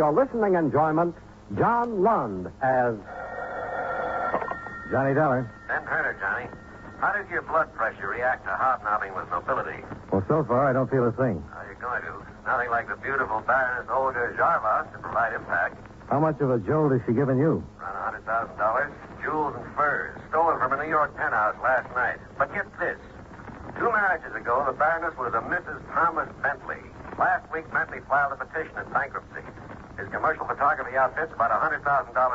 your listening enjoyment, John Lund as... Johnny Dollar. Ben Turner, Johnny. How does your blood pressure react to hobnobbing with nobility? Well, so far, I don't feel a thing. How are you going to? Nothing like the beautiful Baroness Olga Jarvas to provide impact. How much of a jolt has she given you? Around $100,000. Jewels and furs. Stolen from a New York penthouse last night. But get this. 2 marriages ago, the Baroness was a Mrs. Thomas Bentley. Last week, Bentley filed a petition in bankruptcy. His commercial photography outfit's about $100,000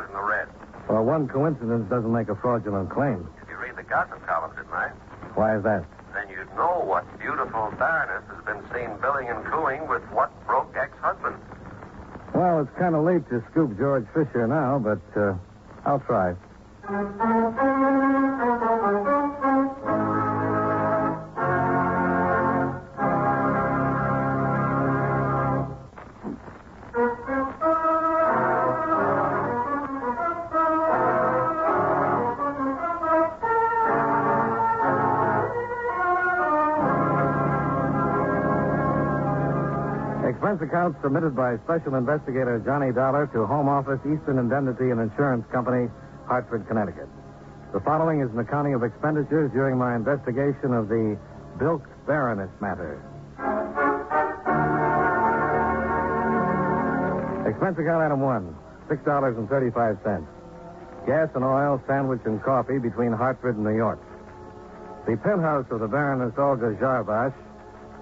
in the red. Well, one coincidence doesn't make a fraudulent claim. If you read the gossip columns at night, Why is that? then you'd know what beautiful Baroness has been seen billing and cooing with what broke ex-husband. Well, it's kind of late to scoop George Fisher now, but I'll try. Expense account submitted by Special Investigator Johnny Dollar to Home Office, Eastern Indemnity and Insurance Company, Hartford, Connecticut. The following is an accounting of expenditures during my investigation of the Bilked Baroness matter. Expense account item 1, $6.35. Gas and oil, sandwich, and coffee between Hartford and New York. The penthouse of the Baroness Olga Jarvas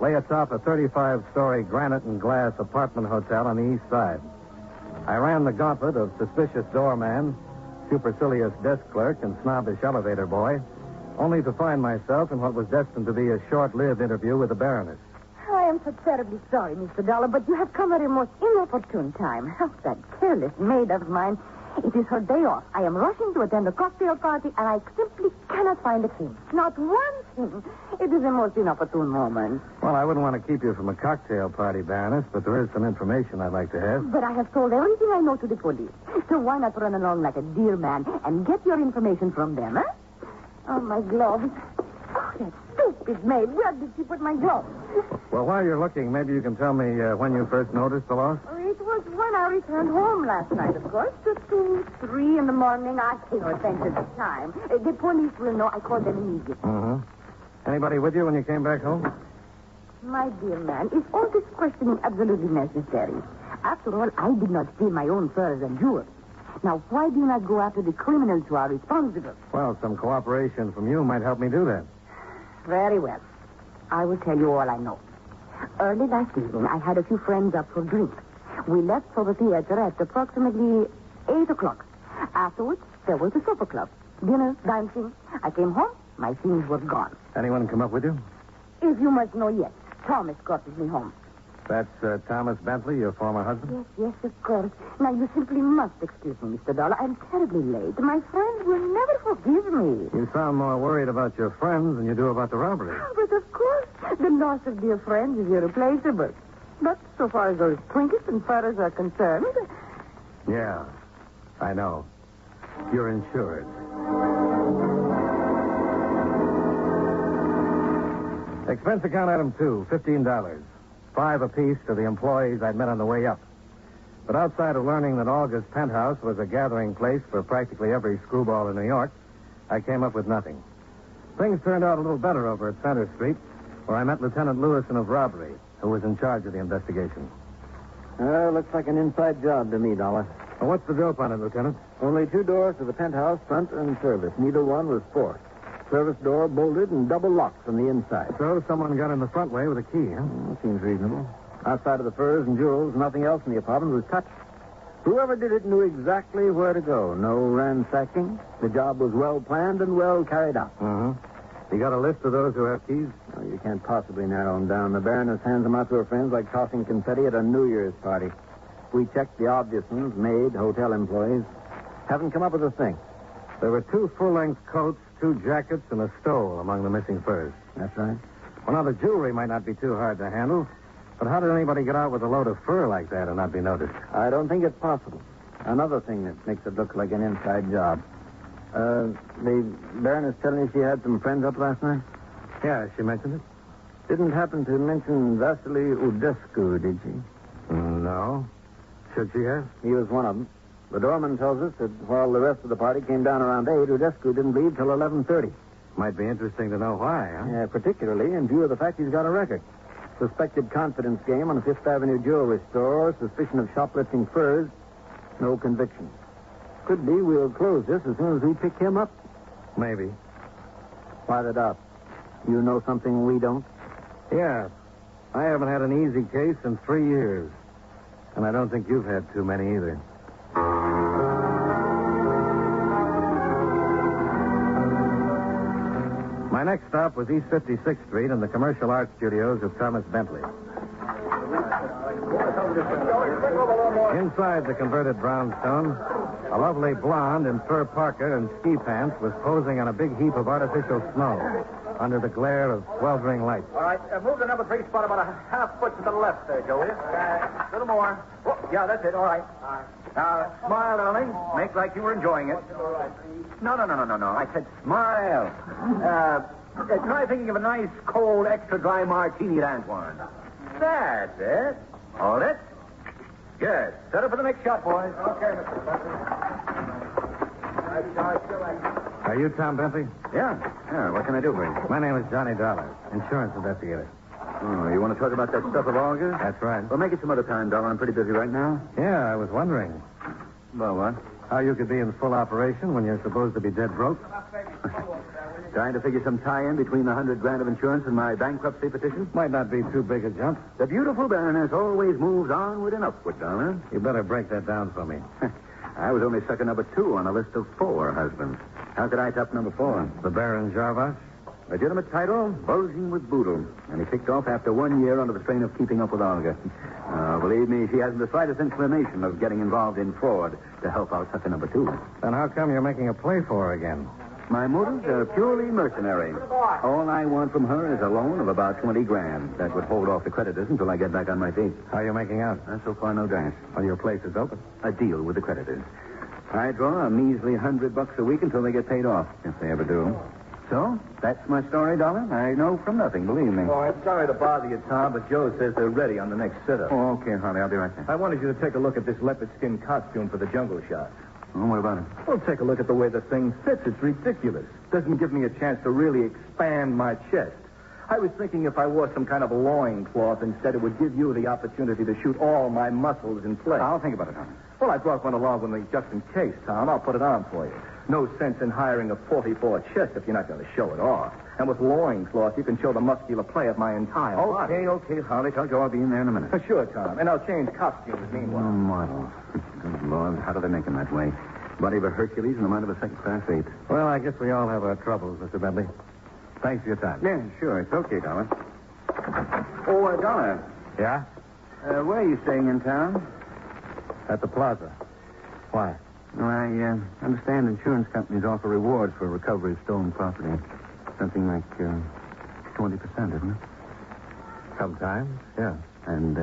lay atop a 35-story granite and glass apartment hotel on the east side. I ran the gauntlet of suspicious doorman, supercilious desk clerk, and snobbish elevator boy, only to find myself in what was destined to be a short-lived interview with the Baroness. I am so terribly sorry, Mr. Dollar, but you have come at a most inopportune time. Oh, that careless maid of mine. It is her day off. I am rushing to attend a cocktail party, and I simply cannot find a thing. Not one thing. It is a most inopportune moment. Well, I wouldn't want to keep you from a cocktail party, Baroness, but there is some information I'd like to have. But I have told everything I know to the police. So why not run along like a dear man and get your information from them, huh? Oh, my gloves. Oh, that stupid maid. Where did she put my gloves? Well, while you're looking, maybe you can tell me when you first noticed the loss? It was when I returned home last night, of course. Just 2, 3 in the morning. I pay no attention to time. The police will know. I called them immediately. Mm-hmm. Anybody with you when you came back home? My dear man, is all this questioning absolutely necessary? After all, I did not steal my own furs and jewels. Now, why do you not go after the criminals who are responsible? Well, some cooperation from you might help me do that. Very well. I will tell you all I know. Early last evening, I had a few friends up for drinks. We left for the theater at approximately 8 o'clock. Afterwards, there was the supper club. Dinner, dancing. I came home. My things were gone. Anyone come up with you? If you must know, yes. Thomas got me home. That's Thomas Bentley, your former husband? Yes, of course. Now, you simply must excuse me, Mr. Dollar. I'm terribly late. My friends will never forgive me. You sound more worried about your friends than you do about the robbery. But, of course, the loss of dear friends is irreplaceable. But so far as those trinkets and furs are concerned... Yeah, I know. You're insured. Expense account item 2, $15. 5 apiece to the employees I'd met on the way up. But outside of learning that Olga's penthouse was a gathering place for practically every screwball in New York, I came up with nothing. Things turned out a little better over at Center Street, where I met Lieutenant Lewison of robbery, who was in charge of the investigation. Looks like an inside job to me, Dollar. Well, what's the dope on it, Lieutenant? Only 2 doors to the penthouse, front and service. Neither one was forced. Service door bolted and double locked from the inside. So someone got in the front way with a key, huh? Seems reasonable. Outside of the furs and jewels, nothing else in the apartment was touched. Whoever did it knew exactly where to go. No ransacking. The job was well planned and well carried out. You got a list of those who have keys? Oh, you can't possibly narrow them down. The Baroness hands them out to her friends like tossing confetti at a New Year's party. We checked the obvious ones, maid, hotel employees. Haven't come up with a thing. There were 2 full-length coats, 2 jackets, and a stole among the missing furs. That's right. Well, now, the jewelry might not be too hard to handle, but how did anybody get out with a load of fur like that and not be noticed? I don't think it's possible. Another thing that makes it look like an inside job. The Baroness telling me she had some friends up last night? Yeah, she mentioned it. Didn't happen to mention Vasily Udescu, did she? No. Should she have? He was one of them. The doorman tells us that while the rest of the party came down around 8, Udescu didn't leave till 11:30. Might be interesting to know why, huh? Yeah, particularly in view of the fact he's got a record. Suspected confidence game on a Fifth Avenue jewelry store, suspicion of shoplifting furs, no conviction. Could be we'll close this as soon as we pick him up. Maybe. Why the doubt? You know something we don't? Yeah. I haven't had an easy case in 3 years. And I don't think you've had too many either. My next stop was East 56th Street in the commercial art studios of Thomas Bentley. Inside the converted brownstone, a lovely blonde in fur parka and ski pants was posing on a big heap of artificial snow under the glare of sweltering lights. All right, move the number 3 spot about a half foot to the left there, Joey. A little more. Oh, yeah, that's it. All right. Now, smile, darling. Make like you were enjoying it. No. I said smile. Try thinking of a nice, cold, extra dry martini at Antoine. That's it. Hold it. Good. Set up for the next shot, boys. Okay, Mr. Are you Tom Bentley? Yeah. What can I do for you? My name is Johnny Dolar, insurance investigator. Oh, you want to talk about that stuff of Olga's? That's right. Well, make it some other time, Dollar. I'm pretty busy right now. Yeah, I was wondering Well, what? how you could be in full operation when you're supposed to be dead broke. Trying to figure some tie-in between the $100,000 of insurance and my bankruptcy petition? Might not be too big a jump. The beautiful Baroness always moves onward and upward, Dollar. You better break that down for me. I was only sucker number 2 on a list of 4 husbands. How could I top number 4? The Baron Jarvas? Legitimate title, bulging with boodle. And he kicked off after 1 year under the strain of keeping up with Olga. Believe me, she hasn't the slightest inclination of getting involved in fraud to help out sucker number 2. Then how come you're making a play for her again? My motives are purely mercenary. All I want from her is a loan of about $20,000. That would hold off the creditors until I get back on my feet. How are you making out? So far, no dice. Well, your place is open. A deal with the creditors. I draw a measly $100 a week until they get paid off, if they ever do. So, that's my story, Dollar. I know from nothing, believe me. Oh, I'm sorry to bother you, Tom, but Joe says they're ready on the next sit-up. Oh, okay, Harley. I'll be right there. I wanted you to take a look at this leopard skin costume for the jungle shot. Oh, what about it? Well, take a look at the way the thing fits. It's ridiculous. Doesn't give me a chance to really expand my chest. I was thinking if I wore some kind of loincloth instead, it would give you the opportunity to shoot all my muscles in place. I'll think about it, Harley. Well, I brought one along with me just in case, Tom. I'll put it on for you. No sense in hiring a 44 chest if you're not going to show it off. And with loincloth, you can show the muscular play of my entire body. Okay, Harley. Tell Joe I'll be in there in a minute. Sure, Tom. And I'll change costumes meanwhile. Model. Good Lord, how do they make him that way? Body of a Hercules and the mind of a second-class ape. Well, I guess we all have our troubles, Mr. Bentley. Thanks for your time. Yeah, sure. It's okay, Dollar. Oh, Dollar. Yeah? Where are you staying in town? At the plaza. Why? Well, I understand insurance companies offer rewards for recovery of stolen property. Something like 20%, isn't it? Sometimes, yeah. And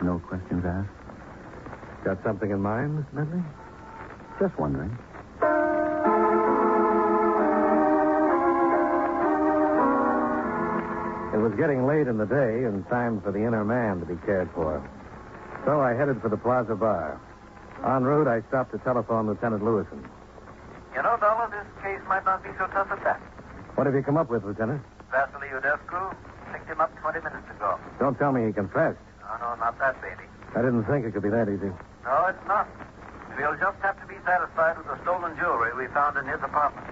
no questions asked? Got something in mind, Mr. Bentley? Just wondering. It was getting late in the day and time for the inner man to be cared for. So I headed for the Plaza Bar. En route, I stopped to telephone Lieutenant Lewison. You know, Dollar, this case might not be so tough at that. What have you come up with, Lieutenant? Vasily Udescu picked him up 20 minutes ago. Don't tell me he confessed. No, not that, baby. I didn't think it could be that easy. No, it's not. We'll just have to be satisfied with the stolen jewelry we found in his apartment.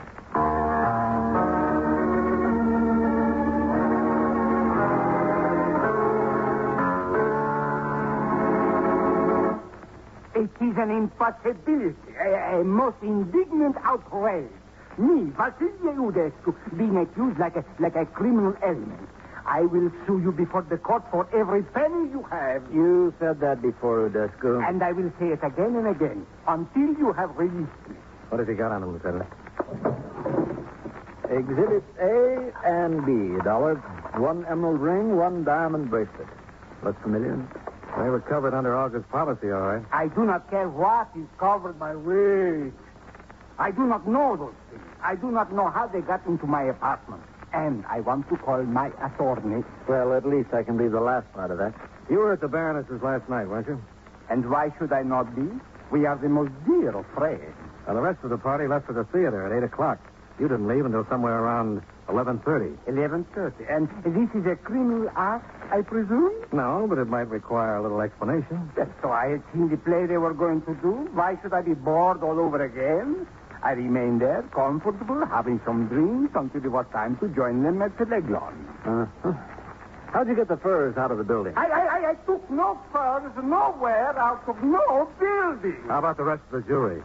It is an impossibility, a most indignant outrage. Me, Vasily Udescu, being accused like a criminal element. I will sue you before the court for every penny you have. You said that before, Udescu. And I will say it again and again until you have released me. What have you got on him, Lieutenant? Exhibits A and B, Dollar. 1 emerald ring, 1 diamond bracelet. Look familiar? They were covered under August policy, all right. I do not care what is covered by weight. I do not know those things. I do not know how they got into my apartment. And I want to call my attorney. Well, at least I can believe the last part of that. You were at the Baroness's last night, weren't you? And why should I not be? We are the most dear of friends. Well, the rest of the party left for the theater at 8 o'clock. You didn't leave until somewhere around 11:30. 11:30. And this is a criminal act, I presume? No, but it might require a little explanation. So I had seen the play they were going to do. Why should I be bored all over again? I remained there, comfortable, having some drinks until it was time to join them at the Leglon. Uh-huh. How'd you get the furs out of the building? I took no furs nowhere out of no building. How about the rest of the jury?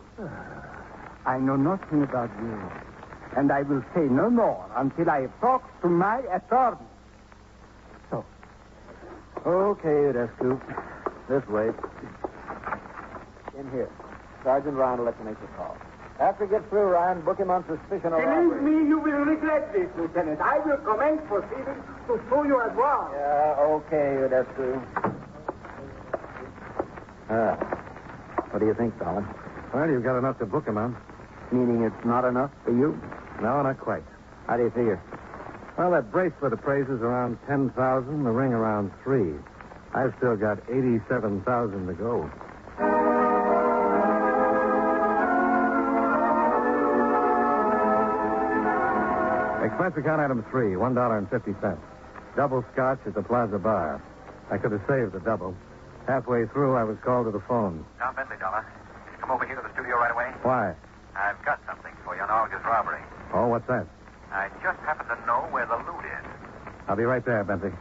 I know nothing about you. And I will say no more until I have talked to my attorney. So. Okay, Udescu. This way. In here. Sergeant Ryan will let you make the call. After he gets through, Ryan, book him on suspicion of Believe robbery. me, you will regret this, Lieutenant. I will commence proceedings to sue you as well. Yeah, okay, Udescu. What do you think, Dolar? Well, you've got enough to book him on. Meaning it's not enough for you? No, not quite. How do you figure? Well, that bracelet appraises around 10,000, the ring around 3. I've still got 87,000 to go. Expense account item 3, $1.50. Double scotch at the Plaza Bar. I could have saved the double. Halfway through, I was called to the phone. Tom Bentley, Dolar. Can you come over here to the studio right away? Why? I've got something for you on Olga's robbery. Oh, what's that? I just happen to know where the loot is. I'll be right there, Bentley.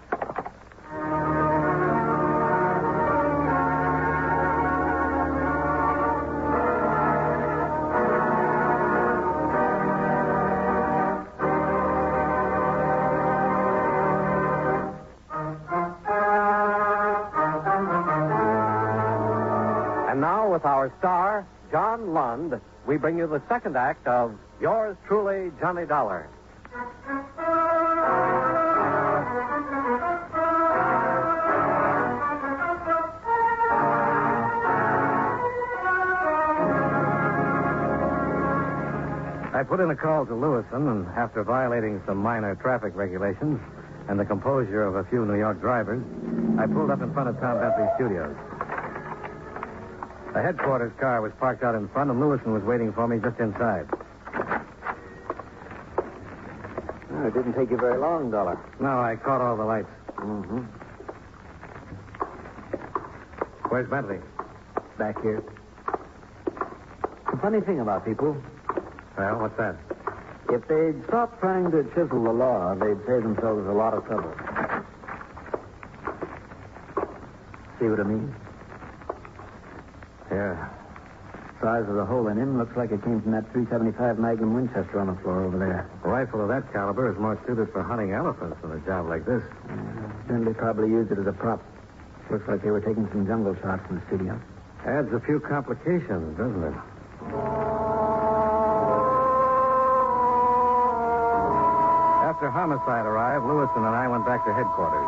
And now, with our star, John Lund, we bring you the second act of Yours Truly, Johnny Dollar. I put in a call to Lewison, and after violating some minor traffic regulations and the composure of a few New York drivers, I pulled up in front of Tom Bentley's studios. The headquarters car was parked out in front, and Lewison was waiting for me just inside. It didn't take you very long, Dolar. No, I caught all the lights. Mm-hmm. Where's Bentley? Back here. The funny thing about people, Well, what's that? if they'd stop trying to chisel the law, they'd save themselves a lot of trouble. See what I mean? Yeah. Size of the hole in him looks like it came from that .375 Magnum Winchester on the floor over there. A rifle of that caliber is more suited for hunting elephants than a job like this. Bentley probably used it as a prop. Looks like they were taking some jungle shots in the studio. Adds a few complications, doesn't it? After homicide arrived, Lewison and I went back to headquarters.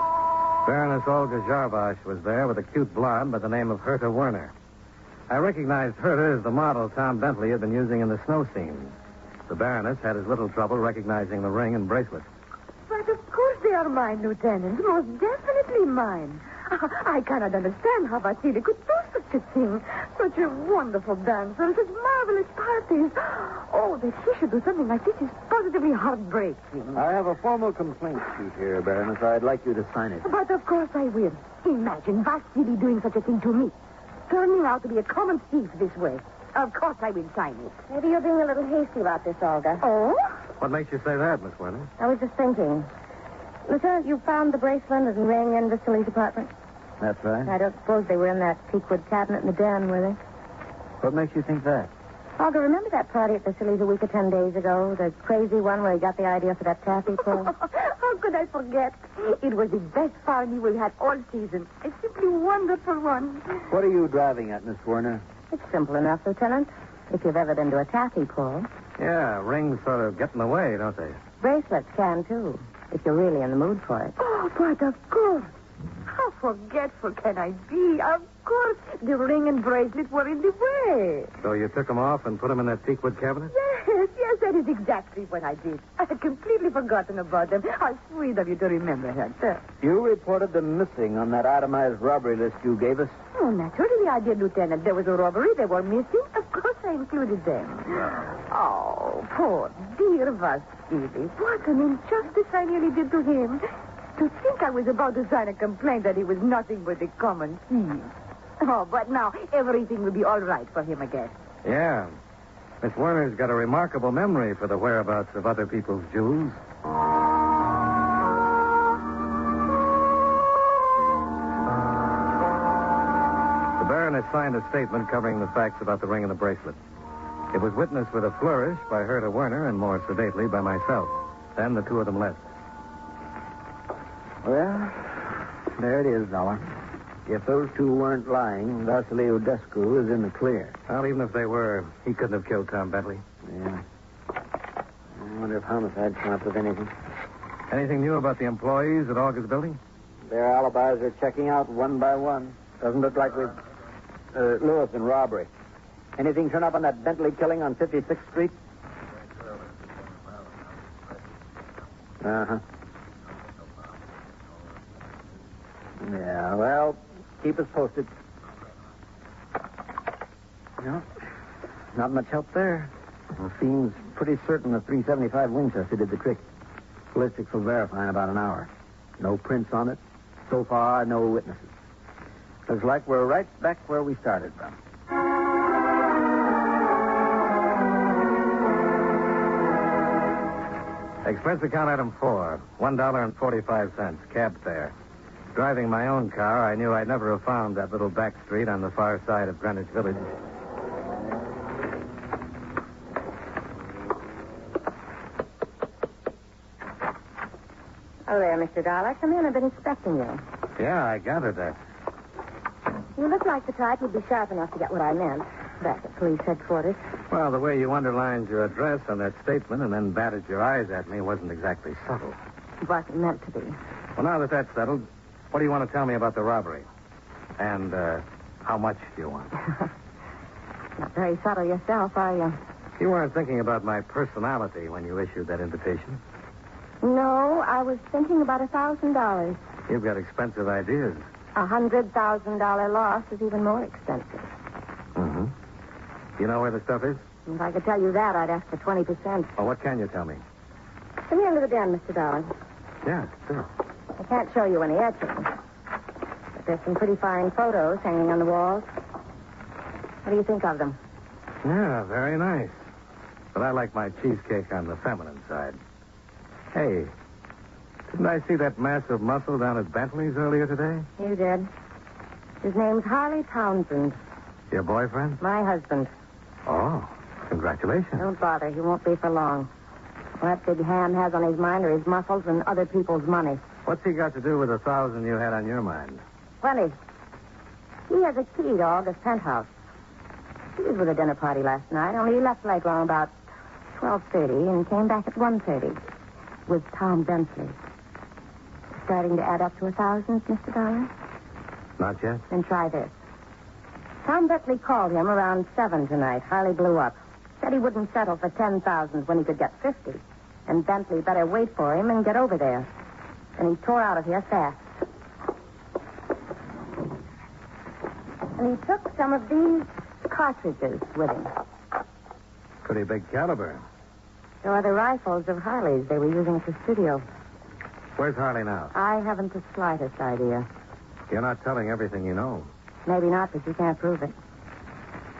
Baroness Olga Jarbosh was there with a cute blonde by the name of Herta Werner. I recognized Herta as the model Tom Bentley had been using in the snow scenes. The Baroness had as little trouble recognizing the ring and bracelet. But of course they are mine, Lieutenant. Most definitely mine. I cannot understand how Vasily could do such a thing. Such a wonderful dancer, such marvelous parties. Oh, that he should do something like this is positively heartbreaking. I have a formal complaint sheet here, Baroness. I'd like you to sign it. But of course I will. Imagine Vasily doing such a thing to me. Turning out to be a common thief this way. Of course I will sign it. Maybe you're being a little hasty about this, Olga. Oh? What makes you say that, Miss Werner? I was just thinking. Lieutenant, you found the bracelet and ring in Vasily's apartment? That's right. I don't suppose they were in that teakwood cabinet in the den, were they? What makes you think that? Olga, remember that party at Vasily's a week or 10 days ago? The crazy one where he got the idea for that taffy pull? How could I forget? It was the best party we had all season. A simply wonderful one. What are you driving at, Miss Werner? It's simple enough, Lieutenant. If you've ever been to a taffy pull. Yeah, rings sort of get in the way, don't they? Bracelets can, too, if you're really in the mood for it. Oh, but of course. How forgetful can I be? Of course, the ring and bracelet were in the way. So you took them off and put them in that teakwood cabinet? Yes, That is exactly what I did. I had completely forgotten about them. How sweet of you to remember that, sir. You reported them missing on that itemized robbery list you gave us. Oh, naturally I did, Lieutenant. There was a robbery. They were missing. Of course I included them. Oh, poor dear Vasily. What an injustice I nearly did to him. To think I was about to sign a complaint that he was nothing but a common thief. Oh, but now everything will be all right for him again. Yeah. Miss Werner's got a remarkable memory for the whereabouts of other people's jewels. The Baroness signed a statement covering the facts about the ring and the bracelet. It was witnessed with a flourish by her to Werner and more sedately by myself. Then the two of them left. Well, there it is, Dolar. If those two weren't lying, Vasily Udescu is in the clear. Well, even if they were, he couldn't have killed Tom Bentley. Yeah. I wonder if homicide counts with anything. Anything new about the employees at August Building? Their alibis are checking out one by one. Doesn't look like we've... Lewis and robbery. Anything turn up on that Bentley killing on 56th Street? Uh-huh. Yeah, well, keep us posted. No, not much help there. It seems pretty certain the .375 Winchester did the trick. Ballistics will verify in about an hour. No prints on it. So far, no witnesses. Looks like we're right back where we started from. Expense account item 4, $1.45, cab fare. Driving my own car, I knew I'd never have found that little back street on the far side of Greenwich Village. Oh, there, Mr. Dollar. Come in. I've been expecting you. Yeah, I gathered that. You look like the type who'd be sharp enough to get what I meant back at police headquarters. Well, the way you underlined your address on that statement and then batted your eyes at me wasn't exactly subtle. It wasn't meant to be. Well, now that that's settled, what do you want to tell me about the robbery? And how much do you want? Not very subtle yourself, are you? You weren't thinking about my personality when you issued that invitation. No, I was thinking about $1,000. You've got expensive ideas. $100,000 loss is even more expensive. Mm-hmm. You know where the stuff is? If I could tell you that, I'd ask for 20%. Well, what can you tell me? Come here into the den, Mr. Dollar. Yeah, sure. I can't show you any etchings, but there's some pretty fine photos hanging on the walls. What do you think of them? Yeah, very nice. But I like my cheesecake on the feminine side. Hey, didn't I see that massive muscle down at Bentley's earlier today? You did. His name's Harley Townsend. Your boyfriend? My husband. Oh, congratulations. Don't bother. He won't be for long. What that big ham has on his mind are his muscles and other people's money. What's he got to do with the $1,000 you had on your mind? Plenty. He has a key to August penthouse. He was with a dinner party last night, only he left late around about 12:30 and came back at 1:30 with Tom Bentley. Starting to add up to 1,000, Mr. Dollar? Not yet. Then try this. Tom Bentley called him around 7 tonight. Harley blew up. Said he wouldn't settle for 10,000 when he could get 50. And Bentley better wait for him and get over there. And he tore out of here fast. And he took some of these cartridges with him. Pretty big caliber. So are the rifles of Harley's they were using at the studio. Where's Harley now? I haven't the slightest idea. You're not telling everything you know. Maybe not, but you can't prove it.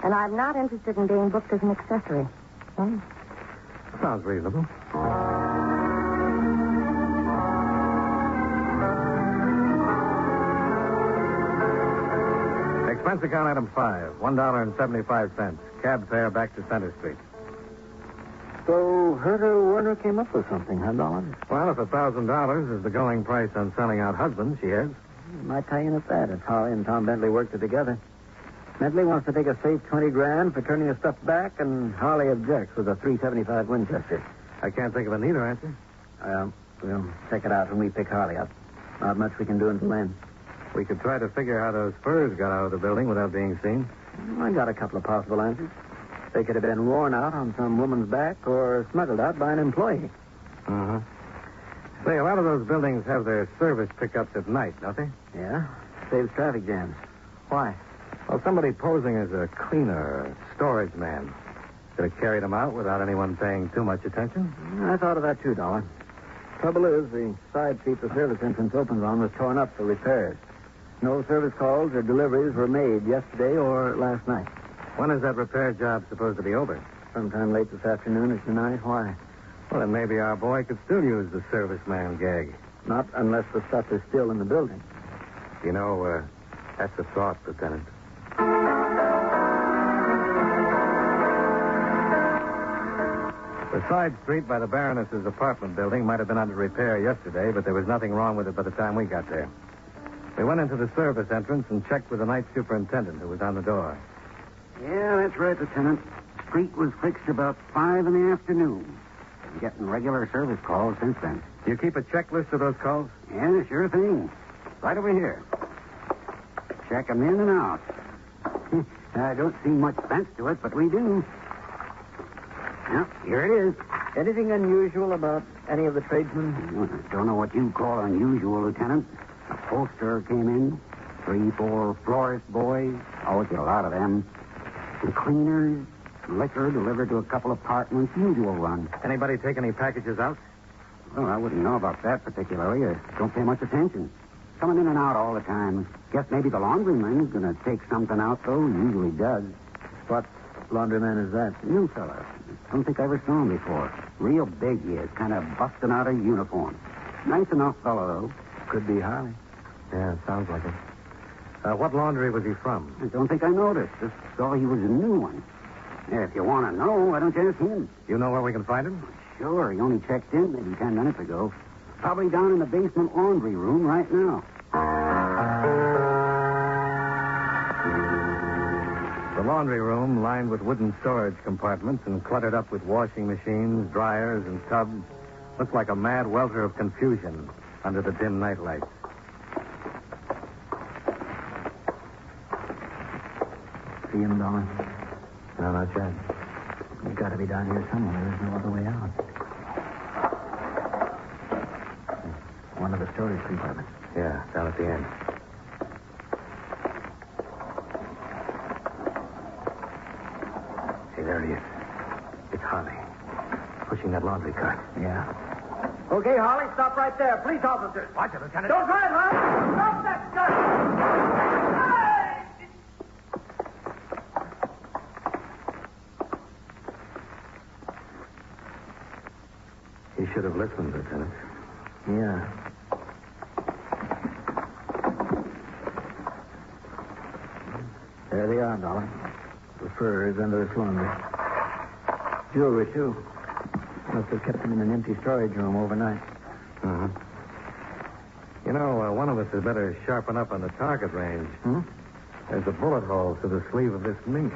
And I'm not interested in being booked as an accessory. Hmm? Sounds reasonable. Expense account item 5, $1.75. Cab fare back to Center Street. So Herta Werner came up with something, huh, Dolar? Well, if $1,000 is the going price on selling out husbands, she is. Might tie in at that if Harley and Tom Bentley worked it together. Bentley wants to take a safe $20,000 for turning his stuff back, and Harley objects with a .375 Winchester. I can't think of a neater answer. We'll check it out when we pick Harley up. Not much we can do until then. We could try to figure how those furs got out of the building without being seen. I got a couple of possible answers. They could have been worn out on some woman's back or smuggled out by an employee. Uh-huh. Say, a lot of those buildings have their service pickups at night, don't they? Yeah? Saves traffic jams. Why? Well, somebody posing as a cleaner or storage man could have carried them out without anyone paying too much attention. I thought of that too, Dollar. Trouble is, the side seat the service entrance opens on was torn up for repairs. No service calls or deliveries were made yesterday or last night. When is that repair job supposed to be over? Sometime late this afternoon or tonight. Why? Well, then maybe our boy could still use the serviceman gag. Not unless the stuff is still in the building. You know, that's a thought, Lieutenant. The side street by the Baroness's apartment building might have been under repair yesterday, but there was nothing wrong with it by the time we got there. We went into the service entrance and checked with the night superintendent who was on the door. Yeah, that's right, Lieutenant. Street was fixed about 5 in the afternoon. Been getting regular service calls since then. Do you keep a checklist of those calls? Yeah, sure thing. Right over here. Check 'em in and out. I don't see much sense to it, but we do. Yeah, here it is. Anything unusual about any of the tradesmen? Don't know what you call unusual, Lieutenant. A poster came in. 3, 4 florist boys. Always get a lot of them. Some cleaners. Liquor delivered to a couple of apartments. Usual run. Anybody take any packages out? Well, I wouldn't know about that particularly. I don't pay much attention. Coming in and out all the time. Guess maybe the laundryman's going to take something out, though. He usually does. What laundryman is that? New fella. Don't think I ever saw him before. Real big he is. Kind of busting out of uniform. Nice enough fellow, though. Could be Harley. Yeah, sounds like it. What laundry was he from? I don't think I noticed. Just saw he was a new one. Yeah, if you want to know, why don't you ask him? You know where we can find him? Sure. He only checked in maybe 10 minutes ago. Probably down in the basement laundry room right now. The laundry room, lined with wooden storage compartments and cluttered up with washing machines, dryers, and tubs, looked like a mad welter of confusion under the dim night lights. See him, Dollar? No, not yet. He's got to be down here somewhere. There's no other way out. One of the storage compartments. Yeah, down at the end. Hey, there he is. It's Harley. Pushing that laundry cart. Yeah. Okay, Harley, stop right there. Police officers. Watch it, Lieutenant. Don't drive, Harley. Stop that gun. He should have listened, Lieutenant. Yeah. There they are, Dollar. The furs under the laundry. Jewelry, too. Must have kept them in an empty storage room overnight. Uh-huh. You know, one of us had better sharpen up on the target range. Hmm? There's a bullet hole through the sleeve of this mink.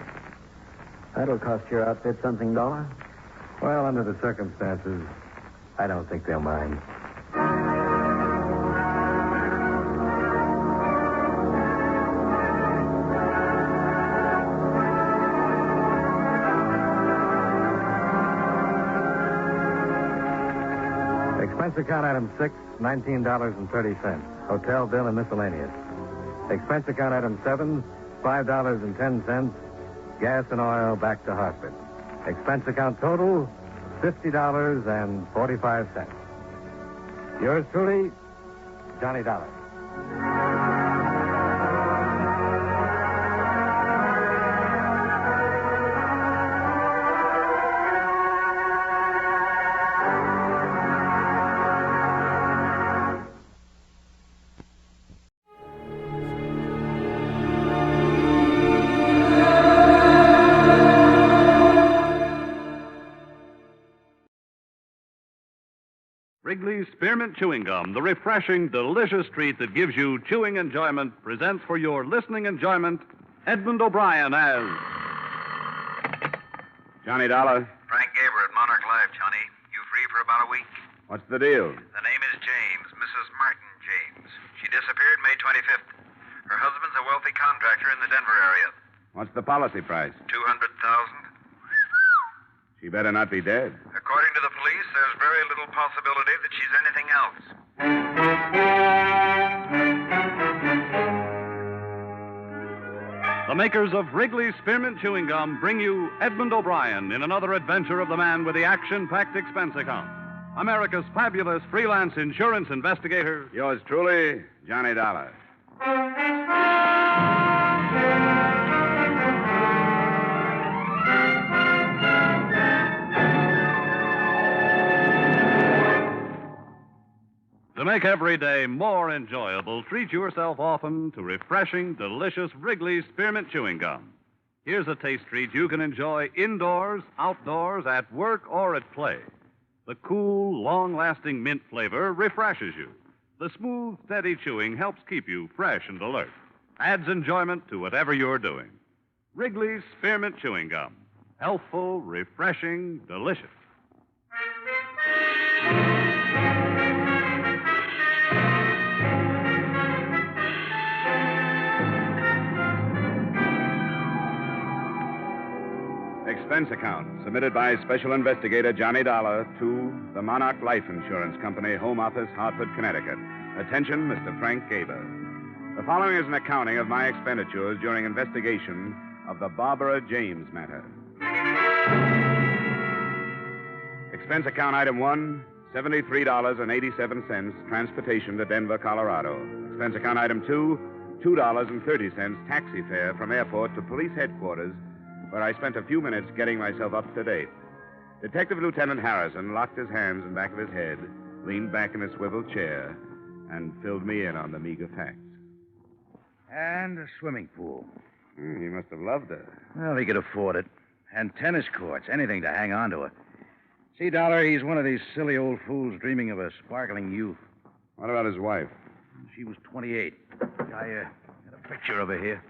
That'll cost your outfit something, Dollar. Well, under the circumstances, I don't think they'll mind. Expense account item 6, $19.30. Hotel bill and miscellaneous. Expense account item 7, $5.10. Gas and oil back to Hartford. Expense account total, $50.45. Yours truly, Johnny Dollar. Wrigley's Spearmint Chewing Gum, the refreshing, delicious treat that gives you chewing enjoyment, presents for your listening enjoyment Edmund O'Brien as Johnny Dollar. Frank Gaber at Monarch Life, Johnny. You free for about a week? What's the deal? The name is James, Mrs. Martin James. She disappeared May 25th. Her husband's a wealthy contractor in the Denver area. What's the policy price? $200,000. She better not be dead. According to the police, there's very little possibility that she's anything else. The makers of Wrigley's Spearmint Chewing Gum bring you Edmund O'Brien in another adventure of the man with the action-packed expense account. America's fabulous freelance insurance investigator. Yours truly, Johnny Dollar. To make every day more enjoyable, treat yourself often to refreshing, delicious Wrigley's Spearmint Chewing Gum. Here's a taste treat you can enjoy indoors, outdoors, at work, or at play. The cool, long-lasting mint flavor refreshes you. The smooth, steady chewing helps keep you fresh and alert. Adds enjoyment to whatever you're doing. Wrigley's Spearmint Chewing Gum. Healthful, refreshing, delicious. Expense account submitted by Special Investigator Johnny Dollar to the Monarch Life Insurance Company, Home Office, Hartford, Connecticut. Attention, Mr. Frank Gaber. The following is an accounting of my expenditures during investigation of the Barbara James matter. Expense account item 1, $73.87, transportation to Denver, Colorado. Expense account item 2, $2.30, taxi fare from airport to police headquarters, where I spent a few minutes getting myself up to date. Detective Lieutenant Harrison locked his hands in the back of his head, leaned back in his swivel chair, and filled me in on the meager facts. And a swimming pool. He must have loved her. Well, he could afford it. And tennis courts, anything to hang on to her. See, Dollar, he's one of these silly old fools dreaming of a sparkling youth. What about his wife? She was 28. I got a picture of her here.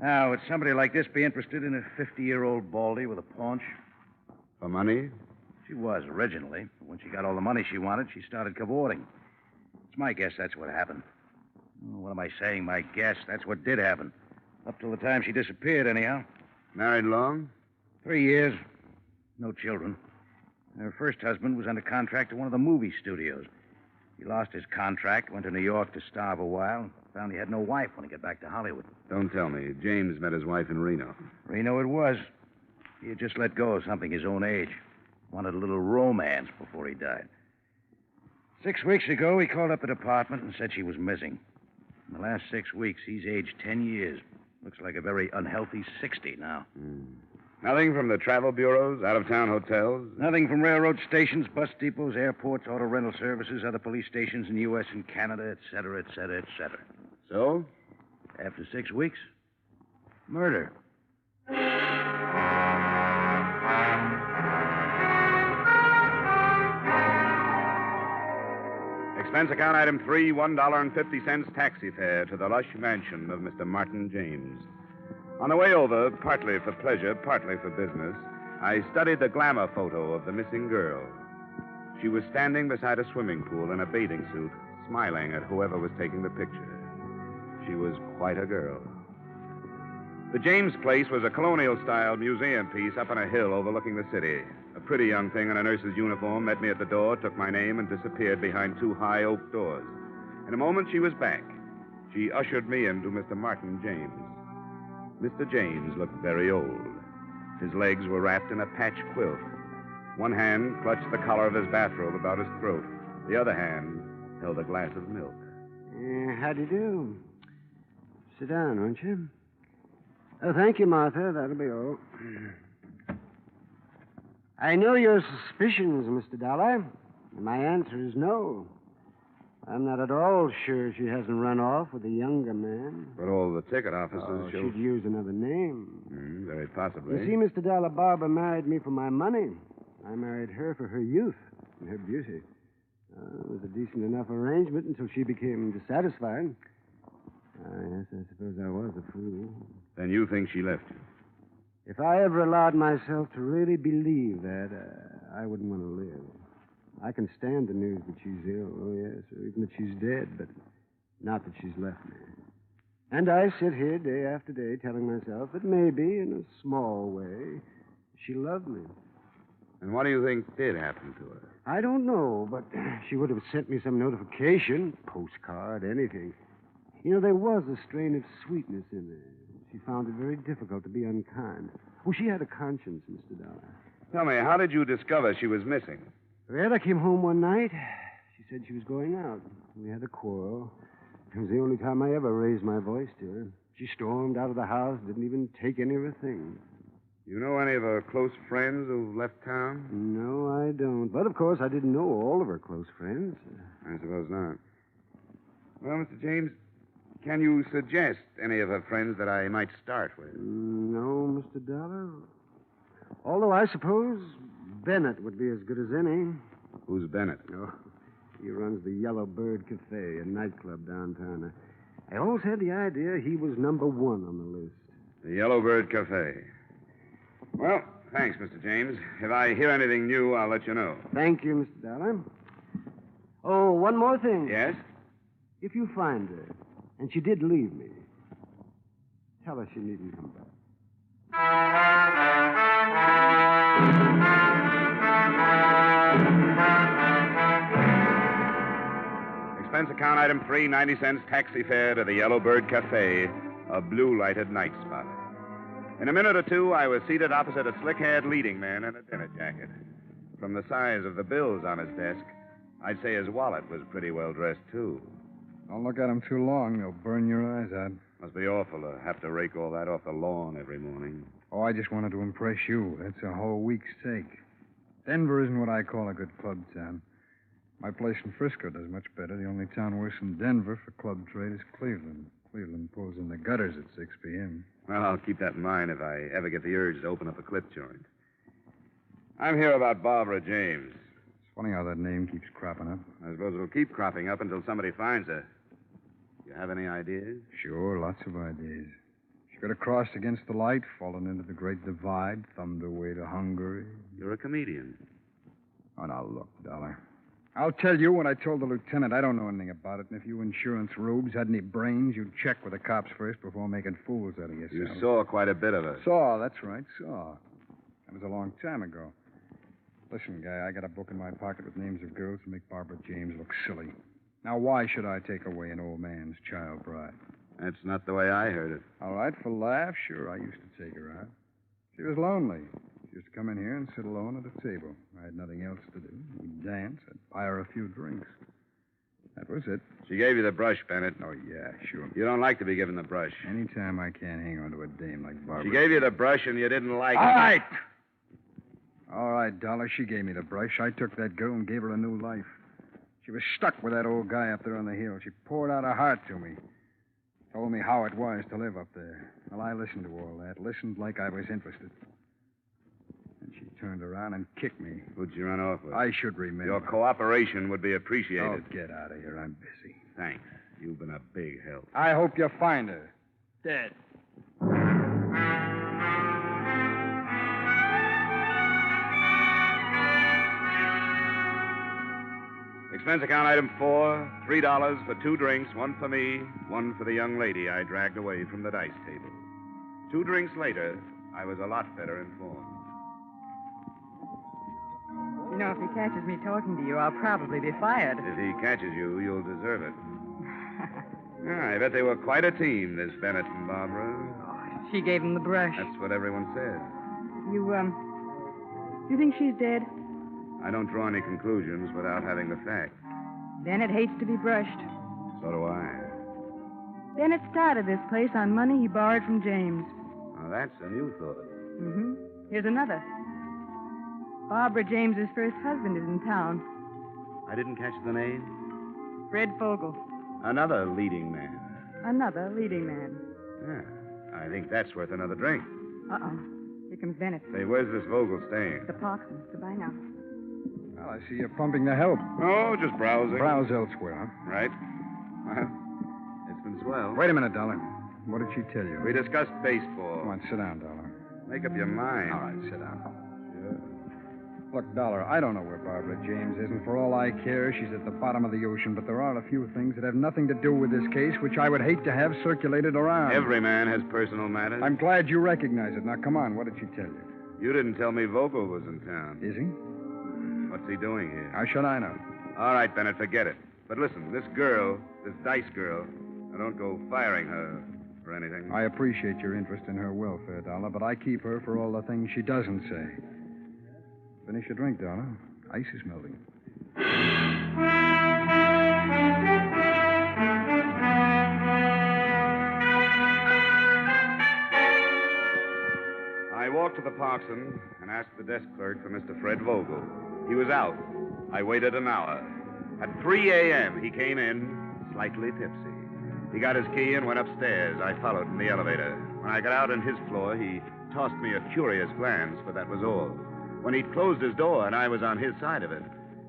Now, would somebody like this be interested in a 50-year-old baldy with a paunch? For money? She was originally. But when she got all the money she wanted, she started cavorting. It's my guess that's what happened. Oh, what am I saying? My guess. That's what did happen. Up till the time she disappeared, anyhow. Married long? 3 years. No children. Her first husband was under contract to one of the movie studios. He lost his contract, went to New York to starve a while, found he had no wife when he got back to Hollywood. Don't tell me. James met his wife in Reno. Reno it was. He had just let go of something his own age. Wanted a little romance before he died. 6 weeks ago, he called up the department and said she was missing. In the last 6 weeks, he's aged 10 years. Looks like a very unhealthy 60 now. Nothing from the travel bureaus, out-of-town hotels? Nothing from railroad stations, bus depots, airports, auto rental services, other police stations in the U.S. and Canada, et cetera, et cetera, et cetera. So? After 6 weeks, murder. Expense account item 3, $1.50 taxi fare to the lush mansion of Mr. Martin James. On the way over, partly for pleasure, partly for business, I studied the glamour photo of the missing girl. She was standing beside a swimming pool in a bathing suit, smiling at whoever was taking the picture. She was quite a girl. The James place was a colonial-style museum piece up on a hill overlooking the city. A pretty young thing in a nurse's uniform met me at the door, took my name, and disappeared behind 2 high oak doors. In a moment, she was back. She ushered me into Mr. Martin James. Mr. James looked very old. His legs were wrapped in a patch quilt. One hand clutched the collar of his bathrobe about his throat. The other hand held a glass of milk. How do you do? Sit down, won't you? Oh, thank you, Martha. That'll be all. I know your suspicions, Mr. Dollar. My answer is no. I'm not at all sure she hasn't run off with a younger man. But all the ticket officers show... She'd use another name. Very possibly. You see, Mr. Dollar, Barbara married me for my money. I married her for her youth and her beauty. It was a decent enough arrangement until she became dissatisfied. Yes, I suppose I was a fool. Then you think she left you? If I ever allowed myself to really believe that, I wouldn't want to live. I can stand the news that she's ill, oh, yes, or even that she's dead, but not that she's left me. And I sit here day after day telling myself that maybe, in a small way, She loved me. And what do you think did happen to her? I don't know, but she would have sent me some notification, postcard, anything. You know, there was a strain of sweetness in there. She found it very difficult to be unkind. Oh, she had a conscience, Mr. Dollar. Tell me, how did you discover she was missing? Well, I came home one night. She said she was going out. We had a quarrel. It was the only time I ever raised my voice to her. She stormed out of the house, didn't even take any of her things. You know any of her close friends who've left town? No, I don't. But, of course, I didn't know all of her close friends. I suppose not. Well, Mr. James, can you suggest any of her friends that I might start with? No, Mr. Dollar. Although I suppose Bennett would be as good as any. Who's Bennett? Oh, he runs the Yellow Bird Cafe, a nightclub downtown. I always had the idea he was number one on the list. The Yellow Bird Cafe. Well, thanks, Mr. James. If I hear anything new, I'll let you know. Thank you, Mr. Dollar. Oh, one more thing. Yes? If you find her, and she did leave me, tell her she needn't come back. Expense account item 3, 90 cents taxi fare to the Yellow Bird Cafe, a blue-lighted night spot. In a minute or two, I was seated opposite a slick-haired leading man in a dinner jacket. From the size of the bills on his desk, I'd say his wallet was pretty well dressed, too. Don't look at him too long. They'll burn your eyes out. Must be awful to have to rake all that off the lawn every morning. Oh, I just wanted to impress you. That's a whole week's take. Denver isn't what I call a good club town. My place in Frisco does much better. The only town worse than Denver for club trade is Cleveland. Cleveland pulls in the gutters at 6 p.m. Well, I'll keep that in mind if I ever get the urge to open up a clip joint. I'm here about Barbara James. It's funny how that name keeps cropping up. I suppose it'll keep cropping up until somebody finds her. You have any ideas? Sure, lots of ideas. She could have crossed against the light, fallen into the Great Divide, thumbed her way to Hungary. You're a comedian. Oh, now, look, Dollar. I'll tell you what I told the lieutenant. I don't know anything about it, and if you insurance rubes had any brains, you'd check with the cops first before making fools out of yourself. You saw quite a bit of her. Saw, that's right, saw. That was a long time ago. Listen, guy, I got a book in my pocket with names of girls who make Barbara James look silly. Now, why should I take away an old man's child bride? That's not the way I heard it. All right, for laughs, sure, I used to take her out. She was lonely. She used to come in here and sit alone at a table. I had nothing else to do. We'd dance. I'd buy her a few drinks. That was it. She gave you the brush, Bennett. Oh, yeah, sure. You don't like to be given the brush. Anytime I can't hang on to a dame like Barbara. She gave you the brush and you didn't like it. All right! All right, Dollar, she gave me the brush. I took that girl and gave her a new life. She was stuck with that old guy up there on the hill. She poured out her heart to me. Told me how it was to live up there. Well, I listened to all that. Listened like I was interested. And she turned around and kicked me. Who'd you run off with? I should remember. Your cooperation would be appreciated. Oh, get out of here. I'm busy. Thanks. You've been a big help. I hope you find her. Dead. Expense account item 4, $3 for 2 drinks, 1 for me, 1 for the young lady I dragged away from the dice table. 2 drinks later, I was a lot better informed. You know, if he catches me talking to you, I'll probably be fired. If he catches you, you'll deserve it. I bet they were quite a team, this Bennett and Barbara. Oh, she gave him the brush. That's what everyone said. You think she's dead? I don't draw any conclusions without having the facts. Bennett hates to be brushed. So do I. Bennett started this place on money he borrowed from James. Now, that's a new thought. Mm-hmm. Here's another. Barbara James's first husband is in town. I didn't catch the name? Fred Fogel. Another leading man. Another leading man. Yeah, I think that's worth another drink. Uh-oh. Here comes Bennett. Say, where's this Vogel staying? The Parkson. Goodbye now. Well, I see you're pumping the help. Oh, just browsing. Browse elsewhere, huh? Right. Well, it's been swell. Wait a minute, Dollar. What did she tell you? We discussed baseball. Come on, sit down, Dollar. Make up your mind. All right, sit down. Sure. Look, Dollar, I don't know where Barbara James is, and for all I care, she's at the bottom of the ocean, but there are a few things that have nothing to do with this case, which I would hate to have circulated around. Every man has personal matters. I'm glad you recognize it. Now, come on, what did she tell you? You didn't tell me Vogel was in town. Is he? What's he doing here? How should I know? All right, Bennett, forget it. But listen, this girl, this Dice girl, I don't go firing her or anything. I appreciate your interest in her welfare, Dollar, but I keep her for all the things she doesn't say. Finish your drink, Dollar. Ice is melting. I walked to the Parkson and asked the desk clerk for Mr. Fred Vogel. He was out. I waited an hour. At 3 a.m., he came in, slightly tipsy. He got his key and went upstairs. I followed in the elevator. When I got out on his floor, he tossed me a curious glance, but that was all. When he'd closed his door and I was on his side of it,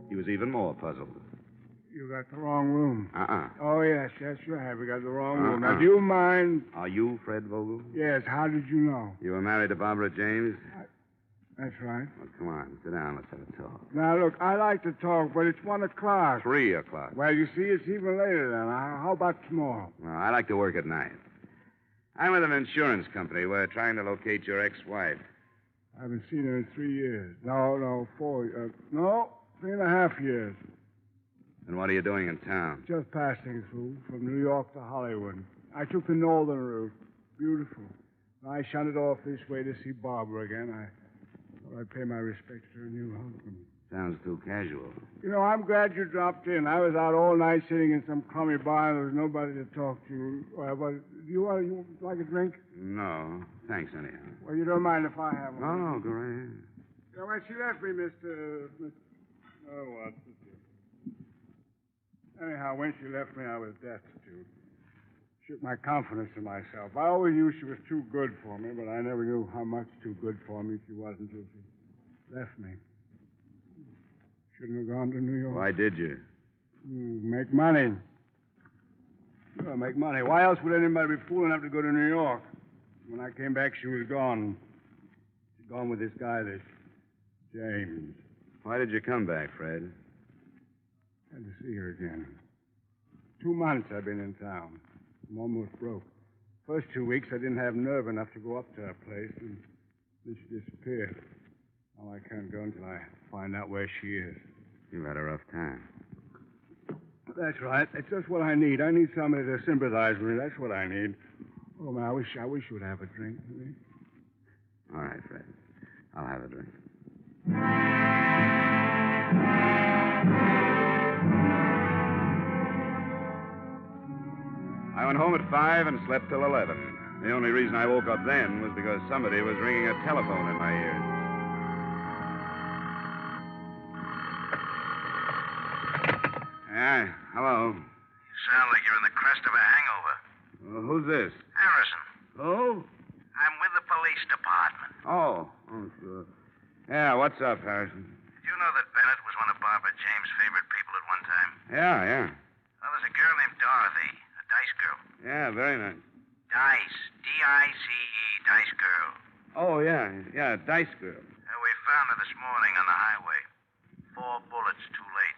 he was even more puzzled. You got the wrong room. Oh, yes, you have. We got the wrong room. Now, Uh-uh. do you mind? Are you Fred Vogel? Yes, how did you know? You were married to Barbara James? That's right. Well, come on, sit down. Let's have a talk. Now, look, I like to talk, but it's 1 o'clock. 3 o'clock. Well, you see, it's even later then. How about tomorrow? Well, I like to work at night. I'm with an insurance company. We're trying to locate your ex-wife. I haven't seen her in 3 years. No, 4. No, 3.5 years. And what are you doing in town? Just passing through from New York to Hollywood. I took the northern route. Beautiful. I shunted off this way to see Barbara again. I thought I'd pay my respects to her new husband. Sounds too casual. You know, I'm glad you dropped in. I was out all night sitting in some crummy bar and there was nobody to talk to. But you like a drink? No, thanks anyhow. Well, you don't mind if I have one? Oh, go ahead. Yeah, when she left me, Mr. Oh, what? Anyhow, when she left me, I was destitute. Shook my confidence in myself. I always knew she was too good for me, but I never knew how much too good for me she was until she left me. Shouldn't have gone to New York. Why did you? Make money. Sure, make money. Why else would anybody be fool enough to go to New York? When I came back, she was gone. She'd gone with this guy, this James. Why did you come back, Fred? Had to see her again. 2 months I've been in town. I'm almost broke. First 2 weeks, I didn't have nerve enough to go up to her place, and then she disappeared. Now I can't go until I find out where she is. You've had a rough time. That's right. That's just what I need. I need somebody to sympathize with me. That's what I need. Oh, man, I wish you would have a drink with me. All right, Fred. I'll have a drink. I went home at 5 and slept till 11. The only reason I woke up then was because somebody was ringing a telephone in my ears. Yeah, hello. You sound like you're in the crest of a hangover. Who's this? Harrison, Oh? I'm with the police department. Oh, sure. Yeah, what's up, Harrison? Did you know that Bennett was one of Barbara James' favorite people at one time? Yeah. Well, there's a girl named Dorothy, a dice girl. Yeah, very nice. Dice. D-I-C-E, dice girl. Oh, yeah, Dice Girl. We found her this morning on the highway. 4 bullets too late.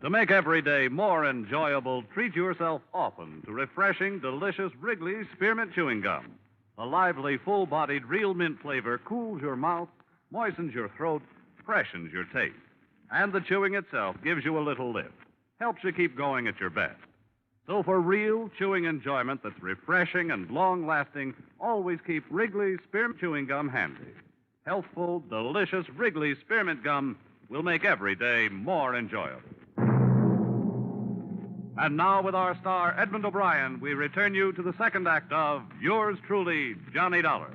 To make every day more enjoyable, treat yourself often to refreshing, delicious Wrigley's Spearmint Chewing Gum. The lively, full-bodied real mint flavor cools your mouth, moistens your throat, freshens your taste. And the chewing itself gives you a little lift, helps you keep going at your best. So for real chewing enjoyment that's refreshing and long-lasting, always keep Wrigley's Spearmint Chewing Gum handy. Healthful, delicious Wrigley's Spearmint Gum will make every day more enjoyable. And now, with our star, Edmund O'Brien, we return you to the second act of Yours Truly, Johnny Dollar.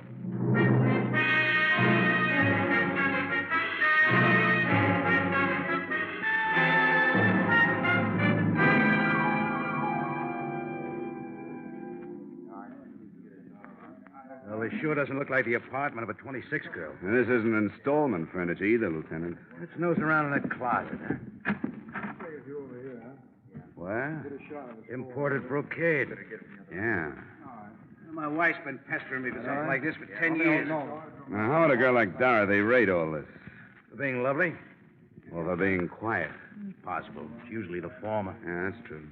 Well, this sure doesn't look like the apartment of a 26 girl. And this isn't installment furniture either, Lieutenant. Let's nose around in that closet, huh? What? Imported brocade. Yeah. My wife's been pestering me for something like this for 10 years. Now, how would a girl like Dorothy rate all this? For being lovely? Or for being quiet. Possible. It's usually the former. Yeah, that's true.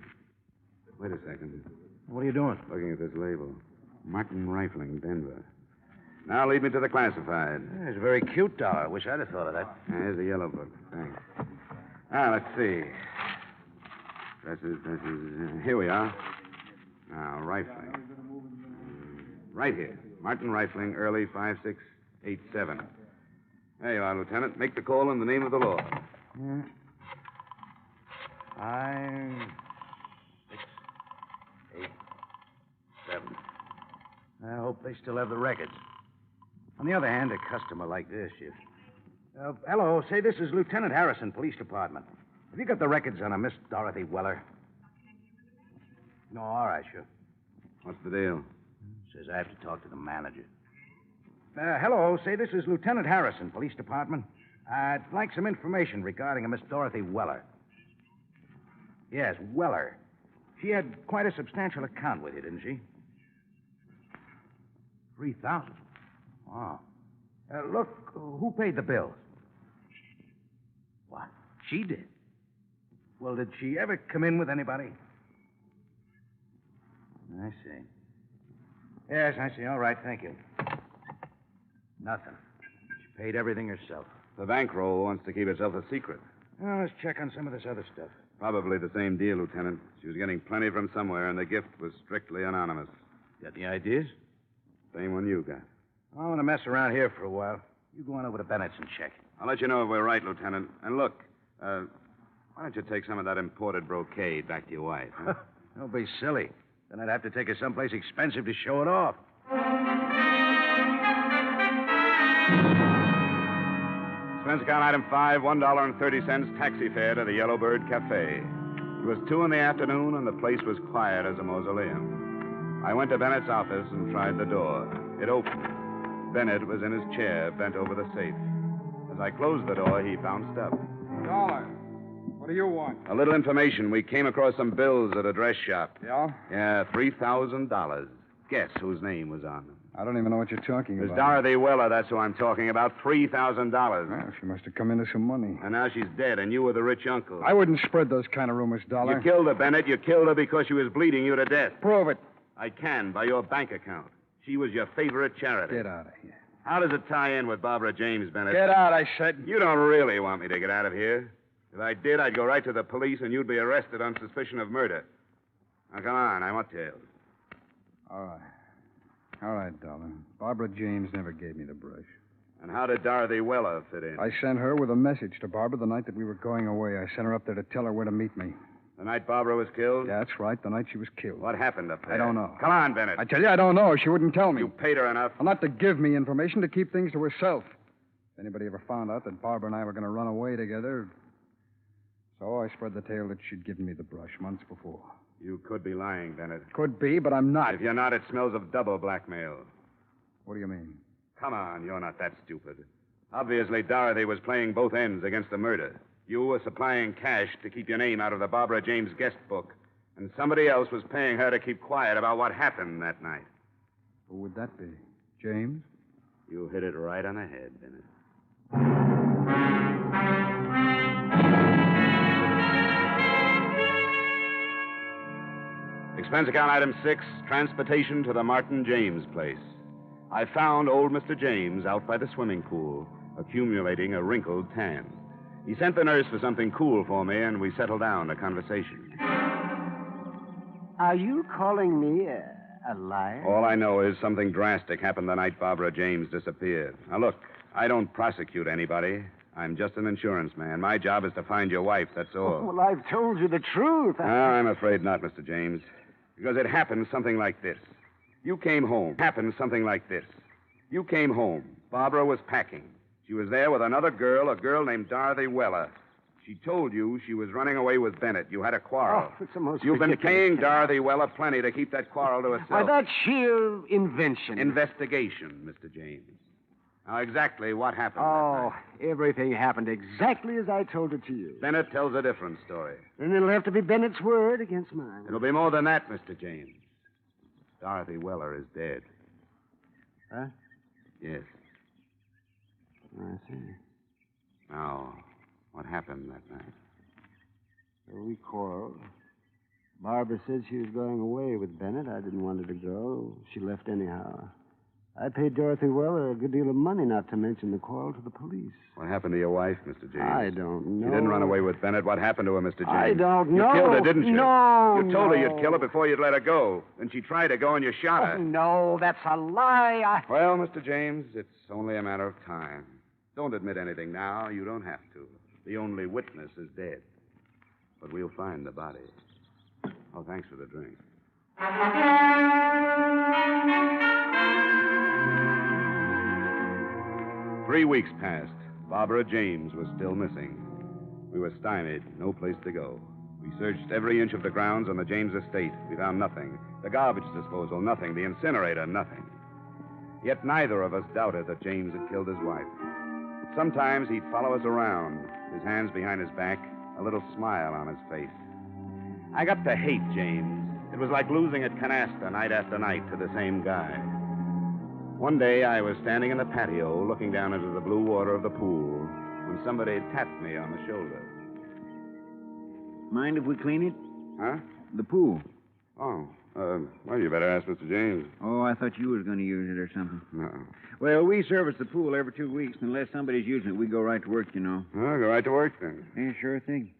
Wait a second. What are you doing? Looking at this label. Martin Rifling, Denver. Now lead me to the classified. Yeah, it's very cute, Dolar. Wish I'd have thought of that. Here's the yellow book. Thanks. Now, let's see. Dresses. Here we are. Now, Rifling. Right here. Martin Rifling, early 5687. There you are, Lieutenant. Make the call in the name of the law. Yeah. 5, 6, 8, 7. I hope they still have the records. On the other hand, a customer like this, hello, say this is Lieutenant Harrison, Police Department. Have you got the records on a Miss Dorothy Weller? No, all right, sure. What's the deal? Says I have to talk to the manager. Hello, say this is Lieutenant Harrison, Police Department. I'd like some information regarding a Miss Dorothy Weller. Yes, Weller. She had quite a substantial account with you, didn't she? 3,000. Wow. Look, who paid the bills? What? She did? Well, did she ever come in with anybody? I see. Yes, I see. All right, thank you. Nothing. She paid everything herself. The bankroll wants to keep itself a secret. Well, let's check on some of this other stuff. Probably the same deal, Lieutenant. She was getting plenty from somewhere, and the gift was strictly anonymous. Got any ideas? Same one you got. I want to mess around here for a while. You go on over to Bennett's and check. I'll let you know if we're right, Lieutenant. And look, why don't you take some of that imported brocade back to your wife? Huh? Don't be silly. Then I'd have to take her someplace expensive to show it off. Expense account item 5, $1.30 taxi fare to the Yellowbird Cafe. It was 2 in the afternoon, and the place was quiet as a mausoleum. I went to Bennett's office and tried the door. It opened. Bennett was in his chair, bent over the safe. As I closed the door, he bounced up. Dollar. What do you want? A little information. We came across some bills at a dress shop. Yeah? Yeah, $3,000. Guess whose name was on them. I don't even know what you're talking It was about. Dorothy Weller, that's who I'm talking about. $3,000. Well, she must have come into some money. And now she's dead, and you were the rich uncle. I wouldn't spread those kind of rumors, Dollar. You killed her, Bennett. You killed her because she was bleeding you to death. Prove it. I can, by your bank account. She was your favorite charity. Get out of here. How does it tie in with Barbara James, Bennett? Get out, I said. You don't really want me to get out of here. If I did, I'd go right to the police, and you'd be arrested on suspicion of murder. Now, come on. I want tales. All right. All right, darling. Barbara James never gave me the brush. And how did Dorothy Weller fit in? I sent her with a message to Barbara the night that we were going away. I sent her up there to tell her where to meet me. The night Barbara was killed? That's right, the night she was killed. What happened up there? I don't know. Come on, Bennett. I tell you, I don't know. She wouldn't tell me. You paid her enough. Well, not to give me information, to keep things to herself. If anybody ever found out that Barbara and I were going to run away together. So I spread the tale that she'd given me the brush months before. You could be lying, Bennett. Could be, but I'm not. If you're not, it smells of double blackmail. What do you mean? Come on, you're not that stupid. Obviously, Dorothy was playing both ends against the murder. You were supplying cash to keep your name out of the Barbara James guest book, and somebody else was paying her to keep quiet about what happened that night. Who would that be? James? You hit it right on the head, Bennett. Expense account item 6, transportation to the Martin James place. I found old Mr. James out by the swimming pool, accumulating a wrinkled tan. He sent the nurse for something cool for me, and we settled down to conversation. Are you calling me a liar? All I know is something drastic happened the night Barbara James disappeared. Now, look, I don't prosecute anybody. I'm just an insurance man. My job is to find your wife, that's all. Well, I've told you the truth. No, I'm afraid not, Mr. James. Because it happened something like this. You came home. Happened something like this. You came home. Barbara was packing. She was there with another girl, a girl named Dorothy Weller. She told you she was running away with Bennett. You had a quarrel. Oh, it's the most You've been ridiculous paying thing. Dorothy Weller plenty to keep that quarrel to herself. Why, that's sheer invention. Investigation, Mr. James. Now, exactly what happened Oh, everything happened exactly as I told it to you. Bennett tells a different story. Then it'll have to be Bennett's word against mine. It'll be more than that, Mr. James. Dorothy Weller is dead. Huh? Yes. I see. Now, What happened that night? So we quarreled. Barbara said she was going away with Bennett. I didn't want her to go. She left anyhow. I paid Dorothy Weller a good deal of money, not to mention the quarrel, to the police. What happened to your wife, Mr. James? I don't know. She didn't run away with Bennett. What happened to her, Mr. James? I don't know. You killed her, didn't you? No, You told her you'd kill her before you'd let her go. And she tried to go and you shot her. Oh, no, that's a lie. Well, Mr. James, it's only a matter of time. Don't admit anything now. You don't have to. The only witness is dead. But we'll find the body. Oh, thanks for the drink. 3 weeks passed. Barbara James was still missing. We were stymied, no place to go. We searched every inch of the grounds on the James estate. We found nothing. The garbage disposal, nothing. The incinerator, nothing. Yet neither of us doubted that James had killed his wife. Sometimes he'd follow us around, his hands behind his back, a little smile on his face. I got to hate James. It was like losing at canasta night after night to the same guy. One day I was standing in the patio looking down into the blue water of the pool when somebody tapped me on the shoulder. Mind if we clean it? Huh? The pool. Oh, well, you better ask Mr. James. Oh, I thought you was going to use it or something. No. Well, we service the pool every 2 weeks. Unless somebody's using it, we go right to work, you know. Well, go right to work then. Yeah, sure thing.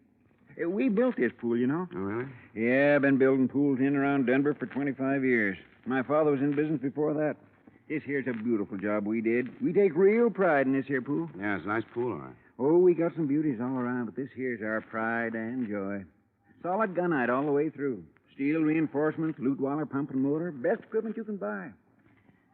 We built this pool, you know. Oh, really? Yeah, I've been building pools in and around Denver for 25 years. My father was in business before that. This here's a beautiful job we did. We take real pride in this here pool. Yeah, it's a nice pool, all right. Oh, we got some beauties all around, but this here's our pride and joy. Solid gunite all the way through. Steel reinforcements, loot waller, pump and motor. Best equipment you can buy.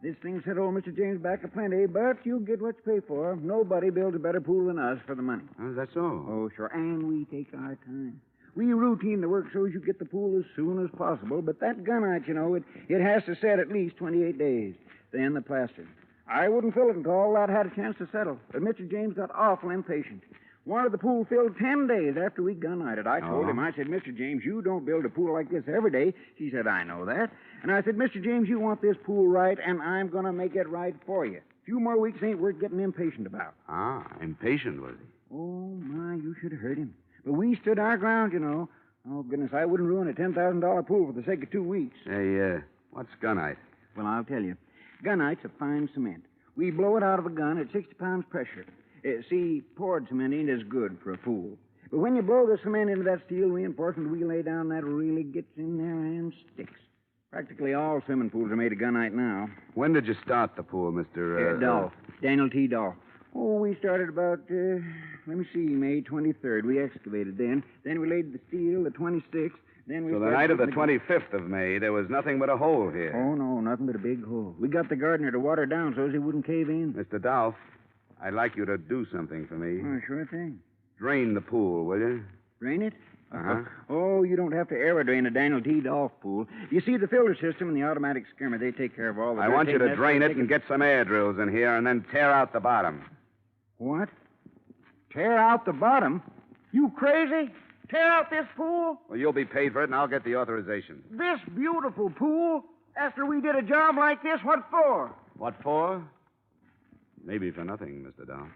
This thing set old Mr. James back a plenty, but you get what you pay for. Nobody builds a better pool than us for the money. Oh, that's all. Oh, sure. And we take our time. We routine the work so as you get the pool as soon as possible. But that gunite, you know, it has to set at least 28 days. Then the plaster. I wouldn't fill it until all that had a chance to settle. But Mr. James got awful impatient. Wanted the pool filled 10 days after we gun-nighted. I told him, I said, Mr. James, you don't build a pool like this every day. He said, I know that. And I said, Mr. James, you want this pool right, and I'm going to make it right for you. A few more weeks ain't worth getting impatient about. Ah, impatient, was he? Oh, my, you should have heard him. But we stood our ground, you know. Oh, goodness, I wouldn't ruin a $10,000 pool for the sake of 2 weeks. Hey, what's gunite? Well, I'll tell you. Gunite's a fine cement. We blow it out of a gun at 60 pounds pressure. See, poured cement ain't as good for a pool. But when you blow the cement into that steel reinforcement we lay down, that really gets in there and sticks. Practically all swimming pools are made of gunite now. When did you start the pool, Mr. Dolph. Daniel T. Dolph. Oh, we started about, May 23rd. We excavated then. Then we laid the steel the 26th. Then we So the night of the 25th of May, there was nothing but a hole here. Oh, no, nothing but a big hole. We got the gardener to water down so as he wouldn't cave in. Mr. Dolph, I'd like you to do something for me. Oh, sure thing. Drain the pool, will you? Drain it? Uh-huh. Oh, you don't have to aerodrain a Daniel T. Dolph pool. You see, the filter system and the automatic skimmer, they take care of all the I want you to drain it and get some air drills in here and then tear out the bottom. What? Tear out the bottom? You crazy? Tear out this pool? Well, you'll be paid for it, and I'll get the authorization. This beautiful pool? After we did a job like this, what for? What for? Maybe for nothing, Mr. Dolph.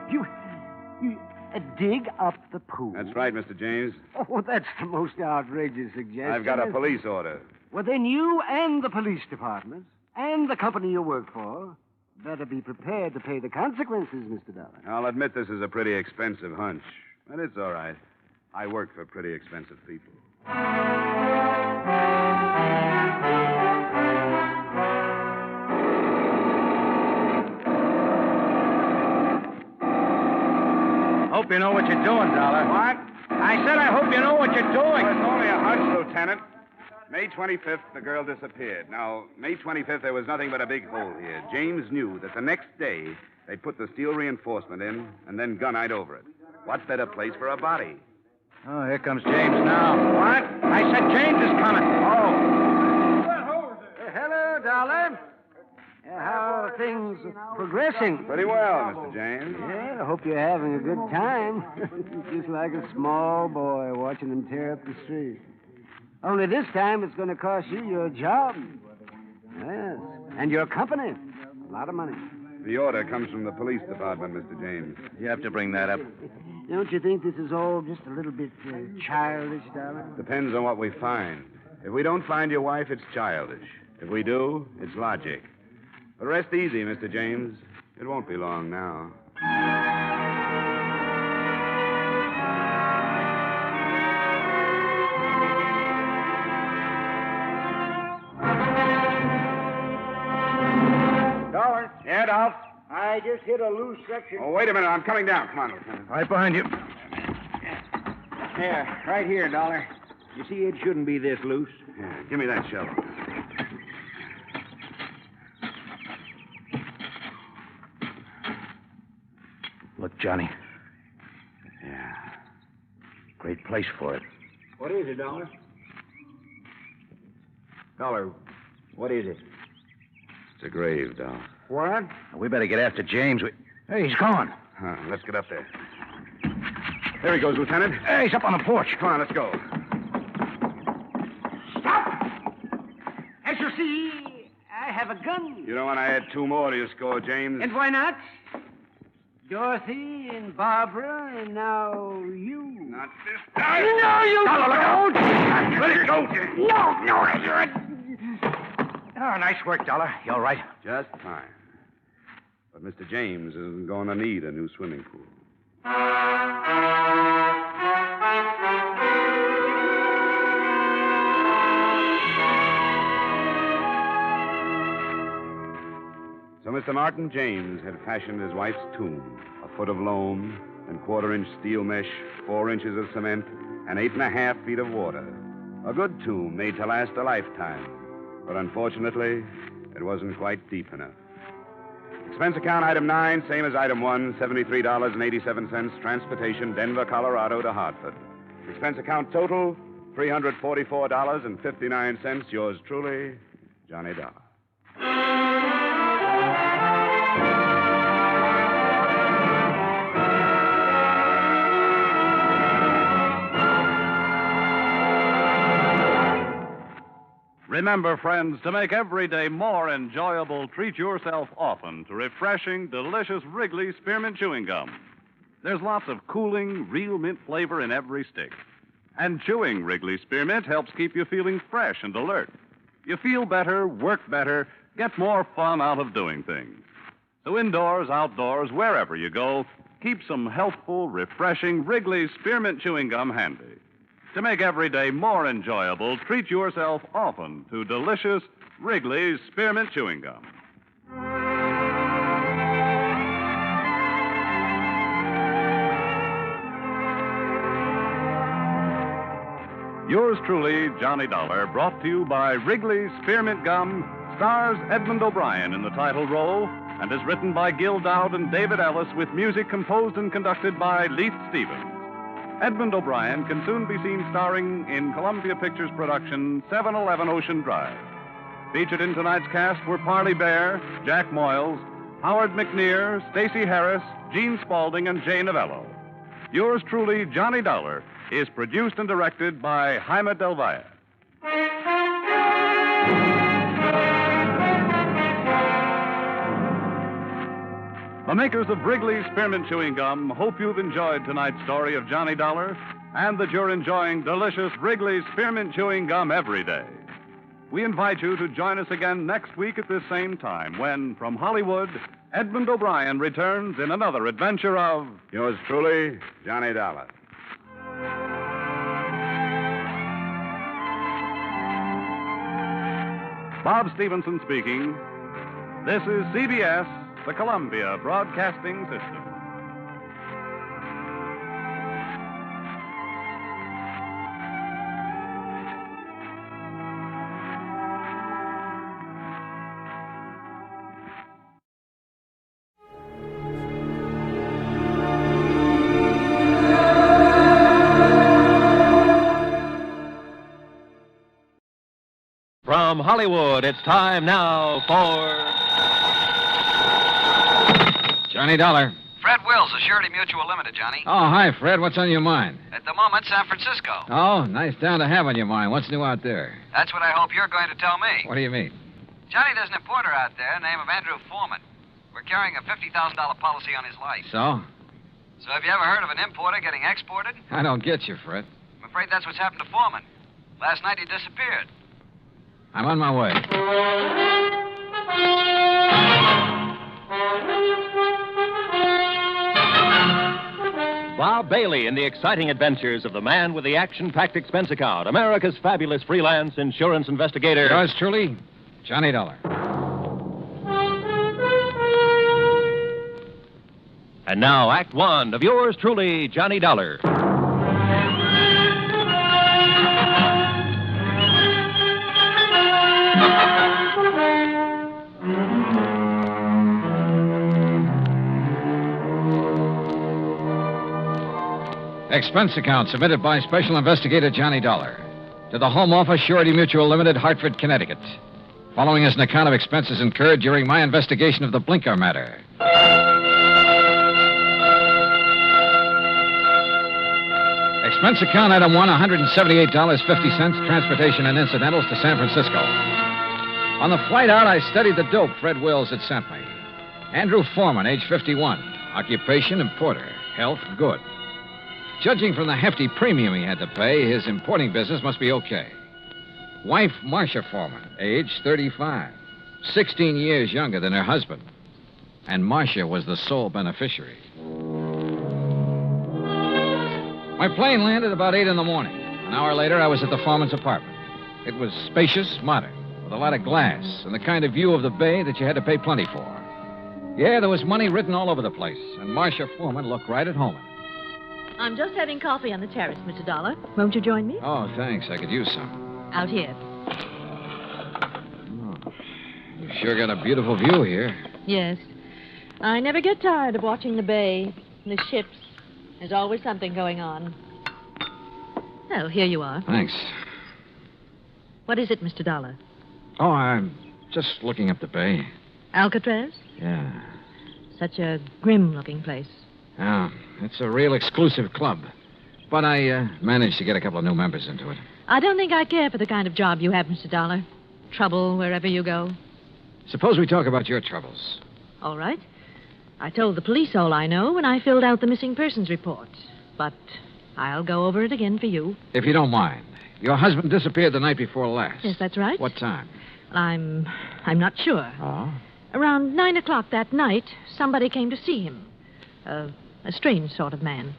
You dig up the pool? That's right, Mr. James. Oh, that's the most outrageous suggestion. I've got a police order. Well, then you and the police department and the company you work for better be prepared to pay the consequences, Mr. Dollar. I'll admit this is a pretty expensive hunch, but it's all right. I work for pretty expensive people. Hope you know what you're doing, Dollar. What? I said I hope you know what you're doing. Well, it's only a hunch, Lieutenant. May 25th, the girl disappeared. Now, May 25th, there was nothing but a big hole here. James knew that the next day they'd put the steel reinforcement in and then gunite over it. What better place for a body? Oh, here comes James now. What? I said James is coming. Oh. Hello, Dollar. How are things progressing? Pretty well, Mr. James. Yeah, I hope you're having a good time. Just like a small boy watching them tear up the street. Only this time it's going to cost you your job. Yes. And your company. A lot of money. The order comes from the police department, Mr. James. You have to bring that up. Don't you think this is all just a little bit childish, darling? Depends on what we find. If we don't find your wife, it's childish. If we do, it's logic. But rest easy, Mr. James. It won't be long now. Dolar. Yeah, Dolph? I just hit a loose section. Oh, wait a minute. I'm coming down. Come on, Lieutenant. Right behind you. Yeah, right here, Dolar. You see, it shouldn't be this loose. Yeah, give me that shovel. Look, Johnny. Yeah. Great place for it. What is it, Dolar? Dolar, what is it? It's a grave, Dolph. What? We better get after James. Hey, he's gone. Let's get up there. There he goes, Lieutenant. Hey, he's up on the porch. Come on, let's go. As you see, I have a gun. You don't want to add 2 more to your score, James. And why not? Dorothy and Barbara, and now you. Not this No, time. you Dollar, don't. Let it go, James. No, you're... Oh, nice work, Dollar. You all right? Just fine. But Mr. James isn't going to need a new swimming pool. So Mr. Martin James had fashioned his wife's tomb, a foot of loam and 1/4-inch steel mesh, 4 inches of cement, and 8.5 feet of water. A good tomb made to last a lifetime. But unfortunately, it wasn't quite deep enough. Expense account item 9, same as item 1, $73.87, transportation, Denver, Colorado to Hartford. Expense account total, $344.59. Yours truly, Johnny Dollar. Remember, friends, to make every day more enjoyable, treat yourself often to refreshing, delicious Wrigley Spearmint Chewing Gum. There's lots of cooling, real mint flavor in every stick. And chewing Wrigley Spearmint helps keep you feeling fresh and alert. You feel better, work better, get more fun out of doing things. So indoors, outdoors, wherever you go, keep some healthful, refreshing Wrigley Spearmint Chewing Gum handy. To make every day more enjoyable, treat yourself often to delicious Wrigley's Spearmint Chewing Gum. Yours truly, Johnny Dollar, brought to you by Wrigley's Spearmint Gum, stars Edmund O'Brien in the title role, and is written by Gil Dowd and David Ellis with music composed and conducted by Leith Stevens. Edmund O'Brien can soon be seen starring in Columbia Pictures' production 711 Ocean Drive. Featured in tonight's cast were Parley Bear, Jack Moyles, Howard McNear, Stacey Harris, Gene Spaulding, and Jay Novello. Yours truly, Johnny Dollar, is produced and directed by Jaime Del Valle. The makers of Wrigley's Spearmint Chewing Gum hope you've enjoyed tonight's story of Johnny Dollar and that you're enjoying delicious Wrigley's Spearmint Chewing Gum every day. We invite you to join us again next week at this same time when, from Hollywood, Edmund O'Brien returns in another adventure of... Yours truly, Johnny Dollar. Bob Stevenson speaking. This is CBS, the Columbia Broadcasting System. From Hollywood, it's time now for... Johnny Dollar. Fred Wills of Surety Mutual Limited, Johnny. Oh, hi, Fred. What's on your mind? At the moment, San Francisco. Oh, nice town to have on your mind. What's new out there? That's what I hope you're going to tell me. What do you mean? Johnny, there's an importer out there named of Andrew Foreman. We're carrying a $50,000 policy on his life. So? So have you ever heard of an importer getting exported? I don't get you, Fred. I'm afraid that's what's happened to Foreman. Last night he disappeared. I'm on my way. Bob Bailey in the exciting adventures of the man with the action-packed expense account, America's fabulous freelance insurance investigator. Yours truly, Johnny Dollar. And now, Act One of yours truly, Johnny Dollar. Expense account submitted by Special Investigator Johnny Dollar to the Home Office, Surety Mutual Limited, Hartford, Connecticut. Following is an account of expenses incurred during my investigation of the Blinker matter. Expense account item 1, $178.50, transportation and incidentals to San Francisco. On the flight out, I studied the dope Fred Wills had sent me. Andrew Foreman, age 51. Occupation, importer. Health, good. Judging from the hefty premium he had to pay, his importing business must be okay. Wife, Marcia Foreman, age 35. 16 years younger than her husband. And Marcia was the sole beneficiary. My plane landed about 8 in the morning. An hour later, I was at the Foreman's apartment. It was spacious, modern, with a lot of glass and the kind of view of the bay that you had to pay plenty for. Yeah, there was money written all over the place, and Marcia Foreman looked right at home. I'm just having coffee on the terrace, Mr. Dollar. Won't you join me? Oh, thanks. I could use some. Out here. Oh, you sure got a beautiful view here. Yes. I never get tired of watching the bay, the ships. There's always something going on. Oh, here you are. Thanks. What is it, Mr. Dollar? Oh, I'm just looking up the bay. Alcatraz? Yeah. Such a grim-looking place. Yeah, it's a real exclusive club. But I managed to get a couple of new members into it. I don't think I care for the kind of job you have, Mr. Dollar. Trouble wherever you go. Suppose we talk about your troubles. All right. I told the police all I know when I filled out the missing persons report. But I'll go over it again for you. If you don't mind. Your husband disappeared the night before last. Yes, that's right. What time? I'm not sure. Oh? Around 9 o'clock that night, somebody came to see him. A strange sort of man.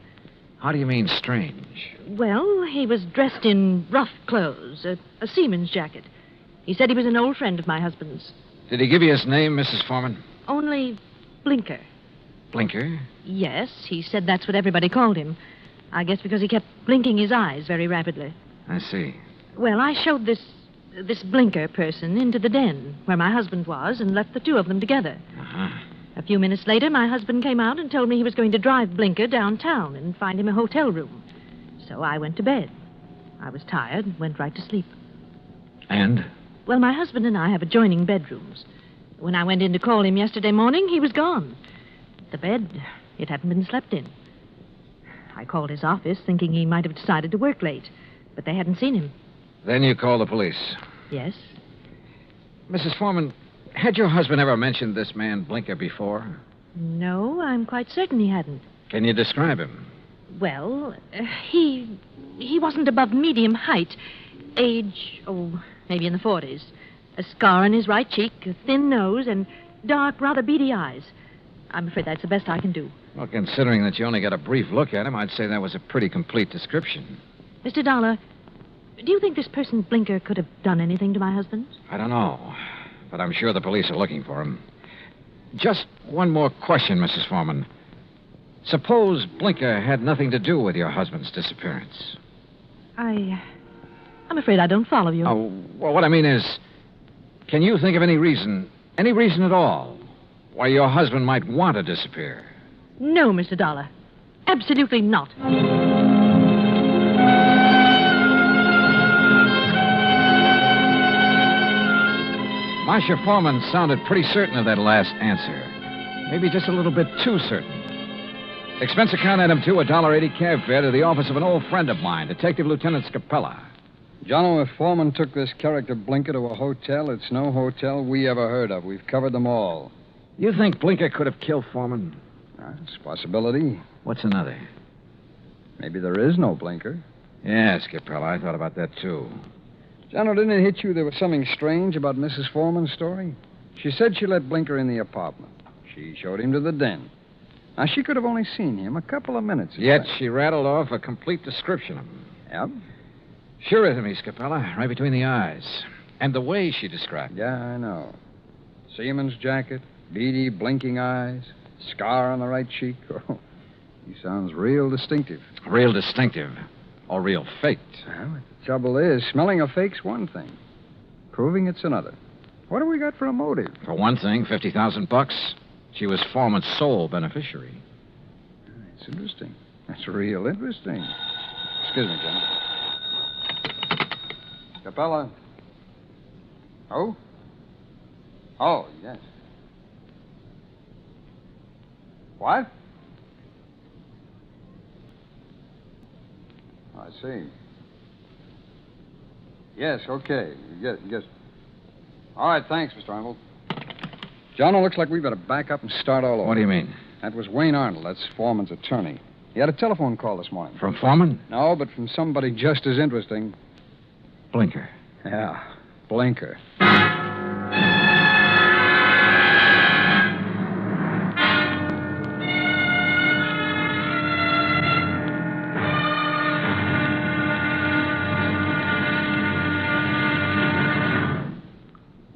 How do you mean strange? Well, he was dressed in rough clothes, a seaman's jacket. He said he was an old friend of my husband's. Did he give you his name, Mrs. Foreman? Only Blinker. Blinker? Yes, he said that's what everybody called him. I guess because he kept blinking his eyes very rapidly. I see. Well, I showed this Blinker person into the den where my husband was and left the two of them together. Uh-huh. A few minutes later, my husband came out and told me he was going to drive Blinker downtown and find him a hotel room. So I went to bed. I was tired and went right to sleep. And? Well, my husband and I have adjoining bedrooms. When I went in to call him yesterday morning, he was gone. The bed, it hadn't been slept in. I called his office thinking he might have decided to work late, but they hadn't seen him. Then you called the police? Yes. Mrs. Foreman, had your husband ever mentioned this man Blinker before? No, I'm quite certain he hadn't. Can you describe him? Well, he wasn't above medium height. Age, maybe in the 40s. A scar on his right cheek, a thin nose, and dark, rather beady eyes. I'm afraid that's the best I can do. Well, considering that you only got a brief look at him, I'd say that was a pretty complete description. Mr. Dollar, do you think this person Blinker could have done anything to my husband? I don't know, but I'm sure the police are looking for him. Just one more question, Mrs. Foreman. Suppose Blinker had nothing to do with your husband's disappearance. I'm afraid I don't follow you. Oh, well, what I mean is, can you think of any reason at all, why your husband might want to disappear? No, Mr. Dollar. Absolutely not. Marcia Foreman sounded pretty certain of that last answer. Maybe just a little bit too certain. Expense account item 2, $1.80 cab fare to the office of an old friend of mine, Detective Lieutenant Scapella. Jono, if Foreman took this character Blinker to a hotel, it's no hotel we ever heard of. We've covered them all. You think Blinker could have killed Foreman? It's a possibility. What's another? Maybe there is no Blinker. Yeah, Scapella, I thought about that, too. Jono, didn't it hit you there was something strange about Mrs. Foreman's story? She said she let Blinker in the apartment. She showed him to the den. Now, she could have only seen him a couple of minutes. Yet she rattled off a complete description of him. Yep. Sure is to me, Scapella, right between the eyes. And the way she described it. Yeah, I know. Seaman's jacket, beady, blinking eyes, scar on the right cheek. Oh, he sounds real distinctive. Real distinctive. Or real faked. Well, the trouble is, smelling a fake's one thing. Proving it's another. What do we got for a motive? For one thing, $50,000. She was Foreman's sole beneficiary. That's interesting. That's real interesting. Excuse me, Jim. Capella. Oh? Oh, yes. What? I see. Yes, okay. Yes. All right, thanks, Mr. Arnold. Jono, looks like we better back up and start all over. What do you mean? That was Wayne Arnold. That's Foreman's attorney. He had a telephone call this morning. From Foreman? No, but from somebody just as interesting. Blinker. Yeah, Blinker.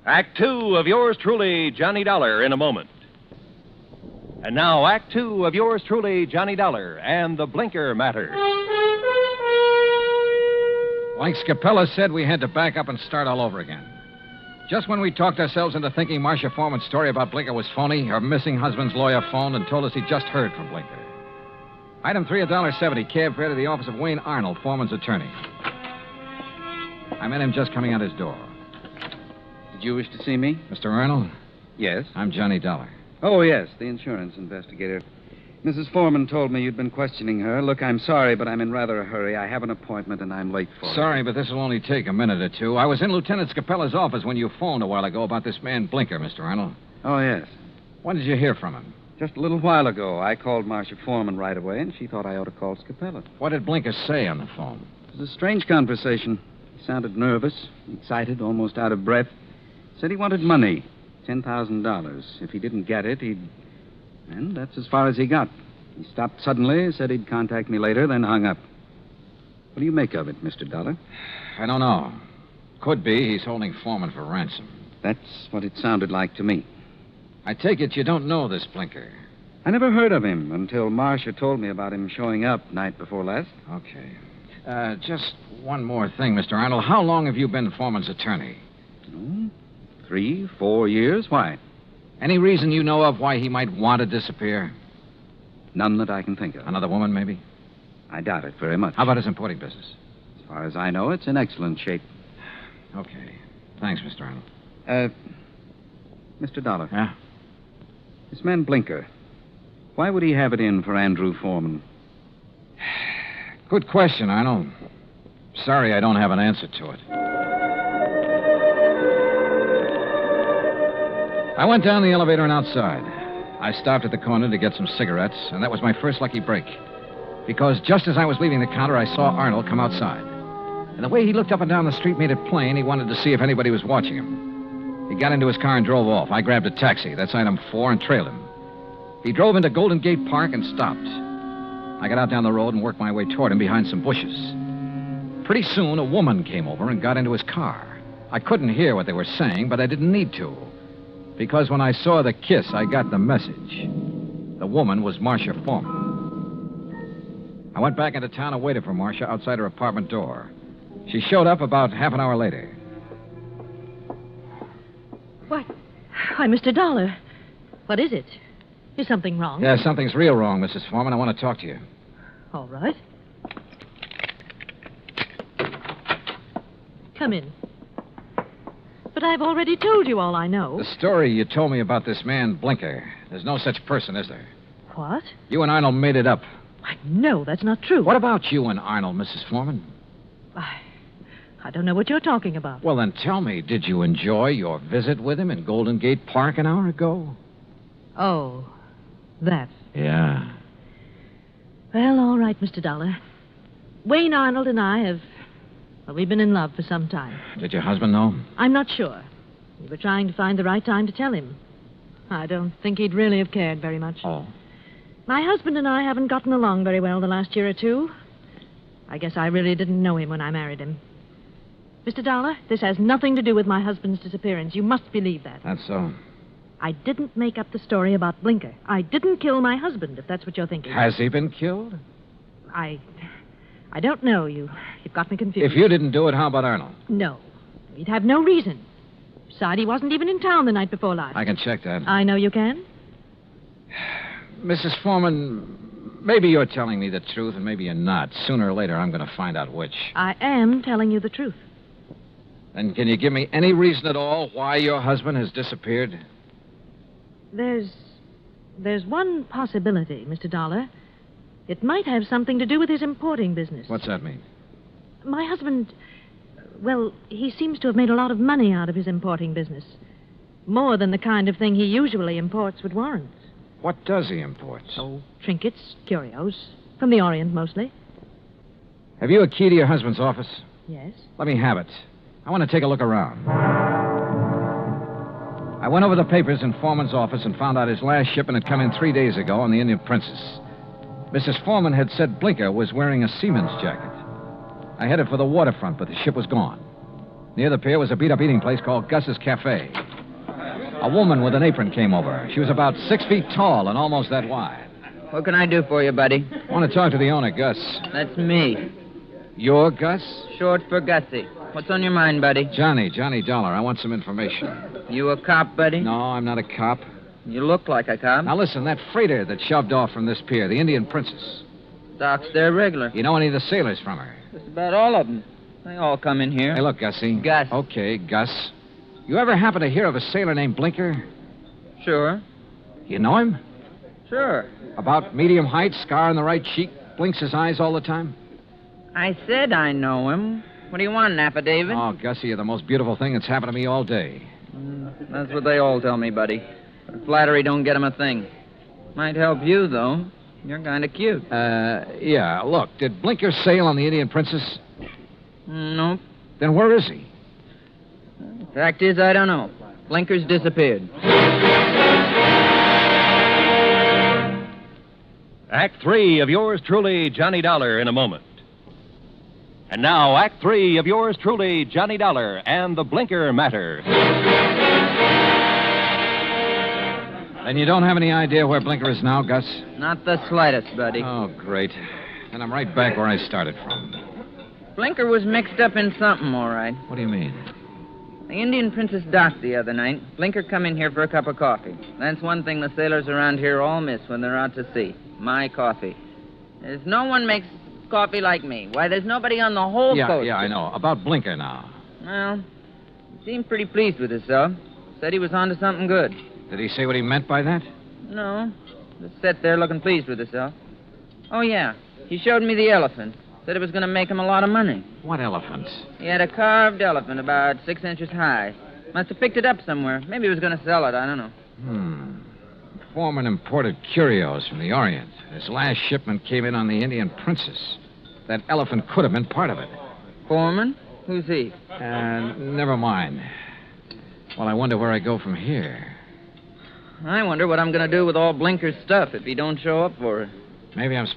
Act 2 of yours truly, Johnny Dollar, in a moment. And now, Act 2 of yours truly, Johnny Dollar, and the Blinker matter. Like Scapella said, we had to back up and start all over again. Just when we talked ourselves into thinking Marcia Foreman's story about Blinker was phony, her missing husband's lawyer phoned and told us he'd just heard from Blinker. Item 3, $1.70, cab fare to the office of Wayne Arnold, Foreman's attorney. I met him just coming out his door. Did you wish to see me? Mr. Arnold? Yes. I'm Johnny Dollar. Oh, yes, the insurance investigator. Mrs. Foreman told me you'd been questioning her. Look, I'm sorry, but I'm in rather a hurry. I have an appointment, and I'm late for it. Sorry, but this will only take a minute or two. I was in Lieutenant Scapella's office when you phoned a while ago about this man Blinker, Mr. Arnold. Oh, yes. When did you hear from him? Just a little while ago. I called Marcia Foreman right away, and she thought I ought to call Scapella. What did Blinker say on the phone? It was a strange conversation. He sounded nervous, excited, almost out of breath. Said he wanted money, $10,000. If he didn't get it, he'd... And that's as far as he got. He stopped suddenly, said he'd contact me later, then hung up. What do you make of it, Mr. Dollar? I don't know. Could be he's holding Foreman for ransom. That's what it sounded like to me. I take it you don't know this Blinker. I never heard of him until Marcia told me about him showing up night before last. Okay. Just one more thing, Mr. Arnold. How long have you been Foreman's attorney? 3, 4 years. Why? Any reason you know of why he might want to disappear? None that I can think of. Another woman, maybe? I doubt it very much. How about his importing business? As far as I know, it's in excellent shape. Okay. Thanks, Mr. Arnold. Mr. Dollar. Yeah? This man Blinker, why would he have it in for Andrew Foreman? Good question, Arnold. Sorry I don't have an answer to it. I went down the elevator and outside. I stopped at the corner to get some cigarettes, and that was my first lucky break. Because just as I was leaving the counter, I saw Arnold come outside. And the way he looked up and down the street made it plain he wanted to see if anybody was watching him. He got into his car and drove off. I grabbed a taxi, that's item 4, and trailed him. He drove into Golden Gate Park and stopped. I got out down the road and worked my way toward him behind some bushes. Pretty soon, a woman came over and got into his car. I couldn't hear what they were saying, but I didn't need to. Because when I saw the kiss, I got the message. The woman was Marcia Foreman. I went back into town and waited for Marcia outside her apartment door. She showed up about half an hour later. What? Why, Mr. Dollar. What is it? Is something wrong? Yeah, something's real wrong, Mrs. Foreman. I want to talk to you. All right. Come in. But I've already told you all I know. The story you told me about this man, Blinker. There's no such person, is there? What? You and Arnold made it up. No, that's not true. What about you and Arnold, Mrs. Foreman? I don't know what you're talking about. Well, then tell me, did you enjoy your visit with him in Golden Gate Park an hour ago? Oh, that. Yeah. Well, all right, Mr. Dollar. Wayne Arnold and I have... Well, we've been in love for some time. Did your husband know? I'm not sure. We were trying to find the right time to tell him. I don't think he'd really have cared very much. Oh. My husband and I haven't gotten along very well the last year or two. I guess I really didn't know him when I married him. Mr. Dollar, this has nothing to do with my husband's disappearance. You must believe that. That's so. I didn't make up the story about Blinker. I didn't kill my husband, if that's what you're thinking. Has he been killed? I don't know. You've got me confused. If you didn't do it, how about Arnold? No. He'd have no reason. Besides, he wasn't even in town the night before last. I can check that. I know you can. Mrs. Foreman, maybe you're telling me the truth and maybe you're not. Sooner or later, I'm going to find out which. I am telling you the truth. Then can you give me any reason at all why your husband has disappeared? There's one possibility, Mr. Dollar. It might have something to do with his importing business. What's that mean? My husband, well, he seems to have made a lot of money out of his importing business. More than the kind of thing he usually imports would warrant. What does he import? Oh, trinkets, curios. From the Orient, mostly. Have you a key to your husband's office? Yes. Let me have it. I want to take a look around. I went over the papers in Foreman's office and found out his last shipment had come in 3 days ago on the Indian Princess. Mrs. Foreman had said Blinker was wearing a seaman's jacket. I headed for the waterfront, but the ship was gone. Near the pier was a beat-up eating place called Gus's Cafe. A woman with an apron came over. She was about 6 feet tall and almost that wide. What can I do for you, buddy? I want to talk to the owner, Gus. That's me. You're Gus? Short for Gussie. What's on your mind, buddy? Johnny Dollar. I want some information. You a cop, buddy? No, I'm not a cop. You look like a cop. Now listen, that freighter that shoved off from this pier, the Indian Princess. Docks there regular. You know any of the sailors from her? Just about all of them. They all come in here. Hey, look, Gussie. Gus. Okay, Gus. You ever happen to hear of a sailor named Blinker? Sure. You know him? Sure. About medium height, scar on the right cheek, blinks his eyes all the time? I said I know him. What do you want, an affidavit? Oh, Gussie, you're the most beautiful thing that's happened to me all day. That's what they all tell me, buddy. But flattery don't get 'em a thing. Might help you, though. You're kind of cute. Yeah. Look, did Blinker sail on the Indian Princess? Nope. Then where is he? Fact is, I don't know. Blinker's disappeared. Act 3 of yours truly, Johnny Dollar, in a moment. And now, Act 3 of yours truly, Johnny Dollar, and the Blinker Matter. And you don't have any idea where Blinker is now, Gus? Not the slightest, buddy. Oh, great. Then I'm right back where I started from. Blinker was mixed up in something, all right. What do you mean? The Indian Princess docked the other night. Blinker come in here for a cup of coffee. That's one thing the sailors around here all miss when they're out to sea. My coffee. There's no one makes coffee like me. Why, there's nobody on the whole coast. Yeah, I know. About Blinker now. Well, he seemed pretty pleased with himself. Said he was onto something good. Did he say what he meant by that? No. Just sat there looking pleased with himself. Oh, yeah. He showed me the elephant. Said it was going to make him a lot of money. What elephant? He had a carved elephant about 6 inches high. Must have picked it up somewhere. Maybe he was going to sell it. I don't know. Foreman imported curios from the Orient. His last shipment came in on the Indian Princess. That elephant could have been part of it. Foreman? Who's he? Never mind. Well, I wonder where I go from here. I wonder what I'm going to do with all Blinker's stuff if he don't show up for it. Maybe I'm...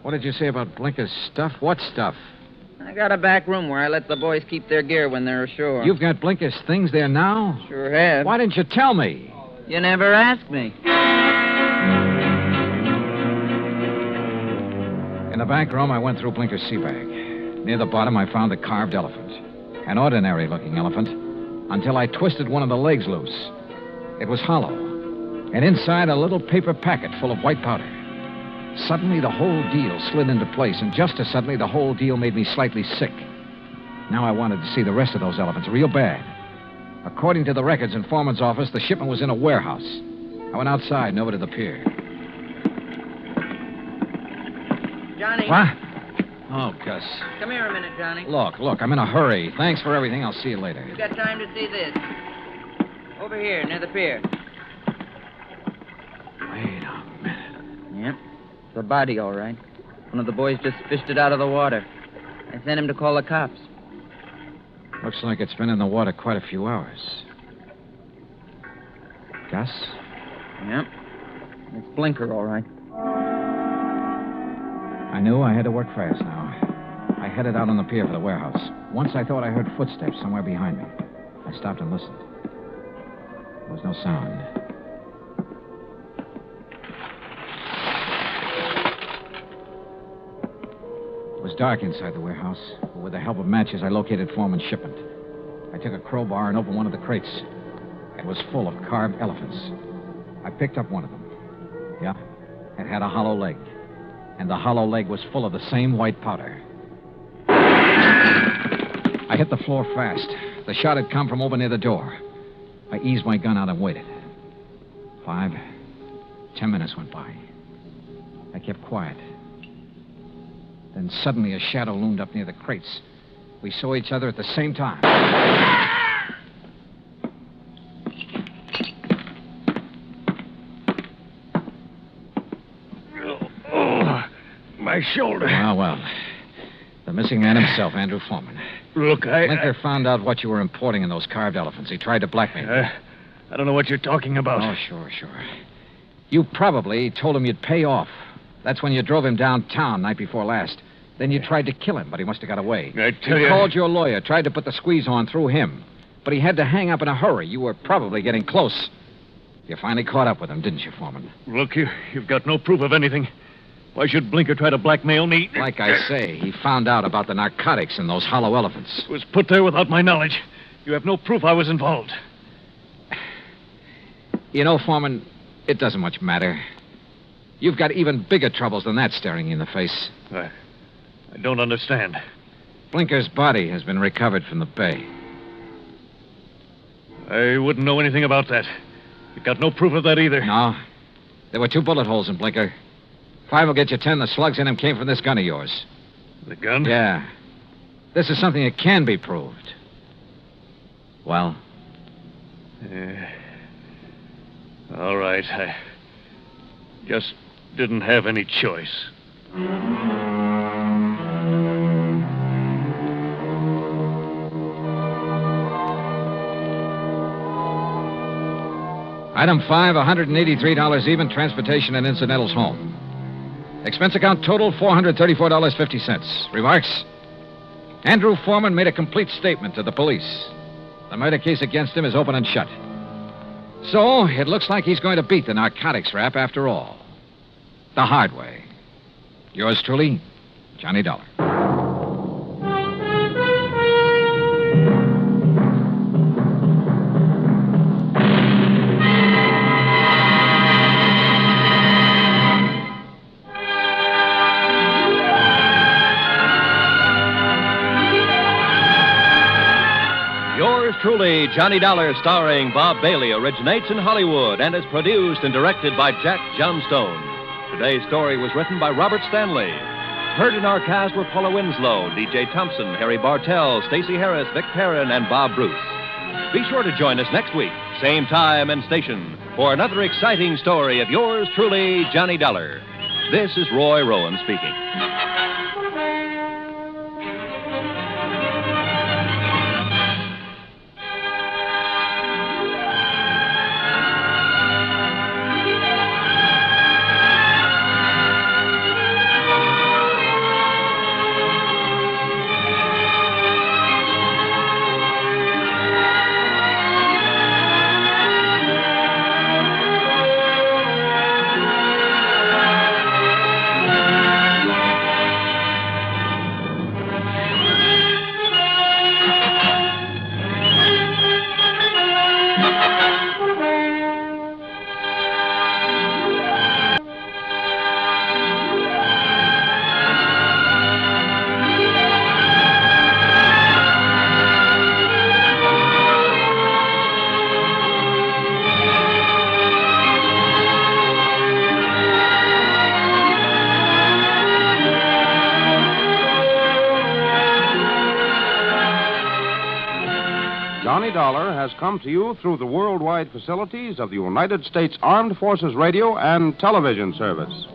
What did you say about Blinker's stuff? What stuff? I got a back room where I let the boys keep their gear when they're ashore. You've got Blinker's things there now? Sure have. Why didn't you tell me? You never asked me. In the back room, I went through Blinker's sea bag. Near the bottom, I found a carved elephant. An ordinary-looking elephant, until I twisted one of the legs loose. It was hollow, and inside a little paper packet full of white powder. Suddenly, the whole deal slid into place, and just as suddenly, the whole deal made me slightly sick. Now I wanted to see the rest of those elephants real bad. According to the records in Foreman's office, the shipment was in a warehouse. I went outside and over to the pier. Johnny. What? Oh, Gus. Come here a minute, Johnny. Look, I'm in a hurry. Thanks for everything. I'll see you later. You got time to see this? Over here, near the pier. Wait a minute. Yep. It's a body, all right. One of the boys just fished it out of the water. I sent him to call the cops. Looks like it's been in the water quite a few hours. Gus? Yep. It's Blinker, all right. I knew I had to work fast now. I headed out on the pier for the warehouse. Once I thought I heard footsteps somewhere behind me. I stopped and listened. There was no sound. It was dark inside the warehouse, but with the help of matches, I located Foreman's shipment. I took a crowbar and opened one of the crates. It was full of carved elephants. I picked up one of them. Yeah, it had a hollow leg. And the hollow leg was full of the same white powder. I hit the floor fast. The shot had come from over near the door. I eased my gun out and waited. 5, 10 minutes went by. I kept quiet. Then suddenly a shadow loomed up near the crates. We saw each other at the same time. My shoulder. Well. The missing man himself, Andrew Foreman. Look, Blinker found out what you were importing in those carved elephants. He tried to blackmail you. I don't know what you're talking about. Oh, sure. You probably told him you'd pay off. That's when you drove him downtown night before last. Then you tried to kill him, but he must have got away. I tell you... You called your lawyer, tried to put the squeeze on through him. But he had to hang up in a hurry. You were probably getting close. You finally caught up with him, didn't you, Foreman? Look, you've got no proof of anything. Why should Blinker try to blackmail me? Like I say, he found out about the narcotics in those hollow elephants. It was put there without my knowledge. You have no proof I was involved. You know, Foreman, it doesn't much matter. You've got even bigger troubles than that staring you in the face. I don't understand. Blinker's body has been recovered from the bay. I wouldn't know anything about that. You've got no proof of that either. No. There were 2 bullet holes in Blinker. 5 will get you 10. The slugs in him came from this gun of yours. The gun? Yeah. This is something that can be proved. Well? All right. I just didn't have any choice. Item 5, $183 even, transportation and incidentals home. Expense account total, $434.50. Remarks? Andrew Foreman made a complete statement to the police. The murder case against him is open and shut. So, it looks like he's going to beat the narcotics rap after all. The hard way. Yours truly, Johnny Dollar. Truly, Johnny Dollar, starring Bob Bailey, originates in Hollywood and is produced and directed by Jack Johnstone. Today's story was written by Robert Stanley. Heard in our cast were Paula Winslow, D.J. Thompson, Harry Bartell, Stacey Harris, Vic Perrin, and Bob Bruce. Be sure to join us next week, same time and station, for another exciting story of yours truly, Johnny Dollar. This is Roy Rowan speaking. has come to you through the worldwide facilities of the United States Armed Forces Radio and Television Service.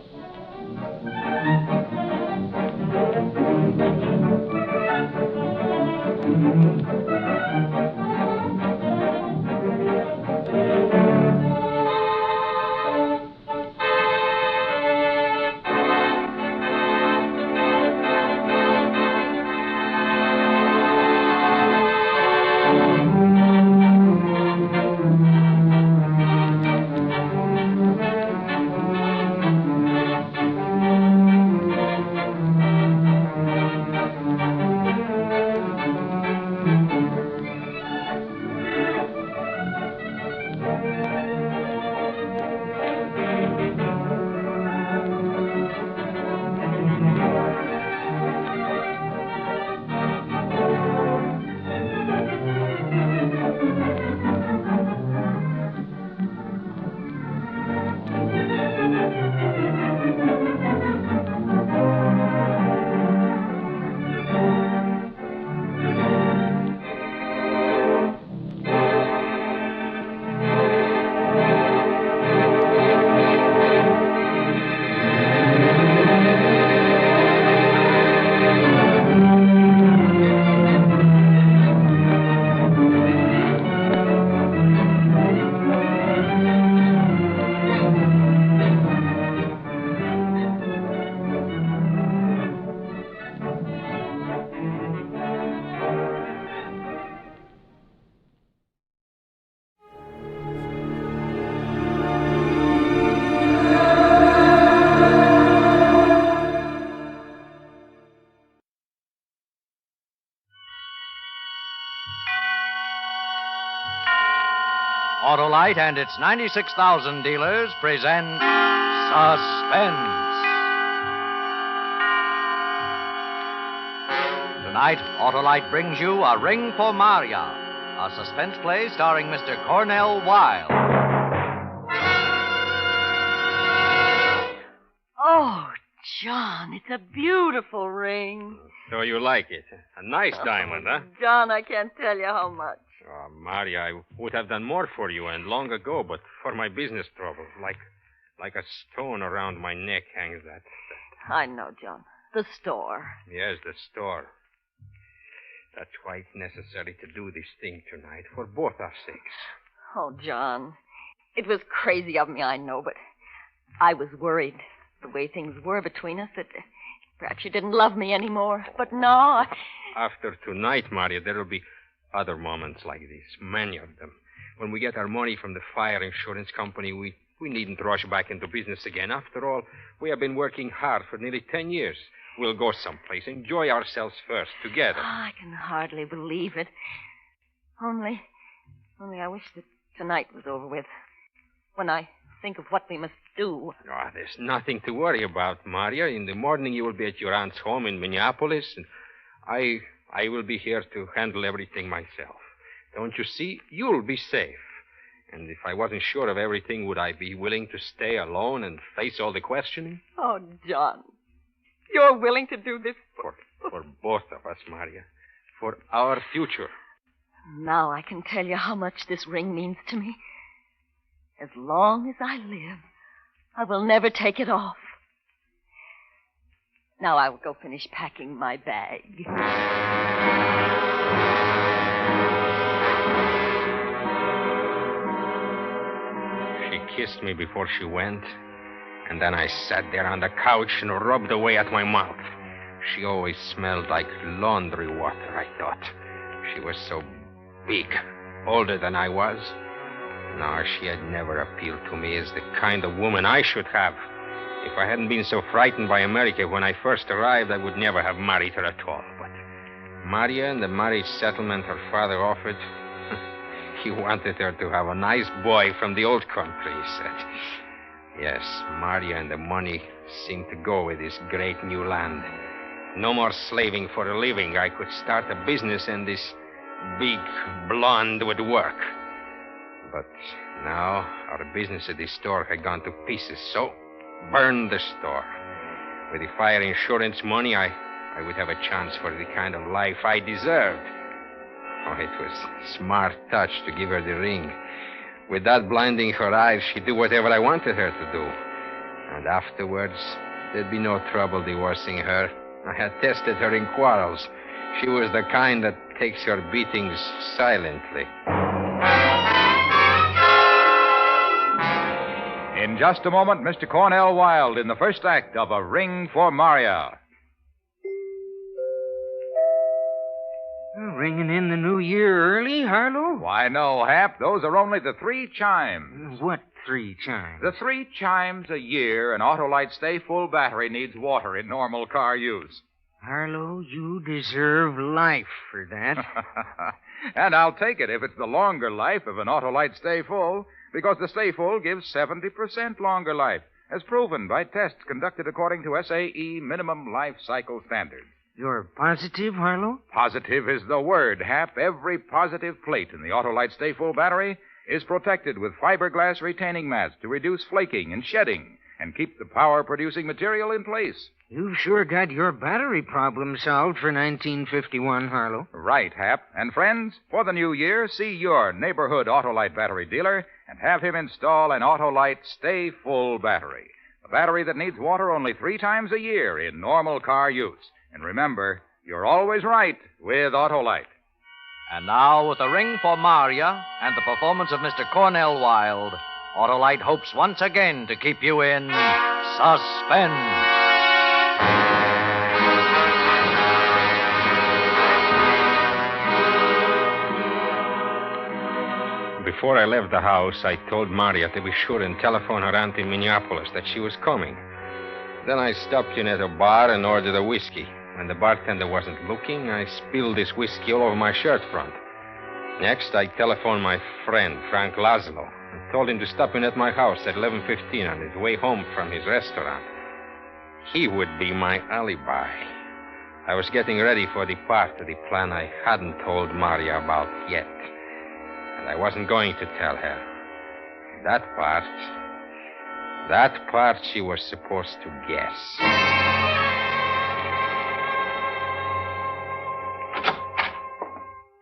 Autolite and its 96,000 dealers present Suspense. Tonight, Autolite brings you A Ring for Marya, a suspense play starring Mr. Cornell Wilde. Oh, John, it's a beautiful ring. So you like it? A nice diamond, huh? John, I can't tell you how much. Oh, Marya, I would have done more for you and long ago, but for my business troubles, like a stone around my neck hangs that. I know, John. The store. Yes, the store. That's why it's necessary to do this thing tonight, for both our sakes. Oh, John, it was crazy of me, I know, but I was worried the way things were between us that perhaps you didn't love me anymore. But no, After tonight, Marya, there will be other moments like this, many of them. When we get our money from the fire insurance company, we needn't rush back into business again. After all, we have been working hard for nearly 10 years. We'll go someplace, enjoy ourselves first, together. I can hardly believe it. Only I wish that tonight was over with. When I think of what we must do. Oh, there's nothing to worry about, Marya. In the morning, you will be at your aunt's home in Minneapolis, and I will be here to handle everything myself. Don't you see? You'll be safe. And if I wasn't sure of everything, would I be willing to stay alone and face all the questioning? Oh, John, you're willing to do this For both of us, Marya. For our future. Now I can tell you how much this ring means to me. As long as I live, I will never take it off. Now I will go finish packing my bag. She kissed me before she went, and then I sat there on the couch and rubbed away at my mouth. She always smelled like laundry water, I thought. She was so big, older than I was. No, she had never appealed to me as the kind of woman I should have. If I hadn't been so frightened by America when I first arrived, I would never have married her at all. But Marya and the marriage settlement her father offered, he wanted her to have a nice boy from the old country, he said. Yes, Marya and the money seemed to go with this great new land. No more slaving for a living. I could start a business and this big blonde would work. But now our business at the store had gone to pieces, so burn the store. With the fire insurance money, I would have a chance for the kind of life I deserved. Oh, it was smart touch to give her the ring. With that blinding her eyes, she'd do whatever I wanted her to do. And afterwards, there'd be no trouble divorcing her. I had tested her in quarrels. She was the kind that takes her beatings silently. In just a moment, Mr. Cornell Wilde in the first act of A Ring for Marya. Ringing in the new year early, Harlow? Why, no, Hap. Those are only the 3 chimes. What 3 chimes? The 3 chimes a year an Autolite Stay Full battery needs water in normal car use. Harlow, you deserve life for that. And I'll take it if it's the longer life of an Autolite Stay Full, because the Stay Full gives 70% longer life, as proven by tests conducted according to SAE minimum life cycle standards. You're positive, Harlow? Positive is the word, Hap. Every positive plate in the Autolite Stay Full battery is protected with fiberglass retaining mats to reduce flaking and shedding and keep the power-producing material in place. You've sure got your battery problem solved for 1951, Harlow. Right, Hap. And friends, for the new year, see your neighborhood Autolite battery dealer and have him install an Autolite Stay Full battery. A battery that needs water only 3 times a year in normal car use. And remember, you're always right with Autolite. And now, with A Ring for Marya and the performance of Mr. Cornell Wilde, Autolite hopes once again to keep you in suspense. Before I left the house, I told Marya to be sure and telephone her aunt in Minneapolis that she was coming. Then I stopped in at a bar and ordered a whiskey. When the bartender wasn't looking, I spilled this whiskey all over my shirt front. Next, I telephoned my friend, Frank Laszlo, and told him to stop in at my house at 11:15 on his way home from his restaurant. He would be my alibi. I was getting ready for the part of the plan I hadn't told Marya about yet. And I wasn't going to tell her. That part she was supposed to guess.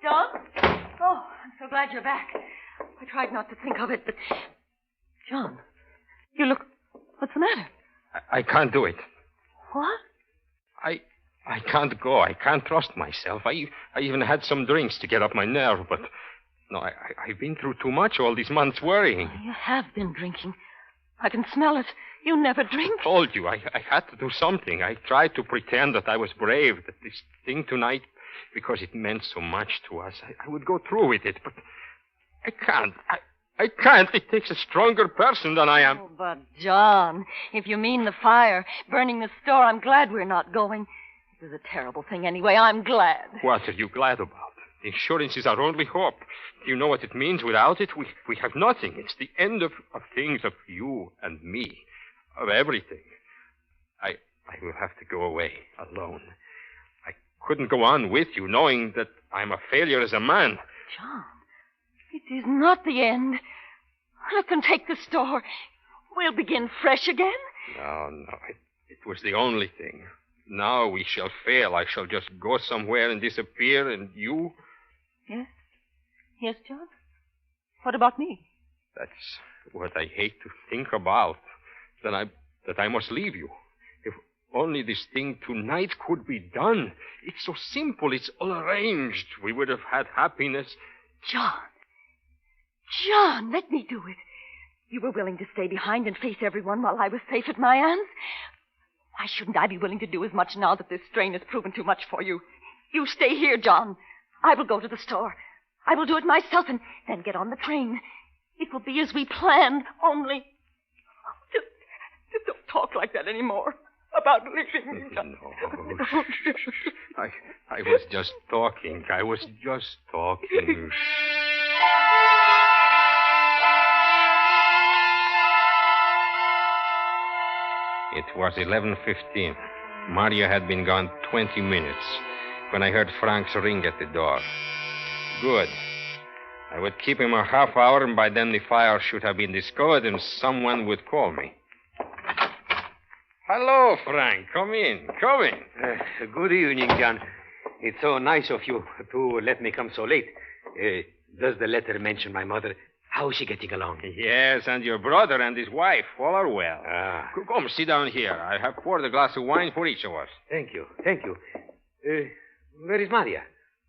John? Oh, I'm so glad you're back. I tried not to think of it, but... John, you look... What's the matter? I can't do it. What? I can't go. I can't trust myself. I even had some drinks to get up my nerve, but... No, I've been through too much all these months worrying. You have been drinking. I can smell it. You never drink. I told you, I had to do something. I tried to pretend that I was brave, that this thing tonight, because it meant so much to us, I would go through with it, but I can't. I can't. It takes a stronger person than I am. Oh, but, John, if you mean the fire, burning the store, I'm glad we're not going. It was a terrible thing anyway. I'm glad. What are you glad about? The insurance is our only hope. Do you know what it means? Without it, we have nothing. It's the end of things, of you and me, of everything. I will have to go away alone. I couldn't go on with you knowing that I'm a failure as a man. John, it is not the end. I can take the store. We'll begin fresh again. No. It was the only thing. Now we shall fail. I shall just go somewhere and disappear, and you... Yes? Yes, John? What about me? That's what I hate to think about. That I must leave you. If only this thing tonight could be done. It's so simple. It's all arranged. We would have had happiness. John, let me do it. You were willing to stay behind and face everyone while I was safe at my aunt's. Why shouldn't I be willing to do as much now that this strain has proven too much for you? You stay here, John. I will go to the store. I will do it myself and then get on the train. It will be as we planned, only... Just don't talk like that anymore about leaving me. No. I was just talking. It was 11:15. Marya had been gone 20 minutes when I heard Frank's ring at the door. Good. I would keep him a half hour, and by then the fire should have been discovered, and someone would call me. Hello, Frank. Come in. Good evening, John. It's so nice of you to let me come so late. Does the letter mention my mother? How is she getting along? Yes, and your brother and his wife all are well. Come, sit down here. I have poured a glass of wine for each of us. Thank you. Where is Marya?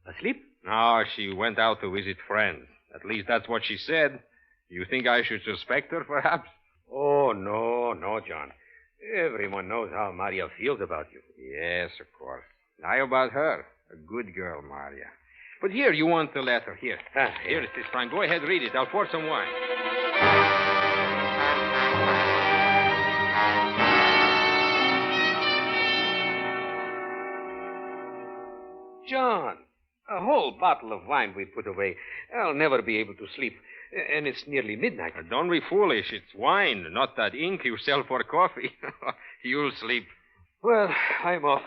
Asleep? No, she went out to visit friends. At least that's what she said. You think I should suspect her, perhaps? Oh, no, John. Everyone knows how Marya feels about you. Yes, of course. Now about her. A good girl, Marya. But here, you want the letter. Here. Here it is, Frank. Go ahead, read it. I'll pour some wine. John, a whole bottle of wine we put away. I'll never be able to sleep. And it's nearly midnight. Don't be foolish. It's wine, not that ink you sell for coffee. You'll sleep. Well, I'm off.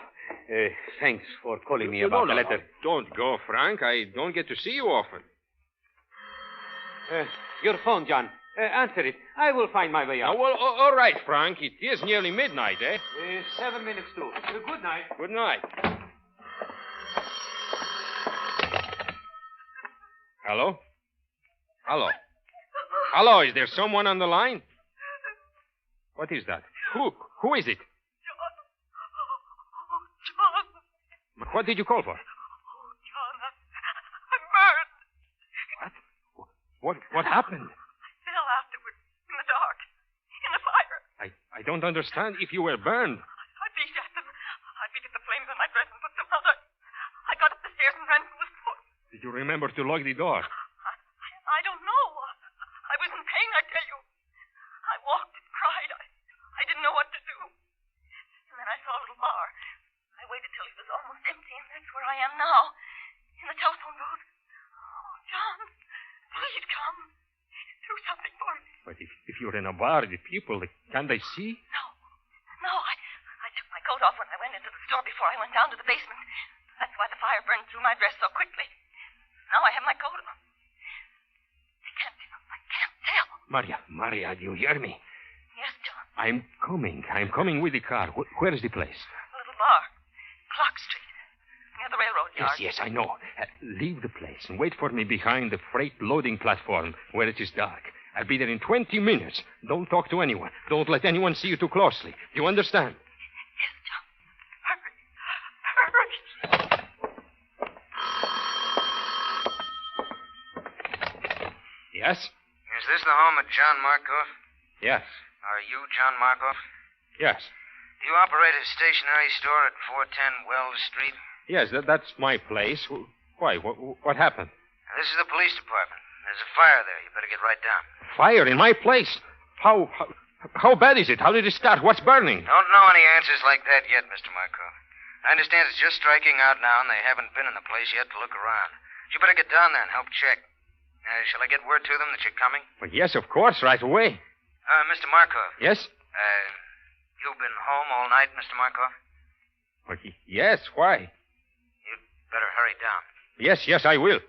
Thanks for calling me about the letter. Don't go, Frank. I don't get to see you often. Your phone, John. Answer it. I will find my way out. Well, all right, Frank. It is nearly midnight, eh? 7 minutes to. Good night. Good night. Hello? Hello, is there someone on the line? What is that? Who is it? John. What did you call for? John, I'm burned. What happened? I fell afterward, in the dark, in the fire. I don't understand. If you were burned. I beat at them. I beat at the flames on my dress and put them out. I got up the stairs and ran from the floor. Did you remember to lock the door? I don't know. I was in pain, I tell you. I walked and cried. I didn't know what to do. And then I saw a little bar. I waited till it was almost empty, and that's where I am now. In the telephone booth. Oh, John, please come. Do something for me. But if you're in a bar, the people, can they see? No, I took my coat off when I went into the store before I went down to the basement. That's why the fire burned through my dress so quickly. Now I have my coat on. I can't tell. Marya, do you hear me? Yes, John. I'm coming with the car. Where is the place? A little bar. Clock Street. Near the railroad yard. Yes, I know. Leave the place and wait for me behind the freight loading platform where it is dark. I'll be there in 20 minutes. Don't talk to anyone. Don't let anyone see you too closely. Do you understand? Yes, John. Hurry. Yes? Is this the home of John Markoff? Yes. Are you John Markoff? Yes. Do you operate a stationery store at 410 Wells Street? Yes, that's my place. Why? What happened? This is the police department. There's a fire there. You better get right down. Fire in my place? How bad is it? How did it start? What's burning? Don't know any answers like that yet, Mr. Markoff. I understand it's just striking out now, and they haven't been in the place yet to look around. You better get down there and help check. Shall I get word to them that you're coming? Well, yes, of course, right away. Mr. Markoff. Yes? You've been home all night, Mr. Markoff? Well, yes, why? You'd better hurry down. Yes, I will.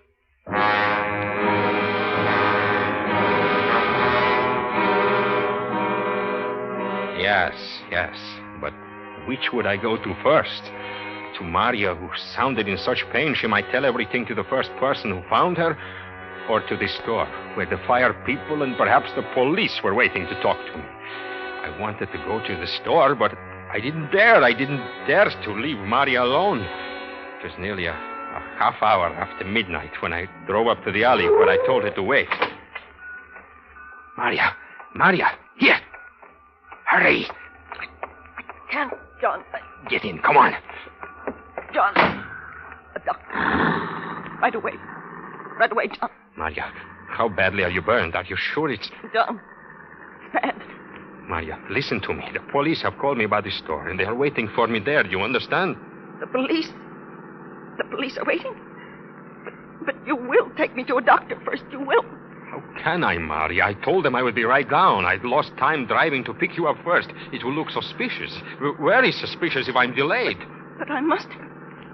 Yes. But which would I go to first? To Marya, who sounded in such pain she might tell everything to the first person who found her? Or to the store, where the fire people and perhaps the police were waiting to talk to me? I wanted to go to the store, but I didn't dare to leave Marya alone. It was nearly a half hour after midnight when I drove up to the alley where I told her to wait. Marya, here! Hurry! I can't, John. Get in, come on. John. A doctor. Right away, John. Marya, how badly are you burned? Are you sure it's... John, it's bad. Marya, listen to me. The police have called me about the store, and they are waiting for me there. Do you understand? The police are waiting? But you will take me to a doctor first. You will. How can I, Marya? I told them I would be right down. I'd lost time driving to pick you up first. It will look suspicious. Very suspicious if I'm delayed. But I must.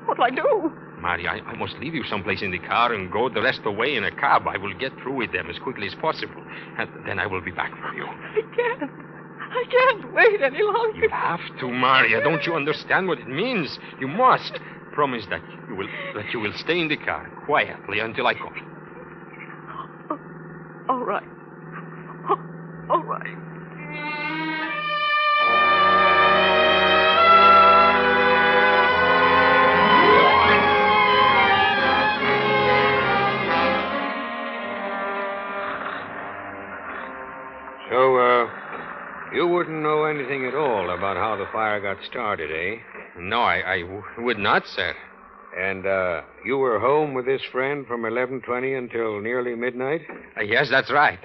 What'll I do? Marya, I must leave you someplace in the car and go the rest of the way in a cab. I will get through with them as quickly as possible. And then I will be back for you. I can't wait any longer. You have to, Marya. Don't you understand what it means? You must. promise that you will stay in the car quietly until I call. All right. All right. So, you wouldn't know anything at all about how the fire got started, eh? No, I would not, sir. And, you were home with this friend from 11:20 until nearly midnight? Yes, that's right.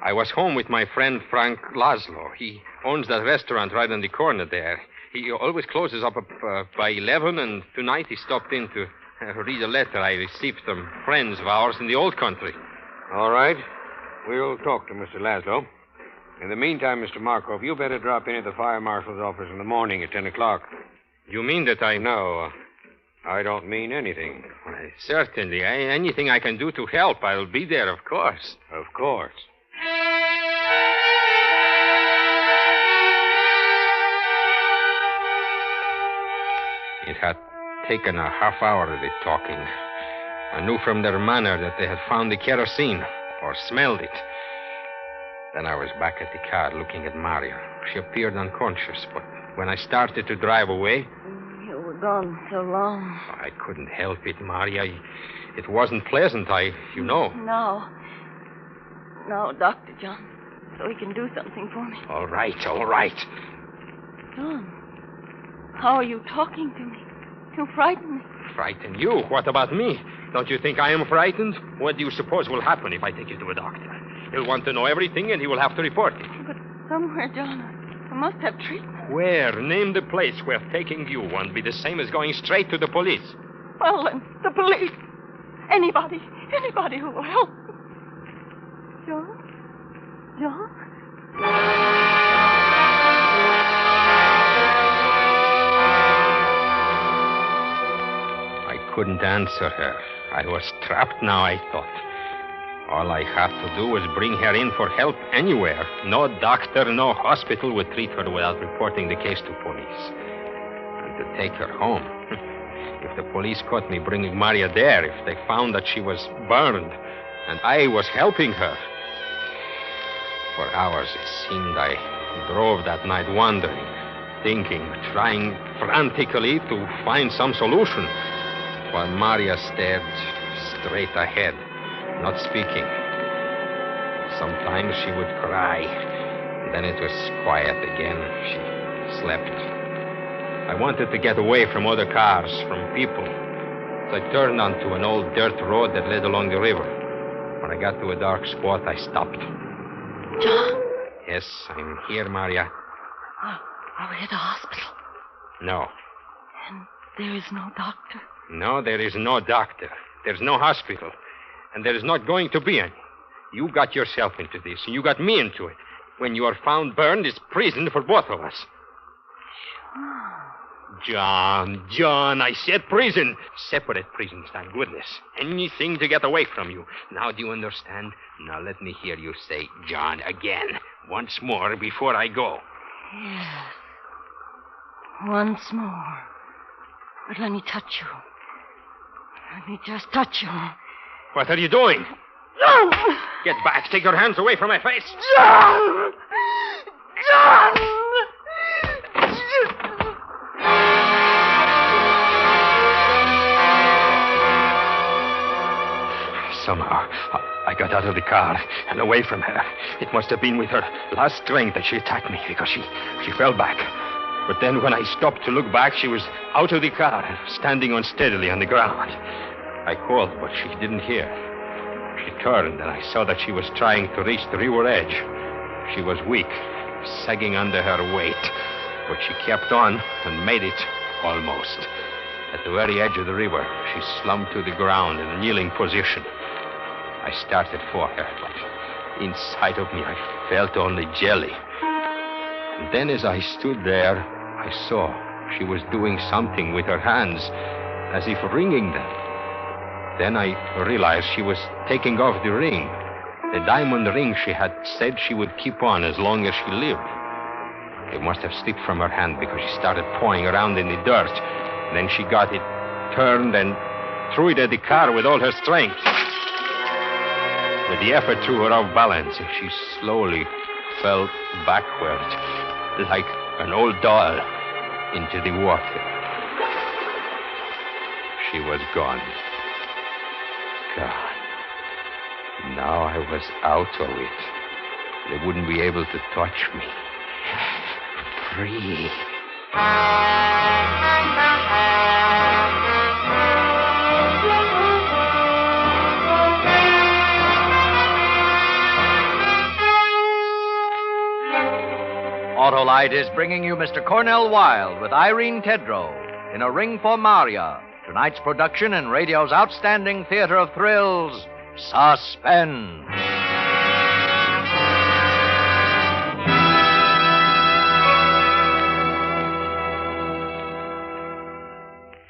I was home with my friend Frank Laszlo. He owns that restaurant right on the corner there. He always closes up by 11, and tonight he stopped in to read a letter I received from friends of ours in the old country. All right. We'll talk to Mr. Laszlo. In the meantime, Mr. Markov, you better drop in at the fire marshal's office in the morning at 10 o'clock. You mean that I... No, I don't mean anything. Why, certainly. Anything I can do to help, I'll be there, of course. Of course. It had taken a half hour of the talking. I knew from their manner that they had found the kerosene, or smelled it. Then I was back at the car looking at Marya. She appeared unconscious, but when I started to drive away... You were gone so long. I couldn't help it, Marya. It wasn't pleasant, you know. Now, Dr. John, so he can do something for me. All right, all right. John, how are you talking to me? You frighten me. Frighten you? What about me? Don't you think I am frightened? What do you suppose will happen if I take you to a doctor? He'll want to know everything, and he will have to report it. But somewhere, John, I must have treatment. Where? Name the place where taking you won't be the same as going straight to the police. Well, then, the police. Anybody who will help me. John? I couldn't answer her. I was trapped now, I thought. All I had to do was bring her in for help anywhere. No doctor, no hospital would treat her without reporting the case to police. And to take her home. If the police caught me bringing Marya there, if they found that she was burned, and I was helping her. For hours, it seemed, I drove that night wandering, thinking, trying frantically to find some solution, while Marya stared straight ahead, not speaking. Sometimes she would cry, and then it was quiet again. She slept. I wanted to get away from other cars, from people. So I turned onto an old dirt road that led along the river. When I got to a dark spot, I stopped. John? Yes, I'm here, Marya. Are we at the hospital? No. And there is no doctor? No, there is no doctor. There's no hospital. And there is not going to be any. You got yourself into this, and you got me into it. When you are found burned, it's prison for both of us. John, I said prison. Separate prisons, thank goodness. Anything to get away from you. Now, do you understand? Now, let me hear you say John again. Once more before I go. Yes. Once more. But let me touch you. Let me just touch you. What are you doing? John! Get back. Take your hands away from my face. John! John! Somehow, I got out of the car and away from her. It must have been with her last strength that she attacked me, because she fell back. But then when I stopped to look back, she was out of the car, standing unsteadily on the ground. I called, but she didn't hear. She turned, and I saw that she was trying to reach the river edge. She was weak, sagging under her weight, but she kept on and made it almost. At the very edge of the river, she slumped to the ground in a kneeling position. I started for her, but inside of me I felt only jelly. And then as I stood there, I saw she was doing something with her hands, as if wringing them. Then I realized she was taking off the ring, the diamond ring she had said she would keep on as long as she lived. It must have slipped from her hand because she started pawing around in the dirt. Then she got it turned and threw it at the car with all her strength. With the effort threw her off balance, and she slowly fell backward, like an old doll, into the water. She was gone. God. Now I was out of it. They wouldn't be able to touch me. Free. Autolite is bringing you Mr. Cornell Wilde with Irene Tedrow in A Ring for Marya, tonight's production in radio's outstanding theater of thrills, Suspense.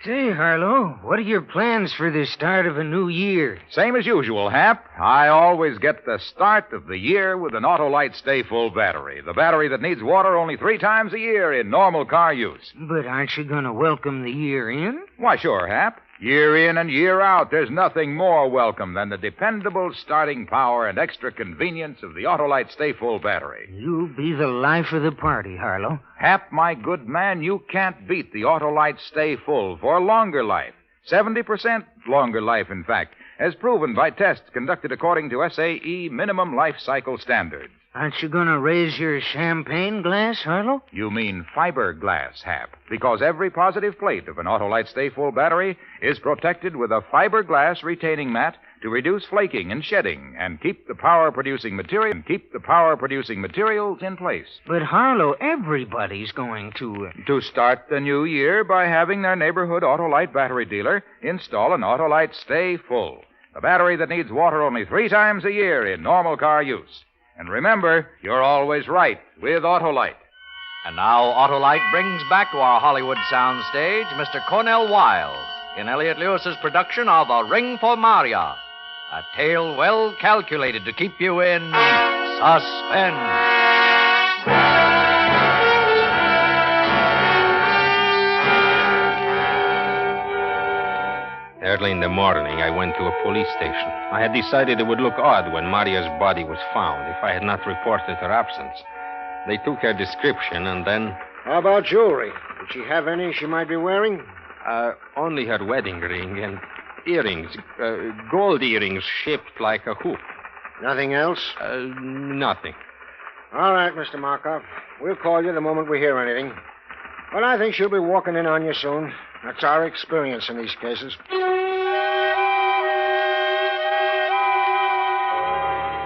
Say, Harlow, what are your plans for the start of a new year? Same as usual, Hap. I always get the start of the year with an Autolite Stay Full battery. The battery that needs water only 3 times a year in normal car use. But aren't you going to welcome the year in? Why, sure, Hap. Year in and year out, there's nothing more welcome than the dependable starting power and extra convenience of the Autolite Stay Full battery. You'll be the life of the party, Harlow. Hap, my good man, you can't beat the Autolite Stay Full for longer life. 70% longer life, in fact, as proven by tests conducted according to SAE minimum life cycle standards. Aren't you going to raise your champagne glass, Harlow? You mean fiberglass, Hap, because every positive plate of an Autolite Stay Full battery is protected with a fiberglass retaining mat to reduce flaking and shedding and keep the power-producing materials in place. But, Harlow, everybody's going to start the new year by having their neighborhood Autolite battery dealer install an Autolite Stay Full, a battery that needs water only 3 times a year in normal car use. And remember, you're always right with Autolite. And now Autolite brings back to our Hollywood soundstage Mr. Cornell Wilde in Elliott Lewis's production of A Ring for Marya, a tale well calculated to keep you in suspense. Early in the morning, I went to a police station. I had decided it would look odd when Marya's body was found if I had not reported her absence. They took her description and then... How about jewelry? Did she have any she might be wearing? Only her wedding ring and earrings. Gold earrings shaped like a hoop. Nothing else? Nothing. All right, Mr. Markov. We'll call you the moment we hear anything. Well, I think she'll be walking in on you soon. That's our experience in these cases.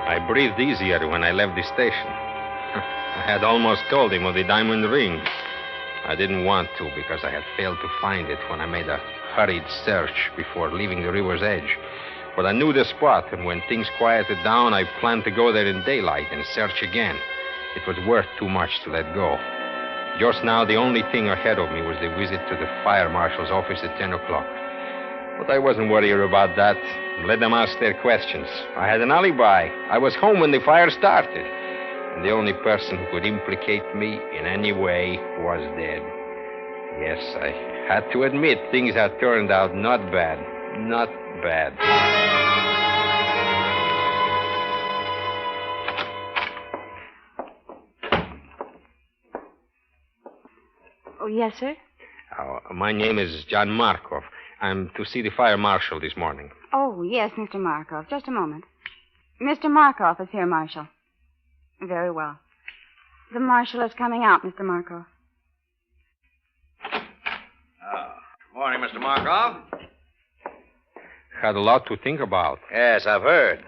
I breathed easier when I left the station. I had almost told him of the diamond ring. I didn't want to because I had failed to find it when I made a hurried search before leaving the river's edge. But I knew the spot, and when things quieted down, I planned to go there in daylight and search again. It was worth too much to let go. Just now, the only thing ahead of me was the visit to the fire marshal's office at 10 o'clock. But I wasn't worried about that. Let them ask their questions. I had an alibi. I was home when the fire started. And the only person who could implicate me in any way was dead. Yes, I had to admit things had turned out not bad. Not bad. Oh, yes, sir? My name is John Markov. I'm to see the fire marshal this morning. Oh, yes, Mr. Markov. Just a moment. Mr. Markov is here, Marshal. Very well. The marshal is coming out, Mr. Markov. Morning, Mr. Markov. Had a lot to think about. Yes, I've heard.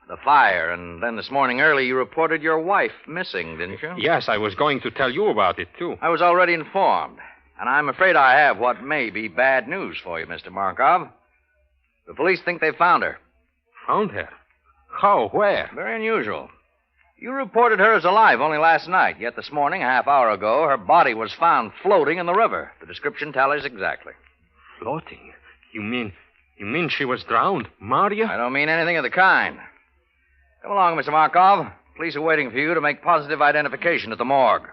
The fire, and then this morning early you reported your wife missing, didn't you? Yes, I was going to tell you about it, too. I was already informed, and I'm afraid I have what may be bad news for you, Mr. Markov. The police think they found her. Found her? How? Where? Very unusual. You reported her as alive only last night, yet this morning, a half hour ago, her body was found floating in the river. The description tallies exactly. Floating? You mean she was drowned, Marya? I don't mean anything of the kind. Come along, Mr. Markov. Police are waiting for you to make positive identification at the morgue.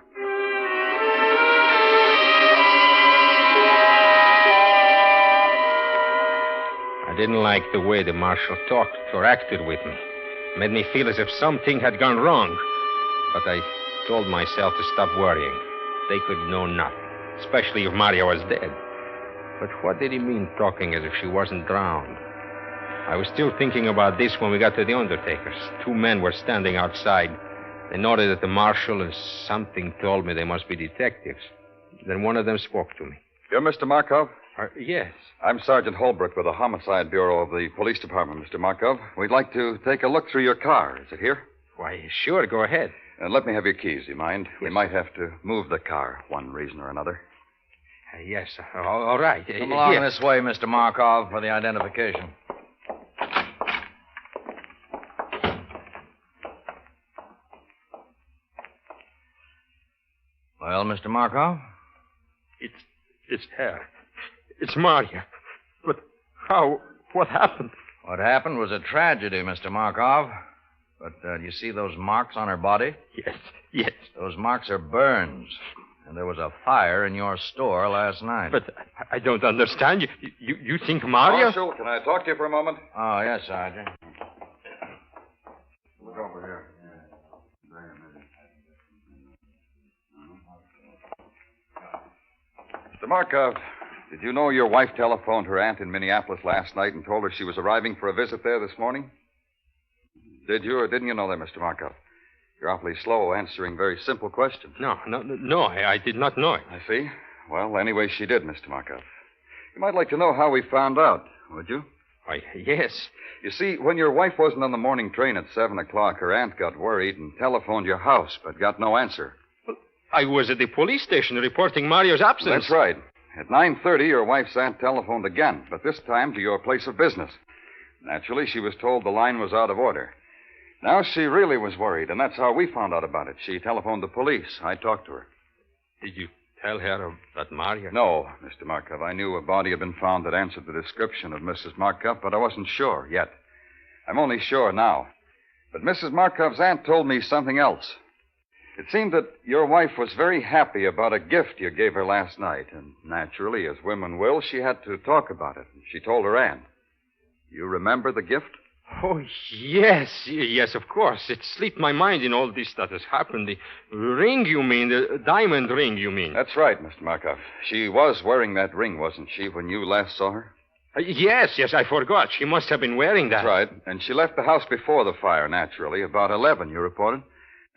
I didn't like the way the marshal talked or acted with me. Made me feel as if something had gone wrong. But I told myself to stop worrying. They could know nothing, especially if Marya was dead. But what did he mean talking as if she wasn't drowned? I was still thinking about this when we got to the undertaker's. 2 men were standing outside. They nodded at the marshal, and something told me they must be detectives. Then one of them spoke to me. You're Mr. Markov? Yes. I'm Sergeant Holbrook with the Homicide Bureau of the Police Department, Mr. Markov. We'd like to take a look through your car. Is it here? Why, sure, go ahead. Let me have your keys, you mind? We might have to move the car, one reason or another. Yes, all right. Come along this way, Mr. Markov, for the identification. Well, Mr. Markov? It's her. It's Marya. But how? What happened? What happened was a tragedy, Mr. Markov. But you see those marks on her body? Yes. Those marks are burns. And there was a fire in your store last night. But I don't understand. You think Marya? Marshal, can I talk to you for a moment? Oh, yes, Sergeant. Look over here. Mr. Markov, did you know your wife telephoned her aunt in Minneapolis last night and told her she was arriving for a visit there this morning? Did you or didn't you know that, Mr. Markov? You're awfully slow answering very simple questions. No, I did not know it. I see. Well, anyway, she did, Mr. Markov. You might like to know how we found out, would you? Why, yes. You see, when your wife wasn't on the morning train at 7 o'clock, her aunt got worried and telephoned your house, but got no answer. I was at the police station reporting Marya's absence. That's right. At 9:30, your wife's aunt telephoned again, but this time to your place of business. Naturally, she was told the line was out of order. Now she really was worried, and that's how we found out about it. She telephoned the police. I talked to her. Did you tell her about Marya? No, Mr. Markov. I knew a body had been found that answered the description of Mrs. Markov, but I wasn't sure yet. I'm only sure now. But Mrs. Markov's aunt told me something else. It seemed that your wife was very happy about a gift you gave her last night, and naturally, as women will, she had to talk about it. She told her aunt. You remember the gift? Oh, yes, of course. It slipped my mind in all this that has happened. The ring, you mean, the diamond ring, you mean? That's right, Mr. Markov. She was wearing that ring, wasn't she, when you last saw her? Yes, I forgot. She must have been wearing that. That's right. And she left the house before the fire, naturally, about 11, you reported.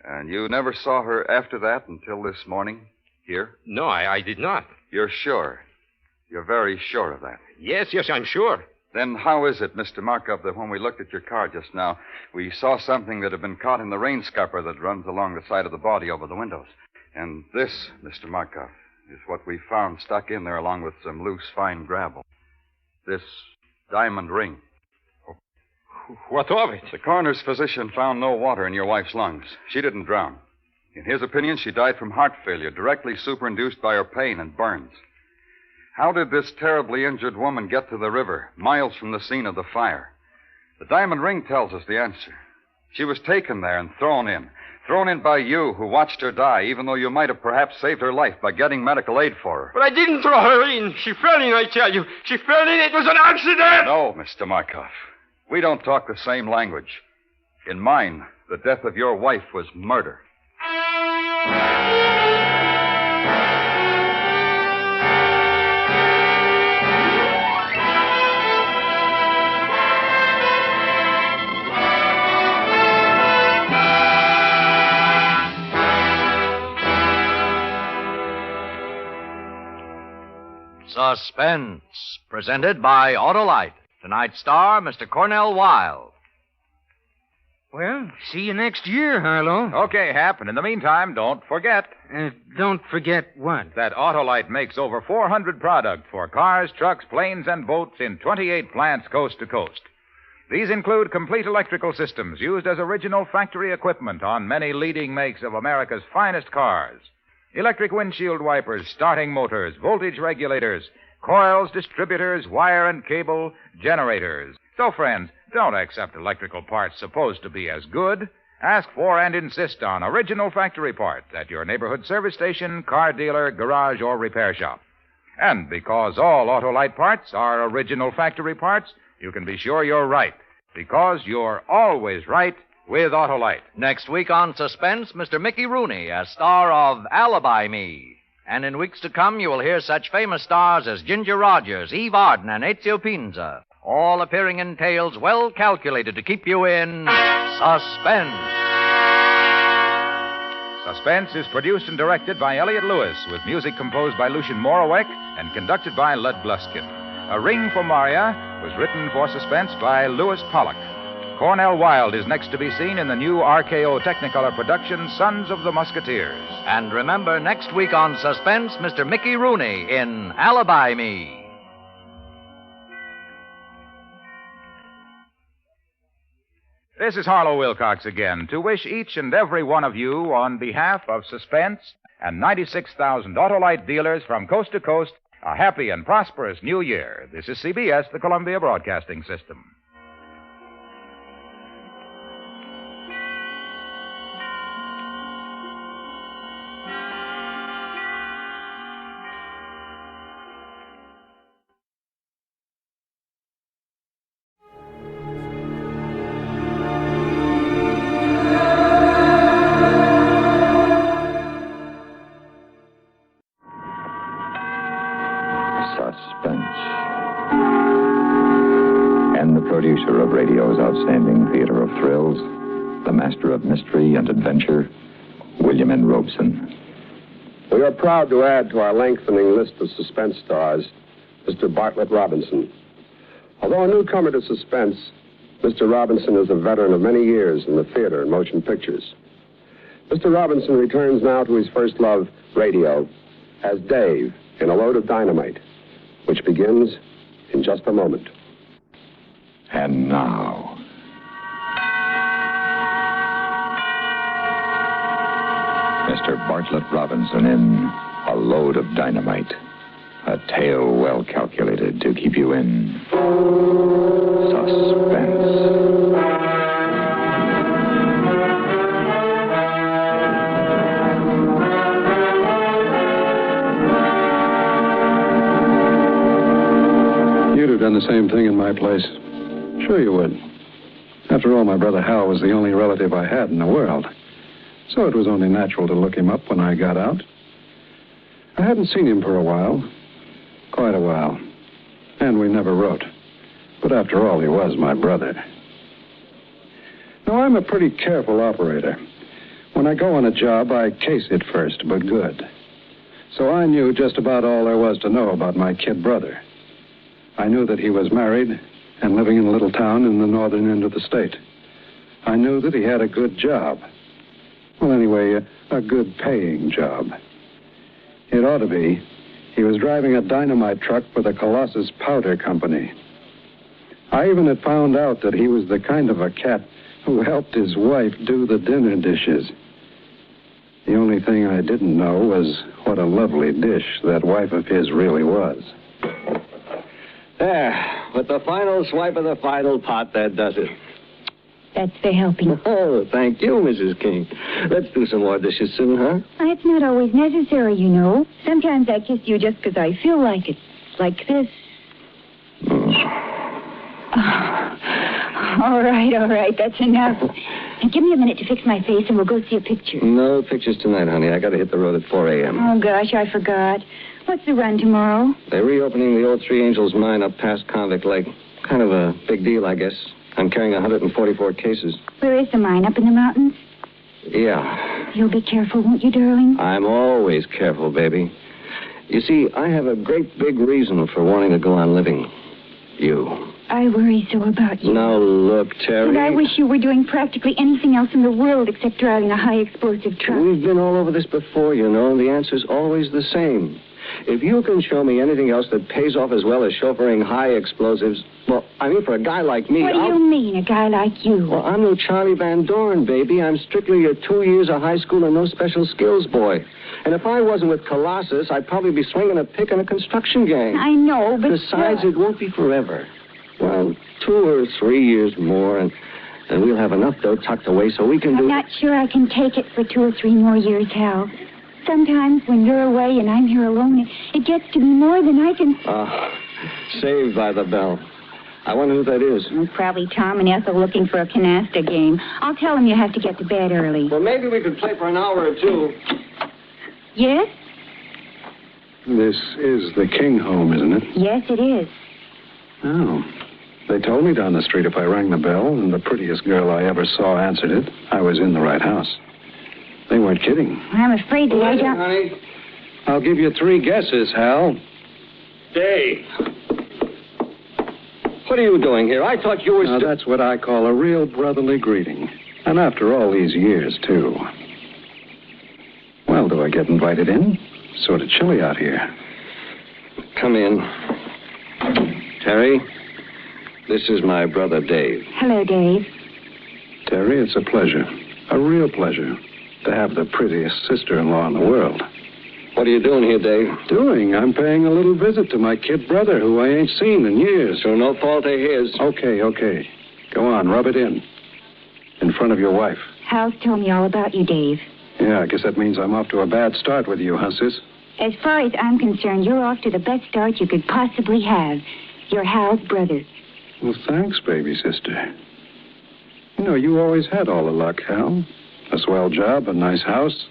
And you never saw her after that until this morning, here? No, I did not. You're sure? You're very sure of that? Yes, I'm sure. Then how is it, Mr. Markov, that when we looked at your car just now, we saw something that had been caught in the rain scupper that runs along the side of the body over the windows? And this, Mr. Markov, is what we found stuck in there along with some loose, fine gravel. This diamond ring. What of it? The coroner's physician found no water in your wife's lungs. She didn't drown. In his opinion, she died from heart failure, directly superinduced by her pain and burns. How did this terribly injured woman get to the river, miles from the scene of the fire? The diamond ring tells us the answer. She was taken there and thrown in. Thrown in by you, who watched her die, even though you might have perhaps saved her life by getting medical aid for her. But I didn't throw her in. She fell in, I tell you. She fell in. It was an accident. No, Mr. Markov. We don't talk the same language. In mine, the death of your wife was murder. Suspense, presented by Autolite. Tonight's star, Mr. Cornell Wilde. Well, see you next year, Harlow. Okay, Hap, and in the meantime, don't forget. Don't forget what? That Autolite makes over 400 products for cars, trucks, planes, and boats in 28 plants coast to coast. These include complete electrical systems used as original factory equipment on many leading makes of America's finest cars. Electric windshield wipers, starting motors, voltage regulators, coils, distributors, wire and cable, generators. So, friends, don't accept electrical parts supposed to be as good. Ask for and insist on original factory parts at your neighborhood service station, car dealer, garage, or repair shop. And because all Autolite parts are original factory parts, you can be sure you're right, because you're always right with Autolite. Next week on Suspense, Mr. Mickey Rooney, as star of Alibi Me. And in weeks to come, you will hear such famous stars as Ginger Rogers, Eve Arden, and Ezio Pinza, all appearing in tales well calculated to keep you in suspense. Suspense is produced and directed by Elliott Lewis, with music composed by Lucien Moraweck and conducted by Lud Gluskin. A Ring for Marya was written for Suspense by Louis Pollock. Cornell Wilde is next to be seen in the new RKO Technicolor production, Sons of the Musketeers. And remember, next week on Suspense, Mr. Mickey Rooney in Alibi Me. This is Harlow Wilcox again to wish each and every one of you, on behalf of Suspense and 96,000 Autolite dealers from coast to coast, a happy and prosperous new year. This is CBS, the Columbia Broadcasting System. Producer of radio's outstanding theater of thrills, the master of mystery and adventure, William N. Robeson. We are proud to add to our lengthening list of suspense stars Mr. Bartlett Robinson. Although a newcomer to suspense, Mr. Robinson is a veteran of many years in the theater and motion pictures. Mr. Robinson returns now to his first love, radio, as Dave in A Load of Dynamite, which begins in just a moment. And now, Mr. Bartlett Robinson in A Load of Dynamite, a tale well calculated to keep you in suspense. You'd have done the same thing in my place. Sure you would. After all, my brother Hal was the only relative I had in the world. So it was only natural to look him up when I got out. I hadn't seen him for a while. Quite a while. And we never wrote. But after all, he was my brother. Now, I'm a pretty careful operator. When I go on a job, I case it first, but good. So I knew just about all there was to know about my kid brother. I knew that he was married and living in a little town in the northern end of the state. I knew that he had a good job. Well, anyway, a good paying job. It ought to be. He was driving a dynamite truck for the Colossus Powder Company. I even had found out that he was the kind of a cat who helped his wife do the dinner dishes. The only thing I didn't know was what a lovely dish that wife of his really was. There, with the final swipe of the final pot, that does it. That's for helping. Oh, thank you, Mrs. King. Let's do some more dishes soon, huh? It's not always necessary, you know. Sometimes I kiss you just because I feel like it. Like this. All right, that's enough. And give me a minute to fix my face and we'll go see a picture. No pictures tonight, honey. I got to hit the road at 4 a.m. Oh, gosh, I forgot. What's the run tomorrow? They're reopening the old Three Angels mine up past Convict Lake. Kind of a big deal, I guess. I'm carrying 144 cases. Where is the mine? Up in the mountains? Yeah. You'll be careful, won't you, darling? I'm always careful, baby. You see, I have a great big reason for wanting to go on living. You. I worry so about you. Now, look, Terry. And I wish you were doing practically anything else in the world except driving a high-explosive truck. We've been all over this before, you know, and the answer's always the same. If you can show me anything else that pays off as well as chauffeuring high explosives, well, I mean, for a guy like me... What do you mean, a guy like you? Well, I'm no Charlie Van Doren, baby. I'm strictly a 2 years of high school and no special skills boy. And if I wasn't with Colossus, I'd probably be swinging a pick in a construction gang. I know, but... Besides, it won't be forever. Well, 2 or 3 years more, and we'll have enough dough tucked away so we can do... I'm not sure I can take it for 2 or 3 more years, Hal. Sometimes when you're away and I'm here alone, it gets to be more than I can... Saved by the bell. I wonder who that is. Probably Tom and Ethel looking for a canasta game. I'll tell them you have to get to bed early. Well, maybe we could play for an hour or two. Yes? This is the King home, isn't it? Yes, it is. Oh. They told me down the street if I rang the bell and the prettiest girl I ever saw answered it, I was in the right house. They weren't kidding. I'm afraid that I don't... Honey. I'll give you 3 guesses, Hal. Dave. What are you doing here? I thought you were... Now, that's what I call a real brotherly greeting. And after all these years, too. Well, do I get invited in? Sort of chilly out here. Come in. Terry, this is my brother, Dave. Hello, Dave. Terry, it's a pleasure. A real pleasure to have the prettiest sister-in-law in the world. What are you doing here, Dave? I'm paying a little visit to my kid brother, who I ain't seen in years. So no fault of his. Okay. Go on, rub it in front of your wife. Hal's told me all about you, Dave. Yeah, I guess that means I'm off to a bad start with you, huh, sis? As far as I'm concerned, you're off to the best start you could possibly have. You're Hal's brother. Well, thanks, baby sister. You know, you always had all the luck, Hal. A swell job, a nice house,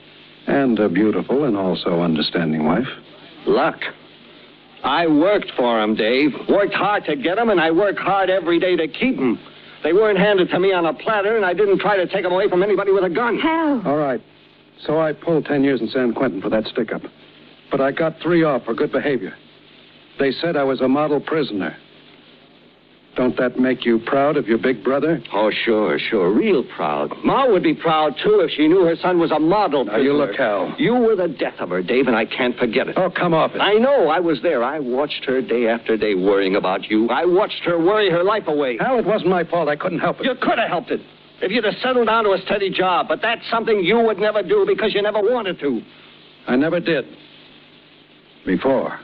and a beautiful and also understanding wife. Luck? I worked for him, Dave. Worked hard to get him, and I work hard every day to keep him. They weren't handed to me on a platter, and I didn't try to take them away from anybody with a gun. Hal. All right. So I pulled 10 years in San Quentin for that stick-up. But I got 3 off for good behavior. They said I was a model prisoner. Don't that make you proud of your big brother? Oh, sure. Real proud. Ma would be proud, too, if she knew her son was a model prisoner. Now, you look, Hal. You were the death of her, Dave, and I can't forget it. Oh, come off it. I know. I was there. I watched her day after day worrying about you. I watched her worry her life away. Hal, it wasn't my fault. I couldn't help it. You could have helped it if you'd have settled down to a steady job. But that's something you would never do because you never wanted to. I never did. Before.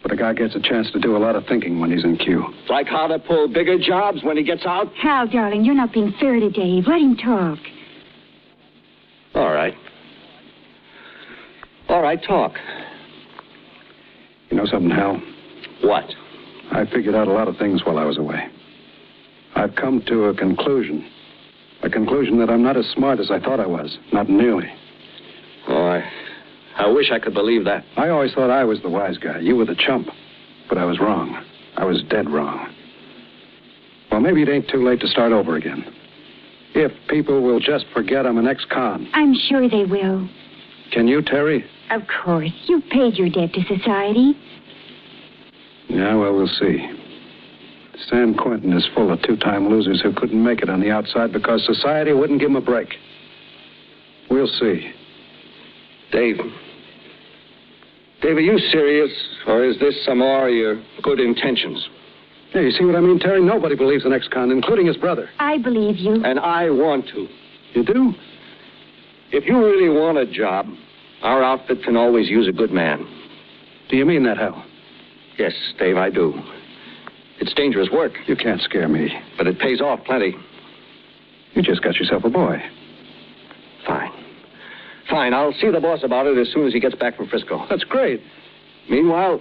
But a guy gets a chance to do a lot of thinking when he's in queue. Like how to pull bigger jobs when he gets out? Hal, darling, you're not being fair to Dave. Let him talk. All right. Talk. You know something, Hal? What? I figured out a lot of things while I was away. I've come to a conclusion. A conclusion that I'm not as smart as I thought I was. Not nearly. Oh, I wish I could believe that. I always thought I was the wise guy. You were the chump. But I was wrong. I was dead wrong. Well, maybe it ain't too late to start over again. If people will just forget I'm an ex-con. I'm sure they will. Can you, Terry? Of course. You've paid your debt to society. Yeah, well, we'll see. San Quentin is full of 2-time losers who couldn't make it on the outside because society wouldn't give them a break. We'll see. Dave, are you serious? Or is this some more of your good intentions? Yeah, you see what I mean, Terry? Nobody believes an ex-con, including his brother. I believe you. And I want to. You do? If you really want a job, our outfit can always use a good man. Do you mean that, Hal? Yes, Dave, I do. It's dangerous work. You can't scare me. But it pays off plenty. You just got yourself a boy. Fine, I'll see the boss about it as soon as he gets back from Frisco. That's great. Meanwhile,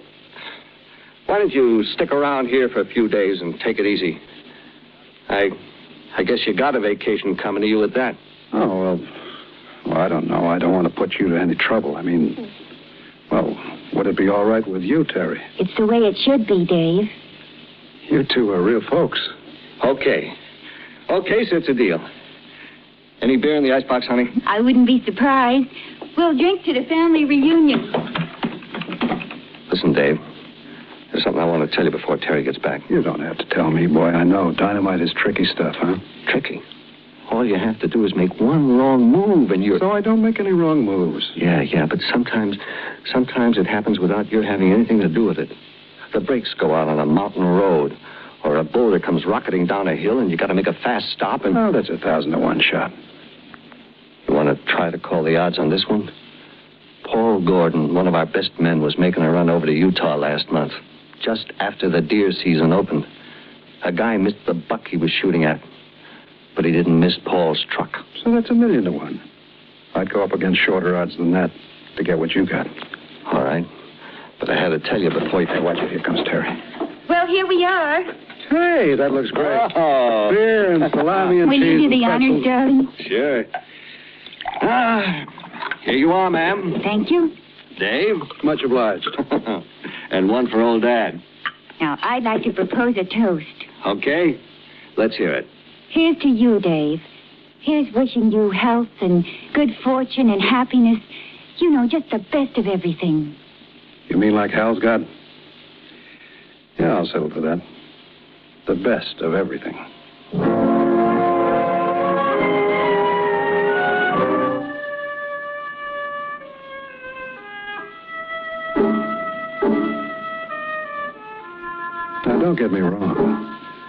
why don't you stick around here for a few days and take it easy? I guess you got a vacation coming to you at that. Oh, well, I don't know. I don't want to put you to any trouble. I mean, well, would it be all right with you, Terry? It's the way it should be, Dave. You two are real folks. Okay, so it's a deal. Any beer in the icebox, honey? I wouldn't be surprised. We'll drink to the family reunion. Listen, Dave. There's something I want to tell you before Terry gets back. You don't have to tell me, boy. I know. Dynamite is tricky stuff, huh? Tricky? All you have to do is make one wrong move and you're... So I don't make any wrong moves. Yeah, but sometimes it happens without your having anything to do with it. The brakes go out on a mountain road, or a boulder comes rocketing down a hill and you got to make a fast stop and... Oh, that's 1,000 to 1 shot. You want to try to call the odds on this one? Paul Gordon, one of our best men, was making a run over to Utah last month, just after the deer season opened. A guy missed the buck he was shooting at, but he didn't miss Paul's truck. So that's 1,000,000 to 1. I'd go up against shorter odds than that to get what you got. All right. But I had to tell you before you... Hey, watch it. Here comes Terry. Well, here we are. Hey, that looks great. Oh. Beer and salami and Will cheese. you do the and honors, pretzels. darling? Sure. Here you are, ma'am. Thank you. Dave? Much obliged. And one for old Dad. Now, I'd like to propose a toast. Okay. Let's hear it. Here's to you, Dave. Here's wishing you health and good fortune and happiness. You know, just the best of everything. You mean like Hal's got? Yeah, I'll settle for that. The best of everything. Now, don't get me wrong.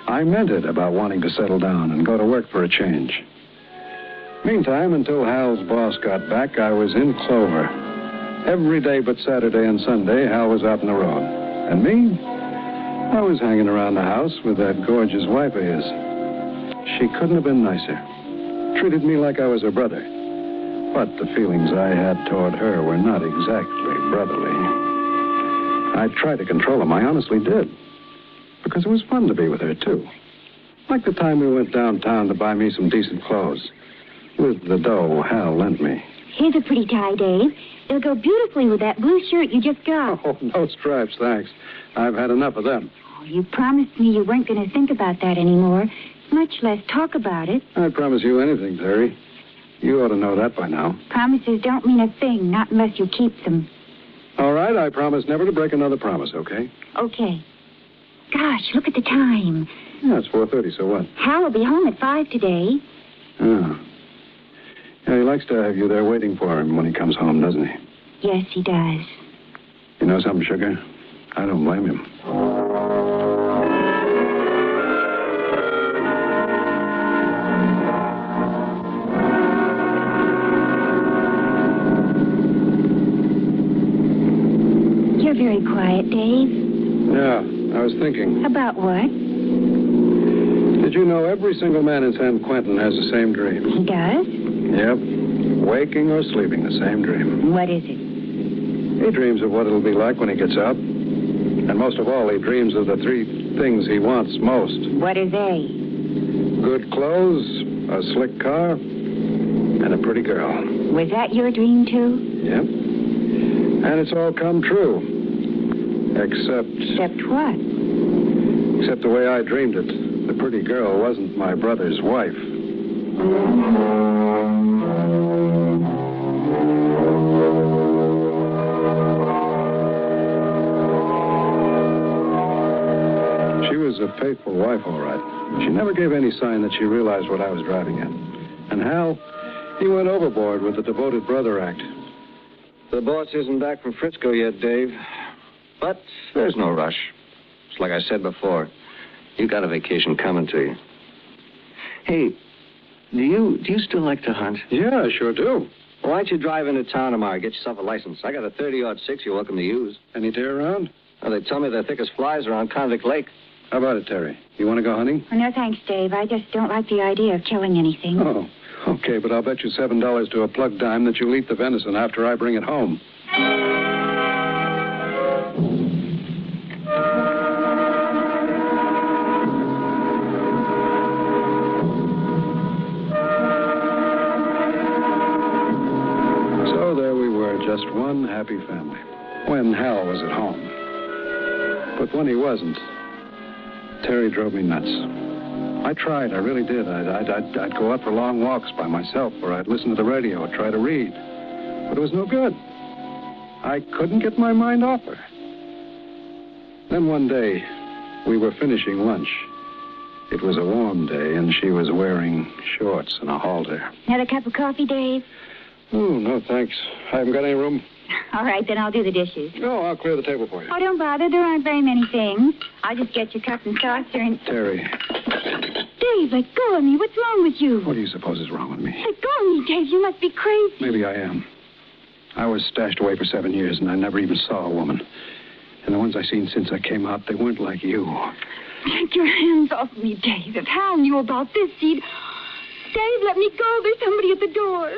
I meant it about wanting to settle down and go to work for a change. Meantime, until Hal's boss got back, I was in clover. Every day but Saturday and Sunday, Hal was out on the road. And me? I was hanging around the house with that gorgeous wife of his. She couldn't have been nicer. Treated me like I was her brother. But the feelings I had toward her were not exactly brotherly. I tried to control them. I honestly did. Because it was fun to be with her, too. Like the time we went downtown to buy me some decent clothes. With the dough Hal lent me. Here's a pretty tie, Dave. It'll go beautifully with that blue shirt you just got. Oh, no stripes, thanks. I've had enough of them. Oh, you promised me you weren't going to think about that anymore, much less talk about it. I'd promise you anything, Terry. You ought to know that by now. Promises don't mean a thing, not unless you keep them. All right, I promise never to break another promise, okay? Okay. Gosh, look at the time. Yeah, it's 4:30, so what? Hal will be home at 5 today. Oh. Yeah, he likes to have you there waiting for him when he comes home, doesn't he? Yes, he does. You know something, Sugar? I don't blame him. You're very quiet, Dave. Yeah, I was thinking. About what? Did you know every single man in San Quentin has the same dream? He does? Yep. Waking or sleeping, the same dream. What is it? He dreams of what it'll be like when he gets up. And most of all, he dreams of the 3 things he wants most. What are they? Good clothes, a slick car, and a pretty girl. Was that your dream, too? Yep. And it's all come true. Except... Except what? Except the way I dreamed it. The pretty girl wasn't my brother's wife. She was a faithful wife, all right. She never gave any sign that she realized what I was driving at. And Hal, he went overboard with the devoted brother act. The boss isn't back from Frisco yet, Dave. But there's no rush. It's like I said before. You got a vacation coming to you. Hey, do you still like to hunt? Yeah, I sure do. Well, why don't you drive into town tomorrow, get yourself a license? I got a 30-06 you're welcome to use. Any deer around? Well, they tell me they're thick as flies around Convict Lake. How about it, Terry? You want to go hunting? Oh, no, thanks, Dave. I just don't like the idea of killing anything. Oh, okay, but I'll bet you $7 to a plug dime that you'll eat the venison after I bring it home. So there we were, just one happy family, when Hal was at home. But when he wasn't, Terry drove me nuts. I tried, I really did. I'd go out for long walks by myself, or I'd listen to the radio or try to read. But it was no good. I couldn't get my mind off her. Then one day, we were finishing lunch. It was a warm day, and she was wearing shorts and a halter. Another cup of coffee, Dave? Oh, no, thanks. I haven't got any room. All right, then I'll do the dishes. No, I'll clear the table for you. Oh, don't bother. There aren't very many things. I'll just get your cup and saucer and... Terry. Dave, let go of me. What's wrong with you? What do you suppose is wrong with me? Let go of me, Dave. You must be crazy. Maybe I am. I was stashed away for 7 years, and I never even saw a woman. And the ones I've seen since I came out, they weren't like you. Take your hands off me, Dave. If Hal knew about this, he'd... Dave, let me go. There's somebody at the door.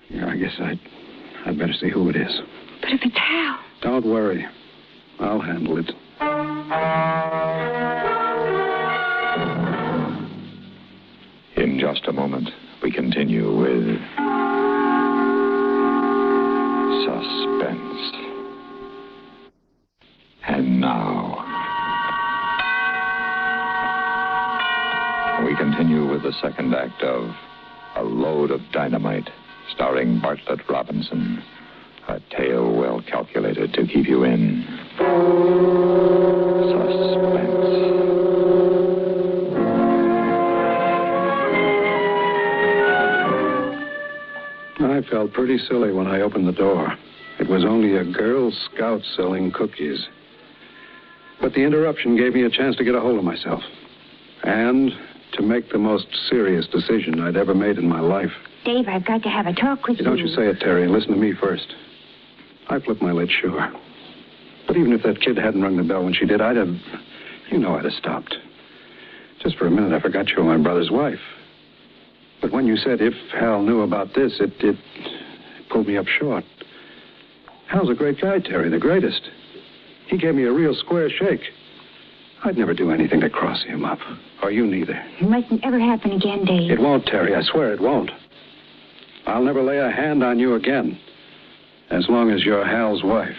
Yeah, I guess I'd better see who it is. But if it's Hal... Don't worry. I'll handle it. In just a moment, we continue with Suspense. And now, we continue with the second act of A Load of Dynamite, starring Bartlett Robinson. A tale well calculated to keep you in suspense. I felt pretty silly when I opened the door. It was only a Girl Scout selling cookies. But the interruption gave me a chance to get a hold of myself. And to make the most serious decision I'd ever made in my life. Dave, I've got to have a talk with you. Don't you say it, Terry, and listen to me first. I flipped my lid, sure. But even if that kid hadn't rung the bell when she did, I'd have stopped. Just for a minute, I forgot you were my brother's wife. But when you said if Hal knew about this, it pulled me up short. Hal's a great guy, Terry, the greatest. He gave me a real square shake. I'd never do anything to cross him up. Or you neither. It mustn't ever happen again, Dave. It won't, Terry. I swear it won't. I'll never lay a hand on you again. As long as you're Hal's wife.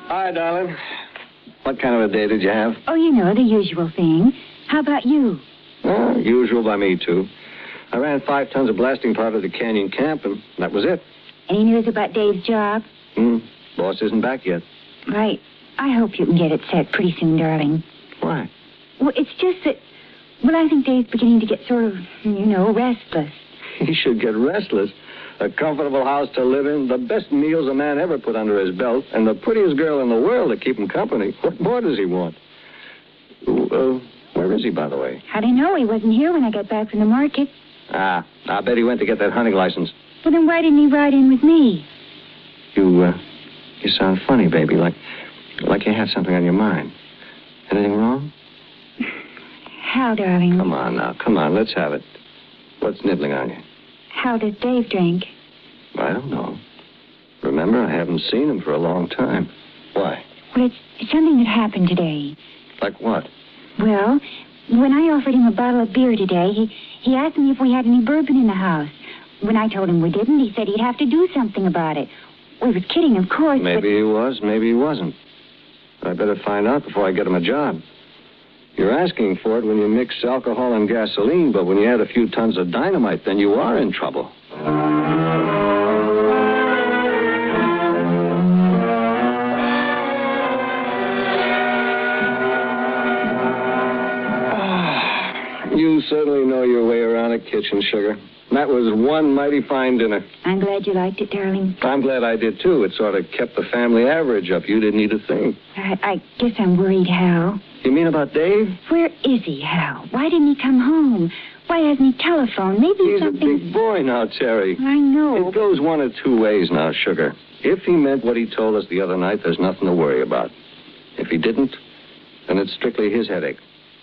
Hi, darling. What kind of a day did you have? Oh, you know, the usual thing. How about you? Usual by me, too. I ran 5 tons of blasting powder to Canyon Camp, and that was it. Any news about Dave's job? Boss isn't back yet. Right. I hope you can get it set pretty soon, darling. Why? Well, it's just that... Well, I think Dave's beginning to get sort of, restless. He should get restless. A comfortable house to live in, the best meals a man ever put under his belt, and the prettiest girl in the world to keep him company. What more does he want? Where is he, by the way? How do you know? He wasn't here when I got back from the market. I bet he went to get that hunting license. Well, then why didn't he ride in with me? You sound funny, baby, like you had something on your mind. Anything wrong? How, darling? Come on now, let's have it. What's nibbling on you? How does Dave drink? I don't know. Remember, I haven't seen him for a long time. Why? Well, it's something that happened today. Like what? Well, when I offered him a bottle of beer today, he asked me if we had any bourbon in the house. When I told him we didn't, he said he'd have to do something about it. We was kidding, of course, Maybe he was, maybe he wasn't. I better find out before I get him a job. You're asking for it when you mix alcohol and gasoline, but when you add a few tons of dynamite, then you are in trouble. You certainly know your way around a kitchen, sugar. That was one mighty fine dinner. I'm glad you liked it, darling. I'm glad I did, too. It sort of kept the family average up. You didn't eat a thing. I guess I'm worried, Hal. You mean about Dave? Where is he, Hal? Why didn't he come home? Why hasn't he telephoned? Maybe He's something... a big boy now, Terry. I know. It goes one of two ways now, sugar. If he meant what he told us the other night, there's nothing to worry about. If he didn't, then it's strictly his headache.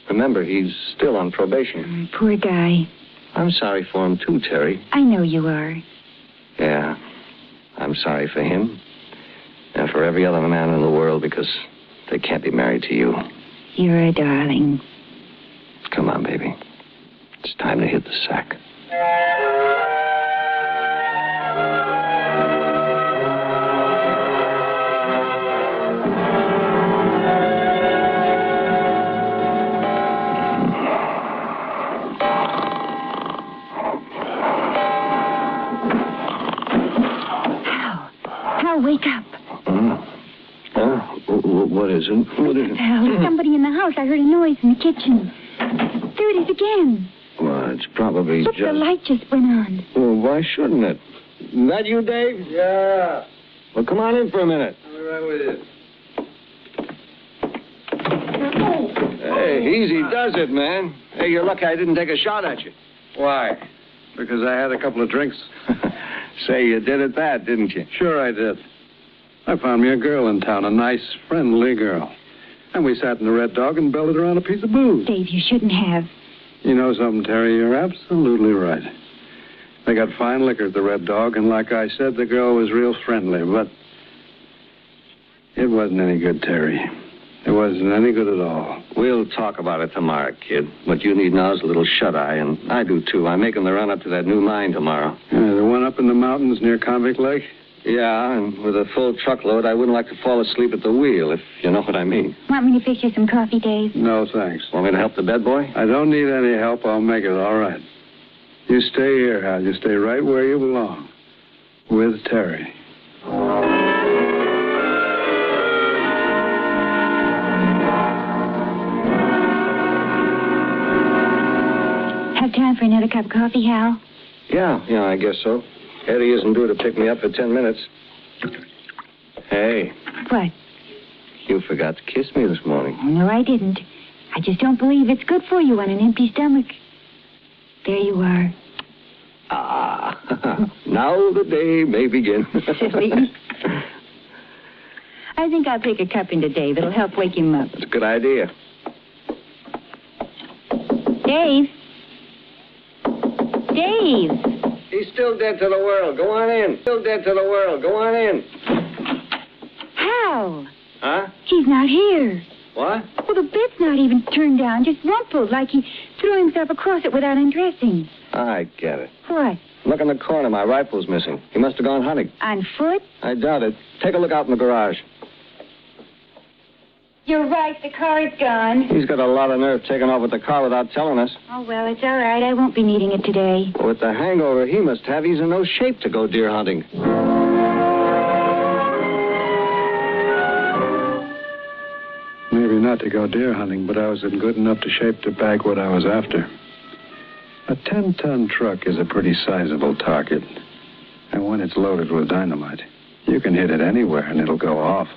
Remember, he's still on probation. Poor guy. I'm sorry for him, too, Terry. I know you are. Yeah. I'm sorry for him. And for every other man in the world, because they can't be married to you. You're a darling. Come on, baby. It's time to hit the sack. Wake up. What is it? What is it? Hal, there's somebody in the house. I heard a noise in the kitchen. There it is again. Well, it's probably Look, the light just went on. Well, why shouldn't it? Is that you, Dave? Yeah. Well, come on in for a minute. I'll be right with you. Hey, easy does it, man. Hey, you're lucky I didn't take a shot at you. Why? Because I had a couple of drinks. Say, you did at that, didn't you? Sure I did. I found me a girl in town, a nice, friendly girl. And we sat in the Red Dog and belted around a piece of booze. Dave, you shouldn't have. You know something, Terry? You're absolutely right. They got fine liquor at the Red Dog, and like I said, the girl was real friendly, but it wasn't any good, Terry. It wasn't any good at all. We'll talk about it tomorrow, kid. What you need now is a little shut-eye, and I do, too. I'm making the run up to that new mine tomorrow. The one up in the mountains near Convict Lake? Yeah, and with a full truckload, I wouldn't like to fall asleep at the wheel, if you know what I mean. Want me to fix you some coffee, Dave? No, thanks. Want me to help the bed boy? I don't need any help. I'll make it all right. You stay here, Hal. You stay right where you belong. With Terry. Have time for another cup of coffee, Hal? Yeah, I guess so. Eddie isn't due to pick me up for 10 minutes. Hey. What? You forgot to kiss me this morning. Oh, no, I didn't. I just don't believe it's good for you on an empty stomach. There you are. Ah, now the day may begin. Silly. I think I'll take a cup into Dave. It'll help wake him up. That's a good idea. Dave? Dave! He's still dead to the world. Go on in. Still dead to the world. Go on in. Hal! Huh? He's not here. What? Well, the bed's not even turned down, just rumpled, like he threw himself across it without undressing. I get it. What? Look in the corner. My rifle's missing. He must have gone hunting. On foot? I doubt it. Take a look out in the garage. You're right, the car's gone. He's got a lot of nerve taking off with the car without telling us. Oh, well, it's all right. I won't be needing it today. With the hangover he must have, he's in no shape to go deer hunting. Maybe not to go deer hunting, but I was in good enough to shape to bag what I was after. A 10-ton truck is a pretty sizable target. And when it's loaded with dynamite, you can hit it anywhere and it'll go off.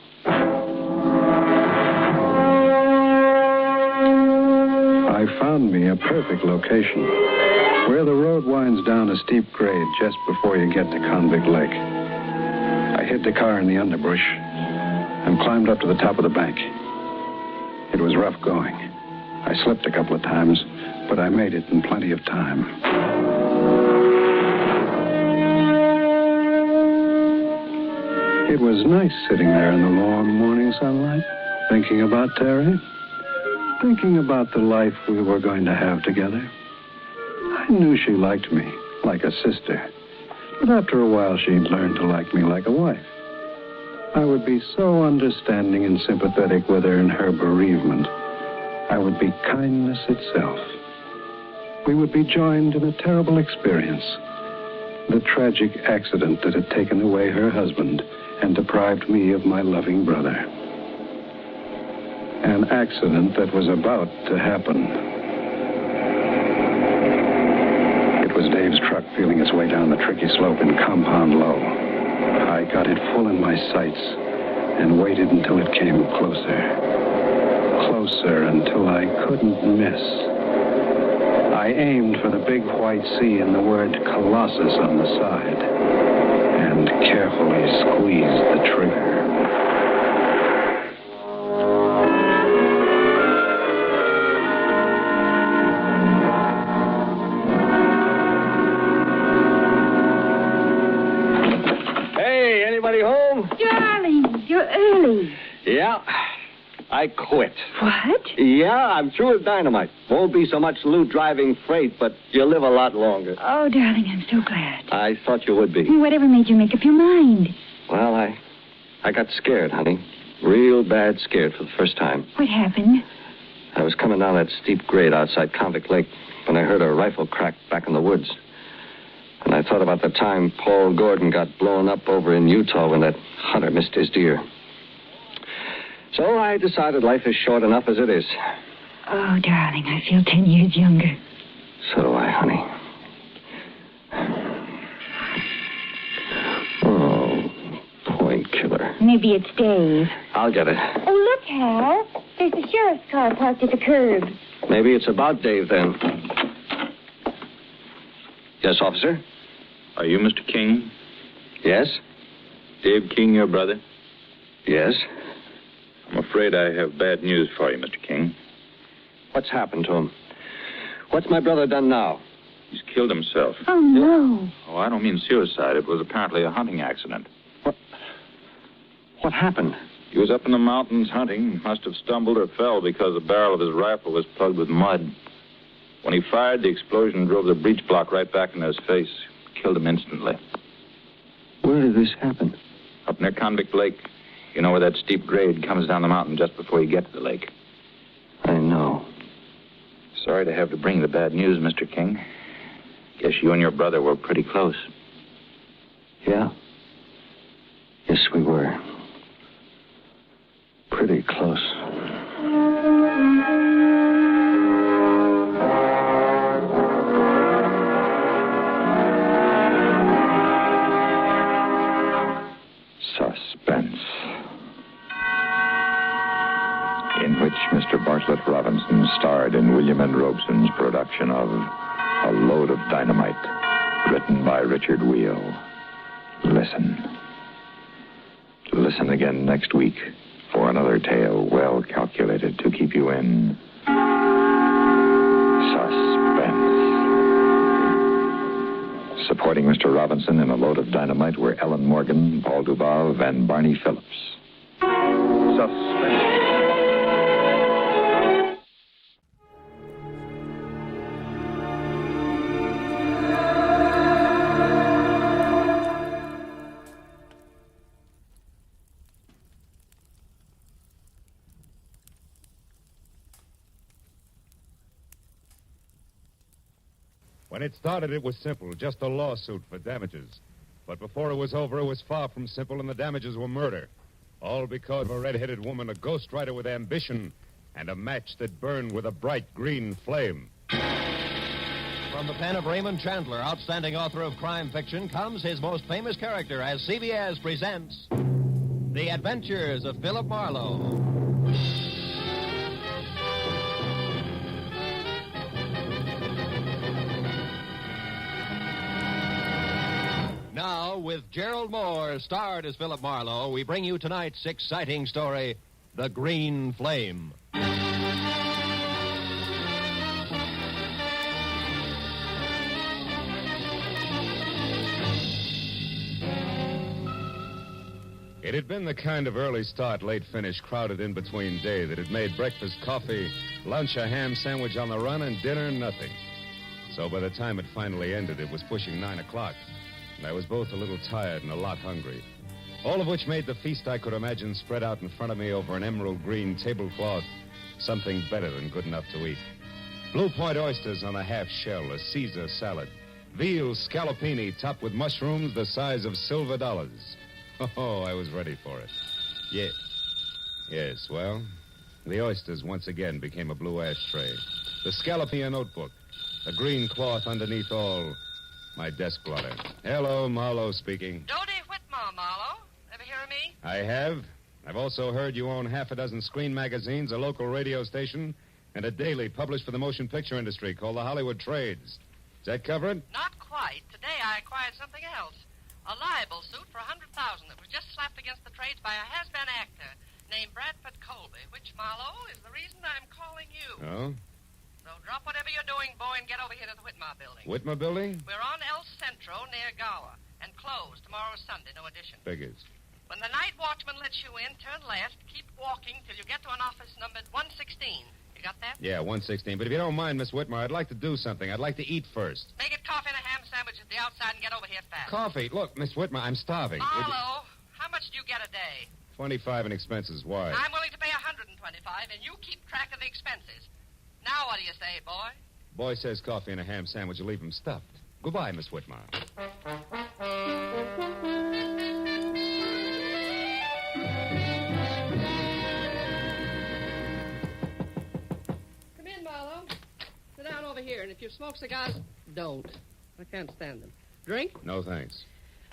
I found me a perfect location, where the road winds down a steep grade just before you get to Convict Lake. I hid the car in the underbrush and climbed up to the top of the bank. It was rough going. I slipped a couple of times, but I made it in plenty of time. It was nice sitting there in the warm morning sunlight, thinking about Terry. Thinking about the life we were going to have together. I knew she liked me, like a sister. But after a while, she'd learn to like me like a wife. I would be so understanding and sympathetic with her in her bereavement. I would be kindness itself. We would be joined in a terrible experience. The tragic accident that had taken away her husband and deprived me of my loving brother. An accident that was about to happen. It was Dave's truck feeling its way down the tricky slope in Compound Low. I got it full in my sights and waited until it came closer. Closer until I couldn't miss. I aimed for the big white C and the word Colossus on the side and carefully squeezed the trigger. Anybody home? Darling, you're early. Yeah, I quit. What? Yeah, I'm through with dynamite. Won't be so much loot driving freight, but you'll live a lot longer. Oh, darling, I'm so glad. I thought you would be. Whatever made you make up your mind? Well, I got scared, honey. Real bad scared for the first time. What happened? I was coming down that steep grade outside Convict Lake when I heard a rifle crack back in the woods. And I thought about the time Paul Gordon got blown up over in Utah when that hunter missed his deer. So I decided life is short enough as it is. Oh, darling, I feel 10 years younger. So do I, honey. Oh, point killer. Maybe it's Dave. I'll get it. Oh, look, Hal. There's the sheriff's car parked at the curb. Maybe it's about Dave, then. Yes, officer? Are you Mr. King? Yes? Dave King, your brother? Yes. I'm afraid I have bad news for you, Mr. King. What's happened to him? What's my brother done now? He's killed himself. Oh, no. Oh, I don't mean suicide. It was apparently a hunting accident. What happened? He was up in the mountains hunting. Must have stumbled or fell because the barrel of his rifle was plugged with mud. When he fired, the explosion drove the breech block right back into his face. Killed him instantly. Where did this happen? Up near Convict Lake. You know where that steep grade comes down the mountain just before you get to the lake. I know. Sorry to have to bring the bad news, Mr. King. Guess you and your brother were pretty close. Yeah? Yes, we were. Pretty close. Suspense. In which Mr. Bartlett Robinson starred in William N. Robeson's production of A Load of Dynamite, written by Richard Wheel. Listen. Listen again next week for another tale well calculated to keep you in suspense. Supporting Mr. Robinson in A Load of Dynamite were Ellen Morgan, Paul Dubov, and Barney Phillips. Suspense. When it started, it was simple, just a lawsuit for damages. But before it was over, it was far from simple, and the damages were murder. All because of a red-headed woman, a ghostwriter with ambition, and a match that burned with a bright green flame. From the pen of Raymond Chandler, outstanding author of crime fiction, comes his most famous character as CBS presents The Adventures of Philip Marlowe. Now, with Gerald Moore starred as Philip Marlowe, we bring you tonight's exciting story, The Green Flame. It had been the kind of early start, late finish crowded in between day that had made breakfast coffee, lunch a ham sandwich on the run, and dinner nothing. So by the time it finally ended, it was pushing 9 o'clock. And I was both a little tired and a lot hungry. All of which made the feast I could imagine spread out in front of me over an emerald green tablecloth something better than good enough to eat. Blue Point oysters on a half shell, a Caesar salad, veal scallopini topped with mushrooms the size of silver dollars. Oh, I was ready for it. Yes, well, the oysters once again became a blue ashtray. The scallopini a notebook, a green cloth underneath all. My desk blotter. Hello, Marlowe speaking. Dodie Whitmore, Marlowe. Ever hear of me? I have. I've also heard you own half a dozen screen magazines, a local radio station, and a daily published for the motion picture industry called the Hollywood Trades. Does that cover it? Not quite. Today I acquired something else. A libel suit for $100,000 that was just slapped against the trades by a has-been actor named Bradford Colby, which, Marlowe, is the reason I'm calling you. Oh? So drop whatever you're doing, boy, and get over here to the Whitmore building. Whitmore building? We're on El Centro near Gower, and closed. Tomorrow's Sunday, no addition. Figures. When the night watchman lets you in, turn left, keep walking till you get to an office numbered 116. You got that? Yeah, 116. But if you don't mind, Miss Whitmore, I'd like to do something. I'd like to eat first. Make it coffee and a ham sandwich at the outside and get over here fast. Coffee? Look, Miss Whitmore, I'm starving. Marlowe, how much do you get a day? 25 in expenses. Why? I'm willing to pay 125, and you keep track of the expenses. Now what do you say, boy? Boy says coffee and a ham sandwich will leave him stuffed. Goodbye, Miss Whitmore. Come in, Marlowe. Sit down over here, and if you smoke cigars, don't. I can't stand them. Drink? No, thanks.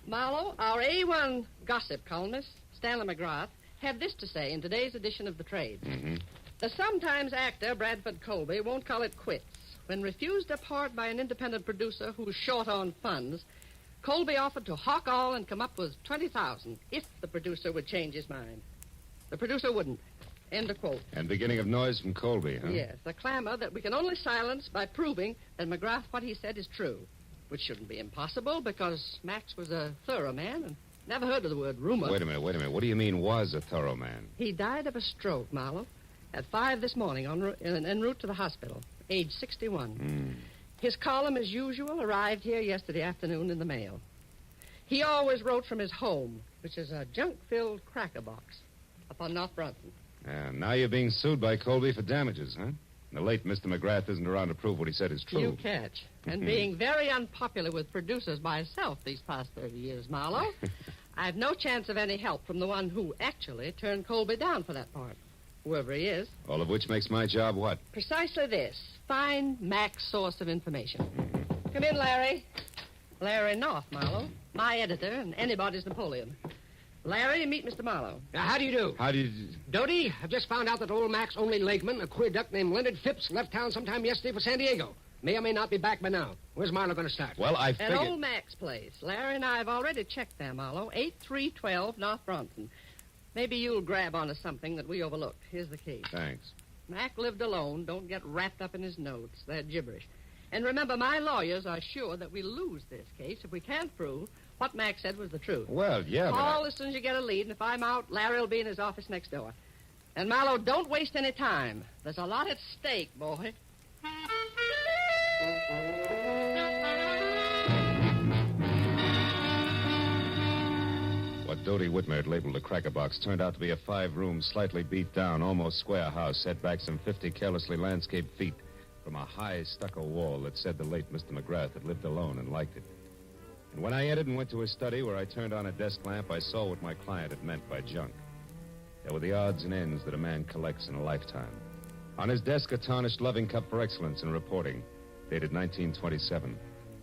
Marlowe, our A1 gossip columnist, Stanley McGrath, had this to say in today's edition of The Trades. Mm-hmm. The sometimes actor Bradford Colby won't call it quits. When refused a part by an independent producer who's short on funds, Colby offered to hawk all and come up with $20,000 if the producer would change his mind. The producer wouldn't. End of quote. And beginning of noise from Colby, huh? Yes, a clamor that we can only silence by proving that McGrath, what he said, is true. Which shouldn't be impossible because Max was a thorough man and never heard of the word rumor. Wait a minute. What do you mean was a thorough man? He died of a stroke, Marlowe, at 5 this morning en route to the hospital, age 61. His column, as usual, arrived here yesterday afternoon in the mail. He always wrote from his home, which is a junk-filled cracker box up on North Brunton. Now you're being sued by Colby for damages, huh? The late Mr. McGrath isn't around to prove what he said is true. You catch. And being very unpopular with producers myself these past 30 years, Marlowe, I've no chance of any help from the one who actually turned Colby down for that part, whoever he is. All of which makes my job what? Precisely this. Find Mac's source of information. Come in, Larry. Larry North, Marlowe. My editor and anybody's Napoleon. Larry, meet Mr. Marlowe. How do you do? How do you... Dodie, I've just found out that old Mac's only lakeman, a queer duck named Leonard Phipps, left town sometime yesterday for San Diego. May or may not be back by now. Where's Marlowe going to start? Well, I figured... At old Mac's place. Larry and I have already checked there, Marlowe. 8312 North Bronson. Maybe you'll grab onto something that we overlooked. Here's the key. Thanks. Mac lived alone. Don't get wrapped up in his notes. They're gibberish. And remember, my lawyers are sure that we lose this case if we can't prove what Mac said was the truth. Well, yeah, Call as soon as you get a lead, and if I'm out, Larry will be in his office next door. And, Marlowe, don't waste any time. There's a lot at stake, boy. What Dodie Whitmer had labeled a cracker box turned out to be a 5-room, slightly beat down, almost square house set back some 50 carelessly landscaped feet from a high stucco wall that said the late Mr. McGrath had lived alone and liked it. And when I entered and went to his study where I turned on a desk lamp, I saw what my client had meant by junk. There were the odds and ends that a man collects in a lifetime. On his desk, a tarnished loving cup for excellence in reporting, dated 1927.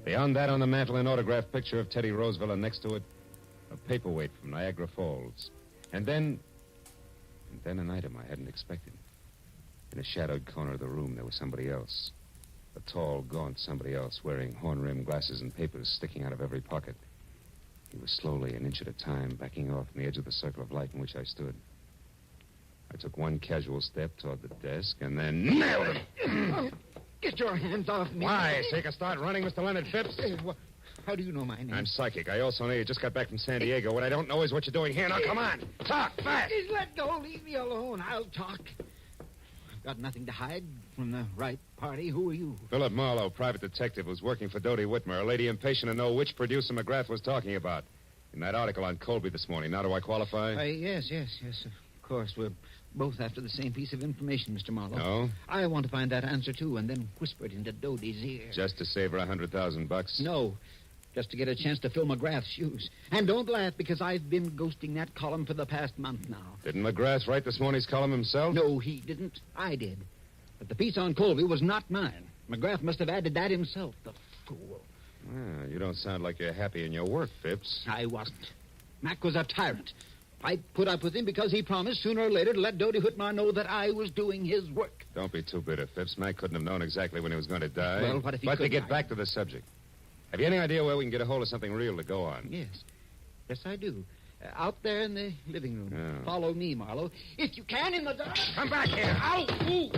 Beyond that, on the mantel, an autographed picture of Teddy Roosevelt, and next to it, a paperweight from Niagara Falls. And then an item I hadn't expected. In a shadowed corner of the room, there was somebody else. A tall, gaunt somebody else, wearing horn-rimmed glasses and papers sticking out of every pocket. He was slowly, an inch at a time, backing off from the edge of the circle of light in which I stood. I took one casual step toward the desk and then nailed him. Get your hands off me. Why? So you can start running, Mr. Leonard Phipps? How do you know my name? I'm psychic. I also know you just got back from San Diego. What I don't know is what you're doing here. Now, come on. Talk, fast. Please let go. Leave me alone. I'll talk. I've got nothing to hide from the right party. Who are you? Philip Marlowe, private detective, was working for Dodie Whitmer, a lady impatient to know which producer McGrath was talking about. In that article on Colby this morning. Now, do I qualify? Yes, of course. We're both after the same piece of information, Mr. Marlowe. No? I want to find that answer, too, and then whisper it into Dodie's ear. Just to save her $100,000? No. Just to get a chance to fill McGrath's shoes. And don't laugh, because I've been ghosting that column for the past month now. Didn't McGrath write this morning's column himself? No, he didn't. I did. But the piece on Colby was not mine. McGrath must have added that himself, the fool. Well, you don't sound like you're happy in your work, Phipps. I wasn't. Mac was a tyrant. I put up with him because he promised sooner or later to let Dodie Whitmer know that I was doing his work. Don't be too bitter, Phipps. Mac couldn't have known exactly when he was going to die. Well, what if he But could? to get back to the subject. Have you any idea where we can get a hold of something real to go on? Yes, I do. Out there in the living room. Yeah. Follow me, Marlowe. If you can, in the dark. Come back here. Ow! Ooh.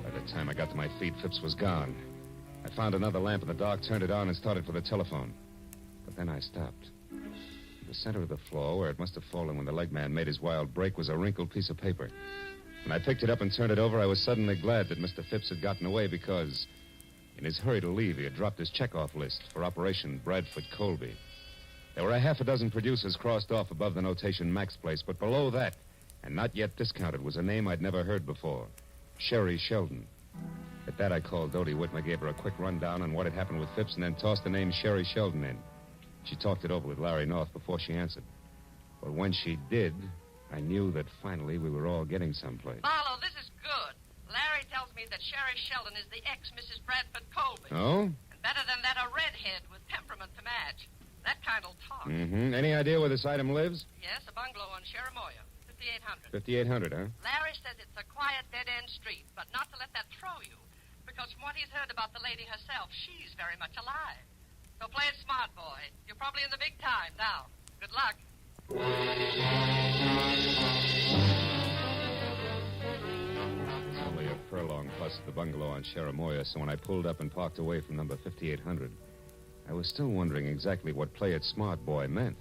By the time I got to my feet, Phipps was gone. I found another lamp in the dark, turned it on, and started for the telephone. But then I stopped. In the center of the floor, where it must have fallen when the leg man made his wild break, was a wrinkled piece of paper. When I picked it up and turned it over, I was suddenly glad that Mr. Phipps had gotten away because, in his hurry to leave, he had dropped his checkoff list for Operation Bradford Colby. There were a half a dozen producers crossed off above the notation Mac's Place, but below that, and not yet discounted, was a name I'd never heard before, Sherry Sheldon. At that, I called Dodie Whitmer, gave her a quick rundown on what had happened with Phipps, and then tossed the name Sherry Sheldon in. She talked it over with Larry North before she answered. But when she did, I knew that finally we were all getting someplace. Marlowe, this is good. Larry tells me that Sherry Sheldon is the ex-Mrs. Bradford Colby. Oh? And better than that, a redhead with temperament to match. That kind'll talk. Mm-hmm. Any idea where this item lives? Yes, a bungalow on Cherimoya, 5800. 5800, huh? Larry says it's a quiet, dead-end street, but not to let that throw you. Because from what he's heard about the lady herself, she's very much alive. So play it smart, boy. You're probably in the big time now. Good luck. It's only a furlong plus the bungalow on Sheramoya, so when I pulled up and parked away from number 5800, I was still wondering exactly what play it smart, boy meant.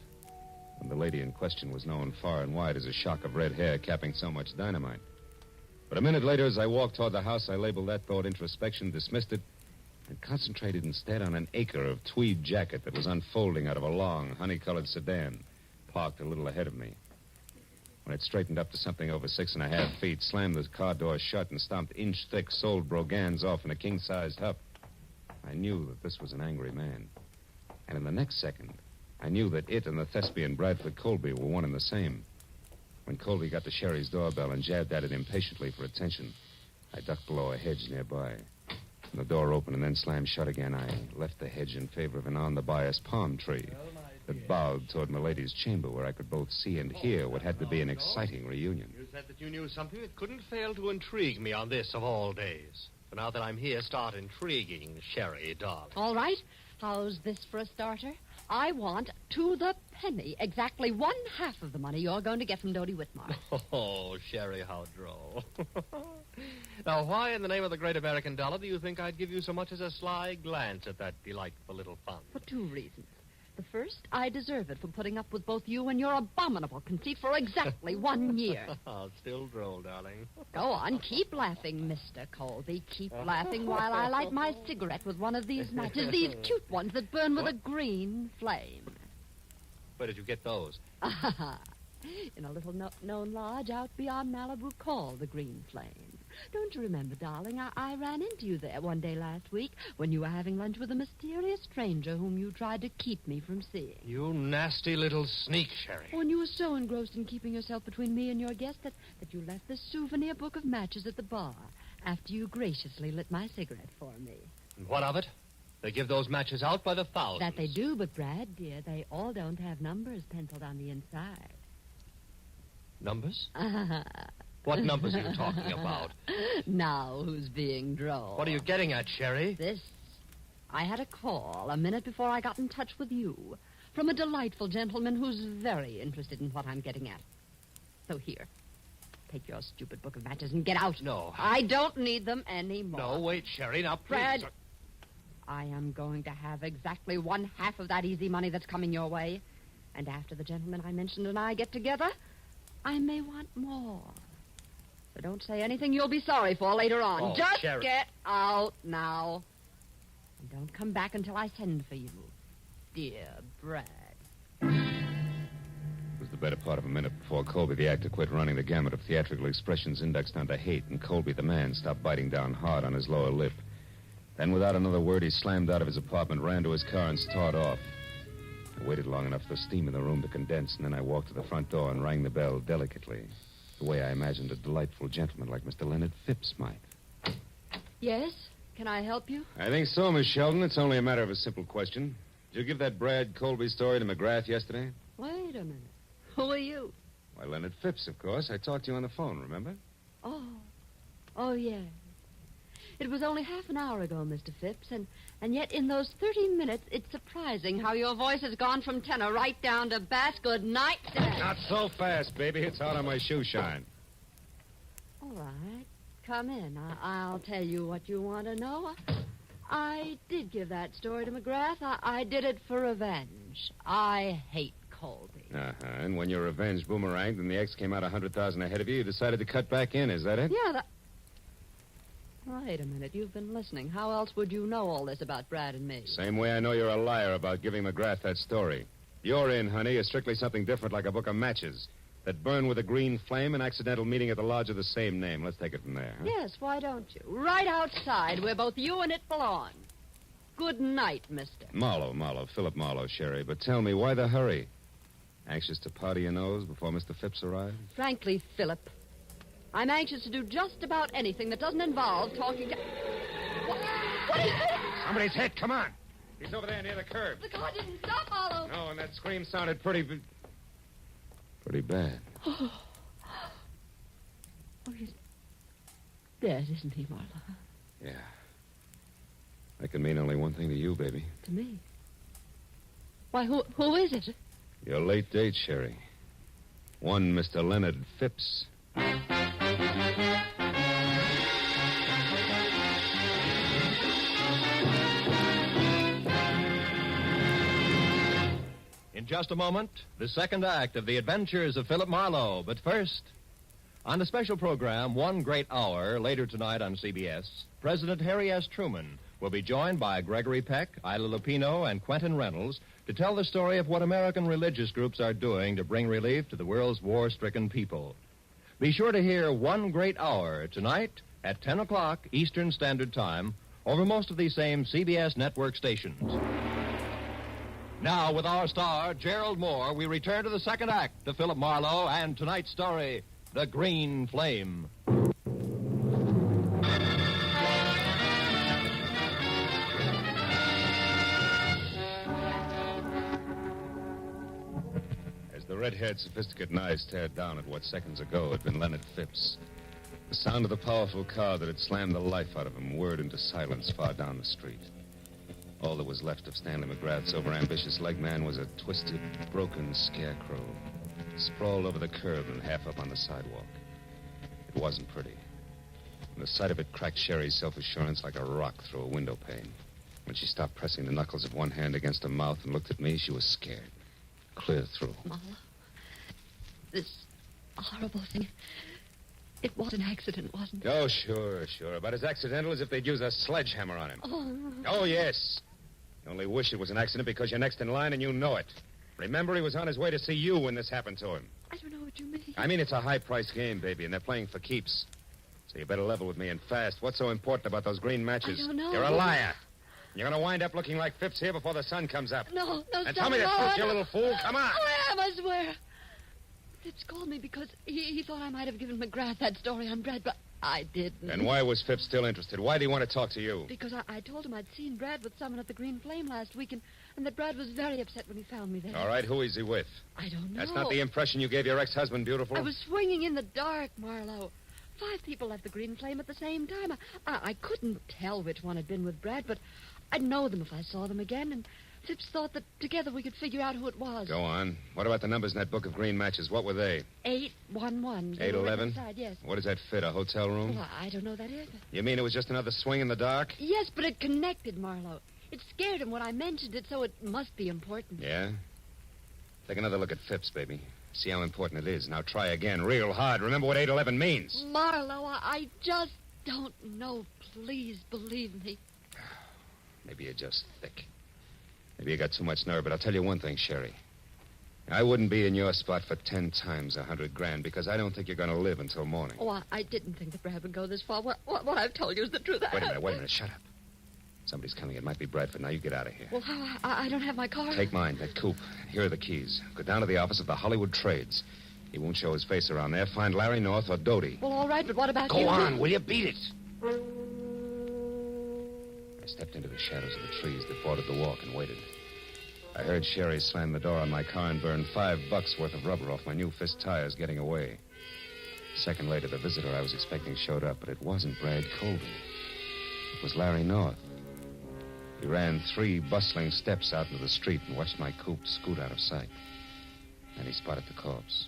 And the lady in question was known far and wide as a shock of red hair capping so much dynamite. But a minute later, as I walked toward the house, I labeled that thought introspection, dismissed it, and concentrated instead on an acre of tweed jacket that was unfolding out of a long, honey-colored sedan, parked a little ahead of me. When it straightened up to something over 6.5 feet, slammed the car door shut, and stomped inch-thick soled brogans off in a king-sized huff, I knew that this was an angry man. And in the next second, I knew that it and the thespian Bradford Colby were one and the same. When Colby got to Sherry's doorbell and jabbed at it impatiently for attention, I ducked below a hedge nearby. When the door opened and then slammed shut again, I left the hedge in favor of an on-the-bias palm tree that bowed toward Milady's chamber, where I could both see and hear what had to be an exciting reunion. You said that you knew something that couldn't fail to intrigue me on this of all days. So now that I'm here, start intriguing, Sherry, darling. All right. How's this for a starter? I want, to the penny, exactly 1/2 of the money you're going to get from Dodie Whitmore. Oh, Sherry, how droll. Now, why in the name of the great American dollar do you think I'd give you so much as a sly glance at that delightful little fund? For 2 reasons. The first, I deserve it for putting up with both you and your abominable conceit for exactly 1 year. Still droll, darling. Go on, keep laughing, Mr. Colby. Keep laughing while I light my cigarette with one of these matches, these cute ones that burn with a green flame. Where did you get those? In a little known lodge out beyond Malibu called the Green Flame. Don't you remember, darling, I ran into you there one day last week when you were having lunch with a mysterious stranger whom you tried to keep me from seeing. You nasty little sneak, Sherry. When you were so engrossed in keeping yourself between me and your guest that you left the souvenir book of matches at the bar after you graciously lit my cigarette for me. And what of it? They give those matches out by the thousands. That they do, but, Brad, dear, they all don't have numbers penciled on the inside. Numbers? What numbers are you talking about? Now who's being droll? What are you getting at, Sherry? This. I had a call a minute before I got in touch with you from a delightful gentleman who's very interested in what I'm getting at. So here, take your stupid book of matches and get out. No. I don't need them anymore. No, wait, Sherry, now please. Brad, I am going to have exactly 1/2 of that easy money that's coming your way. And after the gentleman I mentioned and I get together, I may want more. So don't say anything you'll be sorry for later on. Oh, Just Sherry. get out now. And don't come back until I send for you. Dear Brad. It was the better part of a minute before Colby, the actor, quit running the gamut of theatrical expressions indexed onto hate, and Colby, the man, stopped biting down hard on his lower lip. Then, without another word, he slammed out of his apartment, ran to his car, and started off. I waited long enough for the steam in the room to condense, and then I walked to the front door and rang the bell delicately, the way I imagined a delightful gentleman like Mr. Leonard Phipps might. Yes? Can I help you? I think so, Miss Sheldon. It's only a matter of a simple question. Did you give that Brad Colby story to McGrath yesterday? Wait a minute. Who are you? Why, Leonard Phipps, of course. I talked to you on the phone, remember? Oh, yes. It was only half an hour ago, Mr. Phipps, and yet in those 30 minutes, it's surprising how your voice has gone from tenor right down to bass. Good night, Dad. Not so fast, baby. It's out on my shoe shine. All right. Come in. I'll tell you what you want to know. I did give that story to McGrath. I did it for revenge. I hate Colby. And when your revenge boomeranged and the ex came out 100,000 ahead of you, you decided to cut back in. Is that it? Yeah, Wait a minute. You've been listening. How else would you know all this about Brad and me? Same way I know you're a liar about giving McGrath that story. Your in, honey, is strictly something different, like a book of matches that burn with a green flame, an accidental meeting at the lodge of the same name. Let's take it from there. Huh? Yes, why don't you? Right outside, where both you and it belong. Good night, mister. Marlowe, Philip Marlowe, Sherry. But tell me, why the hurry? Anxious to powder your nose before Mr. Phipps arrives? Frankly, Philip, I'm anxious to do just about anything that doesn't involve talking to... What is this? Somebody's hit. Come on. He's over there near the curb. The car didn't stop, Marlowe. No, and that scream sounded pretty bad. Oh, he's dead, isn't he, Marlowe? Yeah. That can mean only one thing to you, baby. To me? Why, who is it? Your late date, Sherry. One Mr. Leonard Phipps. In just a moment, the second act of The Adventures of Philip Marlowe. But first, on the special program, One Great Hour, later tonight on CBS, President Harry S. Truman will be joined by Gregory Peck, Ila Lupino, and Quentin Reynolds to tell the story of what American religious groups are doing to bring relief to the world's war-stricken people. Be sure to hear One Great Hour tonight at 10 o'clock Eastern Standard Time over most of these same CBS network stations. Now, with our star, Gerald Moore, we return to the second act of Philip Marlowe and tonight's story, The Green Flame. As the red-haired, sophisticated eyes stared down at what seconds ago had been Leonard Phipps, the sound of the powerful car that had slammed the life out of him whirred into silence far down the street. All that was left of Stanley McGrath's overambitious leg man was a twisted, broken scarecrow, sprawled over the curb and half up on the sidewalk. It wasn't pretty. And the sight of it cracked Sherry's self-assurance like a rock through a window pane. When she stopped pressing the knuckles of one hand against her mouth and looked at me, she was scared. Clear through. Marlowe, this horrible thing, it was an accident, wasn't it? Oh, sure. About as accidental as if they'd used a sledgehammer on him. Oh, yes. You only wish it was an accident because you're next in line and you know it. Remember, he was on his way to see you when this happened to him. I don't know what you mean. I mean, it's a high-priced game, baby, and they're playing for keeps. So you better level with me and fast. What's so important about those green matches? I don't know. You're a liar. You're going to wind up looking like Phipps here before the sun comes up. No, And tell me the truth, you little fool. Come on. I am, I swear. Phipps called me because he thought I might have given McGrath that story on Brad, but I didn't. And why was Phipps still interested? Why did he want to talk to you? Because I told him I'd seen Brad with someone at the Green Flame last week, and that Brad was very upset when he found me there. All right, who is he with? I don't know. That's not the impression you gave your ex-husband, beautiful. I was swinging in the dark, Marlowe. 5 people left the Green Flame at the same time. I couldn't tell which one had been with Brad, but I'd know them if I saw them again, and Phipps thought that together we could figure out who it was. Go on. What about the numbers in that book of green matches? What were they? 811. 811? Yes. What does that fit, a hotel room? Well, I don't know that either. You mean it was just another swing in the dark? Yes, but it connected, Marlowe. It scared him when I mentioned it, so it must be important. Yeah? Take another look at Phipps, baby. See how important it is. Now try again, real hard. Remember what 811 means. Marlowe, I just don't know. Please believe me. Maybe you're just thick. Maybe you got too much nerve, but I'll tell you one thing, Sherry. I wouldn't be in your spot for 10 times $100,000 because I don't think you're going to live until morning. Oh, I didn't think that Brad would go this far. What I've told you is the truth. Wait a minute. Shut up. Somebody's coming. It might be Bradford. Now you get out of here. Well, how? I don't have my car. Take mine, that coupe. Here are the keys. Go down to the office of the Hollywood Trades. He won't show his face around there. Find Larry North or Doty. Well, all right, but what about you? Go on, will you? Beat it. I stepped into the shadows of the trees that bordered the walk and waited. I heard Sherry slam the door on my car and burn $5 worth of rubber off my new fist tires getting away. A second later, the visitor I was expecting showed up, but it wasn't Brad Colby. It was Larry North. He ran 3 bustling steps out into the street and watched my coupe scoot out of sight. Then he spotted the corpse.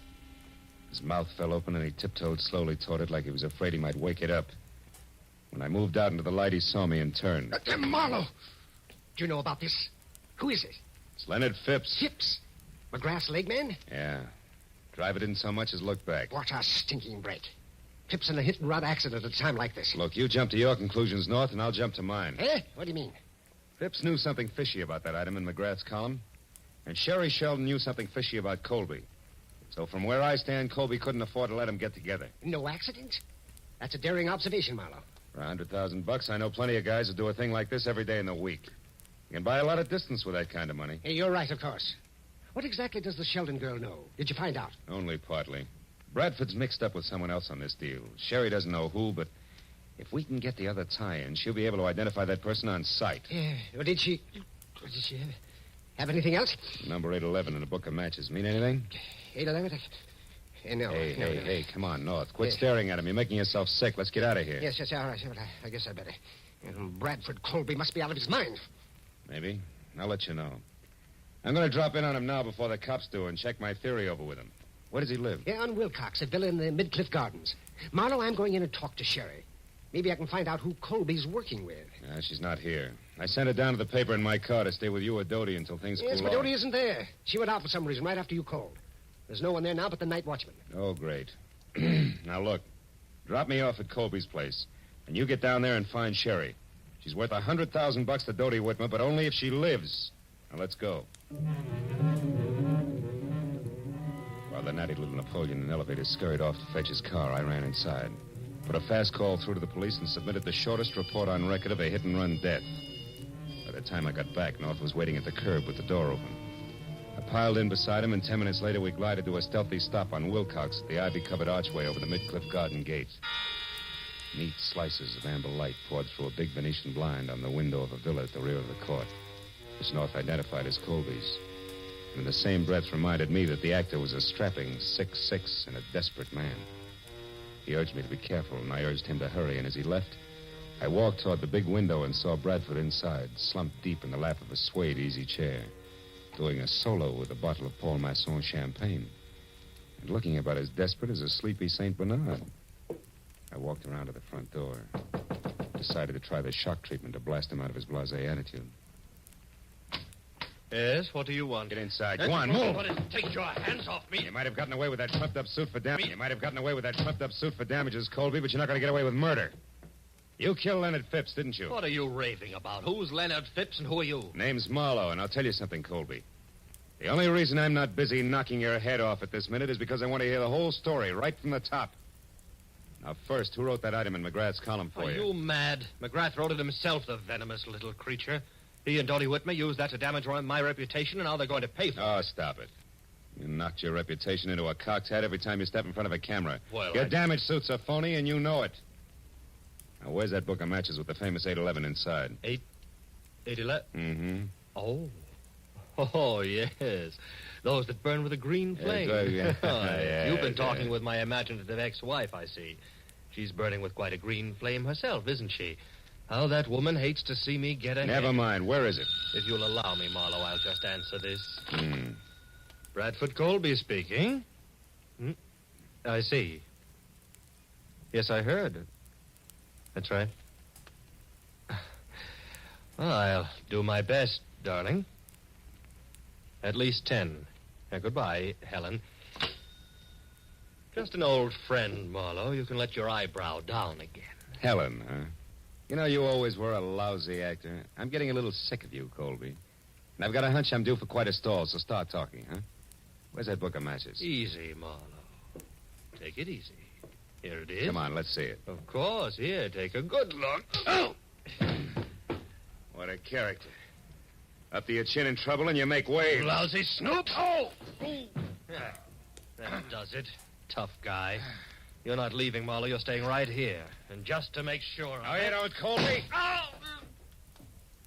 His mouth fell open and he tiptoed slowly toward it like he was afraid he might wake it up. When I moved out into the light, he saw me and turned. Marlowe! Do you know about this? Who is it? It's Leonard Phipps. Phipps? McGrath's leg man? Yeah. Driver didn't so much as look back. What a stinking break. Phipps in a hit-and-run accident at a time like this. Look, you jump to your conclusions, North, and I'll jump to mine. Eh? What do you mean? Phipps knew something fishy about that item in McGrath's column. And Sherry Sheldon knew something fishy about Colby. So from where I stand, Colby couldn't afford to let them get together. No accident? That's a daring observation, Marlowe. For $100,000, I know plenty of guys who do a thing like this every day in the week. You can buy a lot of distance with that kind of money. Hey, you're right, of course. What exactly does the Sheldon girl know? Did you find out? Only partly. Bradford's mixed up with someone else on this deal. Sherry doesn't know who, but if we can get the other tie-in, she'll be able to identify that person on sight. Yeah. Well, did she have anything else? Number 811 in a book of matches. Mean anything? 811? No. Hey, come on, North. Quit staring at him. You're making yourself sick. Let's get out of here. Yes, all right. Well, I guess I better. Bradford Colby must be out of his mind. Maybe. I'll let you know. I'm going to drop in on him now before the cops do and check my theory over with him. Where does he live? Yeah, on Wilcox, a villa in the Midcliff Gardens. Marlowe, I'm going in and talk to Sherry. Maybe I can find out who Colby's working with. She's not here. I sent her down to the paper in my car to stay with you or Doty until things cool off. Yes, but Doty isn't there. She went out for some reason right after you called. There's no one there now but the night watchman. Oh, great. Now, look. Drop me off at Colby's place, and you get down there and find Sherry. She's worth $100,000 to Doty Whitmer, but only if she lives. Now, let's go. While the natty little Napoleon in the elevator scurried off to fetch his car, I ran inside. Put a fast call through to the police and submitted the shortest report on record of a hit-and-run death. By the time I got back, North was waiting at the curb with the door open. I piled in beside him, and 10 minutes later we glided to a stealthy stop on Wilcox at the ivy-covered archway over the Midcliff Garden gate. Neat slices of amber light poured through a big Venetian blind on the window of a villa at the rear of the court, which North identified as Colby's. And in the same breath reminded me that the actor was a strapping 6'6" and a desperate man. He urged me to be careful, and I urged him to hurry, and as he left, I walked toward the big window and saw Bradford inside, slumped deep in the lap of a suede easy chair, doing a solo with a bottle of Paul Masson champagne, and looking about as desperate as a sleepy St. Bernard. I walked around to the front door, decided to try the shock treatment to blast him out of his blasé attitude. Yes, what do you want? Get inside. Go on, move. Take your hands off me. You might have gotten away with that trumped-up suit for damage. You might have gotten away with that trumped-up suit for damages, Colby, but you're not going to get away with murder. You killed Leonard Phipps, didn't you? What are you raving about? Who's Leonard Phipps and who are you? Name's Marlowe, and I'll tell you something, Colby. The only reason I'm not busy knocking your head off at this minute is because I want to hear the whole story right from the top. Now, first, who wrote that item in McGrath's column for you? Are you mad? McGrath wrote it himself, the venomous little creature. He and Doty Whitmer used that to damage my reputation, and now they're going to pay for it. Oh, stop it. You knocked your reputation into a cocked hat every time you step in front of a camera. Well, your damage suits are phony, and you know it. Now, where's that book of matches with the famous 811 inside? 811? Mm-hmm. Oh, yes. Those that burn with a green flame. You've been talking with my imaginative ex-wife, I see. She's burning with quite a green flame herself, isn't she? How that woman hates to see me get ahead. Never mind. Where is it? If you'll allow me, Marlowe, I'll just answer this. Bradford Colby speaking. I see. Yes, I heard. That's right. Well, I'll do my best, darling. At least 10. Now, goodbye, Helen. Just an old friend, Marlowe. You can let your eyebrow down again. Helen, huh? You know, you always were a lousy actor. I'm getting a little sick of you, Colby. And I've got a hunch I'm due for quite a stall, so start talking, huh? Where's that book of matches? Easy, Marlowe. Take it easy. Here it is. Come on, let's see it. Of course. Here, take a good look. Oh! What a character. Up to your chin in trouble and you make waves. Lousy snoop. Oh! Yeah, that does it. Tough guy. You're not leaving, Marlowe. You're staying right here. And just to make sure... No, you don't, Colby. Oh!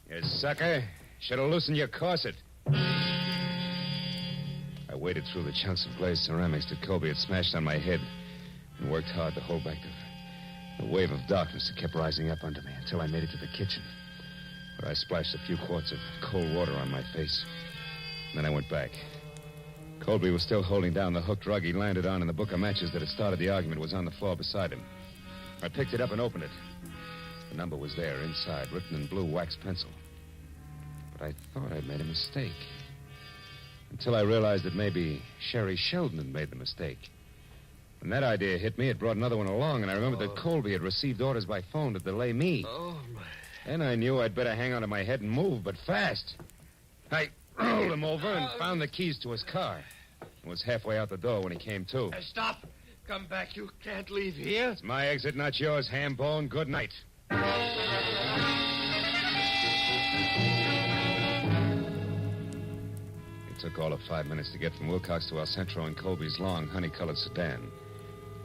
You sucker. Should have loosened your corset. I waded through the chunks of glazed ceramics that Colby had smashed on my head and worked hard to hold back the wave of darkness that kept rising up under me until I made it to the kitchen, where I splashed a few quarts of cold water on my face. And then I went back. Colby was still holding down the hooked rug he landed on, and the book of matches that had started the argument was on the floor beside him. I picked it up and opened it. The number was there inside, written in blue wax pencil. But I thought I'd made a mistake. Until I realized that maybe Sherry Sheldon had made the mistake. When that idea hit me, it brought another one along, and I remembered that Colby had received orders by phone to delay me. Oh, my... Then I knew I'd better hang onto my head and move, but fast. I rolled him over and found the keys to his car. I was halfway out the door when he came to. Stop. Come back. You can't leave here. It's my exit, not yours, ham-bone. Good night. It took all of 5 minutes to get from Wilcox to El Centro in Colby's long, honey-colored sedan.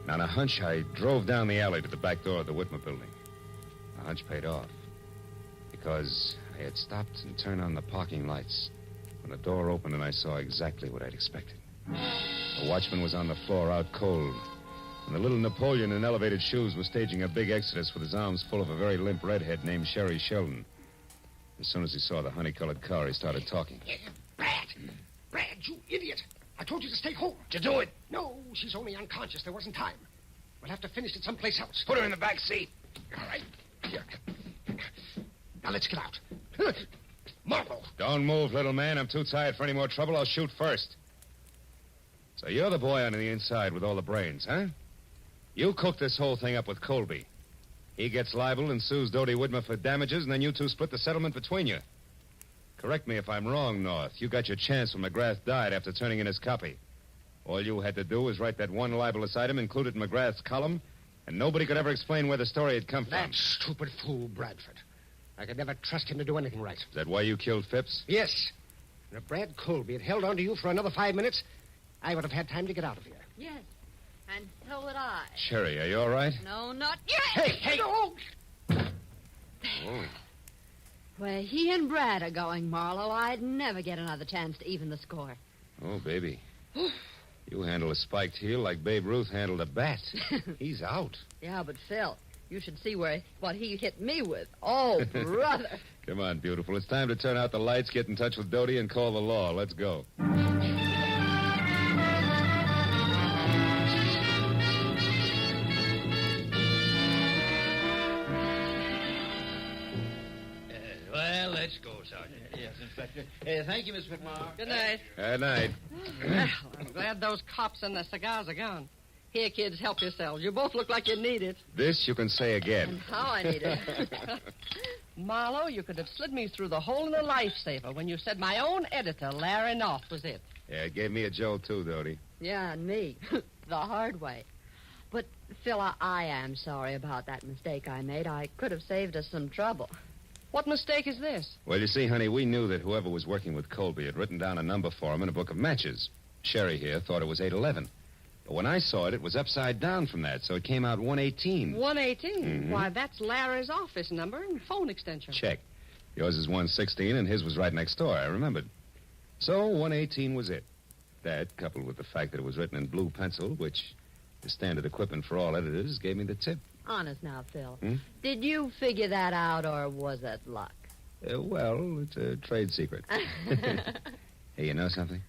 And on a hunch, I drove down the alley to the back door of the Whitmer building. The hunch paid off. Because I had stopped and turned on the parking lights when the door opened and I saw exactly what I'd expected. The watchman was on the floor out cold, and the little Napoleon in elevated shoes was staging a big exodus with his arms full of a very limp redhead named Sherry Sheldon. As soon as he saw the honey-colored car, he started talking. Bat! Brad, you idiot. I told you to stay home. Did you do it? No, she's only unconscious. There wasn't time. We'll have to finish it someplace else. Put her in the back seat. All right. Here. Now, let's get out. Marlowe. Don't move, little man. I'm too tired for any more trouble. I'll shoot first. So you're the boy on the inside with all the brains, huh? You cooked this whole thing up with Colby. He gets libeled and sues Dodie Widmer for damages, and then you two split the settlement between you. Correct me if I'm wrong, North. You got your chance when McGrath died after turning in his copy. All you had to do was write that one libelous item, include it in McGrath's column, and nobody could ever explain where the story had come from. That stupid fool, Bradford. I could never trust him to do anything right. Is that why you killed Phipps? Yes. And if Brad Colby had held on to you for another 5 minutes, I would have had time to get out of here. Yes, and so would I. Sherry, are you all right? No, not yet. Hey! No. Oh. Where he and Brad are going, Marlowe, I'd never get another chance to even the score. Oh, baby. You handle a spiked heel like Babe Ruth handled a bat. He's out. Yeah, but Phil, you should see what he hit me with. Oh, brother. Come on, beautiful. It's time to turn out the lights, get in touch with Dodie, and call the law. Let's go. Well, let's go, Sergeant. Yes, Inspector. Thank you, Miss McMahon. Good night. Good night. Well, I'm glad those cops and the cigars are gone. Here, kids, help yourselves. You both look like you need it. This you can say again. And how I need it. Marlowe, you could have slid me through the hole in the lifesaver when you said my own editor, Larry Knopf, was it. Yeah, it gave me a jolt, too, Dodie. Yeah, and me. The hard way. But, Phil, I am sorry about that mistake I made. I could have saved us some trouble. What mistake is this? Well, you see, honey, we knew that whoever was working with Colby had written down a number for him in a book of matches. Sherry here thought it was 811. But when I saw it, it was upside down from that, so it came out 118. 118? Mm-hmm. Why, that's Larry's office number and phone extension. Check. Yours is 116, and his was right next door. I remembered. So 118 was it. That, coupled with the fact that it was written in blue pencil, which is standard equipment for all editors, gave me the tip. Honest now, Phil. Hmm? Did you figure that out, or was it luck? Well, it's a trade secret. Hey, you know something?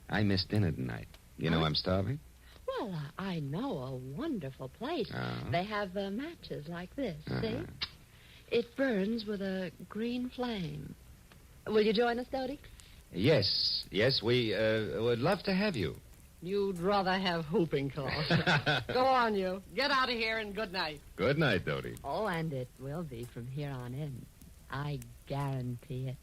I missed dinner tonight. You know I'm starving? Well, I know a wonderful place. They have matches like this, see? It burns with a green flame. Will you join us, Dodie? Yes, we would love to have you. You'd rather have whooping cough. Go on, you. Get out of here and good night. Good night, Dodie. Oh, and it will be from here on in. I guarantee it.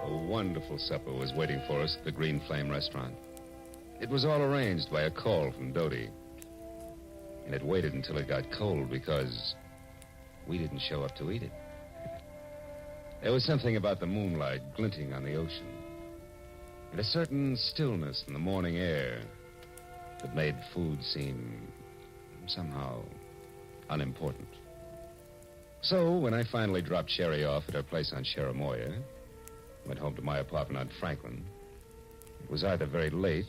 A wonderful supper was waiting for us at the Green Flame restaurant. It was all arranged by a call from Dodie. And it waited until it got cold because we didn't show up to eat it. There was something about the moonlight glinting on the ocean and a certain stillness in the morning air that made food seem somehow unimportant. So when I finally dropped Sherry off at her place on Cherimoya, went home to my apartment on Franklin, it was either very late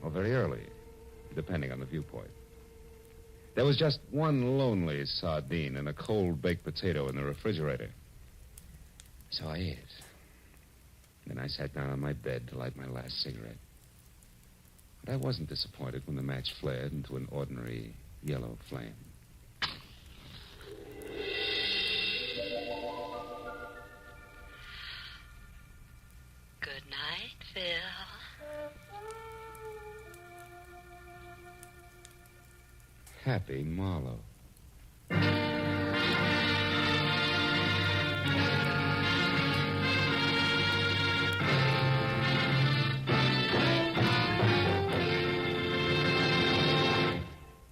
or very early, depending on the viewpoint. There was just one lonely sardine and a cold baked potato in the refrigerator. So I ate. Then I sat down on my bed to light my last cigarette. But I wasn't disappointed when the match flared into an ordinary yellow flame. Good night, Phil. Happy Marlowe.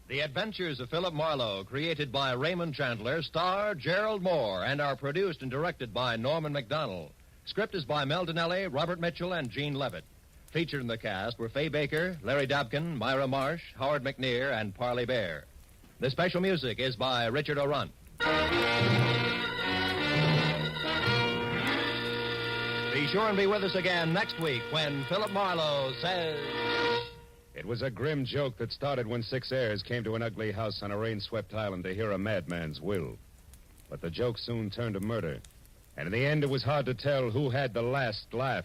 The Adventures of Philip Marlowe, created by Raymond Chandler, star Gerald Moore, and are produced and directed by Norman McDonald. Script is by Mel Donnelly, Robert Mitchell, and Gene Levitt. Featured in the cast were Fay Baker, Larry Dobkin, Myra Marsh, Howard McNear, and Parley Bear. The special music is by Richard O'Runt. Be sure and be with us again next week when Philip Marlowe says... It was a grim joke that started when 6 heirs came to an ugly house on a rain-swept island to hear a madman's will. But the joke soon turned to murder. And in the end, it was hard to tell who had the last laugh.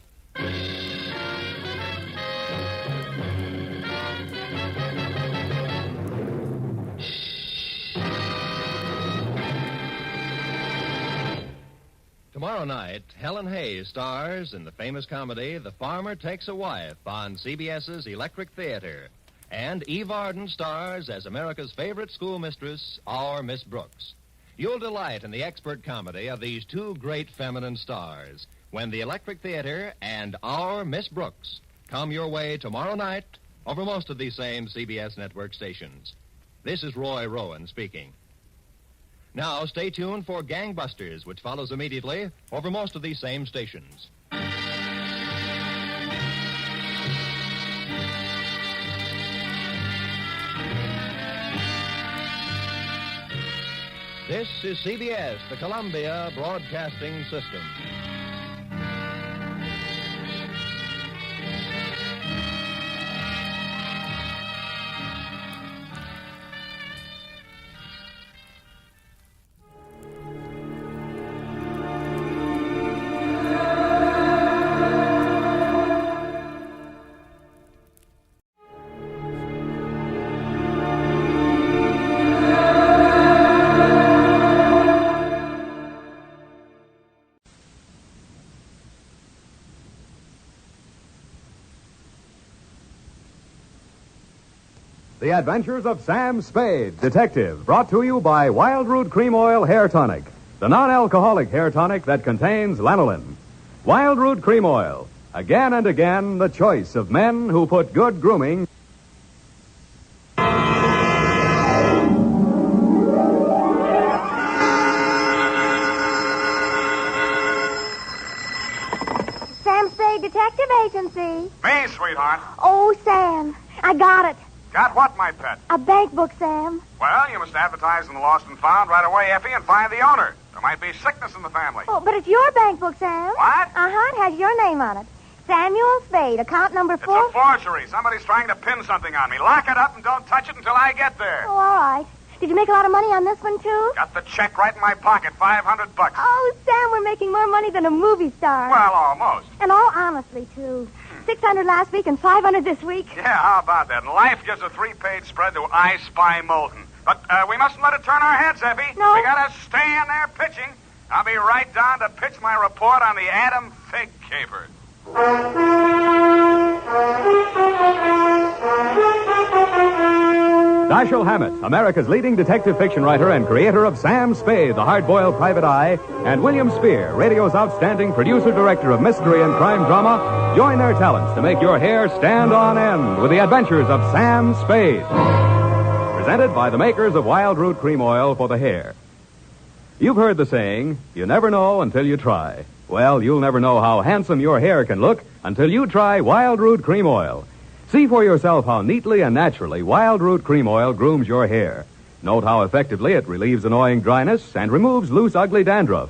Tomorrow night, Helen Hayes stars in the famous comedy The Farmer Takes a Wife on CBS's Electric Theater. And Eve Arden stars as America's favorite schoolmistress, our Miss Brooks. You'll delight in the expert comedy of these two great feminine stars when the Electric Theater and our Miss Brooks come your way tomorrow night over most of these same CBS network stations. This is Roy Rowan speaking. Now, stay tuned for Gangbusters, which follows immediately over most of these same stations. This is CBS, the Columbia Broadcasting System. The Adventures of Sam Spade, Detective, brought to you by Wild Root Cream Oil Hair Tonic, the non-alcoholic hair tonic that contains lanolin. Wild Root Cream Oil, again and again the choice of men who put good grooming... Sam Spade Detective Agency. Me, sweetheart. Oh, Sam, I got it. Got what, my pet? A bank book, Sam. Well, you must advertise in the Lost and Found right away, Effie, and find the owner. There might be sickness in the family. Oh, but it's your bank book, Sam. What? Uh-huh, it has your name on it. Samuel Spade, account number 4. It's a forgery. Somebody's trying to pin something on me. Lock it up and don't touch it until I get there. Oh, all right. Did you make a lot of money on this one, too? Got the check right in my pocket, $500. Oh, Sam, we're making more money than a movie star. Well, almost. And all honestly, too. 600 last week and 500 this week. Yeah, how about that? And life gives a 3-page spread to I Spy Molten. But we mustn't let it turn our heads, Effie. No. We gotta stay in there pitching. I'll be right down to pitch my report on the Adam Figg caper. Dashiell Hammett, America's leading detective fiction writer and creator of Sam Spade, the hard-boiled private eye, and William Spear, radio's outstanding producer-director of mystery and crime drama, join their talents to make your hair stand on end with the adventures of Sam Spade. Presented by the makers of Wild Root Cream Oil for the hair. You've heard the saying, you never know until you try. Well, you'll never know how handsome your hair can look until you try Wild Root Cream Oil. See for yourself how neatly and naturally Wild Root Cream Oil grooms your hair. Note how effectively it relieves annoying dryness and removes loose, ugly dandruff.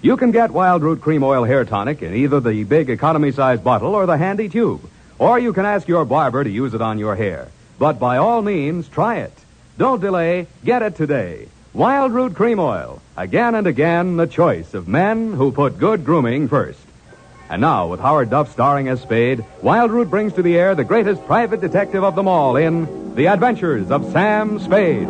You can get Wild Root Cream Oil Hair Tonic in either the big economy-size bottle or the handy tube. Or you can ask your barber to use it on your hair. But by all means, try it. Don't delay. Get it today. Wild Root Cream Oil. Again and again, the choice of men who put good grooming first. And now, with Howard Duff starring as Spade, Wild Root brings to the air the greatest private detective of them all in The Adventures of Sam Spade.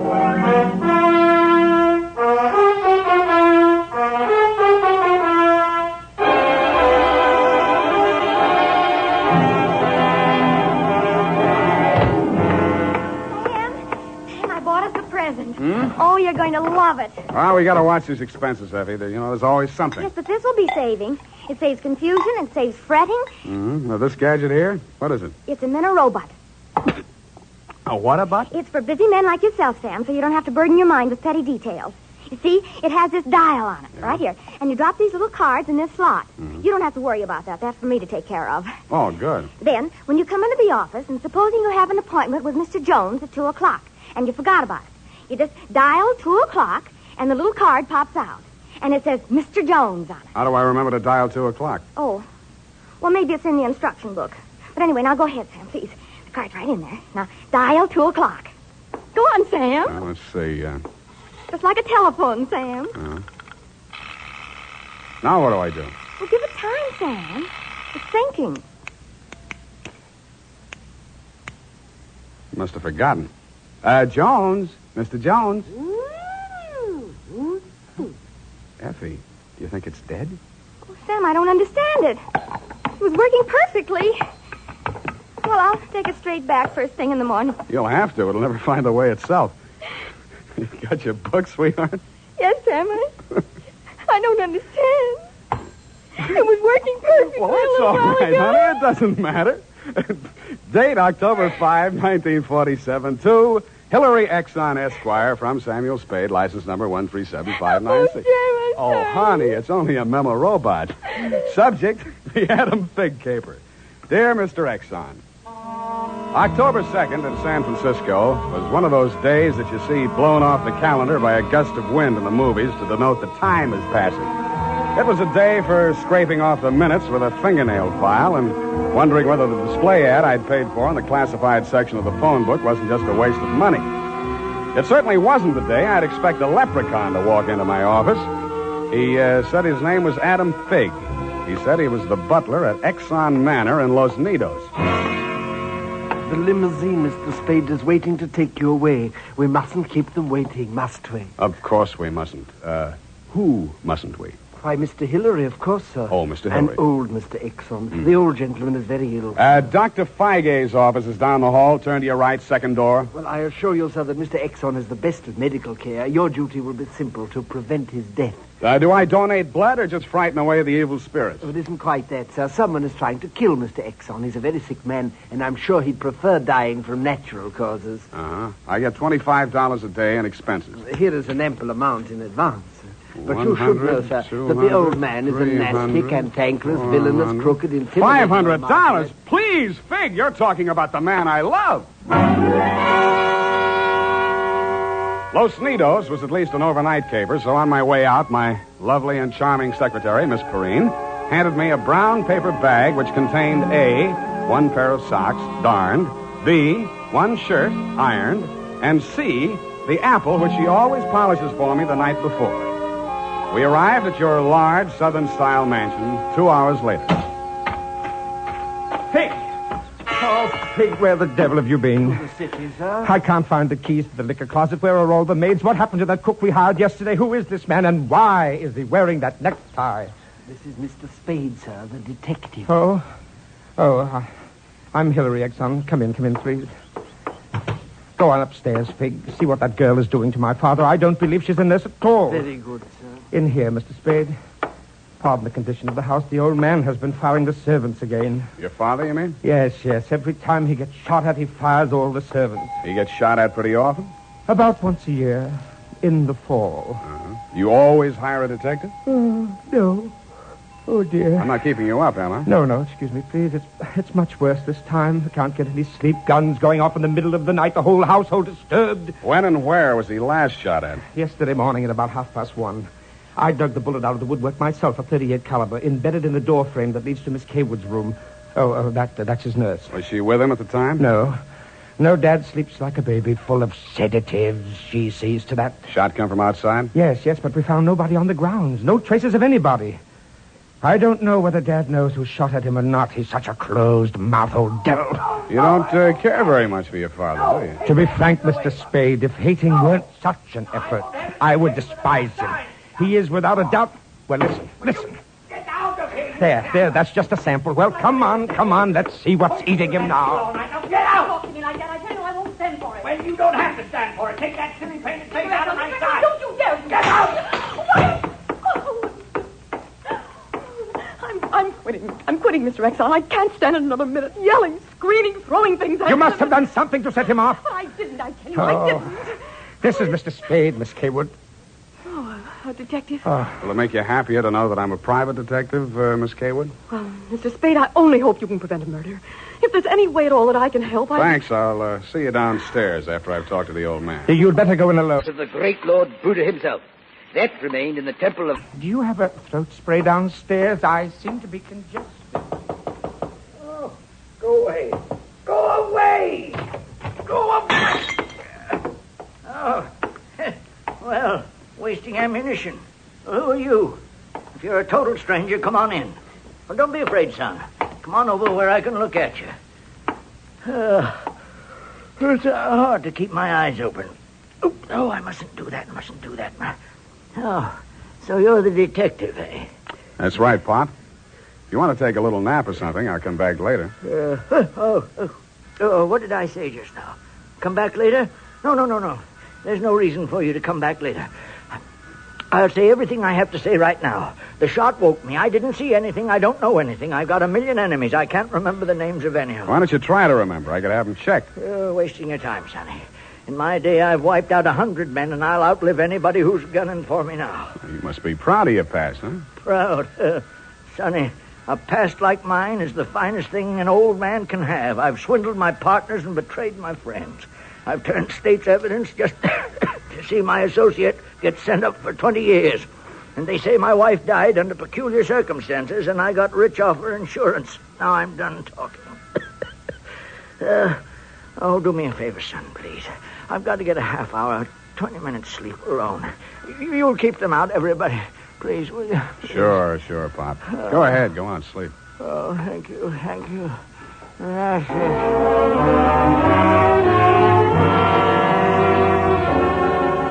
Oh, you're going to love it. Well, we got to watch these expenses, Effie. There's always something. Yes, but this will be saving. It saves confusion. It saves fretting. Mm-hmm. Now, this gadget here, what is it? It's a Minirobot. A what-a-bot? It's for busy men like yourself, Sam, so you don't have to burden your mind with petty details. You see, it has this dial on it, right here. And you drop these little cards in this slot. Mm-hmm. You don't have to worry about that. That's for me to take care of. Oh, good. Then, when you come into the office, and supposing you have an appointment with Mr. Jones at 2 o'clock, and you forgot about it, you just dial 2 o'clock, and the little card pops out. And it says Mr. Jones on it. How do I remember to dial 2 o'clock? Oh, Well, maybe it's in the instruction book. But anyway, now go ahead, Sam, please. The card's right in there. Now, dial 2 o'clock. Go on, Sam. Let's see. Just like a telephone, Sam. Now what do I do? Well, give it time, Sam. It's thinking. Must have forgotten. Jones. Mr. Jones. Effie, do you think it's dead? Oh, Sam, I don't understand it. It was working perfectly. Well, I'll take it straight back first thing in the morning. You'll have to. It'll never find the way itself. You got your book, sweetheart? Yes, Sam, I don't understand. It was working perfectly. Well, that's all right, honey. It doesn't matter. Date October 5, 1947, to Hillary Exxon Esquire from Samuel Spade, license number 137596. Oh, honey, it's only a memo robot. Subject, the Adam Figg caper. Dear Mr. Exxon, October 2nd in San Francisco was one of those days that you see blown off the calendar by a gust of wind in the movies to denote the time is passing. It was a day for scraping off the minutes with a fingernail file and wondering whether the display ad I'd paid for in the classified section of the phone book wasn't just a waste of money. It certainly wasn't the day I'd expect a leprechaun to walk into my office. He said his name was Adam Figg. He said he was the butler at Exxon Manor in Los Nidos. The limousine, Mr. Spade, is waiting to take you away. We mustn't keep them waiting, must we? Of course we mustn't. Who mustn't we? Why, Mr. Hillary, of course, sir. Oh, Mr. Hillary. And old Mr. Exxon. The old gentleman is very ill. Dr. Feige's office is down the hall. Turn to your right, second door. Well, I assure you, sir, that Mr. Exxon is the best of medical care. Your duty will be simple, to prevent his death. Do I donate blood or just frighten away the evil spirits? Oh, it isn't quite that, sir. Someone is trying to kill Mr. Exxon. He's a very sick man, and I'm sure he'd prefer dying from natural causes. I get $25 a day in expenses. Here is an ample amount in advance. But you should know, sir, that the old man is a nasty, cantankerous, villainous, crooked, intimidating... $500? Please, Figg, you're talking about the man I love. Los Nidos was at least an overnight caper, so on my way out, my lovely and charming secretary, Miss Perrine, handed me a brown paper bag which contained A, one pair of socks, darned, B, one shirt, ironed, and C, the apple which she always polishes for me the night before. We arrived at your large Southern-style mansion 2 hours later. Figg! Oh, Figg, where the devil have you been? The city, sir. I can't find the keys to the liquor closet. Where are all the maids? What happened to that cook we hired yesterday? Who is this man, and why is he wearing that necktie? This is Mr. Spade, sir, the detective. I'm Hillary Exxon. Come in, please. Go on upstairs, Figg. See what that girl is doing to my father. I don't believe she's in this at all. Very good, sir. In here, Mr. Spade. Pardon the condition of the house. The old man has been firing the servants again. Your father, you mean? Yes. Every time he gets shot at, he fires all the servants. He gets shot at pretty often? About once a year. In the fall. You always hire a detective? No. Oh, dear. I'm not keeping you up, am I? No, excuse me, please. It's much worse this time. I can't get any sleep. Guns going off in the middle of the night. The whole household disturbed. When and where was he last shot at? Yesterday morning at about 1:30. I dug the bullet out of the woodwork myself, a .38 caliber, embedded in the door frame that leads to Miss Kaywood's room. That's his nurse. Was she with him at the time? No, Dad sleeps like a baby, full of sedatives. She sees to that. Shot come from outside? Yes, but we found nobody on the grounds. No traces of anybody. I don't know whether Dad knows who shot at him or not. He's such a closed-mouthed old devil. You don't care very much for your father, do you? To be frank, Mr. Spade, if hating weren't such an effort, I would despise him. He is without a doubt... Well, listen. Get out of here! There, that's just a sample. Well, come on, let's see what's eating him now. All right, now get out! Talk to me like that. I tell you I won't stand for it. Well, you don't have to stand for it. Take that silly painted face out of my sight. Don't you dare! Get out! I'm quitting, Mr. Exxon. I can't stand it another minute. Yelling, screaming, throwing things at You must have done something to set him off. I didn't, I tell you, I didn't. This is Mr. Spade, Miss Kaywood. Oh, a detective? Will it make you happier to know that I'm a private detective, Miss Kaywood? Well, Mr. Spade, I only hope you can prevent a murder. If there's any way at all that I can help, Thanks. I'll see you downstairs after I've talked to the old man. You'd better go in alone. Of the great Lord Buddha himself. That remained in the temple of... Do you have a throat spray downstairs? I seem to be congested. Go away. Go away. Go away. Oh. Well, wasting ammunition. Well, who are you? If you're a total stranger, come on in. Well, don't be afraid, son. Come on over where I can look at you. It's hard to keep my eyes open. Oh, I mustn't do that. Oh, so you're the detective, eh? That's right, Pop. If you want to take a little nap or something, I'll come back later. What did I say just now? Come back later? No. There's no reason for you to come back later. I'll say everything I have to say right now. The shot woke me. I didn't see anything. I don't know anything. I've got a million enemies. I can't remember the names of any of them. Why don't you try to remember? I could have them checked. You're wasting your time, Sonny. In my day, I've wiped out 100 men, and I'll outlive anybody who's gunning for me now. You must be proud of your past, huh? Proud? Sonny, a past like mine is the finest thing an old man can have. I've swindled my partners and betrayed my friends. I've turned state's evidence just to see my associate get sent up for 20 years. And they say my wife died under peculiar circumstances, and I got rich off her insurance. Now I'm done talking. Do me a favor, son, please. I've got to get a half hour, 20 minutes sleep alone. You'll keep them out, everybody. Please, will you? Sure, Pop. Go ahead. Go on, sleep. Oh, thank you.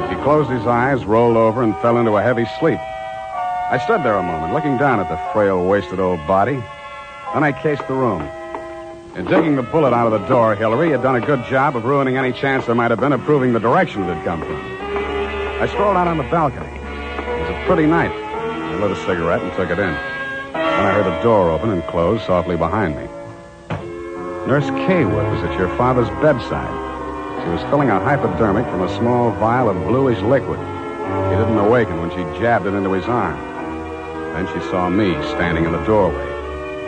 He closed his eyes, rolled over, and fell into a heavy sleep. I stood there a moment, looking down at the frail, wasted old body. Then I cased the room. In digging the bullet out of the door, Hillary had done a good job of ruining any chance there might have been of proving the direction it had come from. I strolled out on the balcony. It was a pretty night. I lit a cigarette and took it in. Then I heard a door open and close softly behind me. Nurse Kaywood was at your father's bedside. She was filling a hypodermic from a small vial of bluish liquid. He didn't awaken when she jabbed it into his arm. Then she saw me standing in the doorway.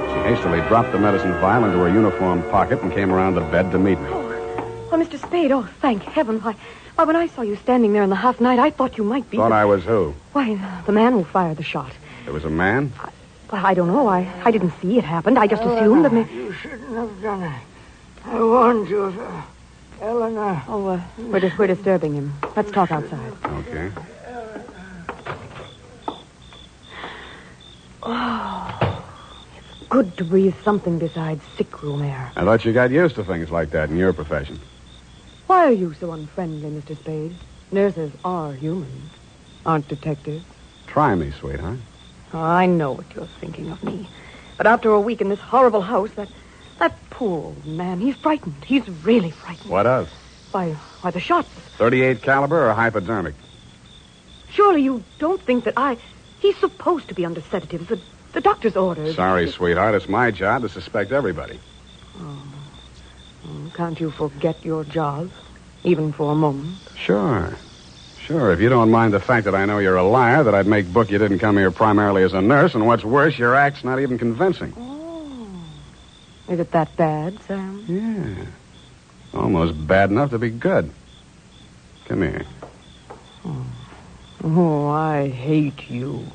She hastily dropped the medicine vial into her uniform pocket and came around the bed to meet me. Oh, Mr. Spade, thank heaven. Why, when I saw you standing there in the half night, I thought you might be... Thought I was who? Why, the man who fired the shot. There was a man? I don't know. I didn't see it happen. I just assumed that... You shouldn't have done it. I warned you, Eleanor. Oh, we're disturbing him. Let's talk outside. Okay. Oh, it's good to breathe something besides sick room air. I thought you got used to things like that in your profession. Why are you so unfriendly, Mr. Spade? Nurses are human, aren't detectives. Try me, sweetheart. Oh, I know what you're thinking of me. But after a week in this horrible house, that poor old man, he's frightened. He's really frightened. What of? Why, the shots. 38 caliber or hypodermic? Surely you don't think that He's supposed to be under sedatives. The doctor's orders. Sorry, sweetheart. It's my job to suspect everybody. Oh, can't you forget your job, even for a moment? Sure. If you don't mind the fact that I know you're a liar, that I'd make book you didn't come here primarily as a nurse, and what's worse, your act's not even convincing. Oh. Is it that bad, Sam? Yeah. Almost bad enough to be good. Come here. Oh, I hate you.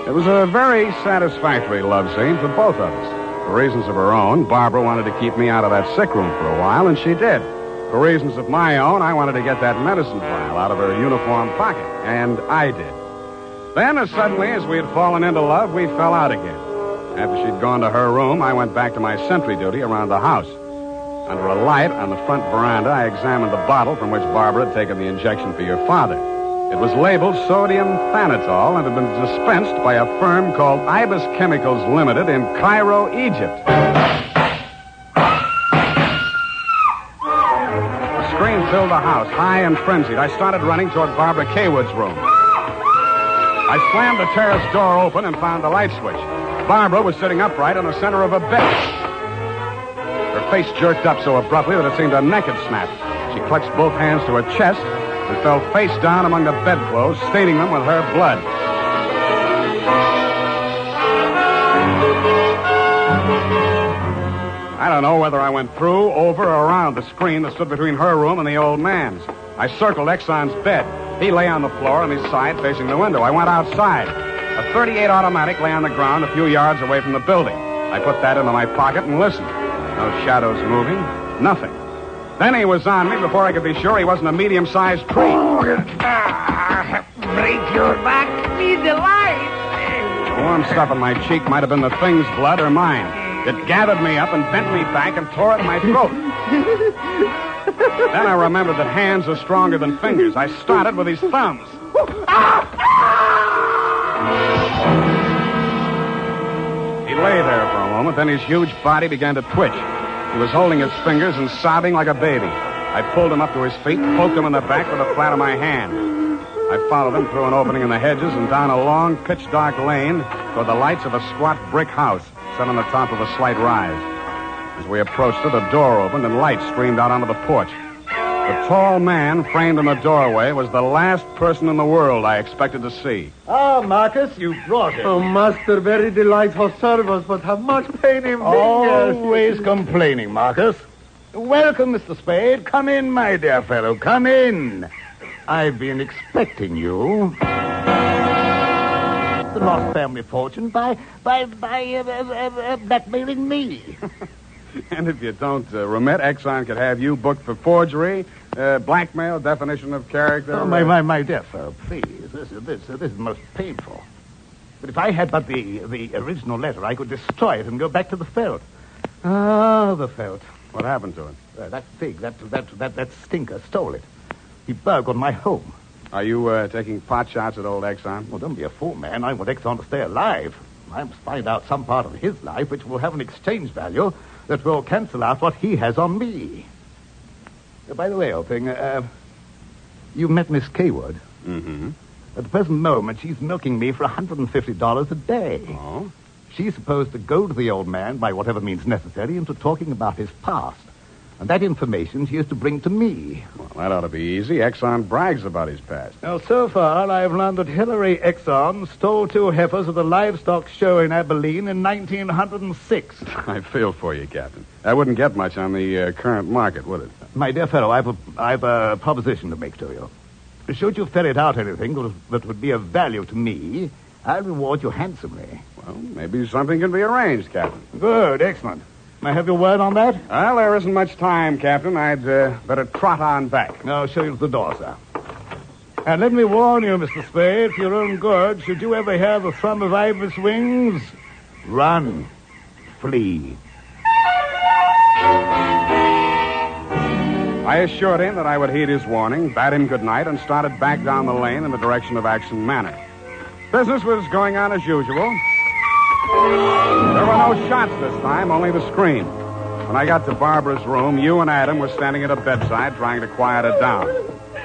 It was a very satisfactory love scene for both of us. For reasons of her own, Barbara wanted to keep me out of that sick room for a while, and she did. For reasons of my own, I wanted to get that medicine vial out of her uniform pocket, and I did. Then, as suddenly as we had fallen into love, we fell out again. After she'd gone to her room, I went back to my sentry duty around the house. Under a light on the front veranda, I examined the bottle from which Barbara had taken the injection for your father. It was labeled sodium thanatol and had been dispensed by a firm called Ibis Chemicals Limited in Cairo, Egypt. A scream filled the house, high and frenzied. I started running toward Barbara Kaywood's room. I slammed the terrace door open and found the light switch. Barbara was sitting upright in the center of a bed. Her face jerked up so abruptly that it seemed her neck had snapped. She clutched both hands to her chest and fell face down among the bedclothes, staining them with her blood. I don't know whether I went through, over, or around the screen that stood between her room and the old man's. I circled Exxon's bed. He lay on the floor on his side facing the window. I went outside. A .38 automatic lay on the ground a few yards away from the building. I put that into my pocket and listened. No shadows moving. Nothing. Then he was on me before I could be sure he wasn't a medium-sized tree. Break your back. Be the light. The warm stuff in my cheek might have been the thing's blood or mine. It gathered me up and bent me back and tore at my throat. Then I remembered that hands are stronger than fingers. I started with his thumbs. He lay there for a moment, then his huge body began to twitch. He was holding his fingers and sobbing like a baby. I pulled him up to his feet, poked him in the back with the flat of my hand. I followed him through an opening in the hedges and down a long, pitch-dark lane toward the lights of a squat brick house set on the top of a slight rise. As we approached it, a door opened and light streamed out onto the porch. The tall man framed in the doorway was the last person in the world I expected to see. Ah, Marcus, you brought it. Oh, master, very delightful service, but how much pain in fingers. Always complaining, Marcus. Welcome, Mr. Spade. Come in, my dear fellow. Come in. I've been expecting you. The lost family fortune by blackmailing me. And if you don't remit, Exxon could have you booked for forgery, blackmail, definition of character. Oh, my dear fellow, please. This is most painful. But if I had but the original letter, I could destroy it and go back to the felt. Ah, the felt. What happened to it? That Figg, that stinker stole it. He burgled my home. Are you taking pot shots at old Exxon? Well, don't be a fool, man. I want Exxon to stay alive. I must find out some part of his life which will have an exchange value that will cancel out what he has on me. By the way, old thing, you met Miss Kaywood. Mm-hmm. At the present moment, she's milking me for $150 a day. Oh? She's supposed to goad the old man by whatever means necessary into talking about his past. And that information she is to bring to me. Well, that ought to be easy. Exxon brags about his past. Now, so far, I've learned that Hillary Exxon stole 2 heifers at the livestock show in Abilene in 1906. I feel for you, Captain. That wouldn't get much on the current market, would it? My dear fellow, I've a proposition to make to you. Should you ferret out anything that would be of value to me, I'll reward you handsomely. Well, maybe something can be arranged, Captain. Good, excellent. May I have your word on that? Well, there isn't much time, Captain. I'd better trot on back. I'll show you to the door, sir. And let me warn you, Mr. Spade, for your own good, should you ever hear the thrum of Ibis wings, run, flee. I assured him that I would heed his warning, bade him good night, and started back down the lane in the direction of Action Manor. Business was going on as usual. There were no shots this time, only the scream. When I got to Barbara's room, you and Adam were standing at her bedside trying to quiet her down.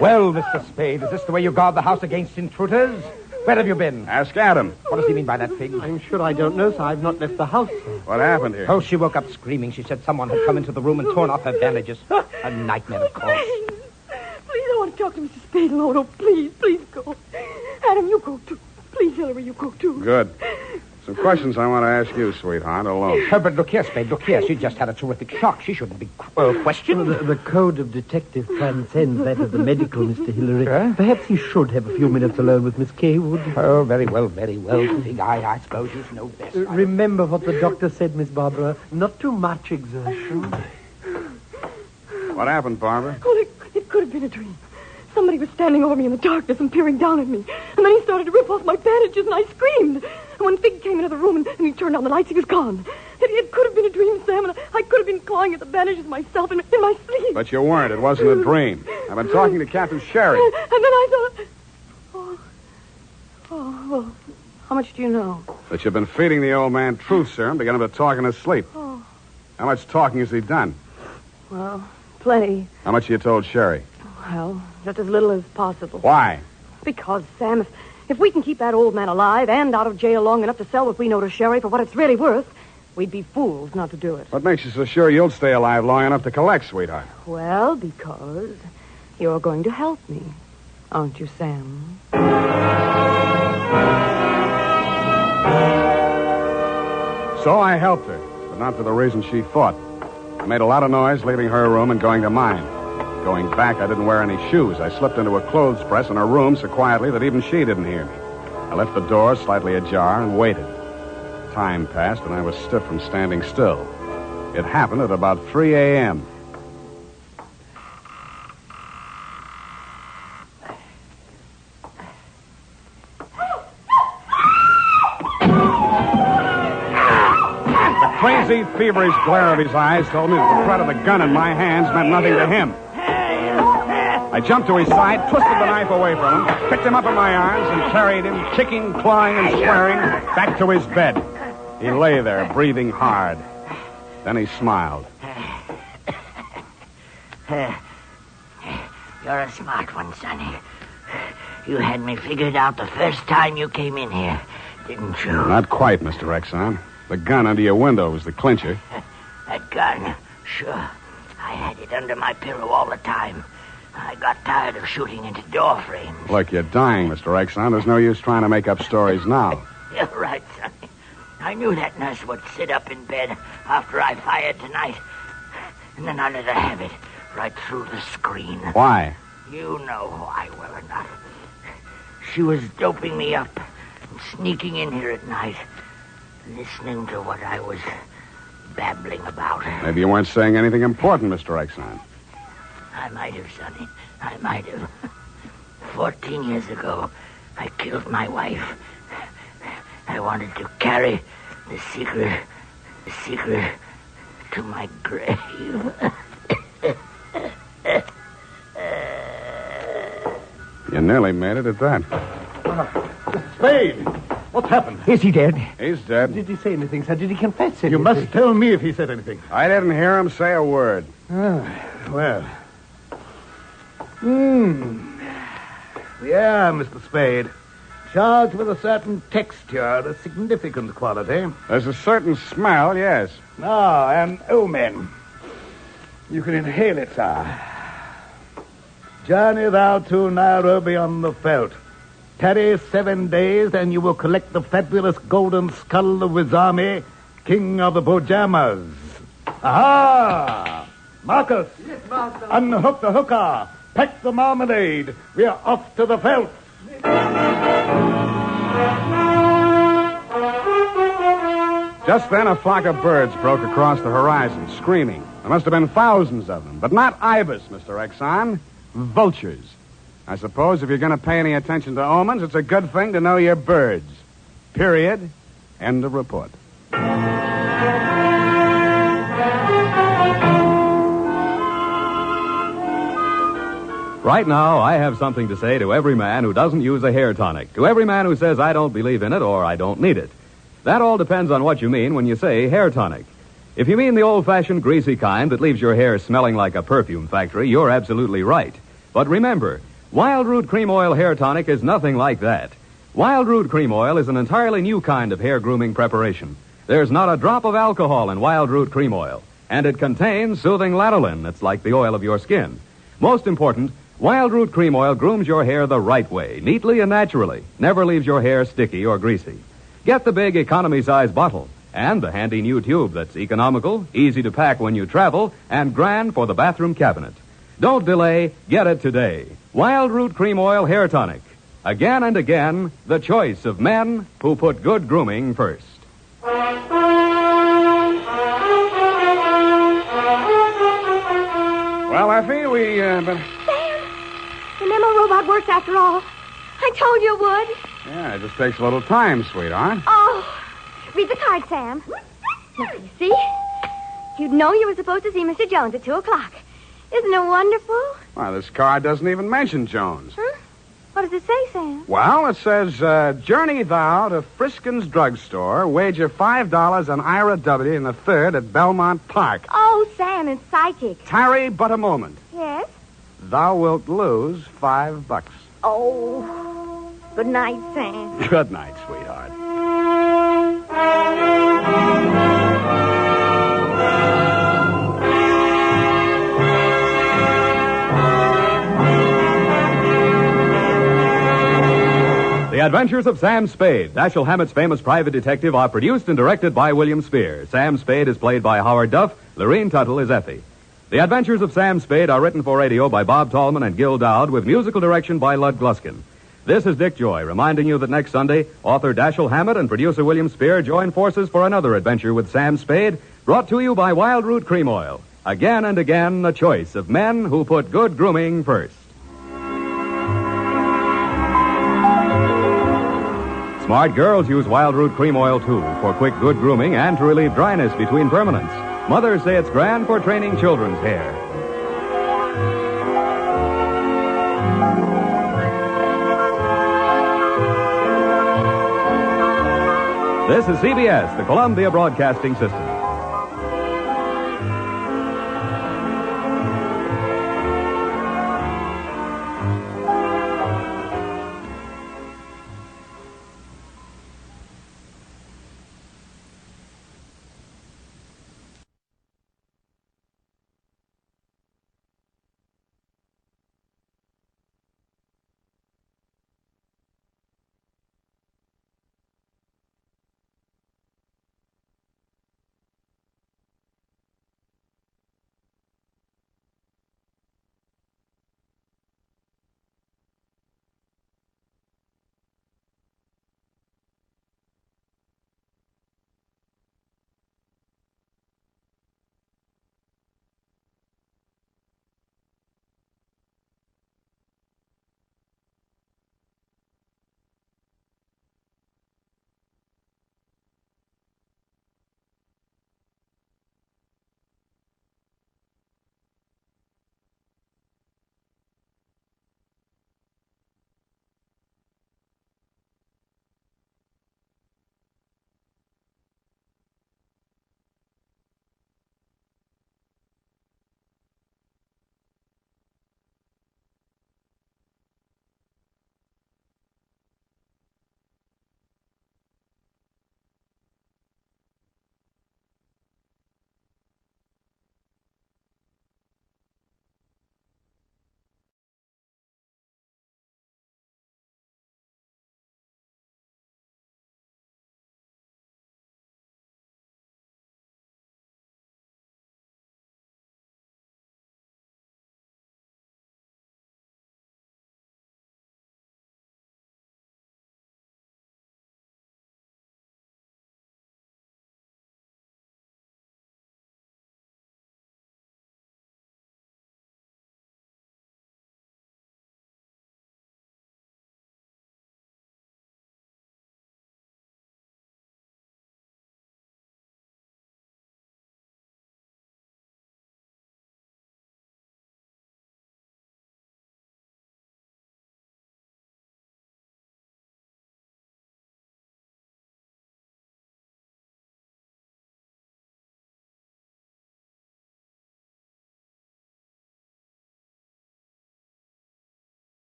Well, Mr. Spade, is this the way you guard the house against intruders? Where have you been? Ask Adam. What does he mean by that, Figg? I'm sure I don't know, sir. I've not left the house, sir. What happened here? Oh, she woke up screaming. She said someone had come into the room and torn off her bandages. A nightmare, of course. Please, I want to talk to Mr. Spade alone. Oh, please go. Adam, you go too. Please, Hillary, you go too. Good. Some questions I want to ask you, sweetheart, alone. But look here, Spade, look here. She just had a terrific shock. She shouldn't be questioned. The code of detective transcends that of the medical, Mr. Hillary. Perhaps he should have a few minutes alone with Miss Kaywood. Oh, very well, Figg. I suppose you know best. Remember what the doctor said, Miss Barbara. Not too much exertion. What happened, Barbara? Oh, it could have been a dream. Somebody was standing over me in the darkness and peering down at me. And then he started to rip off my bandages, and I screamed. And when Figg came into the room and he turned on the lights, he was gone. It could have been a dream, Sam, and I could have been clawing at the bandages myself in my sleep. But you weren't. It wasn't a dream. I've been talking to Captain Sherry. And then I thought... well, how much do you know? That you've been feeding the old man truth serum to get him to talk in his sleep. Oh, How much talking has he done? well, plenty. How much you told Sherry? Well, just as little as possible. Why? Because, Sam, if we can keep that old man alive and out of jail long enough to sell what we know to Sherry for what it's really worth, we'd be fools not to do it. What makes you so sure you'll stay alive long enough to collect, sweetheart? Well, because you're going to help me, aren't you, Sam? So I helped her, but not for the reason she thought. I made a lot of noise leaving her room and going to mine. Going back, I didn't wear any shoes. I slipped into a clothes press in her room so quietly that even she didn't hear me. I left the door slightly ajar and waited. Time passed, and I was stiff from standing still. It happened at about 3 a.m. The crazy, feverish glare of his eyes told me that the threat of the gun in my hands meant nothing to him. I jumped to his side, twisted the knife away from him, picked him up in my arms, and carried him, kicking, clawing, and swearing, back to his bed. He lay there, breathing hard. Then he smiled. You're a smart one, Sonny. You had me figured out the first time you came in here, didn't you? Not quite, Mr. Exxon. The gun under your window was the clincher. That gun? Sure. I had it under my pillow all the time. I got tired of shooting into door frames. Look, you're dying, Mr. Exxon. There's no use trying to make up stories now. You're right, Sonny. I knew that nurse would sit up in bed after I fired tonight. And then I let her have it right through the screen. Why? You know why, will or not. She was doping me up and sneaking in here at night, listening to what I was babbling about. Maybe you weren't saying anything important, Mr. Exxon. I might have, Sonny. I might have. 14 years ago, I killed my wife. I wanted to carry the secret to my grave. You nearly made it at that. Spade! What's happened? Is he dead? He's dead. Did he say anything, sir? Did he confess anything? You must tell me if he said anything. I didn't hear him say a word. Well. Yeah, Mr. Spade. Charged with a certain texture, a significant quality. There's a certain smell, yes. And omen. You can inhale it, sir. Journey thou to Nairobi on the veldt. Tarry 7 days, and you will collect the fabulous golden skull of Wizami, king of the Bojamas. Aha! Marcus! Yes, master. Unhook the hooker. Pack the marmalade. We are off to the veldt. Just then, a flock of birds broke across the horizon, screaming. There must have been thousands of them, but not ibis, Mr. Exxon. Vultures. I suppose if you're going to pay any attention to omens, it's a good thing to know your birds. Period. End of report. Right now, I have something to say to every man who doesn't use a hair tonic, to every man who says I don't believe in it or I don't need it. That all depends on what you mean when you say hair tonic. If you mean the old-fashioned greasy kind that leaves your hair smelling like a perfume factory, you're absolutely right. But remember, Wild Root Cream Oil Hair Tonic is nothing like that. Wild Root Cream Oil is an entirely new kind of hair grooming preparation. There's not a drop of alcohol in Wild Root Cream Oil, and it contains soothing lanolin that's like the oil of your skin. Most important, Wild Root Cream Oil grooms your hair the right way, neatly and naturally. Never leaves your hair sticky or greasy. Get the big economy-size bottle and the handy new tube that's economical, easy to pack when you travel, and grand for the bathroom cabinet. Don't delay. Get it today. Wild Root Cream Oil Hair Tonic. Again and again, the choice of men who put good grooming first. Well, Effie, we, Sam! The memo robot works after all. I told you it would. Yeah, it just takes a little time, sweetheart. Oh, read the card, Sam. Now, you see? You'd know you were supposed to see Mr. Jones at 2 o'clock. Isn't it wonderful? Well, this card doesn't even mention Jones. Huh? What does it say, Sam? Well, it says, journey thou to Friskin's drugstore, wager $5 on Ira W. in the 3rd at Belmont Park. Oh, Sam, it's psychic. Tarry but a moment. Yes? Thou wilt lose $5. Oh, good night, Sam. Good night, sweetheart. The Adventures of Sam Spade, Dashiell Hammett's famous private detective, are produced and directed by William Spear. Sam Spade is played by Howard Duff. Lorene Tuttle is Effie. The Adventures of Sam Spade are written for radio by Bob Tallman and Gil Dowd with musical direction by Lud Gluskin. This is Dick Joy reminding you that next Sunday, author Dashiell Hammett and producer William Spear join forces for another adventure with Sam Spade, brought to you by Wild Root Cream Oil. Again and again, a choice of men who put good grooming first. Smart girls use Wild Root Cream Oil, too, for quick, good grooming and to relieve dryness between permanents. Mothers say it's grand for training children's hair. This is CBS, the Columbia Broadcasting System.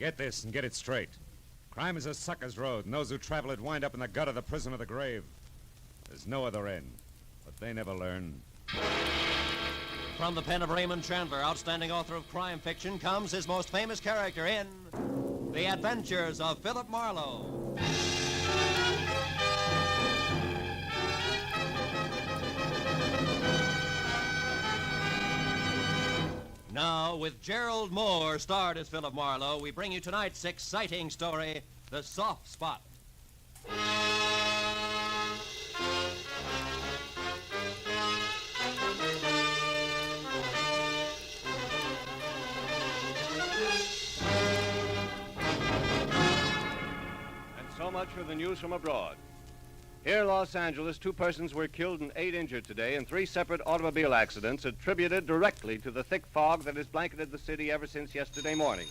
Get this and get it straight. Crime is a sucker's road, and those who travel it wind up in the gut of the prison of the grave. There's no other end, but they never learn. From the pen of Raymond Chandler, outstanding author of crime fiction, comes his most famous character in The Adventures of Philip Marlowe. Now, with Gerald Moore starred as Philip Marlowe, we bring you tonight's exciting story, The Soft Spot. So much for the news from abroad. Here in Los Angeles, 2 persons were killed and 8 injured today in 3 separate automobile accidents attributed directly to the thick fog that has blanketed the city ever since yesterday morning.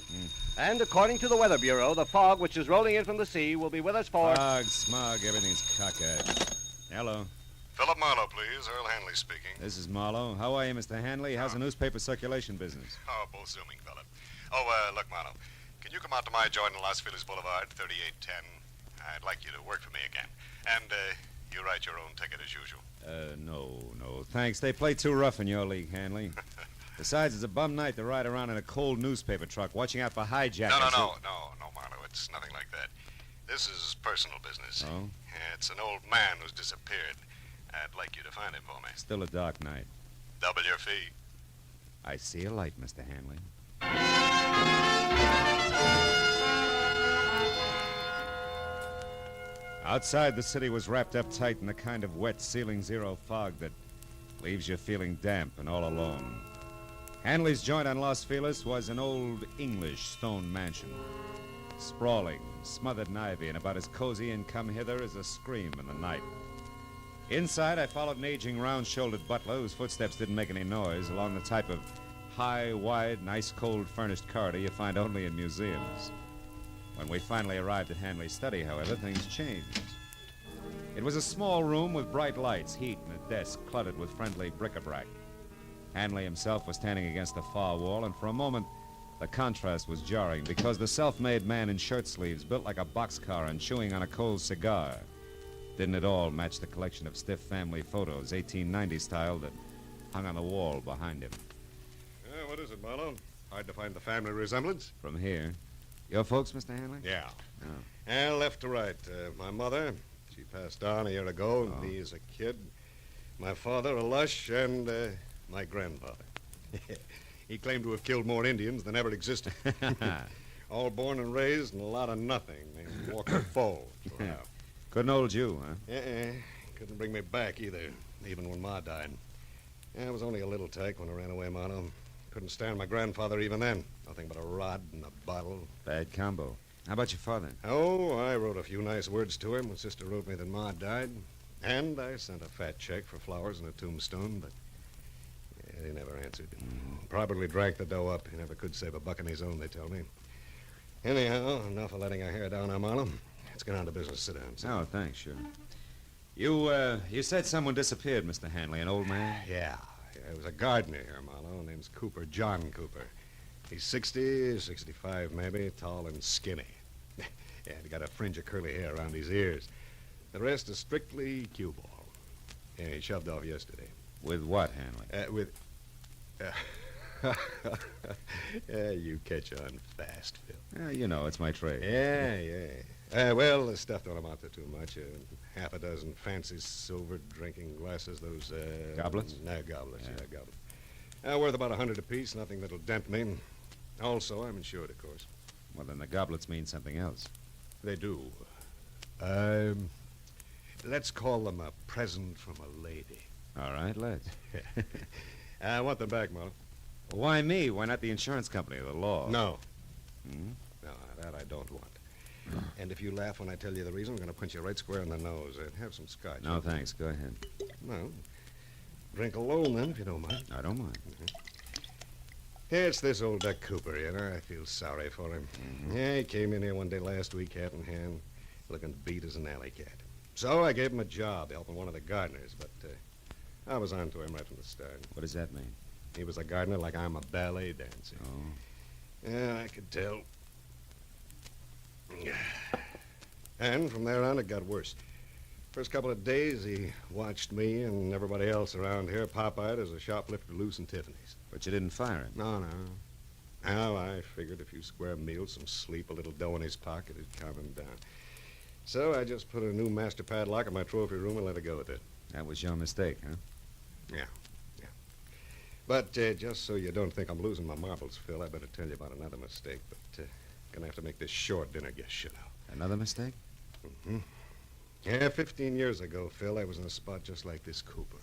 And according to the Weather Bureau, the fog which is rolling in from the sea will be with us for... Fog, smog, everything's cockeyed. Hello. Philip Marlowe, please. Earl Hanley speaking. This is Marlowe. How are you, Mr. Hanley? How's the newspaper circulation business? Oh, both zooming, Philip. Oh, look, Marlowe. Can you come out to my joint in Los Feliz Boulevard, 3810? I'd like you to work for me again. And, you write your own ticket as usual. No, thanks. They play too rough in your league, Hanley. Besides, it's a bum night to ride around in a cold newspaper truck, watching out for hijackers. No, Marlowe. It's nothing like that. This is personal business. Oh? Yeah, it's an old man who's disappeared. I'd like you to find him for me. Still a dark night. Double your fee. I see a light, Mr. Hanley. Outside, the city was wrapped up tight in the kind of wet ceiling zero fog that leaves you feeling damp and all alone. Hanley's joint on Los Feliz was an old English stone mansion. Sprawling, smothered in ivy, and about as cozy and come hither as a scream in the night. Inside, I followed an aging, round-shouldered butler whose footsteps didn't make any noise along the type of high, wide, and ice-cold furnished corridor you find only in museums. When we finally arrived at Hanley's study, however, things changed. It was a small room with bright lights, heat, and a desk cluttered with friendly bric-a-brac. Hanley himself was standing against the far wall, and for a moment, the contrast was jarring because the self-made man in shirt sleeves, built like a boxcar and chewing on a cold cigar, didn't at all match the collection of stiff family photos, 1890 style, that hung on the wall behind him. What is it, Marlowe? Hard to find the family resemblance? From here. Your folks, Mr. Hanley? Yeah. Oh. Left to right. My mother, she passed on a year ago, me as a kid. My father, a lush, and my grandfather. He claimed to have killed more Indians than ever existed. All born and raised in a lot of nothing named Walker Falls. Couldn't hold you, huh? Couldn't bring me back either, even when Ma died. I was only a little tyke when I ran away, Marlowe. Couldn't stand my grandfather even then. Nothing but a rod and a bottle. Bad combo. How about your father? Oh, I wrote a few nice words to him when Sister wrote me that Ma died. And I sent a fat check for flowers and a tombstone, but he never answered. Probably drank the dough up. He never could save a buck on his own, they tell me. Anyhow, enough of letting our hair down now, Marlowe. Let's get on to business. Sit down. Oh, thanks, sure. You said someone disappeared, Mr. Hanley, an old man? Yeah. It was a gardener here, Marlowe. Name's Cooper, John Cooper. He's 60, 65 maybe, tall and skinny. Yeah, he got a fringe of curly hair around his ears. The rest is strictly cue ball. Yeah, he shoved off yesterday. With what, Hanley? You catch on fast, Phil. You know, it's my trade. Yeah. Well, the stuff don't amount to too much. Half a dozen fancy silver drinking glasses, those... Goblets? No, goblets, yeah goblets. Worth about 100 apiece, nothing that'll dent me. Also, I'm insured, of course. Well, then the goblets mean something else. They do. Let's call them a present from a lady. All right, let's. I want them back, Marlowe. Why me? Why not the insurance company or the law? No. No, that I don't want. And if you laugh when I tell you the reason, I'm going to punch you right square in the nose. Have some scotch. No, thanks. Go ahead. No. Drink alone, then, if you don't mind. I don't mind. It's this old Duck Cooper, you know. I feel sorry for him. Yeah, he came in here one day last week, hat in hand, looking beat as an alley cat. So I gave him a job helping one of the gardeners, but I was on to him right from the start. What does that mean? He was a gardener like I'm a ballet dancer. Oh. Yeah, I could tell. And from there on, it got worse. First couple of days, he watched me and everybody else around here pop-eyed as a shoplifter loose in Tiffany's. But you didn't fire him? No. Well, I figured a few square meals, some sleep, a little dough in his pocket would calm him down. So I just put a new master padlock in my trophy room and let it go with it. That was your mistake, huh? Yeah. But just so you don't think I'm losing my marbles, Phil, I better tell you about another mistake. But gonna have to make this short, dinner guest shut out. Another mistake? Mm-hmm. Yeah, 15 years ago, Phil, I was in a spot just like this Cooper.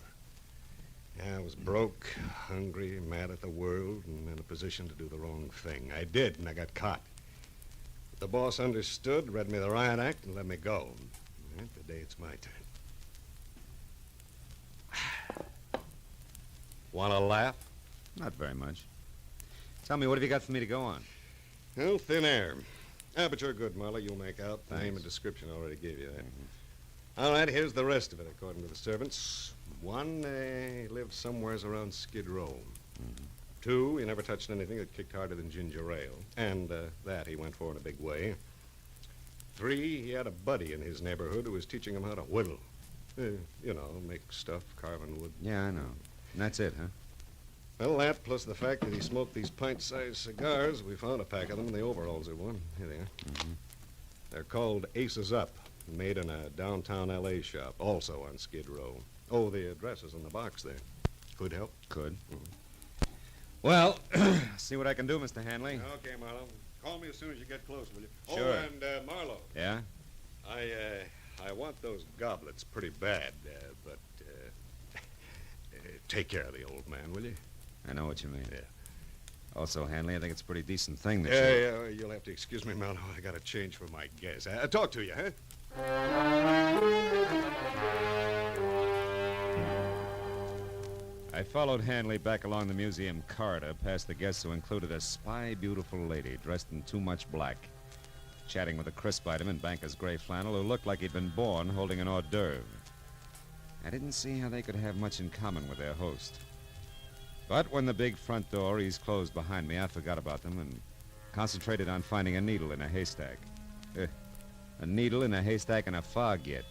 Yeah, I was broke, hungry, mad at the world, and in a position to do the wrong thing. I did, and I got caught. But the boss understood, read me the riot act, and let me go. And today it's my turn. Want to laugh? Not very much. Tell me, what have you got for me to go on? Well, thin air. But you're good, Marla. You'll make out. The Thanks. name and description already gave you that. All right, here's the rest of it, according to the servants. 1, he lived somewheres around Skid Row. 2, he never touched anything that kicked harder than ginger ale. And that he went for in a big way. 3, he had a buddy in his neighborhood who was teaching him how to whittle. Make stuff, carving wood. Yeah, I know. And that's it, huh? Well, that plus the fact that he smoked these pint-sized cigars. We found a pack of them in the overalls he wore. Here they are. They're called Aces Up, made in a downtown L.A. shop, also on Skid Row. Oh, the address is in the box there. Could help? Could. Well, see what I can do, Mr. Hanley. Okay, Marlowe. Call me as soon as you get close, will you? Sure. Oh, and Marlowe. Yeah? I want those goblets pretty bad, but take care of the old man, will you? I know what you mean. Yeah. Also, Hanley, I think it's a pretty decent thing that Yeah, you'll have to excuse me, Marlowe. I got to change for my guess. Talk to you, huh? I followed Hanley back along the museum corridor, past the guests who included a spy beautiful lady dressed in too much black, chatting with a crisp item in banker's gray flannel who looked like he'd been born holding an hors d'oeuvre. I didn't see how they could have much in common with their host. But when the big front door eased closed behind me, I forgot about them and concentrated on finding a needle in a haystack. A needle in a haystack and a fog yet.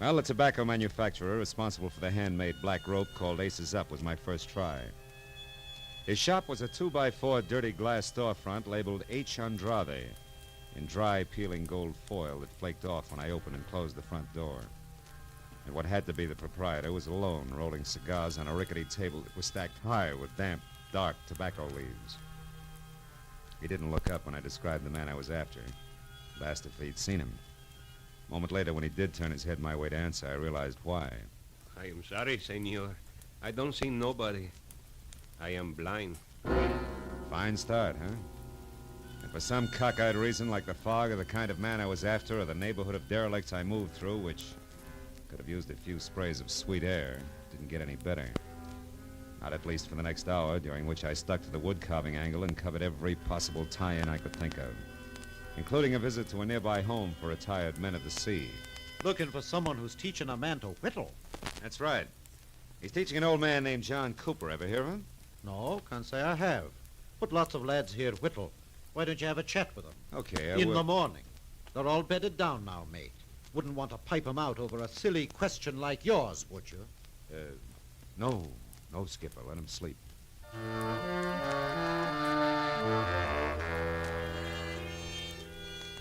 Well, the tobacco manufacturer responsible for the handmade black rope called Aces Up was my first try. His shop was a 2x4 dirty glass storefront labeled H. Andrade in dry, peeling gold foil that flaked off when I opened and closed the front door. And what had to be the proprietor was alone, rolling cigars on a rickety table that was stacked high with damp, dark tobacco leaves. He didn't look up when I described the man I was after. Asked if he'd seen him. A moment later, when he did turn his head my way to answer, I realized why. I am sorry, senor. I don't see nobody. I am blind. Fine start, huh? And for some cockeyed reason, like the fog or the kind of man I was after or the neighborhood of derelicts I moved through, which could have used a few sprays of sweet air, didn't get any better. Not at least for the next hour, during which I stuck to the wood carving angle and covered every possible tie-in I could think of, including a visit to a nearby home for retired men of the sea. Looking for someone who's teaching a man to whittle. That's right. He's teaching an old man named John Cooper. Ever hear of him? No, can't say I have. But lots of lads here whittle. Why don't you have a chat with them? Okay, I In will. the morning. They're all bedded down now, mate. Wouldn't want to pipe 'em out over a silly question like yours, would you? No, Skipper. Let him sleep.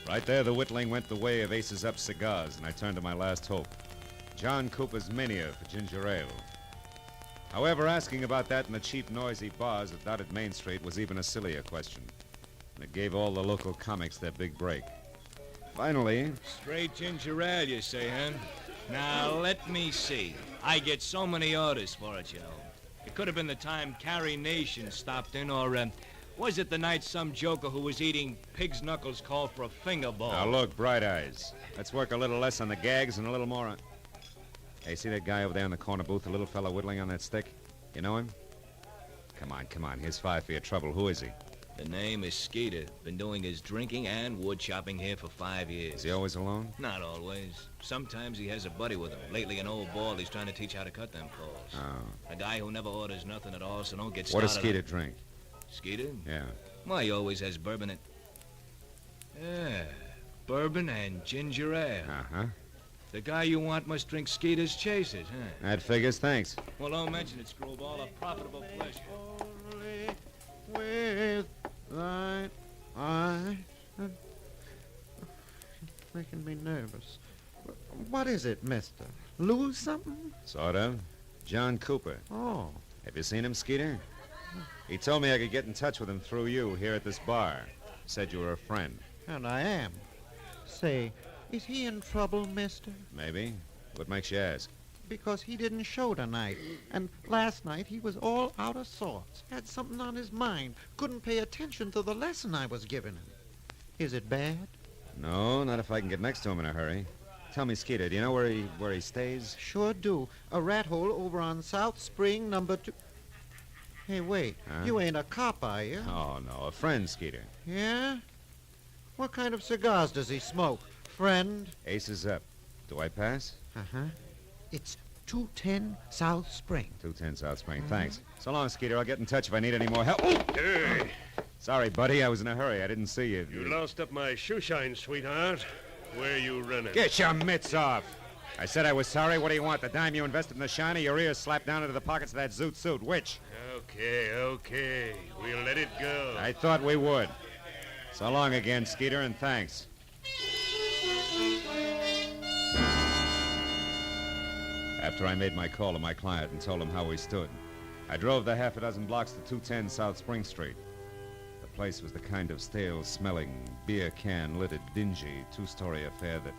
Right there, the whittling went the way of Aces Up cigars, and I turned to my last hope. John Cooper's mania for ginger ale. However, asking about that in the cheap, noisy bars that dotted Main Street was even a sillier question. And it gave all the local comics their big break. Finally... Straight ginger ale, you say, huh? Now, let me see. I get so many orders for it, you know. It could have been the time Carrie Nation stopped in, or, was it the night some joker who was eating pig's knuckles called for a finger bowl? Now, look, Bright Eyes. Let's work a little less on the gags and a little more on... Hey, see that guy over there in the corner booth, the little fellow whittling on that stick? You know him? Come on. Here's 5 for your trouble. Who is he? The name is Skeeter. Been doing his drinking and wood chopping here for 5 years. Is he always alone? Not always. Sometimes he has a buddy with him. Lately, an old bald he's trying to teach how to cut them calls. Oh. A guy who never orders nothing at all, so don't get What started. does Skeeter drink? Skeeter? Yeah. Why, he always has bourbon at... Yeah, bourbon and ginger ale. Uh-huh. The guy you want must drink Skeeter's Chasers, huh? That figures, thanks. Well, don't mention it, Screwball. A profitable pleasure. With thine eyes. Making me nervous. What is it, mister? Lose something? Sort of. John Cooper. Oh. Have you seen him, Skeeter? He told me I could get in touch with him through you here at this bar. Said you were a friend. And I am. Say, is he in trouble, mister? Maybe. What makes you ask? Because he didn't show tonight. And last night he was all out of sorts. Had something on his mind. Couldn't pay attention to the lesson I was giving him. Is it bad? No, not if I can get next to him in a hurry. Tell me, Skeeter, do you know where he stays? Sure do. A rat hole over on South Spring, number 2. Hey, wait. Huh? You ain't a cop, are you? Oh, no, a friend, Skeeter. Yeah? What kind of cigars does he smoke? Friend? Aces up. Do I pass? Uh-huh. It's 210 South Spring. 210 South Spring, thanks. So long, Skeeter. I'll get in touch if I need any more help. Hey. Sorry, buddy. I was in a hurry. I didn't see you. You lost up my shoe shine, sweetheart. Where you running? Get your mitts off. I said I was sorry. What do you want? The dime you invested in the shiny, your ears slapped down into the pockets of that zoot suit. Which? Okay. We'll let it go. I thought we would. So long again, Skeeter, and thanks. After I made my call to my client and told him how we stood, I drove the half a dozen blocks to 210 South Spring Street. The place was the kind of stale-smelling, beer can-littered, dingy, two-story affair that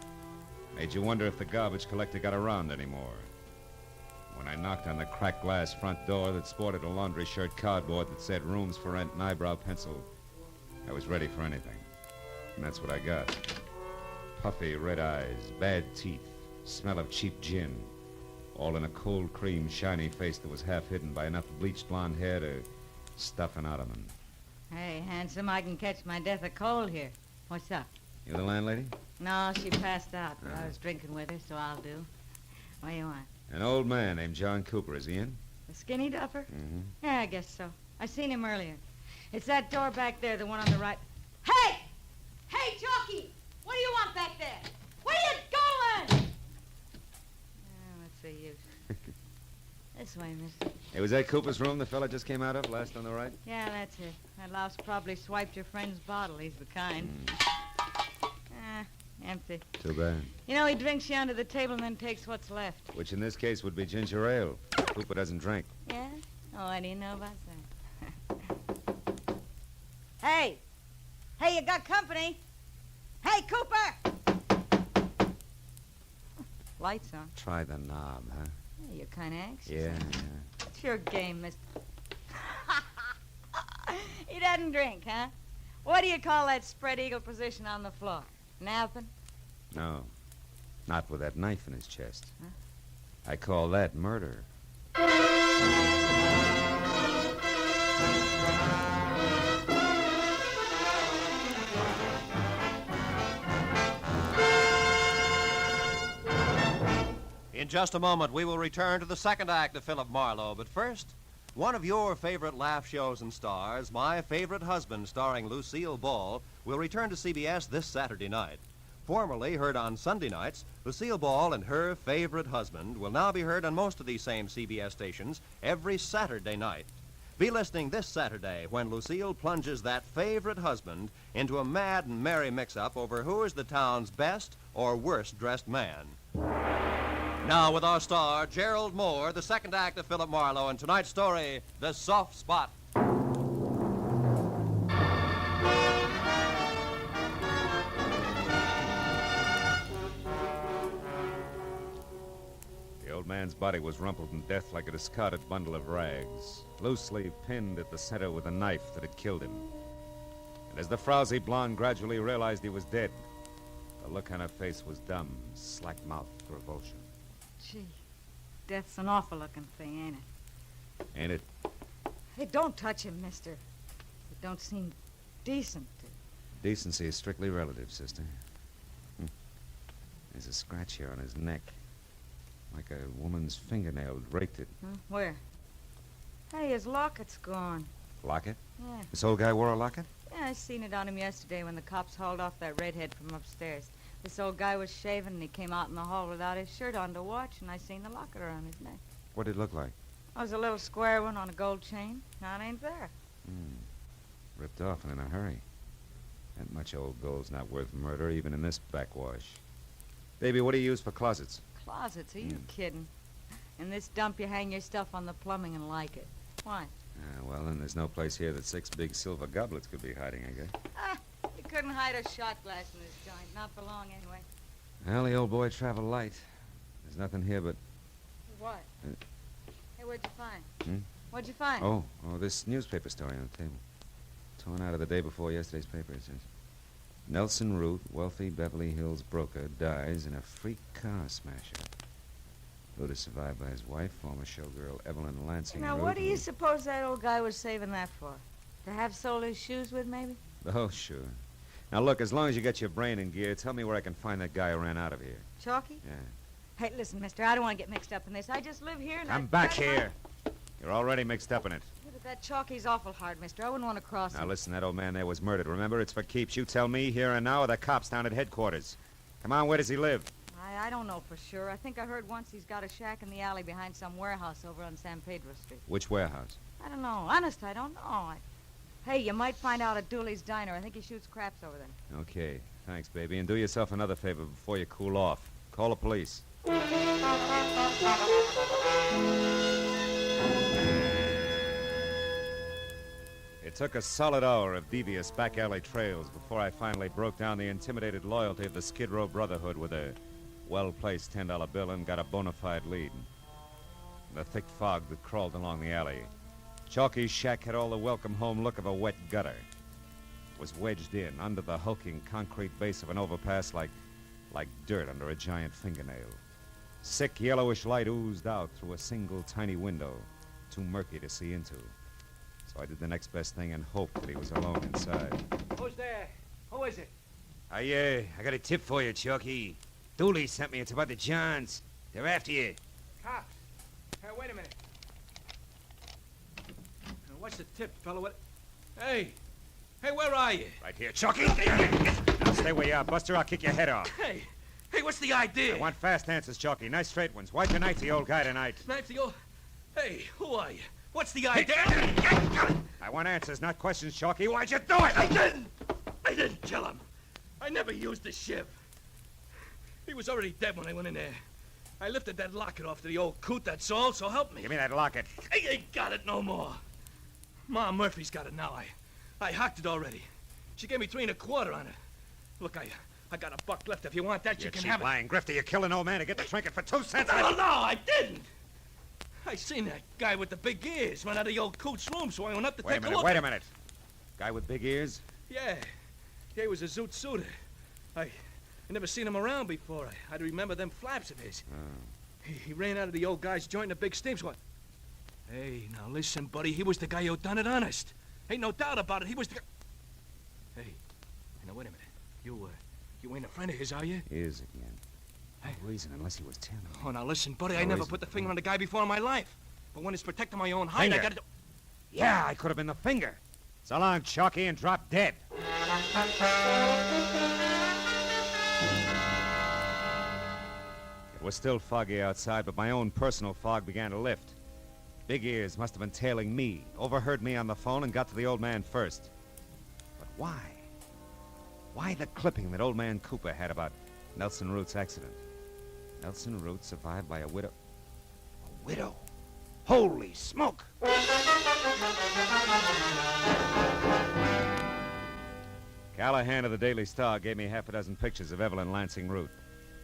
made you wonder if the garbage collector got around anymore. When I knocked on the cracked glass front door that sported a laundry shirt cardboard that said rooms for rent and eyebrow pencil, I was ready for anything. And that's what I got. Puffy red eyes, bad teeth, smell of cheap gin, all in a cold cream, shiny face that was half hidden by enough bleached blonde hair to stuff an ottoman. Hey, handsome, I can catch my death of cold here. What's up? You the landlady? No, she passed out, but I was drinking with her, so I'll do. What do you want? An old man named John Cooper. Is he in? The skinny duffer? Mm-hmm. Yeah, I guess so. I seen him earlier. It's that door back there, the one on the right. Hey! Hey, Chalky! What do you want back there? Where you going? What's the use? This way, mister. Hey, was that Cooper's room the fella just came out of, last on the right? Yeah, that's it. That louse probably swiped your friend's bottle. He's the kind. Empty. Too bad. You know, he drinks you under the table and then takes what's left. Which in this case would be ginger ale. Cooper doesn't drink. Yeah? Oh, what do you know about that? Hey! Hey, you got company? Hey, Cooper! Lights on. Try the knob, huh? Yeah, you're kind of anxious. Yeah. It's your game, mister. He doesn't drink, huh? What do you call that spread eagle position on the floor? Napping? No. Not with that knife in his chest. Huh? I call that murder. In just a moment, we will return to the second act of Philip Marlowe. But first, one of your favorite laugh shows and stars, My Favorite Husband, starring Lucille Ball, will return to CBS this Saturday night. Formerly heard on Sunday nights, Lucille Ball and Her Favorite Husband will now be heard on most of these same CBS stations every Saturday night. Be listening this Saturday when Lucille plunges that favorite husband into a mad and merry mix-up over who is the town's best or worst-dressed man. Now with our star, Gerald Moore, the second act of Philip Marlowe, and tonight's story, The Soft Spot. The old man's body was rumpled in death like a discarded bundle of rags, loosely pinned at the center with a knife that had killed him. And as the frowsy blonde gradually realized he was dead, the look on her face was dumb, slack-mouthed revulsion. Gee, death's an awful-looking thing, ain't it? Ain't it? Hey, don't touch him, mister. It don't seem decent. Decency is strictly relative, sister. There's a scratch here on his neck. Like a woman's fingernail raked it. Huh? Where? Hey, his locket's gone. Locket? Yeah. This old guy wore a locket? Yeah, Yeah, I seen it on him yesterday when the cops hauled off that redhead from upstairs. This old guy was shaving, and he came out in the hall without his shirt on to watch, and I seen the locket around his neck. What did it look like? It was a little square one on a gold chain. Now it ain't there. Ripped off and in a hurry. That much old gold's not worth murder, even in this backwash. Baby, what do you use for closets? Closets? Are you kidding? In this dump, you hang your stuff on the plumbing and like it. Why? Well, then there's no place here that 6 big silver goblets could be hiding, I guess. You couldn't hide a shot glass in this joint. Not for long, anyway. Well, the old boy traveled light. There's nothing here but... What? Hey, what'd you find? Hmm? What'd you find? Oh, this newspaper story on the table. Torn out of the day before yesterday's paper, it says. Nelson Root, wealthy Beverly Hills broker, dies in a freak car smash-up. Root is survived by his wife, former showgirl Evelyn Lansing Now, Root, what do you suppose that old guy was saving that for? To have sold his shoes with, maybe? Oh, sure. Now, look, as long as you get your brain in gear, tell me where I can find that guy who ran out of here. Chalky? Yeah. Hey, listen, mister, I don't want to get mixed up in this. I just live here and I'm back here. You're already mixed up in it. Yeah, but that Chalky's awful hard, mister. I wouldn't want to cross Now, him. listen, that old man there was murdered. Remember, it's for keeps. You tell me here and now, or the cops down at headquarters. Come on, where does he live? I don't know for sure. I think I heard once he's got a shack in the alley behind some warehouse over on San Pedro Street. Which warehouse? I don't know. Honest, I don't know. Hey, you might find out at Dooley's Diner. I think he shoots craps over there. Okay. Thanks, baby. And do yourself another favor before you cool off. Call the police. It took a solid hour of devious back alley trails before I finally broke down the intimidated loyalty of the Skid Row Brotherhood with a well-placed $10 bill and got a bona fide lead. In the thick fog that crawled along the alley, Chalky's shack had all the welcome home look of a wet gutter. It was wedged in under the hulking concrete base of an overpass like dirt under a giant fingernail. Sick yellowish light oozed out through a single tiny window, too murky to see into. So I did the next best thing and hoped that he was alone inside. Who's there? Who is it? I got a tip for you, Chalky. Dooley sent me. It's about the Johns. They're after you. Cops. Hey, wait a minute. Now, what's the tip, fella? What? Hey, where are you? Right here, Chalky. Now stay where you are, Buster. I'll kick your head off. Hey, what's the idea? I want fast answers, Chalky. Nice straight ones. Why'd you knife the old guy tonight? Knife the old... Hey, who are you? What's the idea? I want answers, not questions, Chalky. Why'd you do it? I didn't kill him. I never used the shiv. He was already dead when I went in there. I lifted that locket off to the old coot, that's all, so help me. Give me that locket. I ain't got it no more. Ma Murphy's got it now. I hocked it already. She gave me 3 1/4 on it. Look, I got a buck left. If you want that, you can cheap have it. lying grifter. You killed an old man to get the trinket for 2 cents. No, I didn't. I seen that guy with the big ears run out of the old coot's room, so I went up to take a look. Wait a minute. Guy with big ears? Yeah, he was a zoot suitor. I never seen him around before. I'd remember them flaps of his. Oh. He ran out of the old guy's joint in a big steam squad. Hey, now listen, buddy. He was the guy who done it honest. Ain't no doubt about it. He was the guy... Hey, now wait a minute. You ain't a friend of his, are you? He is again. No reason, unless he was telling me. Oh, now listen, buddy. I never put the finger on the guy before in my life. But when it's protecting my own hide, Finger? I gotta do... Yeah, I could have been the finger. So long, Chalky, and drop dead. It was still foggy outside, but my own personal fog began to lift. Big Ears must have been tailing me, overheard me on the phone, and got to the old man first. But why? Why the clipping that old man Cooper had about Nelson Root's accident? Nelson Root survived by a widow. A widow? Holy smoke! Callahan of the Daily Star gave me half a dozen pictures of Evelyn Lansing Root,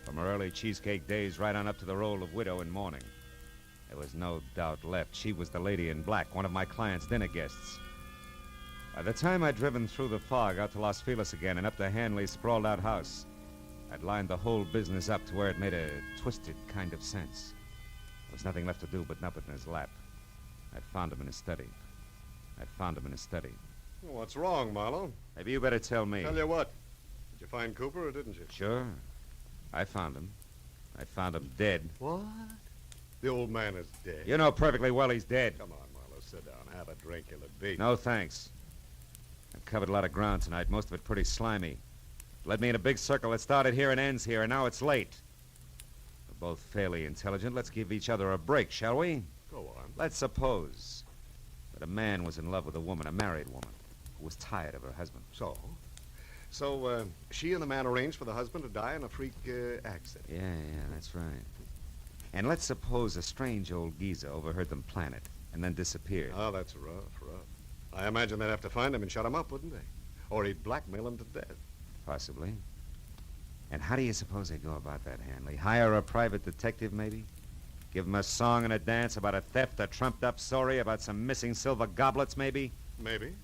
from her early cheesecake days right on up to the role of widow in mourning. There was no doubt left. She was the lady in black, one of my client's dinner guests. By the time I'd driven through the fog out to Los Feliz again and up to Hanley's sprawled-out house, I'd lined the whole business up to where it made a twisted kind of sense. There was nothing left to do but nub it in his lap. I'd found him in his study. Well, what's wrong, Marlowe? Maybe you better tell me. Tell you what. Did you find Cooper or didn't you? Sure. I found him. I found him dead. What? The old man is dead. You know perfectly well he's dead. Come on, Marlowe. Sit down. Have a drink. You'll beat. No, thanks. I've covered a lot of ground tonight, most of it pretty slimy. Led me in a big circle that started here and ends here, and now it's late. We're both fairly intelligent. Let's give each other a break, shall we? Go on. Let's suppose that a man was in love with a woman, a married woman, who was tired of her husband. So, she and the man arranged for the husband to die in a freak accident. Yeah, that's right. And let's suppose a strange old geezer overheard them plan it and then disappeared. Oh, that's rough. I imagine they'd have to find him and shut him up, wouldn't they? Or he'd blackmail him to death. Possibly. And how do you suppose they'd go about that, Hanley? Hire a private detective, maybe? Give him a song and a dance about a theft, a trumped-up story about some missing silver goblets, maybe? Maybe.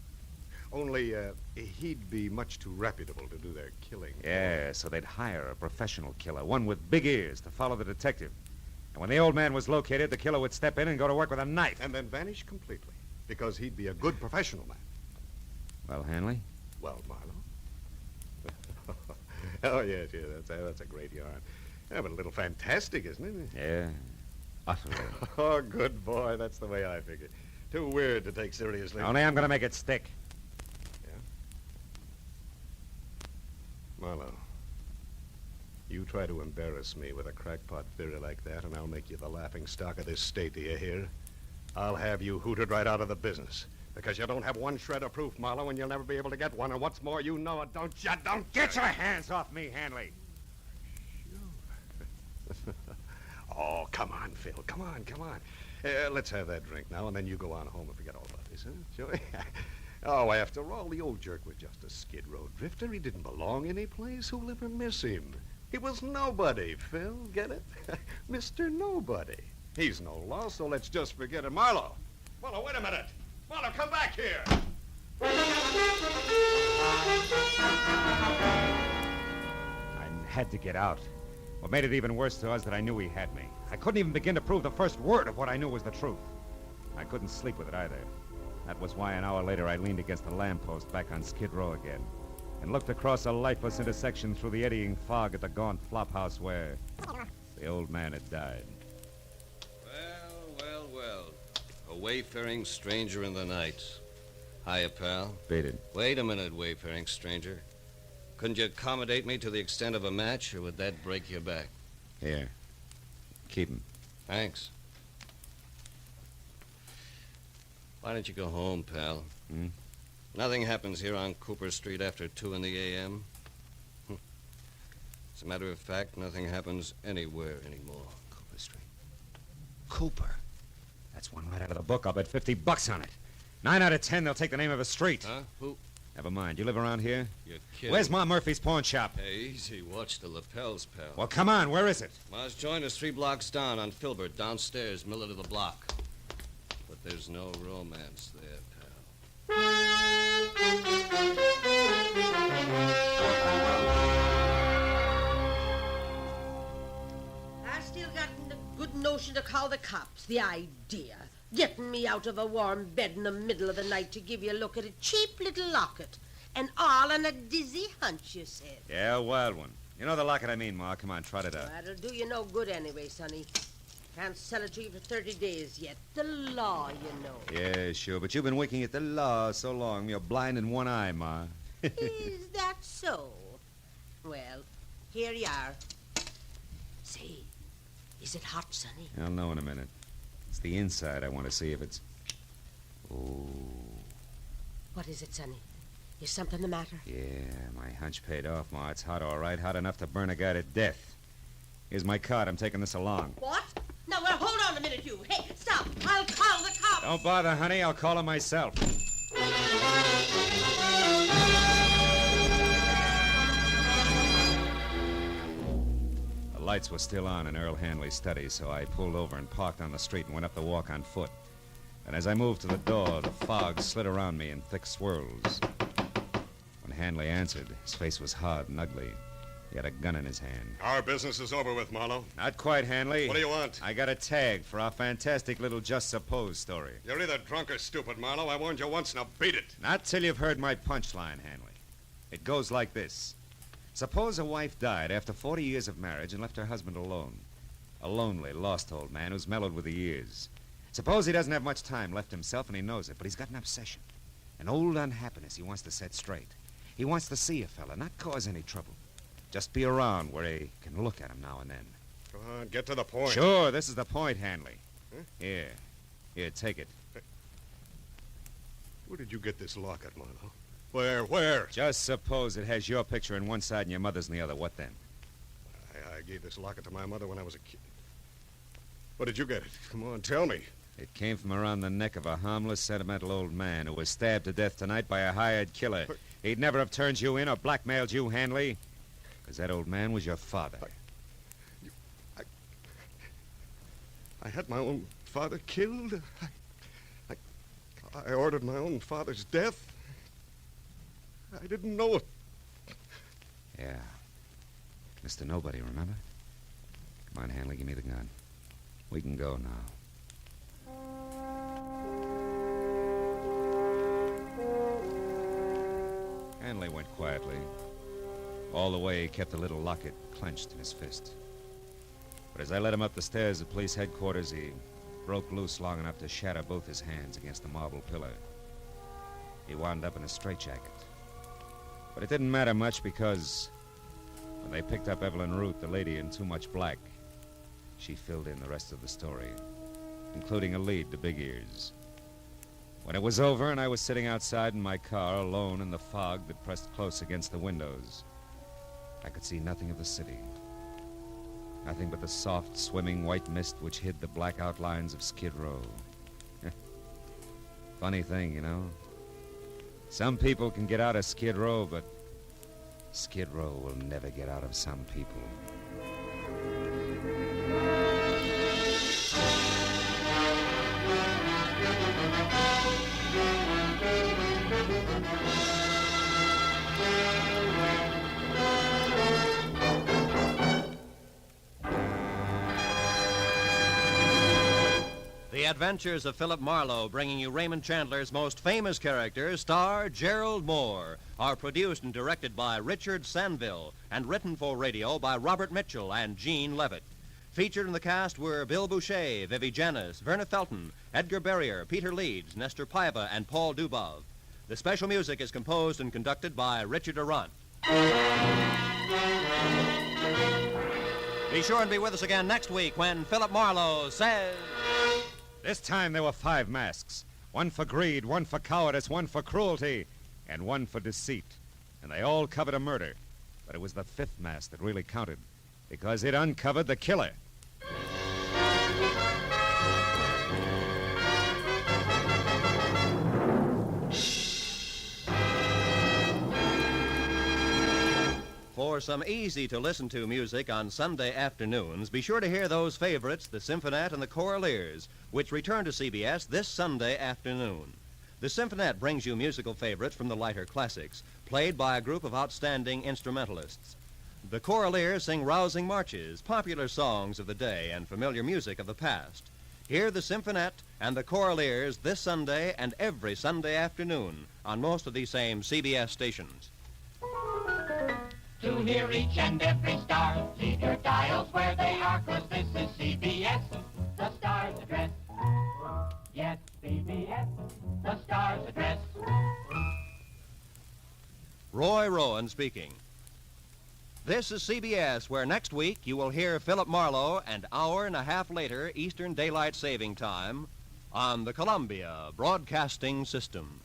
Only, he'd be much too reputable to do their killing. Yeah, so they'd hire a professional killer, one with big ears, to follow the detective. And when the old man was located, the killer would step in and go to work with a knife. And then vanish completely, because he'd be a good professional man. Well, Hanley? Well, Marlowe? Oh, yes, that's a great yarn. Yeah, but a little fantastic, isn't it? Yeah, utterly. Oh, good boy. That's the way I figure. Too weird to take seriously. Only I'm going to make it stick. Yeah? Marlowe, you try to embarrass me with a crackpot theory like that, and I'll make you the laughing stock of this state, do you hear? I'll have you hooted right out of the business. Because you don't have one shred of proof, Marlowe, and you'll never be able to get one. And what's more, you know it, don't you? Don't Get your hands off me, Hanley. Oh, come on, Phil. Come on. Let's have that drink now, and then you go on home and forget all about this, huh? Shall we? Oh, after all, the old jerk was just a skid row drifter. He didn't belong any place. Who'll ever miss him? He was nobody, Phil. Get it? Mr. Nobody. He's no loss, so let's just forget it. Marlowe, wait a minute. Marlowe, come back here. I had to get out. What made it even worse to us that I knew he had me. I couldn't even begin to prove the first word of what I knew was the truth. I couldn't sleep with it either. That was why an hour later I leaned against the lamppost back on Skid Row again and looked across a lifeless intersection through the eddying fog at the gaunt flophouse where the old man had died. Well. A wayfaring stranger in the night. Hiya, pal. Beat it. Wait a minute, wayfaring stranger. Couldn't you accommodate me to the extent of a match, or would that break your back? Here. Keep him. Thanks. Why don't you go home, pal? Nothing happens here on Cooper Street after 2 in the a.m. As a matter of fact, nothing happens anywhere anymore. Cooper Street. Cooper. That's one right out of the book. I'll bet $50 on it. 9 out of 10, they'll take the name of a street. Huh? Who? Never mind. You live around here? You're kidding. Where's Ma Murphy's pawn shop? Hey, easy. Watch the lapels, pal. Well, come on. Where is it? Ma's joint is 3 blocks down on Filbert, downstairs, middle of the block. But there's no romance there, pal. I still got the good notion to call the cops. The idea. Getting me out of a warm bed in the middle of the night to give you a look at a cheap little locket. And all on a dizzy hunch, you said. Yeah, a wild one. You know the locket I mean, Ma. Come on, trot it out. That'll do you no good anyway, sonny. Can't sell it to you for 30 days yet. The law, you know. Yeah, sure, but you've been winking at the law so long, you're blind in one eye, Ma. Is that so? Well, here you are. Say, is it hot, sonny? I'll know in a minute. It's the inside I want to see if it's... Oh. What is it, sonny? Is something the matter? Yeah, my hunch paid off, Ma. It's hot, all right. Hot enough to burn a guy to death. Here's my card. I'm taking this along. What? Now, well, hold on a minute, you. Hey, stop. I'll call the cops. Don't bother, honey. I'll call him myself. The lights were still on in Earl Hanley's study, so I pulled over and parked on the street and went up the walk on foot. And as I moved to the door, the fog slid around me in thick swirls. When Hanley answered, his face was hard and ugly. He had a gun in his hand. Our business is over with, Marlowe. Not quite, Hanley. What do you want? I got a tag for our fantastic little Just Suppose story. You're either drunk or stupid, Marlowe. I warned you once, now beat it. Not till you've heard my punchline, Hanley. It goes like this. Suppose a wife died after 40 years of marriage and left her husband alone. A lonely, lost old man who's mellowed with the years. Suppose he doesn't have much time left himself and he knows it, but he's got an obsession. An old unhappiness he wants to set straight. He wants to see a fella, not cause any trouble. Just be around where he can look at him now and then. Come on, get to the point. Sure, this is the point, Hanley. Huh? Here, take it. Where did you get this locket, Marlowe? Where? Just suppose it has your picture on one side and your mother's on the other. What then? I gave this locket to my mother when I was a kid. Where did you get it? Come on, tell me. It came from around the neck of a harmless, sentimental old man who was stabbed to death tonight by a hired killer. He'd never have turned you in or blackmailed you, Hanley, because that old man was your father. I had my own father killed. I ordered my own father's death. I didn't know it. Yeah. Mr. Nobody, remember? Come on, Hanley, give me the gun. We can go now. Hanley went quietly. All the way, he kept the little locket clenched in his fist. But as I led him up the stairs at police headquarters, he broke loose long enough to shatter both his hands against the marble pillar. He wound up in a straitjacket. But it didn't matter much because when they picked up Evelyn Root, the lady in Too Much Black, she filled in the rest of the story, including a lead to Big Ears. When it was over and I was sitting outside in my car alone in the fog that pressed close against the windows, I could see nothing of the city. Nothing but the soft, swimming white mist which hid the black outlines of Skid Row. Funny thing, you know. Some people can get out of Skid Row, but Skid Row will never get out of some people. The Adventures of Philip Marlowe, bringing you Raymond Chandler's most famous character, star Gerald Moore, are produced and directed by Richard Sanville and written for radio by Robert Mitchell and Gene Levitt. Featured in the cast were Bill Boucher, Vivi Janis, Verna Felton, Edgar Barrier, Peter Leeds, Nestor Paiva, and Paul Dubov. The special music is composed and conducted by Richard Arant. Be sure and be with us again next week when Philip Marlowe says... This time there were 5 masks. One for greed, one for cowardice, one for cruelty, and one for deceit. And they all covered a murder. But it was the 5th mask that really counted, because it uncovered the killer. For some easy-to-listen-to music on Sunday afternoons, be sure to hear those favorites, the Symphonette and the Choraleers, which return to CBS this Sunday afternoon. The Symphonette brings you musical favorites from the lighter classics, played by a group of outstanding instrumentalists. The Choraleers sing rousing marches, popular songs of the day, and familiar music of the past. Hear the Symphonette and the Choraleers this Sunday and every Sunday afternoon on most of these same CBS stations. To hear each and every star, leave your dials where they are, 'cause this is CBS, the Star's Address. Yes, CBS, the Star's Address. Roy Rowan speaking. This is CBS, where next week you will hear Philip Marlowe an hour and a half later Eastern Daylight Saving Time on the Columbia Broadcasting System.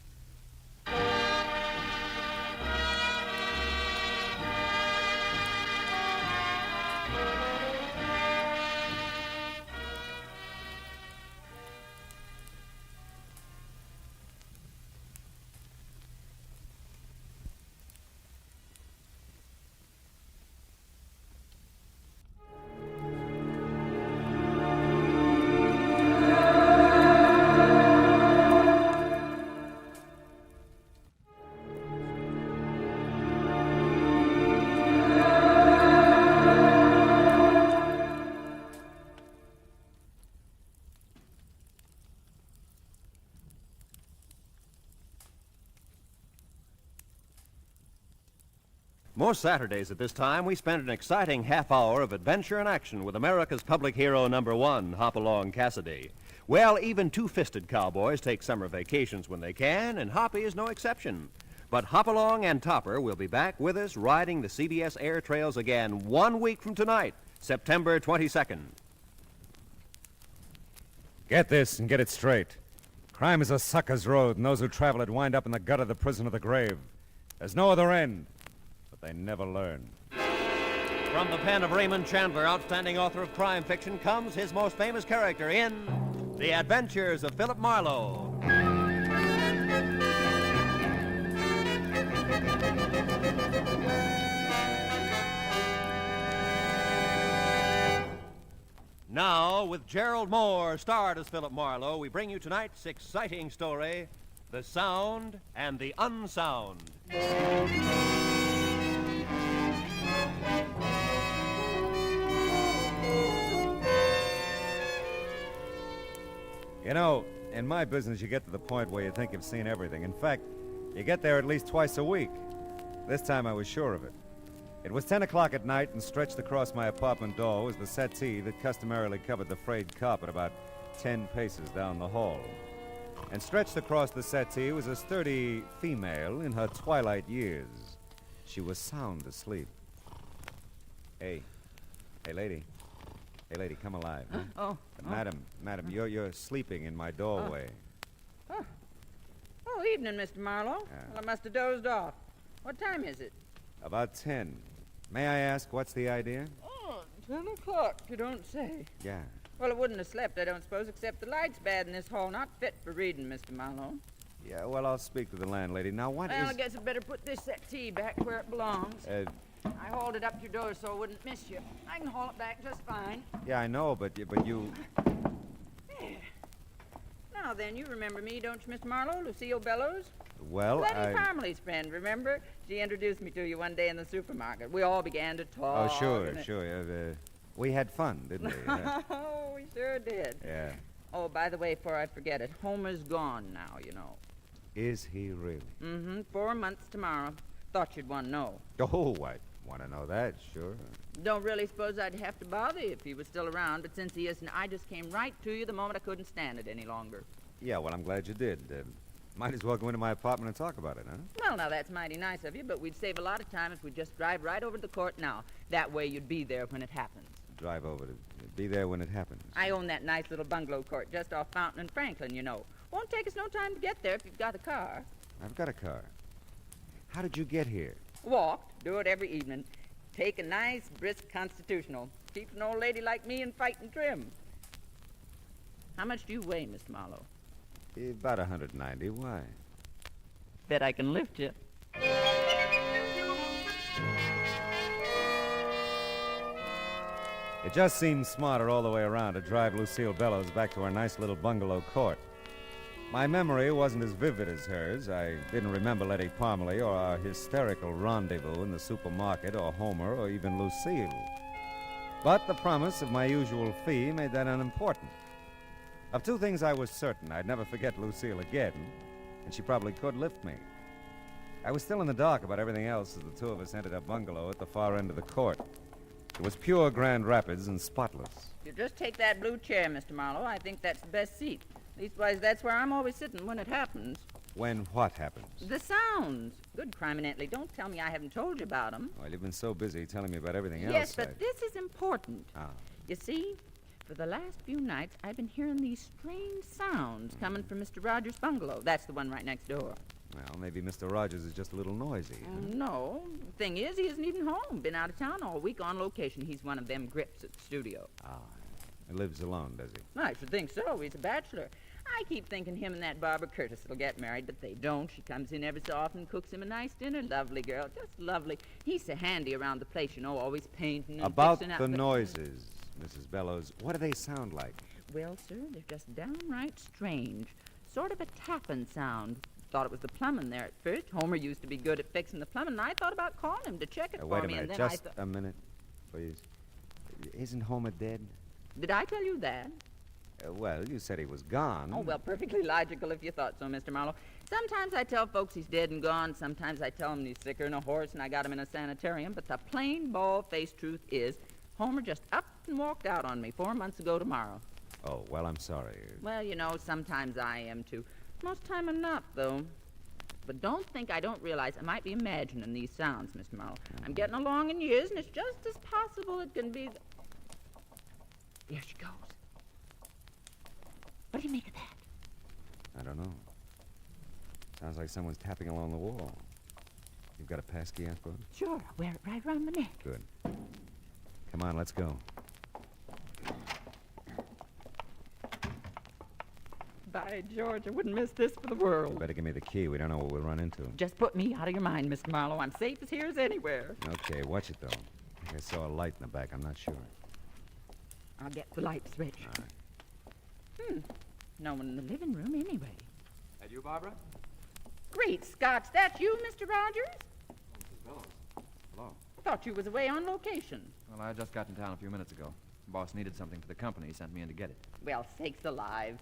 Most Saturdays at this time, we spend an exciting half hour of adventure and action with America's public hero #1, Hopalong Cassidy. Well, even two-fisted cowboys take summer vacations when they can, and Hoppy is no exception. But Hopalong and Topper will be back with us riding the CBS air trails again 1 week from tonight, September 22nd. Get this and get it straight. Crime is a sucker's road, and those who travel it wind up in the gut of the prison of the grave. There's no other end, but they never learn. From the pen of Raymond Chandler, outstanding author of crime fiction, comes his most famous character in The Adventures of Philip Marlowe. Now, with Gerald Moore starred as Philip Marlowe, we bring you tonight's exciting story, The Sound and the Unsound. You know, in my business, you get to the point where you think you've seen everything. In fact, you get there at least twice a week. This time I was sure of it. It was 10 o'clock at night, and stretched across my apartment door was the settee that customarily covered the frayed carpet about 10 paces down the hall. And stretched across the settee was a sturdy female in her twilight years. She was sound asleep. Hey, lady. Hey, lady, come alive. Huh? Oh. Madam, you're sleeping in my doorway. Oh, evening, Mr. Marlowe. Well, I must have dozed off. What time is it? About 10. May I ask, what's the idea? Oh, 10 o'clock, you don't say. Yeah. Well, I wouldn't have slept, I don't suppose, except the light's bad in this hall. Not fit for reading, Mr. Marlowe. Yeah, well, I'll speak to the landlady. Now, Well, I guess I'd better put this settee back where it belongs. I hauled it up to your door so I wouldn't miss you. I can haul it back just fine. Yeah, I know, but you... Now then, you remember me, don't you, Mr. Marlowe? Lucille Bellows? Well, Letty Parmley's friend, remember? She introduced me to you one day in the supermarket. We all began to talk. Oh, sure. We had fun, didn't we? Oh, we sure did. Yeah. Oh, by the way, before I forget it, Homer's gone now, you know. Is he really? Mm-hmm. 4 months tomorrow. Thought you'd want to know. Oh, I want to know that, sure. Don't really suppose I'd have to bother you if he was still around, but since he isn't, I just came right to you the moment I couldn't stand it any longer. Yeah, well, I'm glad you did. Might as well go into my apartment and talk about it, huh? Well, now, that's mighty nice of you, but we'd save a lot of time if we'd just drive right over to the court now. That way you'd be there when it happens. Drive over to be there when it happens. I own that nice little bungalow court just off Fountain and Franklin, you know. Won't take us no time to get there if you've got a car. I've got a car. How did you get here? Walked. Do it every evening. Take a nice, brisk constitutional. Keeps an old lady like me in fighting trim. How much do you weigh, Mr. Marlowe? About 190. Why? Bet I can lift you. It just seemed smarter all the way around to drive Lucille Bellows back to our nice little bungalow court. My memory wasn't as vivid as hers. I didn't remember Letty Parmley or our hysterical rendezvous in the supermarket or Homer or even Lucille. But the promise of my usual fee made that unimportant. Of two things I was certain: I'd never forget Lucille again, and she probably could lift me. I was still in the dark about everything else as the two of us entered our bungalow at the far end of the court. It was pure Grand Rapids and spotless. You just take that blue chair, Mr. Marlowe. I think that's the best seat. Leastwise, that's where I'm always sitting when it happens. When what happens? The sounds. Good criminally. Don't tell me I haven't told you about them. Well, you've been so busy telling me about everything else. Yes, but this is important. Ah. You see, for the last few nights, I've been hearing these strange sounds coming from Mr. Rogers' bungalow. That's the one right next door. Well, maybe Mr. Rogers is just a little noisy. Huh? No. The thing is, he isn't even home. Been out of town all week on location. He's one of them grips at the studio. Ah. He lives alone, does he? I should think so. He's a bachelor. I keep thinking him and that Barbara Curtis will get married, but they don't. She comes in every so often and cooks him a nice dinner. Lovely girl. Just lovely. He's so handy around the place, you know, always painting and About fixing up the noises, Mrs. Bellows, what do they sound like? Well, sir, they're just downright strange. Sort of a tapping sound. Thought it was the plumbing there at first. Homer used to be good at fixing the plumbing, and I thought about calling him to check it for wait a me. minute, And then just a minute, please. Isn't Homer dead? Did I tell you that? Well, you said he was gone. Oh, well, perfectly logical if you thought so, Mr. Marlowe. Sometimes I tell folks he's dead and gone. Sometimes I tell them he's sicker than a horse and I got him in a sanitarium. But the plain, bald-faced truth is, Homer just up and walked out on me 4 months ago tomorrow. Oh, well, I'm sorry. Well, you know, sometimes I am, too. Most time I'm not, though. But don't think I don't realize I might be imagining these sounds, Mr. Marlowe. I'm getting along in years, and it's just as possible it can be... There she goes. What do you make of that? I don't know. Sounds like someone's tapping along the wall. You've got a passkey, I suppose? Sure, I'll wear it right around my neck. Good. Come on, let's go. By George, I wouldn't miss this for the world. You better give me the key. We don't know what we'll run into. Just put me out of your mind, Mr. Marlowe. I'm safe as here as anywhere. Okay, watch it, though. I think I saw a light in the back. I'm not sure. I'll get the light switch. All right. No one in the living room, anyway. That you, Barbara? Great Scots, that you, Mr. Rogers? Mrs. Bellows. Hello. Thought you was away on location. Well, I just got in town a few minutes ago. The boss needed something for the company. He sent me in to get it. Well, sakes alive.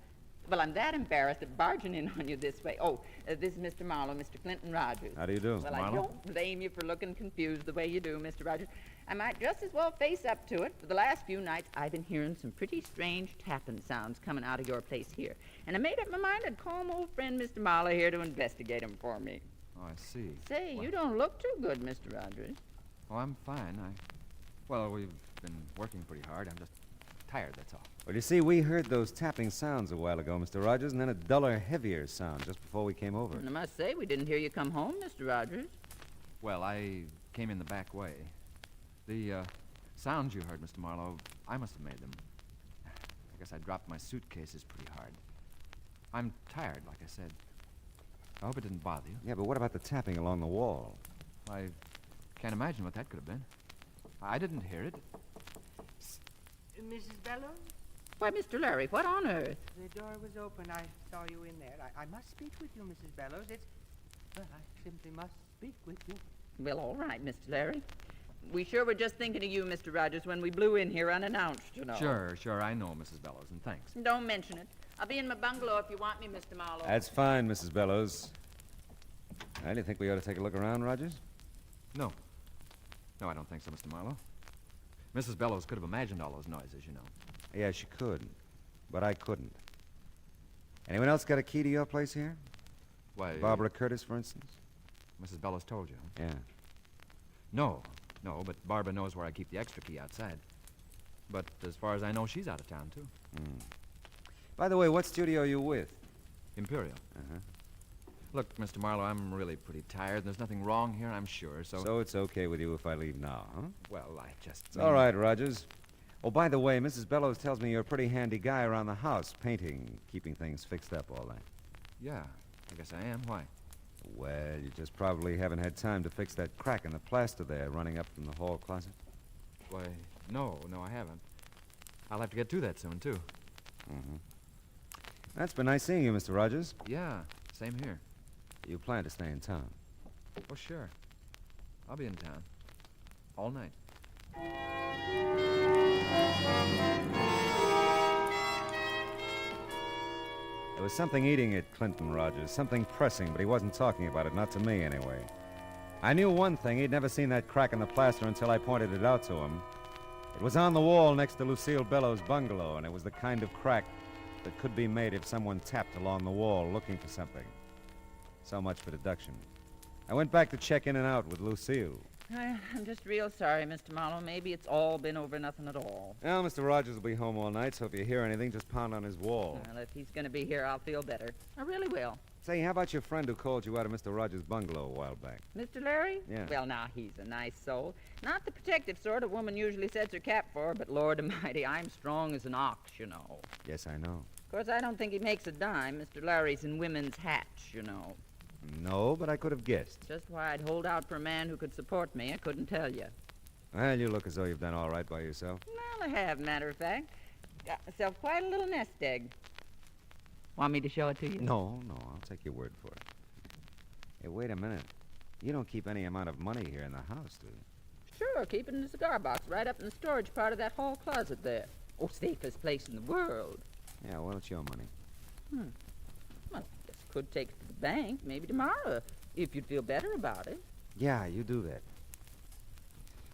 Well, I'm that embarrassed at barging in on you this way. Oh, this is Mr. Marlowe, Mr. Clinton Rogers. How do you do? Well, I don't blame you for looking confused the way you do, Mr. Rogers. I might just as well face up to it. For the last few nights, I've been hearing some pretty strange tapping sounds coming out of your place here. And I made up my mind I'd call my old friend Mr. Marlowe here to investigate them for me. Oh, I see. Say, Well- you don't look too good, Mr. Rogers. Oh, I'm fine. Well, we've been working pretty hard. I'm just tired, that's all. Well, you see, we heard those tapping sounds a while ago, Mr. Rogers, and then a duller, heavier sound just before we came over. And I must say, we didn't hear you come home, Mr. Rogers. Well, I came in the back way. The sounds you heard, Mr. Marlowe, I must have made them. I guess I dropped my suitcases pretty hard. I'm tired, like I said. I hope it didn't bother you. Yeah, but what about the tapping along the wall? I can't imagine what that could have been. I didn't hear it. Mrs. Bellows? Why, Mr. Larry, what on earth? The door was open. I saw you in there. I must speak with you, Mrs. Bellows. Well, I simply must speak with you. Well, all right, Mr. Larry. We sure were just thinking of you, Mr. Rogers, when we blew in here unannounced, you know. Sure, I know, Mrs. Bellows, and thanks. Don't mention it. I'll be in my bungalow if you want me, Mr. Marlowe. That's fine, Mrs. Bellows. Well, do you think we ought to take a look around, Rogers? No, I don't think so, Mr. Marlowe. Mrs. Bellows could have imagined all those noises, you know. Yeah, she could, but I couldn't. Anyone else got a key to your place here? Why? Barbara Curtis, for instance? Mrs. Bellows told you, huh? Yeah. No, but Barbara knows where I keep the extra key outside. But as far as I know, she's out of town, too. By the way, what studio are you with? Imperial. Uh-huh. Look, Mr. Marlowe, I'm really pretty tired. There's nothing wrong here, I'm sure, so... So it's okay with you if I leave now, huh? Well, I just... It's all right, Rogers. Oh, by the way, Mrs. Bellows tells me you're a pretty handy guy around the house, painting, keeping things fixed up all that. Yeah, I guess I am. Why? Well, you just probably haven't had time to fix that crack in the plaster there running up from the hall closet. Why, no, I haven't. I'll have to get to that soon, too. Mm-hmm. That's been nice seeing you, Mr. Rogers. Yeah, same here. You plan to stay in town? Oh, sure. I'll be in town. All night. There was something eating at Clinton, Rogers, something pressing, but he wasn't talking about it, not to me anyway. I knew one thing, he'd never seen that crack in the plaster until I pointed it out to him. It was on the wall next to Lucille Bellows' bungalow, and it was the kind of crack that could be made if someone tapped along the wall looking for something. So much for deduction. I went back to check in and out with Lucille. I'm just real sorry, Mr. Marlowe. Maybe it's all been over nothing at all. Well, Mr. Rogers will be home all night, so if you hear anything, just pound on his wall. Well, if he's going to be here, I'll feel better. I really will. Say, how about your friend who called you out of Mr. Rogers' bungalow a while back? Mr. Larry? Yeah. Well, now, he's a nice soul. Not the protective sort a woman usually sets her cap for, but Lord Almighty, I'm strong as an ox, you know. Yes, I know. Of course, I don't think he makes a dime. Mr. Larry's in women's hats, you know. No, but I could have guessed. Just why I'd hold out for a man who could support me, I couldn't tell you. Well, you look as though you've done all right by yourself. Well, I have, matter of fact. Got myself quite a little nest egg. Want me to show it to you? No, I'll take your word for it. Hey, wait a minute. You don't keep any amount of money here in the house, do you? Sure, keep it in the cigar box right up in the storage part of that hall closet there. Oh, safest place in the world. Yeah, well, it's your money. Well, I guess could take it to the bank, maybe tomorrow, if you'd feel better about it. Yeah, you do that.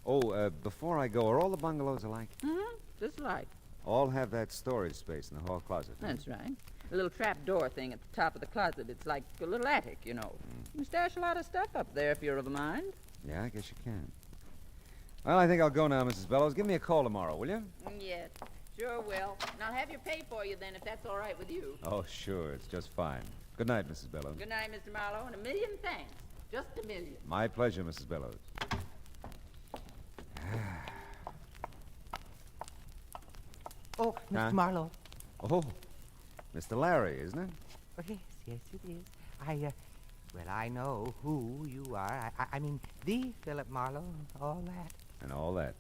Oh, before I go, are all the bungalows alike? Mm-hmm, just like. all have that storage space in the hall closet. huh? That's right. A little trap door thing at the top of the closet. It's like a little attic, you know. You can stash a lot of stuff up there if you're of a mind. Yeah, I guess you can. Well, I think I'll go now, Mrs. Bellows. Give me a call tomorrow, will you? Yes, sure will. And I'll have your pay for you then if that's all right with you. Oh, sure. It's just fine. Good night, Mrs. Bellows. Good night, Mr. Marlowe, and a million thanks. Just a million. My pleasure, Mrs. Bellows. Oh, Mr. Huh? Marlowe. Oh, Mr. Larry, isn't it? Oh, yes, it is. I know who you are. I mean, the Philip Marlowe, all that. And all that.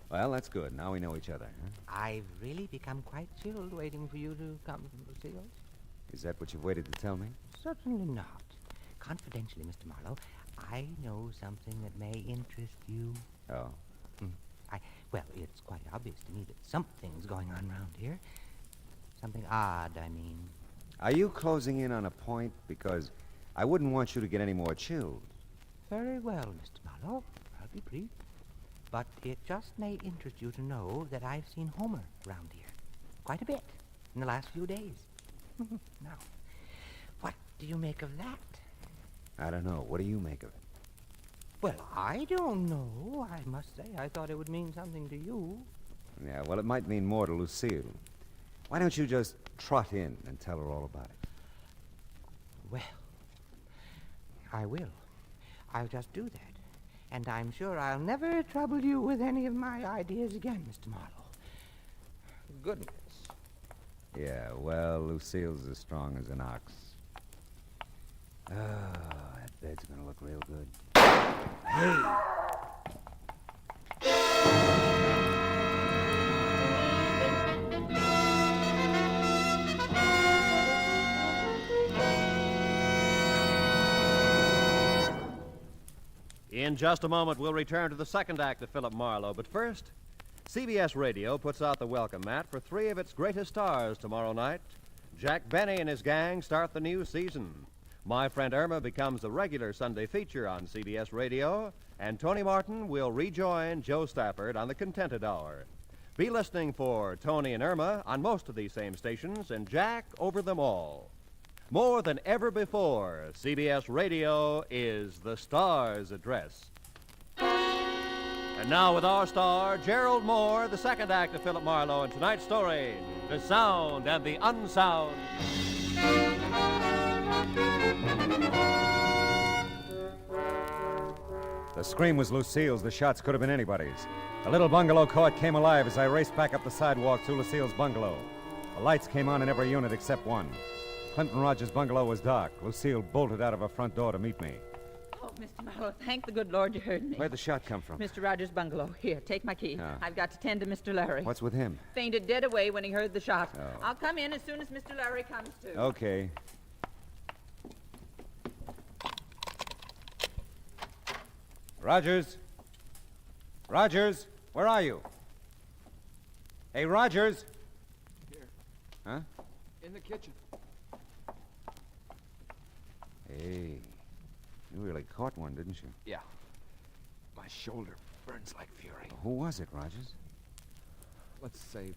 Well, that's good. Now we know each other, huh? I've really become quite chilled waiting for you to come, Lucille. Is that what you've waited to tell me? Certainly not. Confidentially, Mr. Marlowe, I know something that may interest you. Oh. Well, it's quite obvious to me that something's going on around here. Something odd, I mean. Are you closing in on a point? Because I wouldn't want you to get any more chilled. Very well, Mr. Marlowe. I'll be brief. But it just may interest you to know that I've seen Homer round here. Quite a bit in the last few days. Now, what do you make of that? I don't know. What do you make of it? Well, I don't know. I must say, I thought it would mean something to you. Yeah, well, it might mean more to Lucille. Why don't you just trot in and tell her all about it? Well, I will. I'll just do that. And I'm sure I'll never trouble you with any of my ideas again, Mr. Marlowe. Goodness. Yeah, well, Lucille's as strong as an ox. Oh, that bed's gonna look real good. Hey! In just a moment, we'll return to the second act of Philip Marlowe. But first, CBS Radio puts out the welcome mat for 3 of its greatest stars tomorrow night. Jack Benny and his gang start the new season. My Friend Irma becomes a regular Sunday feature on CBS Radio, and Tony Martin will rejoin Joe Stafford on the Contented Hour. Be listening for Tony and Irma on most of these same stations, and Jack over them all. More than ever before, CBS Radio is the star's address. And now with our star, Gerald Moore, the second act of Philip Marlowe, and tonight's story, The Sound and the Unsound. The scream was Lucille's. The shots could have been anybody's. The little bungalow court came alive as I raced back up the sidewalk to Lucille's bungalow. The lights came on in every unit except one. Clinton Rogers' bungalow was dark. Lucille bolted out of her front door to meet me. Oh, Mr. Marlowe, thank the good Lord you heard me. Where'd the shot come from? Mr. Rogers' bungalow. Here, take my key. Ah. I've got to tend to Mr. Larry. What's with him? Fainted dead away when he heard the shot. Oh. I'll come in as soon as Mr. Larry comes to. Okay. Rogers? Rogers, where are you? Hey, Rogers! Here. Huh? In the kitchen. Hey, you really caught one, didn't you? Yeah. My shoulder burns like fury. Who was it, Rogers? Let's say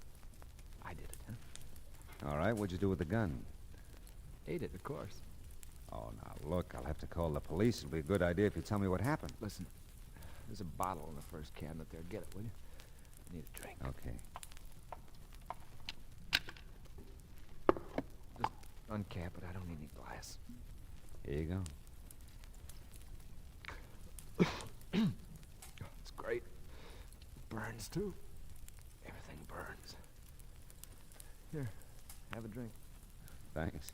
I did it, huh? All right, what'd you do with the gun? Ate it, of course. Oh, now, look, I'll have to call the police. It'll be a good idea if you tell me what happened. Listen, there's a bottle in the first cabinet there. Get it, will you? I need a drink. Okay. Just uncap it. I don't need any glass. Here you go. It's great. Burns, too. Everything burns. Here, have a drink. Thanks.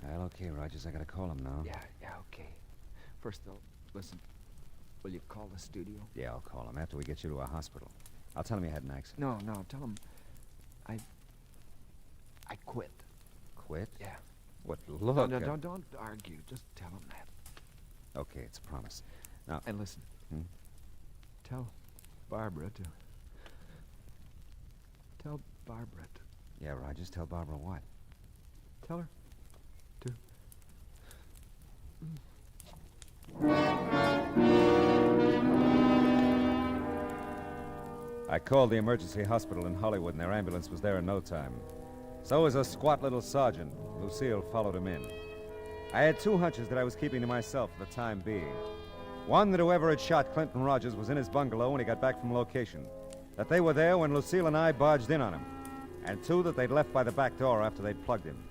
Well, okay, Rogers, I gotta call him now. Yeah, okay. First, though, listen. Will you call the studio? Yeah, I'll call him after we get you to a hospital. I'll tell him you had an accident. No, tell him I quit. Quit? Yeah. What, look... No, don't argue. Just tell him that. Okay, it's a promise. Now... And listen. Tell Barbara to... Tell Barbara to... Yeah, Rogers, tell Barbara what? Tell her to... I called the emergency hospital in Hollywood, and their ambulance was there in no time. So was a squat little sergeant. Lucille followed him in. I had two hunches that I was keeping to myself for the time being. One, that whoever had shot Clinton Rogers was in his bungalow when he got back from location. That they were there when Lucille and I barged in on him. And two, that they'd left by the back door after they'd plugged him.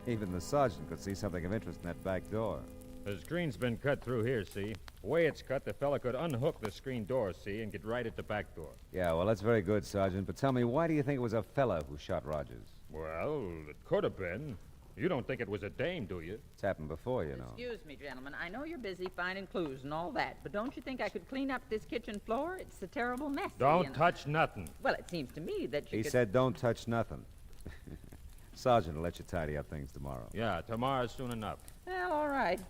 Even the sergeant could see something of interest in that back door. The screen's been cut through here, see? The way it's cut, the fella could unhook the screen door, see, and get right at the back door. Yeah, well, that's very good, Sergeant. But tell me, why do you think it was a fella who shot Rogers? Well, it could have been. You don't think it was a dame, do you? It's happened before, you know. Excuse me, gentlemen. I know you're busy finding clues and all that, but don't you think I could clean up this kitchen floor? It's a terrible mess. Don't touch nothing. Well, it seems to me that you He said don't touch nothing. Sergeant will let you tidy up things tomorrow. Yeah, tomorrow's soon enough. Well, all right.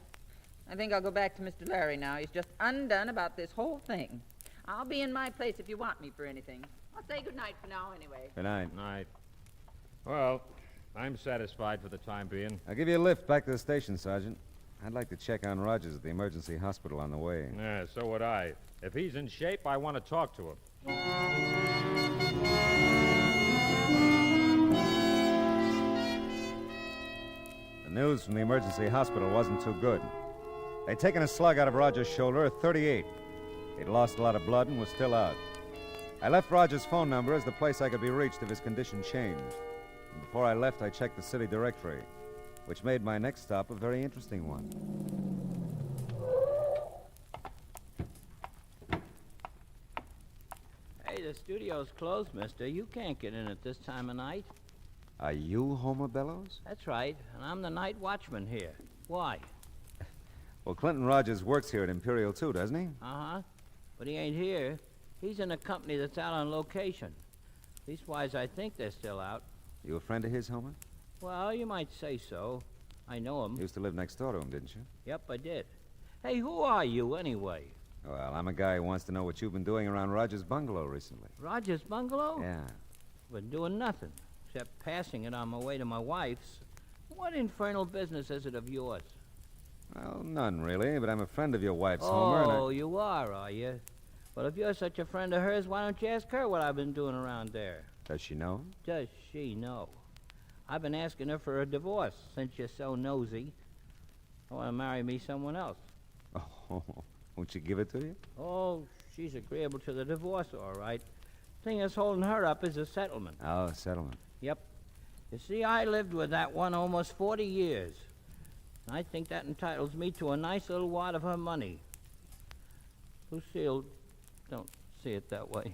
I think I'll go back to Mr. Larry now. He's just undone about this whole thing. I'll be in my place if you want me for anything. I'll say good night for now, anyway. Good night. Night. Well, I'm satisfied for the time being. I'll give you a lift back to the station, Sergeant. I'd like to check on Rogers at the emergency hospital on the way. Yeah, so would I. If he's in shape, I want to talk to him. The news from the emergency hospital wasn't too good. They'd taken a slug out of Rogers' shoulder at 38. He'd lost a lot of blood and was still out. I left Rogers' phone number as the place I could be reached if his condition changed. And before I left, I checked the city directory, which made my next stop a very interesting one. Hey, the studio's closed, mister. You can't get in at this time of night. Are you Homer Bellows? That's right, and I'm the night watchman here. Why? Well, Clinton Rogers works here at Imperial, too, doesn't he? Uh-huh. But he ain't here. He's in a company that's out on location. Leastwise, I think they're still out. You a friend of his, Homer? Well, you might say so. I know him. You used to live next door to him, didn't you? Yep, I did. Hey, who are you, anyway? Well, I'm a guy who wants to know what you've been doing around Rogers' bungalow recently. Rogers' bungalow? Yeah. Been doing nothing, except passing it on my way to my wife's. What infernal business is it of yours? Well, none, really, but I'm a friend of your wife's, Homer, and Oh, you are you? Well, if you're such a friend of hers, why don't you ask her what I've been doing around there? Does she know? Does she know? I've been asking her for a divorce since you're so nosy. I want to marry me someone else. Oh, won't she give it to you? Oh, she's agreeable to the divorce, all right. Thing that's holding her up is a settlement. Oh, settlement. Yep. You see, I lived with that one almost 40 years. I think that entitles me to a nice little wad of her money. Lucille, don't see it that way.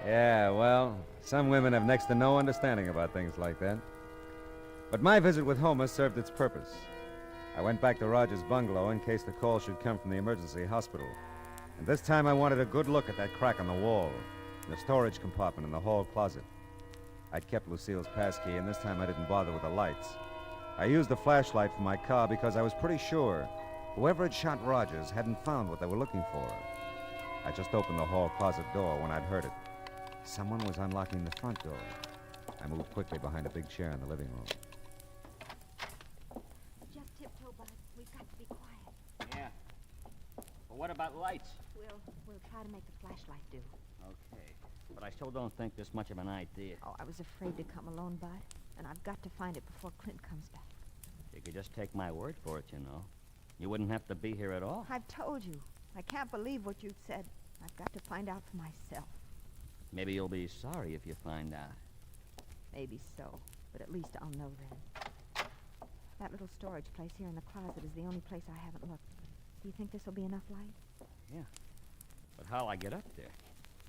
Yeah, well, some women have next to no understanding about things like that. But my visit with Homer served its purpose. I went back to Rogers' bungalow in case the call should come from the emergency hospital. And this time I wanted a good look at that crack on the wall, the storage compartment in the hall closet. I'd kept Lucille's passkey, and this time I didn't bother with the lights. I used the flashlight from my car because I was pretty sure whoever had shot Rogers hadn't found what they were looking for. I just opened the hall closet door when I'd heard it. Someone was unlocking the front door. I moved quickly behind a big chair in the living room. Just tiptoe, Bud. We've got to be quiet. Yeah. But what about lights? We'll try to make the flashlight do. Okay. But I still don't think there's much of an idea. Oh, I was afraid to come alone, Bud. And I've got to find it before Clint comes back. You could just take my word for it, you know. You wouldn't have to be here at all. I've told you. I can't believe what you've said. I've got to find out for myself. Maybe you'll be sorry if you find out. Maybe so, but at least I'll know then. That little storage place here in the closet is the only place I haven't looked. Do you think this will be enough light? Yeah. But how'll I get up there?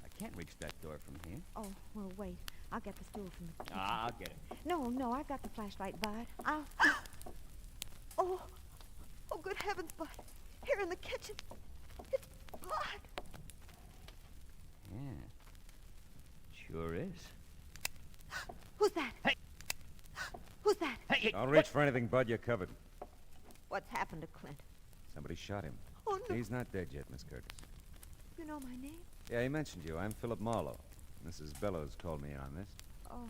I can't reach that door from here. Oh, well, wait. I'll get the stool from the kitchen. I'll get it. No, I've got the flashlight, Bud. I'll... Oh, good heavens, Bud. Here in the kitchen. It's blood. Yeah. Sure is. Who's that? Hey! Who's that? Hey! Don't reach for anything, Bud. You're covered. What's happened to Clint? Somebody shot him. Oh, no. He's not dead yet, Miss Curtis. You know my name? Yeah, he mentioned you. I'm Philip Marlowe. Mrs. Bellows called me in on this. Oh.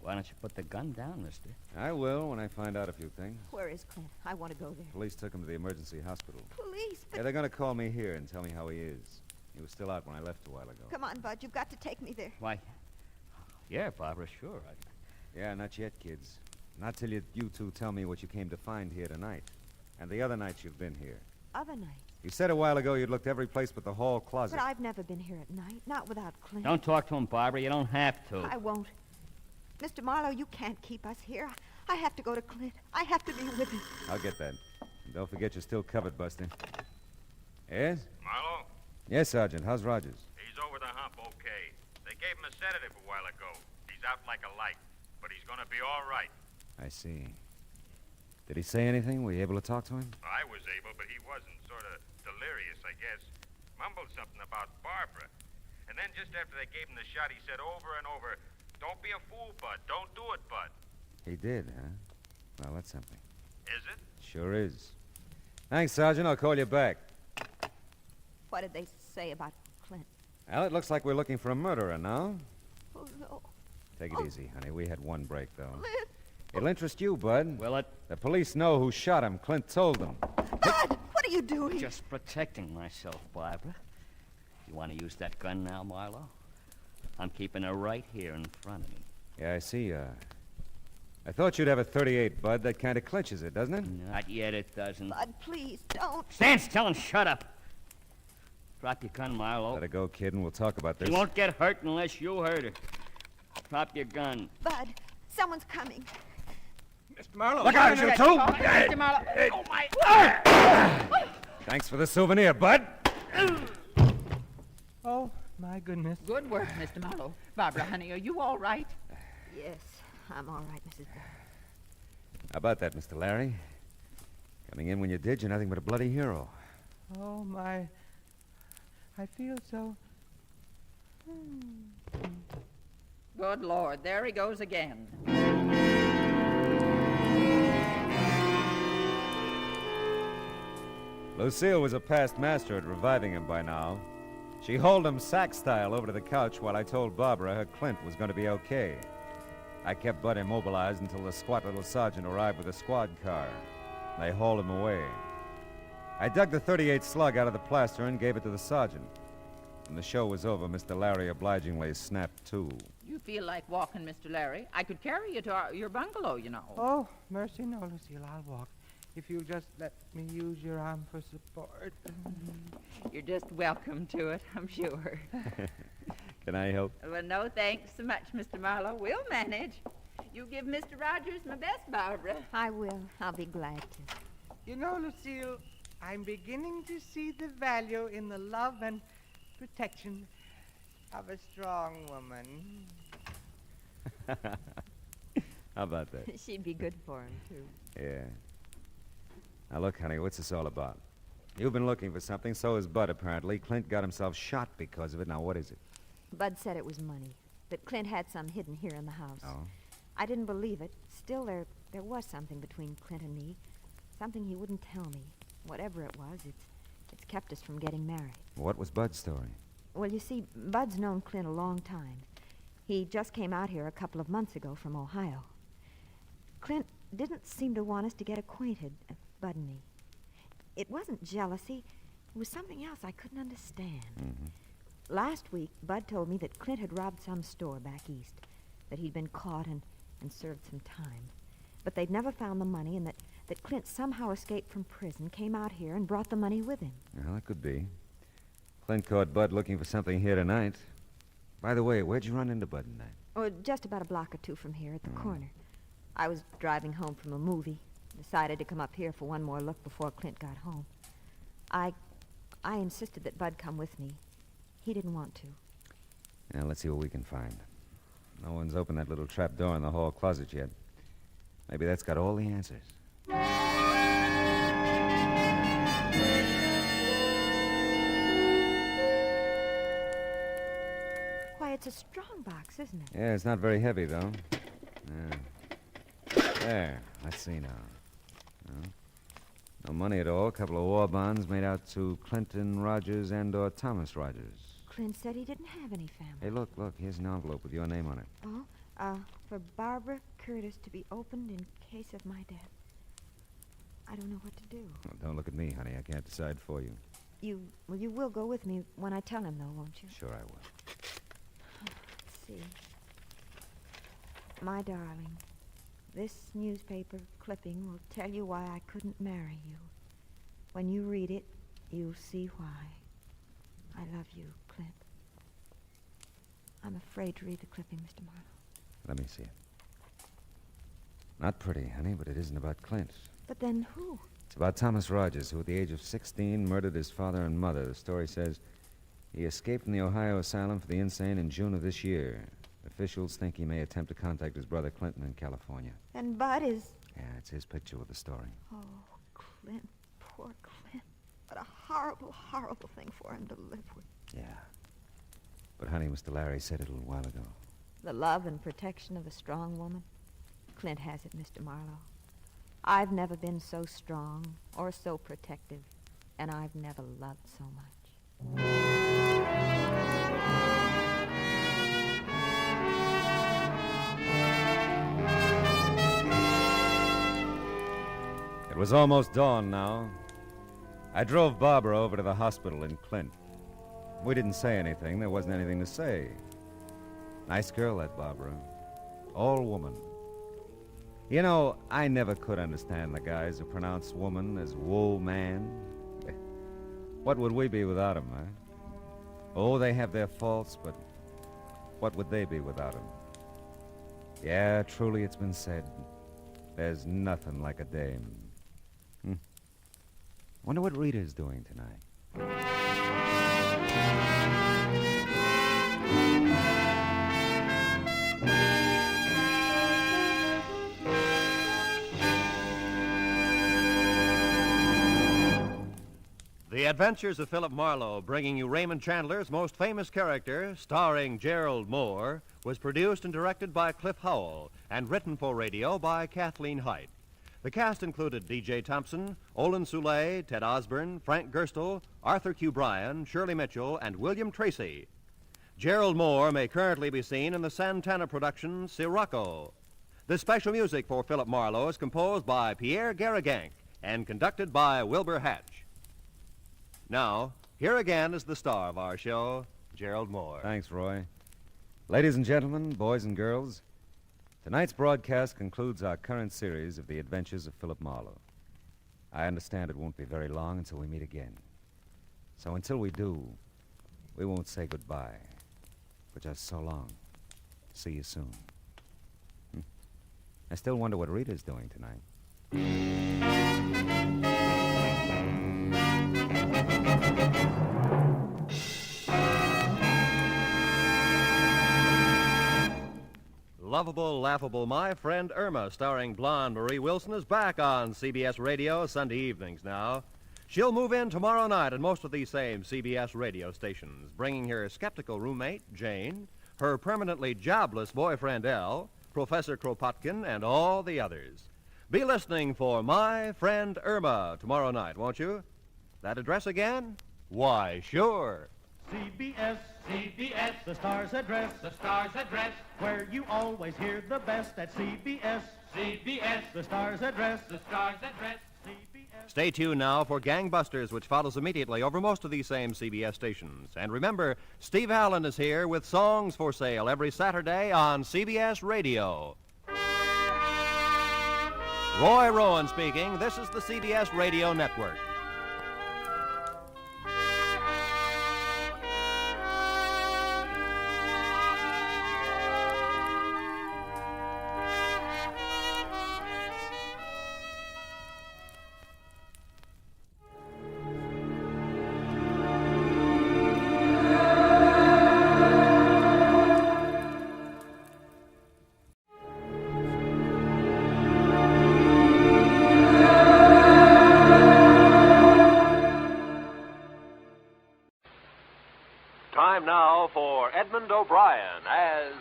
Why don't you put the gun down, mister? I will when I find out a few things. Where is Clint? I want to go there. Police took him to the emergency hospital. Police? Yeah, they're going to call me here and tell me how he is. He was still out when I left a while ago. Come on, Bud. You've got to take me there. Why, yeah, Barbara, sure. Yeah, not yet, kids. Not till you two tell me what you came to find here tonight. And the other nights you've been here. Other night? You said a while ago you'd looked every place but the hall closet. But I've never been here at night. Not without Clint. Don't talk to him, Barbara. You don't have to. I won't. Mr. Marlowe, you can't keep us here. I have to go to Clint. I have to be with him. I'll get that. And don't forget you're still covered, Buster. Yes? Marlowe? Yes, Sergeant. How's Rogers? He's over the hump, okay. They gave him a sedative a while ago. He's out like a light, but he's gonna be all right. I see. Did he say anything? Were you able to talk to him? I was able, but he wasn't. Sort of delirious, I guess. Mumbled something about Barbara. And then just after they gave him the shot, he said over and over, "Don't be a fool, Bud. Don't do it, Bud." He did, huh? Well, that's something. Is it? Sure is. Thanks, Sergeant. I'll call you back. What did they say about Clint? Well, it looks like we're looking for a murderer now. Oh, no. Take it easy, honey. We had one break, though. Clint! It'll interest you, Bud. Will it? The police know who shot him. Clint told them. Bud! What are you doing? Just protecting myself, Barbara. You want to use that gun now, Marlowe? I'm keeping it right here in front of me. Yeah, I see. I thought you'd have a 38, Bud. That kind of clinches it, doesn't it? Not yet, it doesn't. Bud, please, don't. Stand still and shut up. Drop your gun, Marlowe. Let her go, kid, and we'll talk about this. You won't get hurt unless you hurt her. Drop your gun. Bud, someone's coming. Mr. Marlowe. Look out, you two! Mr. Marlowe. Oh, my. Thanks for the souvenir, Bud. Oh, my goodness. Good work, Mr. Marlowe. Barbara, honey, are you all right? Yes, I'm all right, Mrs. Bell. How about that, Mr. Larry? Coming in when you did, you're nothing but a bloody hero. Oh, my. I feel so. Good Lord, there he goes again. Lucille was a past master at reviving him by now. She hauled him sack-style over to the couch while I told Barbara her Clint was going to be okay. I kept Bud immobilized until the squat little sergeant arrived with a squad car. They hauled him away. I dug the 38 slug out of the plaster and gave it to the sergeant. When the show was over, Mr. Larry obligingly snapped to. You feel like walking, Mr. Larry? I could carry you to your bungalow, you know. Oh, mercy, no, Lucille. I'll walk. If you'll just let me use your arm for support. You're just welcome to it, I'm sure. Can I help? Well, no, thanks so much, Mr. Marlowe. We'll manage. You give Mr. Rogers my best, Barbara. I will. I'll be glad to. You know, Lucille, I'm beginning to see the value in the love and protection of a strong woman. How about that? She'd be good for him, too. Yeah. Now, look, honey, what's this all about? You've been looking for something, so has Bud, apparently. Clint got himself shot because of it. Now, what is it? Bud said it was money, that Clint had some hidden here in the house. Oh? I didn't believe it. Still, there was something between Clint and me. Something he wouldn't tell me. Whatever it was, it's kept us from getting married. What was Bud's story? Well, you see, Bud's known Clint a long time. He just came out here a couple of months ago from Ohio. Clint didn't seem to want us to get acquainted, Bud and me. It wasn't jealousy. It was something else I couldn't understand. Mm-hmm. Last week, Bud told me that Clint had robbed some store back east, that he'd been caught and served some time. But they'd never found the money, and that Clint somehow escaped from prison, came out here, and brought the money with him. Well, that could be. Clint caught Bud looking for something here tonight. By the way, where'd you run into Bud tonight? Oh, just about a block or two from here at the corner. I was driving home from a movie. Decided to come up here for one more look before Clint got home. I insisted that Bud come with me. He didn't want to. Now, let's see what we can find. No one's opened that little trap door in the hall closet yet. Maybe that's got all the answers. Why, it's a strong box, isn't it? Yeah, it's not very heavy, though. There. Let's see now. No money at all. A couple of war bonds made out to Clinton Rogers and/or Thomas Rogers. Clint said he didn't have any family. Hey, look. Here's an envelope with your name on it. Oh, For Barbara Curtis to be opened in case of my death. I don't know what to do. Well, don't look at me, honey. I can't decide for you. You will go with me when I tell him, though, won't you? Sure I will. Let's see. My darling, this newspaper clipping will tell you why I couldn't marry you. When you read it, you'll see why. I love you, Clint. I'm afraid to read the clipping, Mr. Marlowe. Let me see it. Not pretty, honey, but it isn't about Clint. But then who? It's about Thomas Rogers, who at the age of 16 murdered his father and mother. The story says he escaped from the Ohio asylum for the insane in June of this year. Officials think he may attempt to contact his brother Clinton in California. And Bud is... Yeah, it's his picture with the story. Oh, Clint, poor Clint. What a horrible, horrible thing for him to live with. Yeah. But, honey, Mr. Larry said it a little while ago. The love and protection of a strong woman. Clint has it, Mr. Marlowe. I've never been so strong or so protective, and I've never loved so much. It was almost dawn now. I drove Barbara over to the hospital in Clint. We didn't say anything. There wasn't anything to say. Nice girl, that Barbara. All woman. You know, I never could understand the guys who pronounce woman as woe man. What would we be without 'em, huh? Oh, they have their faults, but what would they be without 'em? Yeah, truly it's been said. There's nothing like a dame. Wonder what Rita's doing tonight. The Adventures of Philip Marlowe, bringing you Raymond Chandler's most famous character, starring Gerald Moore, was produced and directed by Cliff Howell and written for radio by Kathleen Height. The cast included D.J. Thompson, Olin Soule, Ted Osborne, Frank Gerstle, Arthur Q. Bryan, Shirley Mitchell, and William Tracy. Gerald Moore may currently be seen in the Santana production Sirocco. The special music for Philip Marlowe is composed by Pierre Garrigank and conducted by Wilbur Hatch. Now, here again is the star of our show, Gerald Moore. Thanks, Roy. Ladies and gentlemen, boys and girls, tonight's broadcast concludes our current series of the adventures of Philip Marlowe. I understand it won't be very long until we meet again. So until we do, we won't say goodbye, but just so long. See you soon. I still wonder what Rita's doing tonight. Lovable, Laughable My Friend Irma, starring blonde Marie Wilson, is back on CBS Radio Sunday evenings now. She'll move in tomorrow night at most of these same CBS radio stations, bringing her skeptical roommate, Jane, her permanently jobless boyfriend, Al, Professor Kropotkin, and all the others. Be listening for My Friend Irma tomorrow night, won't you? That address again? Why, sure. CBS, CBS, the star's address, the star's address, where you always hear the best at CBS, CBS, the star's address, the star's address, CBS. Stay tuned now for Gangbusters, which follows immediately over most of these same CBS stations. And remember, Steve Allen is here with songs for sale every Saturday on CBS Radio. Roy Rowan speaking. This is the CBS Radio Network. Time now for Edmund O'Brien as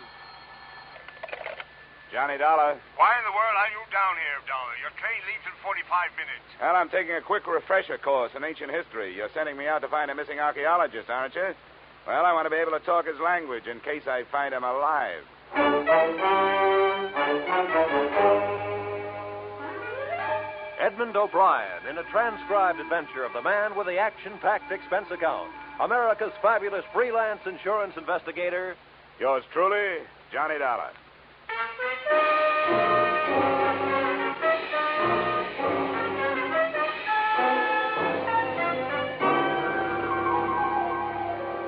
Johnny Dollar. Why in the world are you down here, Dollar? Your train leaves in 45 minutes. Well, I'm taking a quick refresher course in ancient history. You're sending me out to find a missing archaeologist, aren't you? Well, I want to be able to talk his language in case I find him alive. Edmund O'Brien in a transcribed adventure of the man with the action-packed expense account. America's fabulous freelance insurance investigator. Yours truly, Johnny Dollar.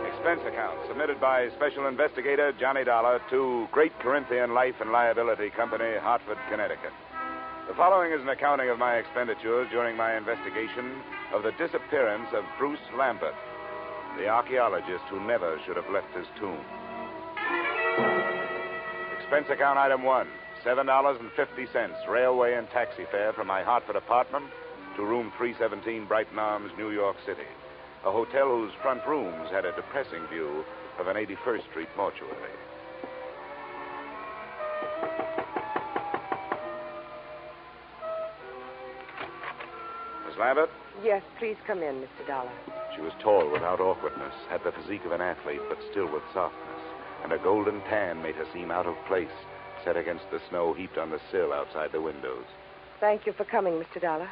Expense account submitted by Special Investigator Johnny Dollar to Great Corinthian Life and Liability Company, Hartford, Connecticut. The following is an accounting of my expenditures during my investigation of the disappearance of Bruce Lambert, the archaeologist who never should have left his tomb. Expense account item 1, $7.50, railway and taxi fare from my Hartford apartment to room 317, Brighton Arms, New York City, a hotel whose front rooms had a depressing view of an 81st Street mortuary. Miss Lambert? Yes, please come in, Mr. Dollar. She was tall without awkwardness, had the physique of an athlete, but still with softness, and a golden tan made her seem out of place, set against the snow heaped on the sill outside the windows. Thank you for coming, Mr. Dollar.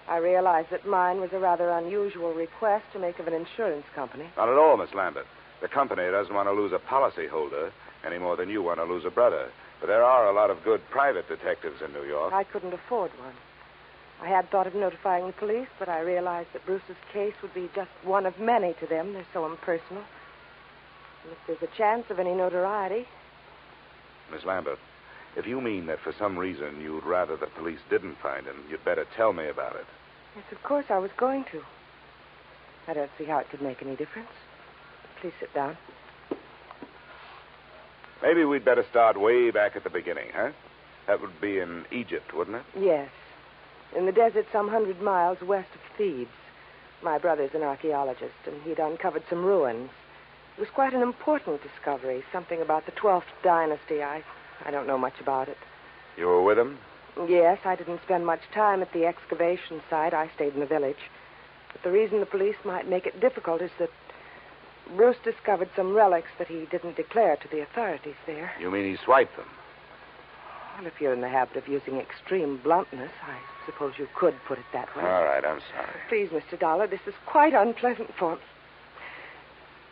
I realize that mine was a rather unusual request to make of an insurance company. Not at all, Miss Lambert. The company doesn't want to lose a policyholder any more than you want to lose a brother. But there are a lot of good private detectives in New York. I couldn't afford one. I had thought of notifying the police, but I realized that Bruce's case would be just one of many to them. They're so impersonal. And if there's a chance of any notoriety... Miss Lambert, if you mean that for some reason you'd rather the police didn't find him, you'd better tell me about it. Yes, of course I was going to. I don't see how it could make any difference. Please sit down. Maybe we'd better start way back at the beginning, huh? That would be in Egypt, wouldn't it? Yes. In the desert some 100 miles west of Thebes. My brother's an archaeologist, and he'd uncovered some ruins. It was quite an important discovery, something about the 12th dynasty. I don't know much about it. You were with him? Yes, I didn't spend much time at the excavation site. I stayed in the village. But the reason the police might make it difficult is that Bruce discovered some relics that he didn't declare to the authorities there. You mean he swiped them? Well, if you're in the habit of using extreme bluntness, I suppose you could put it that way. All right, I'm sorry. Please, Mr. Dollar, this is quite unpleasant for me.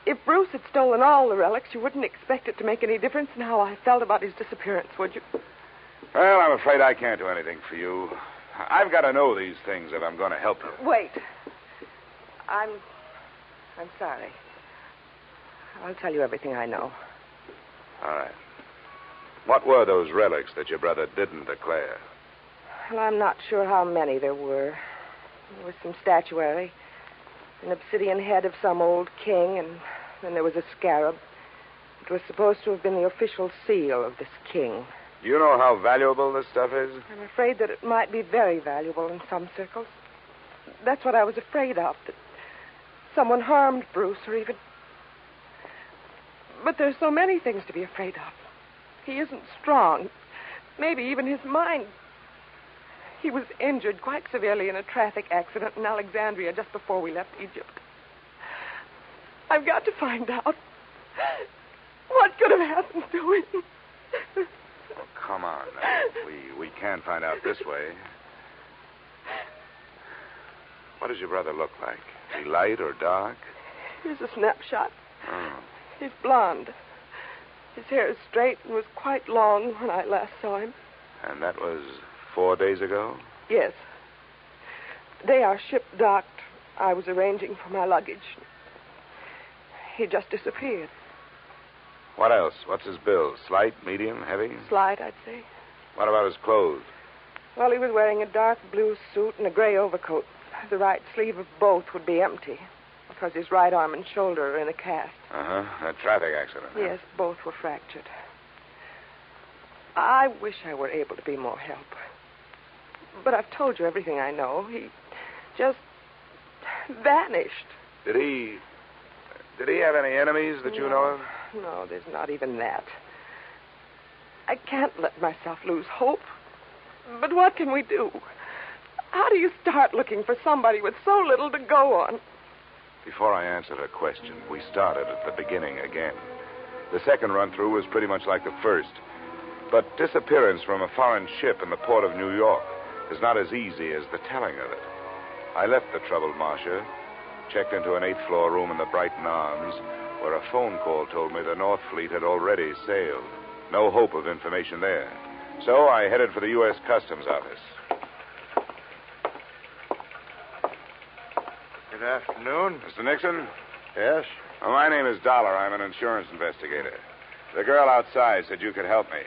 If Bruce had stolen all the relics, you wouldn't expect it to make any difference in how I felt about his disappearance, would you? Well, I'm afraid I can't do anything for you. I've got to know these things if I'm going to help you. Wait. I'm sorry. I'll tell you everything I know. All right. What were those relics that your brother didn't declare? Well, I'm not sure how many there were. There was some statuary, an obsidian head of some old king, and then there was a scarab. It was supposed to have been the official seal of this king. Do you know how valuable this stuff is? I'm afraid that it might be very valuable in some circles. That's what I was afraid of, that someone harmed Bruce or even... But there's so many things to be afraid of. He isn't strong. Maybe even his mind. He was injured quite severely in a traffic accident in Alexandria just before we left Egypt. I've got to find out what could have happened to him. Oh, come on. Now. We can't find out this way. What does your brother look like? Is he light or dark? Here's a snapshot. Oh. He's blonde. His hair is straight and was quite long when I last saw him. And that was 4 days ago? Yes. The day our ship docked, I was arranging for my luggage. He just disappeared. What else? What's his bill? Slight, medium, heavy? Slight, I'd say. What about his clothes? Well, he was wearing a dark blue suit and a gray overcoat. The right sleeve of both would be empty, because his right arm and shoulder are in a cast. Uh-huh. A traffic accident. Huh? Yes, both were fractured. I wish I were able to be more help. But I've told you everything I know. He just vanished. Did he have any enemies that you know of? No, there's not even that. I can't let myself lose hope. But what can we do? How do you start looking for somebody with so little to go on? Before I answered her question, we started at the beginning again. The second run-through was pretty much like the first. But disappearance from a foreign ship in the port of New York is not as easy as the telling of it. I left the troubled Marcia, checked into an 8th-floor room in the Brighton Arms, where a phone call told me the North Fleet had already sailed. No hope of information there. So I headed for the U.S. Customs Office. Good afternoon. Mr. Nixon? Yes? Well, my name is Dolar. I'm an insurance investigator. The girl outside said you could help me.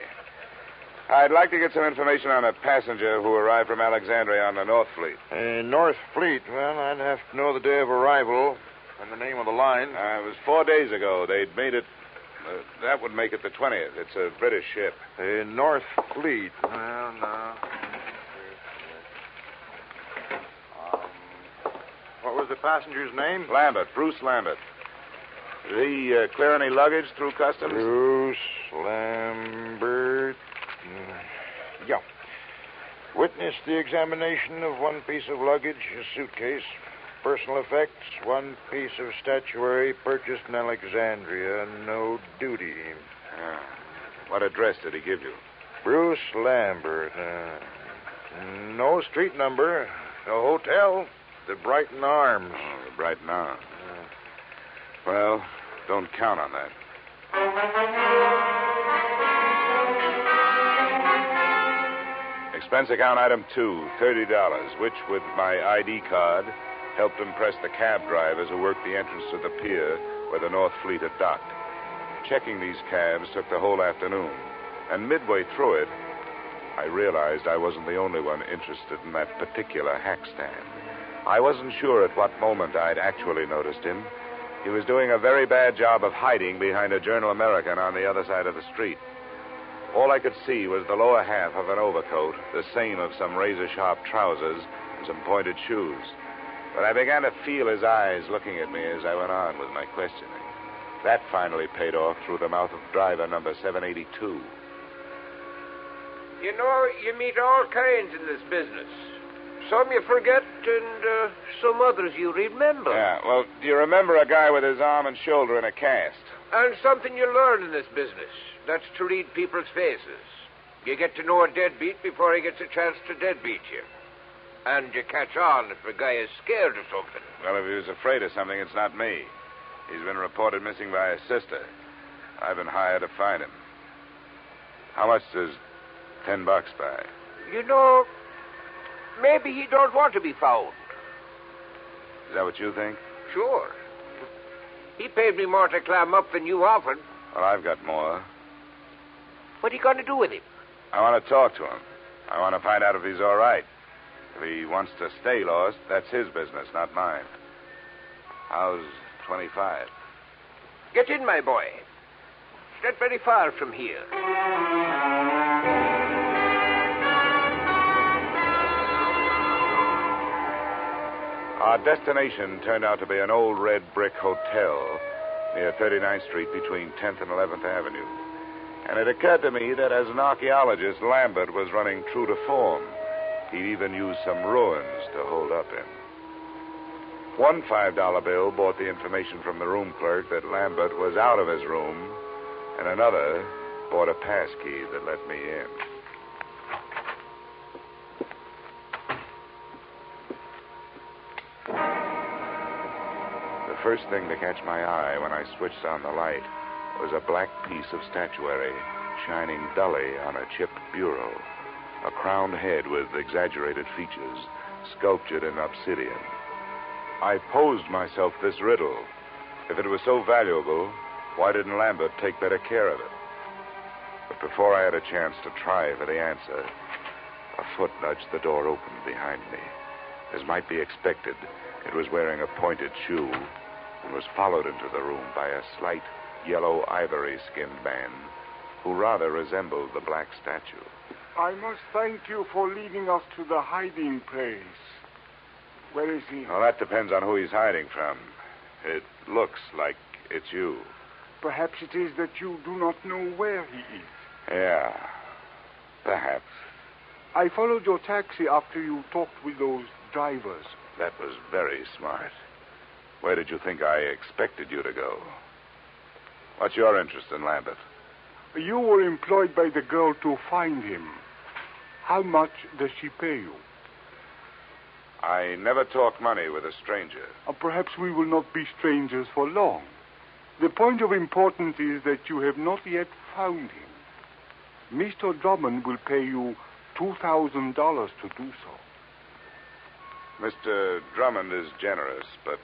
I'd like to get some information on a passenger who arrived from Alexandria on the North Fleet. North Fleet. Well, I'd have to know the day of arrival and the name of the line. It was 4 days ago. They'd made it... that would make it the 20th. It's a British ship. North Fleet. Well, no. What was the passenger's name? Lambert. Bruce Lambert. Did he clear any luggage through customs? Bruce Lambert. Yeah. Witnessed the examination of one piece of luggage, a suitcase, personal effects, one piece of statuary purchased in Alexandria, no duty. What address did he give you? Bruce Lambert. No street number, no hotel, the Brighton Arms. Oh, the Brighton Arms. Well, don't count on that. Expense account item 2, $30, which, with my ID card, helped impress the cab drivers who worked the entrance to the pier where the North Fleet had docked. Checking these cabs took the whole afternoon, and midway through it, I realized I wasn't the only one interested in that particular hack stand. I wasn't sure at what moment I'd actually noticed him. He was doing a very bad job of hiding behind a Journal American on the other side of the street. All I could see was the lower half of an overcoat, the seam of some razor-sharp trousers, and some pointed shoes. But I began to feel his eyes looking at me as I went on with my questioning. That finally paid off through the mouth of driver number 782. You know, you meet all kinds in this business. Some you forget, and some others you remember. Yeah, well, do you remember a guy with his arm and shoulder in a cast? And something you learn in this business. That's to read people's faces. You get to know a deadbeat before he gets a chance to deadbeat you. And you catch on if a guy is scared of something. Well, if he was afraid of something, it's not me. He's been reported missing by his sister. I've been hired to find him. How much does $10 buy? You know, maybe he don't want to be found. Is that what you think? Sure. He paid me more to climb up than you offered. Well, I've got more. What are you going to do with him? I want to talk to him. I want to find out if he's all right. If he wants to stay lost, that's his business, not mine. How's 25? Get in, my boy. It's not very far from here. Our destination turned out to be an old red brick hotel near 39th Street between 10th and 11th Avenue. And it occurred to me that as an archaeologist, Lambert was running true to form. He'd even used some ruins to hold up in. One $5 bill brought the information from the room clerk that Lambert was out of his room, and another brought a pass key that let me in. The first thing to catch my eye when I switched on the light was a black piece of statuary shining dully on a chipped bureau, a crowned head with exaggerated features sculptured in obsidian. I posed myself this riddle. If it was so valuable, why didn't Lambert take better care of it? But before I had a chance to try for the answer, a foot nudged the door open behind me. As might be expected, it was wearing a pointed shoe and was followed into the room by a slight yellow ivory-skinned man who rather resembled the black statue. I must thank you for leading us to the hiding place. Where is he? Well, that depends on who he's hiding from. It looks like it's you. Perhaps it is that you do not know where he is. Yeah, perhaps. I followed your taxi after you talked with those drivers. That was very smart. Where did you think I expected you to go? What's your interest in Lambert? You were employed by the girl to find him. How much does she pay you? I never talk money with a stranger. Perhaps we will not be strangers for long. The point of importance is that you have not yet found him. Mr. Drummond will pay you $2,000 to do so. Mr. Drummond is generous, but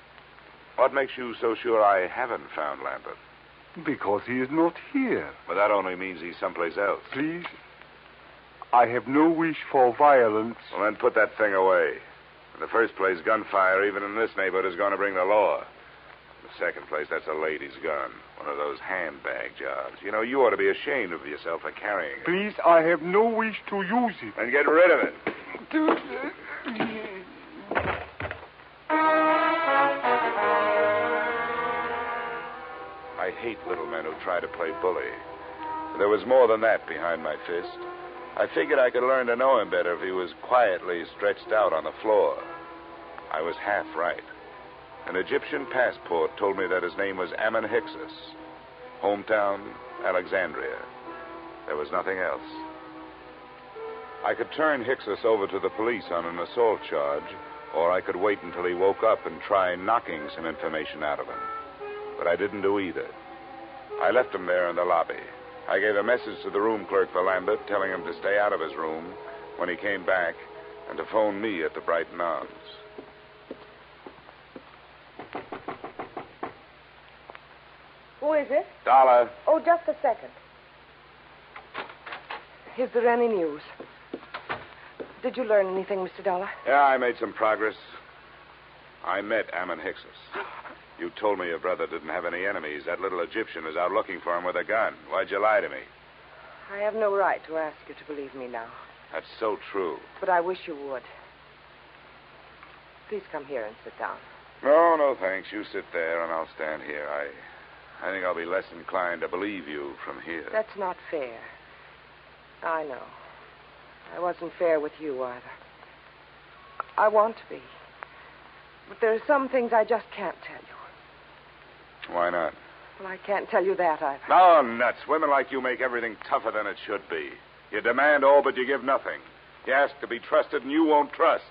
what makes you so sure I haven't found Lambert? Because he is not here. Well, that only means he's someplace else. Please, I have no wish for violence. Well, then put that thing away. In the first place, gunfire, even in this neighborhood, is going to bring the law. In the second place, that's a lady's gun. One of those handbag jobs. You know, you ought to be ashamed of yourself for carrying it. Please, I have no wish to use it. Then get rid of it. I hate little men who try to play bully. There was more than that behind my fist. I figured I could learn to know him better if he was quietly stretched out on the floor. I was half right. An Egyptian passport told me that his name was Ammon Hyksos. Hometown, Alexandria. There was nothing else. I could turn Hyksos over to the police on an assault charge, or I could wait until he woke up and try knocking some information out of him. But I didn't do either. I left him there in the lobby. I gave a message to the room clerk for Lambert, telling him to stay out of his room when he came back and to phone me at the Brighton Arms. Who is it? Dolar. Oh, just a second. Is there any news? Did you learn anything, Mr. Dolar? Yeah, I made some progress. I met Ammon Hyksos. You told me your brother didn't have any enemies. That little Egyptian is out looking for him with a gun. Why'd you lie to me? I have no right to ask you to believe me now. That's so true. But I wish you would. Please come here and sit down. No, thanks. You sit there and I'll stand here. I think I'll be less inclined to believe you from here. That's not fair. I know. I wasn't fair with you either. I want to be. But there are some things I just can't tell you. Why not? Well, I can't tell you that either. No, nuts. Women like you make everything tougher than it should be. You demand all, but you give nothing. You ask to be trusted, and you won't trust.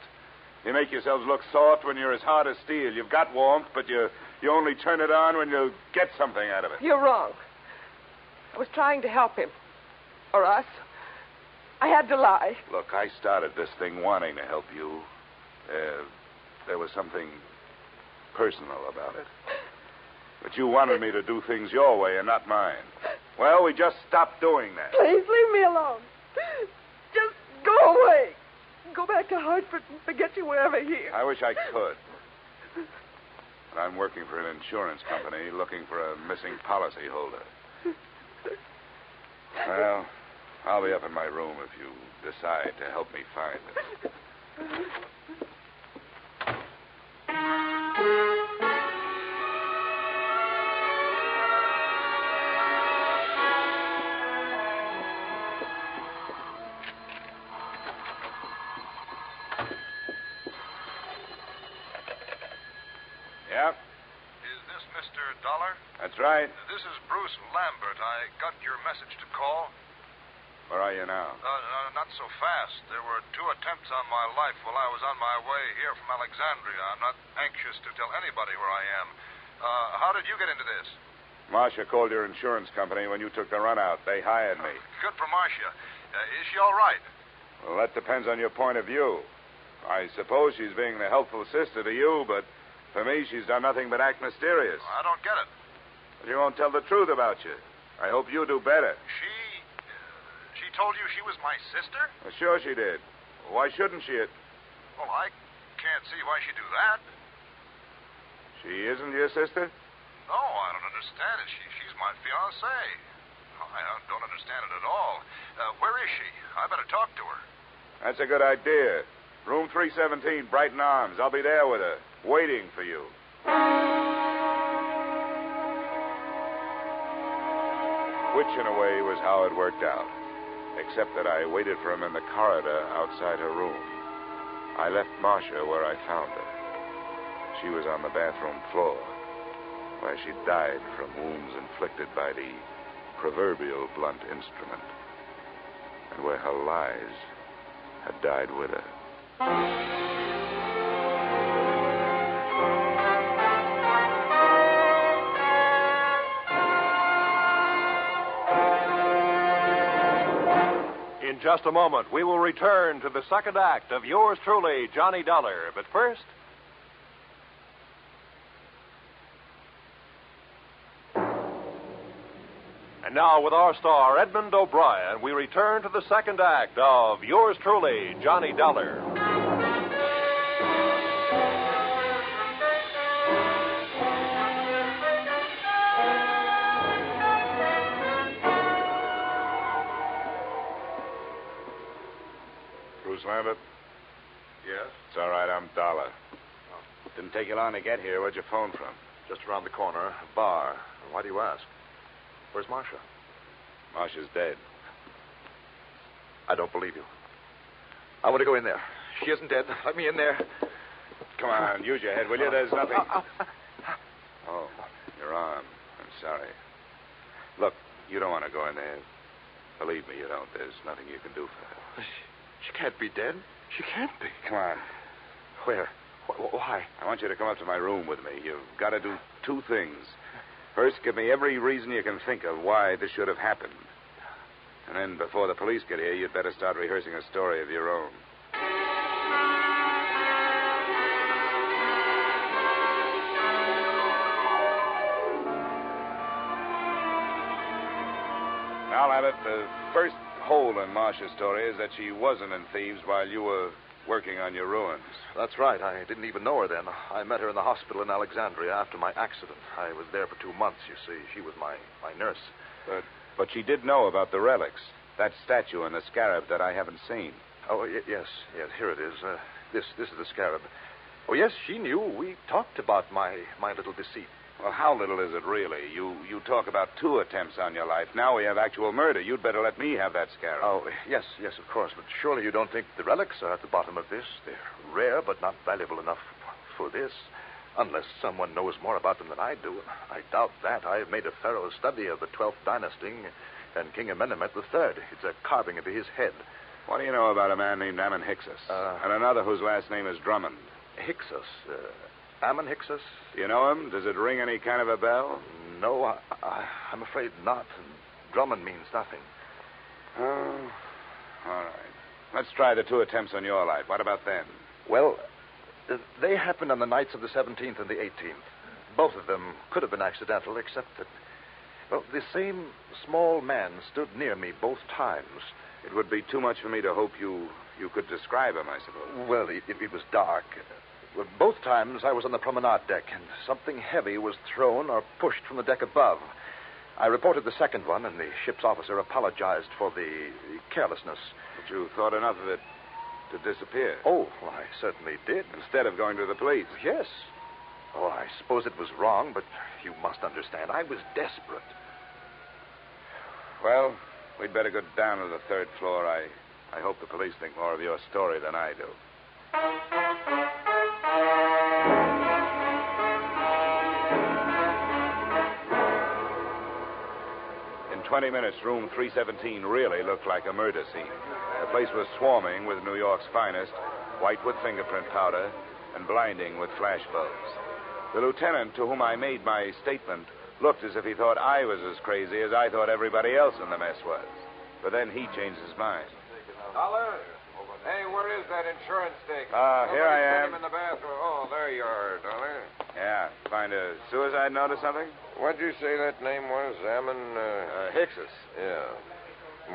You make yourselves look soft when you're as hard as steel. You've got warmth, but you only turn it on when you get something out of it. You're wrong. I was trying to help him. Or us. I had to lie. Look, I started this thing wanting to help you. There was something personal about it. But you wanted me to do things your way and not mine. Well, we just stopped doing that. Please leave me alone. Just go away. Go back to Hartford and forget you were ever here. I wish I could. But I'm working for an insurance company looking for a missing policyholder. Well, I'll be up in my room if you decide to help me find it. Yeah? Is this Mr. Dolar? That's right. This is Bruce Lambert. I got your message to call. Where are you now? Not so fast. There were 2 attempts on my life while I was on my way here from Alexandria. I'm not anxious to tell anybody where I am. How did you get into this? Marcia called your insurance company when you took the run out. They hired me. Good for Marcia. Is she all right? Well, that depends on your point of view. I suppose she's being the helpful sister to you, but for me, she's done nothing but act mysterious. I don't get it. She won't tell the truth about you. I hope you do better. She told you she was my sister? Well, sure she did. Why shouldn't she? Well, I can't see why she'd do that. She isn't your sister? No, I don't understand it. She's my fiancée. I don't understand it at all. Where is she? I better talk to her. That's a good idea. Room 317, Brighton Arms. I'll be there with her, waiting for you. Which, in a way, was how it worked out. Except that I waited for him in the corridor outside her room. I left Marcia where I found her. She was on the bathroom floor. Why, she died from wounds inflicted by the proverbial blunt instrument. And where her lies had died with her. In just a moment, we will return to the second act of yours truly, Johnny Dollar. But first... And now, with our star, Edmund O'Brien, we return to the second act of yours truly, Johnny Dollar. Bruce Lambert? Yes? It's all right, I'm Dollar. Didn't take you long to get here. Where'd you phone from? Just around the corner, a bar. Why do you ask? Where's Marcia? Marcia's dead. I don't believe you. I want to go in there. She isn't dead. Let me in there. Come on, use your head, will you? There's nothing. Oh, your arm. I'm sorry. Look, you don't want to go in there. Believe me, you don't. There's nothing you can do for her. She can't be dead. She can't be. Come on. Where? Why? I want you to come up to my room with me. You've got to do two things. First, give me every reason you can think of why this should have happened. And then, before the police get here, you'd better start rehearsing a story of your own. Now, Lambert, the first hole in Marcia's story is that she wasn't in Thieves while you were working on your ruins. That's right. I didn't even know her then. I met her in the hospital in Alexandria after my accident. I was there for 2 months, you see. She was my nurse. But she did know about the relics. That statue and the scarab that I haven't seen. Oh, yes. Here it is. This is the scarab. Oh, yes, she knew. We talked about my little deceit. Well, how little is it really? You talk about 2 attempts on your life. Now we have actual murder. You'd better let me have that scarab. Oh, yes, of course. But surely you don't think the relics are at the bottom of this? They're rare, but not valuable enough for this. Unless someone knows more about them than I do. I doubt that. I have made a thorough study of the 12th dynasty and King Amenemhet III. It's a carving of his head. What do you know about a man named Ammon Hyksos? And another whose last name is Drummond? Hyksos? Ammon Hyksos? Do you know him? Does it ring any kind of a bell? No, I'm afraid not. Drummond means nothing. Oh, all right. Let's try the 2 attempts on your life. What about them? Well, they happened on the nights of the 17th and the 18th. Both of them could have been accidental, except that, well, the same small man stood near me both times. It would be too much for me to hope you could describe him, I suppose. Well, it was dark. Well, both times I was on the promenade deck, and something heavy was thrown or pushed from the deck above. I reported the second one, and the ship's officer apologized for the carelessness. But you thought enough of it to disappear? Oh, well, I certainly did. Instead of going to the police? Yes. Oh, I suppose it was wrong, but you must understand, I was desperate. Well, we'd better go down to the 3rd floor. I hope the police think more of your story than I do. In 20 minutes, room 317 really looked like a murder scene. The place was swarming with New York's finest, white with fingerprint powder and blinding with flash bulbs. The lieutenant to whom I made my statement looked as if he thought I was as crazy as I thought everybody else in the mess was. But then he changed his mind. Dollar? Hey, where is that insurance stick? Here I am. Him in the bathroom. Oh, there you are, Dollar. Yeah, find a suicide note or something? What'd you say that name was? Ammon, Hyksos. Yeah.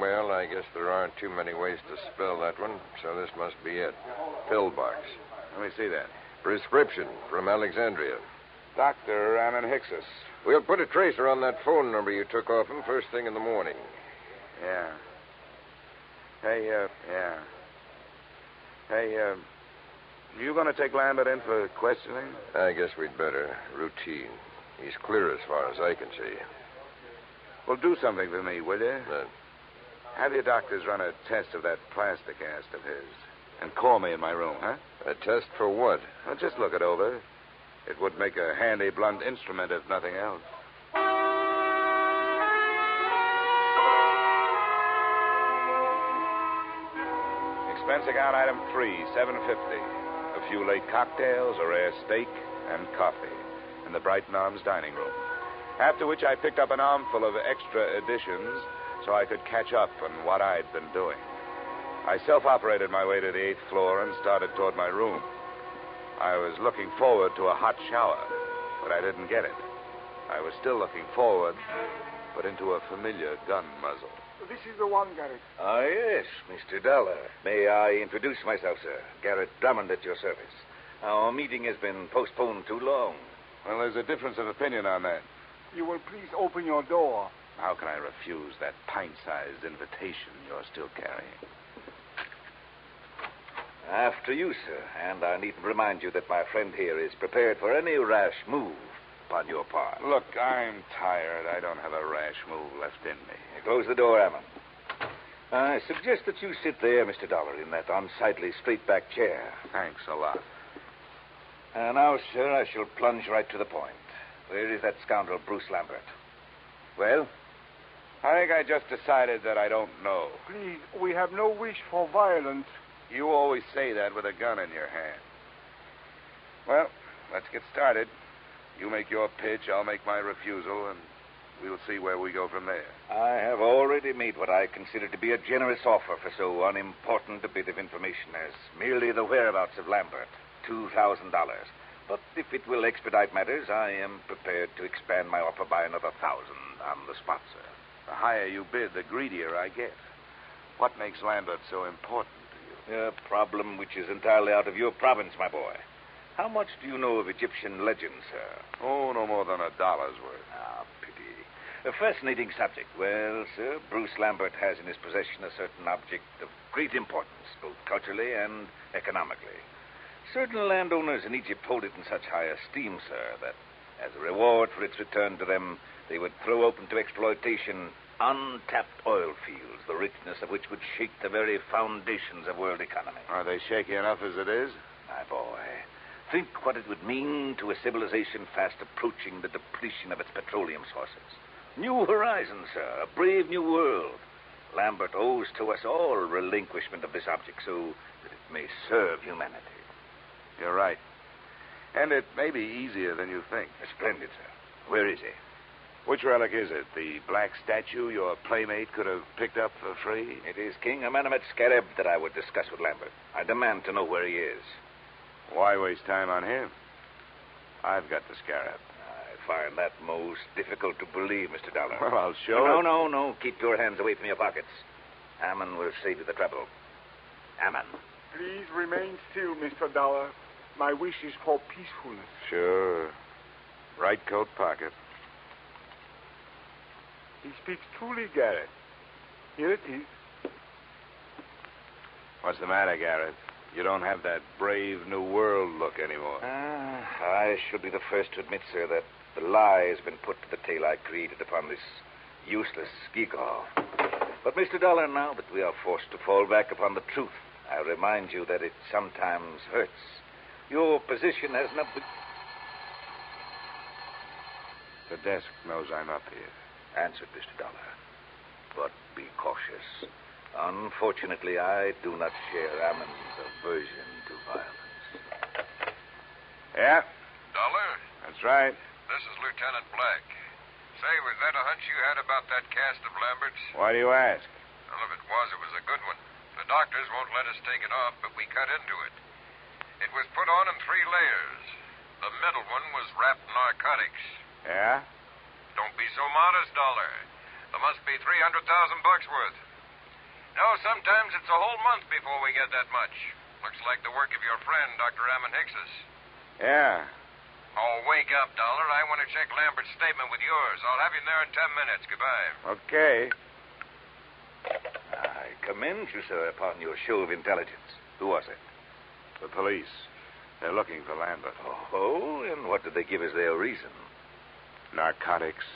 Well, I guess there aren't too many ways to spell that one, so this must be it. Pillbox. Let me see that. Prescription from Alexandria. Dr. Ammon Hyksos. We'll put a tracer on that phone number you took off him first thing in the morning. Yeah. Hey, you going to take Lambert in for questioning? I guess we'd better. Routine. He's clear as far as I can see. Well, do something for me, will you? Have your doctors run a test of that plaster cast of his. And call me in my room, huh? A test for what? Well, just look it over. It would make a handy blunt instrument if nothing else. Expense account item 3, $7.50. A few late cocktails, a rare steak, and coffee in the Brighton Arms dining room. After which I picked up an armful of extra editions so I could catch up on what I'd been doing. I self-operated my way to the 8th floor and started toward my room. I was looking forward to a hot shower, but I didn't get it. I was still looking forward, but into a familiar gun muzzle. This is the one, Garrett. Ah, yes, Mr. Dolar. May I introduce myself, sir? Garrett Drummond at your service. Our meeting has been postponed too long. Well, there's a difference of opinion on that. You will please open your door. How can I refuse that pint-sized invitation you're still carrying? After you, sir. And I needn't remind you that my friend here is prepared for any rash move upon your part. Look, I'm tired. I don't have a rash move left in me. Close the door, Ammon. I suggest that you sit there, Mr. Dollar, in that unsightly straight-back chair. Thanks a lot. Now, sir, I shall plunge right to the point. Where is that scoundrel, Bruce Lambert? Well? I think I just decided that I don't know. Please, we have no wish for violence. You always say that with a gun in your hand. Well, let's get started. You make your pitch, I'll make my refusal, and we'll see where we go from there. I have already made what I consider to be a generous offer for so unimportant a bit of information as merely the whereabouts of Lambert. $2,000. But if it will expedite matters, I am prepared to expand my offer by another 1,000 on the spot, sir. The higher you bid, the greedier I get. What makes Lambert so important to you? A problem which is entirely out of your province, my boy. How much do you know of Egyptian legends, sir? Oh, no more than $1 worth. Ah, pity. A fascinating subject. Well, sir, Bruce Lambert has in his possession a certain object of great importance, both culturally and economically. Certain landowners in Egypt hold it in such high esteem, sir, that as a reward for its return to them, they would throw open to exploitation untapped oil fields, the richness of which would shake the very foundations of world economy. Are they shaky enough as it is? My boy, think what it would mean to a civilization fast approaching the depletion of its petroleum sources. New horizons, sir, a brave new world. Lambert owes to us all relinquishment of this object so that it may serve humanity. You're right. And it may be easier than you think. Splendid, sir. Where is he? Which relic is it? The black statue your playmate could have picked up for free? It is King Amenemhet's scarab that I would discuss with Lambert. I demand to know where he is. Why waste time on him? I've got the scarab. I find that most difficult to believe, Mr. Dollar. Well, I'll show No. Keep your hands away from your pockets. Ammon will save you the trouble. Ammon. Please remain still, Mr. Dollar. My wish is for peacefulness. Sure. Right coat pocket. He speaks truly, Garrett. Here it is. What's the matter, Garrett? You don't have that brave new world look anymore. I should be the first to admit, sir, that the lie has been put to the tale I created upon this useless gewgaw. But, Mr. Dollar, now that we are forced to fall back upon the truth, I remind you that it sometimes hurts. Your position has not been... The desk knows I'm up here. Answered, Mr. Dollar. But be cautious. Unfortunately, I do not share Ammon's aversion to violence. Yeah? Dollar? That's right. This is Lieutenant Black. Say, was that a hunch you had about that cast of Lambert's? Why do you ask? Well, if it was a good one. The doctors won't let us take it off, but we cut into it. It was put on in 3 layers. The middle one was wrapped in narcotics. Yeah? Don't be so modest, Dollar. There must be $300,000 worth. No, sometimes it's a whole month before we get that much. Looks like the work of your friend, Dr. Ammon Hickses. Yeah. Oh, wake up, Dollar. I want to check Lambert's statement with yours. I'll have you there in 10 minutes. Goodbye. Okay. I commend you, sir, upon your show of intelligence. Who was it? The police. They're looking for Lambert. Oh, and what did they give as their reason? Narcotics.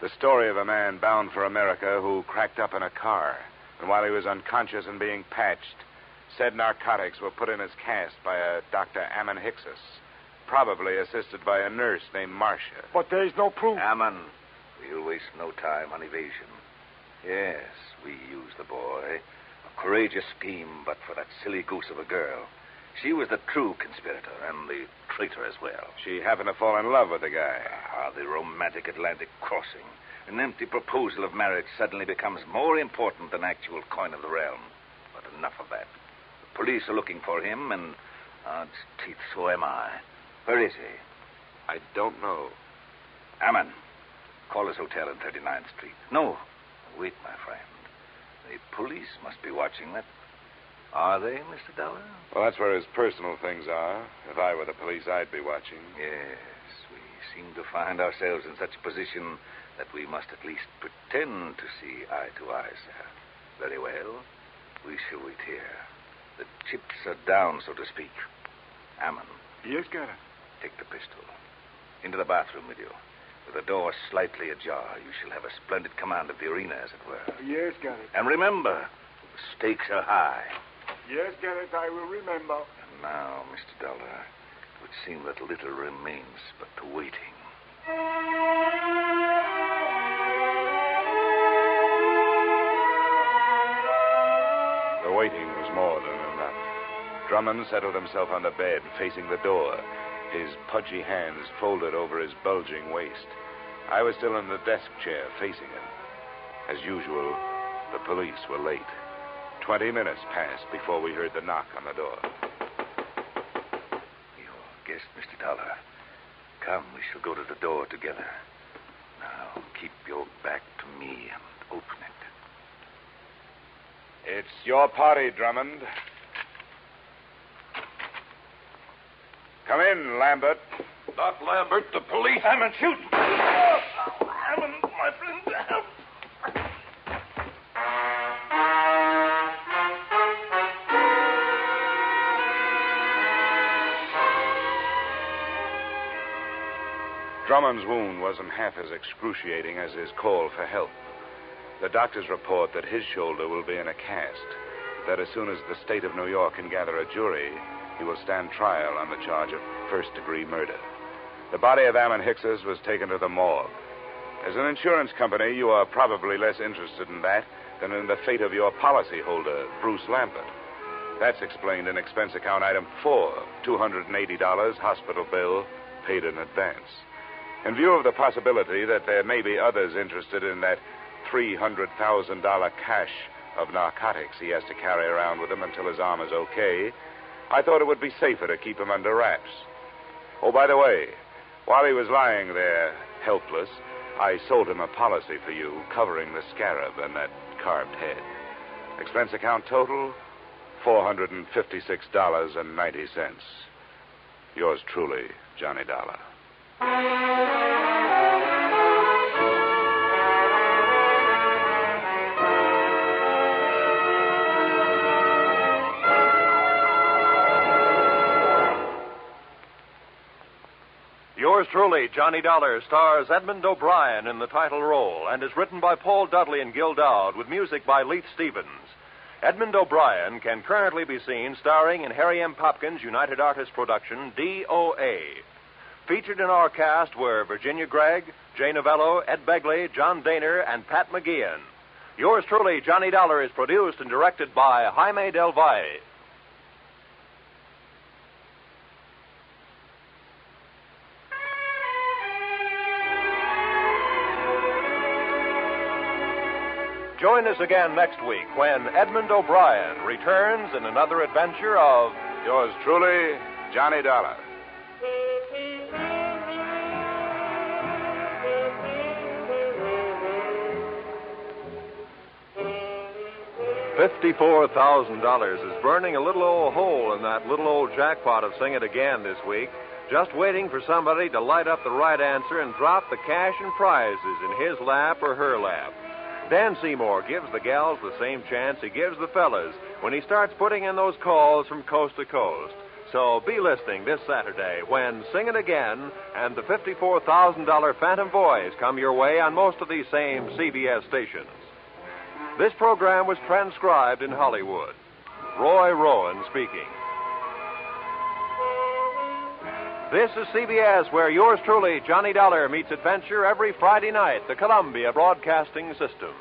The story of a man bound for America who cracked up in a car, and while he was unconscious and being patched, said narcotics were put in his cast by a Dr. Ammon Hickses, probably assisted by a nurse named Marya. But there's no proof. Ammon, we'll waste no time on evasion. Yes, we used the boy. A courageous scheme, but for that silly goose of a girl. She was the true conspirator and the traitor as well. She happened to fall in love with the guy. The romantic Atlantic crossing. An empty proposal of marriage suddenly becomes more important than actual coin of the realm. But enough of that. The police are looking for him, and odds teeth, so am I. Where is he? I don't know. Ammon, call his hotel in 39th Street. No, wait, my friend. The police must be watching that. Are they, Mr. Dolar? Well, that's where his personal things are. If I were the police, I'd be watching. Yes, we seem to find ourselves in such a position that we must at least pretend to see eye to eye, sir. Very well. We shall wait here. The chips are down, so to speak. Ammon. Yes, Garrett. Take the pistol. Into the bathroom with you. With the door slightly ajar, you shall have a splendid command of the arena, as it were. Yes, Garrett. And remember, the stakes are high. Yes, Garrett, I will remember. And now, Mr. Dolar, it would seem that little remains but the waiting. The waiting was more than enough. Drummond settled himself on the bed, facing the door, his pudgy hands folded over his bulging waist. I was still in the desk chair, facing him. As usual, the police were late. 20 minutes passed before we heard the knock on the door. Your guest, Mr. Dolar. Come, we shall go to the door together. Now, keep your back to me and open it. It's your party, Drummond. Come in, Lambert. Not Lambert, the police. Hammond, shoot! Hammond, my friend, help! Drummond's wound wasn't half as excruciating as his call for help. The doctors report that his shoulder will be in a cast, that as soon as the state of New York can gather a jury, he will stand trial on the charge of first-degree murder. The body of Ammon Hickses was taken to the morgue. As an insurance company, you are probably less interested in that than in the fate of your policyholder, Bruce Lambert. That's explained in expense account item 4, $280 hospital bill paid in advance. In view of the possibility that there may be others interested in that $300,000 cache of narcotics he has to carry around with him until his arm is okay, I thought it would be safer to keep him under wraps. Oh, by the way, while he was lying there, helpless, I sold him a policy for you covering the scarab and that carved head. Expense account total, $456.90. Yours truly, Johnny Dollar. Yours truly, Johnny Dollar, stars Edmund O'Brien in the title role and is written by Paul Dudley and Gil Dowd with music by Leith Stevens. Edmund O'Brien can currently be seen starring in Harry M. Popkin's United Artists production, DOA. Featured in our cast were Virginia Gregg, Jay Novello, Ed Begley, John Daner, and Pat McGeehan. Yours truly, Johnny Dollar, is produced and directed by Jaime Del Valle. Join us again next week when Edmund O'Brien returns in another adventure of Yours truly, Johnny Dollar. $54,000 is burning a little old hole in that little old jackpot of Sing It Again this week, just waiting for somebody to light up the right answer and drop the cash and prizes in his lap or her lap. Dan Seymour gives the gals the same chance he gives the fellas when he starts putting in those calls from coast to coast. So be listening this Saturday when Sing It Again and the $54,000 Phantom Voice come your way on most of these same CBS stations. This program was transcribed in Hollywood. Roy Rowan speaking. This is CBS, where yours truly, Johnny Dollar, meets adventure every Friday night. The Columbia Broadcasting System.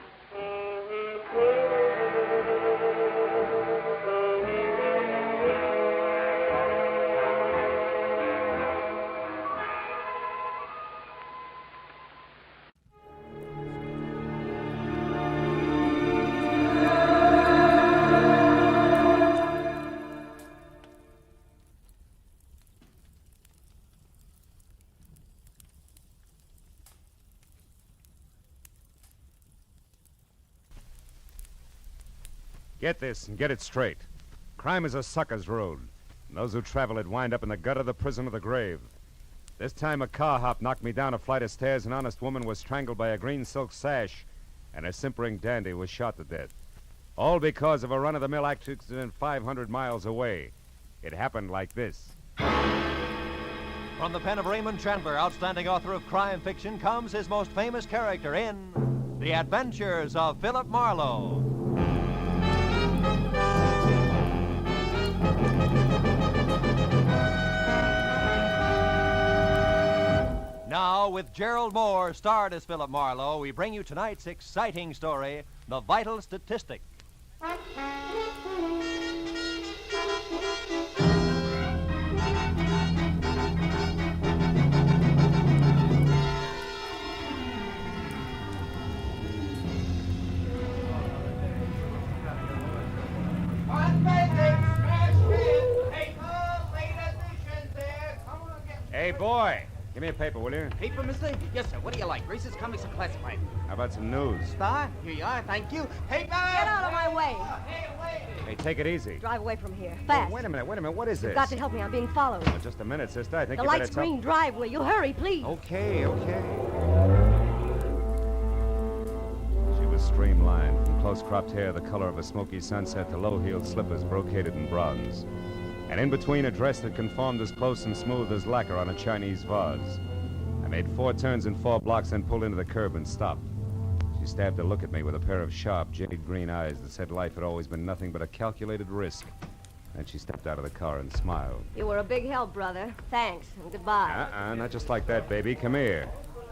Get this and get it straight. Crime is a sucker's road, and those who travel it wind up in the gutter, the prison, or the grave. This time a car hop knocked me down a flight of stairs, an honest woman was strangled by a green silk sash, and a simpering dandy was shot to death. All because of a run-of-the-mill accident 500 miles away. It happened like this. From the pen of Raymond Chandler, outstanding author of crime fiction, comes his most famous character in The Adventures of Philip Marlowe. Now, with Gerald Moore, starred as Philip Marlowe, we bring you tonight's exciting story, The Vital Statistic. Hey, boy, give me a paper, will you? Paper, mister? Yes, sir. What do you like? Races, comics, or classified? How about some news? Star? Here you are. Thank you. Paper! Get out of my way. Hey, take it easy. Drive away from here. Fast. Oh, wait a minute. What is this? You've got to help me. I'm being followed. Oh, just a minute, sister. I think The you better light's green. Drive, will you? Hurry, please. Okay. She was streamlined, from close-cropped hair the color of a smoky sunset to low-heeled slippers brocaded in bronze. And in between, a dress that conformed as close and smooth as lacquer on a Chinese vase. I made 4 turns in 4 blocks, then pulled into the curb and stopped. She stabbed a look at me with a pair of sharp, jade green eyes that said life had always been nothing but a calculated risk. Then she stepped out of the car and smiled. You were a big help, brother. Thanks, and goodbye. Not just like that, baby. Come here.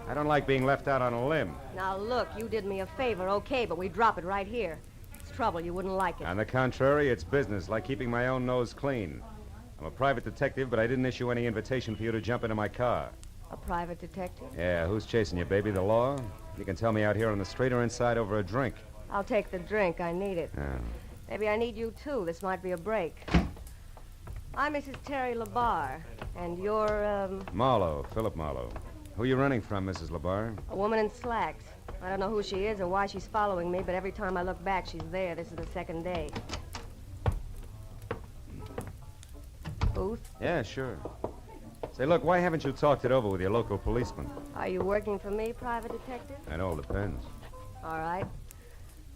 I don't like being left out on a limb. Now, look, you did me a favor, okay, but we drop it right here. It's trouble. You wouldn't like it. On the contrary, it's business, like keeping my own nose clean. I'm a private detective, but I didn't issue any invitation for you to jump into my car. A private detective? Yeah, who's chasing you, baby? The law? You can tell me out here on the street or inside over a drink. I'll take the drink. I need it. Oh. Maybe I need you, too. This might be a break. I'm Mrs. Terry LaBar, and you're, Marlowe, Philip Marlowe. Who you running from, Mrs. LaBar? a woman in slacks. I don't know who she is or why she's following me, but every time I look back, she's there. This is the second day. Booth? Yeah, sure. Say, look, why haven't you talked it over with your local policeman? Are you working for me, private detective? It all depends. All right.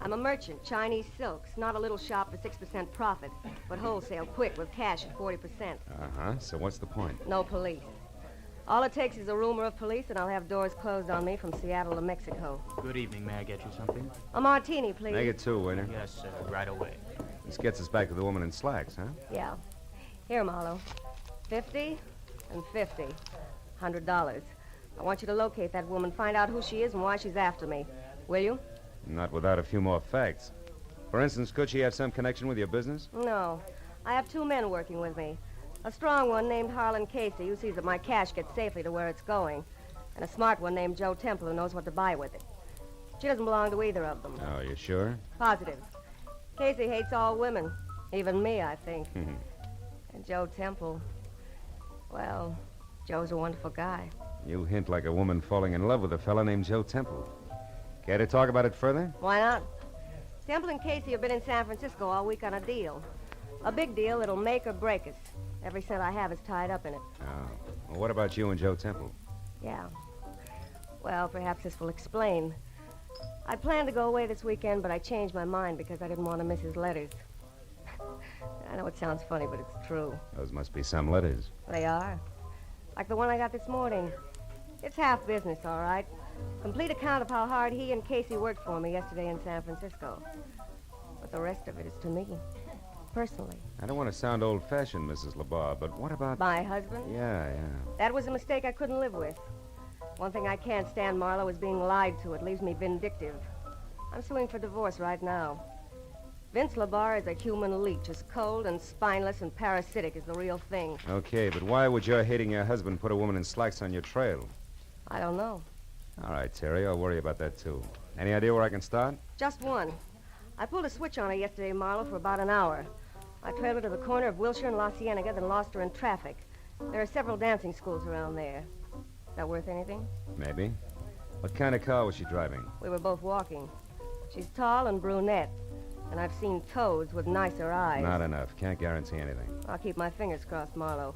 I'm a merchant, Chinese silks. Not a little shop for 6% profit, but wholesale, quick, with cash at 40%. Uh-huh. So what's the point? No police. All it takes is a rumor of police, and I'll have doors closed on me from Seattle to Mexico. Good evening. May I get you something? A martini, please. Make it 2, waiter. Yes, sir. Right away. This gets us back to the woman in slacks, huh? Yeah. Here, Marlowe. 50 and 50. $100. I want you to locate that woman, find out who she is and why she's after me. Will you? Not without a few more facts. For instance, could she have some connection with your business? No. I have 2 men working with me. A strong one named Harlan Casey, who sees that my cash gets safely to where it's going. And a smart one named Joe Temple, who knows what to buy with it. She doesn't belong to either of them. Oh, you sure? Positive. Casey hates all women. Even me, I think. And Joe Temple, well, Joe's a wonderful guy. You hint like a woman falling in love with a fella named Joe Temple. Care to talk about it further? Why not? Temple and Casey have been in San Francisco all week on a deal. A big deal that'll make or break us. Every cent I have is tied up in it. Oh. Well, what about you and Joe Temple? Yeah. Well, perhaps this will explain. I planned to go away this weekend, but I changed my mind because I didn't want to miss his letters. I know it sounds funny, but it's true. Those must be some letters. They are. Like the one I got this morning. It's half business, all right. Complete account of how hard he and Casey worked for me yesterday in San Francisco. But the rest of it is to me. personally. I don't want to sound old-fashioned, Mrs. LeBar, but what about... My husband? Yeah. That was a mistake I couldn't live with. One thing I can't stand, Marlowe, is being lied to. It leaves me vindictive. I'm suing for divorce right now. Vince LeBar is a human leech, as cold and spineless and parasitic as the real thing. Okay, but why would your hating your husband put a woman in slacks on your trail? I don't know. All right, Terry, I'll worry about that, too. Any idea where I can start? Just one. I pulled a switch on her yesterday, Marlowe, for about an hour. I trailed her to the corner of Wilshire and La Cienega, then lost her in traffic. There are several dancing schools around there. Is that worth anything? Maybe. What kind of car was she driving? We were both walking. She's tall and brunette, and I've seen toads with nicer eyes. Not enough. Can't guarantee anything. I'll keep my fingers crossed, Marlowe.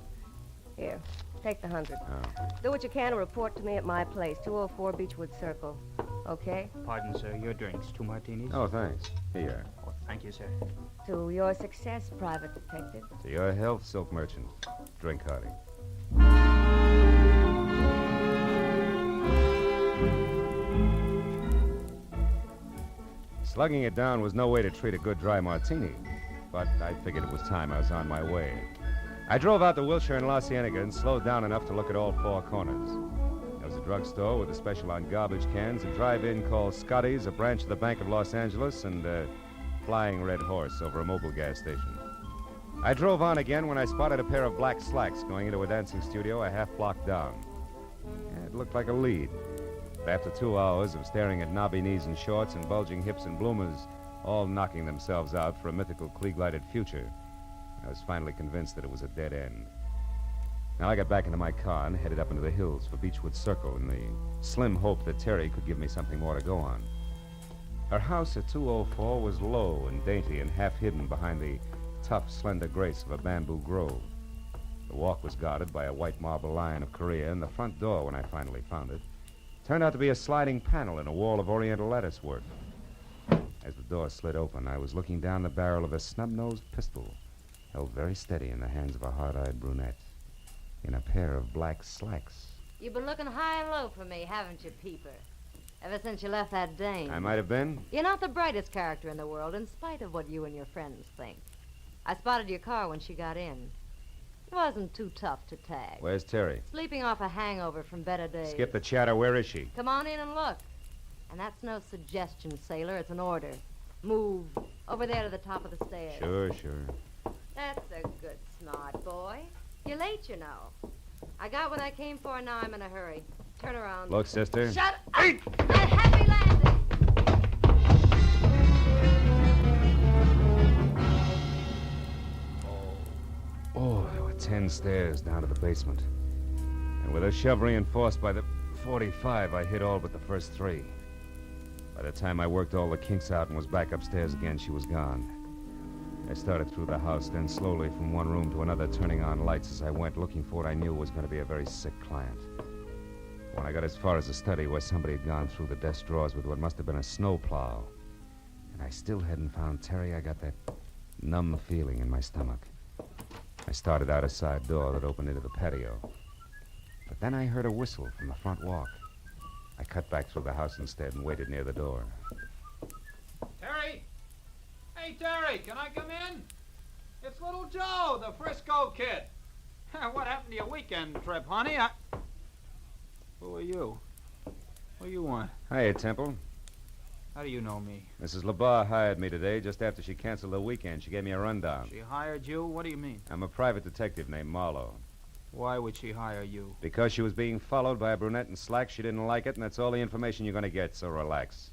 Here, take the 100. Oh. Do what you can to report to me at my place, 204 Beechwood Circle. Okay? Pardon, sir. Your drinks. 2 martinis? Oh, thanks. Here. Oh, thank you, sir. To your success, Private Detective. To your health, silk merchant. Drink hearty. Slugging it down was no way to treat a good dry martini, but I figured it was time I was on my way. I drove out to Wilshire and La Cienega and slowed down enough to look at all four corners. There was a drugstore with a special on garbage cans, a drive-in called Scotty's, a branch of the Bank of Los Angeles, and a flying red horse over a mobile gas station. I drove on again when I spotted a pair of black slacks going into a dancing studio a half block down. It looked like a lead. But after 2 hours of staring at knobby knees and shorts and bulging hips and bloomers, all knocking themselves out for a mythical Klieg-lighted future, I was finally convinced that it was a dead end. Now I got back into my car and headed up into the hills for Beechwood Circle in the slim hope that Terry could give me something more to go on. Her house at 204 was low and dainty and half hidden behind the tough, slender grace of a bamboo grove. The walk was guarded by a white marble lion of Korea, and the front door, when I finally found it, turned out to be a sliding panel in a wall of oriental lattice work. As the door slid open, I was looking down the barrel of a snub-nosed pistol, held very steady in the hands of a hard-eyed brunette, in a pair of black slacks. You've been looking high and low for me, haven't you, Peeper? Ever since you left that dame. I might have been. You're not the brightest character in the world, in spite of what you and your friends think. I spotted your car when she got in. It wasn't too tough to tag. Where's Terry? Sleeping off a hangover from better days. Skip the chatter. Where is she? Come on in and look. And that's no suggestion, sailor. It's an order. Move over there to the top of the stairs. Sure. That's a good smart boy. You're late, you know. I got what I came for, now I'm in a hurry. Turn around. Look, sister. Shut up! A happy landing! Oh, there were 10 stairs down to the basement. And with a shove reinforced by the 45, I hit all but the first 3. By the time I worked all the kinks out and was back upstairs again, she was gone. I started through the house, then slowly from one room to another, turning on lights as I went, looking for what I knew was going to be a very sick client. When I got as far as the study, where somebody had gone through the desk drawers with what must have been a snowplow, and I still hadn't found Terry, I got that numb feeling in my stomach. I started out a side door that opened into the patio. But then I heard a whistle from the front walk. I cut back through the house instead and waited near the door. Terry! Hey, Terry, can I come in? It's little Joe, the Frisco kid. What happened to your weekend trip, honey? Who are you? What do you want? Hiya, Temple. How do you know me? Mrs. LeBar hired me today just after she canceled the weekend. She gave me a rundown. She hired you? What do you mean? I'm a private detective named Marlowe. Why would she hire you? Because she was being followed by a brunette in slacks. She didn't like it, and that's all the information you're going to get, so relax.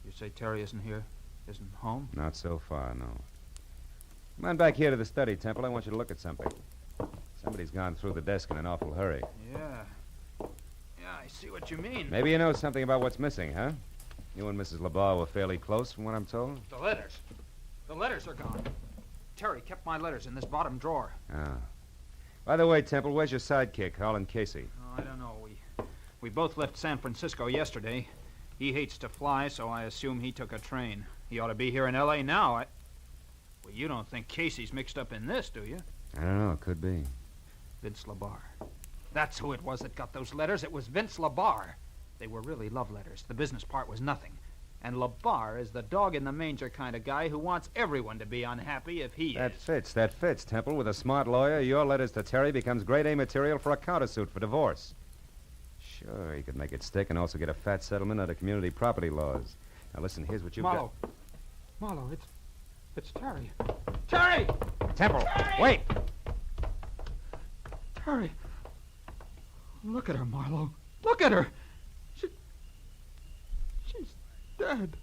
You say Terry isn't here? Isn't home? Not so far, no. Come on back here to the study, Temple. I want you to look at something. Somebody's gone through the desk in an awful hurry. Yeah, I see what you mean. Maybe you know something about what's missing, huh? You and Mrs. LeBar were fairly close, from what I'm told. The letters. The letters are gone. Terry kept my letters in this bottom drawer. Ah. By the way, Temple, where's your sidekick, Harlan Casey? Oh, I don't know. We both left San Francisco yesterday. He hates to fly, so I assume he took a train. He ought to be here in L.A. now. Well, you don't think Casey's mixed up in this, do you? I don't know. It could be. Vince LeBar. That's who it was that got those letters. It was Vince LeBar. They were really love letters. The business part was nothing. And LeBar is the dog-in-the-manger kind of guy who wants everyone to be unhappy if he That is. fits, Temple. With a smart lawyer, your letters to Terry becomes grade A material for a countersuit for divorce. Sure, he could make it stick and also get a fat settlement under community property laws. Now, listen, here's what you've Marlowe. got. Marlowe, it's Terry. Terry! Temple, Terry! wait! Terry. Look at her, Marlowe. Look at her. She's dead.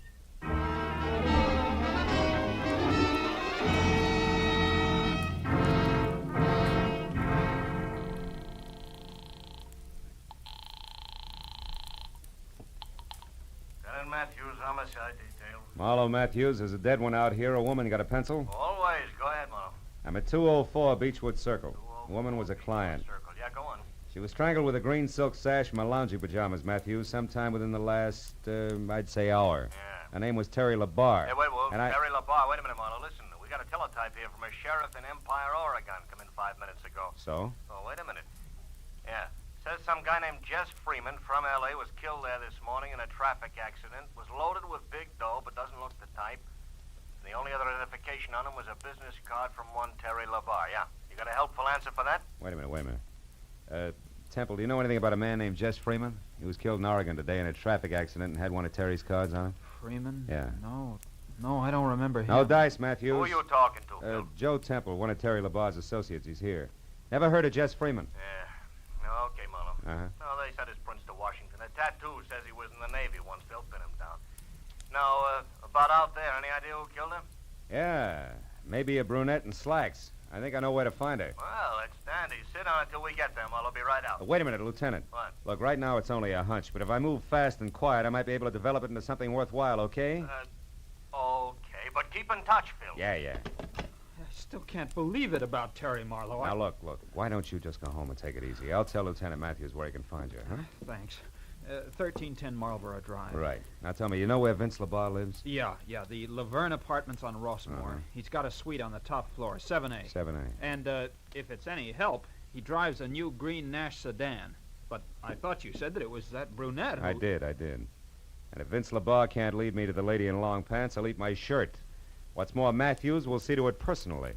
Lieutenant Matthews, homicide detail. Marlowe Matthews, there's a dead one out here. A woman. Got a pencil? Always. Go ahead, Marlowe. I'm at 204 Beechwood Circle. The woman was a client. Circle. Yeah, go on. She was strangled with a green silk sash from her lounging pajamas, Matthews, sometime within the last, I'd say, hour. Yeah. Her name was Terry LeBar. Hey, wait, Wolf. And Terry LeBar. Wait a minute, Marlowe. Listen, we got a teletype here from a sheriff in Empire, Oregon. Come in 5 minutes ago. So? Oh, wait a minute. Yeah. Says some guy named Jess Freeman from L.A. was killed there this morning in a traffic accident. Was loaded with big dough, but doesn't look the type. And the only other identification on him was a business card from one Terry LeBar. Yeah. You got a helpful answer for that? Wait a minute. Temple, do you know anything about a man named Jess Freeman? He was killed in Oregon today in a traffic accident and had one of Terry's cards on him. Freeman? Yeah. No, I don't remember him. No dice, Matthews. Who are you talking to, Phil? Joe Temple, one of Terry LeBar's associates. He's here. Never heard of Jess Freeman? Yeah. No, okay, Marlowe. Uh-huh. No, they said his prince to Washington. A tattoo says he was in the Navy once. They'll pin him down. Now, about out there, any idea who killed him? Yeah, maybe a brunette in slacks. I think I know where to find her. Well, that's dandy. Sit down until we get there, Marlowe. I'll be right out. Wait a minute, Lieutenant. What? Look, right now it's only a hunch, but if I move fast and quiet, I might be able to develop it into something worthwhile, okay? Okay, but keep in touch, Phil. Yeah. I still can't believe it about Terry Marlowe. Now, look. Why don't you just go home and take it easy? I'll tell Lieutenant Matthews where he can find you, huh? Thanks. 1310 Marlborough Drive. Right. Now, tell me, you know where Vince LeBar lives? Yeah, the Laverne Apartments on Rossmore. Uh-huh. He's got a suite on the top floor, 7A. 7A. And if it's any help, he drives a new green Nash sedan. But I thought you said that it was that brunette who... I did. And if Vince LeBar can't lead me to the lady in long pants, I'll eat my shirt. What's more, Matthews will see to it personally.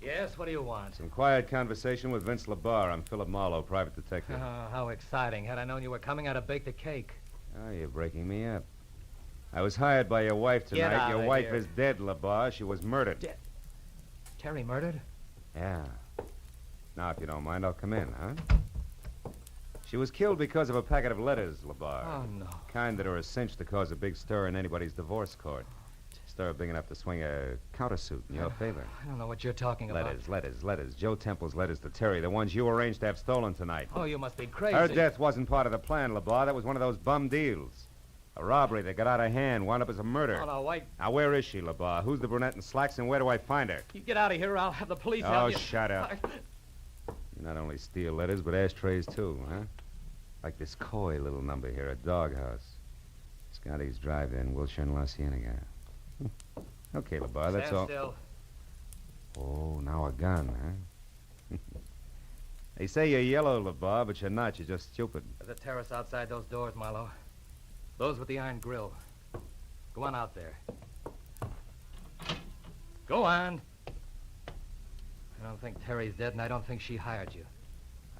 Yes, what do you want? Some quiet conversation with Vince LeBar. I'm Philip Marlowe, private detective. Oh, how exciting. Had I known you were coming, I'd have baked a cake. Oh, you're breaking me up. I was hired by your wife tonight. Get out Your of wife here. is dead, LeBar. She was murdered. Terry murdered? Yeah. Now, if you don't mind, I'll come in, huh? She was killed because of a packet of letters, LeBar. Oh, no. Kind that are a cinch to cause a big stir in anybody's divorce court. Stir big enough to swing a countersuit in your favor. I don't know what you're talking about. Letters. Joe Temple's letters to Terry, the ones you arranged to have stolen tonight. Oh, you must be crazy. Her death wasn't part of the plan, LeBar. That was one of those bum deals. A robbery that got out of hand, wound up as a murder. Oh, no, wait. Now, where is she, LeBar? Who's the brunette in slacks, and where do I find her? You get out of here, or I'll have the police Oh, help you. shut up. You not only steal letters, but ashtrays, too, huh? Like this coy little number here, a doghouse. Scotty's Drive-In, Wilshire and La Cienega. Okay, LeBar, that's all. Stand still. Oh, now a gun, huh? They say you're yellow, LeBar, but you're not. You're just stupid. There's a terrace outside those doors, Marlowe. Those with the iron grill. Go on out there. Go on. I don't think Terry's dead, and I don't think she hired you.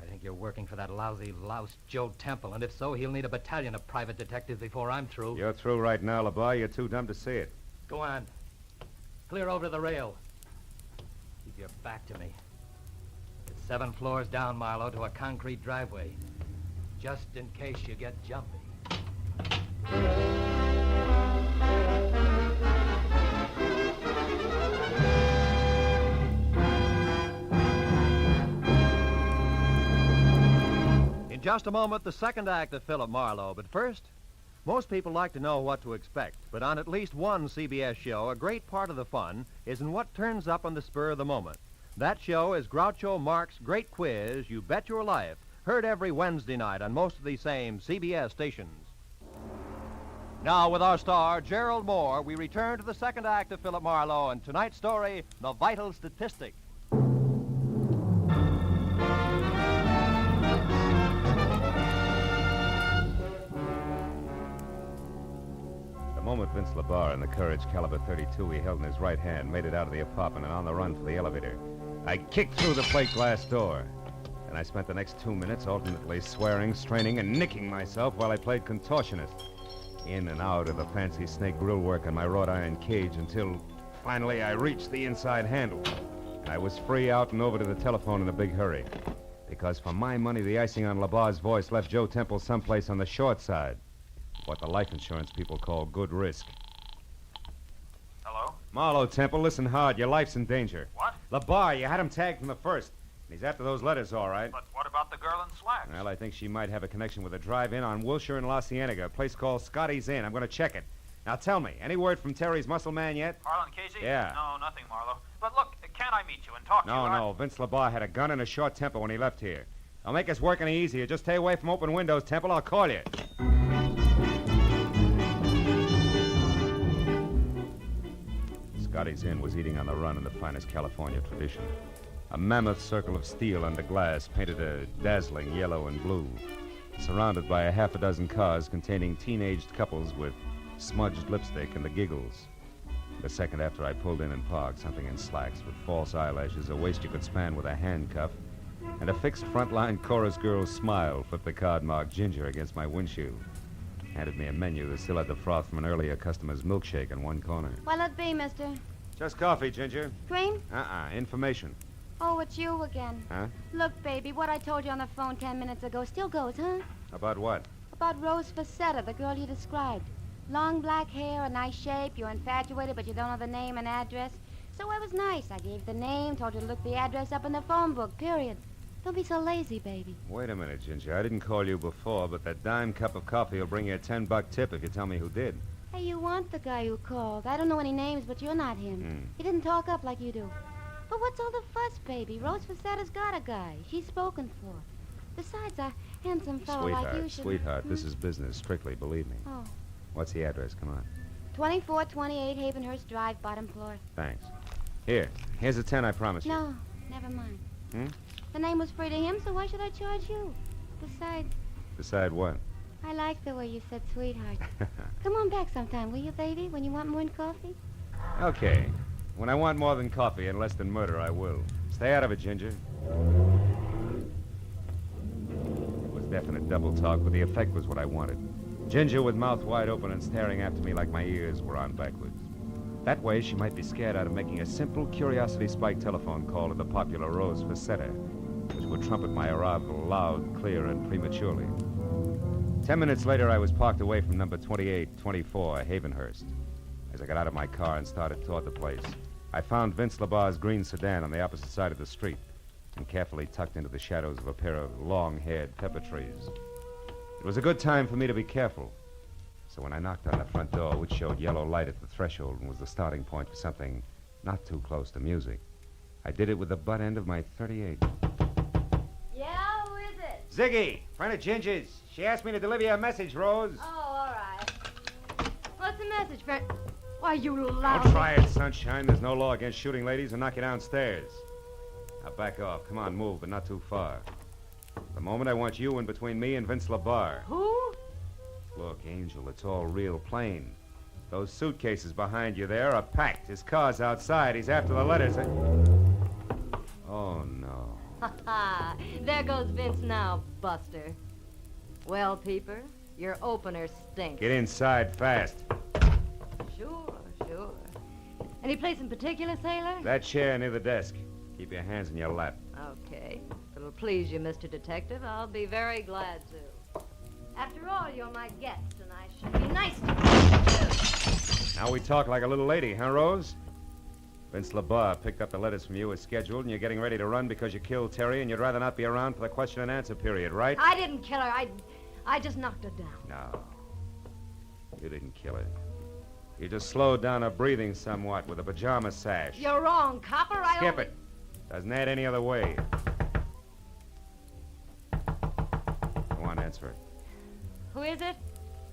I think you're working for that lousy louse Joe Temple, and if so, he'll need a battalion of private detectives before I'm through. You're through right now, LeBar. You're too dumb to see it. Go on. Clear over to the rail. Keep your back to me. It's 7 floors down, Marlowe, to a concrete driveway. Just in case you get jumpy. In just a moment, the second act of Philip Marlowe. But first, most people like to know what to expect. But on at least one CBS show, a great part of the fun is in what turns up on the spur of the moment. That show is Groucho Marx's Great Quiz, You Bet Your Life, heard every Wednesday night on most of these same CBS stations. Now, with our star, Gerald Moore, we return to the second act of Philip Marlowe and tonight's story, The Vital Statistic. The moment Vince LeBar and the Courage caliber .32 he held in his right hand made it out of the apartment and on the run for the elevator, I kicked through the plate glass door. And I spent the next 2 minutes alternately swearing, straining, and nicking myself while I played contortionist. In and out of the fancy snake grill work on my wrought iron cage until finally I reached the inside handle. And I was free out and over to the telephone in a big hurry. Because for my money, the icing on LeBar's voice left Joe Temple someplace on the short side. What the life insurance people call good risk. Hello? Marlowe, Temple, listen hard. Your life's in danger. What? LeBar, you had him tagged from the first. He's after those letters, all right. But what about the girl in slacks? Well, I think she might have a connection with a drive-in on Wilshire and La Cienega, a place called Scotty's Inn. I'm going to check it. Now, tell me, any word from Terry's muscle man yet? Harlan Casey? Yeah. No, nothing, Marlowe. But look, can't I meet you and talk to you? No. Vince LeBar had a gun and a short temper when he left here. I'll make us work any easier. Just stay away from open windows, Temple. I'll call you. Scotty's Inn was eating on the run in the finest California tradition. A mammoth circle of steel under glass painted a dazzling yellow and blue, surrounded by a half a dozen cars containing teenaged couples with smudged lipstick and the giggles. The second after I pulled in and parked, something in slacks with false eyelashes, a waist you could span with a handcuff, and a fixed frontline chorus girl's smile flipped the card marked Ginger against my windshield. Handed me a menu that still had the froth from an earlier customer's milkshake in one corner. What'll it be, mister? Just coffee, Ginger. Cream? Information. Oh, it's you again. Huh? Look, baby, what I told you on the phone 10 minutes ago still goes, huh? About what? About Rose Facetta, the girl you described. Long black hair, a nice shape, you're infatuated, but you don't know the name and address. So I was nice. I gave the name, told you to look the address up in the phone book, period. Don't be so lazy, baby. Wait a minute, Ginger. I didn't call you before, but that dime cup of coffee will bring you a $10 tip if you tell me who did. Hey, you want the guy who called. I don't know any names, but you're not him. He didn't talk up like you do. But what's all the fuss, baby? Rose Facetta's got a guy. She's spoken for. Besides, a handsome fellow like you should... Sweetheart, this is business, strictly, believe me. Oh. What's the address? Come on. 2428 Havenhurst Drive, bottom floor. Thanks. Here's a 10 I promise you. No, never mind. Hmm? The name was free to him, so why should I charge you? Besides, Decide what? I like the way you said sweetheart. Come on back sometime, will you, baby, when you want more than coffee? Okay. When I want more than coffee and less than murder, I will. Stay out of it, Ginger. It was definite double talk, but the effect was what I wanted. Ginger with mouth wide open and staring after me like my ears were on backwards. That way, she might be scared out of making a simple curiosity-spike telephone call to the popular Rose Facetta, which would trumpet my arrival loud, clear, and prematurely. 10 minutes later, I was parked away from number 2824, Havenhurst. As I got out of my car and started toward the place, I found Vince LeBar's green sedan on the opposite side of the street and carefully tucked into the shadows of a pair of long-haired pepper trees. It was a good time for me to be careful. So when I knocked on the front door, which showed yellow light at the threshold and was the starting point for something not too close to music, I did it with the butt end of my .38. Yeah, who is it? Ziggy, friend of Ginger's. She asked me to deliver you a message, Rose. Oh, all right. What's the message, friend? Why, you loud... Don't try it, sunshine. There's no law against shooting ladies and knock you downstairs. Now back off. Come on, move, but not too far. At the moment, I want you in between me and Vince LeBar. Who? Look, Angel, it's all real plain. Those suitcases behind you there are packed. His car's outside. He's after the letters. Oh, no. Ha ha! There goes Vince now, Buster. Well, Peeper, your opener stinks. Get inside fast. Sure. Any place in particular, sailor? That chair near the desk. Keep your hands in your lap. Okay. If it'll please you, Mr. Detective, I'll be very glad to. After all, you're my guest, and I should be nice to you. Now we talk like a little lady, huh, Rose? Vince LeBar picked up the letters from you as scheduled, and you're getting ready to run because you killed Terry, and you'd rather not be around for the question and answer period, right? I didn't kill her. I just knocked her down. No. You didn't kill her. You just slowed down her breathing somewhat with a pajama sash. You're wrong, copper. Skip it. Doesn't add any other way. Go on, answer it. Who is it?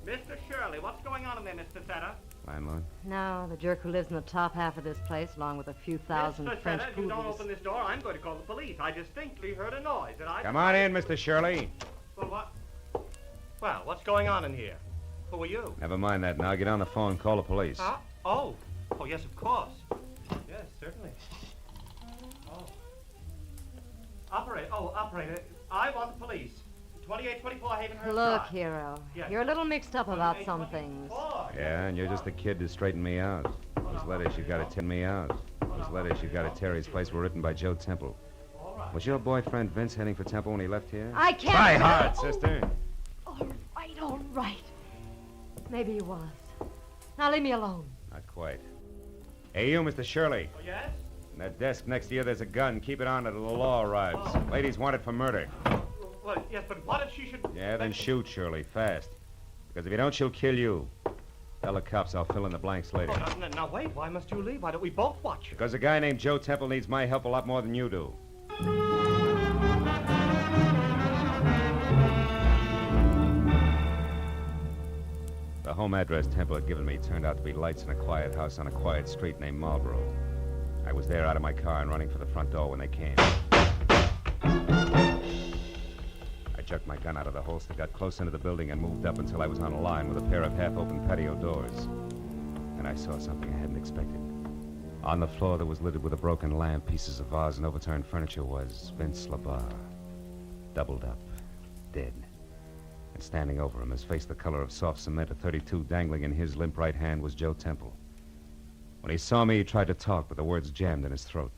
Mr. Shirley, what's going on in there, Mr. Setter? Landlord? No, the jerk who lives in the top half of this place, along with a few thousand Mr. French Setter, if you don't poodles. open this door, I'm going to call the police. I distinctly heard a noise, and I... Come on in, Mr. Shirley. Well, what? Well, what's going on in here? Who are you? Never mind that now. Get on the phone and call the police. Huh? Oh, yes, of course. Yes, certainly. Oh. Operator, I want the police. 2824 Havenhurst Look, Drive. Hero, Yes. you're a little mixed up about some things. Yeah, and you're just the kid to straighten me out. Those letters you got to tip me out. Those letters you got at Terry's place were written by Joe Temple. Was your boyfriend Vince heading for Temple when he left here? I can't... Try hard, sister. All right. Maybe he was. Now leave me alone. Not quite. Hey, you, Mr. Shirley. Oh, yes? In that desk next to you, there's a gun. Keep it on until the law arrives. Lady's wanted for murder. Well, yes, but what if she should... Yeah, then shoot, Shirley, fast. Because if you don't, she'll kill you. Tell the cops I'll fill in the blanks later. Oh, now, wait. Why must you leave? Why don't we both watch? Because a guy named Joe Temple needs my help a lot more than you do. The home address Temple had given me turned out to be lights in a quiet house on a quiet street named Marlboro. I was there out of my car and running for the front door when they came. I jerked my gun out of the holster, got close into the building, and moved up until I was on a line with a pair of half-open patio doors. And I saw something I hadn't expected. On the floor that was littered with a broken lamp, pieces of vase, and overturned furniture was Vince LaBarre, doubled up, dead. And standing over him, his face the color of soft cement, a .32 dangling in his limp right hand, was Joe Temple. When he saw me, he tried to talk, but the words jammed in his throat.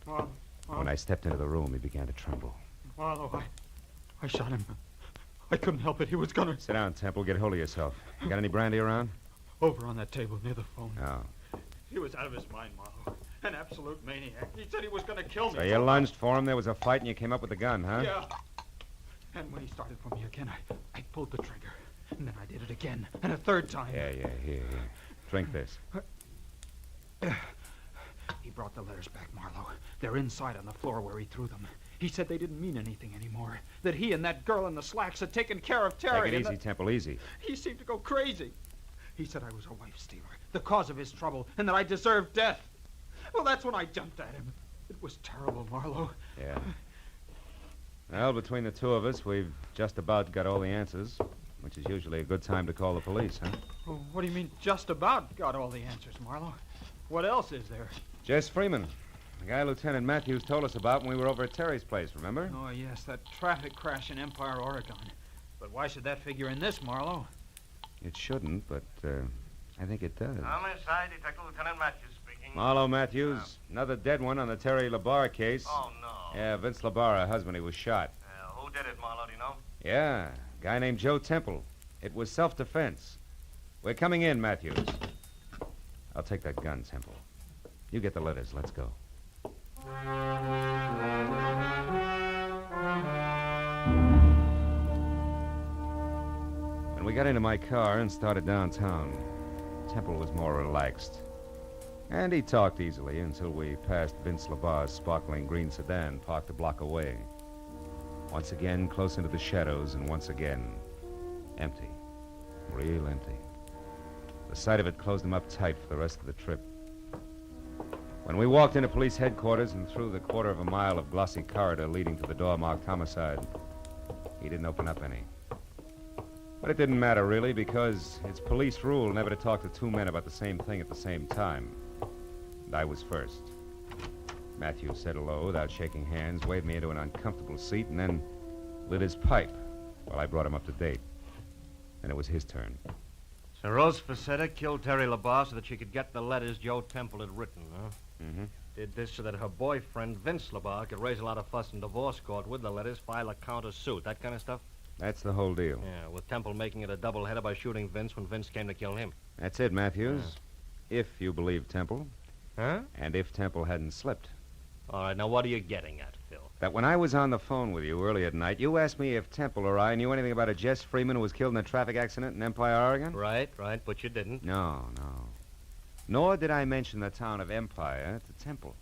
When I stepped into the room, he began to tremble. Marlowe, I shot him. I couldn't help it. He was gonna... Sit down, Temple. Get hold of yourself. You got any brandy around? Over on that table near the phone. Oh. He was out of his mind, Marlowe. An absolute maniac. He said he was gonna kill me. So you lunged for him, there was a fight, and you came up with the gun, huh? Yeah. And when he started for me again, I pulled the trigger. And then I did it again. And a third time. Yeah, here. Drink this. He brought the letters back, Marlowe. They're inside on the floor where he threw them. He said they didn't mean anything anymore. That he and that girl in the slacks had taken care of Terry. Take it easy, Temple, easy. He seemed to go crazy. He said I was a wife stealer, the cause of his trouble, and that I deserved death. Well, that's when I jumped at him. It was terrible, Marlowe. Yeah. Well, between the two of us, we've just about got all the answers, which is usually a good time to call the police, huh? Oh, what do you mean, just about got all the answers, Marlowe? What else is there? Jess Freeman, the guy Lieutenant Matthews told us about when we were over at Terry's place, remember? Oh, yes, that traffic crash in Empire, Oregon. But why should that figure in this, Marlowe? It shouldn't, but I think it does. Homicide, Detective Lieutenant Matthews speaking. Marlowe Matthews, another dead one on the Terry LaBarre case. Oh, no. Yeah, Vince LaBarre, her husband, he was shot. Who did it, Marlowe, do you know? Yeah, a guy named Joe Temple. It was self-defense. We're coming in, Matthews. I'll take that gun, Temple. You get the letters. Let's go. When we got into my car and started downtown, Temple was more relaxed. And he talked easily until we passed Vince LaBarre's sparkling green sedan parked a block away. Once again, close into the shadows, and once again, empty. Real empty. The sight of it closed him up tight for the rest of the trip. When we walked into police headquarters and through the quarter of a mile of glossy corridor leading to the door marked homicide, he didn't open up any. But it didn't matter, really, because it's police rule never to talk to two men about the same thing at the same time. And I was first. Matthews said hello without shaking hands, waved me into an uncomfortable seat, and then lit his pipe while I brought him up to date. Then it was his turn. So Rose Facetta killed Terry LaBarre so that she could get the letters Joe Temple had written, huh? Mm-hmm. Did this so that her boyfriend, Vince LaBarre, could raise a lot of fuss in divorce court with the letters, file a counter-suit, that kind of stuff? That's the whole deal. Yeah, with Temple making it a doubleheader by shooting Vince when Vince came to kill him. That's it, Matthews. If you believe Temple. Huh? And if Temple hadn't slipped. All right, now what are you getting at, Phil? That when I was on the phone with you earlier tonight, you asked me if Temple or I knew anything about a Jess Freeman who was killed in a traffic accident in Empire, Oregon? Right, but you didn't. No. Nor did I mention the town of Empire to Temple.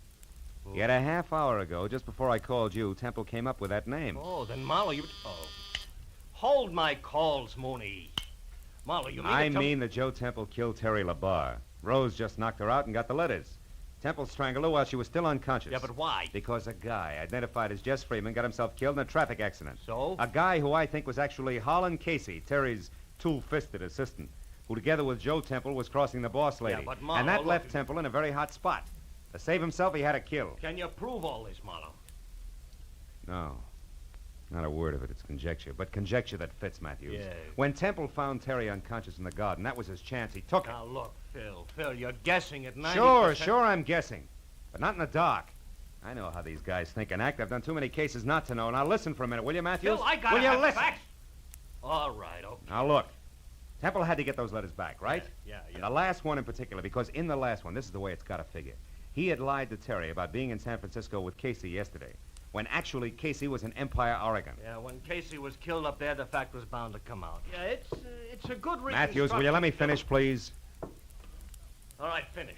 Yet a half hour ago, just before I called you, Temple came up with that name. Oh, then Marlowe, you... Oh. Hold my calls, Mooney. Marlowe, you mean I mean that Joe Temple killed Terry LaBarre. Rose just knocked her out and got the letters. Temple strangled her while she was still unconscious. Yeah, but why? Because a guy identified as Jess Freeman got himself killed in a traffic accident. So? A guy who I think was actually Harlan Casey, Terry's tool-fisted assistant, who together with Joe Temple was crossing the boss lady. Yeah, but Marlowe, and that look, left Temple in a very hot spot. To save himself, he had to kill. Can you prove all this, Marlowe? No. Not a word of it. It's conjecture. But conjecture that fits, Matthews. Yes. When Temple found Terry unconscious in the garden, that was his chance. He took it. Now, look, Phil, you're guessing at 90%. Sure, I'm guessing. But not in the dark. I know how these guys think and act. I've done too many cases not to know. Now, listen for a minute, will you, Matthews? Phil, I gotta will you have listen? facts. All right, okay. Now, look. Temple had to get those letters back, right? Yeah. And the last one in particular, because in the last one, this is the way it's got to figure. He had lied to Terry about being in San Francisco with Casey yesterday, when actually Casey was in Empire, Oregon. Yeah, when Casey was killed up there, the fact was bound to come out. Yeah, it's a good reason. Matthews, will you let me finish, please? All right, finish.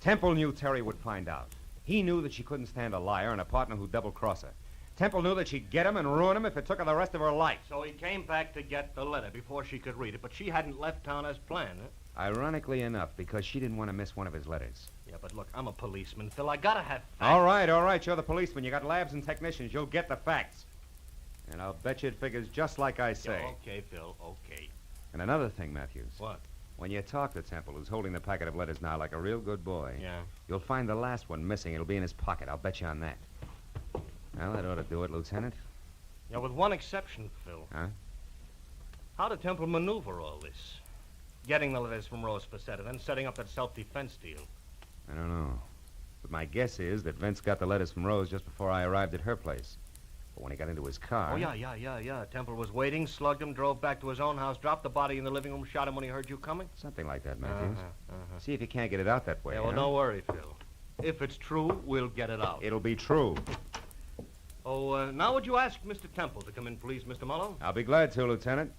Temple knew Terry would find out. He knew that she couldn't stand a liar and a partner who'd double-cross her. Temple knew that she'd get him and ruin him if it took her the rest of her life. So he came back to get the letter before she could read it, but she hadn't left town as planned, huh? Ironically enough, because she didn't want to miss one of his letters. Yeah, but look, I'm a policeman, Phil. I gotta have facts. All right. You're the policeman. You got labs and technicians. You'll get the facts. And I'll bet you it figures just like I say. Yeah, okay, Phil, okay. And another thing, Matthews. What? When you talk to Temple, who's holding the packet of letters now like a real good boy, Yeah. you'll find the last one missing. It'll be in his pocket. I'll bet you on that. Well, that ought to do it, Lieutenant. Yeah, with one exception, Phil. Huh? How did Temple maneuver all this? Getting the letters from Rose Facetta, then setting up that self-defense deal. I don't know. But my guess is that Vince got the letters from Rose just before I arrived at her place. But when he got into his car... Oh, yeah. Temple was waiting, slugged him, drove back to his own house, dropped the body in the living room, shot him when he heard you coming? Something like that, Matthews. See if you can't get it out that way. Yeah, well, don't worry, Phil. If it's true, we'll get it out. It'll be true. Oh, now would you ask Mr. Temple to come in, please, Mr. Marlowe? I'll be glad to, Lieutenant.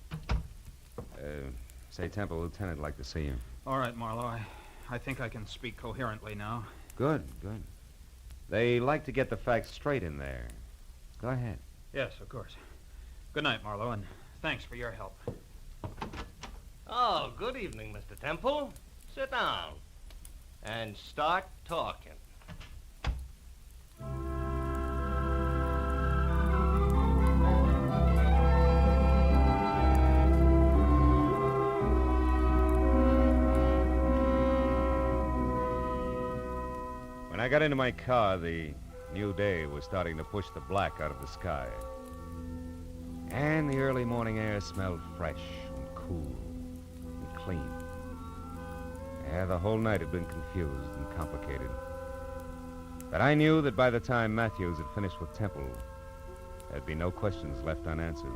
Say, Temple, Lieutenant would like to see you. All right, Marlowe. I think I can speak coherently now. Good. They like to get the facts straight in there. Go ahead. Yes, of course. Good night, Marlowe, and thanks for your help. Oh, good evening, Mr. Temple. Sit down and start talking. When I got into my car, the new day was starting to push the black out of the sky. And the early morning air smelled fresh and cool and clean. Yeah, the whole night had been confused and complicated. But I knew that by the time Matthews had finished with Temple, there'd be no questions left unanswered.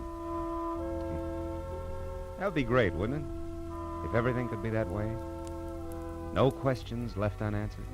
That would be great, wouldn't it? If everything could be that way. No questions left unanswered.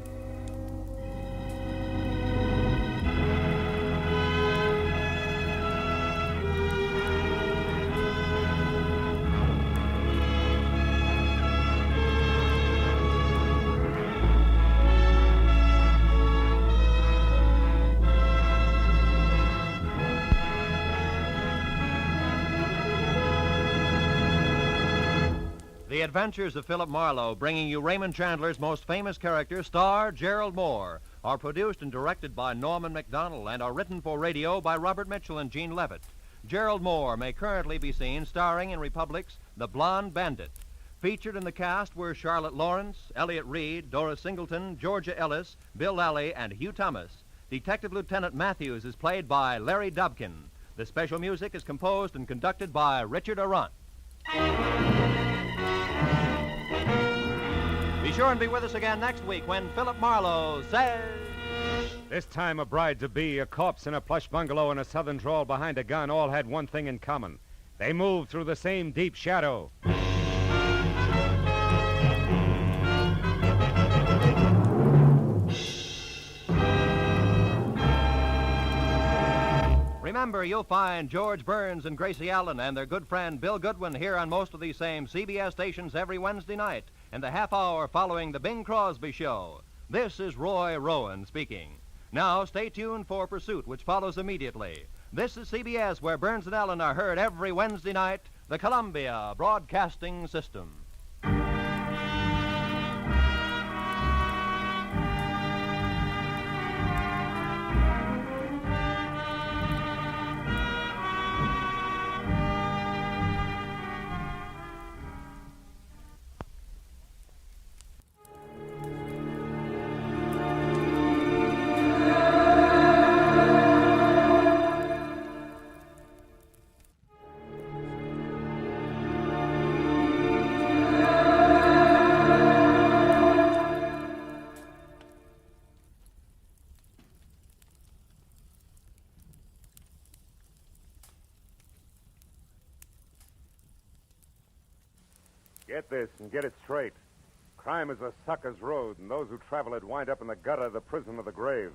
The Adventures of Philip Marlowe, bringing you Raymond Chandler's most famous character, star Gerald Moore, are produced and directed by Norman MacDonald and are written for radio by Robert Mitchell and Gene Levitt. Gerald Moore may currently be seen starring in Republic's The Blonde Bandit. Featured in the cast were Charlotte Lawrence, Elliot Reed, Dora Singleton, Georgia Ellis, Bill Lally, and Hugh Thomas. Detective Lieutenant Matthews is played by Larry Dobkin. The special music is composed and conducted by Richard Arant. Be sure and be with us again next week when Philip Marlowe says... This time a bride-to-be, a corpse in a plush bungalow, and a southern drawl behind a gun all had one thing in common. They moved through the same deep shadow. Remember, you'll find George Burns and Gracie Allen and their good friend Bill Goodwin here on most of these same CBS stations every Wednesday night and the half hour following the Bing Crosby Show. This is Roy Rowan speaking. Now, stay tuned for Pursuit, which follows immediately. This is CBS, where Burns and Allen are heard every Wednesday night the Columbia Broadcasting System. Get this and get it straight. Crime is a sucker's road, and those who travel it wind up in the gutter, the prison, or the grave.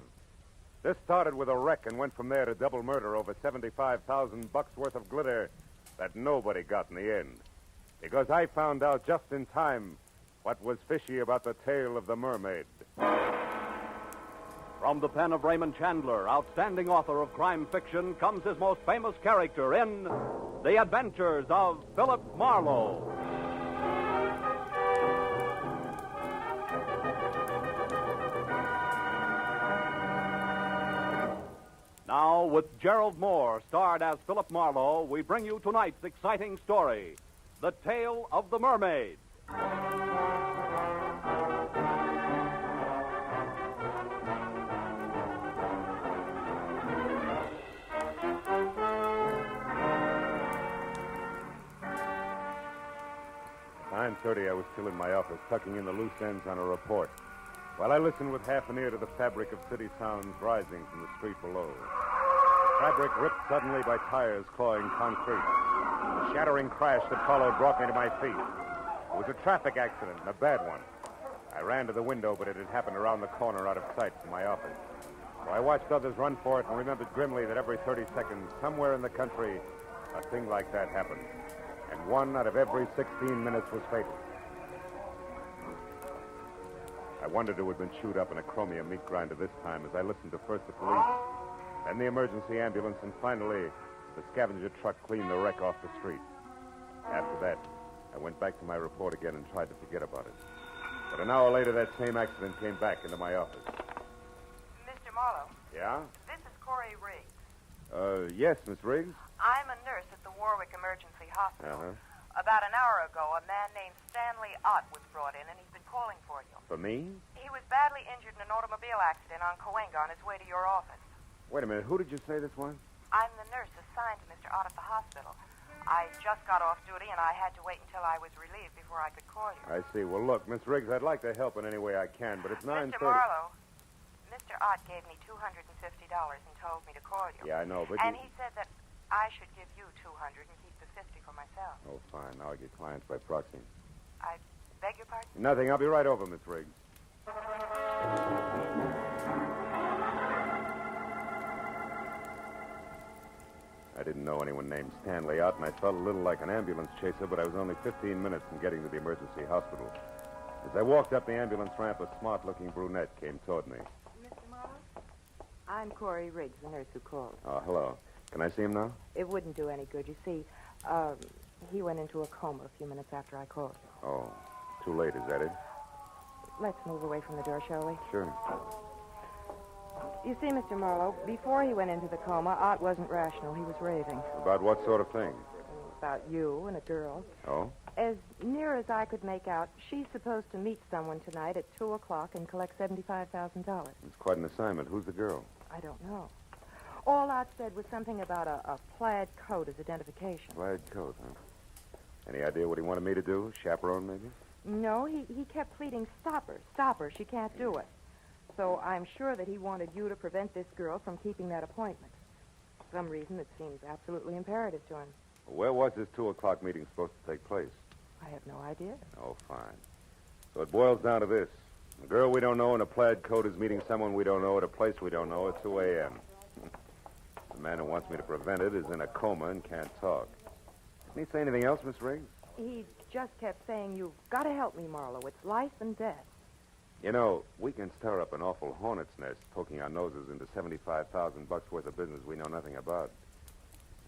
This started with a wreck and went from there to double murder over 75,000 bucks worth of glitter that nobody got in the end. Because I found out just in time what was fishy about the tale of the Mermaid. From the pen of Raymond Chandler, outstanding author of crime fiction, comes his most famous character in The Adventures of Philip Marlowe. Now, with Gerald Moore, starred as Philip Marlowe, we bring you tonight's exciting story, The Tale of the Mermaid. At 9:30, I was still in my office, tucking in the loose ends on a report, while I listened with half an ear to the fabric of city sounds rising from the street below. Fabric ripped suddenly by tires clawing concrete. The shattering crash that followed brought me to my feet. It was a traffic accident, and a bad one. I ran to the window, but it had happened around the corner out of sight from my office. So I watched others run for it and remembered grimly that every 30 seconds, somewhere in the country, a thing like that happened. And 1 out of every 16 minutes was fatal. I wondered who had been chewed up in a chromium meat grinder this time as I listened to first the police, then the emergency ambulance, and finally the scavenger truck cleaned the wreck off the street. After that, I went back to my report again and tried to forget about it. But an hour later, that same accident came back into my office. Mr. Marlowe, Yeah? this is Corey Riggs. Yes, Miss Riggs? I'm a nurse at the Warwick Emergency Hospital. Uh-huh. About an hour ago, a man named Stanley Ott was brought in, and he's been calling for you. For me? He was badly injured in an automobile accident on Cahuenga on his way to your office. Wait a minute, who did you say this was? I'm the nurse assigned to Mr. Ott at the hospital. I just got off duty, and I had to wait until I was relieved before I could call you. I see. Well, look, Miss Riggs, I'd like to help in any way I can, but it's 9:30. Mr. Marlowe, Mr. Ott gave me $250 and told me to call you. Yeah, I know, but And he said that I should give you $200 and keep the $50 for myself. Oh, fine. Now I get clients by proxy. I beg your pardon? Nothing. I'll be right over, Miss Riggs. I didn't know anyone named Stanley Ott, and I felt a little like an ambulance chaser, but I was only 15 minutes from getting to the emergency hospital. As I walked up the ambulance ramp, a smart-looking brunette came toward me. Mr. Marlowe? I'm Corey Riggs, the nurse who called. Oh, hello. Can I see him now? It wouldn't do any good. You see, he went into a coma a few minutes after I called you. Oh, too late, is that it? Let's move away from the door, shall we? Sure. You see, Mr. Marlowe, before he went into the coma, Ott wasn't rational. He was raving. About what sort of thing? About you and a girl. Oh? As near as I could make out, she's supposed to meet someone tonight at 2 o'clock and collect $75,000. It's quite an assignment. Who's the girl? I don't know. All Ott said was something about a plaid coat as identification. Plaid coat, huh? Any idea what he wanted me to do? Chaperone, maybe? No, he kept pleading, stop her, she can't do it. So I'm sure that he wanted you to prevent this girl from keeping that appointment. For some reason that seems absolutely imperative to him. Where was this 2 o'clock meeting supposed to take place? I have no idea. Oh, fine. So it boils down to this. A girl we don't know in a plaid coat is meeting someone we don't know at a place we don't know at 2 a.m. The man who wants me to prevent it is in a coma and can't talk. Didn't he say anything else, Miss Riggs? He just kept saying, you've got to help me, Marlowe. It's life and death. You know, we can stir up an awful hornet's nest poking our noses into 75,000 bucks worth of business we know nothing about.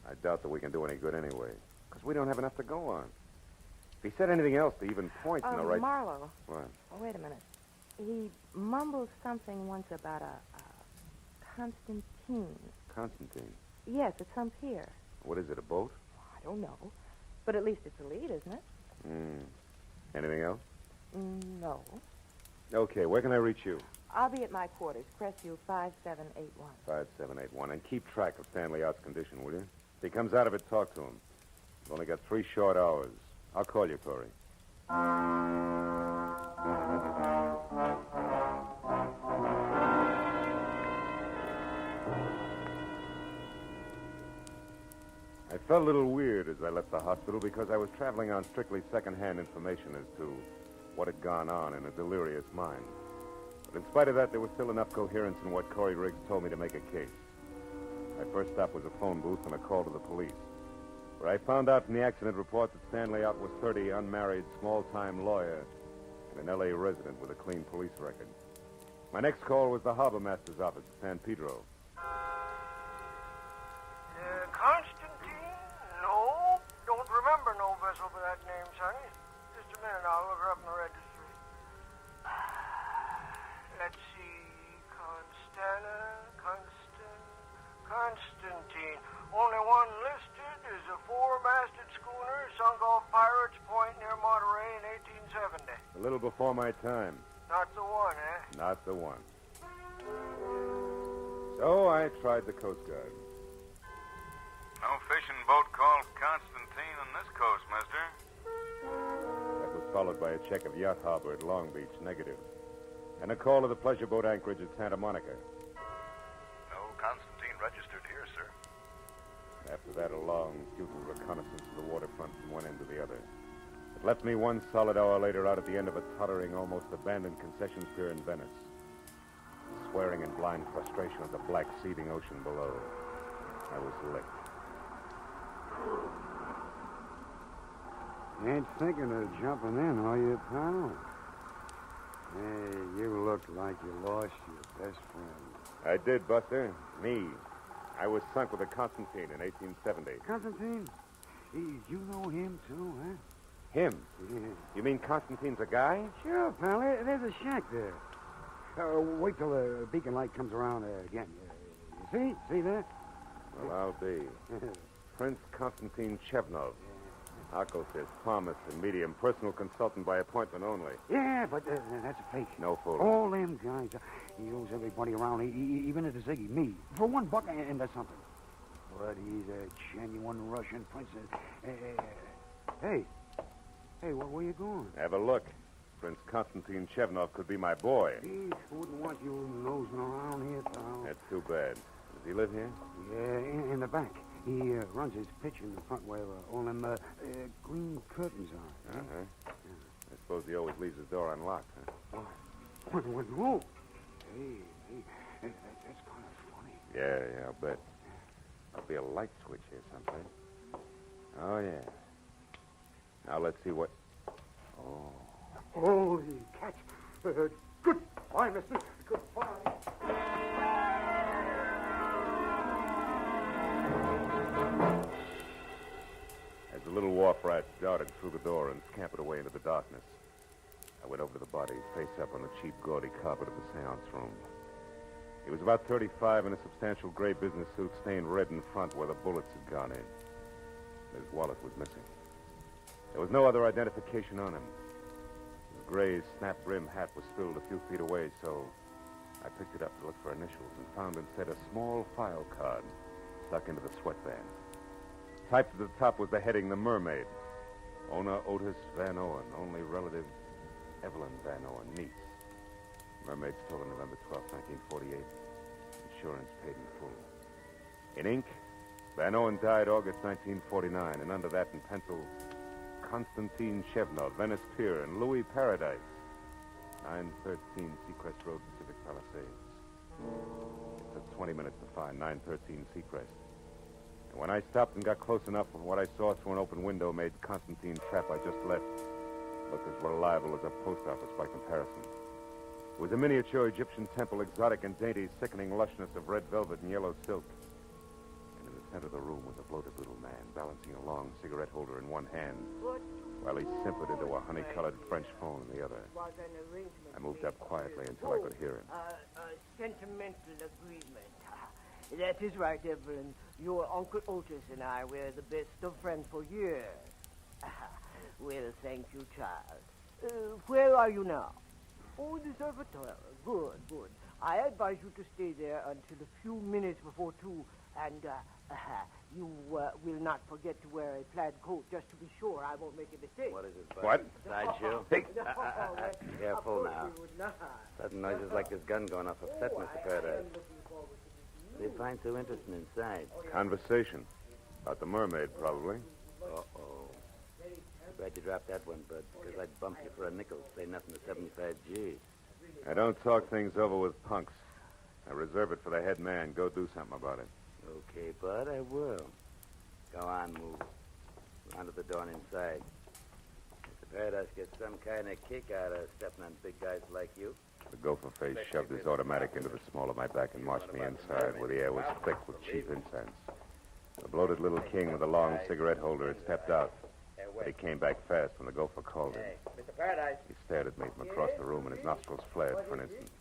I doubt that we can do any good anyway. Because we don't have enough to go on. If he said anything else to even point in the right... Marlowe. What? Oh, wait a minute. He mumbled something once about a Constantine. Constantine? Yes, it's some pier. What is it, a boat? I don't know. But at least it's a lead, isn't it? Anything else? No. Okay, where can I reach you? I'll be at my quarters, Crestview 5781. 5781. And keep track of Stanley Out's condition, will you? If he comes out of it, talk to him. We've only got 3 short hours. I'll call you, Corey. I felt a little weird as I left the hospital because I was traveling on strictly second-hand information as to what had gone on in a delirious mind. But in spite of that, there was still enough coherence in what Corey Riggs told me to make a case. My first stop was a phone booth and a call to the police, where I found out from the accident report that Stanley Out was 30, unmarried, small-time lawyer, and an L.A. resident with a clean police record. My next call was the harbor master's office at San Pedro. Constantine? No, don't remember no vessel by that name, Sonny. Just a minute, I'll look her up in the registry. Let's see, Constantine. Only one listed is a 4-masted schooner sunk off Pirates Point near Monterey in 1870. A little before my time. Not the one, eh? Not the one. So I tried the Coast Guard. No fishing boat called Constantine on this coast, mister. That was followed by a check of Yacht Harbor at Long Beach, negative. And a call to the pleasure boat anchorage at Santa Monica. No Constantine registered here, sir. After that, a long, futile reconnaissance of the waterfront from one end to the other. It left me 1 solid hour later out at the end of a tottering, almost abandoned concession pier in Venice, swearing in blind frustration at the black, seething ocean below. I was licked. Ain't thinking of jumping in, are you, pal? Hey, you look like you lost your best friend. I did, Buster. Me. I was sunk with a Constantine in 1870. Constantine? You know him, too, huh? Him? Yeah. You mean Constantine's a guy? Sure, pal. There's a shack there. Wait till the beacon light comes around again. You see? See there? Well, I'll be. Prince Constantine Chevnov. Arco says Thomas and medium, personal consultant by appointment only. Yeah, but that's a fake. No fool. All them guys, he owes everybody around, even at the Ziggy, me, for $1 and that's something. But he's a genuine Russian prince. Hey, where you going? Have a look. Prince Constantine Chevnov could be my boy. He wouldn't want you nosing around here, pal. That's too bad. Does he live here? Yeah, in the back. He runs his pitch in the front where all them green curtains are. Uh-huh. Yeah. I suppose he always leaves his door unlocked, huh? Whoa. Hey, that's kind of funny. Yeah, I'll bet. There'll be a light switch here someplace. Oh, yeah. Now let's see what... Oh. Holy cats. Goodbye, mister. Goodbye. As the little wharf rat darted through the door and scampered away into the darkness, I went over to the body, face up on the cheap, gaudy carpet of the seance room. He was about 35 in a substantial gray business suit stained red in front where the bullets had gone in. His wallet was missing. There was no other identification on him. His gray, snap-brim hat was spilled a few feet away, so I picked it up to look for initials and found instead a small file card stuck into the sweatband. Typed at the top was the heading, The Mermaid. Owner Otis Van Owen, only relative Evelyn Van Owen, niece. Mermaid stolen November 12, 1948. Insurance paid in full. In ink, Van Owen died August 1949, and under that in pencil, Constantine Chevnov, Venice Pier, and Louis Paradise, 913 Seacrest Road, Pacific Palisades. It took 20 minutes to find 913 Seacrest. And when I stopped and got close enough, what I saw through an open window made Constantine's trap I just left look as reliable as a post office by comparison. It was a miniature Egyptian temple, exotic and dainty, sickening lushness of red velvet and yellow silk. And in the center of the room was a bloated little man balancing a long cigarette holder in one hand while he simpered into a honey-colored French phone in the other. I moved up quietly until I could hear him. A sentimental agreement. That is right, Evelyn. Your Uncle Otis and I were the best of friends for years. Well, thank you, child. Where are you now? Oh, the observatory. Good, good. I advise you to stay there until a few minutes before 2, and you will not forget to wear a plaid coat just to be sure I won't make a mistake. What is it, Bud? What? Sideshow? Hey. Careful now. Sudden noises like this gun going off upset Mr. Paradise. What do you find so interesting inside? Conversation. About the mermaid, probably. Uh-oh. Glad you dropped that one, Bud, because I'd bump you for a nickel. Say nothing to 75 G's. I don't talk things over with punks. I reserve it for the head man. Go do something about it. Okay, Bud, I will. Go on, move. Round to the door and inside. Mr. Paradise gets some kind of kick out of stepping on big guys like you. The gopher face shoved his automatic into the small of my back and marched me inside, where the air was thick with cheap incense. The bloated little king with the long cigarette holder had stepped out, but he came back fast when the gopher called him. Mr. Paradise. He stared at me from across the room, and his nostrils flared for an instant.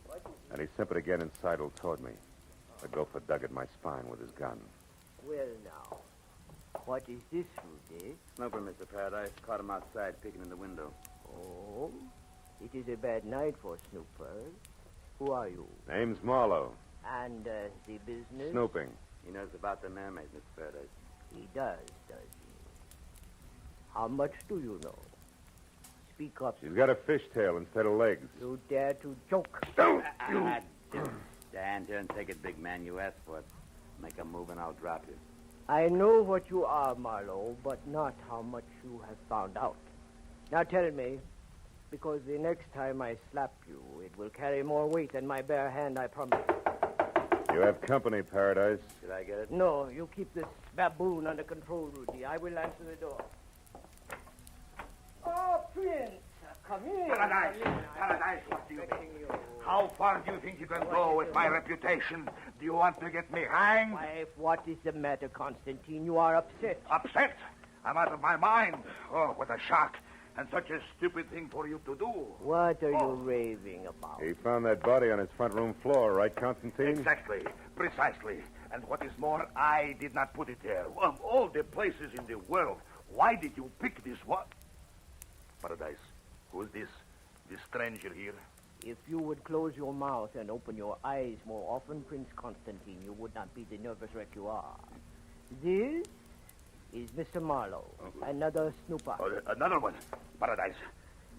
And he simpered again and sidled toward me. The gopher dug at my spine with his gun. Well, now, what is this, Rudy? Snooper, Mr. Paradise. Caught him outside peeking in the window. Oh, it is a bad night for snoopers. Who are you? Name's Marlowe. And the business? Snooping. He knows about the mermaid, Mr. Paradise. He does he? How much do you know? Speak up. She's got a fishtail instead of legs. You dare to joke? Don't you! Stand here and take it, big man. You asked for it. Make a move and I'll drop you. I know what you are, Marlowe, but not how much you have found out. Now tell me, because the next time I slap you, it will carry more weight than my bare hand, I promise. You have company, Paradise. Should I get it? No, you keep this baboon under control, Rudy. I will answer the door. Oh, Prince, come in. Paradise, what do you mean? How far do you think you can go with my reputation? Do you want to get me hanged? Wife, what is the matter, Constantine? You are upset. Upset? I'm out of my mind. Oh, what a shock. And such a stupid thing for you to do. What are you raving about? He found that body on his front room floor, right, Constantine? Exactly. Precisely. And what is more, I did not put it there. Of all the places in the world, why did you pick this one? Paradise, who is this? This stranger here? If you would close your mouth and open your eyes more often, Prince Constantine, you would not be the nervous wreck you are. This is Mr. Marlowe, another snooper. Oh, another one. Paradise.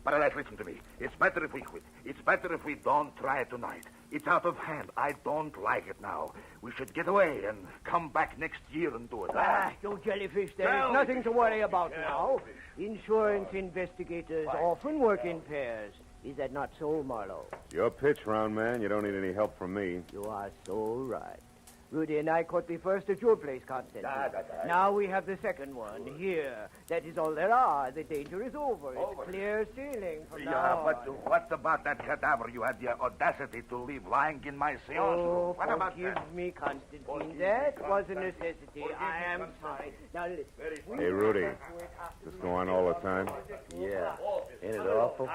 Paradise, listen to me. It's better if we quit. It's better if we don't try it tonight. It's out of hand. I don't like it now. We should get away and come back next year and do it. You jellyfish, there is nothing to worry about now. Insurance investigators often work in pairs. Is that not so, Marlowe? Your pitch, round man. You don't need any help from me. You are so right. Rudy and I caught the first at your place, Constantine. Now we have the second one here. That is all there are. The danger is over. It's clear sailing from now on. But what about that cadaver you had the audacity to leave lying in my seance room? What about forgive that? me, Constantine. That was a necessity. I am sorry. Now listen. Hey, Rudy. Does this go on all the time? Yeah. Ain't it awful?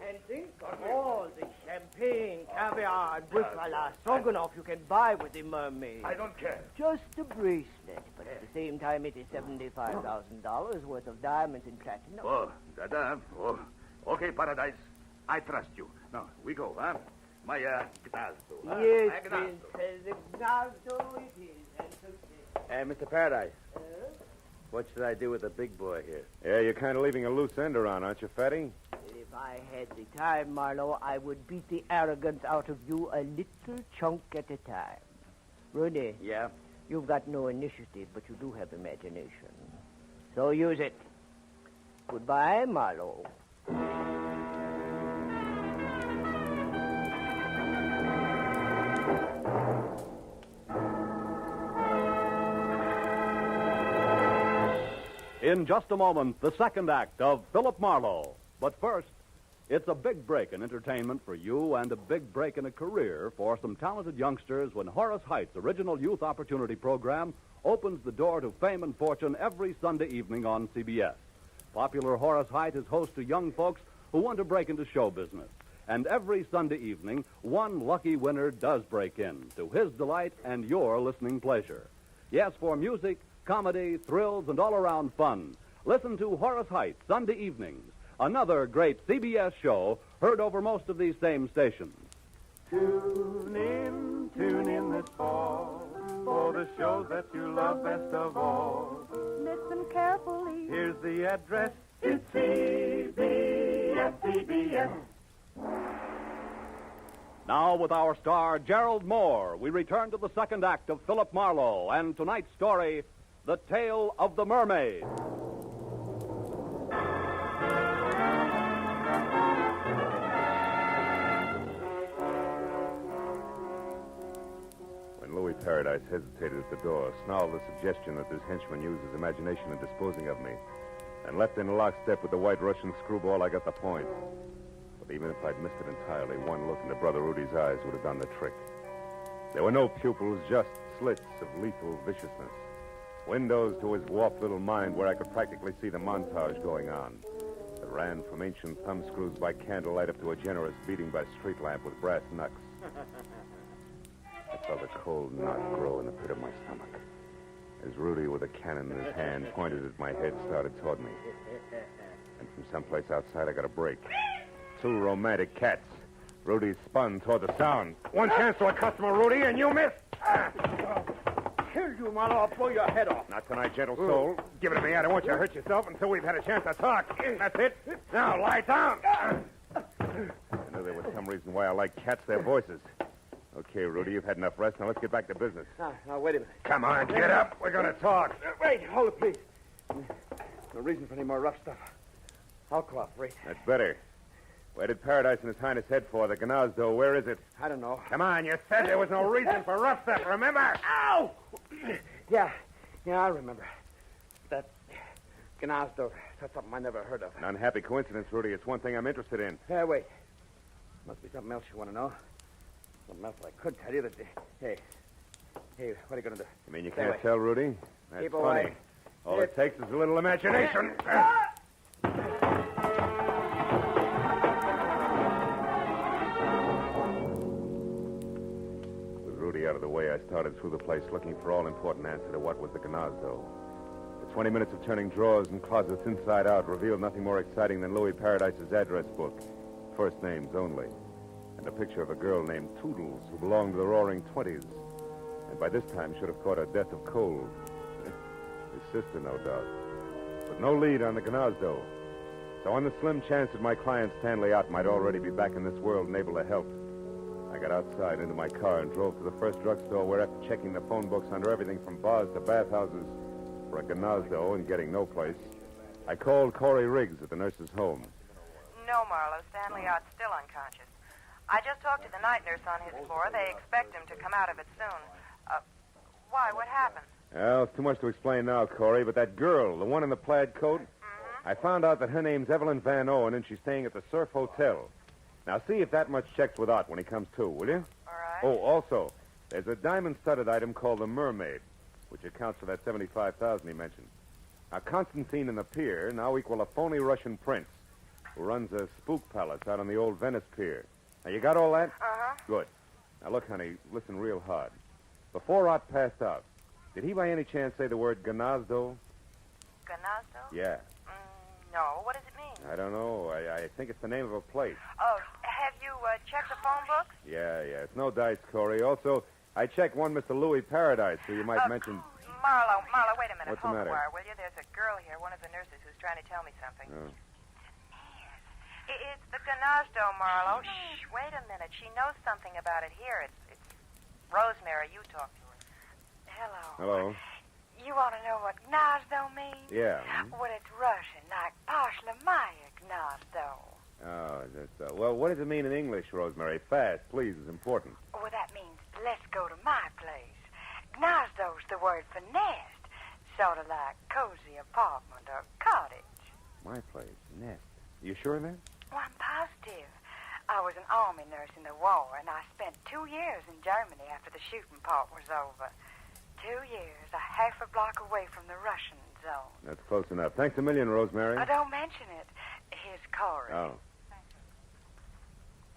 And think of all the champagne, caviar, and buffalo stroganoff you can buy with the mermaid. I don't care. Just a bracelet, but at the same time it is $75,000 worth of diamonds and platinum. Oh, okay, Paradise. I trust you. Now, we go, huh? My, gnazdo. Yes, Prince. The gnazdo it is. And success. Hey, Mr. Paradise. What should I do with the big boy here? Yeah, you're kind of leaving a loose end around, aren't you, Fatty? If I had the time, Marlowe, I would beat the arrogance out of you a little chunk at a time. Rudy. Yeah? You've got no initiative, but you do have imagination. So use it. Goodbye, Marlowe. In just a moment, the second act of Philip Marlowe. But first, It's a big break in entertainment for you and a big break in a career for some talented youngsters when Horace Heights' original youth opportunity program opens the door to fame and fortune every Sunday evening on CBS. Popular Horace Height is host to young folks who want to break into show business. And every Sunday evening, one lucky winner does break in, to his delight and your listening pleasure. Yes, for music, comedy, thrills, and all-around fun, listen to Horace Heights Sunday evenings, another great CBS show heard over most of these same stations. Tune in this fall for the shows that you love best of all. Listen carefully. Here's the address. It's CBS. Now, with our star, Gerald Moore, we return to the second act of Philip Marlowe and tonight's story, The Tale of the Mermaid. When Louis Paradise hesitated at the door, snarled the suggestion that this henchman used his imagination in disposing of me, and left in lockstep with the white Russian screwball, I got the point. But even if I'd missed it entirely, one look into Brother Rudy's eyes would have done the trick. There were no pupils, just slits of lethal viciousness. Windows to his warped little mind where I could practically see the montage going on. That ran from ancient thumbscrews by candlelight up to a generous beating by street lamp with brass knucks. I felt a cold knot grow in the pit of my stomach as Rudy, with a cannon in his hand, pointed at my head, started toward me. And from someplace outside, I got a break. Two romantic cats. Rudy spun toward the sound. One chance to a customer, Rudy, and you missed. Kill you, Marlowe. I'll blow your head off. Not tonight, gentle soul. Give it to me. I don't want you to hurt yourself until we've had a chance to talk. That's it. Now, lie down. I knew there was some reason why I like cats, their voices. Okay, Rudy, you've had enough rest. Now let's get back to business. Now, wait a minute. Come on, get up. We're going to talk. Wait, hold it, please. No reason for any more rough stuff. I'll cooperate. That's better. Where did Paradise and His Highness head for? The Gnazdo. Where is it? I don't know. Come on, you said there was no reason for rough stuff, remember? Ow! Yeah, I remember. That Gnazdo. That's something I never heard of. An unhappy coincidence, Rudy. It's one thing I'm interested in. Wait. Must be something else you want to know. Something else I could tell you that... Hey, what are you going to do? You mean you can't tell, Rudy? That's Keep funny. away. All it takes is a little imagination. With Rudy out of the way, I started through the place looking for all-important answer to what was the Gnazdo. The 20 minutes of turning drawers and closets inside out revealed nothing more exciting than Louis Paradise's address book. First names only. And a picture of a girl named Toodles who belonged to the Roaring Twenties. And by this time should have caught a death of cold. His sister, no doubt. But no lead on the Gnazdo. So on the slim chance that my client Stanley Ott might already be back in this world and able to help, I got outside into my car and drove to the first drugstore where, after checking the phone books under everything from bars to bathhouses for a Gnazdo and getting no place, I called Corey Riggs at the nurse's home. No, Marlowe. Stanley Ott's still unconscious. I just talked to the night nurse on his floor. They expect him to come out of it soon. Why? What happened? Well, it's too much to explain now, Corey, but that girl, the one in the plaid coat, I found out that her name's Evelyn Van Owen, and she's staying at the Surf Hotel. Now, see if that much checks with Ott when he comes to, will you? All right. Oh, also, there's a diamond-studded item called the Mermaid, which accounts for that $75,000 he mentioned. Now, Constantine and the pier now equal a phony Russian prince who runs a spook palace out on the old Venice pier. Now, you got all that? Uh-huh. Good. Now, look, honey, listen real hard. Before Ott passed out, did he by any chance say the word Gnazdo? Gnazdo? Yeah. No. What does it mean? I don't know. I think it's the name of a place. Oh, have you checked the phone books? Yeah. It's no dice, Corey. Also, I checked one Mr. Louis Paradise, who you might mention... Marlowe, wait a minute. What's the Hold matter? the wire, will you? There's a girl here, one of the nurses, who's trying to tell me something. Oh. It's the Gnazdo, Marlowe. Shh, wait a minute. She knows something about it here. It's Rosemary. You talk to her. Hello. Hello. You want to know what Gnazdo means? Yeah. Well, it's Russian, like Pashlamaya Gnazdo. Oh, that's... well, what does it mean in English, Rosemary? Fast, please, is important. Well, that means let's go to my place. Gnazdo's the word for nest, sort of like cozy apartment or cottage. My place, nest. You sure of that? Oh, I'm positive. I was an army nurse in the war, and I spent 2 years in Germany after the shooting part was over. 2 years, a half a block away from the Russian zone. That's close enough. Thanks a million, Rosemary. Don't mention it. Here's Corey. Oh.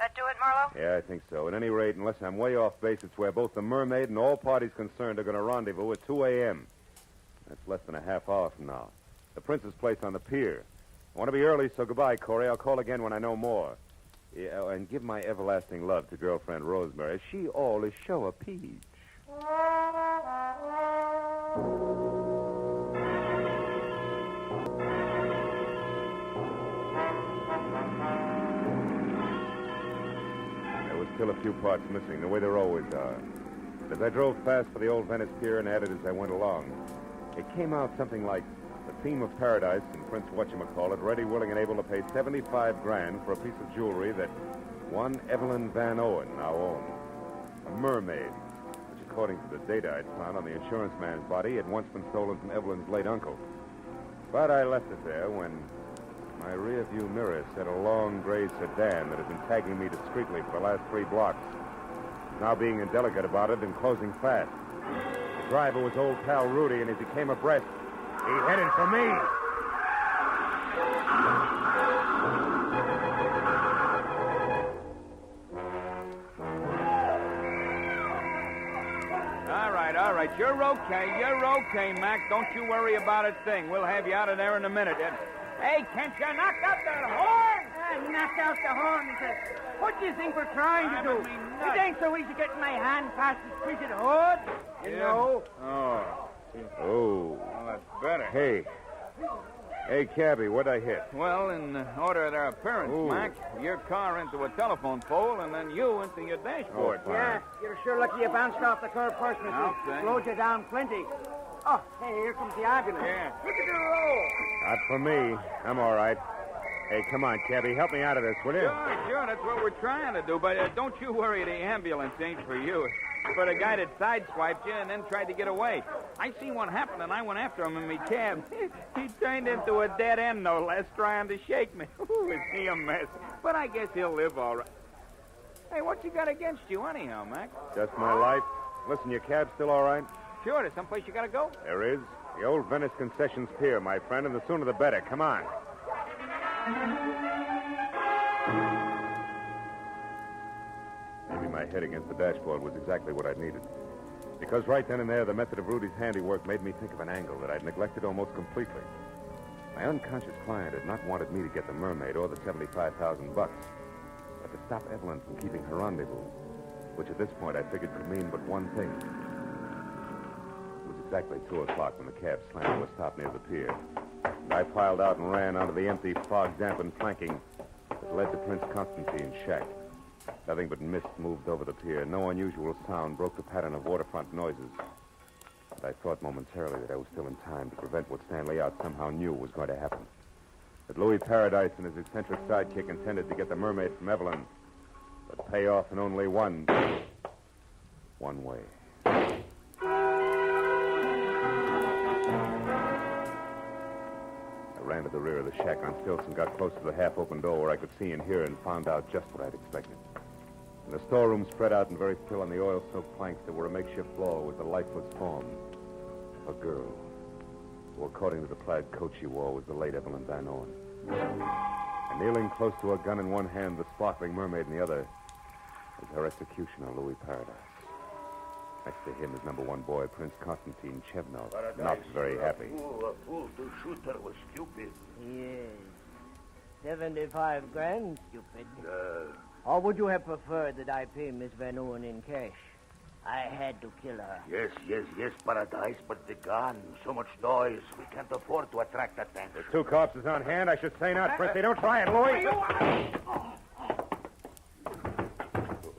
That do it, Marlowe? Yeah, I think so. At any rate, unless I'm way off base, it's where both the Mermaid and all parties concerned are going to rendezvous at 2 a.m. That's less than a half hour from now. The Prince's place on the pier. I want to be early, so goodbye, Corey. I'll call again when I know more. Yeah, and give my everlasting love to girlfriend Rosemary. She all is show a peach. There was still a few parts missing, the way there always are. As I drove fast for the old Venice Pier and added as I went along, it came out something like the theme of paradise and Prince Whatchamacallit ready, willing, and able to pay $75,000 for a piece of jewelry that one Evelyn Van Owen now owned. A mermaid, which according to the data I'd found on the insurance man's body, had once been stolen from Evelyn's late uncle. But I left it there when my rear view mirror said a long gray sedan that had been tagging me discreetly for the last 3 blocks. Now being indelicate about it and closing fast. The driver was old pal Rudy, and as he came abreast, he headed for me. All right. You're okay, Mac. Don't you worry about a thing. We'll have you out of there in a minute. Hey, can't you knock out that horn? Knock out the horn. What do you think we're trying to do? It ain't so easy getting my hand past the printed hood. You know. Oh. Well, that's better. Hey, cabbie, what'd I hit? Well, in order of their appearance, Ooh. Mac, your car into a telephone pole, and then you into your dashboard. Oh, fine. Yeah, you're sure lucky you bounced off the curb first, Mr. Okay. Slowed you down plenty. Oh, hey, here comes the ambulance. Yeah. Look at the roll. Not for me. I'm all right. Hey, come on, cabbie, help me out of this, will you? Sure, that's what we're trying to do. But don't you worry, the ambulance ain't for you. It's for the guy that sideswiped you and then tried to get away. I seen what happened, and I went after him in me cab. He turned into a dead end, no less, trying to shake me. Ooh, is he a mess? But I guess he'll live all right. Hey, what you got against you anyhow, Mac? Just my life. Listen, your cab's still all right? Sure, there's someplace you gotta go. There is. The old Venice Concessions Pier, my friend, and the sooner the better. Come on. Maybe my head against the dashboard was exactly what I needed. Because right then and there, the method of Rudy's handiwork made me think of an angle that I'd neglected almost completely. My unconscious client had not wanted me to get the Mermaid or the $75,000, but to stop Evelyn from keeping her rendezvous, which at this point I figured could mean but one thing. It was exactly 2 o'clock when the cab slammed to a stop near the pier. And I piled out and ran onto the empty, fog-dampened flanking that led to Prince Constantine's shack. Nothing but mist moved over the pier. No unusual sound broke the pattern of waterfront noises. But I thought momentarily that I was still in time to prevent what Stanley Out somehow knew was going to happen. That Louis Paradise and his eccentric sidekick intended to get the Mermaid from Evelyn, but pay off in only one way. I ran to the rear of the shack on stilts and got close to the half-open door where I could see and hear and found out just what I'd expected. In the storeroom, spread out and very still on the oil-soaked planks that were a makeshift floor, was the lifeless form of a girl, who, according to the plaid coat she wore, was the late Evelyn Van Owen. And kneeling close to a gun in one hand, the sparkling mermaid in the other, was her executioner, Louis Paradise. Next to him is number 1 boy, Prince Constantine Chevnov, not very happy. A fool to shoot her was stupid. Yes. $75,000, stupid. Or would you have preferred that I pay Miss Van Owen in cash? I had to kill her. Yes, Paradise, but the gun, so much noise. We can't afford to attract attention. There's 2 corpses on hand. I should say not, Prince. They don't try it, Louis.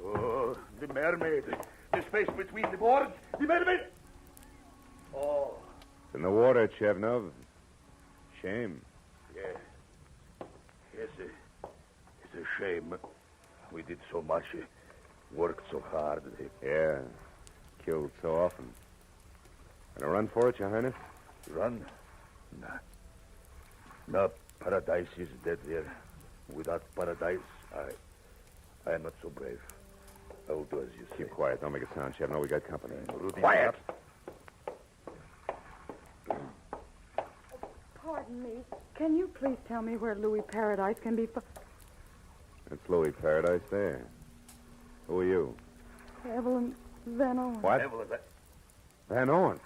Oh, the mermaid. The space between the boards. The mermaid. Oh. It's in the water, Chevnov. Shame. Yes, it's a shame. We did so much, worked so hard. Yeah, killed so often. Gonna run for it, Your Highness? Run? Nah. No, Paradise is dead there. Without paradise, I am not so brave. I will do as you say. Keep quiet. Don't make a sound, Shep. No, we got company. Quiet! Pardon me. Can you please tell me where Louis Paradise can be... It's Louis Paradise there. Who are you? Evelyn Van Owen. What? Van Owen.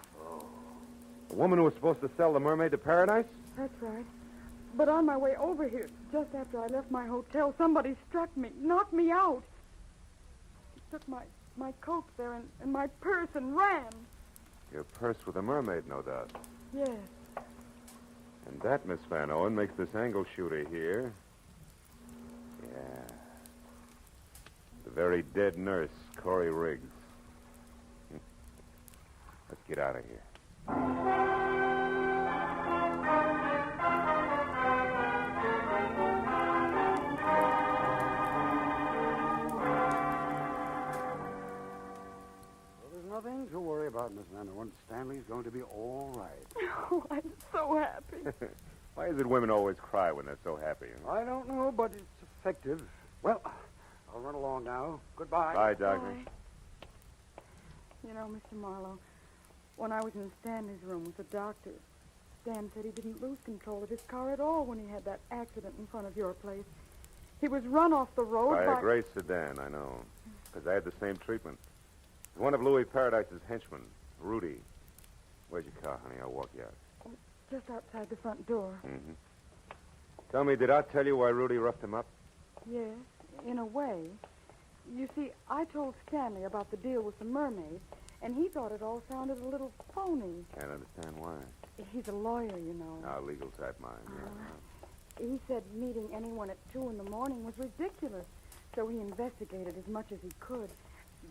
The woman who was supposed to sell the Mermaid to Paradise? That's right. But on my way over here, just after I left my hotel, somebody struck me, knocked me out. He took my coat there and my purse and ran. Your purse with the Mermaid, no doubt. Yes. And that, Miss Van Owen, makes this angle shooter here. Yeah. The very dead nurse, Corey Riggs. Let's get out of here. Nothing to worry about, Miss Van Owen. Stanley's going to be all right. Oh, I'm so happy. Why is it women always cry when they're so happy? I don't know, but it's effective. Well, I'll run along now. Goodbye. Bye, Doctor. Bye. You know, Mr. Marlowe, when I was in Stanley's room with the doctor, Stan said he didn't lose control of his car at all when he had that accident in front of your place. He was run off the road By by... a gray sedan, I know. Because I had the same treatment. One of Louis Paradise's henchmen, Rudy. Where's your car, honey? I'll walk you out. Just outside the front door. Mm-hmm. Tell me, did I tell you why Rudy roughed him up? Yes, in a way. You see, I told Stanley about the deal with the Mermaid, and he thought it all sounded a little phony. Can't understand why. He's a lawyer, you know. Our legal type mind, yeah. He said meeting anyone at 2 in the morning was ridiculous, so he investigated as much as he could.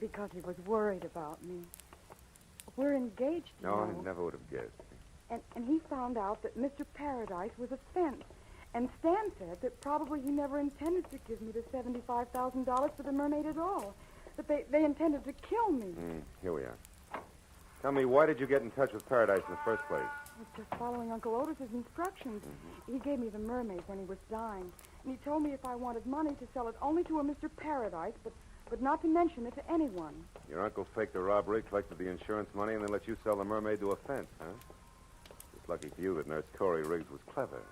Because he was worried about me. We're engaged, you know. I never would have guessed. And he found out that Mr. Paradise was a fence. And Stan said that probably he never intended to give me the $75,000 for the Mermaid at all. That they intended to kill me. Here we are. Tell me, why did you get in touch with Paradise in the first place? I was just following Uncle Otis's instructions. He gave me the Mermaid when he was dying. And he told me if I wanted money to sell it only to a Mr. Paradise, but not to mention it to anyone. Your uncle faked a robbery, collected the insurance money, and then let you sell the Mermaid to a fence, huh? It's lucky for you that Nurse Corey Riggs was clever.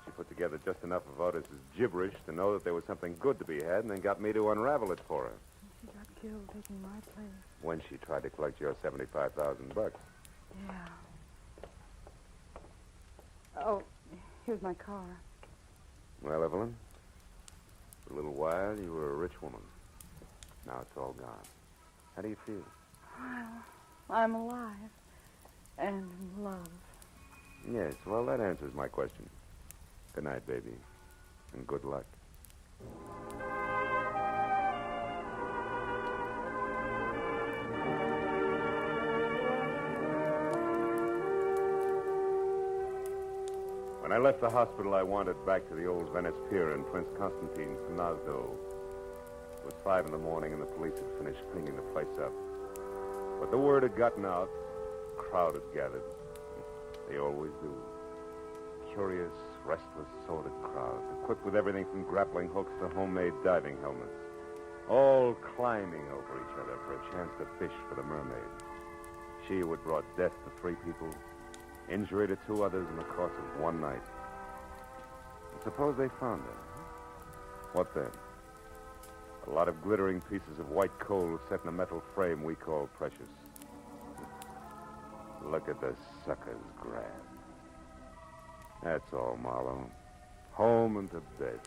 She put together just enough of Otis's gibberish to know that there was something good to be had, and then got me to unravel it for her. She got killed taking my place. When she tried to collect your $75,000. Yeah. Oh, here's my car. Well, Evelyn, for a little while, you were a rich woman. Now it's all gone. How do you feel? Well, I'm alive. And in love. Yes, well, that answers my question. Good night, baby. And good luck. When I left the hospital, I wandered back to the old Venice Pier in Prince Constantine's Gnazdo. It was 5 in the morning, and the police had finished cleaning the place up. But the word had gotten out. A crowd had gathered. They always do. Curious, restless, sordid crowd, equipped with everything from grappling hooks to homemade diving helmets. All climbing over each other for a chance to fish for the Mermaid. She who had brought death to 3 people, injury to 2 others in the course of one night. And suppose they found her. What then? A lot of glittering pieces of white coal set in a metal frame we call precious. Look at the suckers grab. That's all, Marlowe. Home and to bed.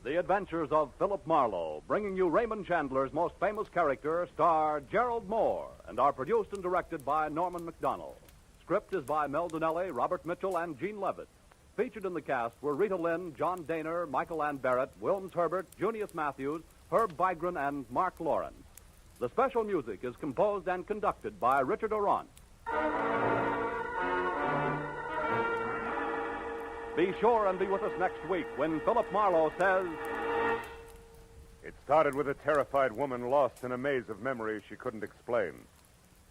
The Adventures of Philip Marlowe, bringing you Raymond Chandler's most famous character, star Gerald Moore, and are produced and directed by Norman McDonald. Script is by Mel Donnelly, Robert Mitchell, and Gene Levitt. Featured in the cast were Rita Lynn, John Daner, Michael Ann Barrett, Wilms Herbert, Junius Matthews, Herb Vigran, and Mark Lawrence. The special music is composed and conducted by Richard Orant. Be sure and be with us next week when Philip Marlowe says... It started with a terrified woman lost in a maze of memories she couldn't explain.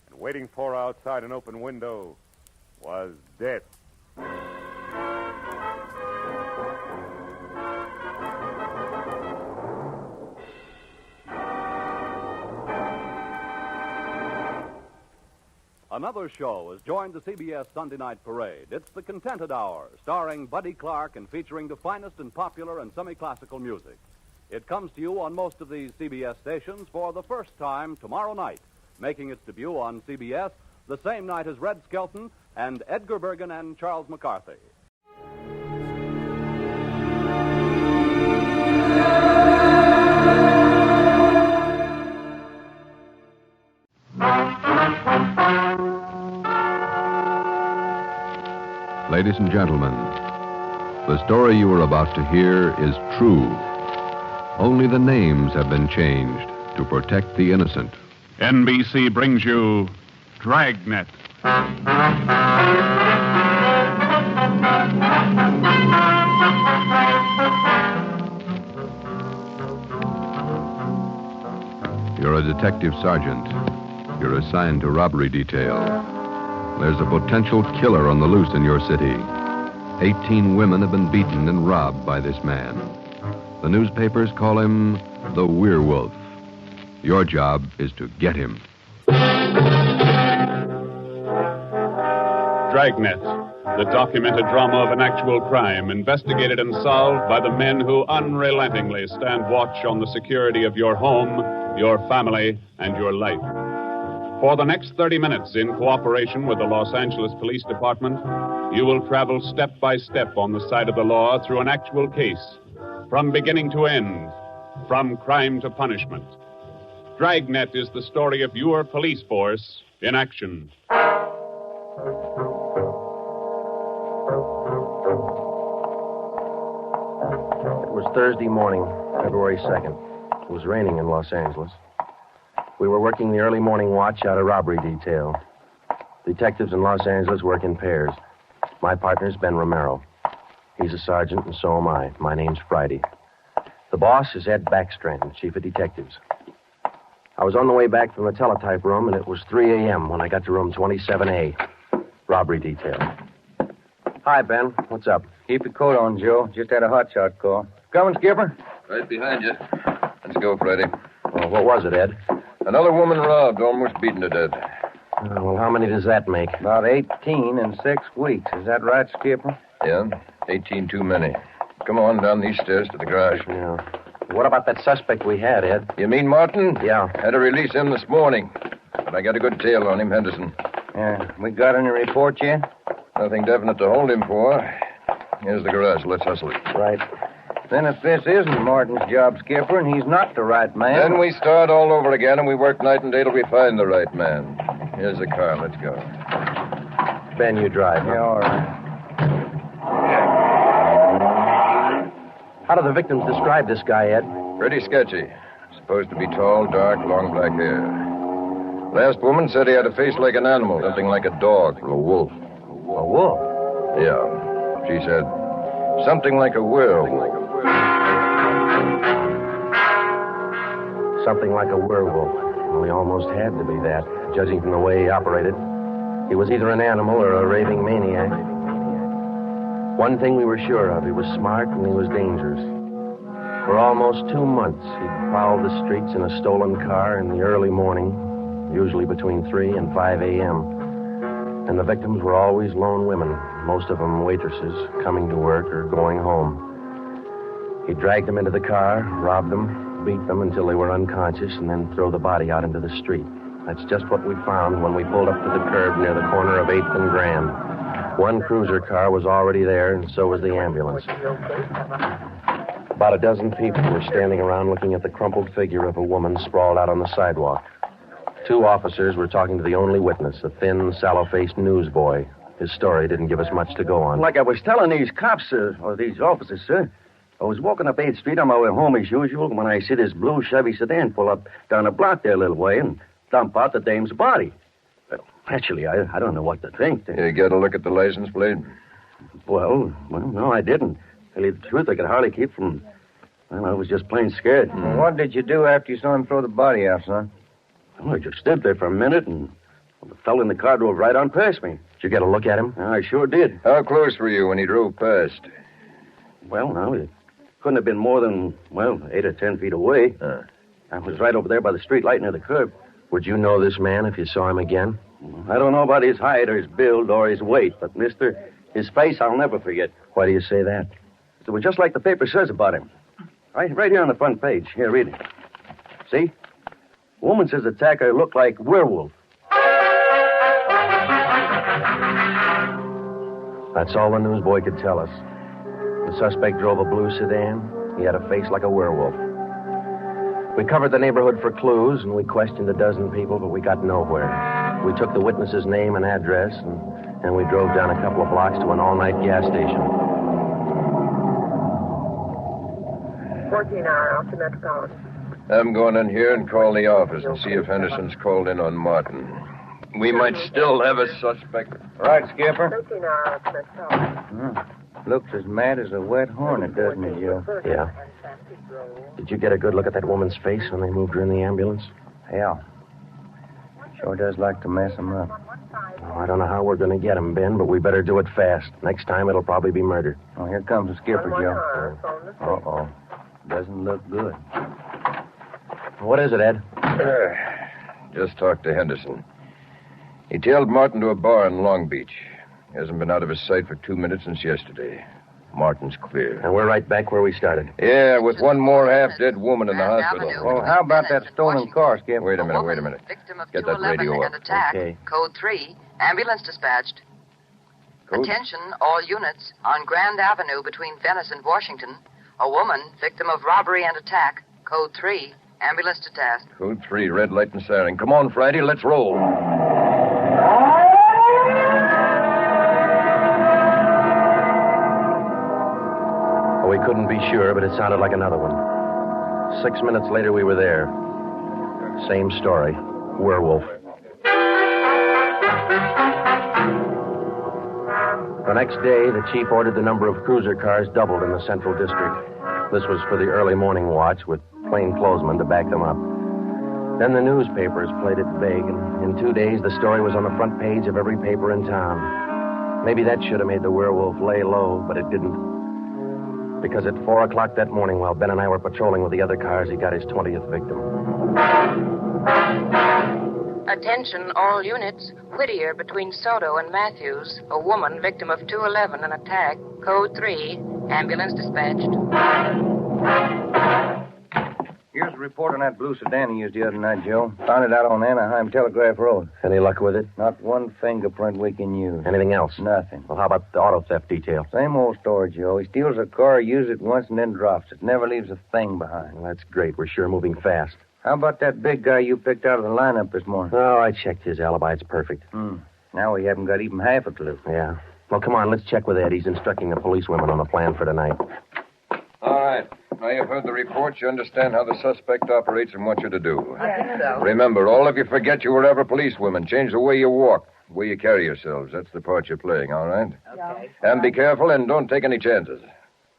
And waiting for her outside an open window was death. Another show has joined the CBS Sunday Night Parade. It's The Contented Hour, starring Buddy Clark and featuring the finest in popular and semi-classical music. It comes to you on most of these CBS stations for the first time tomorrow night, making its debut on CBS the same night as Red Skelton and Edgar Bergen and Charles McCarthy. Ladies and gentlemen, the story you are about to hear is true. Only the names have been changed to protect the innocent. NBC brings you Dragnet. You're a detective sergeant. You're assigned to robbery detail. There's a potential killer on the loose in your city. 18 women have been beaten and robbed by this man. The newspapers call him the Werewolf. Your job is to get him. Dragnet, the documented drama of an actual crime investigated and solved by the men who unrelentingly stand watch on the security of your home, your family, and your life. For the next 30 minutes, in cooperation with the Los Angeles Police Department, you will travel step by step on the side of the law through an actual case, from beginning to end, from crime to punishment. Dragnet is the story of your police force in action. It was Thursday morning, February 2nd. It was raining in Los Angeles. We were working the early morning watch out of robbery detail. Detectives in Los Angeles work in pairs. My partner's Ben Romero. He's a sergeant, and so am I. My name's Friday. The boss is Ed Backstrand, chief of detectives. I was on the way back from the teletype room, and it was 3 a.m. when I got to room 27A, robbery detail. Hi, Ben. What's up? Keep your coat on, Joe. Just had a hotshot call. Coming, Skipper? Right behind you. Let's go, Friday. Well, what was it, Ed? Another woman robbed, almost beaten to death. Well, how many does that make? About 18 in 6 weeks. Is that right, Skipper? Yeah, 18 too many. Come on down these stairs to the garage. Yeah. What about that suspect we had, Ed? You mean Martin? Yeah. Had to release him this morning. But I got a good tail on him, Henderson. Yeah. We got any report yet? Nothing definite to hold him for. Here's the garage. Let's hustle it. Right. Then if this isn't Martin's job, Skipper, and he's not the right man... Then we start all over again, and we work night and day till we find the right man. Here's the car. Let's go. Ben, you drive. Yeah, all right. How do the victims describe this guy, Ed? Pretty sketchy. Supposed to be tall, dark, long black hair. Last woman said he had a face like an animal, something like a dog or a wolf. A wolf? Yeah. She said something like a werewolf. Something like a werewolf. Well, he almost had to be that, judging from the way he operated. He was either an animal or a raving maniac. One thing we were sure of, he was smart and he was dangerous. For almost 2 months, he'd prowled the streets in a stolen car in the early morning, usually between 3 and 5 a.m. And the victims were always lone women, most of them waitresses, coming to work or going home. He dragged them into the car, robbed them, beat them until they were unconscious, and then throw the body out into the street. That's just what we found when we pulled up to the curb near the corner of 8th and Grand. One cruiser car was already there, and so was the ambulance. About a dozen people were standing around looking at the crumpled figure of a woman sprawled out on the sidewalk. 2 officers were talking to the only witness, a thin, sallow-faced newsboy. His story didn't give us much to go on. Like I was telling these cops, or these officers, sir, I was walking up 8th Street on my way home as usual when I see this blue Chevy sedan pull up down the block there a little way and dump out the dame's body. Well, actually, I don't know what to think. You get a look at the license plate? Well, no, I didn't. Tell you the truth, I could hardly keep from... Well, I was just plain scared. What did you do after you saw him throw the body out, son? Well, I just stood there for a minute, and the fellow in the car drove right on past me. Did you get a look at him? I sure did. How close were you when he drove past? Well, now, it couldn't have been more than, 8 or 10 feet away. I was right over there by the street light near the curb. Would you know this man if you saw him again? I don't know about his height or his build or his weight, but, mister, his face I'll never forget. Why do you say that? It was just like the paper says about him. Right here on the front page. Here, read it. See? Woman says attacker looked like Werewolf. That's all the newsboy could tell us. The suspect drove a blue sedan. He had a face like a werewolf. We covered the neighborhood for clues, and we questioned a dozen people, but we got nowhere. We took the witness's name and address, and we drove down a couple of blocks to an all-night gas station. 14-hour off to Metropolitan. I'm going in here and call the office and see if Henderson's called in on Martin. We might still have a suspect. Right, Skipper. 13-hour off to Metropolitan. Looks as mad as a wet hornet, doesn't it, Joe? Yeah. Did you get a good look at that woman's face when they moved her in the ambulance? Yeah. Sure does like to mess him up. Oh, I don't know how we're going to get him, Ben, but we better do it fast. Next time, it'll probably be murder. Oh, here comes the skipper, Joe. Uh-oh. Doesn't look good. What is it, Ed? Just talked to Henderson. He tailed Martin to a bar in Long Beach. He hasn't been out of his sight for 2 minutes since yesterday. Martin's clear. And we're right back where we started. Yeah, with one more half-dead woman in the hospital. Well, how about that stolen car, Skip? Wait a minute. Get that radio up. Attack. Okay. Code 3. Ambulance dispatched. Code? Attention, all units. On Grand Avenue between Venice and Washington. A woman, victim of robbery and attack. Code 3. Ambulance to task. Code 3, red light and siren. Come on, Friday, let's roll. We couldn't be sure, but it sounded like another one. 6 minutes later, we were there. Same story. Werewolf. The next day, the chief ordered the number of cruiser cars doubled in the Central District. This was for the early morning watch, with plainclothesmen to back them up. Then the newspapers played it big, and in 2 days, the story was on the front page of every paper in town. Maybe that should have made the werewolf lay low, but it didn't. Because at 4 o'clock that morning, while Ben and I were patrolling with the other cars, he got his 20th victim. Attention, all units. Whittier between Soto and Matthews. A woman, victim of 211, an attack. Code 3. Ambulance dispatched. Here's a report on that blue sedan he used the other night, Joe. Found it out on Anaheim Telegraph Road. Any luck with it? Not one fingerprint we can use. Anything else? Nothing. Well, how about the auto theft detail? Same old story, Joe. He steals a car, uses it once, and then drops it. Never leaves a thing behind. Well, that's great. We're sure moving fast. How about that big guy you picked out of the lineup this morning? Oh, I checked his alibi. It's perfect. Now we haven't got even half a clue. Yeah. Well, come on, let's check with Ed. He's instructing the policewomen on the plan for tonight. All right. Now you've heard the report. You understand how the suspect operates and what you're to do. I think so. Remember, all of you forget you were ever policewomen. Change the way you walk, the way you carry yourselves. That's the part you're playing, all right? Okay. And be careful and don't take any chances.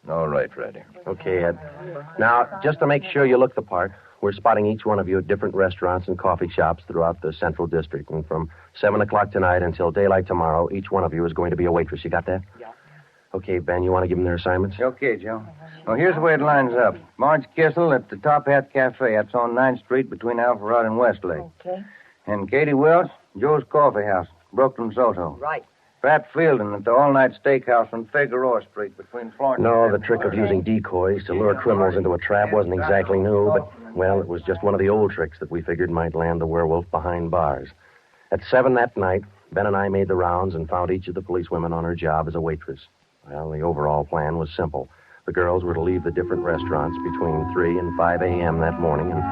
All right, Freddie. Okay, Ed. Now, just to make sure you look the part, we're spotting each one of you at different restaurants and coffee shops throughout the Central District. And from 7 o'clock tonight until daylight tomorrow, each one of you is going to be a waitress. You got that? Yeah. Okay, Ben, you want to give them their assignments? Okay, Joe. Well, here's the way it lines up. Marge Kissel at the Top Hat Cafe. That's on 9th Street between AFRTS and Westlake. Okay. And Katie Welch, Joe's Coffee House, Brooklyn, Soto. Right. Pat Fielding at the All-Night Steakhouse on Figueroa Street between Florence No, and... the trick of using decoys to lure criminals into a trap wasn't exactly new, but, well, it was just one of the old tricks that we figured might land the werewolf behind bars. At 7 that night, Ben and I made the rounds and found each of the policewomen on her job as a waitress. Well, the overall plan was simple. The girls were to leave the different restaurants between 3 and 5 a.m. that morning and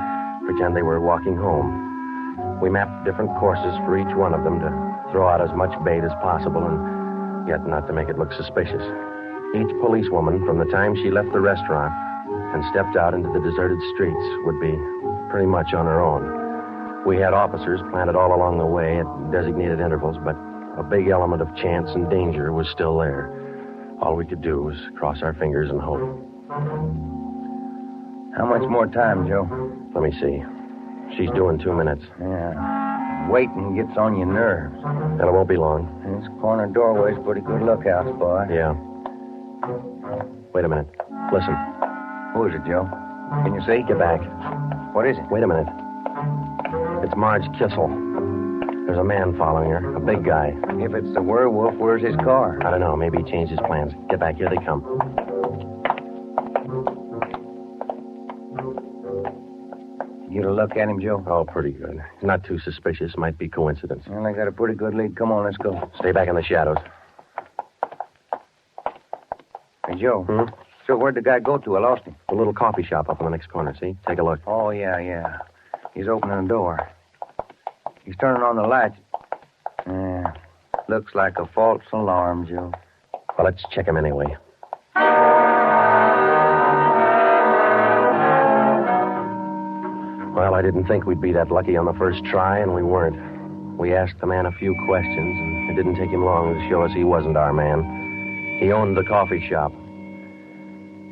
pretend they were walking home. We mapped different courses for each one of them to throw out as much bait as possible and yet not to make it look suspicious. Each policewoman, from the time she left the restaurant and stepped out into the deserted streets, would be pretty much on her own. We had officers planted all along the way at designated intervals, but a big element of chance and danger was still there. All we could do was cross our fingers and hope. How much more time, Joe? Let me see. She's due in 2 minutes. Yeah. Waiting gets on your nerves. And it won't be long. This corner doorway's pretty good lookout, boy. Yeah. Wait a minute. Listen. Who is it, Joe? Can you see? Get back. What is it? Wait a minute. It's Marge Kissel. There's a man following her, a big guy. If it's the werewolf, where's his car? I don't know. Maybe he changed his plans. Get back. Here they come. You get a look at him, Joe? Oh, pretty good. Not too suspicious. Might be coincidence. Well, they got a pretty good lead. Come on, let's go. Stay back in the shadows. Hey, Joe. Hmm? So where'd the guy go to? I lost him. The little coffee shop up in the next corner, see? Take a look. Oh, yeah. He's opening the door. He's turning on the lights. Yeah. Looks like a false alarm, Joe. Well, let's check him anyway. Well, I didn't think we'd be that lucky on the first try, and we weren't. We asked the man a few questions, and it didn't take him long to show us he wasn't our man. He owned the coffee shop.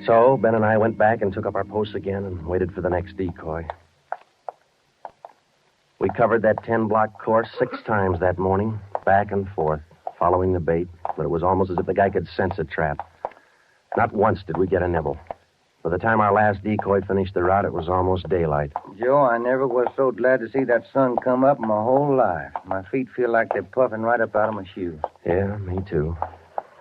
So, Ben and I went back and took up our posts again and waited for the next decoy. We covered that 10-block course 6 times that morning, back and forth, following the bait, but it was almost as if the guy could sense a trap. Not once did we get a nibble. By the time our last decoy finished the route, it was almost daylight. Joe, I never was so glad to see that sun come up in my whole life. My feet feel like they're puffing right up out of my shoes. Yeah, me too.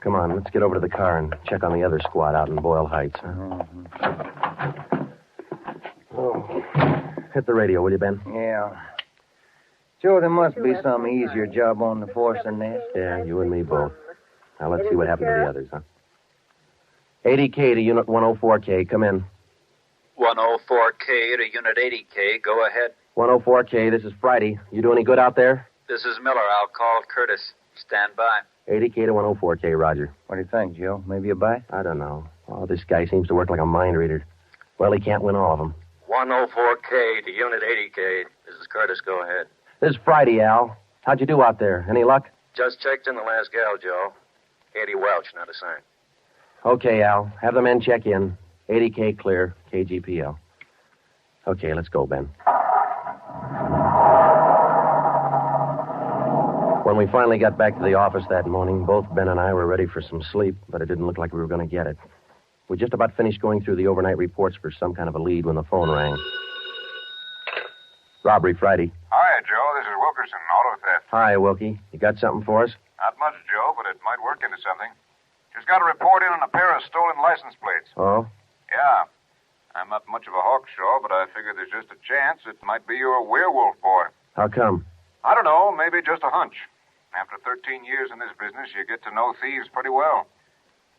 Come on, let's get over to the car and check on the other squad out in Boyle Heights. Huh? Oh. Hit the radio, will you, Ben? Yeah. Joe, there must be some easier job on the force than this. Yeah, you and me both. Now, let's see what happened to the others, huh? 80K to Unit 104K. Come in. 104K to Unit 80K. Go ahead. 104K, this is Friday. You do any good out there? This is Miller. I'll call Curtis. Stand by. 80K to 104K, Roger. What do you think, Joe? Maybe a bite? I don't know. Oh, this guy seems to work like a mind reader. Well, he can't win all of them. 104K to Unit 80K. This is Curtis. Go ahead. This is Friday, Al. How'd you do out there? Any luck? Just checked in the last gal, Joe. Katie Welch, not a sign. Okay, Al. Have the men check in. 80K clear. KGPL. Okay, let's go, Ben. When we finally got back to the office that morning, both Ben and I were ready for some sleep, but it didn't look like we were going to get it. We just about finished going through the overnight reports for some kind of a lead when the phone rang. Robbery Friday. Hi, Joe. This is Wilkerson, auto theft. Hi, Wilkie. You got something for us? Not much, Joe, but it might work into something. Just got a report in on a pair of stolen license plates. Oh? Yeah. I'm not much of a hawkshaw, but I figure there's just a chance it might be your werewolf boy. How come? I don't know. Maybe just a hunch. After 13 years in this business, you get to know thieves pretty well.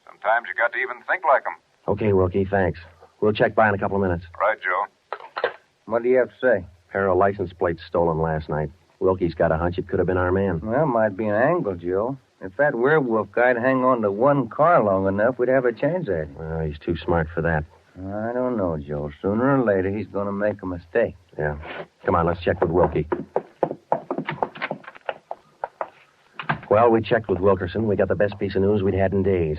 Sometimes you got to even think like them. Okay, Wilkie, thanks. We'll check by in a couple of minutes. Right, Joe. What do you have to say? Pair of license plates stolen last night. Wilkie's got a hunch it could have been our man. Well, might be an angle, Joe. If that werewolf guy'd hang on to one car long enough, we'd have a chance at him. Well, he's too smart for that. I don't know, Joe. Sooner or later, he's going to make a mistake. Yeah. Come on, let's check with Wilkie. Well, we checked with Wilkerson. We got the best piece of news we'd had in days.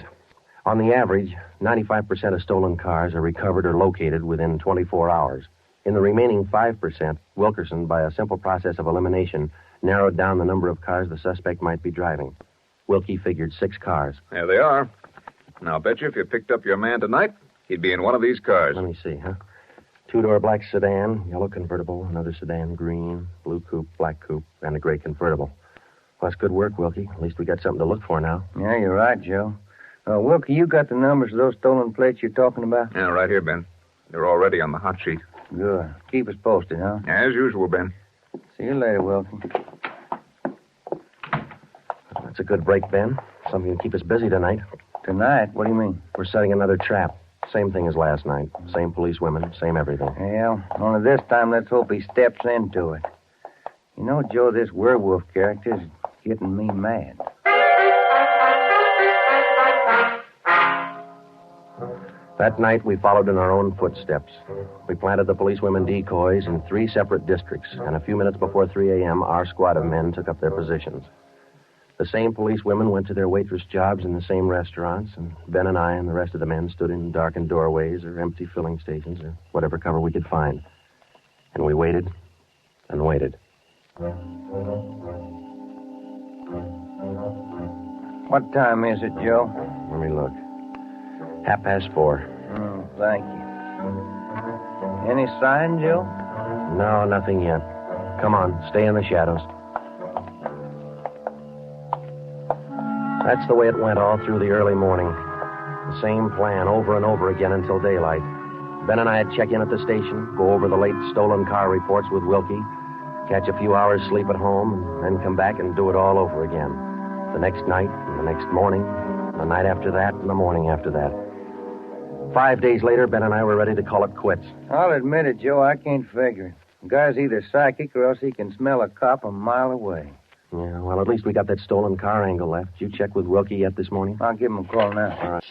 On the average, 95% of stolen cars are recovered or located within 24 hours. In the remaining 5%, Wilkerson, by a simple process of elimination, narrowed down the number of cars the suspect might be driving. Wilkie figured 6 cars. There they are. Now, bet you if you picked up your man tonight, he'd be in one of these cars. Let me see, huh? 2-door black sedan, yellow convertible, another sedan, green, blue coupe, black coupe, and a gray convertible. Well, that's good work, Wilkie. At least we got something to look for now. Yeah, you're right, Joe. Wilkie, you got the numbers of those stolen plates you're talking about? Yeah, right here, Ben. They're already on the hot sheet. Good. Keep us posted, huh? As usual, Ben. See you later, Wilkie. That's a good break, Ben. Something to keep us busy tonight. Tonight? What do you mean? We're setting another trap. Same thing as last night. Same policewomen, same everything. Well, only this time let's hope he steps into it. You know, Joe, this werewolf character's getting me mad. That night, we followed in our own footsteps. We planted the policewomen decoys in 3 separate districts, and a few minutes before 3 a.m., our squad of men took up their positions. The same police women went to their waitress jobs in the same restaurants, and Ben and I and the rest of the men stood in darkened doorways or empty filling stations or whatever cover we could find. And we waited and waited. What time is it, Joe? Let me look. 4:30. Oh, thank you. Any sign, Joe? No, nothing yet. Come on, stay in the shadows. That's the way it went all through the early morning. The same plan over and over again until daylight. Ben and I'd check in at the station, go over the late stolen car reports with Wilkie, catch a few hours sleep at home, and then come back and do it all over again. The next night, and the next morning, and the night after that, and the morning after that. 5 days later, Ben and I were ready to call it quits. I'll admit it, Joe, I can't figure it. The guy's either psychic or else he can smell a cop a mile away. Yeah, well, at least we got that stolen car angle left. Did you check with Wilkie yet this morning? I'll give him a call now. All right.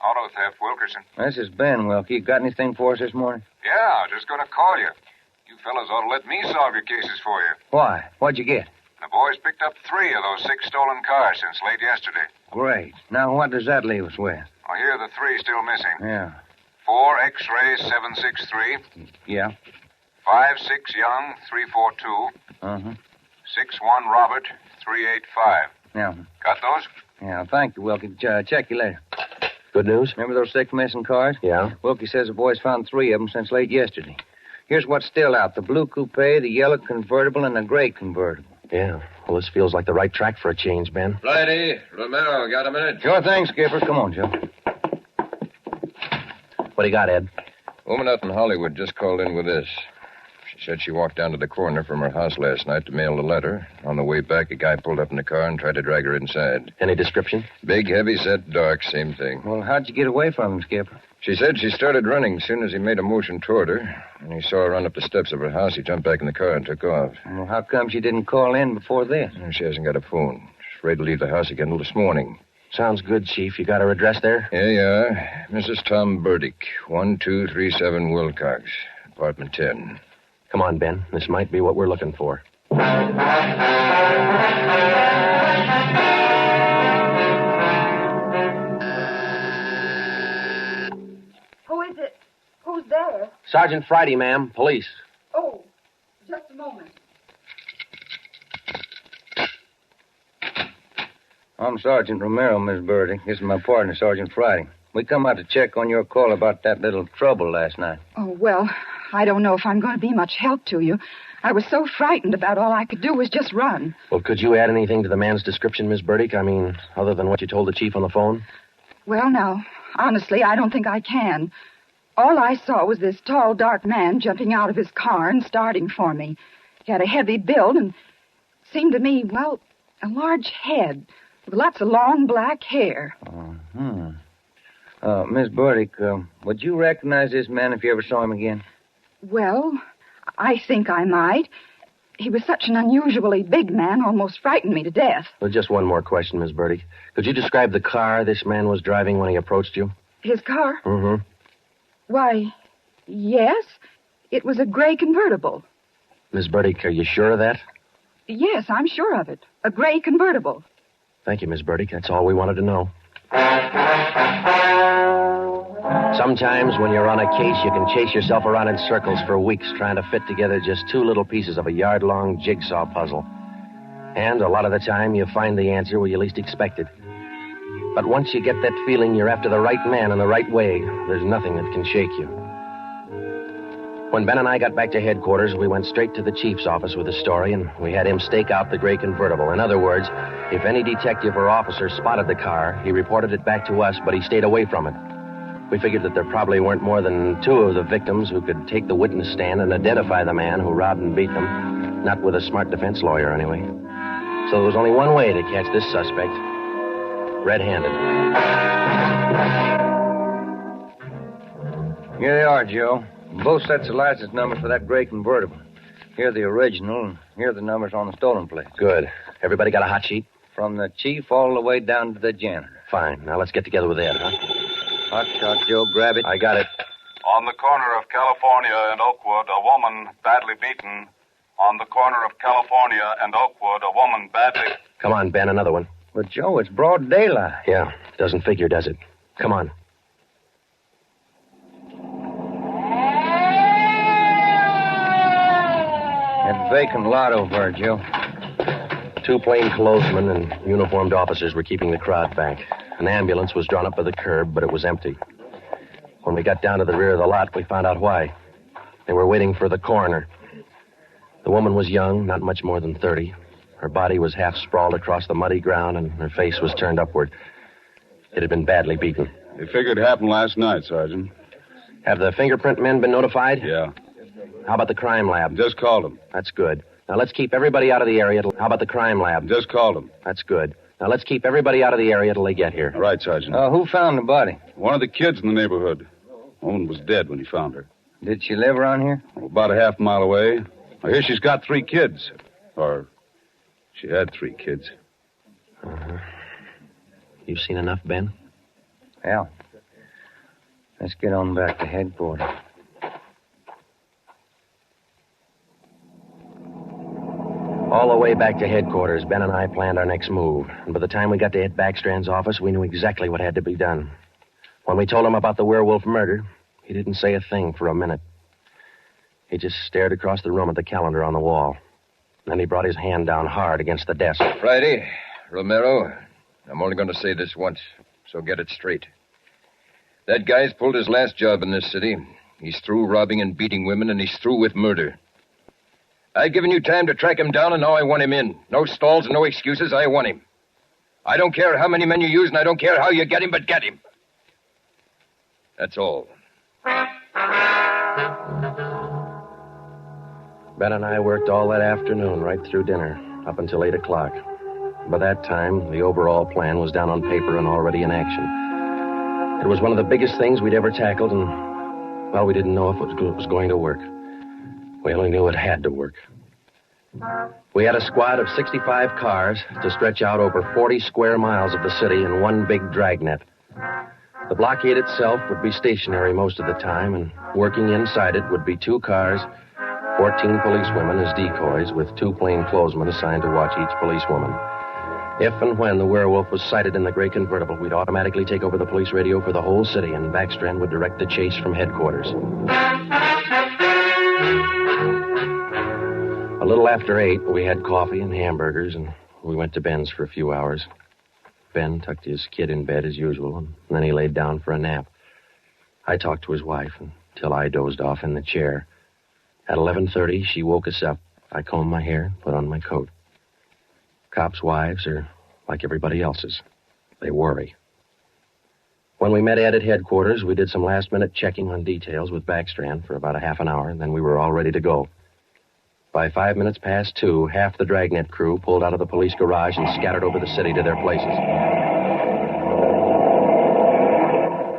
Auto theft, Wilkerson. This is Ben, Wilkie. Got anything for us this morning? Yeah, I was just going to call you. You fellas ought to let me solve your cases for you. Why? What'd you get? The boys picked up 3 of those 6 stolen cars since late yesterday. Great. Now, what does that leave us with? Well, here are the 3 still missing. Yeah. 4 X-ray 763. Yeah. 5-6 Young 342. Uh-huh. 6-1 Robert 385. Yeah. Got those? Yeah, thank you, Wilkie. Check you later. Good news? Remember those 6 missing cars? Yeah. Wilkie says the boys found 3 of them since late yesterday. Here's what's still out. The blue coupe, the yellow convertible, and the gray convertible. Yeah. Well, this feels like the right track for a change, Ben. Righty. Romero, got a minute? Sure thing, Skipper. Come on, Joe. What do you got, Ed? Woman out in Hollywood just called in with this. She said she walked down to the corner from her house last night to mail a letter. On the way back, a guy pulled up in the car and tried to drag her inside. Any description? Big, heavy-set, dark, same thing. Well, how'd you get away from him, Skipper? She said she started running as soon as he made a motion toward her. When he saw her run up the steps of her house, he jumped back in the car and took off. Well, how come she didn't call in before this? She hasn't got a phone. She's afraid to leave the house again until this morning. Sounds good, Chief. You got her address there? Here you are. Mrs. Tom Burdick, 1237 Wilcox, apartment 10. Come on, Ben. This might be what we're looking for. Who is it? Who's there? Sergeant Friday, ma'am. Police. Oh, just a moment. I'm Sergeant Romero, Miss Burdick. This is my partner, Sergeant Friday. We come out to check on your call about that little trouble last night. Oh, well, I don't know if I'm going to be much help to you. I was so frightened about all I could do was just run. Well, could you add anything to the man's description, Miss Burdick? I mean, other than what you told the chief on the phone? Well, now, honestly, I don't think I can. All I saw was this tall, dark man jumping out of his car and starting for me. He had a heavy build and seemed to me, well, a large head with lots of long black hair. Miss Burdick, would you recognize this man if you ever saw him again? Well, I think I might. He was such an unusually big man, almost frightened me to death. Well, just one more question, Miss Burdick. Could you describe the car this man was driving when he approached you? His car? Mm-hmm. Why, yes. It was a gray convertible. Miss Burdick, are you sure of that? Yes, I'm sure of it. A gray convertible. Thank you, Miss Burdick. That's all we wanted to know. Sometimes when you're on a case, you can chase yourself around in circles for weeks trying to fit together just 2 little pieces of a yard-long jigsaw puzzle. And a lot of the time, you find the answer where you least expect it. But once you get that feeling you're after the right man in the right way, there's nothing that can shake you. When Ben and I got back to headquarters, we went straight to the chief's office with the story, and we had him stake out the gray convertible. In other words, if any detective or officer spotted the car, he reported it back to us, but he stayed away from it. We figured that there probably weren't more than 2 of the victims who could take the witness stand and identify the man who robbed and beat them. Not with a smart defense lawyer, anyway. So there was only one way to catch this suspect. Red-handed. Here they are, Joe. Both sets of license numbers for that gray convertible. Here are the original, and here are the numbers on the stolen plates. Good. Everybody got a hot sheet? From the chief all the way down to the janitor. Fine. Now let's get together with Ed, huh? Hot shot, Joe. Grab it. I got it. On the corner of California and Oakwood, a woman badly beaten. On the corner of California and Oakwood, a woman badly... Come on, Ben, another one. But, Joe, it's broad daylight. Yeah, doesn't figure, does it? Come on. That vacant lot over there, Joe. 2 plainclothesmen and uniformed officers were keeping the crowd back. An ambulance was drawn up by the curb, but it was empty. When we got down to the rear of the lot, we found out why. They were waiting for the coroner. The woman was young, not much more than 30. Her body was half sprawled across the muddy ground, and her face was turned upward. It had been badly beaten. They figured it happened last night, Sergeant. Have the fingerprint men been notified? Yeah. How about the crime lab? Just called them. That's good. Now, let's keep everybody out of the area. How about the crime lab? Just called them. That's good. Now, let's keep everybody out of the area till they get here. All right, Sergeant. Who found the body? One of the kids in the neighborhood. The woman was dead when he found her. Did she live around here? About a half mile away. I hear she's got 3 kids. Or she had 3 kids. Uh-huh. You seen enough, Ben? Yeah. Let's get on back to headquarters. All the way back to headquarters, Ben and I planned our next move. And by the time we got to Ed Backstrand's office, we knew exactly what had to be done. When we told him about the Werewolf murder, he didn't say a thing for a minute. He just stared across the room at the calendar on the wall. Then he brought his hand down hard against the desk. Friday, Romero, I'm only going to say this once, so get it straight. That guy's pulled his last job in this city. He's through robbing and beating women, and he's through with murder. I've given you time to track him down, and now I want him in. No stalls and no excuses. I want him. I don't care how many men you use, and I don't care how you get him, but get him. That's all. Ben and I worked all that afternoon, right through dinner, up until 8 o'clock. By that time, the overall plan was down on paper and already in action. It was one of the biggest things we'd ever tackled, and, well, we didn't know if it was going to work. We only knew it had to work. We had a squad of 65 cars to stretch out over 40 square miles of the city in one big dragnet. The blockade itself would be stationary most of the time, and working inside it would be 2 cars, 14 policewomen as decoys, with 2 plainclothesmen assigned to watch each policewoman. If and when the Werewolf was sighted in the gray convertible, we'd automatically take over the police radio for the whole city, and Backstrand would direct the chase from headquarters. A little after 8, we had coffee and hamburgers, and we went to Ben's for a few hours. Ben tucked his kid in bed as usual, and then he laid down for a nap. I talked to his wife until I dozed off in the chair. At 11:30, she woke us up. I combed my hair and put on my coat. Cops' wives are like everybody else's. They worry. When we met Ed at headquarters, we did some last-minute checking on details with Backstrand for about a half an hour, and then we were all ready to go. By 5 minutes past 2, half the Dragnet crew pulled out of the police garage and scattered over the city to their places.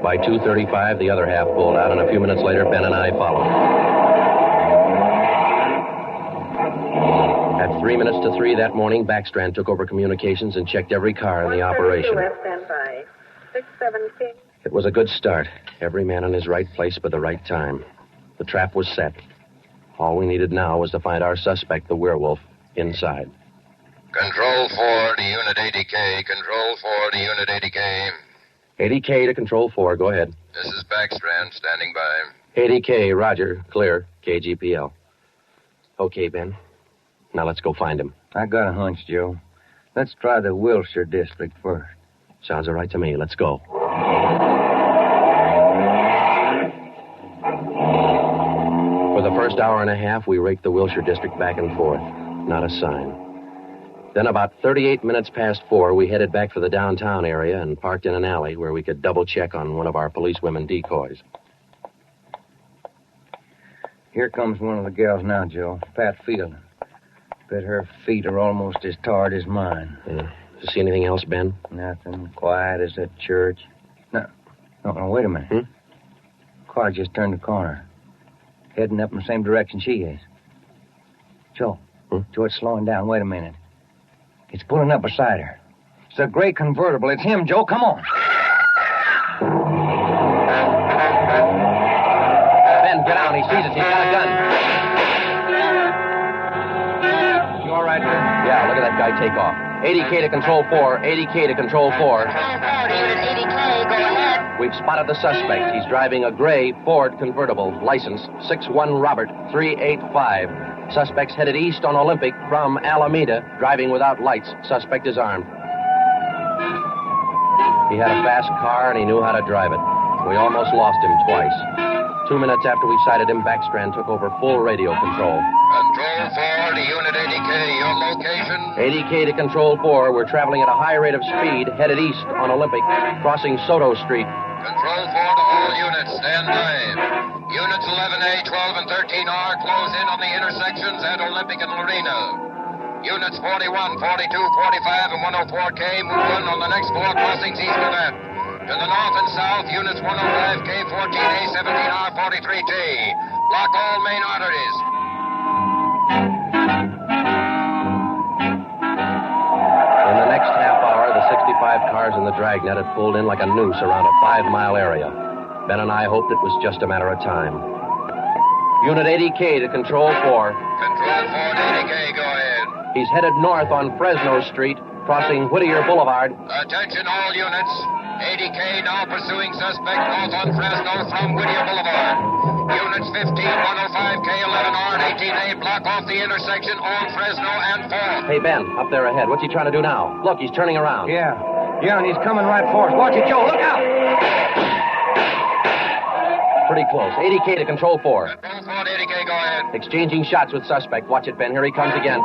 By 2:35, the other half pulled out, and a few minutes later, Ben and I followed. At 3 minutes to 3 that morning, Backstrand took over communications and checked every car in the operation. Stand by. 617. It was a good start. Every man in his right place by the right time. The trap was set. All we needed now was to find our suspect, the Werewolf, inside. Control 4 to Unit 80K. Control 4 to Unit 80K. 80K to Control 4. Go ahead. This is Backstrand standing by. 80K, roger. Clear. KGPL. Okay, Ben. Now let's go find him. I got a hunch, Joe. Let's try the Wilshire district first. Sounds all right to me. Let's go. For the first hour and a half, we raked the Wilshire district back and forth. Not a sign. Then about 38 minutes past 4, we headed back for the downtown area and parked in an alley where we could double-check on one of our policewomen decoys. Here comes one of the gals now, Joe. Pat Field. Bet her feet are almost as tarred as mine. Yeah. See anything else, Ben? Nothing. Quiet as a church. No, wait a minute. Car just turned the corner. Heading up in the same direction she is. Joe. Joe, it's slowing down. Wait a minute. It's pulling up beside her. It's a gray convertible. It's him, Joe. Come on. I take off. 80K to Control 4, 80K to Control 4. Control 4 to Unit 80K, go ahead. We've spotted the suspect. He's driving a gray Ford convertible, license 61 Robert 385. Suspect's headed east on Olympic from Alameda, driving without lights. Suspect is armed. He had a fast car and he knew how to drive it. We almost lost him twice. 2 minutes after we sighted him, Backstrand took over full radio control. Control 4 to Unit 80K, your location? 80K to Control 4. We're traveling at a high rate of speed, headed east on Olympic, crossing Soto Street. Control 4 to all units, stand by. Units 11A, 12, and 13R close in on the intersections at Olympic and Lorena. Units 41, 42, 45, and 104K move in on the next 4 crossings east of that. To the north and south, units 105K, 14A, 17R, 43T. Block all main arteries. In the next half hour, the 65 cars in the Dragnet had pulled in like a noose around a 5-mile area. Ben and I hoped it was just a matter of time. Unit 80K to Control 4. Control 4 to 80K, go ahead. He's headed north on Fresno Street, crossing Whittier Boulevard. Attention all units. 80K now pursuing suspect north on Fresno from Whittier Boulevard. Units 15, 105K, 11R, and 18A block off the intersection on Fresno and 4th. Hey, Ben, up there ahead. What's he trying to do now? Look, he's turning around. Yeah, and he's coming right for us. Watch it, Joe. Look out! Pretty close. 80K to Control 4. Control 4 to 80K, go ahead. Exchanging shots with suspect. Watch it, Ben. Here he comes again.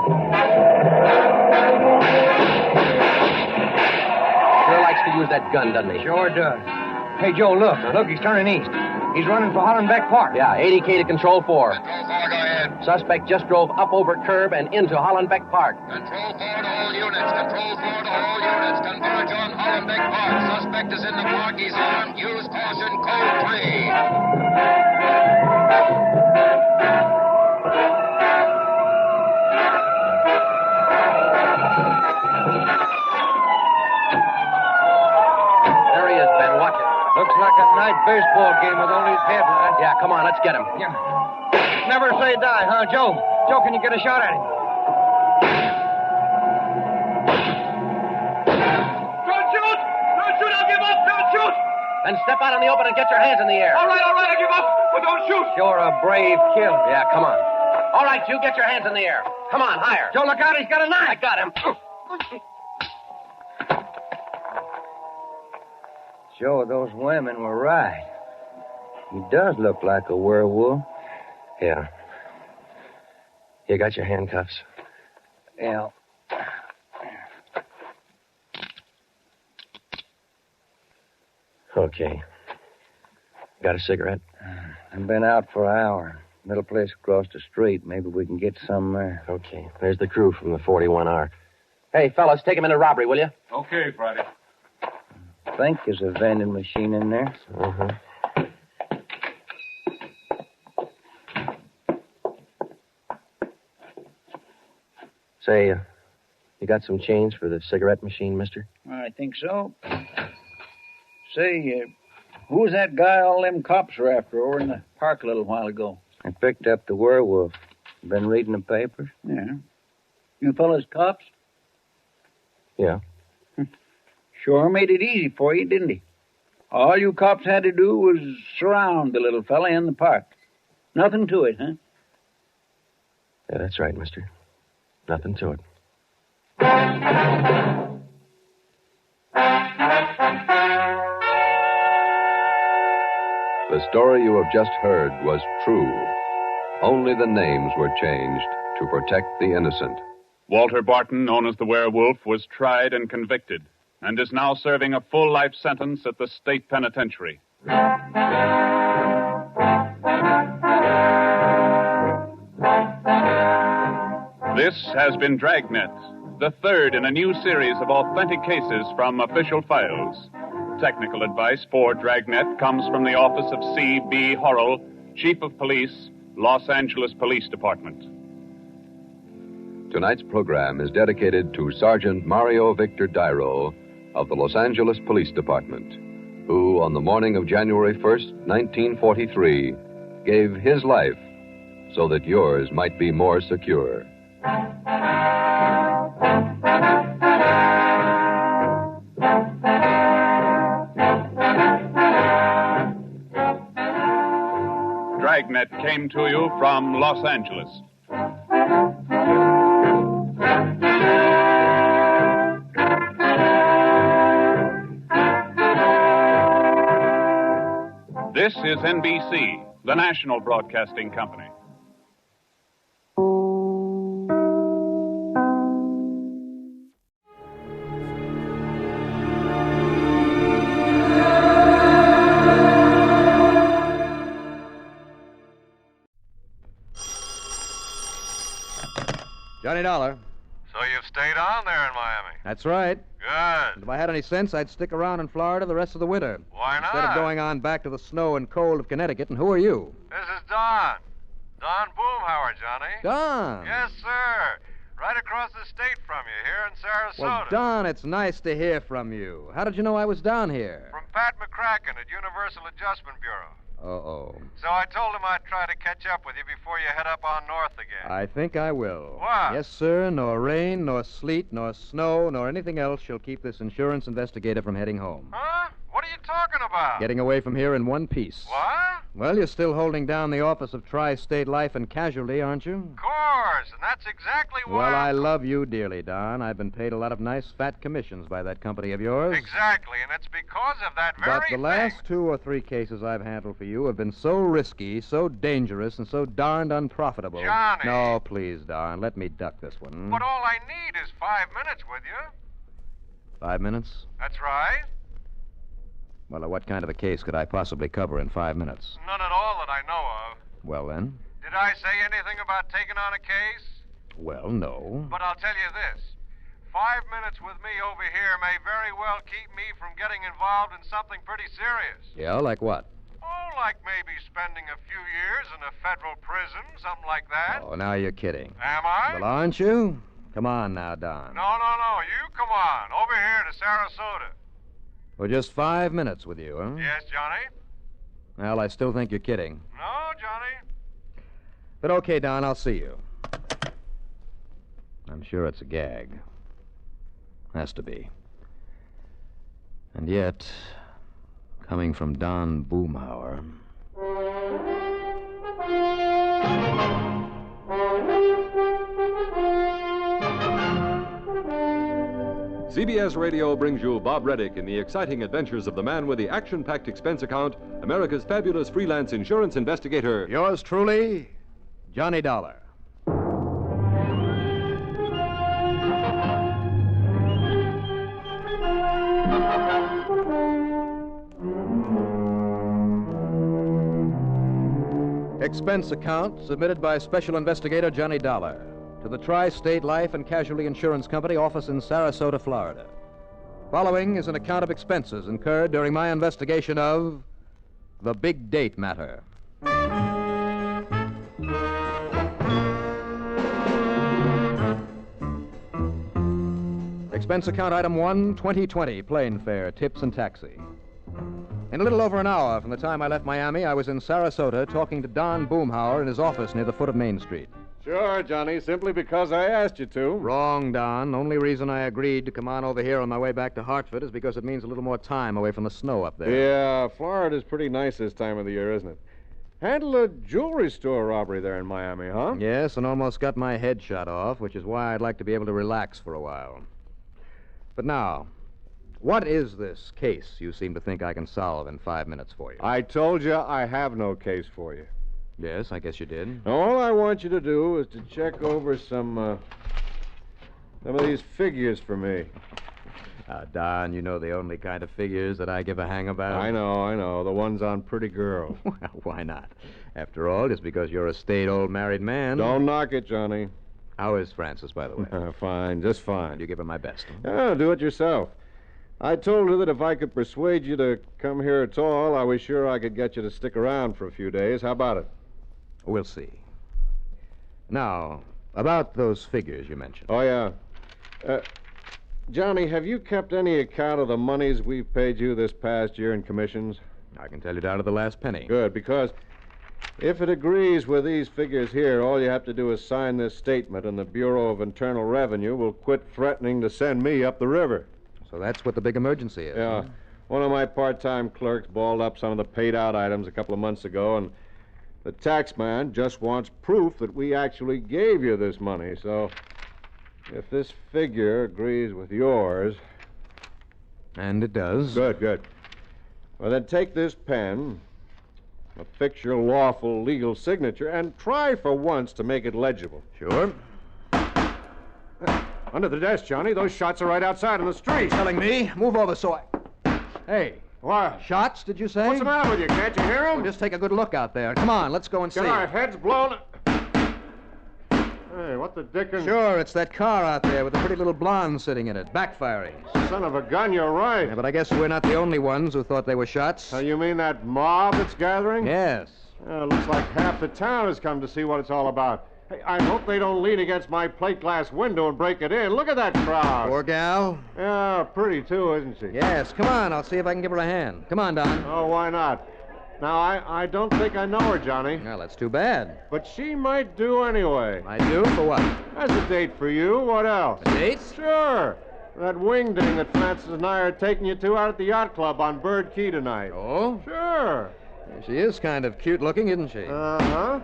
Sure likes to use that gun, doesn't he? Sure does. Hey, Joe, look. Look, he's turning east. He's running for Hollenbeck Park. Yeah, 80K to Control 4. Control 4, go ahead. Suspect just drove up over curb and into Hollenbeck Park. Control 4 to all units. Control 4 to all units. Converge on Hollenbeck Park. Suspect is in the park. He's armed. Use caution. Code 3. Looks like a night baseball game with only his headlights. Yeah, come on, let's get him. Yeah. Never say die, huh, Joe? Joe, can you get a shot at him? Don't shoot! Don't shoot! I'll give up! Don't shoot! Then step out in the open and get your hands in the air. All right, I give up! But don't shoot! You're a brave killer. Yeah, come on. All right, you get your hands in the air. Come on, higher. Joe, look out, he's got a knife. I got him. Joe, those women were right. He does look like a werewolf. Yeah. You got your handcuffs? Yeah. Okay. Got a cigarette? I've been out for an hour. Little place across the street. Maybe we can get some there. Okay. There's the crew from the 41R. Hey, fellas, take him into robbery, will you? Okay, Friday. I think there's a vending machine in there. Uh-huh. Say, you got some change for the cigarette machine, mister? I think so. Say, who was that guy all them cops were after over in the park a little while ago? I picked up the werewolf. Been reading the papers? Yeah. You fellas cops? Yeah. Sure made it easy for you, didn't he? All you cops had to do was surround the little fella in the park. Nothing to it, huh? Yeah, that's right, mister. Nothing to it. The story you have just heard was true. Only the names were changed to protect the innocent. Walter Barton, known as the Werewolf, was tried and convicted and is now serving a full life sentence at the state penitentiary. This has been Dragnet, the third in a new series of authentic cases from official files. Technical advice for Dragnet comes from the office of C.B. Horrell, Chief of Police, Los Angeles Police Department. Tonight's program is dedicated to Sergeant Mario Victor Dairo of the Los Angeles Police Department, who, on the morning of January 1st, 1943, gave his life so that yours might be more secure. Dragnet came to you from Los Angeles. This is NBC, the national broadcasting company. Johnny Dollar. So you've stayed on there in Miami? That's right. Good. If I had any sense, I'd stick around in Florida the rest of the winter. Why not? Instead of going on back to the snow and cold of Connecticut. And who are you? This is Don. Don Boomhauer, Johnny. Don? Yes, sir. Right across the state from you here in Sarasota. Well, Don, it's nice to hear from you. How did you know I was down here? From Pat McCracken at Universal Adjustment Bureau. Uh-oh. So I told him I'd try to catch up with you before you head up on north again. I think I will. What? Yes, sir. Nor rain, nor sleet, nor snow, nor anything else shall keep this insurance investigator from heading home. Huh? What are you talking about? Getting away from here in one piece. What? Well, you're still holding down the office of Tri-State Life and Casualty, aren't you? Of course, and that's exactly why... Well, I love you dearly, Don. I've been paid a lot of nice fat commissions by that company of yours. Exactly, and it's because of that very But the last 2 or 3 cases I've handled for you have been so risky, so dangerous, and so darned unprofitable. Johnny! No, please, Don. Let me duck this one. But all I need is 5 minutes with you. 5 minutes? That's right. Well, what kind of a case could I possibly cover in 5 minutes? None at all that I know of. Well, then. Did I say anything about taking on a case? Well, no. But I'll tell you this. 5 minutes with me over here may very well keep me from getting involved in something pretty serious. Yeah, like what? Oh, like maybe spending a few years in a federal prison, something like that. Oh, now you're kidding. Am I? Well, aren't you? Come on now, Don. No. You come on. Over here to Sarasota. For just 5 minutes with you, huh? Yes, Johnny? Well, I still think you're kidding. No, Johnny. But okay, Don, I'll see you. I'm sure it's a gag. Has to be. And yet, coming from Don Boomhauer... CBS Radio brings you Bob Reddick in the exciting adventures of the man with the action-packed expense account, America's fabulous freelance insurance investigator. Yours truly, Johnny Dollar. Expense account submitted by Special Investigator Johnny Dollar to the Tri-State Life and Casualty Insurance Company office in Sarasota, Florida. Following is an account of expenses incurred during my investigation of the big date matter. Expense account item 1, 2020, plane fare, tips and taxi. In a little over an hour from the time I left Miami, I was in Sarasota talking to Don Boomhauer in his office near the foot of Main Street. Sure, Johnny, simply because I asked you to. Wrong, Don. Only reason I agreed to come on over here on my way back to Hartford is because it means a little more time away from the snow up there. Yeah, Florida's pretty nice this time of the year, isn't it? Handled a jewelry store robbery there in Miami, huh? Yes, and almost got my head shot off, which is why I'd like to be able to relax for a while. But now, what is this case you seem to think I can solve in 5 minutes for you? I told you I have no case for you. Yes, I guess you did. All I want you to do is to check over some of these figures for me. Don, you know the only kind of figures that I give a hang about. I know. The ones on pretty girls. Well, why not? After all, just because you're a staid old married man. Don't knock it, Johnny. How is Frances, by the way? Fine, just fine. You give her my best. Oh, do it yourself. I told her that if I could persuade you to come here at all, I was sure I could get you to stick around for a few days. How about it? We'll see. Now, about those figures you mentioned. Oh, yeah. Johnny, have you kept any account of the monies we've paid you this past year in commissions? I can tell you down to the last penny. Good, because if it agrees with these figures here, all you have to do is sign this statement, and the Bureau of Internal Revenue will quit threatening to send me up the river. So that's what the big emergency is. Yeah. Huh? One of my part-time clerks balled up some of the paid-out items a couple of months ago, and The tax man just wants proof that we actually gave you this money, so if this figure agrees with yours... And it does. Good. Well, then take this pen, affix your lawful legal signature, and try for once to make it legible. Sure. Under the desk, Johnny. Those shots are right outside in the street. Telling me? Move over so I... Hey. What? Shots, did you say? What's the matter with you? Can't you hear them? Well, just take a good look out there. Come on, let's go and see. Get our heads blown... Hey, what the dickens... Sure, it's that car out there with the pretty little blonde sitting in it, backfiring. Son of a gun, you're right. Yeah, but I guess we're not the only ones who thought they were shots. You mean that mob that's gathering? Yes. Looks like half the town has come to see what it's all about. Hey, I hope they don't lean against my plate glass window and break it in. Look at that crowd. Poor gal. Yeah, pretty too, isn't she? Yes, come on. I'll see if I can give her a hand. Come on, Don. Oh, why not? Now, I don't think I know her, Johnny. Well, that's too bad. But she might do anyway. I do? For what? As a date for you. What else? A date? Sure. That wingding that Francis and I are taking you to out at the yacht club on Bird Key tonight. Oh? Sure. She is kind of cute looking, isn't she? Uh-huh.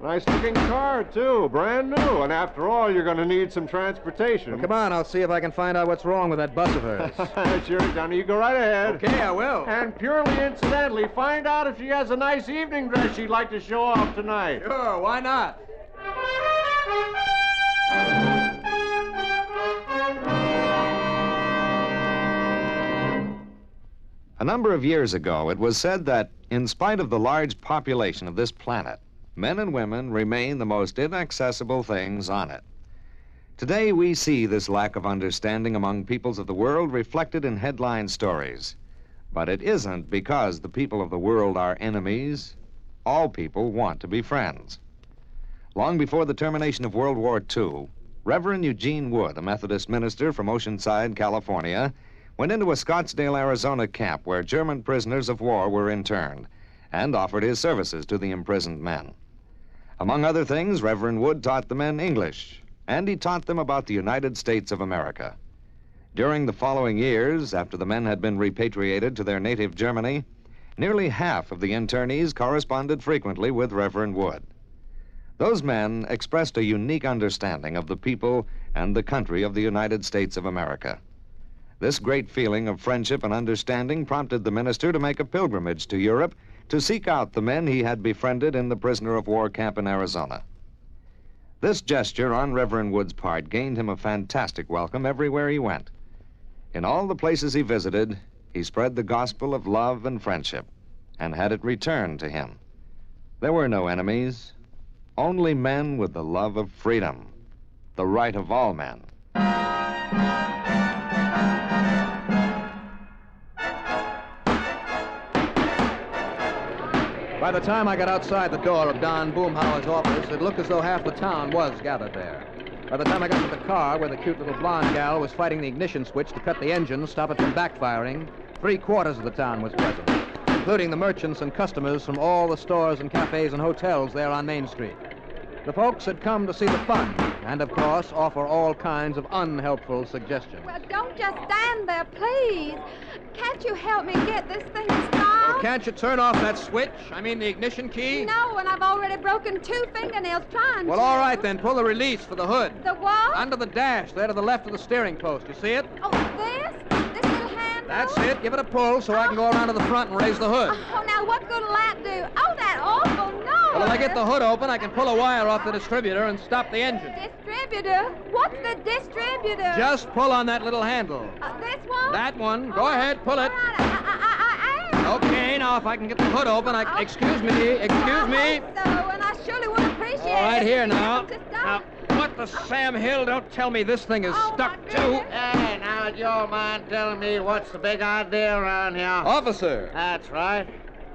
Nice looking car, too. Brand new. And after all, you're going to need some transportation. Well, come on. I'll see if I can find out what's wrong with that bus of hers. Sure, Johnny. You go right ahead. Okay, I will. And purely incidentally, find out if she has a nice evening dress she'd like to show off tonight. Sure, why not? A number of years ago, it was said that, in spite of the large population of this planet, men and women remain the most inaccessible things on it. Today, we see this lack of understanding among peoples of the world reflected in headline stories. But it isn't because the people of the world are enemies. All people want to be friends. Long before the termination of World War II, Reverend Eugene Wood, a Methodist minister from Oceanside, California, went into a Scottsdale, Arizona camp where German prisoners of war were interned and offered his services to the imprisoned men. Among other things, Reverend Wood taught the men English, and he taught them about the United States of America. During the following years, after the men had been repatriated to their native Germany, nearly half of the internees corresponded frequently with Reverend Wood. Those men expressed a unique understanding of the people and the country of the United States of America. This great feeling of friendship and understanding prompted the minister to make a pilgrimage to Europe to seek out the men he had befriended in the prisoner of war camp in Arizona. This gesture on Reverend Wood's part gained him a fantastic welcome everywhere he went. In all the places he visited, he spread the gospel of love and friendship and had it returned to him. There were no enemies, only men with the love of freedom, the right of all men. By the time I got outside the door of Don Boomhauer's office, it looked as though half the town was gathered there. By the time I got to the car where the cute little blonde gal was fighting the ignition switch to cut the engine, stop it from backfiring, 3/4 of the town was present, including the merchants and customers from all the stores and cafes and hotels there on Main Street. The folks had come to see the fun and, of course, offer all kinds of unhelpful suggestions. Well, don't just stand there, please. Can't you help me get this thing stopped? Well, can't you turn off that switch? I mean, the ignition key? No, and I've already broken 2 fingernails trying Well, to. all right, then. Pull the release for the hood. The what? Under the dash, there to the left of the steering post. You see it? Oh, this? This little handle? That's it. Give it a pull so I can go around to the front and raise the hood. Oh, now what good'll that do? Oh, that awful noise. Well, if I get the hood open, I can pull a wire off the distributor and stop the engine. Distributor? What's the distributor? Just pull on that little handle. This one? That one. Go ahead, pull it. Okay, now if I can get the hood open, Excuse me. So, and I surely would appreciate it. All right, here now. Just Now, what the Sam Hill? Don't tell me this thing is stuck too. Hey, now, do you all mind telling me what's the big idea around here? Officer. That's right.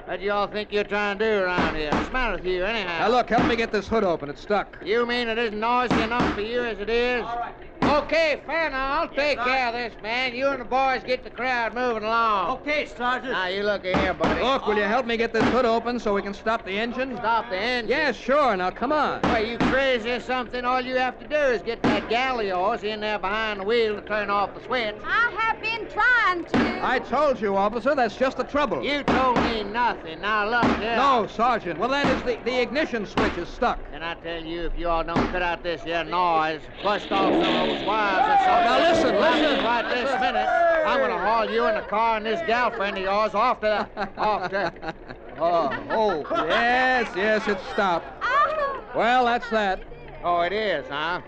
What do you all think you're trying to do around here? What's the matter with you, anyhow? Now, look, help me get this hood open. It's stuck. You mean it isn't noisy enough for you as it is? All right. Okay, fair now. I'll take care of this, man. You and the boys get the crowd moving along. Okay, Sergeant. Now, you look here, buddy. Look, will you help me get this hood open so we can stop the engine? Stop the engine? Yes, sure. Now, come on. Well, you crazy or something? All you have to do is get that gal of yours in there behind the wheel to turn off the switch. I have been trying to. I told you, officer, that's just the trouble. You told me nothing. Now, look here. No, Sergeant. Well, that is the ignition switch is stuck. And I tell you, if you all don't cut out this here noise, bust off some of those wires or something. Now, listen. Right this minute, I'm going to haul you in the car and this girlfriend of yours off to... Oh. Yes, it's stopped. Well, that's that. Oh, it is, huh?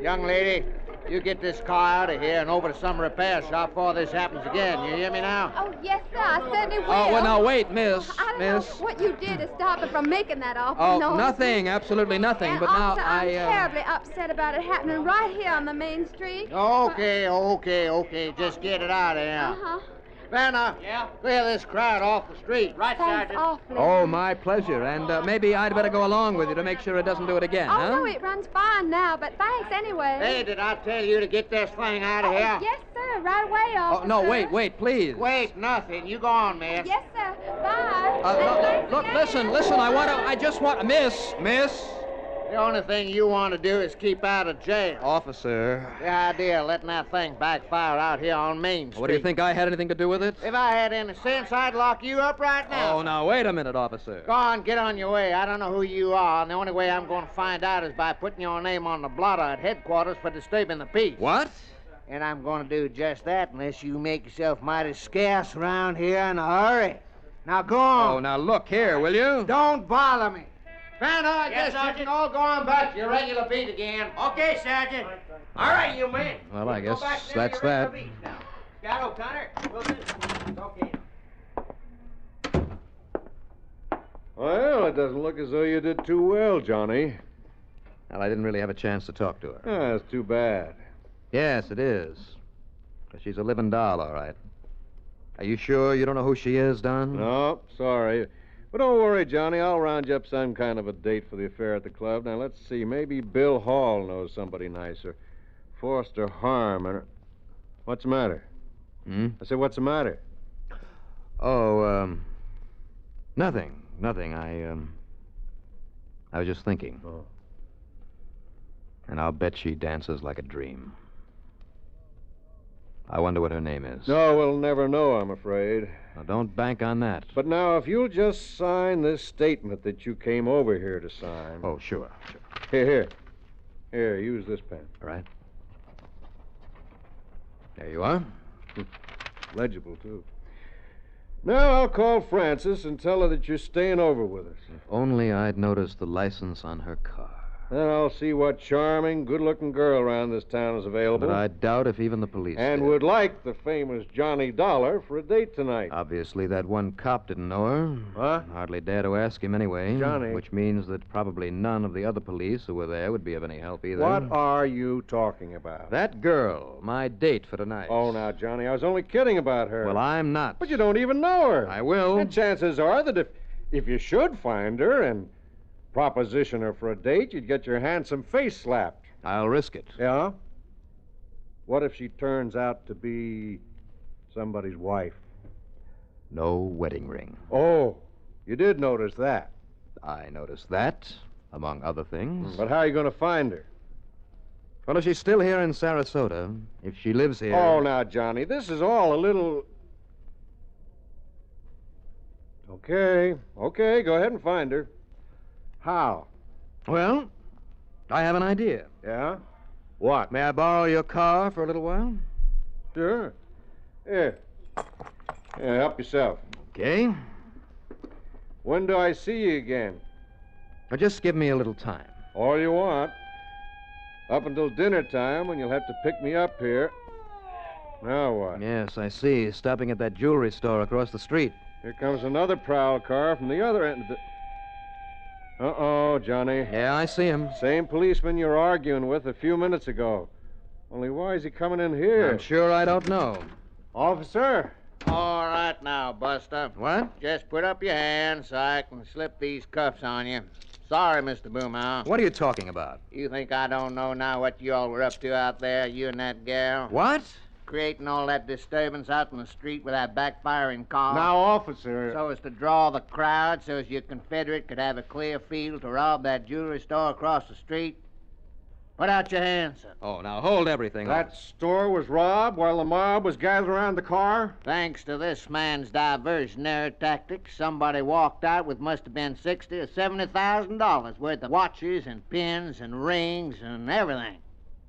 Young lady, you get this car out of here and over to some repair shop before this happens again. You hear me now? Oh, yes, sir. I certainly will. Oh, well, now, wait, miss. I don't know what you did to stop it from making that awful Oh, noise. nothing. Absolutely nothing. And But now also, I'm terribly upset about it happening right here on the main street. Okay. Just get it out of here. Uh-huh. Vanna, clear this crowd off the street. Right, Sergeant. Awfully. Oh, my pleasure. And maybe I'd better go along with you to make sure it doesn't do it again, huh? No, it runs fine now, but thanks anyway. Hey, did I tell you to get this thing out of here? Yes, sir. Right away, officer. Oh, no, wait, please. Wait, nothing. You go on, miss. Yes, sir. Bye. Look, listen. I just want... Miss. The only thing you want to do is keep out of jail. Officer. The idea of letting that thing backfire out here on Main Street. What, do you think I had anything to do with it? If I had any sense, I'd lock you up right now. Oh, now, wait a minute, officer. Go on, get on your way. I don't know who you are, and the only way I'm going to find out is by putting your name on the blotter at headquarters for disturbing the peace. What? And I'm going to do just that unless you make yourself mighty scarce around here in a hurry. Now, go on. Oh, now, look here, will you? Don't bother me. Vanna, I Yes, guess you Sergeant. can all go on back to your regular beat again. Okay, Sergeant. All right, you men. Well, I guess Go back to that's your regular that. beats now. Scout O'Connor, we'll do this. Okay. Well, it doesn't look as though you did too well, Johnny. Well, I didn't really have a chance to talk to her. That's too bad. Yes, it is. 'Cause she's a living doll, all right. Are you sure you don't know who she is, Don? No, sorry. But don't worry, Johnny. I'll round you up some kind of a date for the affair at the club. Now, let's see. Maybe Bill Hall knows somebody nicer. Forster Harmon. What's the matter? I said, what's the matter? Oh, nothing. I was just thinking. Oh. And I'll bet she dances like a dream. I wonder what her name is. No, we'll never know, I'm afraid. Now, don't bank on that. But now, if you'll just sign this statement that you came over here to sign. Oh, sure. Here, use this pen. All right. There you are. Legible, too. Now I'll call Frances and tell her that you're staying over with us. If only I'd noticed the license on her car. Then I'll see what charming, good-looking girl around this town is available. But I doubt if even the police And did. would like the famous Johnny Dollar for a date tonight. Obviously, that one cop didn't know her. Huh? Hardly dare to ask him anyway. Johnny. Which means that probably none of the other police who were there would be of any help either. What are you talking about? That girl, my date for tonight. Oh, now, Johnny, I was only kidding about her. Well, I'm not. But you don't even know her. I will. And chances are that if you should find her and proposition her for a date, you'd get your handsome face slapped. I'll risk it. Yeah? What if she turns out to be somebody's wife? No wedding ring. Oh, you did notice that. I noticed that, among other things. But how are you going to find her? Well, if she's still here in Sarasota, if she lives here... Oh, now, Johnny, this is all a little... Okay, go ahead and find her. How? Well, I have an idea. Yeah? What? May I borrow your car for a little while? Sure. Here, help yourself. Okay. When do I see you again? Now, just give me a little time. All you want. Up until dinner time, when you'll have to pick me up here. Now what? Yes, I see. Stopping at that jewelry store across the street. Here comes another prowl car from the other end of the... Uh-oh, Johnny. Yeah, I see him. Same policeman you were arguing with a few minutes ago. Only why is he coming in here? I'm sure I don't know. Officer? All right now, Buster. What? Just put up your hands so I can slip these cuffs on you. Sorry, Mr. Boomhauer. What are you talking about? You think I don't know now what you all were up to out there, you and that gal? What? Creating all that disturbance out in the street with that backfiring car. Now, officer. So as to draw the crowd so as your Confederate could have a clear field to rob that jewelry store across the street? Put out your hands, sir. Oh, now hold everything. That store was robbed while the mob was gathered around the car? Thanks to this man's diversionary tactics, somebody walked out with must have been $60,000 or $70,000 worth of watches and pins and rings and everything.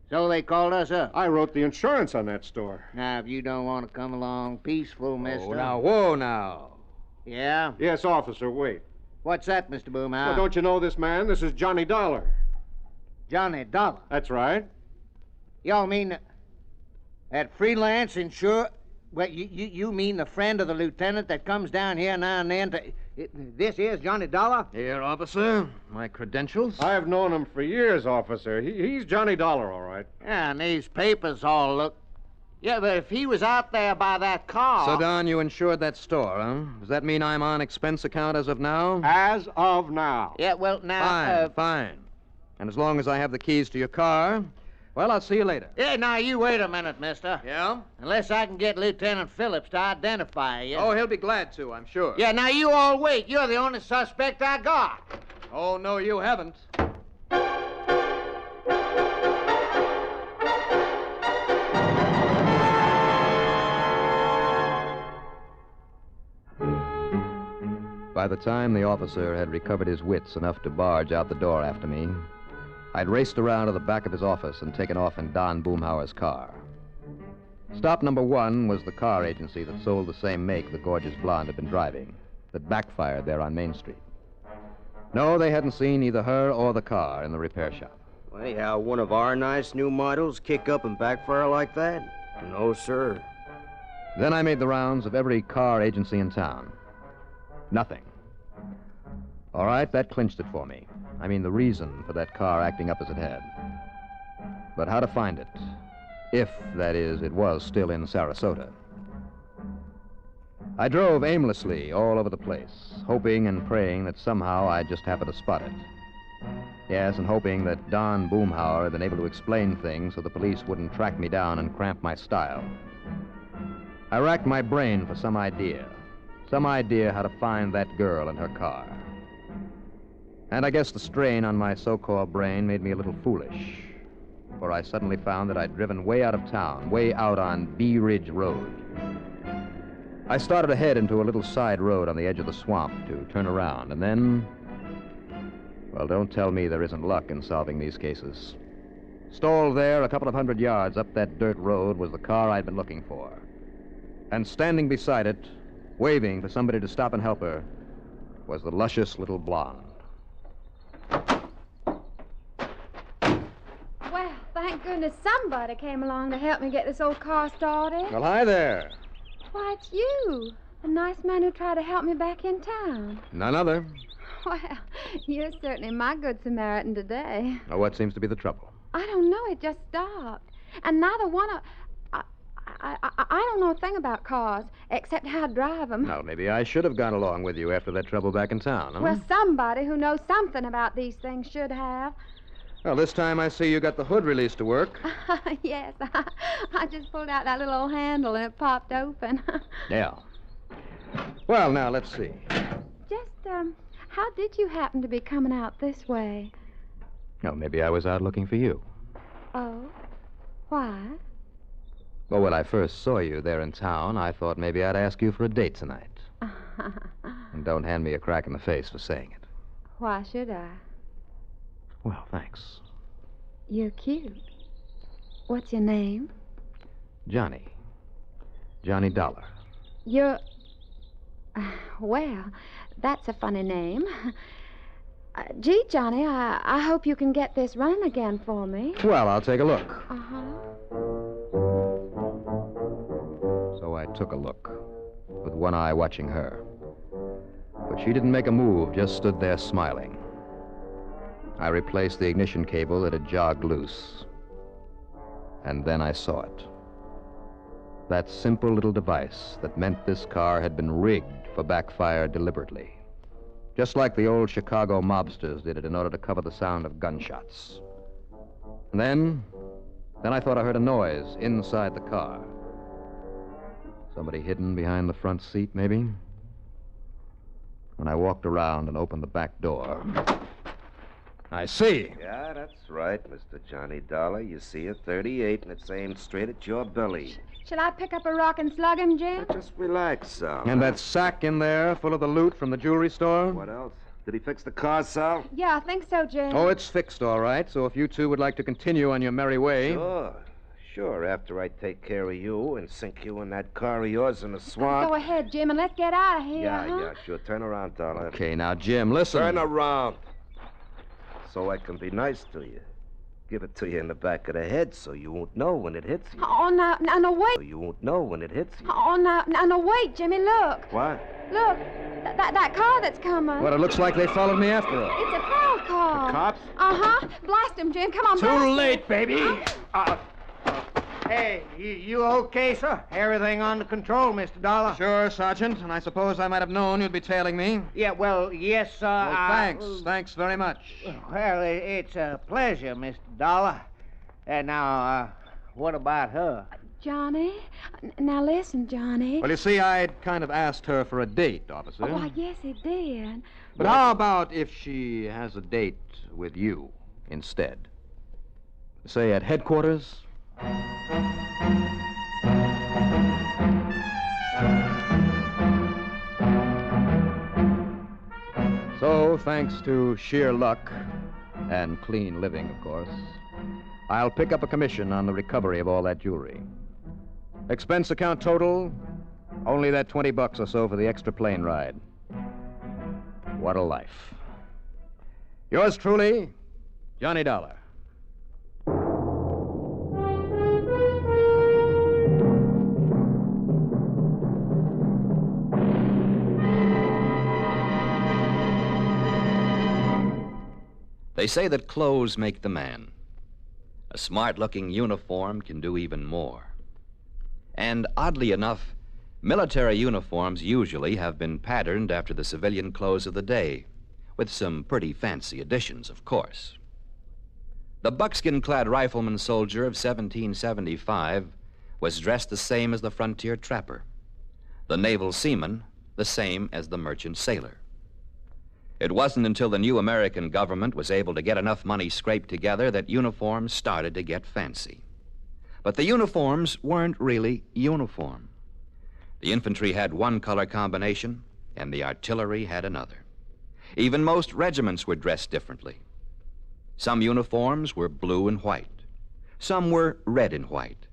So they called us up. I wrote the insurance on that store. Now, if you don't want to come along peaceful, mister. Oh, now, whoa, now. Yeah? Yes, officer, wait. What's that, Mr. Boomhauer? Well, don't you know this man? This is Johnny Dolar. Johnny Dolar? That's right. Y'all mean that freelance insurer? Well, you mean the friend of the lieutenant that comes down here now and then to... This is Johnny Dolar? Here, officer. My credentials? I've known him for years, officer. He's Johnny Dolar, all right. Yeah, and these papers all look... Yeah, but if he was out there by that car... So, Don, you insured that store, huh? Does that mean I'm on expense account as of now? As of now. Yeah, well, now... Fine. And as long as I have the keys to your car, well, I'll see you later. Yeah, now, you wait a minute, mister. Yeah? Unless I can get Lieutenant Phillips to identify you. Oh, he'll be glad to, I'm sure. Yeah, now, you all wait. You're the only suspect I got. Oh, no, you haven't. By the time the officer had recovered his wits enough to barge out the door after me, I'd raced around to the back of his office and taken off in Don Boomhauer's car. Stop number one was the car agency that sold the same make the gorgeous blonde had been driving, that backfired there on Main Street. No, they hadn't seen either her or the car in the repair shop. Anyhow, one of our nice new models kick up and backfire like that? No, sir. Then I made the rounds of every car agency in town. Nothing. All right, that clinched it for me. I mean, the reason for that car acting up as it had. But how to find it? If, that is, it was still in Sarasota. I drove aimlessly all over the place, hoping and praying that somehow I'd just happen to spot it. Yes, and hoping that Don Boomhauer had been able to explain things so the police wouldn't track me down and cramp my style. I racked my brain for some idea how to find that girl and her car. And I guess the strain on my so-called brain made me a little foolish, for I suddenly found that I'd driven way out of town, way out on Bee Ridge Road. I started ahead into a little side road on the edge of the swamp to turn around, and then... Well, don't tell me there isn't luck in solving these cases. Stalled there a couple of 100 yards up that dirt road was the car I'd been looking for. And standing beside it, waving for somebody to stop and help her, was the luscious little blonde. Well, thank goodness somebody came along to help me get this old car started. Well, hi there. Why, it's you. The nice man who tried to help me back in town. None other. Well, you're certainly my good Samaritan today. Now, what seems to be the trouble? I don't know. It just stopped. And neither one of... I don't know a thing about cars, except how to drive them. Well, maybe I should have gone along with you after that trouble back in town, huh? Well, somebody who knows something about these things should have. Well, this time I see you got the hood release to work. Yes, I just pulled out that little old handle and it popped open. Yeah. Well, now, let's see. Just, how did you happen to be coming out this way? Oh, maybe I was out looking for you. Oh? Why? Well, when I first saw you there in town, I thought maybe I'd ask you for a date tonight. And don't hand me a crack in the face for saying it. Why should I? Well, thanks. You're cute. What's your name? Johnny. Johnny Dolar. You're... Well, that's a funny name. Gee, Johnny, I hope you can get this running again for me. Well, I'll take a look. Uh-huh. So I took a look, with one eye watching her. But she didn't make a move, just stood there smiling. I replaced the ignition cable that had jogged loose. And then I saw it. That simple little device that meant this car had been rigged for backfire deliberately. just like the old Chicago mobsters did it in order to cover the sound of gunshots. And then I thought I heard a noise inside the car. Somebody hidden behind the front seat, maybe? When I walked around and opened the back door, I see. Yeah, that's right, Mr. Johnny Dollar. You see a 38, and it's aimed straight at your belly. Shall I pick up a rock and slug him, Jim? Just relax, Sal. And that sack in there full of the loot from the jewelry store? What else? Did he fix the car, Sal? Yeah, I think so, Jim. Oh, it's fixed, all right. So if you two would like to continue on your merry way... Sure, after I take care of you and sink you in that car of yours in the swamp. Go ahead, Jim, and let's get out of here, Yeah, sure. Turn around, Dollar. Okay, now, Jim, listen. Turn around. So I can be nice to you. Give it to you in the back of the head so you won't know when it hits you. Oh, now, wait. So you won't know when it hits you. Oh, now, wait, Jimmy, look. What? Look, that car that's coming. What, it looks like they followed me after her. It's a prowl car. The cops? Uh-huh. Blast him, Jim. Come on, blast him. Too late, baby. Hey, you okay, sir? Everything under control, Mr. Dollar? Sure, Sergeant, and I suppose I might have known you'd be tailing me. Yeah, well, yes, sir. Well, thanks. Thanks very much. Well, it's a pleasure, Mr. Dollar. And now, what about her? Johnny? Now listen, Johnny. Well, you see, I'd kind of asked her for a date, officer. Oh, why, yes, he did. But how about if she has a date with you instead? Say at headquarters? So, thanks to sheer luck and clean living, of course, I'll pick up a commission on the recovery of all that jewelry. Expense account total, only that $20 or so for the extra plane ride. What a life. Yours truly, Johnny Dollar. They say that clothes make the man. A smart-looking uniform can do even more. And oddly enough, military uniforms usually have been patterned after the civilian clothes of the day, with some pretty fancy additions, of course. The buckskin-clad rifleman soldier of 1775 was dressed the same as the frontier trapper. The naval seaman, the same as the merchant sailor. It wasn't until the new American government was able to get enough money scraped together that uniforms started to get fancy. But the uniforms weren't really uniform. The infantry had one color combination, and the artillery had another. Even most regiments were dressed differently. Some uniforms were blue and white. Some were red and white.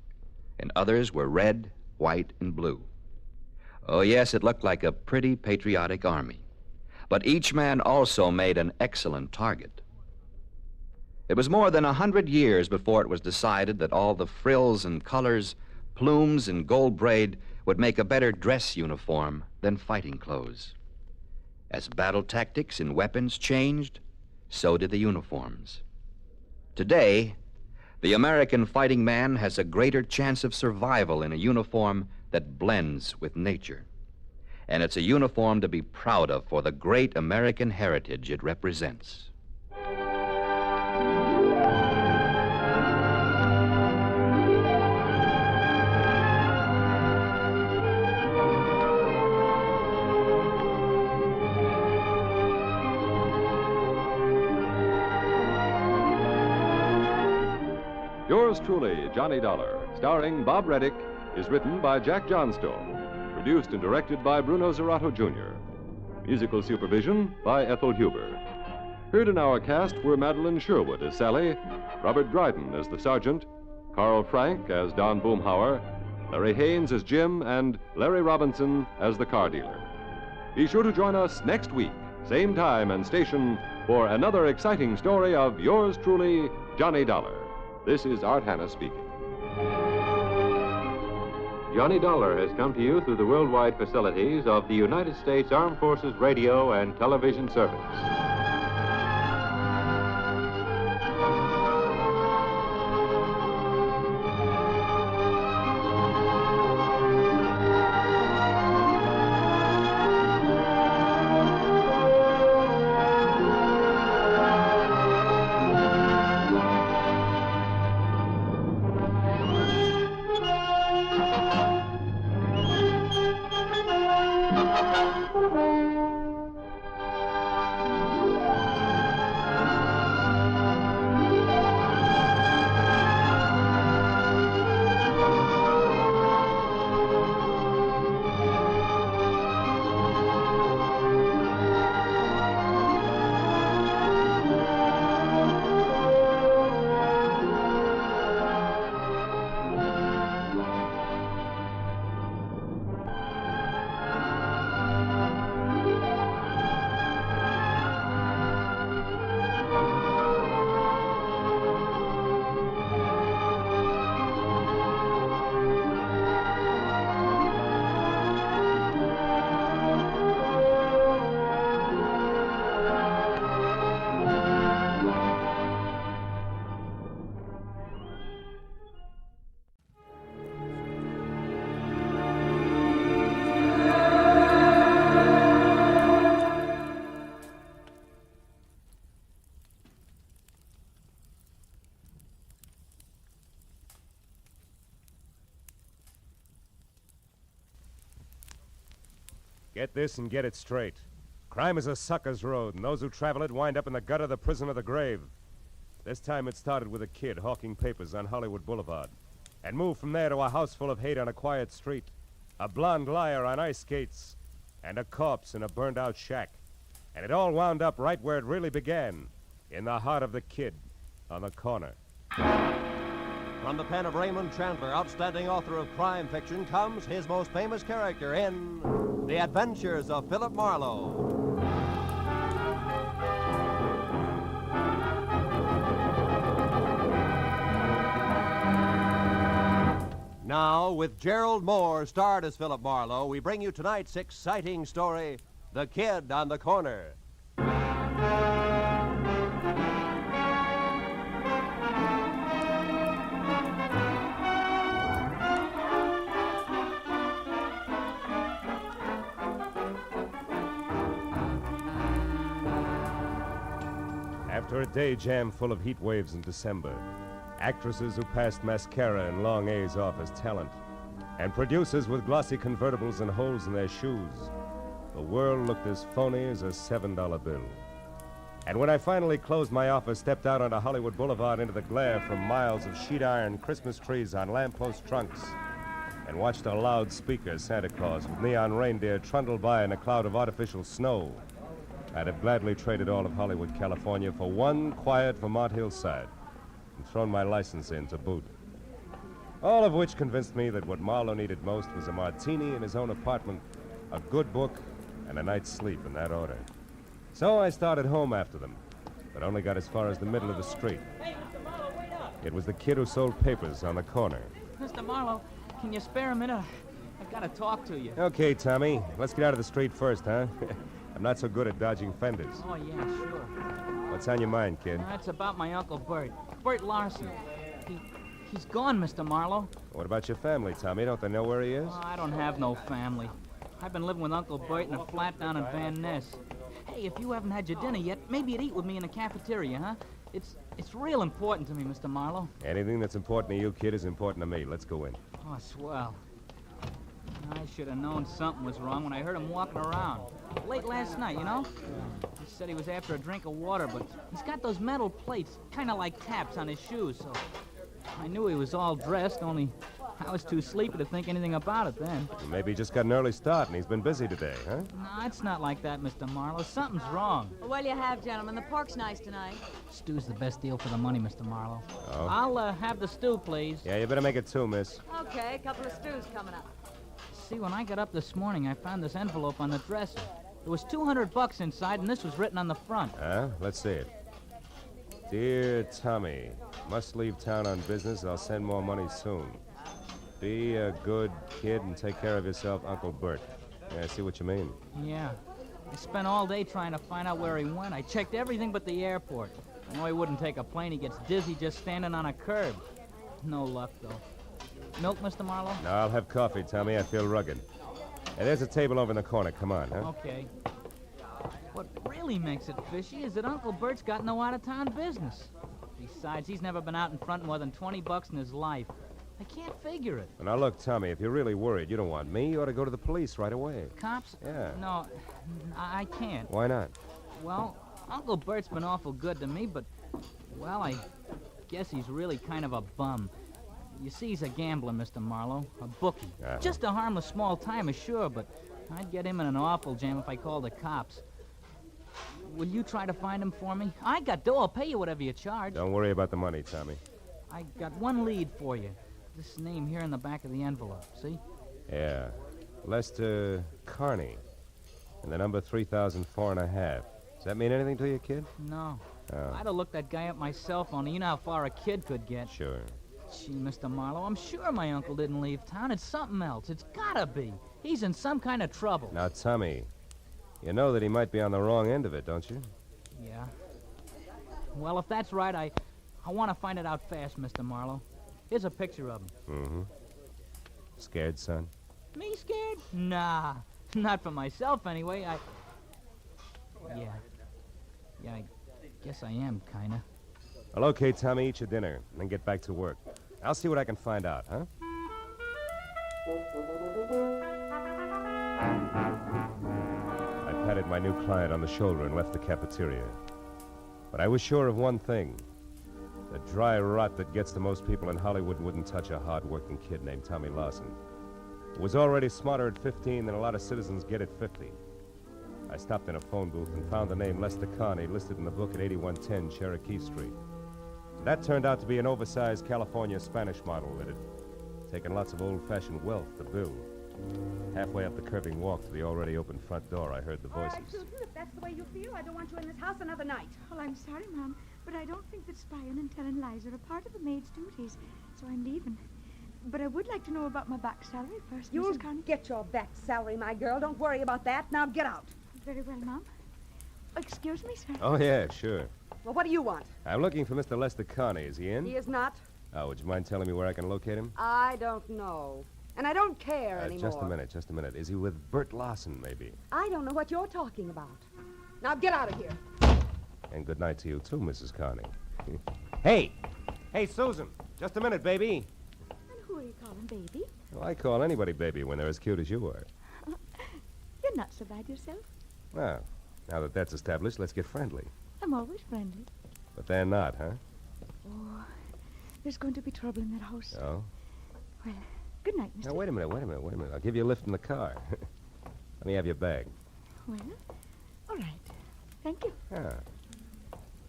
And others were red, white, and blue. Oh, yes, it looked like a pretty patriotic army. But each man also made an excellent target. It was more than 100 years before it was decided that all the frills and colors, plumes and gold braid would make a better dress uniform than fighting clothes. As battle tactics and weapons changed, so did the uniforms. Today, the American fighting man has a greater chance of survival in a uniform that blends with nature. And it's a uniform to be proud of for the great American heritage it represents. Yours truly, Johnny Dollar, starring Bob Reddick, is written by Jack Johnstone. Produced and directed by Bruno Zerato, Jr. Musical supervision by Ethel Huber. Heard in our cast were Madeline Sherwood as Sally, Robert Dryden as the Sergeant, Carl Frank as Don Boomhauer, Larry Haynes as Jim, and Larry Robinson as the car dealer. Be sure to join us next week, same time and station, for another exciting story of yours truly, Johnny Dollar. This is Art Hanna speaking. Johnny Dollar has come to you through the worldwide facilities of the United States Armed Forces Radio and Television Service. Get this and get it straight. Crime is a sucker's road, and those who travel it wind up in the gutter, the prison, or the grave. This time it started with a kid hawking papers on Hollywood Boulevard, and moved from there to a house full of hate on a quiet street, a blonde liar on ice skates, and a corpse in a burned-out shack. And it all wound up right where it really began, in the heart of the kid on the corner. From the pen of Raymond Chandler, outstanding author of crime fiction, comes his most famous character in The Adventures of Philip Marlowe. Now, with Gerald Moore starred as Philip Marlowe, we bring you tonight's exciting story, The Kid on the Corner. After a day jam full of heat waves in December, actresses who passed mascara and long A's off as talent, and producers with glossy convertibles and holes in their shoes, the world looked as phony as a $7 bill. And when I finally closed my office, stepped out onto Hollywood Boulevard into the glare from miles of sheet iron Christmas trees on lamppost trunks, and watched a loudspeaker Santa Claus with neon reindeer trundle by in a cloud of artificial snow, I'd have gladly traded all of Hollywood, California for one quiet Vermont hillside and thrown my license in to boot. All of which convinced me that what Marlowe needed most was a martini in his own apartment, a good book, and a night's sleep in that order. So I started home after them, but only got as far as the middle of the street. Hey, Mr. Marlowe, wait up! It was the kid who sold papers on the corner. Mr. Marlowe, can you spare a minute? I've got to talk to you. Okay, Tommy, let's get out of the street first, huh? I'm not so good at dodging fenders. Oh, yeah, sure. What's on your mind, kid? It's about my Uncle Bert. Bert Larson. He's gone, Mr. Marlowe. What about your family, Tommy? Don't they know where he is? Oh, I don't have no family. I've been living with Uncle Bert in a flat down in Van Ness. Hey, if you haven't had your dinner yet, maybe you'd eat with me in the cafeteria, huh? It's real important to me, Mr. Marlowe. Anything that's important to you, kid, is important to me. Let's go in. Oh, swell. I should have known something was wrong when I heard him walking around. Late last night, you know? He said he was after a drink of water, but he's got those metal plates, kind of like taps on his shoes, so I knew he was all dressed, only I was too sleepy to think anything about it then. Maybe he just got an early start and he's been busy today, huh? No, it's not like that, Mr. Marlowe. Something's wrong. What'll you have, gentlemen? The pork's nice tonight. Stew's the best deal for the money, Mr. Marlowe. Oh? I'll have the stew, please. Yeah, you better make it two, miss. Okay, a couple of stews coming up. See, when I got up this morning, I found this envelope on the dresser. There was $200 inside, and this was written on the front. Let's see it. Dear Tommy, must leave town on business. I'll send more money soon. Be a good kid and take care of yourself, Uncle Bert. Yeah, I see what you mean. Yeah. I spent all day trying to find out where he went. I checked everything but the airport. I know he wouldn't take a plane. He gets dizzy just standing on a curb. No luck, though. Milk, Mr. Marlowe? No, I'll have coffee, Tommy. I feel rugged. Hey, there's a table over in the corner. Come on, huh? Okay. What really makes it fishy is that Uncle Bert's got no out-of-town business. Besides, he's never been out in front more than $20 in his life. I can't figure it. Well, now, look, Tommy, if you're really worried, you don't want me, you ought to go to the police right away. Cops? Yeah. No, I can't. Why not? Well, Uncle Bert's been awful good to me, but, well, I guess he's really kind of a bum. You see, he's a gambler, Mr. Marlowe, a bookie. Uh-huh. Just a harmless small-timer, sure, but I'd get him in an awful jam if I called the cops. Will you try to find him for me? I got dough. I'll pay you whatever you charge. Don't worry about the money, Tommy. I got one lead for you. This name here in the back of the envelope, see? Yeah. Lester Carney. And the number 3004.5. Does that mean anything to you, kid? No. Oh. I'd have looked that guy up myself, only you know how far a kid could get. Sure. Gee, Mr. Marlowe, I'm sure my uncle didn't leave town. It's something else. It's gotta be. He's in some kind of trouble. Now, Tommy, you know that he might be on the wrong end of it, don't you? Yeah. Well, if that's right, I want to find it out fast, Mr. Marlowe. Here's a picture of him. Mm-hmm. Scared, son? Me scared? Nah. Not for myself, anyway. Yeah, I guess I am, kinda. Well, okay, Tommy, eat your dinner, and then get back to work. I'll see what I can find out, huh? patted my new client on the shoulder and left the cafeteria. But I was sure of one thing. The dry rot that gets to most people in Hollywood wouldn't touch a hard-working kid named Tommy Lawson, who was already smarter at 15 than a lot of citizens get at 50. I stopped in a phone booth and found the name Lester Carney listed in the book at 8110 Cherokee Street. That turned out to be an oversized California Spanish model that had taken lots of old-fashioned wealth to build. Halfway up the curving walk to the already open front door, I heard the voices. All right, Susan, if that's the way you feel, I don't want you in this house another night. Well, I'm sorry, Mom, but I don't think that spying and telling lies are a part of a maid's duties, so I'm leaving. But I would like to know about my back salary first, You'll Mrs. Carney. get your back salary, my girl. Don't worry about that. Now get out. Very well, Mom. Excuse me, sir. Oh, yeah, sure. Well, what do you want? I'm looking for Mr. Lester Carney. Is he in? He is not. Oh, would you mind telling me where I can locate him? I don't know. And I don't care anymore. Just a minute. Is he with Bert Lawson, maybe? I don't know what you're talking about. Now get out of here. And good night to you, too, Mrs. Carney. Hey! Hey, Susan! Just a minute, baby. And who are you calling baby? Well, I call anybody baby when they're as cute as you are. You're not so bad yourself. Well, now that that's established, let's get friendly. I'm always friendly. But they're not, huh? Oh, there's going to be trouble in that house. Oh? Well, good night, Mr. Now, wait a minute. I'll give you a lift in the car. Let me have your bag. Well, all right. Thank you. Ah.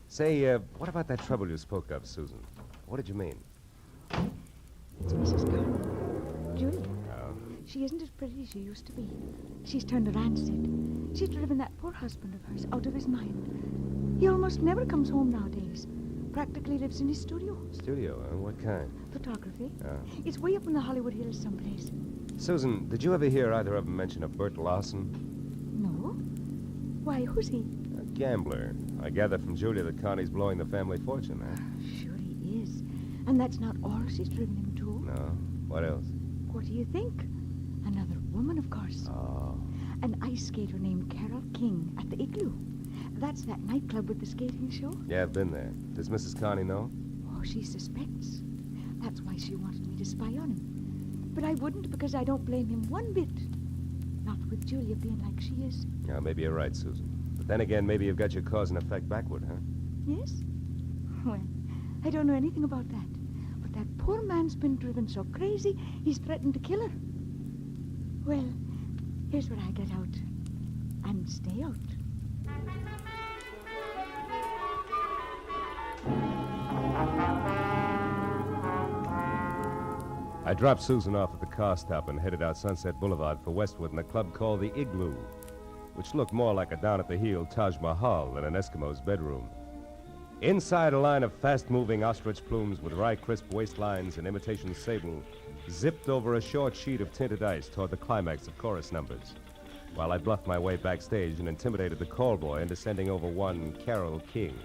Say, what about that trouble you spoke of, Susan? What did you mean? It's Mrs. Carney. Julia. Oh. She isn't as pretty as she used to be. She's turned rancid. She's driven that poor husband of hers out of his mind. He almost never comes home nowadays. Practically lives in his studio. Studio, huh? What kind? Photography. Oh. It's way up in the Hollywood Hills someplace. Susan, did you ever hear either of them mention a Bert Lawson? No. Why, who's he? A gambler. I gather from Julia that Carney's blowing the family fortune, huh? Sure he is. And that's not all she's driven him to. No. What else? What do you think? Another woman, of course. Oh. An ice skater named Carol King at the Igloo. That's that nightclub with the skating show. Yeah, I've been there. Does Mrs. Carney know? Oh, she suspects. That's why she wanted me to spy on him. But I wouldn't because I don't blame him one bit. Not with Julia being like she is. Yeah, maybe you're right, Susan. But then again, maybe you've got your cause and effect backward, huh? Yes? Well, I don't know anything about that. But that poor man's been driven so crazy, he's threatened to kill her. Well, here's where I get out. And stay out. I dropped Susan off at the car stop and headed out Sunset Boulevard for Westwood in a club called the Igloo, which looked more like a down-at-the-heel Taj Mahal than an Eskimo's bedroom. Inside, a line of fast-moving ostrich plumes with wry, crisp waistlines and imitation sable zipped over a short sheet of tinted ice toward the climax of chorus numbers, while I bluffed my way backstage and intimidated the call boy into sending over one Carol King.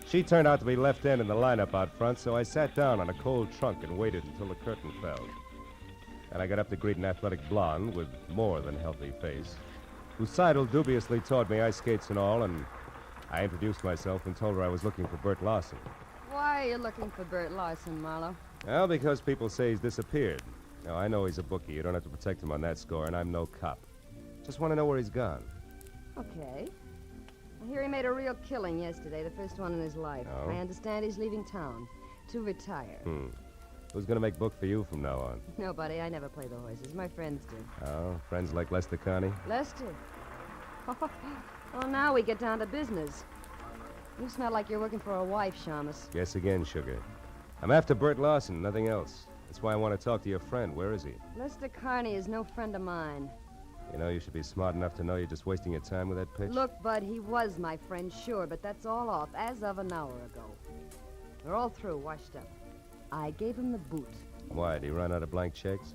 She turned out to be left in the lineup out front, so I sat down on a cold trunk and waited until the curtain fell. And I got up to greet an athletic blonde with more than healthy face, who sidled dubiously toward me, ice skates and all, and I introduced myself and told her I was looking for Bert Lawson. Why are you looking for Bert Lawson, Marlowe? Well, because people say he's disappeared. Now, I know he's a bookie. You don't have to protect him on that score, and I'm no cop. Just want to know where he's gone. Okay. I hear he made a real killing yesterday, the first one in his life. Oh? I understand he's leaving town to retire. Who's going to make book for you from now on? Nobody. I never play the horses. My friends do. Oh, friends like Lester Carney? Lester? Well, now we get down to business. You smell like you're working for a wife, Shamus. Guess again, sugar. I'm after Bert Lawson, nothing else. That's why I want to talk to your friend. Where is he? Lester Carney is no friend of mine. You know, you should be smart enough to know you're just wasting your time with that pitch. Look, Bud, he was my friend, sure, but that's all off as of an hour ago. We're all through, washed up. I gave him the boot. Why, did he run out of blank checks?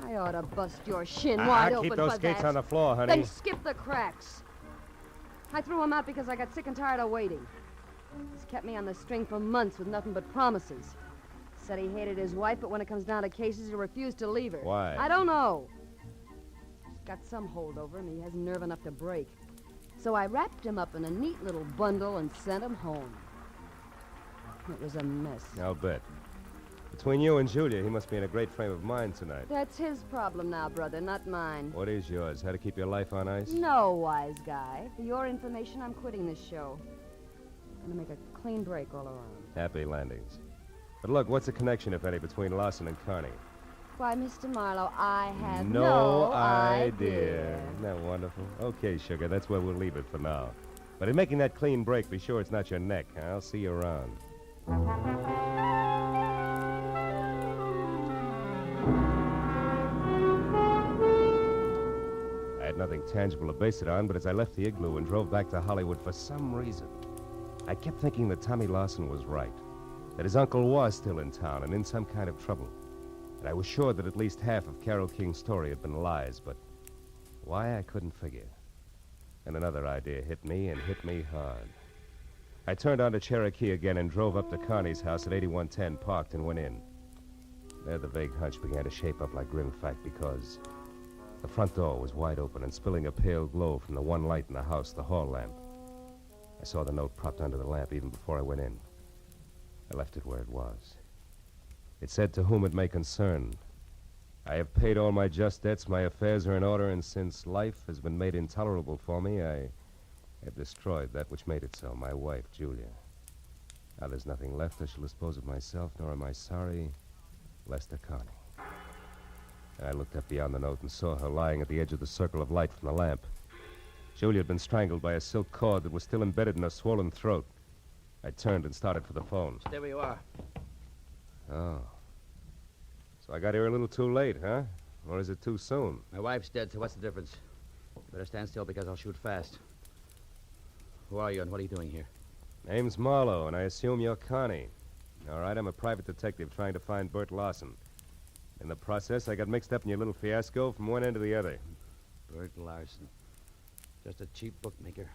I ought to bust your shin wide open keep those for skates that. on the floor, honey. Then skip the cracks. I threw him out because I got sick and tired of waiting. He's kept me on the string for months with nothing but promises. Said he hated his wife, but when it comes down to cases, he refused to leave her. Why? I don't know. He's got some hold over him. He has nerve enough to break. So I wrapped him up in a neat little bundle and sent him home. It was a mess. I'll bet. Between you and Julia, he must be in a great frame of mind tonight. That's his problem now, brother, not mine. What is yours? How to keep your life on ice? No, wise guy. For your information, I'm quitting this show. I'm gonna make a clean break all around. Happy landings. But look, what's the connection, if any, between Larson and Carney? Why, Mr. Marlowe, I have no idea. Isn't that wonderful? Okay, sugar, that's where we'll leave it for now. But in making that clean break, be sure it's not your neck. I'll see you around. I had nothing tangible to base it on, but as I left the igloo and drove back to Hollywood, for some reason, I kept thinking that Tommy Larson was right, that his uncle was still in town and in some kind of trouble. And I was sure that at least half of Carole King's story had been lies, but why, I couldn't figure. And another idea hit me, and hit me hard. I turned onto Cherokee again and drove up to Carney's house at 8110, parked, and went in. There the vague hunch began to shape up like grim fact, because the front door was wide open and spilling a pale glow from the one light in the house, the hall lamp. I saw the note propped under the lamp even before I went in. I left it where it was. It said, "To whom it may concern. I have paid all my just debts, my affairs are in order, and since life has been made intolerable for me, I have destroyed that which made it so, my wife, Julia. Now there's nothing left. I shall dispose of myself, nor am I sorry, Lester Carney." And I looked up beyond the note and saw her lying at the edge of the circle of light from the lamp. Julia had been strangled by a silk cord that was still embedded in her swollen throat. I turned and started for the phone. There you are. Oh. So I got here a little too late, huh? Or is it too soon? My wife's dead, so what's the difference? You better stand still because I'll shoot fast. Who are you and what are you doing here? Name's Marlowe, and I assume you're Connie. All right, I'm a private detective trying to find Bert Larson. In the process, I got mixed up in your little fiasco from one end to the other. Bert Larson. Just a cheap bookmaker.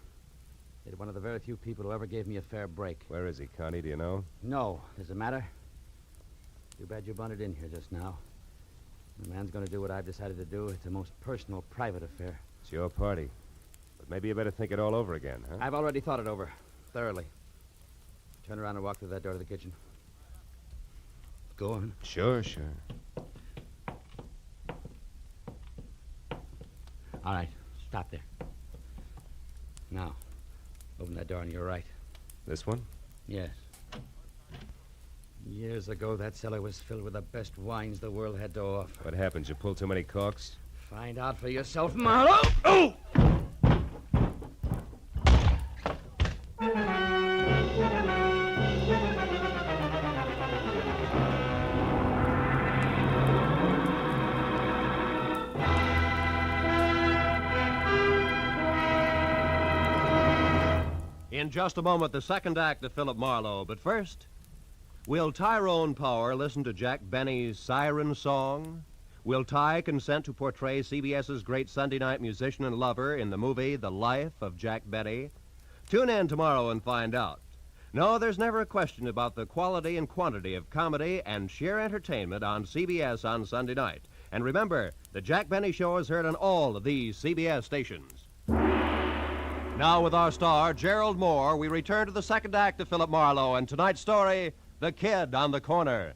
Yet one of the very few people who ever gave me a fair break. Where is he, Connie? Do you know? No. Does it matter? Too bad you bunted in here just now. The man's going to do what I've decided to do. It's a most personal, private affair. It's your party. But maybe you better think it all over again, huh? I've already thought it over. Thoroughly. Turn around and walk through that door to the kitchen. Go on. Sure. All right. Stop there. Now, open that door on your right. This one? Yes. Years ago, that cellar was filled with the best wines the world had to offer. What happened? You pulled too many corks? Find out for yourself, Marlowe. Oh! In just a moment, the second act of Philip Marlowe. But first, will Tyrone Power listen to Jack Benny's Siren Song? Will Ty consent to portray CBS's great Sunday night musician and lover in the movie The Life of Jack Benny? Tune in tomorrow and find out. No, there's never a question about the quality and quantity of comedy and sheer entertainment on CBS on Sunday night. And remember, the Jack Benny Show is heard on all of these CBS stations. Now, with our star, Gerald Moore, we return to the second act of Philip Marlowe and tonight's story, The Kid on the Corner.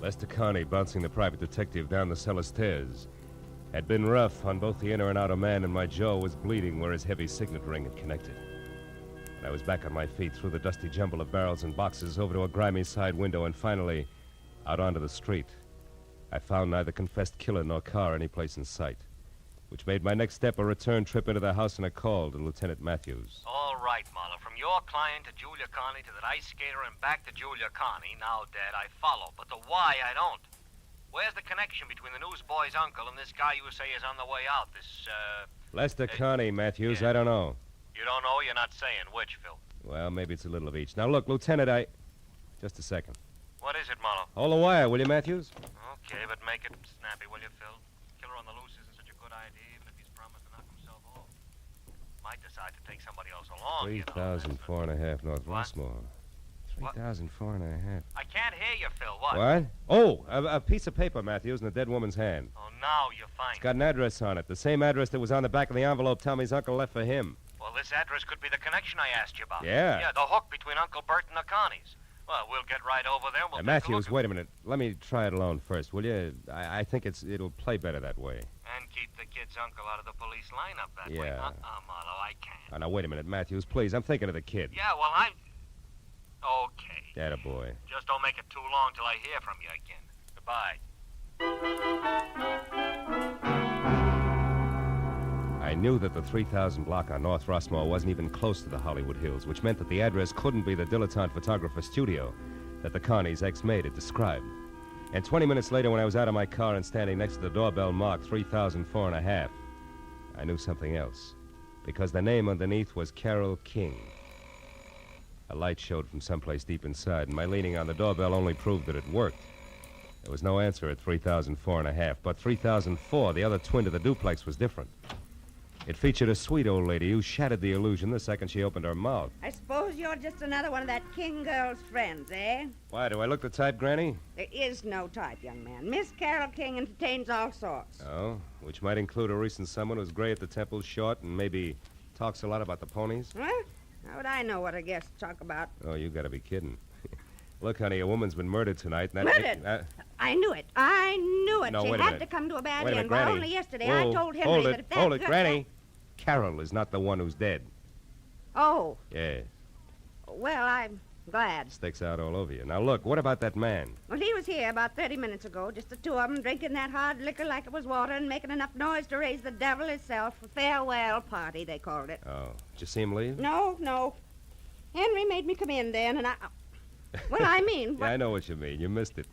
Lester Carney, bouncing the private detective down the cellar stairs, had been rough on both the inner and outer man, and my jaw was bleeding where his heavy signet ring had connected. I was back on my feet through the dusty jumble of barrels and boxes over to a grimy side window and finally out onto the street. I found neither confessed killer nor car any place in sight, which made my next step a return trip into the house and a call to Lieutenant Matthews. All right, Marlowe. From your client to Julia Carney to that ice skater and back to Julia Carney. Now, Dad, I follow, but the why I don't. Where's the connection between the newsboy's uncle and this guy you say is on the way out? Lester Carney, Matthews, I don't know. You don't know? You're not saying which, Phil. Well, maybe it's a little of each. Now, look, Lieutenant, Just a second. What is it, Marlowe? Hold the wire, will you, Matthews? Okay, but make it snappy, will you, Phil? Killer on the loose isn't such a good idea, even if he's promised to knock himself off. Might decide to take somebody else along, 3,004.5 North Westmore. 3,004 and a half. I can't hear you, Phil. What? What? Oh, a piece of paper, Matthews, in the dead woman's hand. Oh, now you're fine. It's got an address on it. The same address that was on the back of the envelope Tommy's uncle left for him. Well, this address could be the connection I asked you about. Yeah. Yeah, the hook between Uncle Bert and the Connies. Well, we'll get right over there. We'll take a Matthews, look wait a minute. Let me try it alone first, will you? I think it'll play better that way. And keep the kid's uncle out of the police lineup that way. Yeah. Marlowe, I can't. Oh, now, wait a minute, Matthews, please. I'm thinking of the kid. Yeah, well, Okay. Attaboy. Just don't make it too long till I hear from you again. Goodbye. I knew that the 3000 block on North Rossmore wasn't even close to the Hollywood Hills, which meant that the address couldn't be the dilettante photographer studio that the Connie's ex-maid had described. And 20 minutes later, when I was out of my car and standing next to the doorbell marked 3004 and a half, I knew something else, because the name underneath was Carol King. A light showed from someplace deep inside, and my leaning on the doorbell only proved that it worked. There was no answer at 3004 and a half, but 3004, the other twin to the duplex, was different. It featured a sweet old lady who shattered the illusion the second she opened her mouth. I suppose you're just another one of that King girl's friends, eh? Why, do I look the type, Granny? There is no type, young man. Miss Carol King entertains all sorts. Oh, which might include a recent someone who's gray at the temples, short, and maybe talks a lot about the ponies? What? How would I know what a guest talk about? Oh, you gotta be kidding. Look, honey, a woman's been murdered tonight. And Murdered? I knew it. I knew it. No, she wait a had minute. to come to a bad Wait a minute, end. Well, Granny. only yesterday Whoa, I told Henry hold that it, if that hold it, girl- Granny. Carol is not the one who's dead. Oh, Yeah, well, I'm glad. sticks out all over you. Now, look, what about that man? Well, he was here about 30 minutes ago, just the two of them, drinking that hard liquor like it was water and making enough noise to raise the devil himself. A farewell party, they called it. Oh, did you see him leave? No. Henry made me come in then, and well, I mean... Yeah, I know what you mean. You missed it.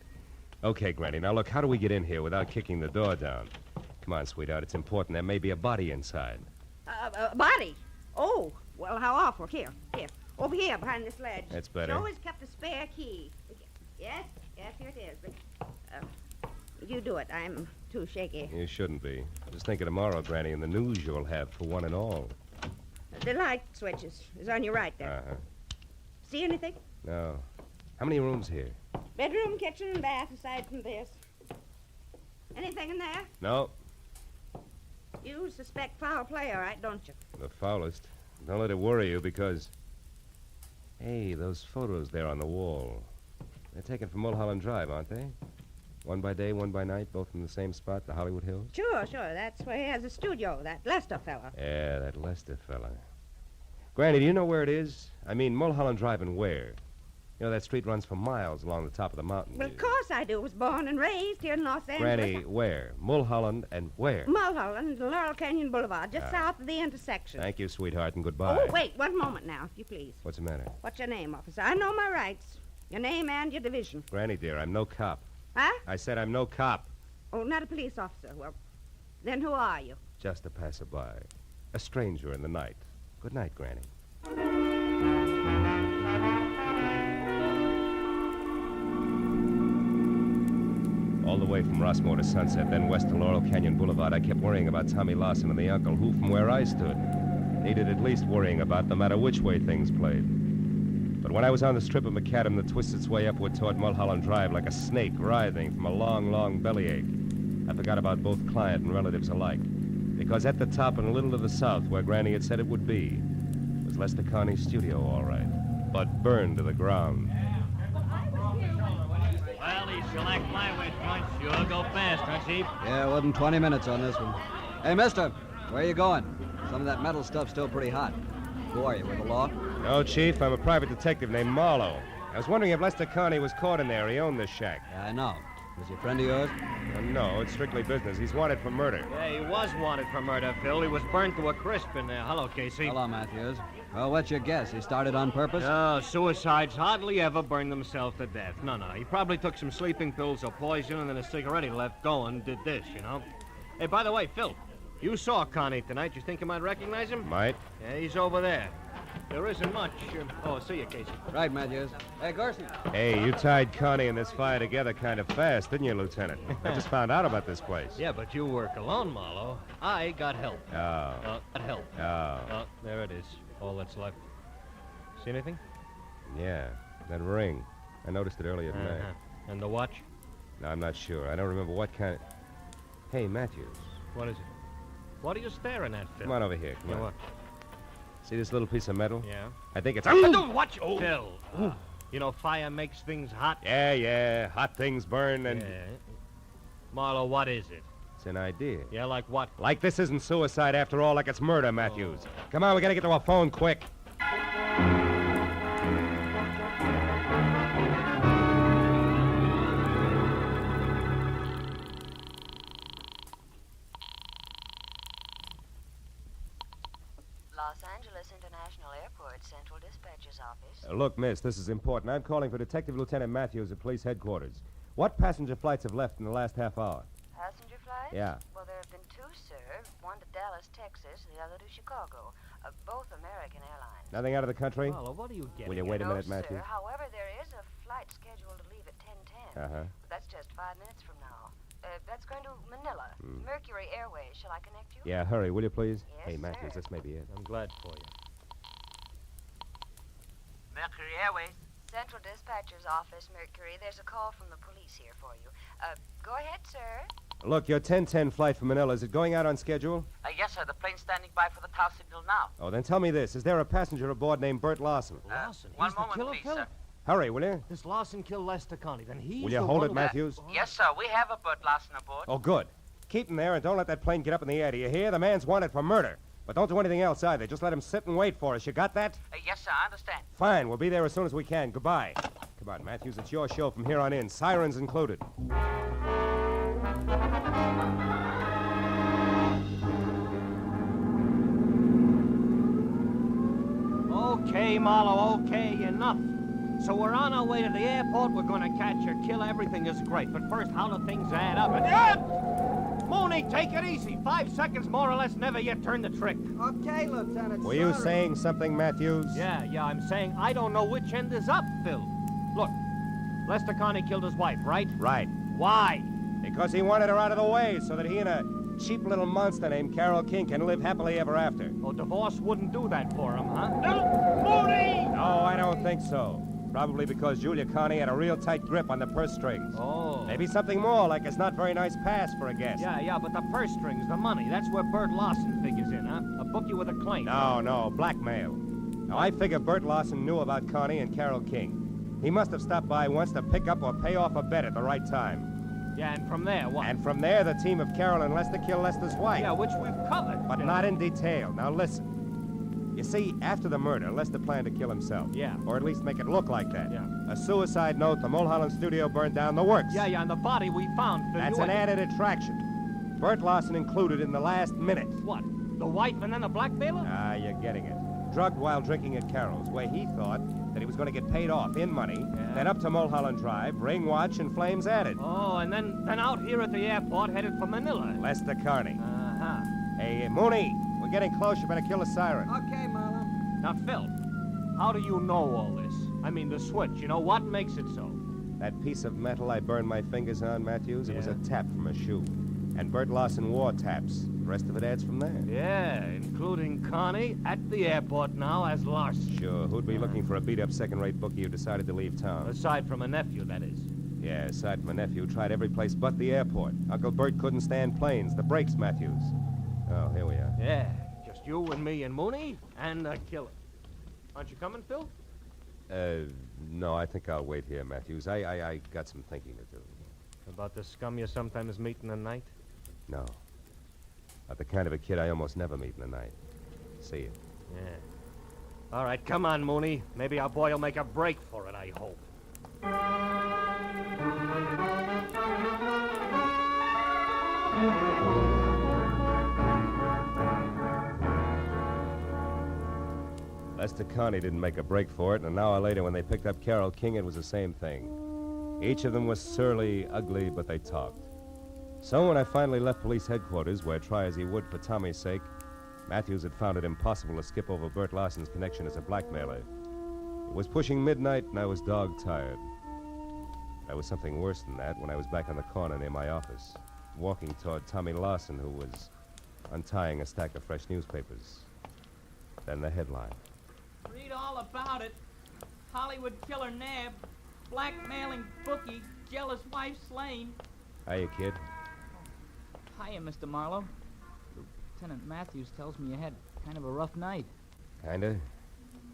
Okay, Granny, now look, how do we get in here without kicking the door down? Come on, sweetheart, it's important. There may be a body inside. Body? Oh, well, how awful. Here. Over here, behind this ledge. That's better. She always kept a spare key. Yes, here it is. But, you do it. I'm too shaky. You shouldn't be. Just think of tomorrow, Granny, and the news you'll have for one and all. The light switches is on your right there. Uh-huh. See anything? No. How many rooms here? Bedroom, kitchen, and bath aside from this. Anything in there? No. You suspect foul play, all right, don't you? The foulest. Don't let it worry you, because... Hey, those photos there on the wall. They're taken from Mulholland Drive, aren't they? One by day, one by night, both in the same spot, the Hollywood Hills? Sure. That's where he has a studio, that Lester fella. Yeah, that Lester fella. Granny, do you know where it is? I mean, Mulholland Drive and where? You know, that street runs for miles along the top of the mountain. Well, of course I do. Was born and raised here in Los Angeles. Granny, where? Mulholland and where? Mulholland, Laurel Canyon Boulevard, just Ah. south of the intersection. Thank you, sweetheart, and goodbye. Oh, wait, one moment now, if you please. What's the matter? What's your name, officer? I know my rights. Your name and your division. Granny, dear, I'm no cop. Huh? I said I'm no cop. Oh, not a police officer. Well, then who are you? Just a passerby. A stranger in the night. Good night, Granny. All the way from Rossmore to Sunset, then west to Laurel Canyon Boulevard, I kept worrying about Tommy Lawson and the uncle, who, from where I stood, needed at least worrying about no matter which way things played. But when I was on the strip of macadam that twists its way upward toward Mulholland Drive like a snake writhing from a long, long bellyache, I forgot about both client and relatives alike. Because at the top and a little to the south, where Granny had said it would be, was Lester Carney's studio, all right, but burned to the ground. Well, these shellac flyweight joints sure go fast, huh, Chief? Yeah, it wasn't 20 minutes on this one. Hey, mister, where are you going? Some of that metal stuff's still pretty hot. Who are you, with the law? No, Chief, I'm a private detective named Marlowe. I was wondering if Lester Carney was caught in there. He owned this shack. Yeah, I know. Was he a friend of yours? No, it's strictly business. He's wanted for murder. Yeah, he was wanted for murder, Phil. He was burned to a crisp in there. Hello, Casey. Hello, Matthews. Well, what's your guess? He started on purpose? No, suicides hardly ever burn themselves to death. No. He probably took some sleeping pills or poison and then a cigarette he left going and did this, you know. Hey, by the way, Phil, you saw Connie tonight. You think you might recognize him? Might. Yeah, he's over there. There isn't much. Oh, see you, Casey. Right, Matthews. Hey, Garson. Hey, you tied Connie and this fire together kind of fast, didn't you, Lieutenant? I just found out about this place. Yeah, but you work alone, Marlowe. I got help. Oh. Got help. Oh. There it is. All that's left. See anything? Yeah. That ring. I noticed it earlier tonight. And the watch? No, I'm not sure. I don't remember what kind. Hey, Matthews. What is it? What are you staring at, Phil? Come on over here. Come on. What? See this little piece of metal? Yeah. I think it's. Don't watch. Oh, Phil. You know, fire makes things hot. Yeah. Hot things burn and. Yeah. Marlowe, what is it? It's an idea. Yeah, like what? Like this isn't suicide after all, like it's murder, Matthews. Come on, we gotta get to our phone quick. Los Angeles International Airport, Central Dispatcher's Office. Look, miss, this is important. I'm calling for Detective Lieutenant Matthews at police headquarters. What passenger flights have left in the last half hour? Passenger flights? Yeah. Well, there have been two, sir. One to Dallas, Texas, the other to Chicago. Both American Airlines. Nothing out of the country? Marlowe, what are you getting Will you at? wait a minute, No, Matthews? sir. However, there is a flight scheduled to leave at 10:10. Uh-huh. But that's just 5 minutes from now. That's going to Manila. Mercury Airways. Shall I connect you? Yeah, hurry, will you please? Yes, Hey, Matthews, sir. this may be it. I'm glad for you. Mercury Airways. Central Dispatcher's Office, Mercury. There's a call from the police here for you. Go ahead, sir. Look, your 10:10 flight from Manila, is it going out on schedule? Yes, sir. The plane's standing by for the tower signal now. Oh, then tell me this. Is there a passenger aboard named Bert Larson? Lawson? One He's the moment, killer, please, Phil? sir. Hurry, will you? This Lawson killed Lester Connie. Then he's Will you the hold one it, who- Matthews? Yes, sir. We have a Bert Larson aboard. Oh, good. Keep him there and don't let that plane get up in the air. Do you hear? The man's wanted for murder. But don't do anything else either. Just let him sit and wait for us. You got that? Yes, sir. I understand. Fine. We'll be there as soon as we can. Goodbye. Come on, Matthews. It's your show from here on in. Sirens included. Okay, Marlowe, okay, enough. So we're on our way to the airport. We're going to catch her, kill. Everything is great. But first, how do things add up? Mooney, take it easy. 5 seconds more or less, never yet turn the trick. Okay, Lieutenant. Were you saying something, Matthews? Yeah, I'm saying I don't know which end is up, Phil. Look, Lester Connie killed his wife, right? Right. Why? Because he wanted her out of the way so that he and a cheap little monster named Carol King can live happily ever after. Oh, divorce wouldn't do that for him, huh? No, Mooney! No, I don't think so. Probably because Julia Connie had a real tight grip on the purse strings. Oh. Maybe something more, like it's not very nice pass for a guest. Yeah, but the purse strings, the money, that's where Bert Larson figures in, huh? A bookie with a claim. No, blackmail. Now, I figure Bert Larson knew about Connie and Carol King. He must have stopped by once to pick up or pay off a bet at the right time. Yeah, and from there, what? And from there, the team of Carol and Lester killed Lester's wife. Yeah, which we've covered. But not in detail. Now, listen. You see, after the murder, Lester planned to kill himself. Yeah. Or at least make it look like that. Yeah. A suicide note, the Mulholland studio burned down, the works. Yeah, and the body we found, Phil. That's an added attraction. Bert Larson included in the last minute. What? The wife and then the blackmailer? Ah, you're getting it. Drugged while drinking at Carol's, where he thought that he was going to get paid off in money, then up to Mulholland Drive, ring watch, and flames added. Oh, and then out here at the airport, headed for Manila. Lester Connie. Uh-huh. Hey, Mooney, we're getting close. You better kill the siren. Okay, Marlowe. Now, Phil, how do you know all this? I mean, the switch, you know, what makes it so? That piece of metal I burned my fingers on, Matthews, it was a tap from a shoe. And Bert Larson wore taps. The rest of it adds from there. Yeah, including Connie at the airport now as Larson. Sure. Who'd be looking for a beat-up second-rate bookie who decided to leave town? Aside from a nephew, that is. Yeah, aside from a nephew, tried every place but the airport. Uncle Bert couldn't stand planes. The brakes, Matthews. Oh, here we are. Yeah, just you and me and Mooney and the killer. Aren't you coming, Phil? No, I think I'll wait here, Matthews. I got some thinking to do. About the scum you sometimes meet in the night? No. Not the kind of a kid I almost never meet in the night. See you. Yeah. All right, come on, Mooney. Maybe our boy will make a break for it, I hope. Lester Connie didn't make a break for it, and an hour later when they picked up Carol King, it was the same thing. Each of them was surly, ugly, but they talked. So when I finally left police headquarters, where try as he would for Tommy's sake, Matthews had found it impossible to skip over Bert Larson's connection as a blackmailer. It was pushing midnight, and I was dog-tired. There was something worse than that when I was back on the corner near my office, walking toward Tommy Larson, who was untying a stack of fresh newspapers. Then the headline. Read all about it. Hollywood killer nabbed. Blackmailing bookie. Jealous wife slain. Hiya, kid. Hiya, Mr. Marlowe. Lieutenant Matthews tells me you had kind of a rough night. Kinda.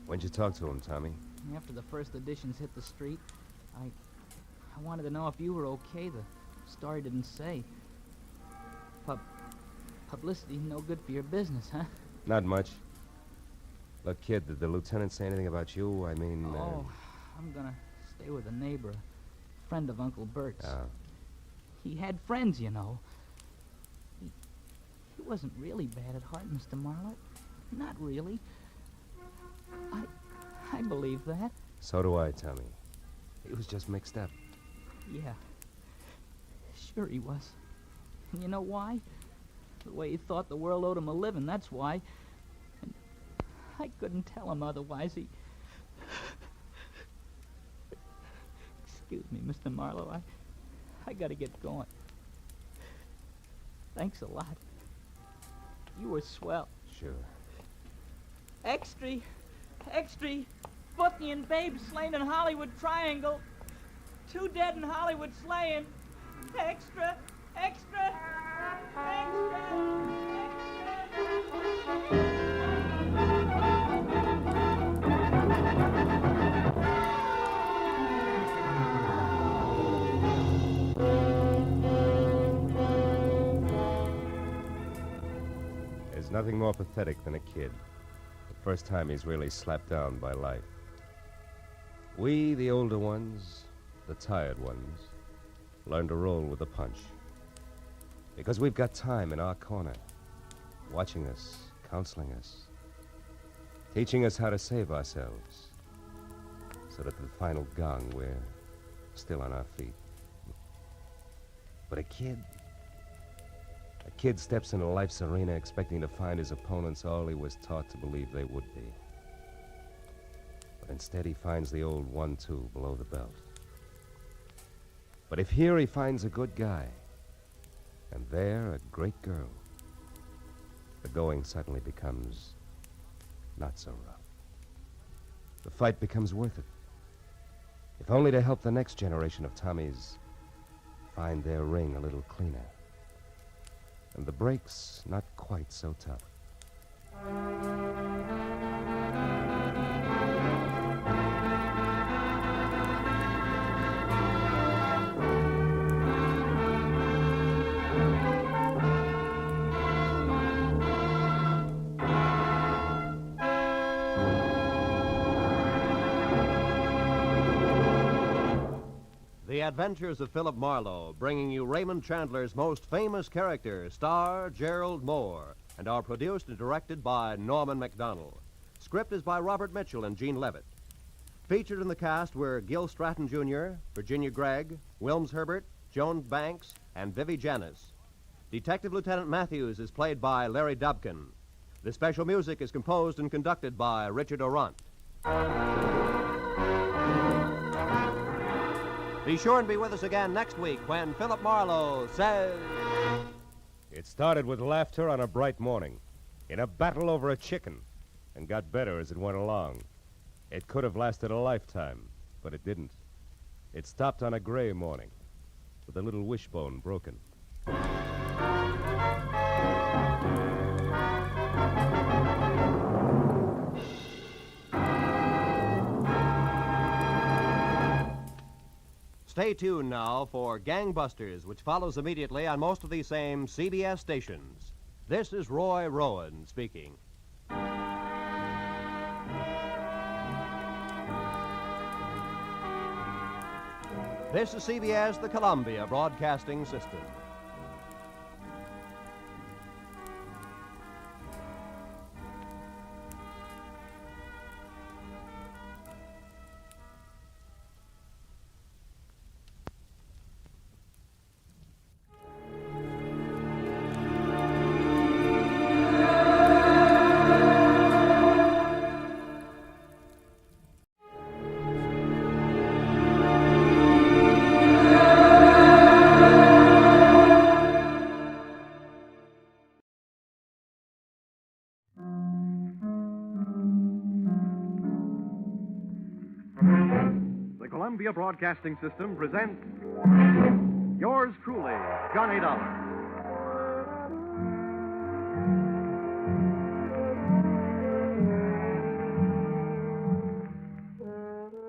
When'd you talk to him, Tommy? After the first editions hit the street, I wanted to know if you were okay. The story didn't say. Publicity no good for your business, huh? Not much. Look, kid, did the lieutenant say anything about you? I mean... I'm gonna stay with a neighbor, a friend of Uncle Bert's. Oh. He had friends, you know. He wasn't really bad at heart, Mr. Marlowe. Not really. I believe that. So do I, Tommy. He was just mixed up. Yeah. Sure he was. And you know why? The way he thought the world owed him a living, that's why. And I couldn't tell him otherwise. Excuse me, Mr. Marlowe. I gotta get going. Thanks a lot. You were swell. Sure. Extra. Bookie and Babe slain in Hollywood Triangle. 2 dead in Hollywood slaying. Extra. There's nothing more pathetic than a kid. The first time he's really slapped down by life. We, the older ones, the tired ones, learn to roll with the punch. Because we've got time in our corner, watching us, counseling us, teaching us how to save ourselves, so that at the final gong, we're still on our feet. But a kid steps into life's arena expecting to find his opponents all he was taught to believe they would be. But instead he finds the old 1-2 below the belt. But if here he finds a good guy, and there a great girl, the going suddenly becomes not so rough. The fight becomes worth it, if only to help the next generation of Tommies find their ring a little cleaner, and the breaks not quite so tough. The Adventures of Philip Marlowe, bringing you Raymond Chandler's most famous character, star Gerald Moore, and are produced and directed by Norman MacDonald. Script is by Robert Mitchell and Gene Levitt. Featured in the cast were Gil Stratton Jr., Virginia Gregg, Wilms Herbert, Joan Banks, and Vivi Janis. Detective Lieutenant Matthews is played by Larry Dobkin. The special music is composed and conducted by Richard Orant. Be sure and be with us again next week when Philip Marlowe says... It started with laughter on a bright morning, in a battle over a chicken, and got better as it went along. It could have lasted a lifetime, but it didn't. It stopped on a gray morning, with a little wishbone broken. Stay tuned now for Gangbusters, which follows immediately on most of these same CBS stations. This is Roy Rowan speaking. This is CBS, the Columbia Broadcasting System. Columbia Broadcasting System presents yours truly, Johnny Dollar.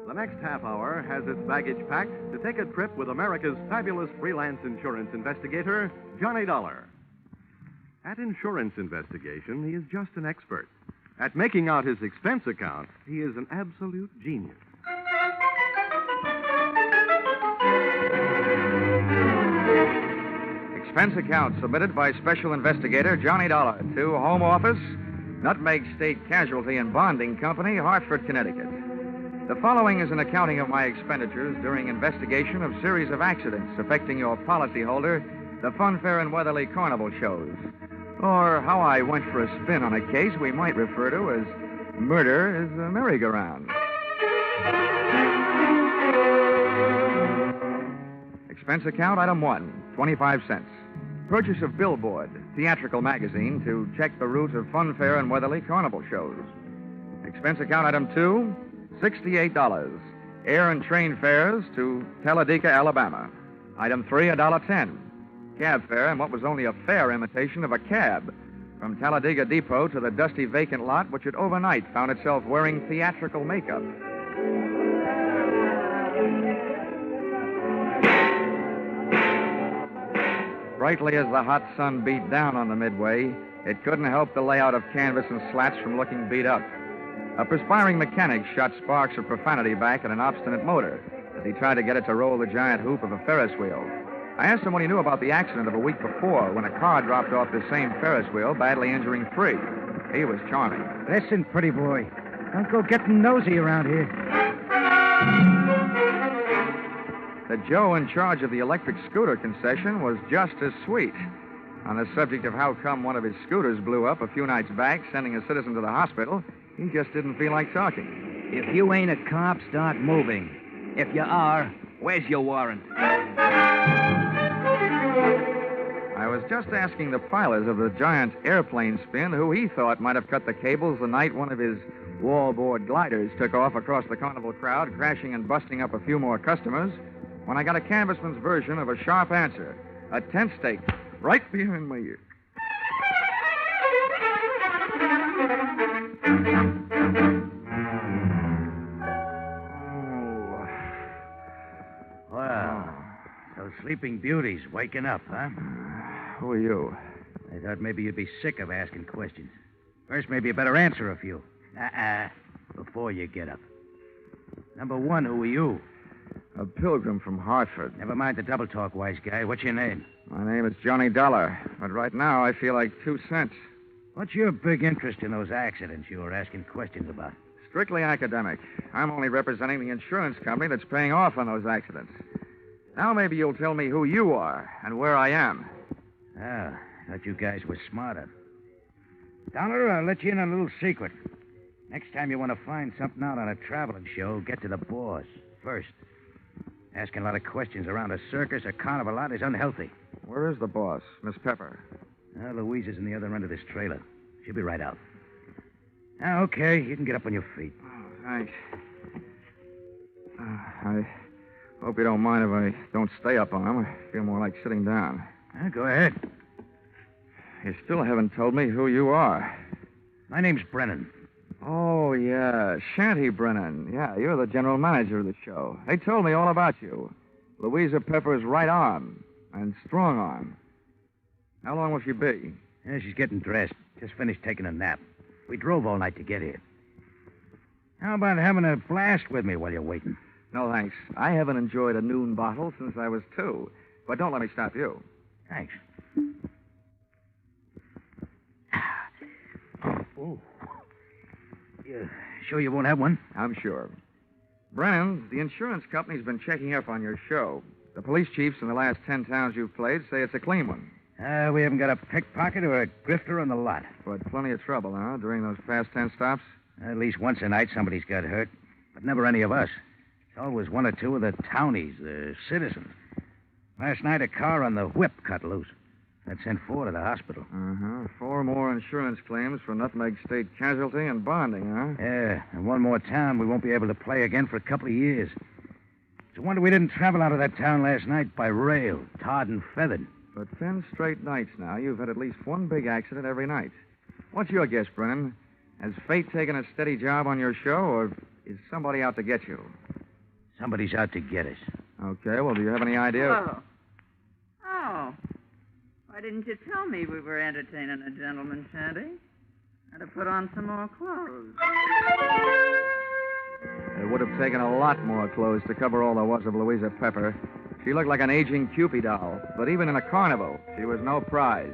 The next half hour has its baggage packed to take a trip with America's fabulous freelance insurance investigator, Johnny Dollar. At insurance investigation, he is just an expert. At making out his expense account, he is an absolute genius. Expense account submitted by Special Investigator Johnny Dollar to Home Office, Nutmeg State Casualty and Bonding Company, Hartford, Connecticut. The following is an accounting of my expenditures during investigation of series of accidents affecting your policyholder, the Funfair and Weatherly Carnival shows, or how I went for a spin on a case we might refer to as murder is a merry-go-round. Expense account item 1, 25 cents. Purchase of Billboard, theatrical magazine, to check the route of Funfair and Weatherly Carnival shows. Expense account item 2, $68. Air and train fares to Talladega, Alabama. Item 3, $1.10. Cab fare in what was only a fair imitation of a cab from Talladega Depot to the dusty vacant lot which had overnight found itself wearing theatrical makeup. Brightly as the hot sun beat down on the midway, it couldn't help the layout of canvas and slats from looking beat up. A perspiring mechanic shot sparks of profanity back at an obstinate motor as he tried to get it to roll the giant hoop of a Ferris wheel. I asked him what he knew about the accident of a week before when a car dropped off the same Ferris wheel, badly injuring 3. He was charming. Listen, pretty boy. Don't go getting nosy around here. The Joe in charge of the electric scooter concession was just as sweet. On the subject of how come one of his scooters blew up a few nights back, sending a citizen to the hospital, he just didn't feel like talking. If you ain't a cop, start moving. If you are, where's your warrant? I was just asking the pilot of the giant airplane spin who he thought might have cut the cables the night one of his wallboard gliders took off across the carnival crowd, crashing and busting up a few more customers, when I got a canvasman's version of a sharp answer, a tent stake right behind my ear. Well, those sleeping beauties waking up, huh? Who are you? I thought maybe you'd be sick of asking questions. First, maybe you better answer a few. Before you get up. Number 1, who are you? A pilgrim from Hartford. Never mind the double talk, wise guy. What's your name? My name is Johnny Dollar, but right now I feel like 2 cents. What's your big interest in those accidents you were asking questions about? Strictly academic. I'm only representing the insurance company that's paying off on those accidents. Now maybe you'll tell me who you are and where I am. Oh, I thought you guys were smarter. Dollar, I'll let you in on a little secret. Next time you want to find something out on a traveling show, get to the boss first. Asking a lot of questions around a circus or carnival lot is unhealthy. Where is the boss, Miss Pepper? Louise is in the other end of this trailer. She'll be right out. Okay, you can get up on your feet. Oh, thanks. I hope you don't mind if I don't stay up on them. I feel more like sitting down. Go ahead. You still haven't told me who you are. My name's Brennan. Oh, yeah, Shanty Brennan. Yeah, you're the general manager of the show. They told me all about you. Louisa Pepper's right arm and strong arm. How long will she be? Yeah, she's getting dressed. Just finished taking a nap. We drove all night to get here. How about having a blast with me while you're waiting? No, thanks. I haven't enjoyed a noon bottle since I was 2. But don't let me stop you. Thanks. Oh. You sure you won't have one? I'm sure. Brennan, the insurance company's been checking up on your show. The police chiefs in the last 10 towns you've played say it's a clean one. We haven't got a pickpocket or a grifter on the lot. But plenty of trouble, huh, during those past 10 stops? At least once a night somebody's got hurt. But never any of us. It's always 1 or 2 of the townies, the citizens. Last night, a car on the whip cut loose. That sent 4 to the hospital. 4 more insurance claims for Nutmeg State Casualty and Bonding, huh? Yeah, and 1 more town we won't be able to play again for a couple of years. It's a wonder we didn't travel out of that town last night by rail, tarred and feathered. For 10 straight nights now, you've had at least one big accident every night. What's your guess, Brennan? Has fate taken a steady job on your show, or is somebody out to get you? Somebody's out to get us. Okay, well, do you have any idea? Oh. Oh. Why didn't you tell me we were entertaining a gentleman, Shanty? I'd have put on some more clothes. It would have taken a lot more clothes to cover all there was of Louisa Pepper. She looked like an aging Cupid doll, but even in a carnival, she was no prize.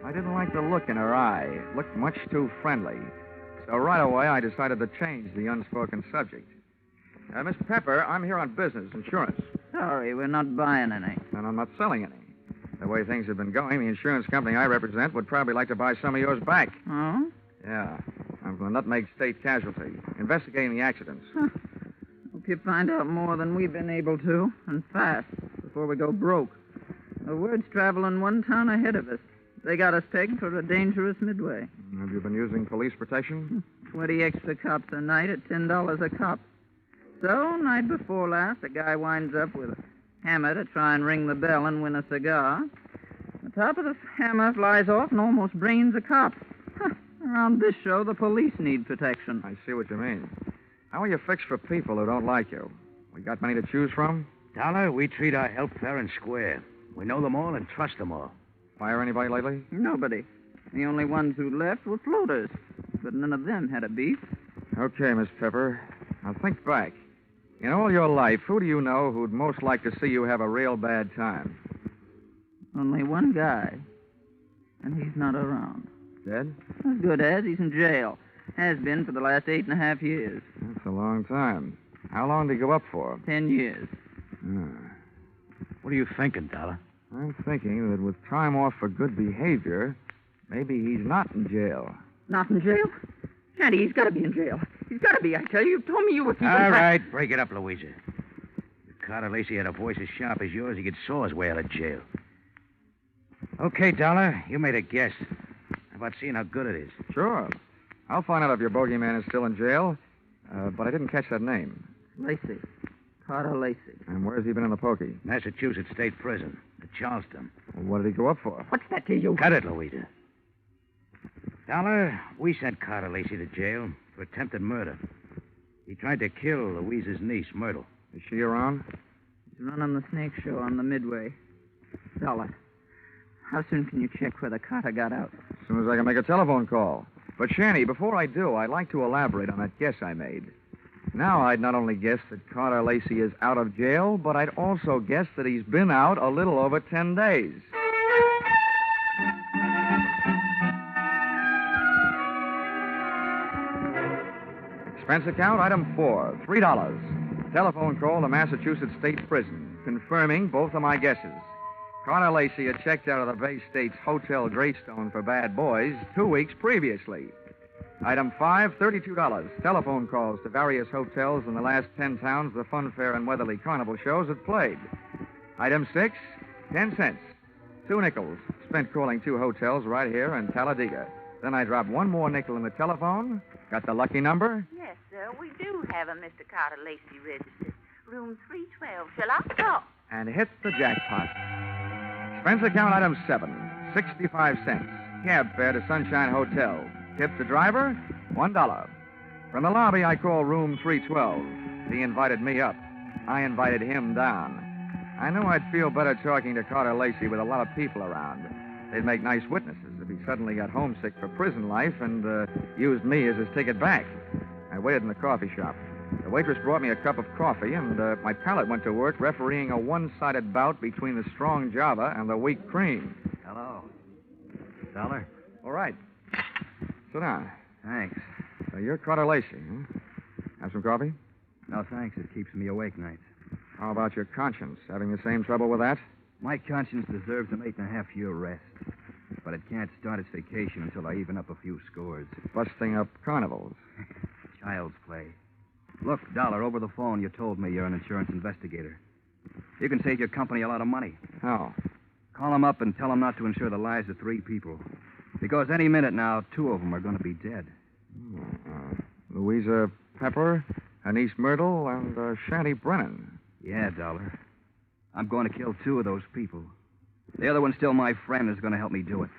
I didn't like the look in her eye. It looked much too friendly. So right away, I decided to change the unspoken subject. Miss Pepper, I'm here on business, insurance. Sorry, we're not buying any. And I'm not selling any. The way things have been going, the insurance company I represent would probably like to buy some of yours back. Oh? Yeah. I'm from the Nutmeg State Casualty, investigating the accidents. Huh. Hope you find out more than we've been able to, and fast, before we go broke. The word's traveling one town ahead of us. They got us pegged for a dangerous midway. Have you been using police protection? 20 extra cops a night at $10 a cop. So, night before last, a guy winds up with a hammer to try and ring the bell and win a cigar. The top of the hammer flies off and almost brains a cop. Huh. Around this show, the police need protection. I see what you mean. How are you fixed for people who don't like you? We got many to choose from? Dollar, we treat our help fair and square. We know them all and trust them all. Fire anybody lately? Nobody. The only ones who left were floaters. But none of them had a beef. Okay, Miss Pepper. Now think back. In all your life, who do you know who'd most like to see you have a real bad time? Only one guy. And he's not around. Dead? As good as. He's in jail. Has been for the last 8.5 years. That's a long time. How long did he go up for? 10 years. What are you thinking, Dollar? I'm thinking that with time off for good behavior, maybe he's not in jail. Not in jail? Shanty, he's got to be in jail. He's got to be, I tell you. You told me you were keeping... All right, break it up, Louisa. If Carter Lacey had a voice as sharp as yours, he could saw his way out of jail. Okay, Dollar, you made a guess. How about seeing how good it is? Sure. I'll find out if your bogeyman is still in jail, but I didn't catch that name. Lacey. Carter Lacey. And where's he been in the pokey? Massachusetts State Prison, at Charleston. Well, what did he go up for? What's that to you? Cut it, Louisa. Dollar, we sent Carter Lacey to jail for attempted murder. He tried to kill Louisa's niece, Myrtle. Is she around? He's running the snake show on the Midway. Dollar, how soon can you check whether Carter got out? As soon as I can make a telephone call. But, Shanty, before I do, I'd like to elaborate on that guess I made. Now I'd not only guess that Carter Lacey is out of jail, but I'd also guess that he's been out a little over 10 days. Expense account, item 4, $3. Telephone call to Massachusetts State Prison, confirming both of my guesses. Carter Lacey had checked out of the Bay State's Hotel Greystone for bad boys 2 weeks previously. Item 5, $32. Telephone calls to various hotels in the last 10 towns the Fun Fair and Weatherly Carnival shows had played. Item 6, 10 cents. 2 nickels spent calling 2 hotels right here in Talladega. Then I dropped 1 more nickel in the telephone. Got the lucky number? Yes, sir. We do have a Mr. Carter Lacey registered. Room 312. Shall I go? And hit the jackpot. Expense account item 7, 65 cents. Cab fare to Sunshine Hotel. Tip the driver, $1. From the lobby, I call room 312. He invited me up. I invited him down. I knew I'd feel better talking to Carter Lacey with a lot of people around. They'd make nice witnesses if he suddenly got homesick for prison life and used me as his ticket back. I waited in the coffee shop. The waitress brought me a cup of coffee, and my palate went to work refereeing a one-sided bout between the strong Java and the weak cream. Hello. Dollar? All right. Sit down. Thanks. So you're Carter Lacey, huh? Have some coffee? No, thanks. It keeps me awake nights. How about your conscience? Having the same trouble with that? My conscience deserves an 8.5-year rest. But it can't start its vacation until I even up a few scores. Busting up carnivals. Child's play. Look, Dollar, over the phone, you told me you're an insurance investigator. You can save your company a lot of money. How? Call them up and tell them not to insure the lives of 3 people. Because any minute now, 2 of them are going to be dead. Louisa Pepper, her niece Myrtle, and Shanty Brennan. Yeah, Dollar. I'm going to kill 2 of those people. The other one's still my friend who's going to help me do it.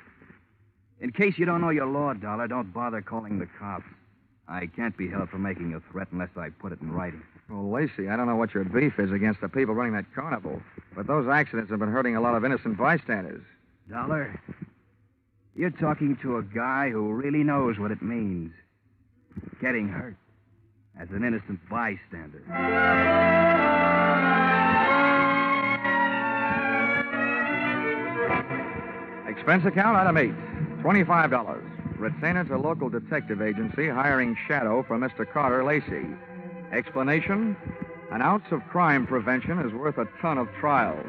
In case you don't know your law, Dollar, don't bother calling the cops. I can't be held for making a threat unless I put it in writing. Well, Lacey, I don't know what your beef is against the people running that carnival, but those accidents have been hurting a lot of innocent bystanders. Dollar, you're talking to a guy who really knows what it means. Getting hurt as an innocent bystander. Expense account, item 8, $25. Retainer to local detective agency hiring shadow for Mr. Carter Lacey. Explanation, an ounce of crime prevention is worth a ton of trials.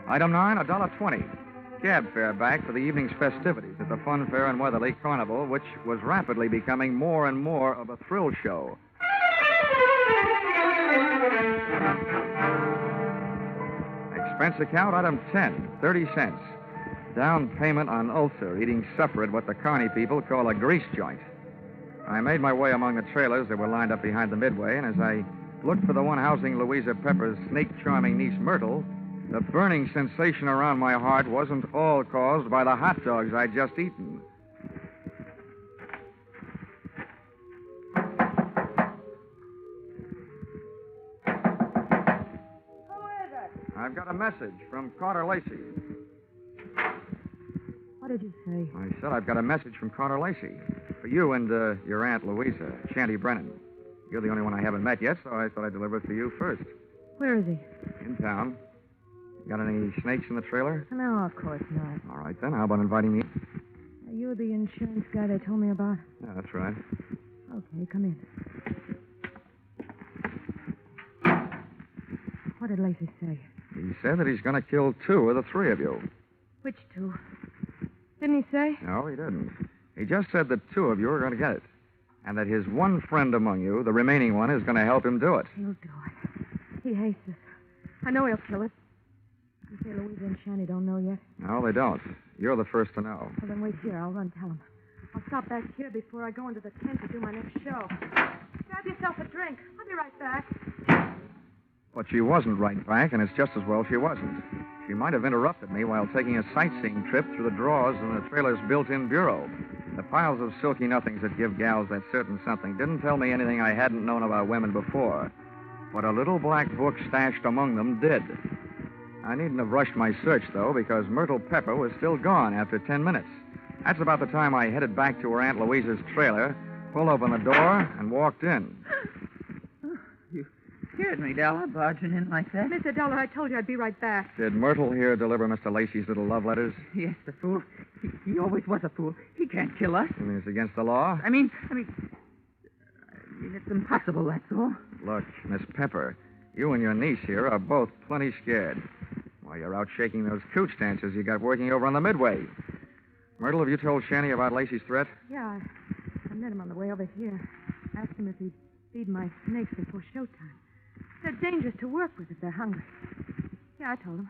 Item 9, $1.20. Cab fare back for the evening's festivities at the Fun Fair and Weatherly Carnival, which was rapidly becoming more and more of a thrill show. Expense account, item 10, 30 cents. Down payment on ulcer, eating supper at what the carny people call a grease joint. I made my way among the trailers that were lined up behind the midway, and as I looked for the one housing Louisa Pepper's snake-charming niece Myrtle, the burning sensation around my heart wasn't all caused by the hot dogs I'd just eaten. I've got a message from Carter Lacey. What did you say? I said I've got a message from Carter Lacey. For you and your Aunt Louisa, Shanty Brennan. You're the only one I haven't met yet, so I thought I'd deliver it to you first. Where is he? In town. Got any snakes in the trailer? No, of course not. All right, then. How about inviting me? Are you the insurance guy they told me about? Yeah, that's right. Okay, come in. What did Lacey say? He said that he's going to kill 2 of the 3 of you. Which 2? Didn't he say? No, he didn't. He just said that 2 of you are going to get it. And that his one friend among you, the remaining one, is going to help him do it. He'll do it. He hates us. I know he'll kill it. You say Louisa and Shanny don't know yet? No, they don't. You're the first to know. Well, then wait here. I'll run tell him. I'll stop back here before I go into the tent to do my next show. Grab yourself a drink. I'll be right back. But she wasn't right back, and it's just as well she wasn't. She might have interrupted me while taking a sightseeing trip through the drawers in the trailer's built-in bureau. The piles of silky nothings that give gals that certain something didn't tell me anything I hadn't known about women before. But a little black book stashed among them did. I needn't have rushed my search, though, because Myrtle Pepper was still gone after 10 minutes. That's about the time I headed back to her Aunt Louisa's trailer, pulled open the door, and walked in. You scared me, Dollar, barging in like that. Mr. Dollar, I told you I'd be right back. Did Myrtle here deliver Mr. Lacey's little love letters? Yes, the fool. He always was a fool. He can't kill us. You mean it's against the law? I mean, it's impossible, that's all. Look, Miss Pepper, you and your niece here are both plenty scared. While you're out shaking those cooch dancers you got working over on the midway. Myrtle, have you told Shanny about Lacey's threat? Yeah, I met him on the way over here. Asked him if he'd feed my snakes before showtime. They're dangerous to work with if they're hungry. Yeah, I told him.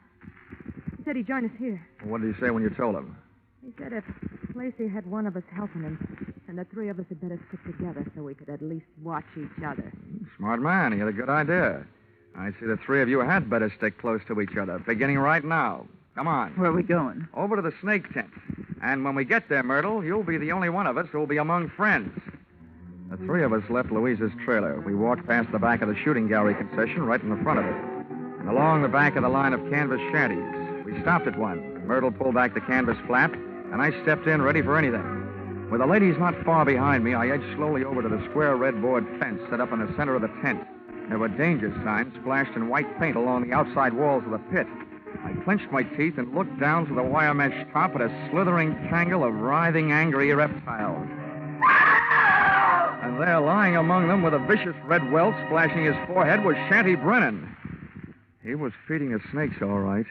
He said he'd join us here. Well, what did he say when you told him? He said if Lacey had one of us helping him, then the 3 of us had better stick together so we could at least watch each other. Smart man. He had a good idea. I see the 3 of you had better stick close to each other, beginning right now. Come on. Where are we going? Over to the snake tent. And when we get there, Myrtle, you'll be the only one of us who'll be among friends. The 3 of us left Louisa's trailer. We walked past the back of the shooting gallery concession right in the front of it. And along the back of the line of canvas shanties. We stopped at one. Myrtle pulled back the canvas flap, and I stepped in ready for anything. With the ladies not far behind me, I edged slowly over to the square red board fence set up in the center of the tent. There were danger signs splashed in white paint along the outside walls of the pit. I clenched my teeth and looked down through the wire mesh top at a slithering tangle of writhing, angry reptiles. And there, lying among them with a vicious red welt splashing his forehead, was Shanty Brennan. He was feeding the snakes, all right.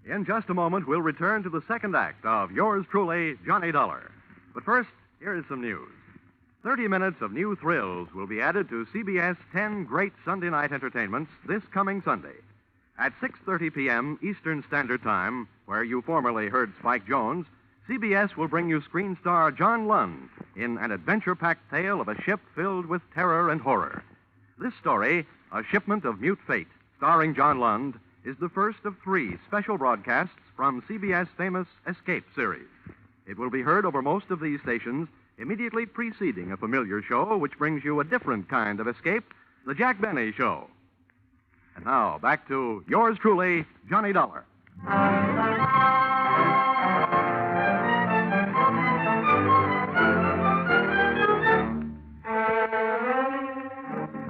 In just a moment, we'll return to the second act of yours truly, Johnny Dollar. But first, here is some news. 30 minutes of new thrills will be added to CBS 10 great Sunday night entertainments this coming Sunday. At 6:30 p.m. Eastern Standard Time, where you formerly heard Spike Jones, CBS will bring you screen star John Lund in an adventure-packed tale of a ship filled with terror and horror. This story, A Shipment of Mute Fate, starring John Lund, is the first of 3 special broadcasts from CBS' famous Escape series. It will be heard over most of these stations immediately preceding a familiar show which brings you a different kind of escape, The Jack Benny Show. And now, back to yours truly, Johnny Dollar.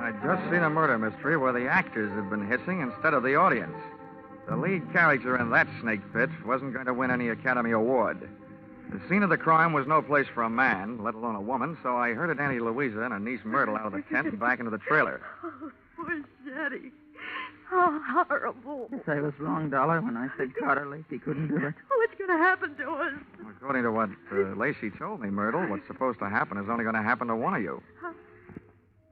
I'd just seen a murder mystery where the actors had been hissing instead of the audience. The lead character in that snake pit wasn't going to win any Academy Award. The scene of the crime was no place for a man, let alone a woman, so I herded Auntie Louisa and her niece Myrtle out of the tent and back into the trailer. Oh, poor Jetty. How horrible. Yes, I was wrong, Dollar, when I said Carter Lacey couldn't do it. What's going to happen to us? According to what Lacey told me, Myrtle, what's supposed to happen is only going to happen to one of you.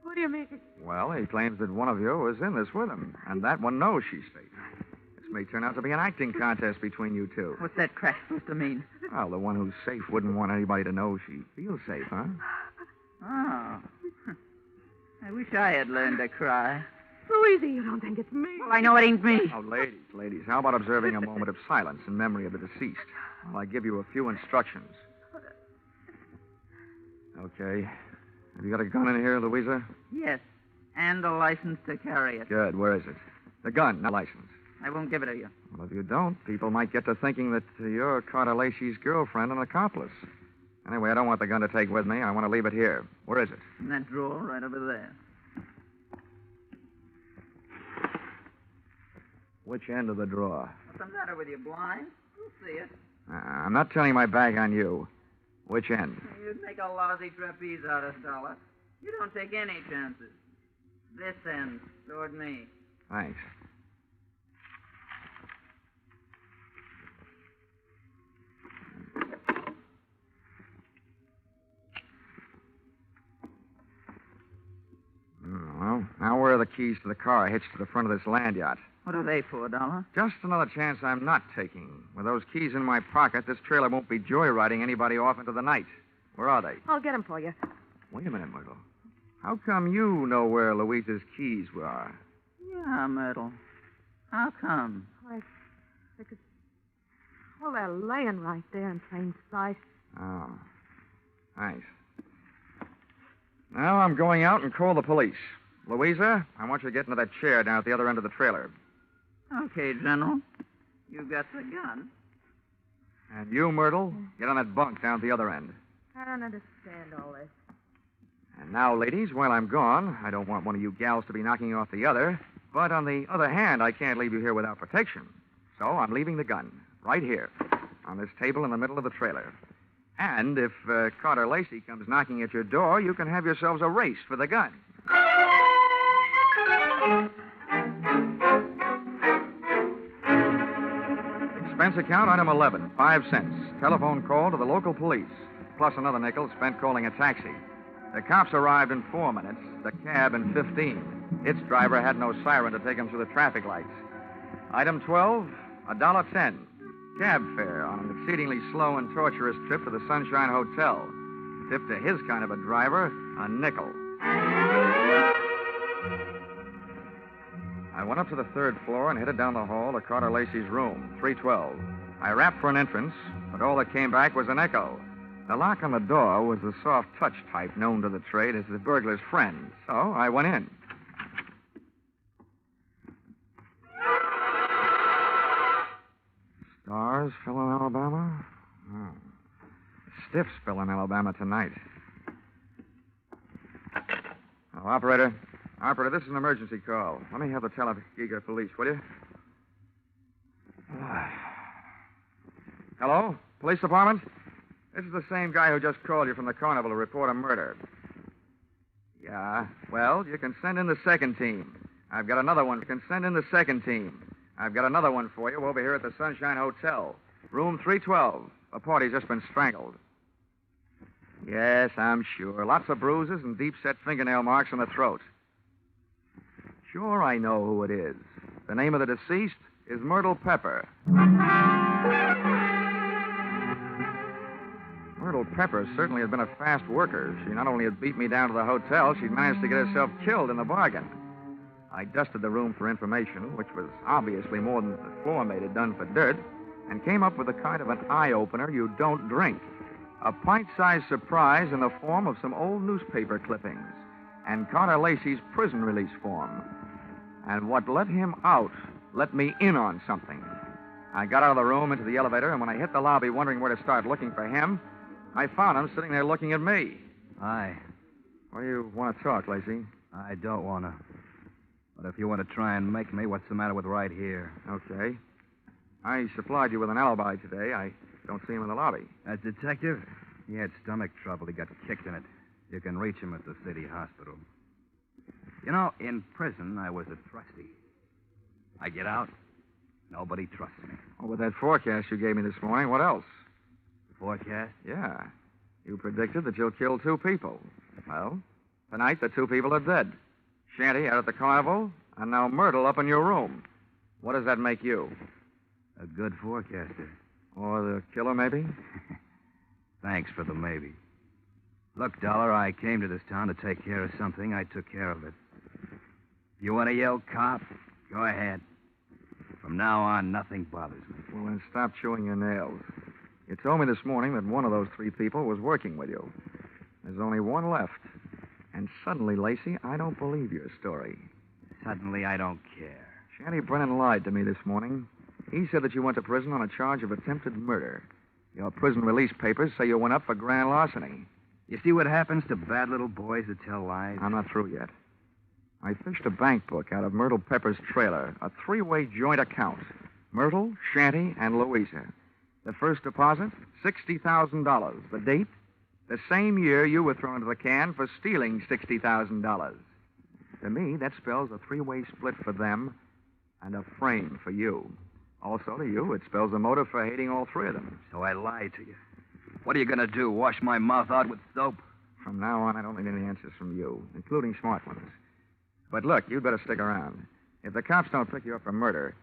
What do you mean? Well, he claims that one of you was in this with him, and that one knows she's safe. This may turn out to be an acting contest between you two. What's that crack supposed to mean? Well, the one who's safe wouldn't want anybody to know she feels safe, huh? Oh. I wish I had learned to cry. Louisa, you don't think it's me? Well, I know it ain't me. Oh, ladies, how about observing a moment of silence in memory of the deceased while I give you a few instructions? Okay. Have you got a gun in here, Louisa? Yes, and a license to carry it. Good. Where is it? The gun, not license. I won't give it to you. Well, if you don't, people might get to thinking that you're Carter Lacey's girlfriend and accomplice. Anyway, I don't want the gun to take with me. I want to leave it here. Where is it? In that drawer right over there. Which end of the drawer? What's the matter with you, blind? You'll see it. I'm not turning my back on you. Which end? You'd make a lousy trapeze artist, Dollar. You don't take any chances. This end, toward me. Thanks. Well, now where are the keys to the car I hitched to the front of this land yacht? What are they for, Dollar? Just another chance I'm not taking. With those keys in my pocket, this trailer won't be joyriding anybody off into the night. Where are they? I'll get them for you. Wait a minute, Myrtle. How come you know where Louisa's keys were? Yeah, Myrtle. How come? Because, well, they're laying right there in plain sight. Oh. Thanks. Now I'm going out and call the police. Louisa, I want you to get into that chair down at the other end of the trailer. Okay, General. You got the gun. And you, Myrtle, get on that bunk down at the other end. I don't understand all this. And now, ladies, while I'm gone, I don't want one of you gals to be knocking off the other. But on the other hand, I can't leave you here without protection. So I'm leaving the gun right here on this table in the middle of the trailer. And if Carter Lacey comes knocking at your door, you can have yourselves a race for the gun. Expense account, item 11, 5 cents. Telephone call to the local police, plus another nickel spent calling a taxi. The cops arrived in 4 minutes, the cab in 15. Its driver had no siren to take him through the traffic lights. Item 12, $1.10. Cab fare on an exceedingly slow and torturous trip to the Sunshine Hotel. Tip to his kind of a driver, a nickel. I went up to the 3rd floor and headed down the hall to Carter Lacey's room, 312. I rapped for an entrance, but all that came back was an echo. The lock on the door was the soft touch type known to the trade as the burglar's friend, so I went in. Stars fell in Alabama? Oh. Stiffs fell in Alabama tonight. Oh, Operator, this is an emergency call. Let me have the Talladega police, will you? Hello? Police department? This is the same guy who just called you from the carnival to report a murder. Yeah, well, you can send in the second team. I've got another one. You can send in the second team. I've got another one for you over here at the Sunshine Hotel. Room 312. A party's just been strangled. Yes, I'm sure. Lots of bruises and deep-set fingernail marks on the throat. Sure, I know who it is. The name of the deceased is Myrtle Pepper. Myrtle Pepper certainly had been a fast worker. She not only had beat me down to the hotel, she'd managed to get herself killed in the bargain. I dusted the room for information, which was obviously more than the floor mate had done for dirt, and came up with a kind of an eye-opener you don't drink. A pint-sized surprise in the form of some old newspaper clippings and Carter Lacey's prison release form. And what let him out let me in on something. I got out of the room into the elevator, and when I hit the lobby wondering where to start looking for him, I found him sitting there looking at me. Hi. Well, you want to talk, Lacey? I don't want to. But if you want to try and make me, what's the matter with right here? Okay. I supplied you with an alibi today. I don't see him in the lobby. That detective? He had stomach trouble. He got kicked in it. You can reach him at the city hospital. You know, in prison, I was a trustee. I get out, nobody trusts me. Oh, with that forecast you gave me this morning, what else? Forecast? Yeah. You predicted that you'll kill 2 people. Well, tonight the 2 people are dead. Shanty out at the carnival, and now Myrtle up in your room. What does that make you? A good forecaster. Or the killer, maybe? Thanks for the maybe. Look, Dollar, I came to this town to take care of something. I took care of it. You want to yell cop? Go ahead. From now on, nothing bothers me. Well, then stop chewing your nails. You told me this morning that one of those 3 people was working with you. There's only one left. And suddenly, Lacey, I don't believe your story. Suddenly, I don't care. Shanty Brennan lied to me this morning. He said that you went to prison on a charge of attempted murder. Your prison release papers say you went up for grand larceny. You see what happens to bad little boys that tell lies? I'm not through yet. I fished a bank book out of Myrtle Pepper's trailer, a 3-way joint account. Myrtle, Shanty, and Louisa. The first deposit, $60,000. The date, the same year you were thrown into the can for stealing $60,000. To me, that spells a 3-way split for them and a frame for you. Also, to you, it spells a motive for hating all 3 of them. So I lied to you. What are you going to do, wash my mouth out with soap? From now on, I don't need any answers from you, including smart ones. But look, you'd better stick around. If the cops don't pick you up for murder,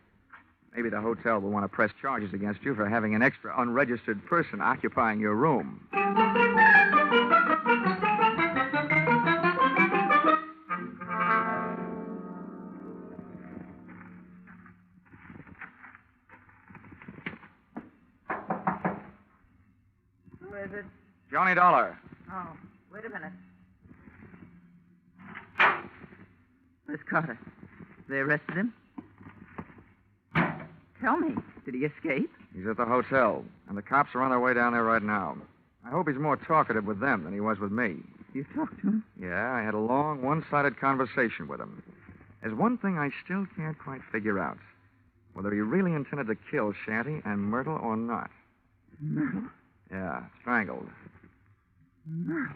maybe the hotel will want to press charges against you for having an extra unregistered person occupying your room. Who is it? Johnny Dollar. Oh, wait a minute. Miss Carter. They arrested him? Tell me, did he escape? He's at the hotel, and the cops are on their way down there right now. I hope he's more talkative with them than he was with me. You talked to him? Yeah, I had a long, one-sided conversation with him. There's one thing I still can't quite figure out. Whether he really intended to kill Shanty and Myrtle or not. Myrtle? Yeah, strangled. Myrtle?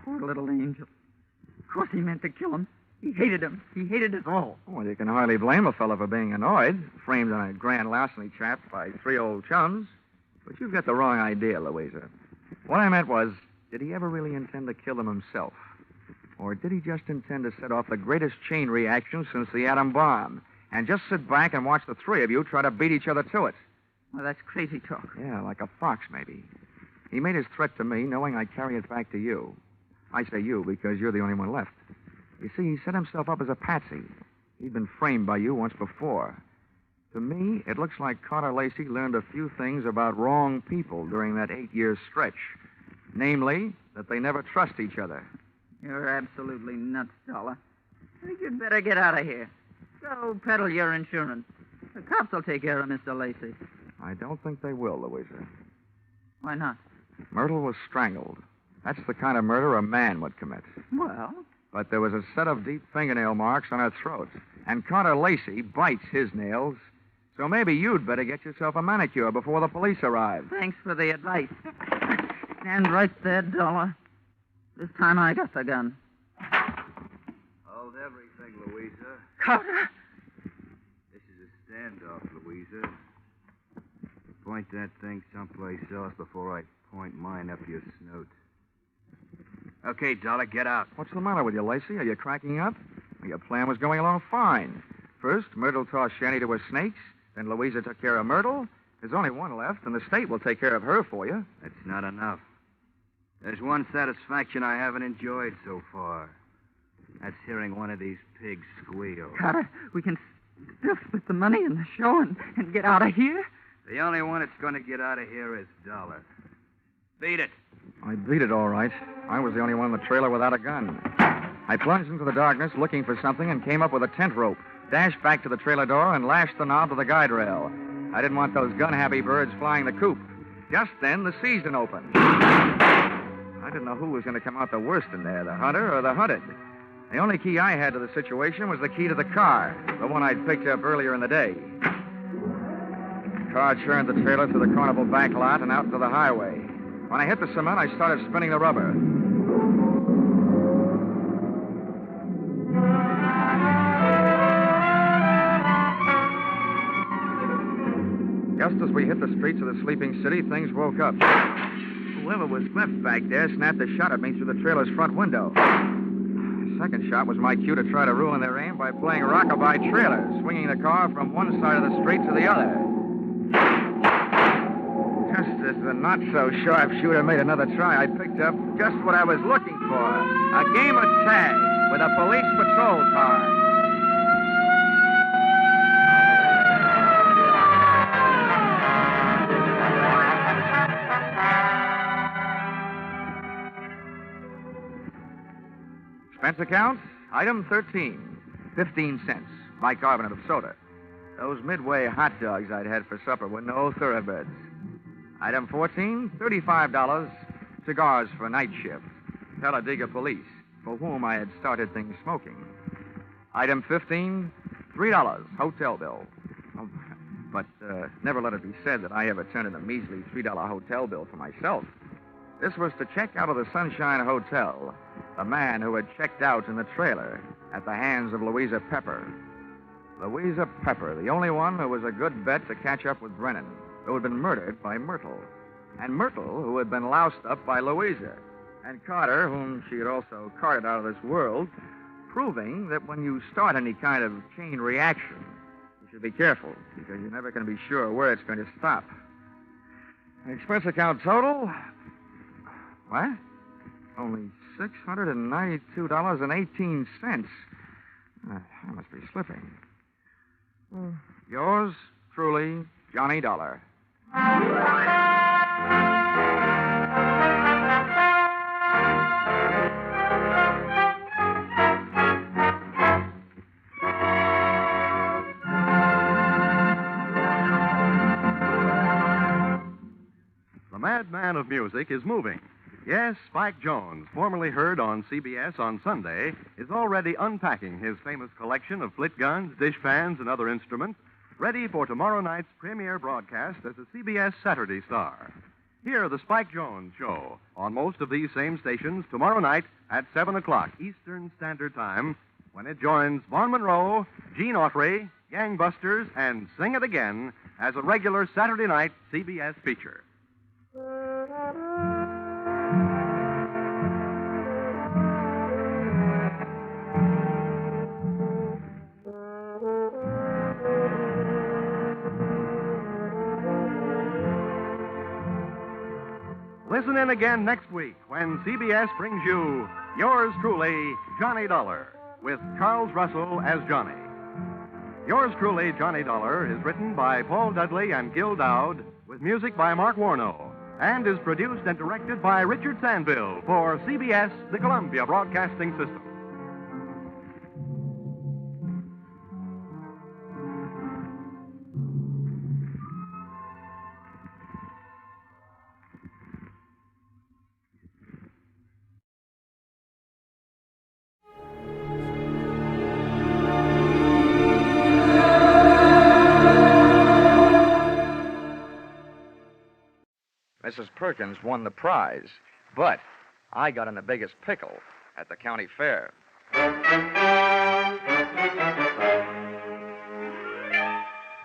Poor little angel. Of course he meant to kill him. He hated him. He hated us all. Well, you can hardly blame a fellow for being annoyed, framed on a grand larceny trap by 3 old chums. But you've got the wrong idea, Louisa. What I meant was, did he ever really intend to kill them himself? Or did he just intend to set off the greatest chain reaction since the atom bomb, and just sit back and watch the 3 of you try to beat each other to it? Well, that's crazy talk. Yeah, like a fox, maybe. He made his threat to me knowing I'd carry it back to you. I say you because you're the only one left. You see, he set himself up as a patsy. He'd been framed by you once before. To me, it looks like Carter Lacey learned a few things about wrong people during that 8-year stretch. Namely, that they never trust each other. You're absolutely nuts, Dollar. I think you'd better get out of here. Go peddle your insurance. The cops will take care of Mr. Lacey. I don't think they will, Louisa. Why not? Myrtle was strangled. That's the kind of murder a man would commit. Well? But there was a set of deep fingernail marks on her throat. And Carter Lacey bites his nails. So maybe you'd better get yourself a manicure before the police arrive. Thanks for the advice. Stand right there, Dollar. This time I got the gun. Hold everything, Louisa. Carter! This is a standoff, Louisa. Point that thing someplace else before I point mine up your snoot. Okay, Dollar, get out. What's the matter with you, Lacey? Are you cracking up? Your plan was going along fine. First, Myrtle tossed Shanny to her snakes. Then Louisa took care of Myrtle. There's only one left, and the state will take care of her for you. That's not enough. There's one satisfaction I haven't enjoyed so far. That's hearing one of these pigs squeal. Carter, we can still split the money in the show and get out of here? The only one that's going to get out of here is Dolar. Beat it. I beat it all right. I was the only one in the trailer without a gun. I plunged into the darkness looking for something and came up with a tent rope, dashed back to the trailer door, and lashed the knob to the guide rail. I didn't want those gun-happy birds flying the coop. Just then, the season opened. I didn't know who was going to come out the worst in there, the hunter or the hunted. The only key I had to the situation was the key to the car, the one I'd picked up earlier in the day. The car churned the trailer through the carnival back lot and out into the highway. When I hit the cement, I started spinning the rubber. Just as we hit the streets of the sleeping city, things woke up. Whoever was left back there snapped a shot at me through the trailer's front window. The second shot was my cue to try to ruin their aim by playing rockabye trailer, swinging the car from one side of the street to the other. Just as the not-so-sharp shooter made another try, I picked up just what I was looking for, a game of tag with a police patrol car. Expense account, item 13, 15 cents, bicarbonate of soda. Those Midway hot dogs I'd had for supper were no thoroughbreds. Item 14, $35, cigars for night shift. Talladega police, for whom I had started things smoking. Item 15, $3, hotel bill. Oh, but never let it be said that I ever turned in a measly $3 hotel bill for myself. This was to check out of the Sunshine Hotel, the man who had checked out in the trailer at the hands of Louisa Pepper. Louisa Pepper, the only one who was a good bet to catch up with Brennan, who had been murdered by Myrtle. And Myrtle, who had been loused up by Louisa. And Carter, whom she had also carted out of this world, proving that when you start any kind of chain reaction, you should be careful, because you're never going to be sure where it's going to stop. Expense account total... What? Only $692.18. I must be slipping. Yours truly, Johnny Dollar. The madman of music is moving. Yes, Spike Jones, formerly heard on CBS on Sunday, is already unpacking his famous collection of flit guns, dishpans, and other instruments, ready for tomorrow night's premiere broadcast as a CBS Saturday star. Hear the Spike Jones Show on most of these same stations tomorrow night at 7 o'clock Eastern Standard Time, when it joins Vaughn Monroe, Gene Autry, Gangbusters, and Sing It Again as a regular Saturday night CBS feature. Listen in again next week when CBS brings you Yours Truly, Johnny Dollar, with Charles Russell as Johnny. Yours Truly, Johnny Dollar is written by Paul Dudley and Gil Dowd, with music by Mark Warnow, and is produced and directed by Richard Sandville for CBS, the Columbia Broadcasting System. Mrs. Perkins won the prize, but I got in the biggest pickle at the county fair.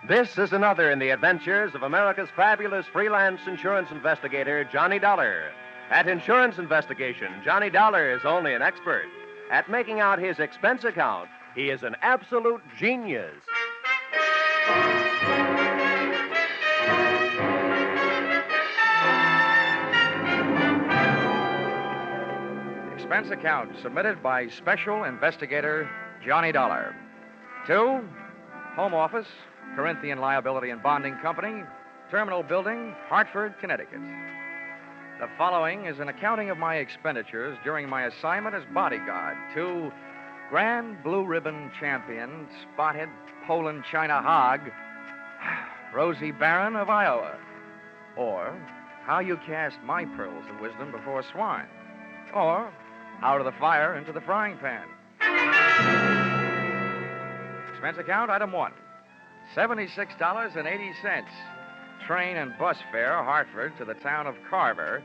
This is another in the adventures of America's fabulous freelance insurance investigator, Johnny Dollar. At insurance investigation, Johnny Dollar is only an expert. At making out his expense account, He is an absolute genius. Expense account submitted by Special Investigator Johnny Dollar. To Home Office, Corinthian Liability and Bonding Company, Terminal Building, Hartford, Connecticut. The following is an accounting of my expenditures during my assignment as bodyguard to Grand Blue Ribbon Champion, Spotted Poland China Hog, Rosie Barron of Iowa. Or How You Cast My Pearls of Wisdom Before Swine. Or Out of the Fire into the Frying Pan. Expense account, item 1, $76.80. Train and bus fare, Hartford to the town of Carver,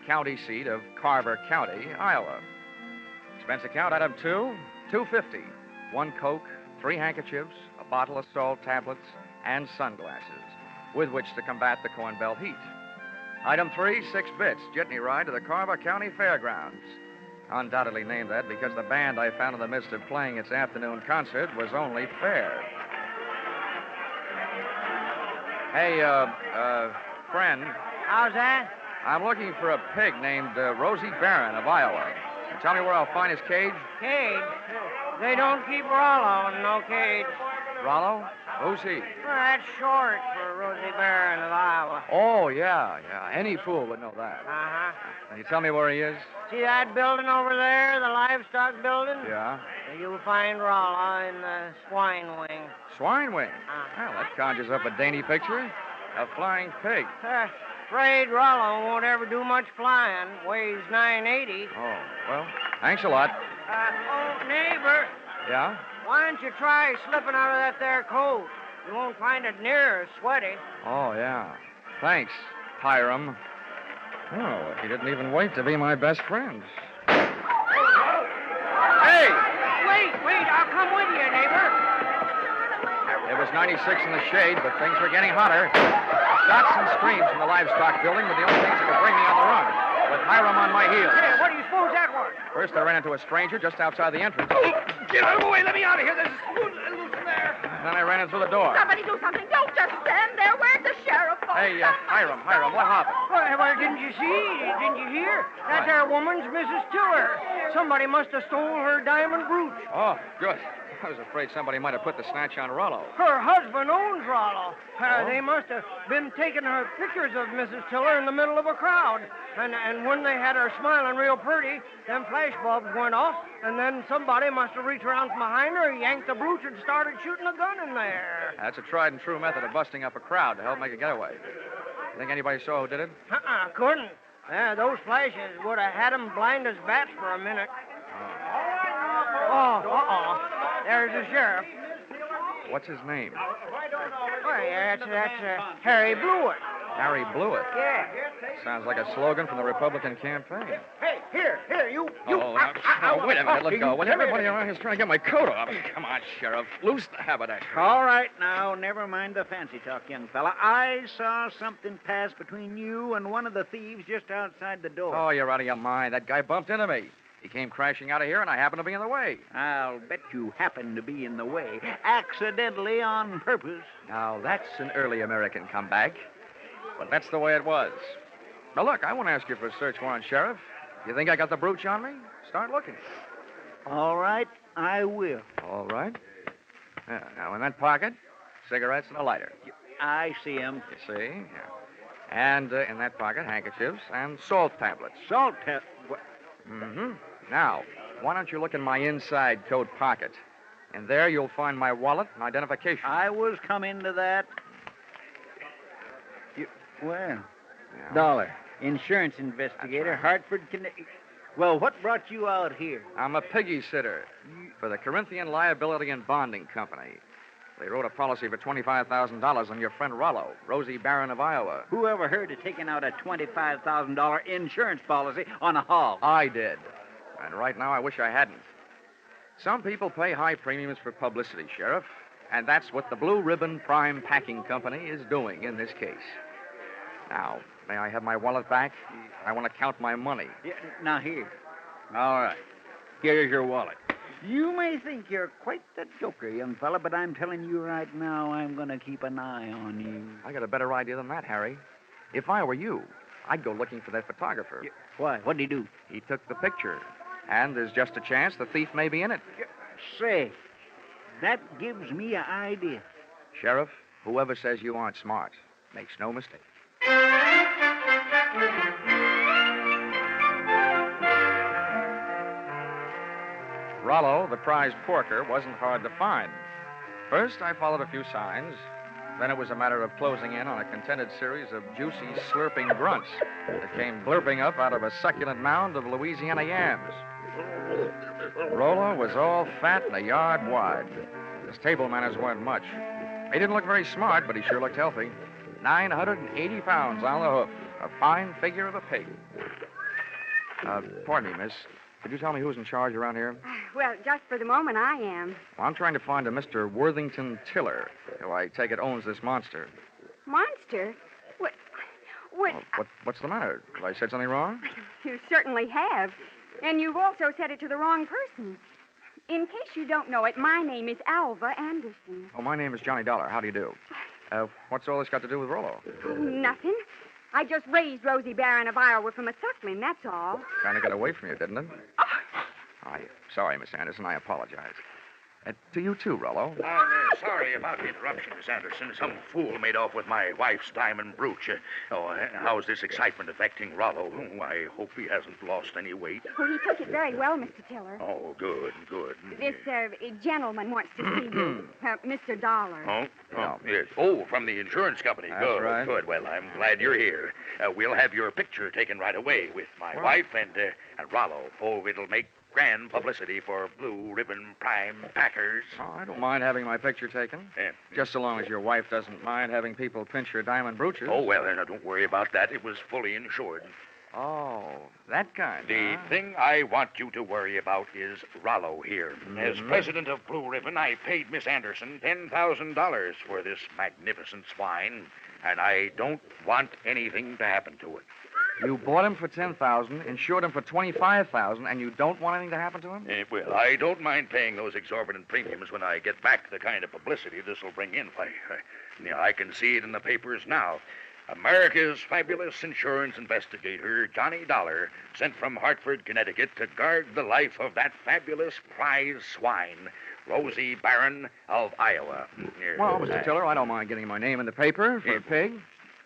county seat of Carver County, Iowa. Expense account, item 2, $2.50. 1 Coke, 3 handkerchiefs, a bottle of salt tablets, and sunglasses, with which to combat the Corn Belt heat. Item 3, 6 bits, jitney ride to the Carver County Fairgrounds. Undoubtedly named that because the band I found in the midst of playing its afternoon concert was only fair. Hey, friend. How's that? I'm looking for a pig named Rosie Barron of Iowa. Can you tell me where I'll find his cage? Cage? They don't keep Rollo in no cage. Rollo? Who's he? Well, that's short for Rosie Barron of Iowa. Oh, yeah. Any fool would know that. Uh-huh. Can you tell me where he is? See that building over there, the livestock building? Yeah. You'll find Rollo in the swine wing. Swine wing? Well, that conjures up a dainty picture. A flying pig. Afraid Rollo won't ever do much flying. Weighs 980. Oh, well, thanks a lot. Neighbor. Yeah? Why don't you try slipping out of that there coat? You won't find it near as sweaty. Oh, yeah. Thanks, Hiram. Oh, he didn't even wait to be my best friend. Hey! Wait, I'll come with you, neighbor. It was 96 in the shade, but things were getting hotter. Shots and screams from the livestock building were the only things that could bring me on the run, with Hiram on my heels. Hey, what do you suppose that was? First, I ran into a stranger just outside the entrance. Get out of the way. Let me out of here. There's a loose there. Then I ran in through the door. Somebody do something. Don't just stand there. Where's the sheriff? Hey, Hiram, what happened? Well, didn't you see? Didn't you hear? That there woman's Mrs. Tiller. Somebody must have stole her diamond brooch. Oh, good. I was afraid somebody might have put the snatch on Rollo. Her husband owns Rollo. They must have been taking her pictures of Mrs. Tiller in the middle of a crowd. And when they had her smiling real pretty, them flash bulbs went off, and then somebody must have reached around from behind her, yanked the brooch, and started shooting a gun in there. That's a tried and true method of busting up a crowd to help make a getaway. You think anybody saw who did it? Couldn't. Those flashes would have had them blind as bats for a minute. Oh, there's the sheriff. What's his name? Why, that's Harry Blewett. Harry Blewett? Yeah. Sounds like a slogan from the Republican campaign. Hey, here, you. Wait a minute, let go. When everybody around here's trying to get my coat off. Come on, Sheriff. Loose the haberdasher. All right, now, never mind the fancy talk, young fella. I saw something pass between you and one of the thieves just outside the door. Oh, you're out of your mind. That guy bumped into me. He came crashing out of here, and I happened to be in the way. I'll bet you happened to be in the way, accidentally on purpose. Now, that's an early American comeback. But that's the way it was. Now, look, I won't ask you for a search warrant, Sheriff. You think I got the brooch on me? Start looking. All right, I will. All right. Yeah, now, in that pocket, cigarettes and a lighter. I see 'em. You see? Yeah. And in that pocket, handkerchiefs and salt tablets. Salt tablets? Mm-hmm. Now, why don't you look in my inside coat pocket? And there you'll find my wallet and identification. I was coming to that. Well, Yeah. Dollar, insurance investigator, Hartford, Connecticut. Well, what brought you out here? I'm a piggy sitter for the Corinthian Liability and Bonding Company. They wrote a policy for $25,000 on your friend Rollo, Rosie Barron of Iowa. Who ever heard of taking out a $25,000 insurance policy on a hog? I did. And right now I wish I hadn't. Some people pay high premiums for publicity, Sheriff. And that's what the Blue Ribbon Prime Packing Company is doing in this case. Now, may I have my wallet back? I want to count my money. Yeah, now, here. All right. Here's your wallet. You may think you're quite the joker, young fella, but I'm telling you right now, I'm going to keep an eye on you. I got a better idea than that, Harry. If I were you, I'd go looking for that photographer. Why? What'd he do? He took the picture. And there's just a chance the thief may be in it. Say, that gives me an idea. Sheriff, whoever says you aren't smart makes no mistake. Rollo, the prize porker, wasn't hard to find. First, I followed a few signs. Then it was a matter of closing in on a contented series of juicy, slurping grunts that came blurping up out of a succulent mound of Louisiana yams. Rollo was all fat and a yard wide. His table manners weren't much. He didn't look very smart, but he sure looked healthy. 980 pounds on the hoof. A fine figure of a pig. Pardon me, miss. Could you tell me who's in charge around here? Well, just for the moment, I am. Well, I'm trying to find a Mr. Worthington Tiller, who I take it owns this monster. Monster? What? What's the matter? Have I said something wrong? You certainly have. And you've also said it to the wrong person. In case you don't know it, my name is Alva Anderson. Oh, my name is Johnny Dollar. How do you do? What's all this got to do with Rollo? Nothing. I just raised Rosie Baron of Iowa from a suckling, that's all. Kind of got away from you, didn't it? I'm sorry, Miss Anderson. I apologize. To you, too, Rollo. Sorry about the interruption, Miss Anderson. Some fool made off with my wife's diamond brooch. How's this excitement affecting Rollo? I hope he hasn't lost any weight. Well, he took it very well, Mr. Tiller. Oh, good. This gentleman wants to see you, Mr. Dollar. Oh, yes. Oh, from the insurance company. That's Good, right. Good. Well, I'm glad you're here. We'll have your picture taken right away with my wife and Rollo. Oh, it'll make grand publicity for Blue Ribbon Prime Packers. Oh, I don't mind having my picture taken. Just so long as your wife doesn't mind having people pinch her diamond brooches. Oh, well, now, don't worry about that. It was fully insured. Oh, that kind. The thing I want you to worry about is Rollo here. As president of Blue Ribbon, I paid Miss Anderson $10,000 for this magnificent swine, and I don't want anything to happen to it. You bought him for $10,000, insured him for $25,000, and you don't want anything to happen to him? Well, I don't mind paying those exorbitant premiums when I get back the kind of publicity this will bring in. I can see it in the papers now. America's fabulous insurance investigator, Johnny Dollar, sent from Hartford, Connecticut to guard the life of that fabulous prize swine, Rosie Baron of Iowa. Well, Mr. Tiller, I don't mind getting my name in the paper for a pig,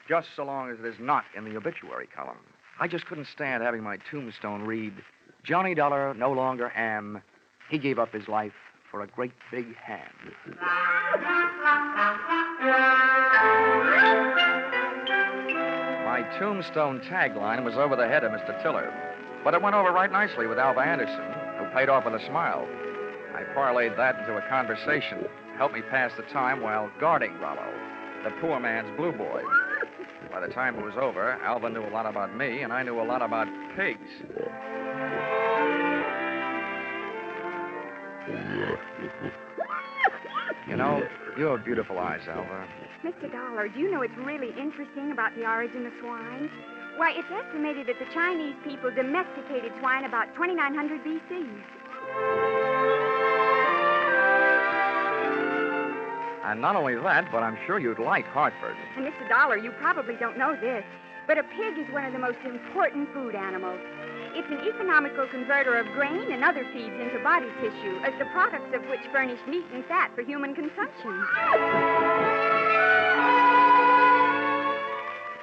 just so long as it is not in the obituary column. I just couldn't stand having my tombstone read, Johnny Dollar no longer am. He gave up his life for a great big ham. My tombstone tagline was over the head of Mr. Tiller, but it went over right nicely with Alva Anderson, who paid off with a smile. I parlayed that into a conversation, helped me pass the time while guarding Rollo, the poor man's blue boy. By the time it was over, Alva knew a lot about me, and I knew a lot about pigs. You know, you have beautiful eyes, Alva. Mr. Dollar, do you know what's really interesting about the origin of swine? Why, it's estimated that the Chinese people domesticated swine about 2900 B.C. And not only that, but I'm sure you'd like Hartford. And Mr. Dollar, you probably don't know this, but a pig is one of the most important food animals. It's an economical converter of grain and other feeds into body tissue, as the products of which furnish meat and fat for human consumption.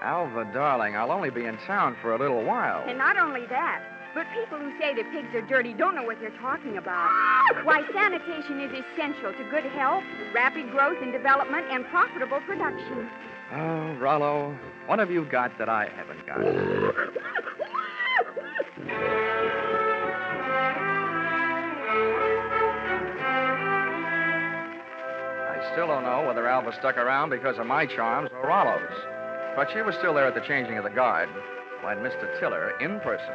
Alva, darling, I'll only be in town for a little while. And not only that, but people who say that pigs are dirty don't know what they're talking about. Why, sanitation is essential to good health, rapid growth and development, and profitable production. Oh, Rollo, what have you got that I haven't got? I still don't know whether Alva stuck around because of my charms or Rollo's. But she was still there at the changing of the guard when Mr. Tiller, in person,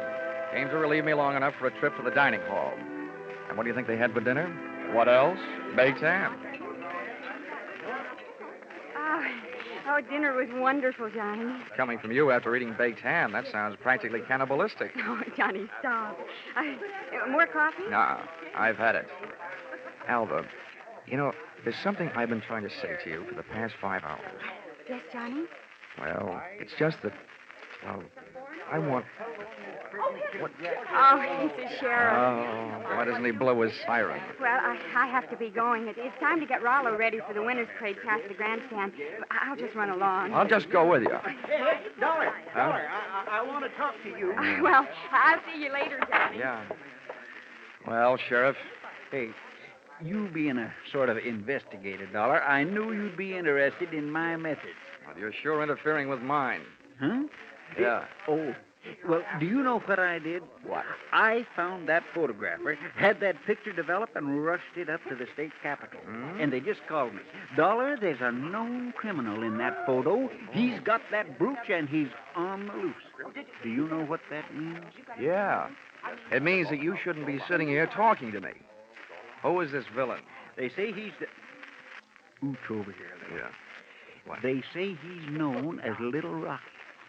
came to relieve me long enough for a trip to the dining hall. And what do you think they had for dinner? What else? Baked ham. Oh, dinner was wonderful, Johnny. Coming from you after eating baked ham, that sounds practically cannibalistic. Oh, Johnny, stop. More coffee? Nah, I've had it. Alva, you know, there's something I've been trying to say to you for the past 5 hours. Yes, Johnny? Well, it's just that, well, I want... What? Oh, it's the sheriff. Oh, why doesn't he blow his siren? Well, I have to be going. It's time to get Rollo ready for the winner's parade past the grandstand. I'll just run along. I'll just go with you. Hey, Dolar, Dolar, I want to talk to you. Well, I'll see you later, Johnny. Yeah. Well, Sheriff. Hey, you being a sort of investigator, Dolar, I knew you'd be interested in my methods. Well, you're sure interfering with mine. Huh? Yeah. Oh, well, do you know what I did? What? I found that photographer, had that picture developed, and rushed it up to the state capitol. And they just called me. Dolar, there's a known criminal in that photo. He's got that brooch, and he's on the loose. Do you know what that means? Yeah. It means that you shouldn't be sitting here talking to me. Who is this villain? They say he's the... Ooch over here, Little. Yeah. What? They say he's known as Little Rocky.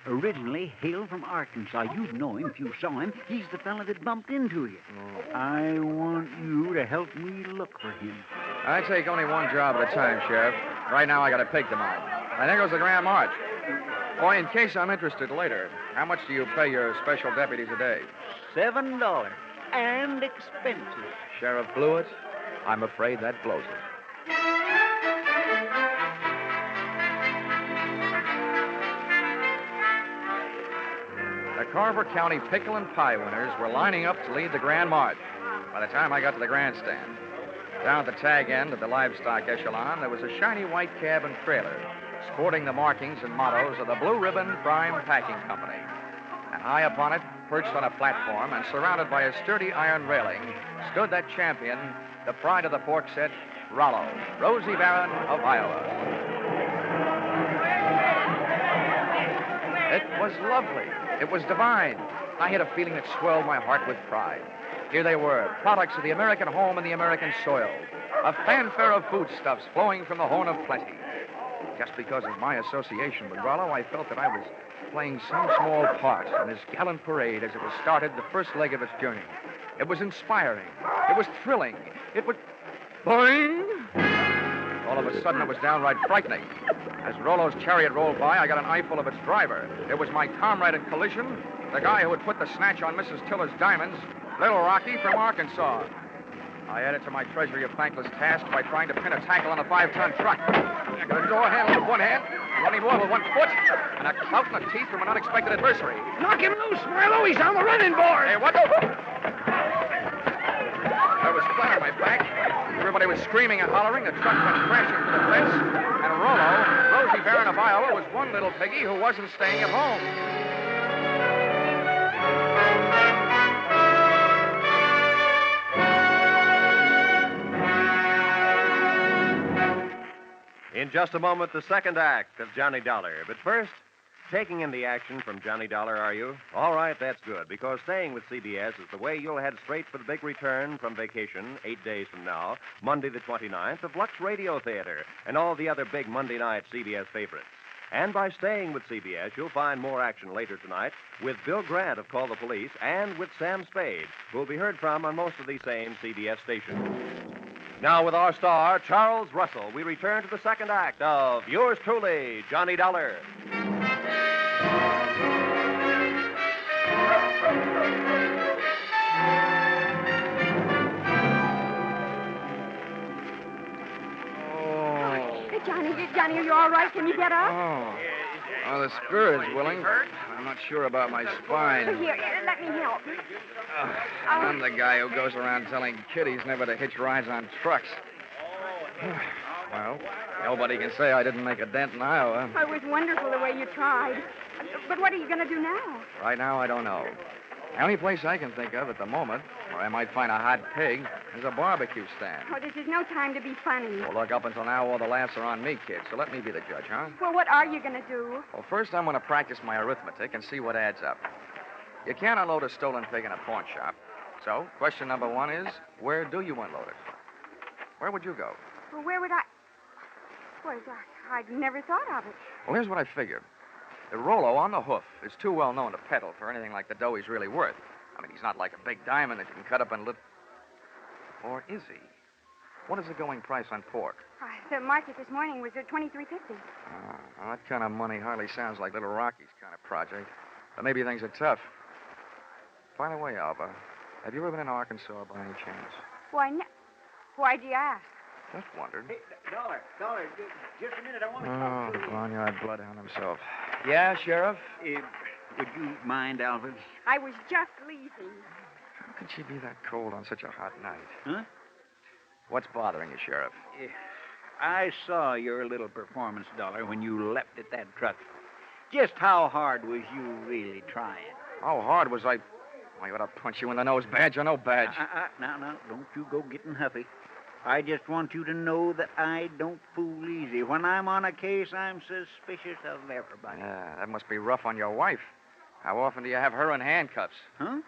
Originally hailed from Arkansas. You'd know him if you saw him. He's the fella that bumped into you. Oh. I want you to help me look for him. I take only one job at a time, Sheriff. Right now, I got a pig to mind. And there goes the Grand March. Boy, in case I'm interested later, how much do you pay your special deputies a day? $7 and expenses. Sheriff blew it. I'm afraid that blows it. The Carver County Pickle and Pie winners were lining up to lead the Grand March. By the time I got to the grandstand, down at the tag end of the livestock echelon, there was a shiny white cab and trailer, sporting the markings and mottos of the Blue Ribbon Prime Packing Company. And high upon it, perched on a platform and surrounded by a sturdy iron railing, stood that champion, the pride of the pork set, Rollo, Rosie Baron of Iowa. It was lovely. It was divine. I had a feeling that swelled my heart with pride. Here they were, products of the American home and the American soil. A fanfare of foodstuffs flowing from the horn of plenty. Just because of my association with Rollo, I felt that I was playing some small part in this gallant parade as it was started the first leg of its journey. It was inspiring. It was thrilling. It was... Boing! All of a sudden, it was downright frightening. As Rollo's chariot rolled by, I got an eyeful of its driver. It was my comrade in collision, the guy who had put the snatch on Mrs. Tiller's diamonds, Little Rocky from Arkansas. I added to my treasury of thankless tasks by trying to pin a tackle on a 5-ton truck. I got a door handle with one hand, running water with one foot, and a clout in the teeth from an unexpected adversary. Knock him loose, Marlowe. He's on the running board. Hey, what the... I was flat on my back. Everybody was screaming and hollering. The truck went crashing to the fence. And Rollo, Rosie Baron of Iowa, was one little piggy who wasn't staying at home. In just a moment, the second act of Johnny Dollar. But first, taking in the action from Johnny Dollar, are you? All right, that's good, because staying with CBS is the way you'll head straight for the big return from vacation 8 days from now, Monday the 29th, of Lux Radio Theater and all the other big Monday night CBS favorites. And by staying with CBS, you'll find more action later tonight with Bill Grant of Call the Police and with Sam Spade, who'll be heard from on most of these same CBS stations. Now, with our star, Charles Russell, we return to the second act of yours truly, Johnny Dollar. Johnny, are you all right? Can you get up? Oh, the spirit's willing. I'm not sure about my spine. Here, let me help. I'm the guy who goes around telling kiddies never to hitch rides on trucks. Well, nobody can say I didn't make a dent in Iowa. It was wonderful the way you tried. But what are you going to do now? Right now, I don't know. The only place I can think of at the moment where I might find a hot pig is a barbecue stand. Oh, this is no time to be funny. Well, look, up until now, all the laughs are on me, kid, so let me be the judge, huh? Well, what are you going to do? Well, first I'm going to practice my arithmetic and see what adds up. You can't unload a stolen pig in a pawn shop. So, question number one is, where do you unload it? Where would you go? Well, where would I... Well, I'd never thought of it. Well, here's what I figured. The Rollo on the hoof is too well known to peddle for anything like the dough he's really worth. I mean, he's not like a big diamond that you can cut up in little... Or is he? What is the going price on pork? The market this morning was at $23.50. Well, that kind of money hardly sounds like Little Rocky's kind of project. But maybe things are tough. By the way, Alva, have you ever been in Arkansas by any chance? Why do you ask? Just wondered. Hey, Dollar, just a minute. I want to talk to you. Barnyard bloodhound himself. Yeah, Sheriff? Would you mind, Alvin? I was just leaving. How could she be that cold on such a hot night? Huh? What's bothering you, Sheriff? I saw your little performance, Dollar, when you leapt at that truck. Just how hard was you really trying? How hard was I... I ought to punch you in the nose, badge or no badge. Now, don't you go getting huffy. I just want you to know that I don't fool easy. When I'm on a case, I'm suspicious of everybody. Yeah, that must be rough on your wife. How often do you have her in handcuffs? Huh?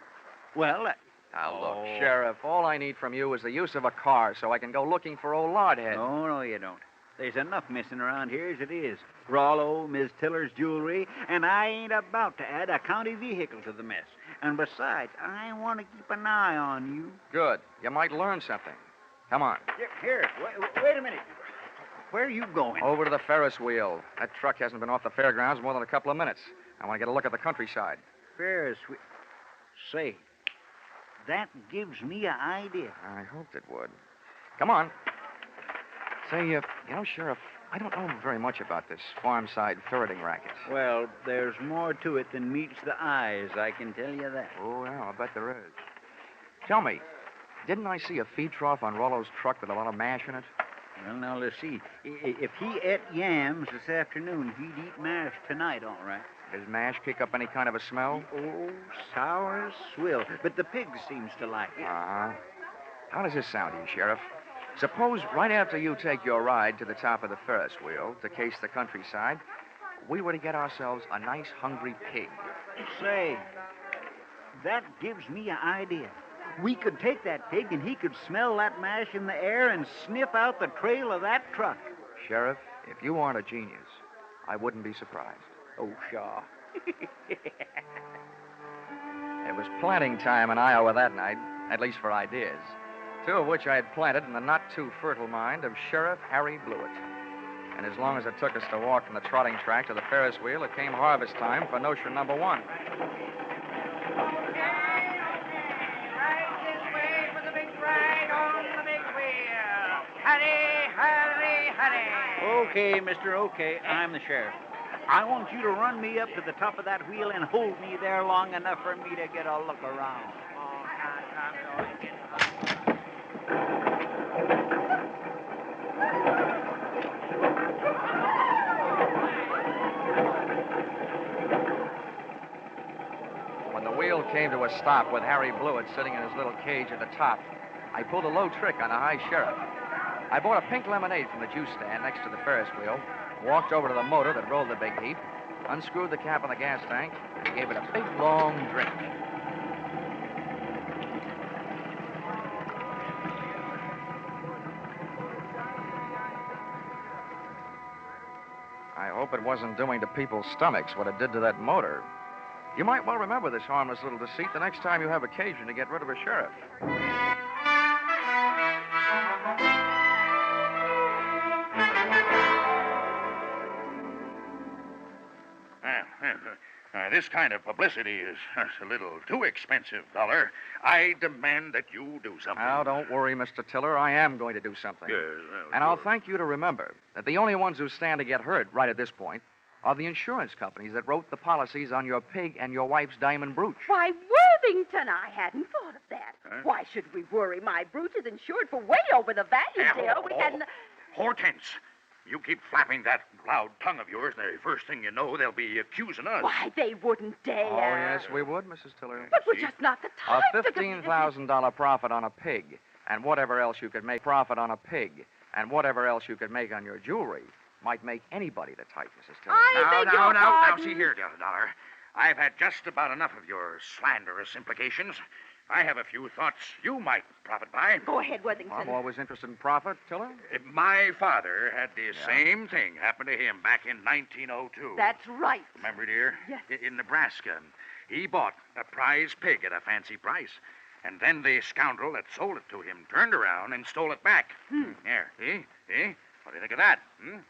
Well, Now, look, Sheriff, all I need from you is the use of a car so I can go looking for old Lardhead. No, you don't. There's enough missing around here as it is. Rollo, Miss Tiller's jewelry, and I ain't about to add a county vehicle to the mess. And besides, I want to keep an eye on you. Good. You might learn something. Come on. Here, wait a minute. Where are you going? Over to the Ferris wheel. That truck hasn't been off the fairgrounds more than a couple of minutes. I want to get a look at the countryside. Ferris wheel. Say, that gives me an idea. I hoped it would. Come on. Say, you know, Sheriff, I don't know very much about this farm-side ferreting racket. Well, there's more to it than meets the eyes, I can tell you that. Oh, yeah, I bet there is. Tell me, didn't I see a feed trough on Rollo's truck with a lot of mash in it? Well, now, let's see. If he ate yams this afternoon, he'd eat mash tonight, all right. Does mash kick up any kind of a smell? Oh, sour as swill. But the pig seems to like it. Uh-huh. How does this sound to you, Sheriff? Suppose right after you take your ride to the top of the Ferris wheel to case the countryside, we were to get ourselves a nice hungry pig. Say, that gives me an idea. We could take that pig and he could smell that mash in the air and sniff out the trail of that truck. Sheriff, if you aren't a genius, I wouldn't be surprised. Oh, Shaw. It was planting time in Iowa that night, at least for ideas. Two of which I had planted in the not-too-fertile mind of Sheriff Harry Blewett. And as long as it took us to walk from the trotting track to the Ferris wheel, it came harvest time for notion number one. Okay, mister, okay. I'm the sheriff. I want you to run me up to the top of that wheel and hold me there long enough for me to get a look around. When the wheel came to a stop with Harry Blewett sitting in his little cage at the top, I pulled a low trick on the high sheriff. I bought a pink lemonade from the juice stand next to the Ferris wheel, walked over to the motor that rolled the big heap, unscrewed the cap on the gas tank, and gave it a big, long drink. I hope it wasn't doing to people's stomachs what it did to that motor. You might well remember this harmless little deceit the next time you have occasion to get rid of a sheriff. This kind of publicity is a little too expensive, Dollar. I demand that you do something. Now, don't worry, Mr. Tiller. I am going to do something. Yes, and I'll thank you to remember that the only ones who stand to get hurt right at this point are the insurance companies that wrote the policies on your pig and your wife's diamond brooch. Why, Worthington, I hadn't thought of that. Huh? Why should we worry? My brooch is insured for way over the value, dear. We hadn't... Hortense, you keep flapping that loud tongue of yours, and the first thing you know, they'll be accusing us. Why, they wouldn't dare. Oh, yes, we would, Mrs. Tiller. But we're just not the A type. $15,000 profit on a pig, and whatever else you could make profit on a pig, and whatever else you could make on your jewelry, might make anybody the type, Mrs. Tiller. Now, see here, Dollar. I've had just about enough of your slanderous implications. I have a few thoughts you might profit by. Go ahead, Worthington. I'm always interested in profit, Tiller. My father had the same thing happen to him back in 1902. That's right. Remember, dear? Yes. In Nebraska. He bought a prize pig at a fancy price. And then the scoundrel that sold it to him turned around and stole it back. There, see? What do you think of that?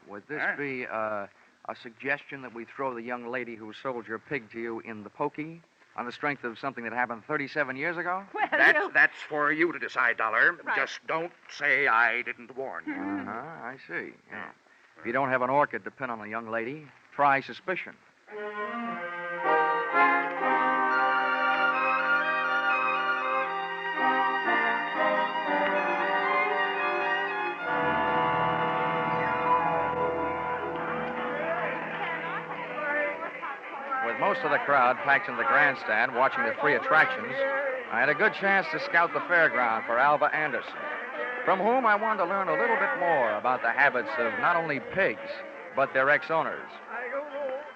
Would this be a suggestion that we throw the young lady who sold your pig to you in the pokey on the strength of something that happened 37 years ago? Well, That's for you to decide, Dollar. Right. Just don't say I didn't warn you. I see. Yeah. If you don't have an orchid to pin on a young lady, try suspicion. With most of the crowd packed in the grandstand watching the free attractions, I had a good chance to scout the fairground for Alva Anderson, from whom I wanted to learn a little bit more about the habits of not only pigs, but their ex-owners.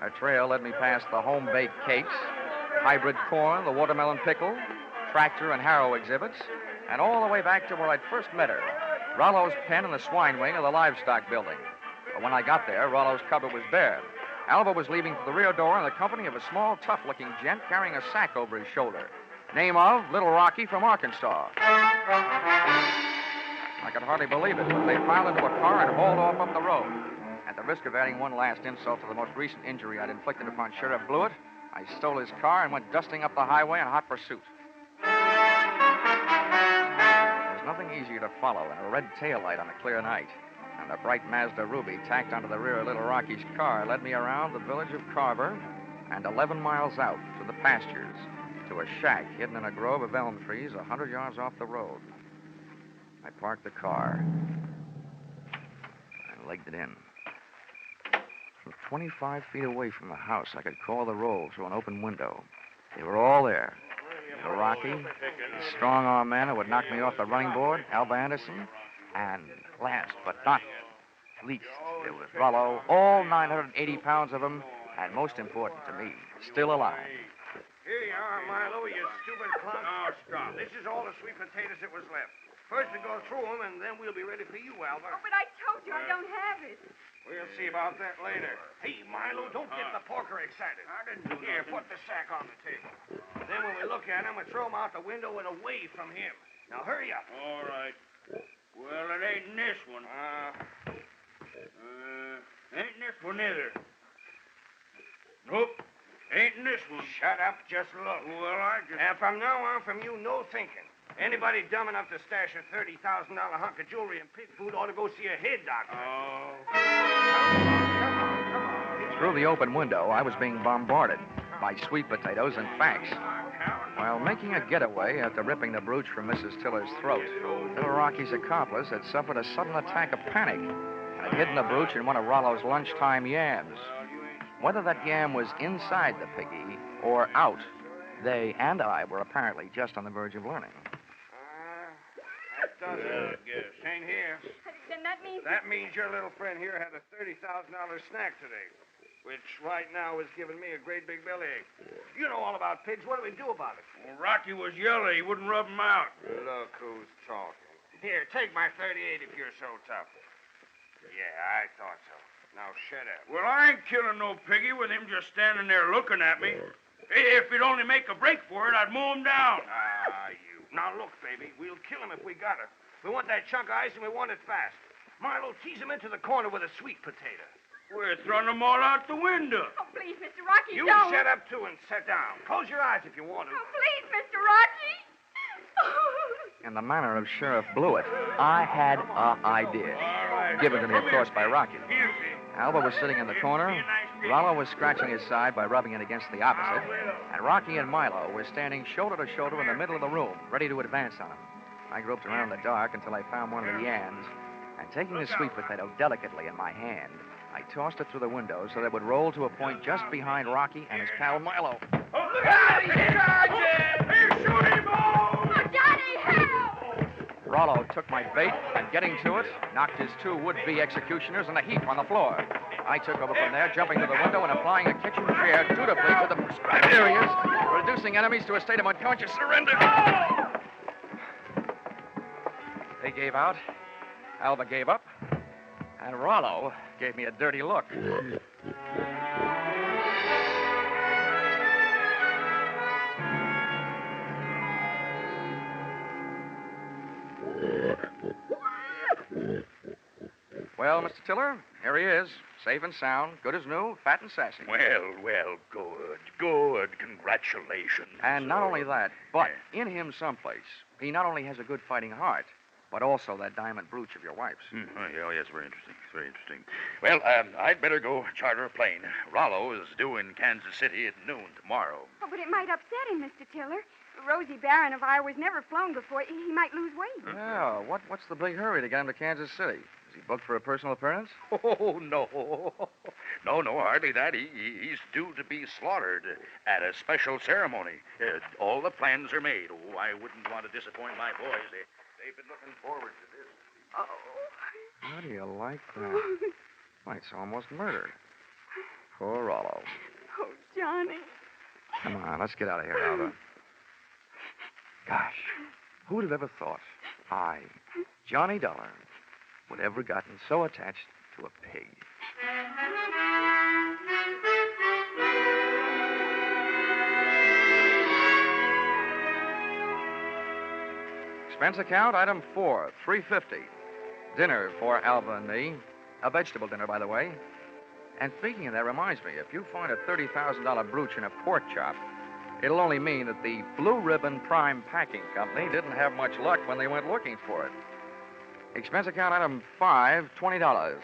Our trail led me past the home-baked cakes, hybrid corn, the watermelon pickle, tractor and harrow exhibits, and all the way back to where I'd first met her, Rollo's pen in the swine wing of the livestock building. But when I got there, Rollo's cupboard was bare. Alva was leaving for the rear door in the company of a small, tough-looking gent carrying a sack over his shoulder. Name of Little Rocky from Arkansas. I could hardly believe it, but they piled into a car and hauled off up the road. At the risk of adding one last insult to the most recent injury I'd inflicted upon Sheriff Blewett, I stole his car and went dusting up the highway in hot pursuit. There's nothing easier to follow than a red taillight on a clear night. And the bright Mazda Ruby tacked onto the rear of Little Rocky's car led me around the village of Carver and 11 miles out to the pastures to a shack hidden in a grove of elm trees 100 yards off the road. I parked the car and legged it in. From 25 feet away from the house, I could call the roll through an open window. They were all there. Little Rocky, the strong-arm man who would knock me off the running board, Alva Anderson, and last but not least, there was Rollo, all 980 pounds of him, and most important to me, still alive. Here you are, Milo, you stupid clown. Oh, stop. This is all the sweet potatoes that was left. First we go through them, and then we'll be ready for you, Alva. Oh, but I told you I don't have it. We'll see about that later. Hey, Milo, don't get the porker excited. I didn't do Here, put the sack on the table. Then when we look at him, we'll throw him out the window and away from him. Now, hurry up. All right. Well, it ain't in this one. Ain't in this one either. Nope. Ain't in this one. Shut up, just look. Well, I just... And from now on, from you, no thinking. Anybody dumb enough to stash a $30,000 hunk of jewelry and pig food ought to go see a head doctor. Oh. Come on. Through the open window, I was being bombarded by sweet potatoes and facts. While making a getaway after ripping the brooch from Mrs. Tiller's throat, Little Rocky's accomplice had suffered a sudden attack of panic and had hidden the brooch in one of Rollo's lunchtime yams. Whether that yam was inside the piggy or out, they and I were apparently just on the verge of learning. That does it, I guess. Ain't here. Then that means... That means your little friend here had a $30,000 snack today, which right now is giving me a great big bellyache. You know all about pigs. What do we do about it? Well, Rocky was yellow. He wouldn't rub him out. Look who's talking. Here, take my 38 if you're so tough. Yeah, I thought so. Now, shut up. Well, I ain't killing no piggy with him just standing there looking at me. If he'd only make a break for it, I'd mow him down. You. Now, look, baby, we'll kill him if we got it. We want that chunk of ice, and we want it fast. Milo, tease him into the corner with a sweet potato. We're throwing them all out the window. Oh, please, Mr. Rocky, You don't. shut up, too, and sit down. Close your eyes if you want to. Oh, please, Mr. Rocky. In the manner of Sheriff Blewett, I had an idea. Given to me, of course, by Rocky. Alva was sitting in the corner, Rollo was scratching his side by rubbing it against the opposite, and Rocky and Milo were standing shoulder to shoulder in the middle of the room, ready to advance on him. I groped around in the dark until I found one of the yams, and taking the sweet potato delicately in my hand, I tossed it through the window so that it would roll to a point just behind Rocky and his pal Milo. Oh, look out! He's shooting balls! Oh, Johnny, help! Rollo took my bait and and getting to it, knocked his two would-be executioners in a heap on the floor. I took over from there, jumping to the window and applying a kitchen chair dutifully to the prescribed areas, reducing enemies to a state of unconscious surrender. They gave out, Alva gave up, and Rollo gave me a dirty look. Well, Mr. Tiller, here he is, safe and sound, good as new, fat and sassy. Well, good. Congratulations. And not only that, but in him someplace, he not only has a good fighting heart, but also that diamond brooch of your wife's. Oh, yes, very interesting. Well, I'd better go charter a plane. Rollo is due in Kansas City at noon tomorrow. Oh, but it might upset him, Mr. Tiller. Rosie Barron of Iowa's never flown before. He might lose weight. Yeah, what's the big hurry to get him to Kansas City? Is he booked for a personal appearance? Oh, no. No, hardly that. He's due to be slaughtered at a special ceremony. All the plans are made. Oh, I wouldn't want to disappoint my boys. They've been looking forward to this. Oh. How do you like that? Why, it's almost murder. Poor Rollo. Oh, Johnny. Come on, let's get out of here, Alva. Gosh, who'd have ever thought I, Johnny Dollar, would ever gotten so attached to a pig? Expense account, item 4, $3.50. Dinner for Alva and me. A vegetable dinner, by the way. And speaking of that, reminds me, if you find a $30,000 brooch in a pork chop, it'll only mean that the Blue Ribbon Prime Packing Company didn't have much luck when they went looking for it. Expense account item 5, $20.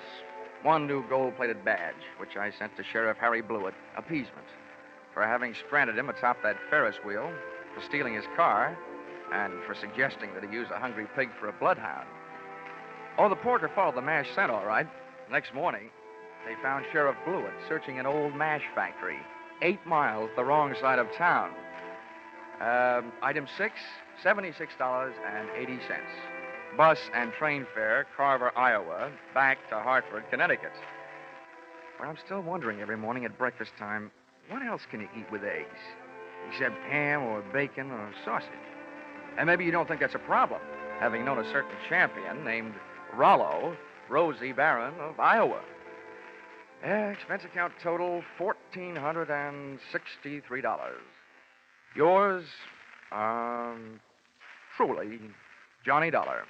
One new gold-plated badge, which I sent to Sheriff Harry Blewett, appeasement, for having stranded him atop that Ferris wheel, for stealing his car, and for suggesting that he use a hungry pig for a bloodhound. Oh, the porter followed the mash scent, all right. Next morning, they found Sheriff Blewett searching an old mash factory 8 miles the wrong side of town. Item 6, $76.80. Bus and train fare, Carver, Iowa, back to Hartford, Connecticut. But I'm still wondering every morning at breakfast time, what else can you eat with eggs? Except ham or bacon or sausage. And maybe you don't think that's a problem, having known a certain champion named Rollo, Rosie Barron of Iowa. Expense account total, $1,463. Yours, truly, Johnny Dollar.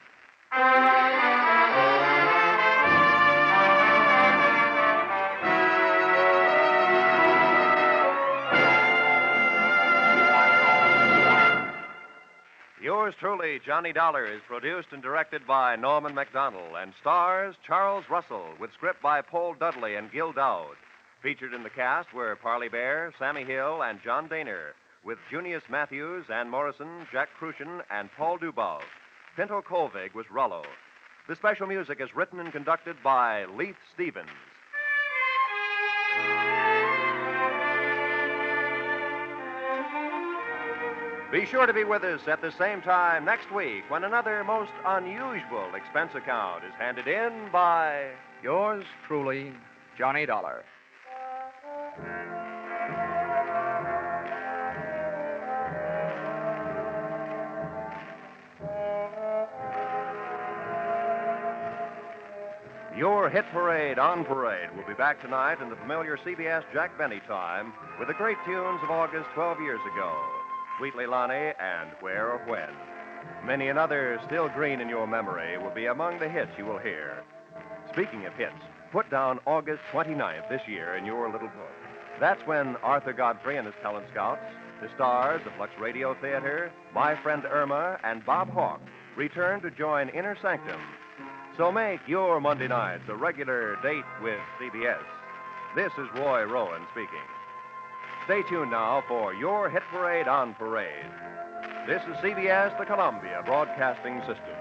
Yours truly, Johnny Dollar, is produced and directed by Norman MacDonald and stars Charles Russell with script by Paul Dudley and Gil Dowd. Featured in the cast were Parley Bear, Sammy Hill, and John Daner, with Junius Matthews, Ann Morrison, Jack Crucian, and Paul Dubois. Pinto Colvig was Rollo. The special music is written and conducted by Leith Stevens. Be sure to be with us at the same time next week when another most unusual expense account is handed in by yours truly, Johnny Dollar. Your hit parade on parade will be back tonight in the familiar CBS Jack Benny time with the great tunes of August 12 years ago. Sweetly Lonnie and Where or When. Many another still green in your memory will be among the hits you will hear. Speaking of hits, put down August 29th this year in your little book. That's when Arthur Godfrey and his talent scouts, the stars of Lux Radio Theater, My Friend Irma, and Bob Hawke return to join Inner Sanctum. So make your Monday nights a regular date with CBS. This is Roy Rowan speaking. Stay tuned now for your hit parade on parade. This is CBS, the Columbia Broadcasting System.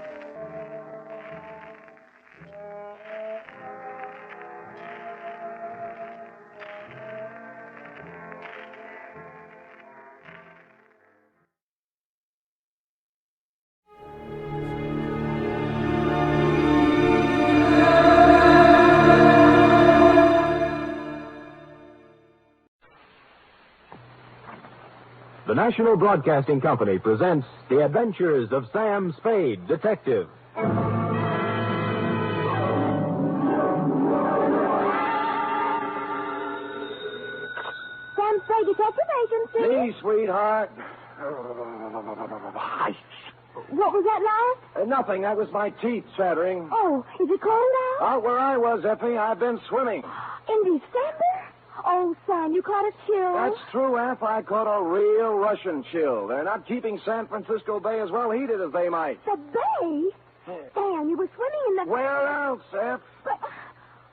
the National Broadcasting Company presents The Adventures of Sam Spade, Detective. Sam Spade, Detective Agency. Me, sweetheart. What was that, Lars? Nothing. That was my teeth chattering. Oh, is it cold out? Out where I was, Effie, I've been swimming. In December? Oh, Sam, you caught a chill. That's true, Eff. I caught a real Russian chill. They're not keeping San Francisco Bay as well heated as they might. The bay? Sam, you were swimming in the... Where else, Eff? But...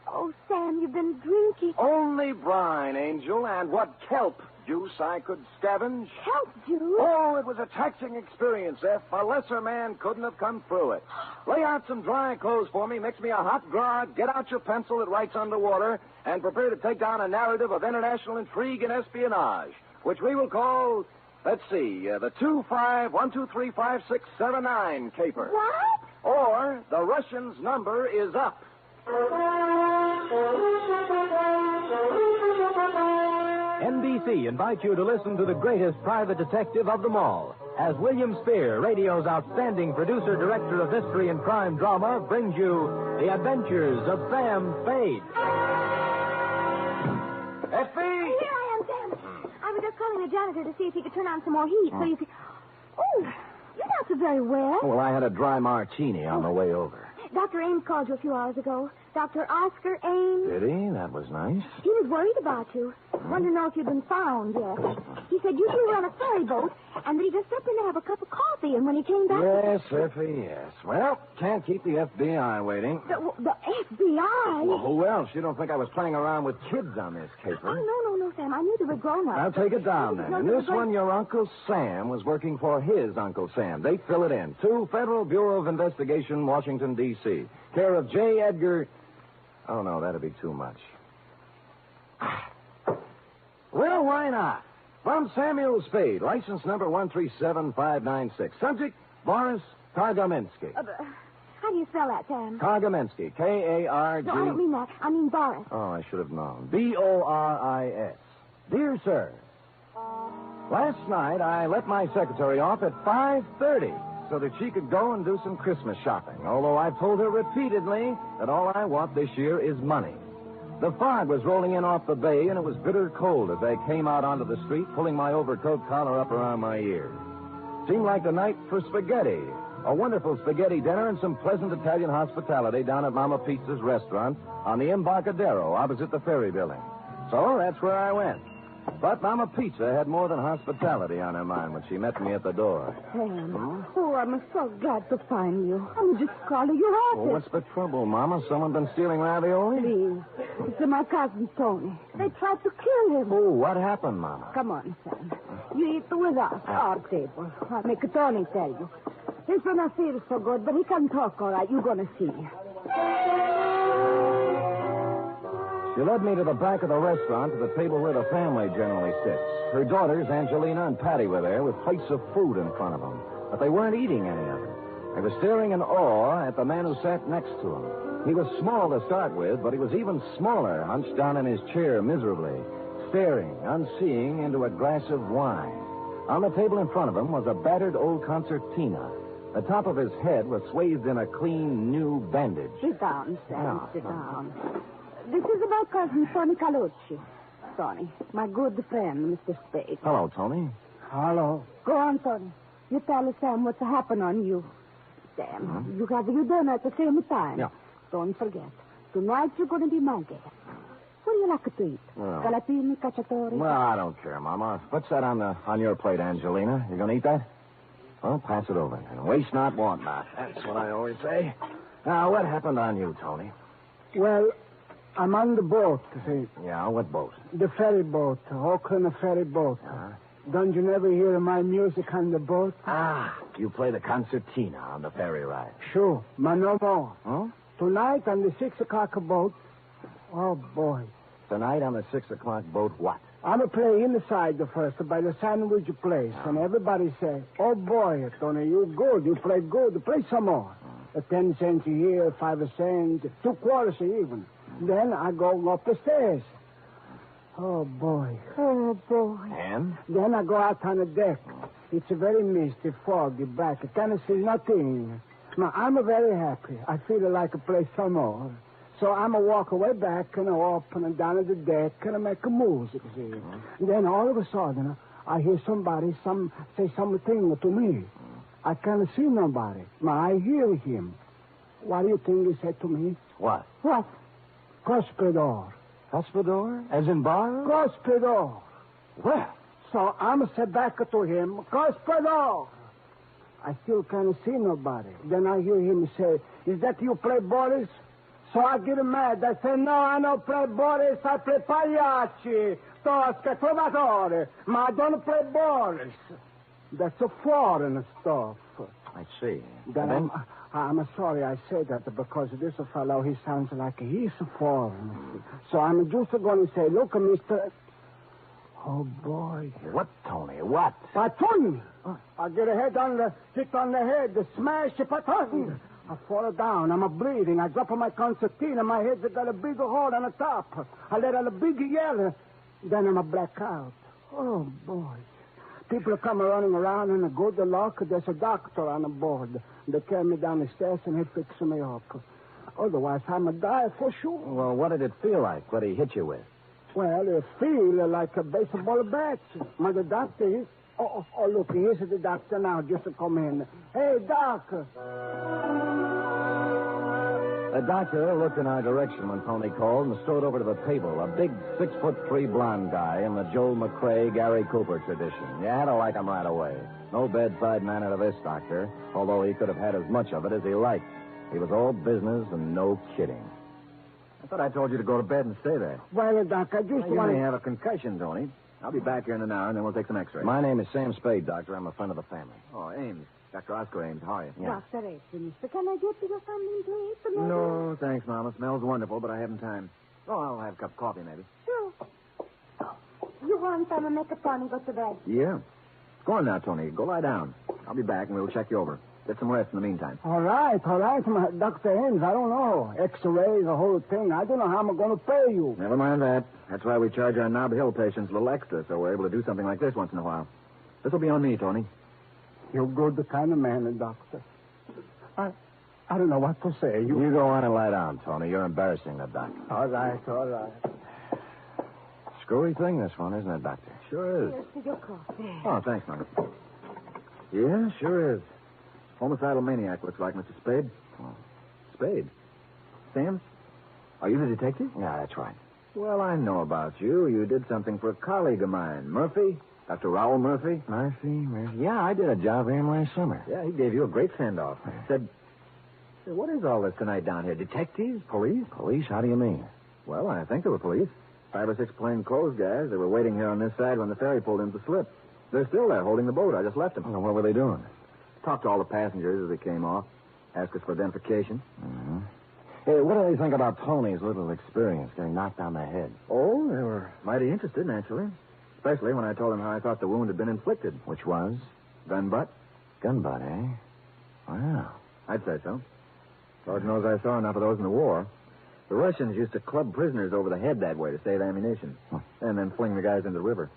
Oh, Sam, you've been drinking. Only brine, Angel, and what kelp juice I could scavenge. Kelp juice? Oh, it was a taxing experience, Eff. A lesser man couldn't have come through it. Lay out some dry clothes for me, mix me a hot grog, get out your pencil that writes underwater, and prepare to take down a narrative of international intrigue and espionage, which we will call, let's see, the 25123569 caper. What? Or the Russian's number is up. NBC invites you to listen to the greatest private detective of them all, as William Spear, radio's outstanding producer-director of mystery and crime drama, brings you The Adventures of Sam Spade. Effie! Here I am, Sam. I was just calling the janitor to see if he could turn on some more heat so you could... Oh, you're not so very well. Well, I had a dry martini on the way over. Dr. Ames called you a few hours ago. Dr. Oscar Ames. Did he? That was nice. He was worried about you. Wanted to know if you'd been found yet. He said you two were on a ferry boat, and that he just stepped in to have a cup of coffee, and when he came back... Yes, Effie, yes. Well, can't keep the FBI waiting. The FBI? Well, who else? You don't think I was playing around with kids on this caper? Oh, no, Sam. I knew they were grown-ups. Now, take it down, then. No, In this one, your Uncle Sam was working for his Uncle Sam. They fill it in. To Federal Bureau of Investigation, Washington, D.C. Care of J. Edgar... Oh, no, that'd be too much. Well, why not? From Samuel Spade, license number 137596. Subject, Boris Kargamensky. How do you spell that, Sam? Kargamensky, K-A-R-G... No, I don't mean that. I mean Boris. Oh, I should have known. B-O-R-I-S. Dear sir, last night I let my secretary off at 5:30 so that she could go and do some Christmas shopping, although I've told her repeatedly that all I want this year is money. The fog was rolling in off the bay, and it was bitter cold as I came out onto the street, pulling my overcoat collar up around my ears. Seemed like the night for spaghetti. A wonderful spaghetti dinner and some pleasant Italian hospitality down at Mama Pizza's restaurant on the Embarcadero opposite the ferry building. So that's where I went. But Mama Pizza had more than hospitality on her mind when she met me at the door. Sam, oh, I'm so glad to find you. I'm just calling your office. Well, what's the trouble, Mama? Someone been stealing ravioli? Please. It's my cousin, Tony. They tried to kill him. Oh, what happened, Mama? Come on, Sam. You eat with us. Our table. I'll make Tony tell you. He's gonna feel so good, but he can talk all right. You're gonna see. She led me to the back of the restaurant to the table where the family generally sits. Her daughters, Angelina and Patty, were there with plates of food in front of them, but they weren't eating any of it. They were staring in awe at the man who sat next to him. He was small to start with, but he was even smaller, hunched down in his chair miserably, staring, unseeing, into a glass of wine. On the table in front of him was a battered old concertina. The top of his head was swathed in a clean, new bandage. Sit down, Sam. Yeah. Sit down. This is my cousin, Tony Calucci. Tony, my good friend, Mr. Spade. Hello, Tony. Hello. Go on, Tony. You tell Sam what's happened on you. Sam, you have your dinner at the same time. Yeah. Don't forget. Tonight you're going to be my guest. What do you like to eat? Well. Scallopini, cacciatore? Well, I don't care, Mama. What's that on your plate, Angelina? You gonna eat that? Well, pass it over. And waste not, want not. That's what I always say. Now, what happened on you, Tony? Well, I'm on the boat, see. Yeah, what boat? The ferry boat, Oakland ferry boat. Don't you never hear my music on the boat? Ah, you play the concertina on the ferry ride. Sure, but no more. Huh? Tonight on the 6 o'clock boat, oh, boy. Tonight on the 6 o'clock boat, what? I'm a play inside the first by the sandwich place, and everybody say, oh, boy, Tony, you good. You play good. Play some more. 10 cents a year, 5 cents, 2 quarters even. Then I go up the stairs. Oh, boy. Oh, boy. And? Then I go out on the deck. It's a very misty, foggy, black. I can't see nothing. Now, I'm very happy. I feel like I play some more. So I'm a walk away back and up and down at the deck and I make a music, see. And then all of a sudden, I hear somebody say something to me. I can't see nobody. Now, I hear him. What do you think he said to me? What? What? Cospedor. Cospedor? As in bar? Cospedor. Well. So I'm say back to him, Cospedor. I still can't see nobody. Then I hear him say, is that you play Boris? So I get mad. I say, no, I don't play Boris. I play Pagliacci, Tosca, Trovatore. Ma I don't play Boris. That's a foreign stuff. I see. Then I'm sorry I say that because this fellow, he sounds like he's a foreign. So I'm just going to say, look, Mr. Oh, boy. What, Tony? What? Patun! I get a hit on the head, smash a patun. I fall down. I'm bleeding. I drop on my concertina. My head's got a big hole on the top. I let out a big yell. Then I'm a blackout. Oh, boy. People come running around and good luck. There's a doctor on the board. They carry me down the stairs and he fixes me up. Otherwise, I'm a die for sure. Well, what did it feel like? What did he hit you with? Well, it feels like a baseball bat. My the doctor, look, here's the doctor now, just to come in. Hey, Doc. The doctor looked in our direction when Tony called and strode over to the table. A big 6'3" blonde guy in the Joel McCrae, Gary Cooper tradition. You had to like him right away. No bedside manner to this doctor, although he could have had as much of it as he liked. He was all business and no kidding. I thought I told you to go to bed and stay there. Well, Doc, I just want to... You may have a concussion, Tony. I'll be back here in an hour, and then we'll take some x-rays. My name is Sam Spade, Doctor. I'm a friend of the family. Oh, Ames. Dr. Oscar Ames. How are you? Yeah. Dr. Ames, mister, can I get you something to eat? No, thanks, Mama. Smells wonderful, but I haven't time. Oh, I'll have a cup of coffee, maybe. Sure. You want some to make a Tony go to bed? Yeah. Go on now, Tony. Go lie down. I'll be back, and we'll check you over. Get some rest in the meantime. All right, Dr. Ames, I don't know. X-rays, the whole thing. I don't know how I'm going to pay you. Never mind that. That's why we charge our Nob Hill patients a little extra, so we're able to do something like this once in a while. This will be on me, Tony. You're good kind of man, Doctor. I don't know what to say. You go on and lie down, Tony. You're embarrassing the doctor. All right. Screwy thing, this one, isn't it, Doctor? Sure is. Here's to your coffee. Oh, thanks, Mama. Yeah, sure is. Homicidal maniac, looks like, Mr. Spade. Oh. Spade? Sam? Are you the detective? Yeah, that's right. Well, I know about you. You did something for a colleague of mine. Murphy? Dr. Raoul Murphy? Murphy? Yeah, I did a job for him last summer. Yeah, he gave you a great send-off. Said, what is all this tonight down here? Detectives? Police? Police? How do you mean? Well, I think they were police. 5 or 6 plainclothes guys. They were waiting here on this side when the ferry pulled in to slip. They're still there holding the boat. I just left them. Well, what were they doing? Talked to all the passengers as they came off. Asked us for identification. Mm-hmm. Hey, what do they think about Tony's little experience getting knocked on the head? Oh, they were mighty interested, naturally. Especially when I told them how I thought the wound had been inflicted. Which was? Gun butt. Gun butt, eh? Wow. I'd say so. Lord knows I saw enough of those in the war. The Russians used to club prisoners over the head that way to save ammunition. And then fling the guys into the river.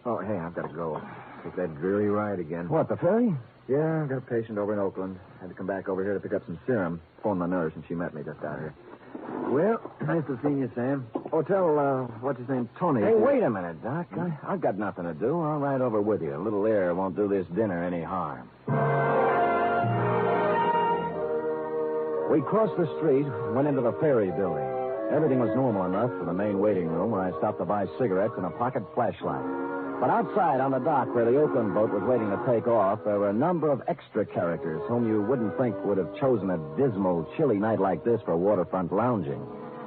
Oh, hey, I've got to go. Take that dreary ride again. What, the ferry? Yeah, I've got a patient over in Oakland. Had to come back over here to pick up some serum. Phoned my nurse, and she met me just out here. Well, nice to see you, Sam. Oh, tell, what's his name, Tony. Hey, wait a minute, Doc. I've got nothing to do. I'll ride over with you. A little air won't do this dinner any harm. We crossed the street, went into the ferry building. Everything was normal enough for the main waiting room where I stopped to buy cigarettes and a pocket flashlight. But outside on the dock where the Oakland boat was waiting to take off, there were a number of extra characters whom you wouldn't think would have chosen a dismal, chilly night like this for waterfront lounging.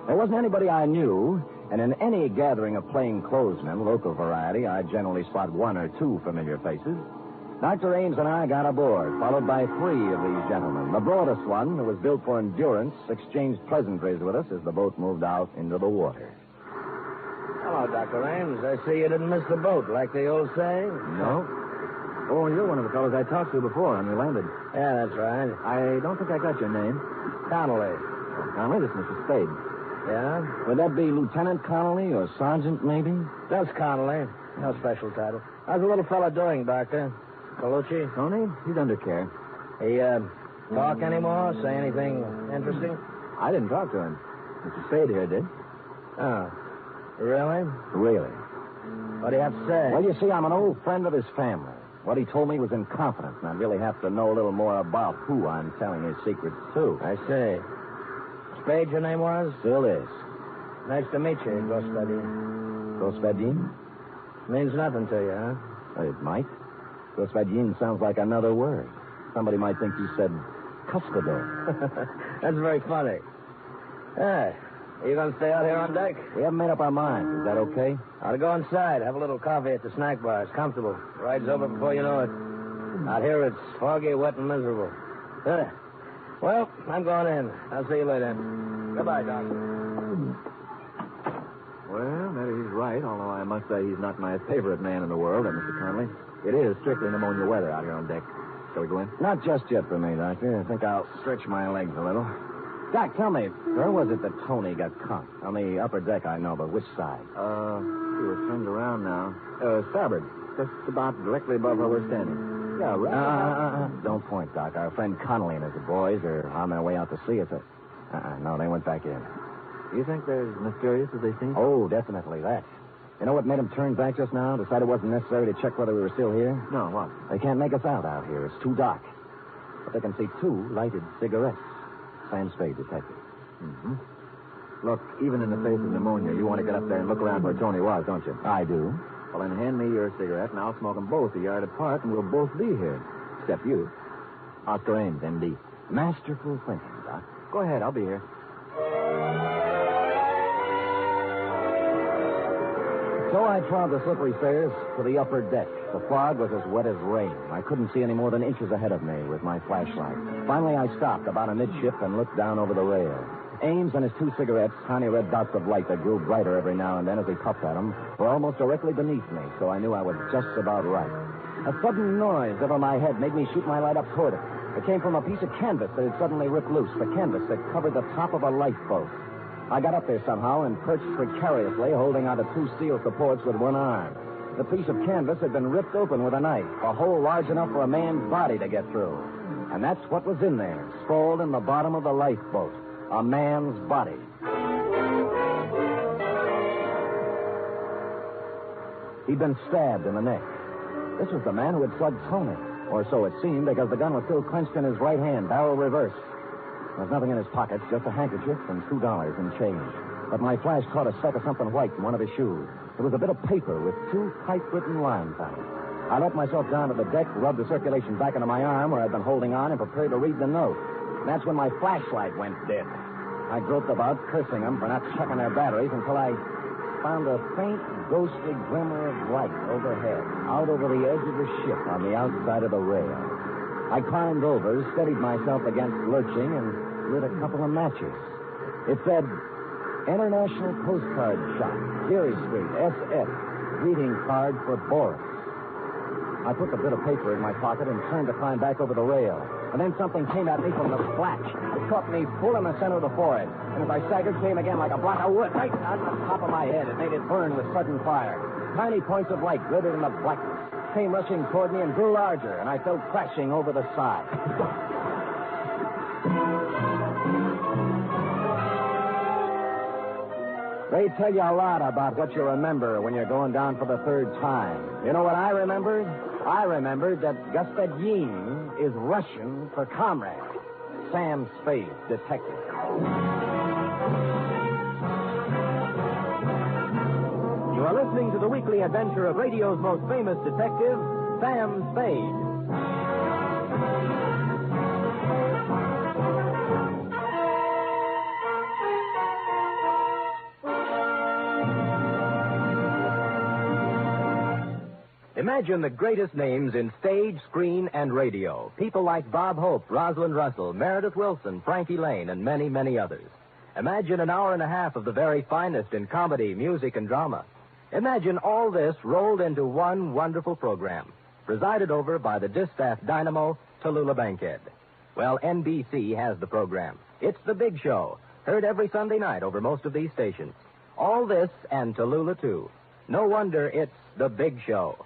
There wasn't anybody I knew, and in any gathering of plainclothesmen, local variety, I generally spot 1 or 2 familiar faces. Dr. Ames and I got aboard, followed by 3 of these gentlemen. The broadest one, who was built for endurance, exchanged pleasantries with us as the boat moved out into the water. Hello, Dr. Ames. I see you didn't miss the boat, like the old saying. No. Oh, you're one of the fellows I talked to before when we landed. Yeah, that's right. I don't think I got your name. Connolly. Connolly, this is Mr. Spade. Yeah? Would that be Lieutenant Connolly or Sergeant, maybe? Just Connolly. No special title. How's the little fella doing, Doctor? Colucci? Tony? He's under care. He, talk anymore? Say anything interesting? I didn't talk to him. Mr. Spade here did. Oh. Really? Really. What do you have to say? Well, you see, I'm an old friend of his family. What he told me was in confidence, and I really have to know a little more about who I'm telling his secrets to. I see. Spade, your name was? Still is. Nice to meet you, Gospodin. Gospodin? Means nothing to you, huh? It might. Gospodin sounds like another word. Somebody might think you said cuspidor. That's very funny. Hey, are you going to stay out here on deck? We haven't made up our minds. Is that okay? Ought to go inside. Have a little coffee at the snack bar. It's comfortable. Ride's over before you know it. Out here, it's foggy, wet, and miserable. Well, I'm going in. I'll see you later. Goodbye, Doc. Well, maybe he's right, although I must say he's not my favorite man in the world, Mr. Connolly. It is strictly pneumonia weather out here on deck. Shall we go in? Not just yet for me, Doctor. I think I'll stretch my legs a little. Doc, tell me, where was it that Tony got caught? On the upper deck, I know, but which side? We're turned around now. Starboard. Just about directly above where we're standing. Yeah, right. Don't point, Doc. Our friend Connolly and his boys are on their way out to sea. No, they went back in. You think they're as mysterious as they seem? Oh, definitely that. You know what made them turn back just now? Decide it wasn't necessary to check whether we were still here? No, what? They can't make us out here. It's too dark. But they can see 2 lighted cigarettes. Sam Spade, detective. Mm-hmm. Look, even in the face of pneumonia, you want to get up there and look around where Tony was, don't you? I do. Well, then hand me your cigarette, and I'll smoke them both a yard apart, and we'll both be here. Except you. Oscar Ames, M.D. Masterful thinking, Doc. Go ahead, I'll be here. So I trod the slippery stairs to the upper deck. The fog was as wet as rain. I couldn't see any more than inches ahead of me with my flashlight. Finally, I stopped about amidship and looked down over the rail. Ames and his 2 cigarettes, tiny red dots of light that grew brighter every now and then as he puffed at them, were almost directly beneath me, so I knew I was just about right. A sudden noise over my head made me shoot my light up toward it. It came from a piece of canvas that had suddenly ripped loose, the canvas that covered the top of a lifeboat. I got up there somehow and perched precariously, holding onto 2 steel supports with one arm. The piece of canvas had been ripped open with a knife, a hole large enough for a man's body to get through. And that's what was in there, sprawled in the bottom of the lifeboat. A man's body. He'd been stabbed in the neck. This was the man who had slugged Tony. Or so it seemed, because the gun was still clenched in his right hand, barrel reversed. There was nothing in his pockets, just a handkerchief and $2 in change. But my flash caught a speck of something white in one of his shoes. It was a bit of paper with 2 typewritten lines on it. I let myself down to the deck, rubbed the circulation back into my arm where I'd been holding on, and prepared to read the note. And that's when my flashlight went dead. I groped about, cursing them for not checking their batteries, until I found a faint, ghostly glimmer of light overhead, out over the edge of the ship on the outside of the rail. I climbed over, steadied myself against lurching, and lit a couple of matches. It said, International Postcard Shop, Geary Street, SF, greeting card for Boris. I put the bit of paper in my pocket and turned to climb back over the rail. And then something came at me from the flash. It caught me full in the center of the forehead. And as I staggered, came again like a block of wood right on the top of my head. It made it burn with sudden fire. Tiny points of light glittered in the blackness, came rushing toward me and grew larger, and I fell crashing over the side. They tell you a lot about what you remember when you're going down for the 3rd time. You know what I remembered? I remembered that Господин is Russian for comrade. Sam Spade, detective. You are listening to the weekly adventure of radio's most famous detective, Sam Spade. Imagine the greatest names in stage, screen, and radio. People like Bob Hope, Rosalind Russell, Meredith Wilson, Frankie Lane, and many, many others. Imagine an hour and a half of the very finest in comedy, music, and drama. Imagine all this rolled into one wonderful program, presided over by the distaff dynamo, Tallulah Bankhead. Well, NBC has the program. It's The Big Show, Heard every Sunday night over most of these stations. All this and Tallulah, too. No wonder it's the big show.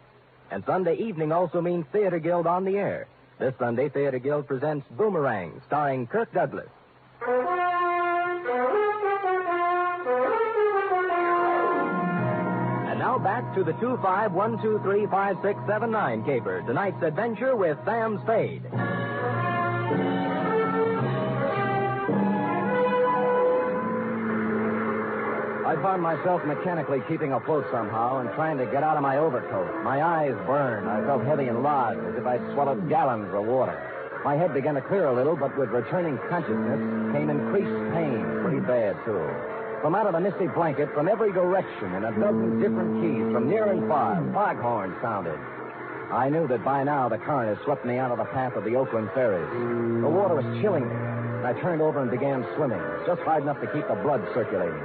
And Sunday evening also means Theater Guild on the air. This Sunday, Theater Guild presents Boomerang, starring Kirk Douglas. And now back to the 251235679 caper. Tonight's adventure with Sam Spade. I found myself mechanically keeping afloat somehow and trying to get out of my overcoat. My eyes burned. I felt heavy and lodged, as if I'd swallowed gallons of water. My head began to clear a little, but with returning consciousness came increased pain. Pretty bad, too. From out of the misty blanket, from every direction, in a dozen different keys, from near and far, foghorns sounded. I knew that by now the current had swept me out of the path of the Oakland ferries. The water was chilling me. I turned over and began swimming, just hard enough to keep the blood circulating.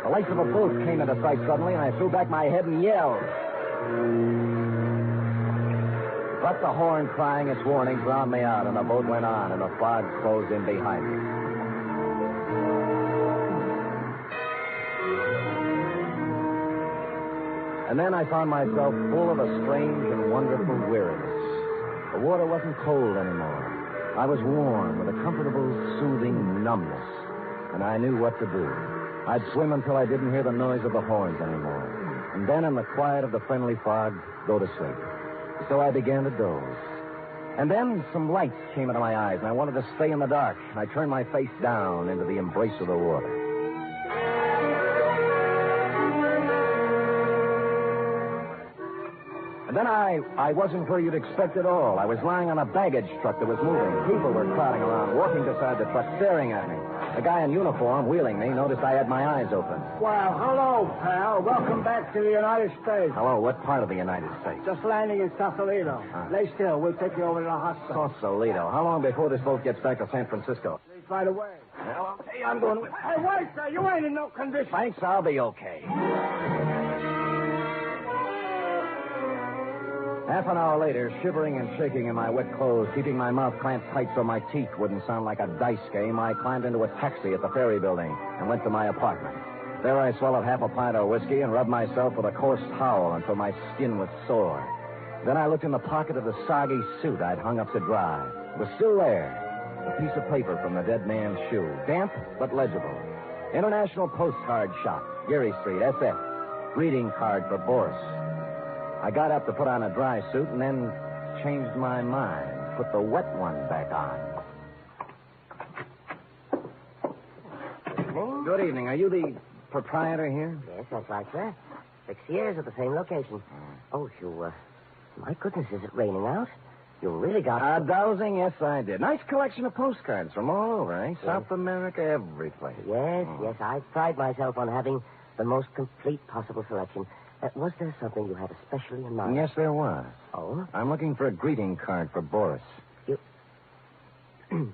The lights of a boat came into sight suddenly, and I threw back my head and yelled. But the horn crying its warning drowned me out, and the boat went on, and the fog closed in behind me. And then I found myself full of a strange and wonderful weariness. The water wasn't cold anymore. I was warm with a comfortable, soothing numbness, and I knew what to do. I'd swim until I didn't hear the noise of the horns anymore. And then, in the quiet of the friendly fog, go to sleep. So I began to doze. And then some lights came into my eyes, and I wanted to stay in the dark. I turned my face down into the embrace of the water. And then I wasn't where you'd expect at all. I was lying on a baggage truck that was moving. People were crowding around, walking beside the truck, staring at me. The guy in uniform, wheeling me, noticed I had my eyes open. Well, hello, pal. Welcome back to the United States. Hello, what part of the United States? Just landing in Sausalito. Lay still. We'll take you over to the hospital. Sausalito. How long before this boat gets back to San Francisco? Leave right away. Well, okay, I'm going with... Hey, wait, sir. You ain't in no condition. Thanks, I'll be okay. Half an hour later, shivering and shaking in my wet clothes, keeping my mouth clamped tight so my teeth wouldn't sound like a dice game, I climbed into a taxi at the ferry building and went to my apartment. There I swallowed half a pint of whiskey and rubbed myself with a coarse towel until my skin was sore. Then I looked in the pocket of the soggy suit I'd hung up to dry. It was still there. A piece of paper from the dead man's shoe. Damp, but legible. International Postcard Shop, Geary Street, SF. Greeting card for Boris. I got up to put on a dry suit and then changed my mind. Put the wet one back on. Good evening. Are you the proprietor here? Yes, that's right, sir. 6 years at the same location. Oh, my goodness, is it raining out? You really got... Dowsing? Yes, I did. Nice collection of postcards from all over, eh? Yes. South America, every place. Yes, yes. I pride myself on having the most complete possible selection. Was there something you had especially in mind? Yes, there was. Oh? I'm looking for a greeting card for Boris. You...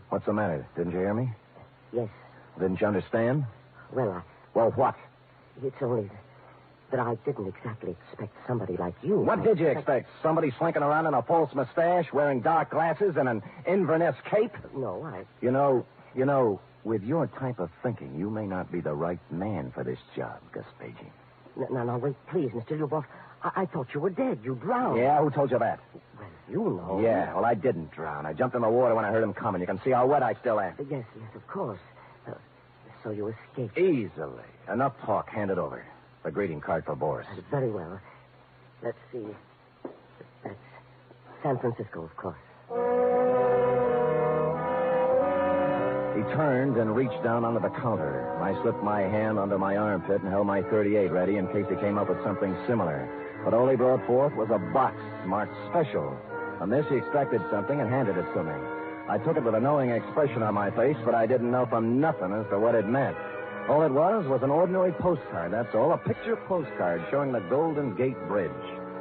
What's the matter? Didn't you hear me? Yes. Didn't you understand? Well, Well, what? It's only that I didn't exactly expect somebody like you. What did you expect? Somebody slinking around in a false mustache, wearing dark glasses, and an Inverness cape? No, I... You know, with your type of thinking, you may not be the right man for this job, Gaspagey. Now, wait, please, Mr. Lubov. I thought you were dead. You drowned. Yeah, who told you that? Well, you know. Yeah, well, I didn't drown. I jumped in the water when I heard him coming. You can see how wet I still am. Yes, of course. So you escaped. Easily. Enough talk. Hand it over. The greeting card for Boris. Very well. Let's see. That's San Francisco, of course. He turned and reached down under the counter. I slipped my hand under my armpit and held my .38 ready in case he came up with something similar. But all he brought forth was a box marked special. From this, he extracted something and handed it to me. I took it with a knowing expression on my face, but I didn't know from nothing as to what it meant. All it was an ordinary postcard, that's all. A picture postcard showing the Golden Gate Bridge.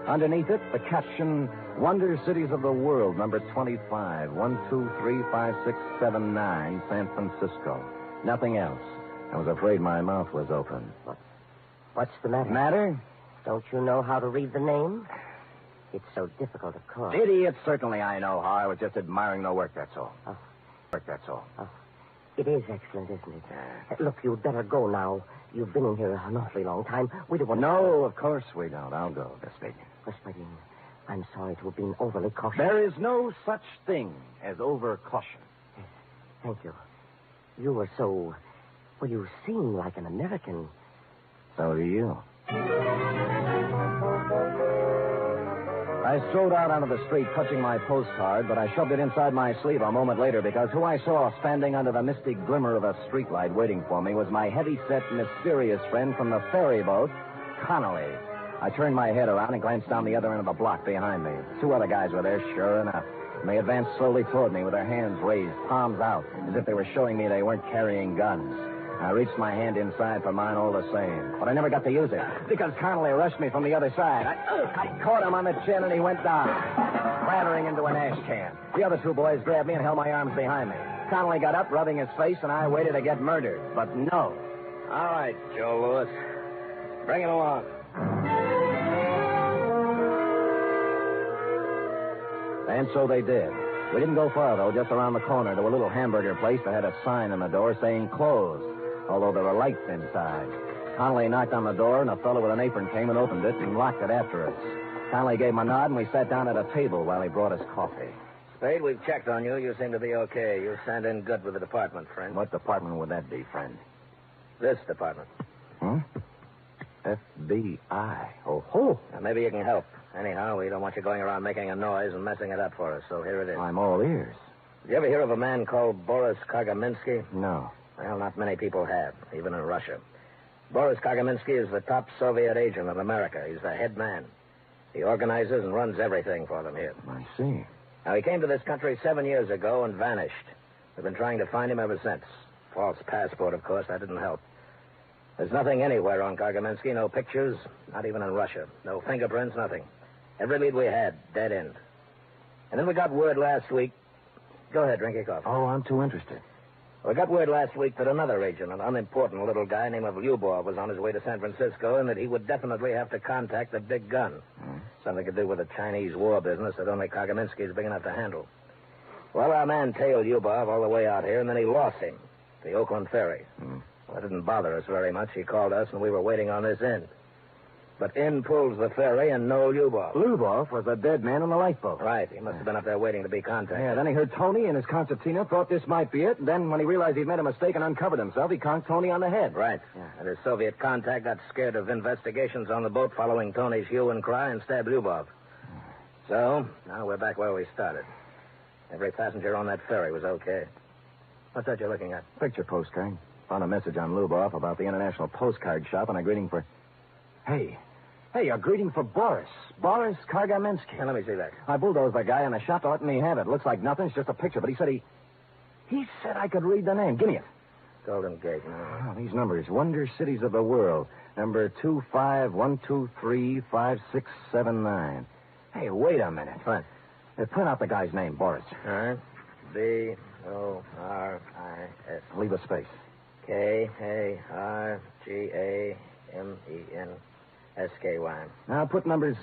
Underneath it, the caption, Wonder Cities of the World, number 25, 1235679, San Francisco. Nothing else. I was afraid my mouth was open. What's the matter? Matter? Don't you know how to read the name? It's so difficult, of course. Idiot, certainly I know how. I was just admiring the work, that's all. Oh. Work, that's all. Oh. It is excellent, isn't it? Look, you'd better go now. You've been in here an awfully long time. We don't want to... No, of course we don't. I'll go, Vespasian. Vespasian, I'm sorry to have been overly cautious. There is no such thing as over-caution. Yes, thank you. You were so... Well, you seem like an American. So do you. I strode out onto the street, touching my postcard, but I shoved it inside my sleeve a moment later because who I saw standing under the misty glimmer of a streetlight waiting for me was my heavy-set, mysterious friend from the ferry boat, Connolly. I turned my head around and glanced down the other end of the block behind me. Two other guys were there, sure enough. And they advanced slowly toward me with their hands raised, palms out, as if they were showing me they weren't carrying guns. I reached my hand inside for mine all the same, but I never got to use it because Connolly rushed me from the other side. I caught him on the chin and he went down, clattering into an ash can. The other two boys grabbed me and held my arms behind me. Connolly got up, rubbing his face, and I waited to get murdered. But no. All right, Joe Lewis. Bring it along. And so they did. We didn't go far, though, just around the corner to a little hamburger place that had a sign on the door saying closed, although there were lights inside. Connolly knocked on the door, and a fellow with an apron came and opened it and locked it after us. Connolly gave him a nod, and we sat down at a table while he brought us coffee. Spade, we've checked on you. You seem to be okay. You stand in good with the department, friend. What department would that be, friend? This department. Hmm? FBI. Oh, ho. Now, maybe you can help. Anyhow, we don't want you going around making a noise and messing it up for us, so here it is. I'm all ears. Did you ever hear of a man called Boris Kagaminsky? No. Well, not many people have, even in Russia. Boris Kagaminsky is the top Soviet agent in America. He's the head man. He organizes and runs everything for them here. I see. Now, he came to this country 7 years ago and vanished. We've been trying to find him ever since. False passport, of course. That didn't help. There's nothing anywhere on Kagaminsky. No pictures, not even in Russia. No fingerprints, nothing. Every lead we had, dead end. And then we got word last week... Go ahead, drink your coffee. Oh, I'm too interested. We got word last week that another agent, an unimportant little guy named Lyubov, was on his way to San Francisco and that he would definitely have to contact the big gun. Something to do with the Chinese war business that only Kagaminsky is big enough to handle. Well, our man tailed Lyubov all the way out here, and then he lost him. The Oakland ferry. Well, it didn't bother us very much. He called us, and we were waiting on this end. But in pulls the ferry, and no Lyubov. Lyubov was a dead man on the lifeboat. Right. He must have been up there waiting to be contacted. Yeah, then he heard Tony and his concertina, thought this might be it, and then when he realized he'd made a mistake and uncovered himself, he conked Tony on the head. Right. Yeah. And his Soviet contact got scared of investigations on the boat following Tony's hue and cry and stabbed Lyubov. So, now we're back where we started. Every passenger on that ferry was okay. What's that you're looking at? Picture postcard. Found a message on Lyubov about the International Postcard Shop and a greeting for... Hey, a greeting for Boris. Boris Kagaminsky. Now, let me see that. I bulldozed the guy on the shop. Let me have it. Looks like nothing. It's just a picture. But he said he said I could read the name. Give me it. Golden Gate. Oh, these numbers. Wonder Cities of the World. Number 251235679. Hey, wait a minute. What? Print out the guy's name, Boris. All right. B-O-R-I-S. Leave a space. K-A-R-G-A-M-E-N-S-K-Y. Now, put numbers,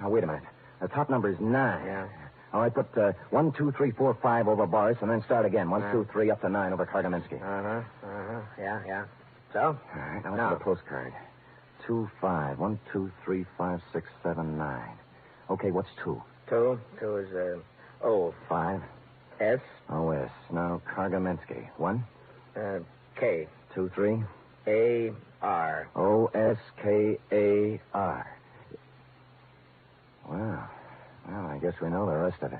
wait a minute. The top number is 9. Yeah. All right, put 1, 2, 3, 4, 5 over Boris, and then start again. 1, 2, 3, up to 9 over Kagaminsky. Yeah. So? All right, now let's get a postcard. 2, 5, 1, 2, 3, 5, 6, 7, 9. Okay, what's 2? 2 is, O. 5. S. O-S. Now, Kagaminsky. 1. K. 2, 3. A-R. O-S-K-A-R. Well, I guess we know the rest of it.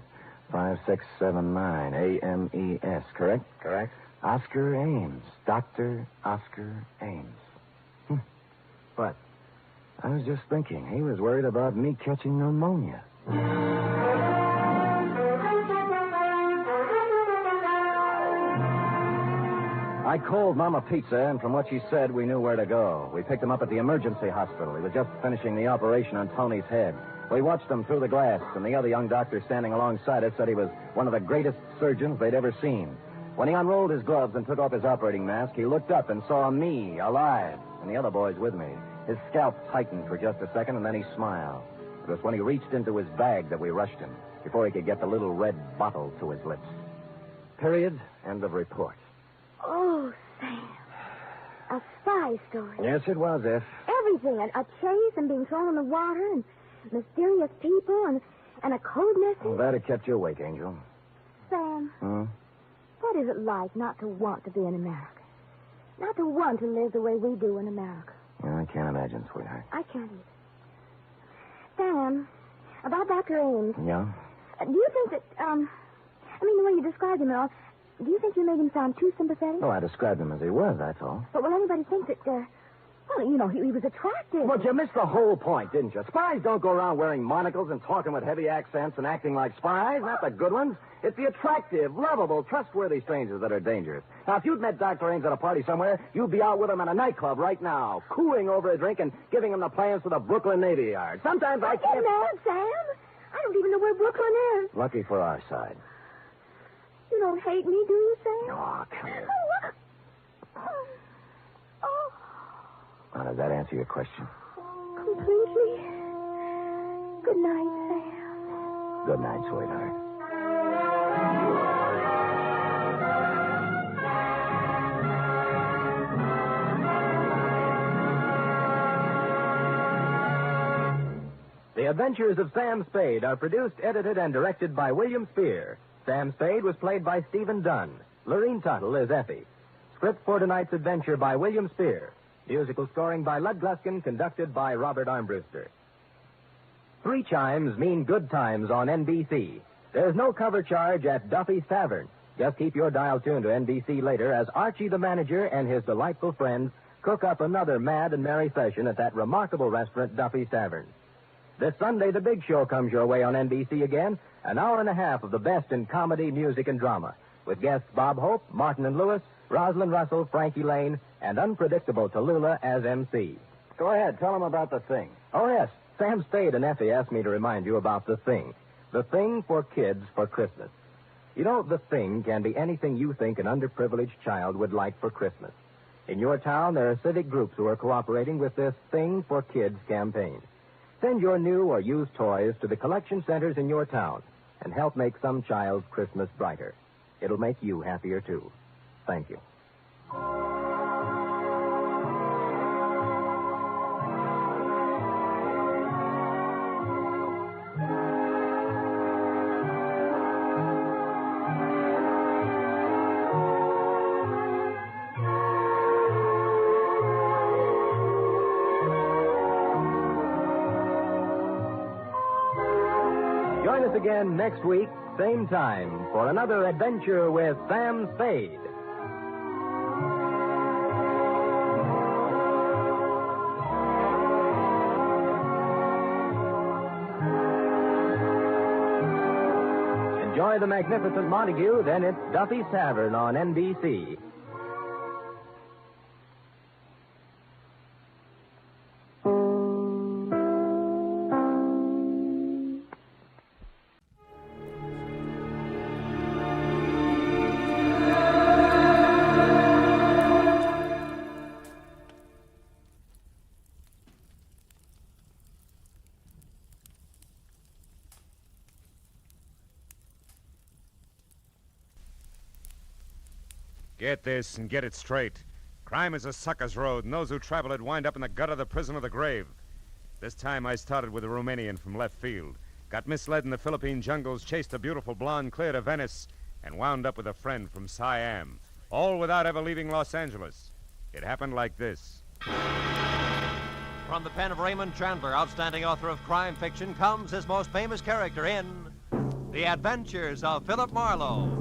5, 6, 7, 9. A-M-E-S, correct? Correct. Oscar Ames. Dr. Oscar Ames. But I was just thinking, he was worried about me catching pneumonia. I called Mama Pizza, and from what she said, we knew where to go. We picked him up at the emergency hospital. He was just finishing the operation on Tony's head. We watched him through the glass, and the other young doctor standing alongside us said he was one of the greatest surgeons they'd ever seen. When he unrolled his gloves and took off his operating mask, he looked up and saw me, alive, and the other boys with me. His scalp tightened for just a second, and then he smiled. It was when he reached into his bag that we rushed him, before he could get the little red bottle to his lips. Period. End of report. Oh, Sam. A spy story. Yes, it was, F. Everything. A chase and being thrown in the water and mysterious people and a code message. Well, that had kept you awake, Angel. Sam, Hmm? what is it like not to want to be in America? Not to want to live the way we do in America? Yeah, I can't imagine, sweetheart. I can't either. Sam, about Dr. Ames. Yeah? Do you think that, the way you described him and all, do you think you made him sound too sympathetic? Oh, I described him as he was, that's all. But will anybody think that, he was attractive? But you missed the whole point, didn't you? Spies don't go around wearing monocles and talking with heavy accents and acting like spies, not the good ones. It's the attractive, lovable, trustworthy strangers that are dangerous. Now, if you'd met Dr. Ames at a party somewhere, you'd be out with him at a nightclub right now, cooing over a drink and giving him the plans for the Brooklyn Navy Yard. Sometimes I can't... Get mad, Sam. I don't even know where Brooklyn is. Lucky for our side. You don't hate me, do you, Sam? Oh, come here. Oh, Now, does that answer your question? completely. Good night, Sam. Good night, sweetheart. The Adventures of Sam Spade are produced, edited, and directed by William Spear. Sam Spade was played by Stephen Dunn. Lorene Tuttle is Effie. Script for tonight's adventure by William Spear. Musical scoring by Lud Gluskin, conducted by Robert Armbruster. 3 chimes mean good times on NBC. There's no cover charge at Duffy's Tavern. Just keep your dial tuned to NBC later as Archie the manager and his delightful friends cook up another mad and merry session at that remarkable restaurant, Duffy's Tavern. This Sunday, the big show comes your way on NBC again, an hour and a half of the best in comedy, music, and drama, with guests Bob Hope, Martin and Lewis, Rosalind Russell, Frankie Lane, and unpredictable Tallulah as MC. Go ahead, tell them about The Thing. Oh, yes, Sam Spade and Effie asked me to remind you about The Thing. The Thing for kids for Christmas. You know, The Thing can be anything you think an underprivileged child would like for Christmas. In your town, there are civic groups who are cooperating with this Thing for Kids campaign. Send your new or used toys to the collection centers in your town and help make some child's Christmas brighter. It'll make you happier, too. Thank you. Join us again next week, same time, for another adventure with Sam Spade. Enjoy the magnificent Montague, then it's Duffy's Tavern on NBC. Get this and get it straight. Crime is a sucker's road, and those who travel it wind up in the gut of the prison or the grave. This time I started with a Romanian from left field, got misled in the Philippine jungles, chased a beautiful blonde clear to Venice, and wound up with a friend from Siam, all without ever leaving Los Angeles. It happened like this. From the pen of Raymond Chandler, outstanding author of crime fiction, comes his most famous character in The Adventures of Philip Marlowe.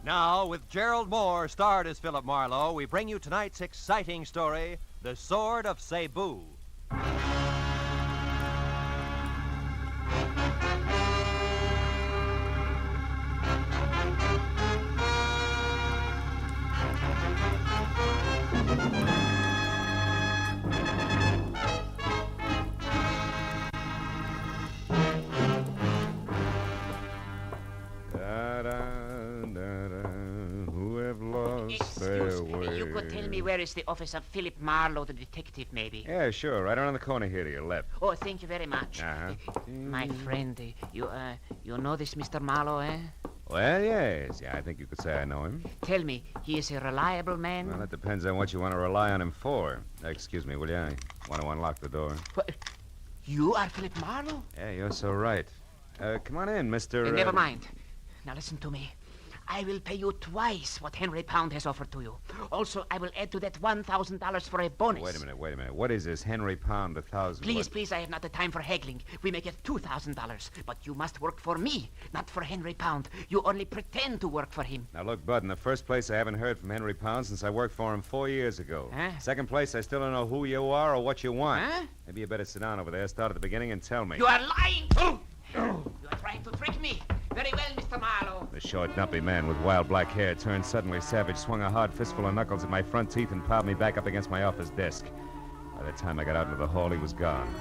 Now, with Gerald Moore starred as Philip Marlowe, we bring you tonight's exciting story, The Sword of Cebu. tell me where is the office of Philip Marlowe, the detective, maybe? Yeah, sure. Right around the corner here to your left. Oh, thank you very much. Uh-huh. My friend, you know this Mr. Marlowe, eh? Well, yes. Yeah, I think you could say I know him. Tell me, he is a reliable man? Well, it depends on what you want to rely on him for. Excuse me, will you? I want to unlock the door. What? You are Philip Marlowe? Yeah, you're so right. Come on in, Mr. Never mind. Now listen to me. I will pay you twice what Henry Pound has offered to you. Also, I will add to that $1,000 for a bonus. Wait a minute. What is this Henry Pound, 1,000? Please, I have not the time for haggling. We make it $2,000. But you must work for me, not for Henry Pound. You only pretend to work for him. Now, look, Bud, in the first place, I haven't heard from Henry Pound since I worked for him 4 years ago. Huh? Second place, I still don't know who you are or what you want. Huh? Maybe you better sit down over there, start at the beginning, and tell me. You are lying! You are trying to trick me. Very well, Mr. Marlowe. The short, dumpy man with wild black hair turned suddenly savage, swung a hard fistful of knuckles at my front teeth, and piled me back up against my office desk. By the time I got out into the hall, he was gone.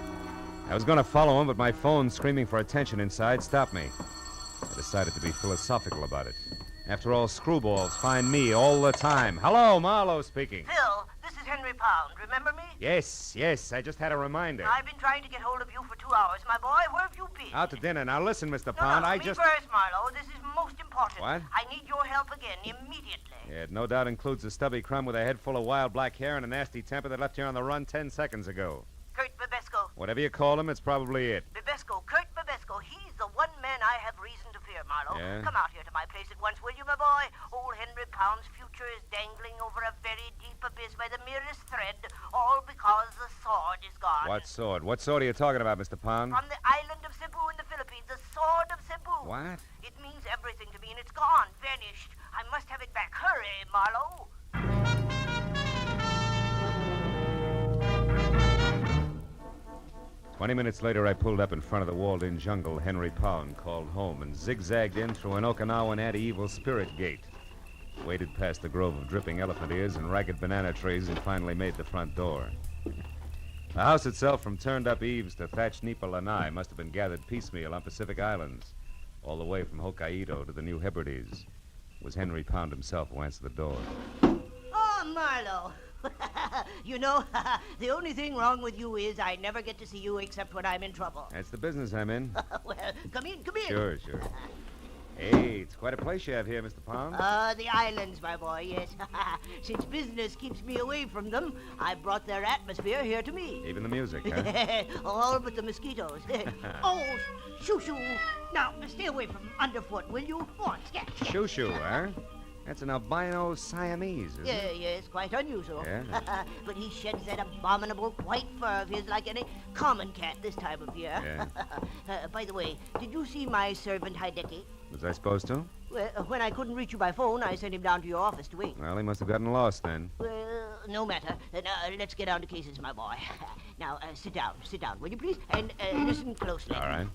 I was going to follow him, but my phone, screaming for attention inside, stopped me. I decided to be philosophical about it. After all, screwballs find me all the time. Hello, Marlowe speaking. Phil, this is Henry Pound. Remember me? Yes. I just had a reminder. I've been trying to get hold of you for 2 hours. My boy, where have you been? Out to dinner. Now listen, Mr. No, Pound, me first, Marlowe. This is most important. What? I need your help again, immediately. Yeah, it no doubt includes a stubby crumb with a head full of wild black hair and a nasty temper that left here on the run 10 seconds ago. Kurt Babesco. Whatever you call him, it's probably it. Babesco, Kurt Babesco. He's the one man I have reason to fear, Marlowe. Yeah? Come out here to my place at once, will you, my boy? Old Henry Pound's future is dangling over a very deep abyss by the merest thread, all because the sword is gone. What sword? What sword are you talking about, Mr. Pound? From the island of Cebu in the Philippines, the sword of Cebu. What? It means everything to me, and it's gone, vanished. I must have it back. Hurry, Marlowe. 20 minutes later, I pulled up in front of the walled-in jungle Henry Pound called home and zigzagged in through an Okinawan anti-evil spirit gate. Waded past the grove of dripping elephant ears and ragged banana trees and finally made the front door. The house itself, from turned-up eaves to thatched nipa lanai, must have been gathered piecemeal on Pacific Islands, all the way from Hokkaido to the New Hebrides. It was Henry Pound himself who answered the door. Oh, Marlowe. You know, the only thing wrong with you is I never get to see you except when I'm in trouble. That's the business I'm in. Well, come in. Sure. Hey, it's quite a place you have here, Mr. Pound. The islands, my boy, yes. Since business keeps me away from them, I brought their atmosphere here to me. Even the music, huh? All but the mosquitoes. Oh, shoo-shoo. Now, stay away from underfoot, will you? Go on, scat. Shoo-shoo, huh? That's an albino Siamese, isn't it? Yes, quite unusual. Yeah? But he sheds that abominable white fur of his like any common cat this time of year. Yeah. By the way, did you see my servant Hideki? Was I supposed to? Well, when I couldn't reach you by phone, I sent him down to your office to wait. Well, he must have gotten lost then. Well, no matter. Now, let's get down to cases, my boy. Now, sit down, will you please? And listen closely. All right.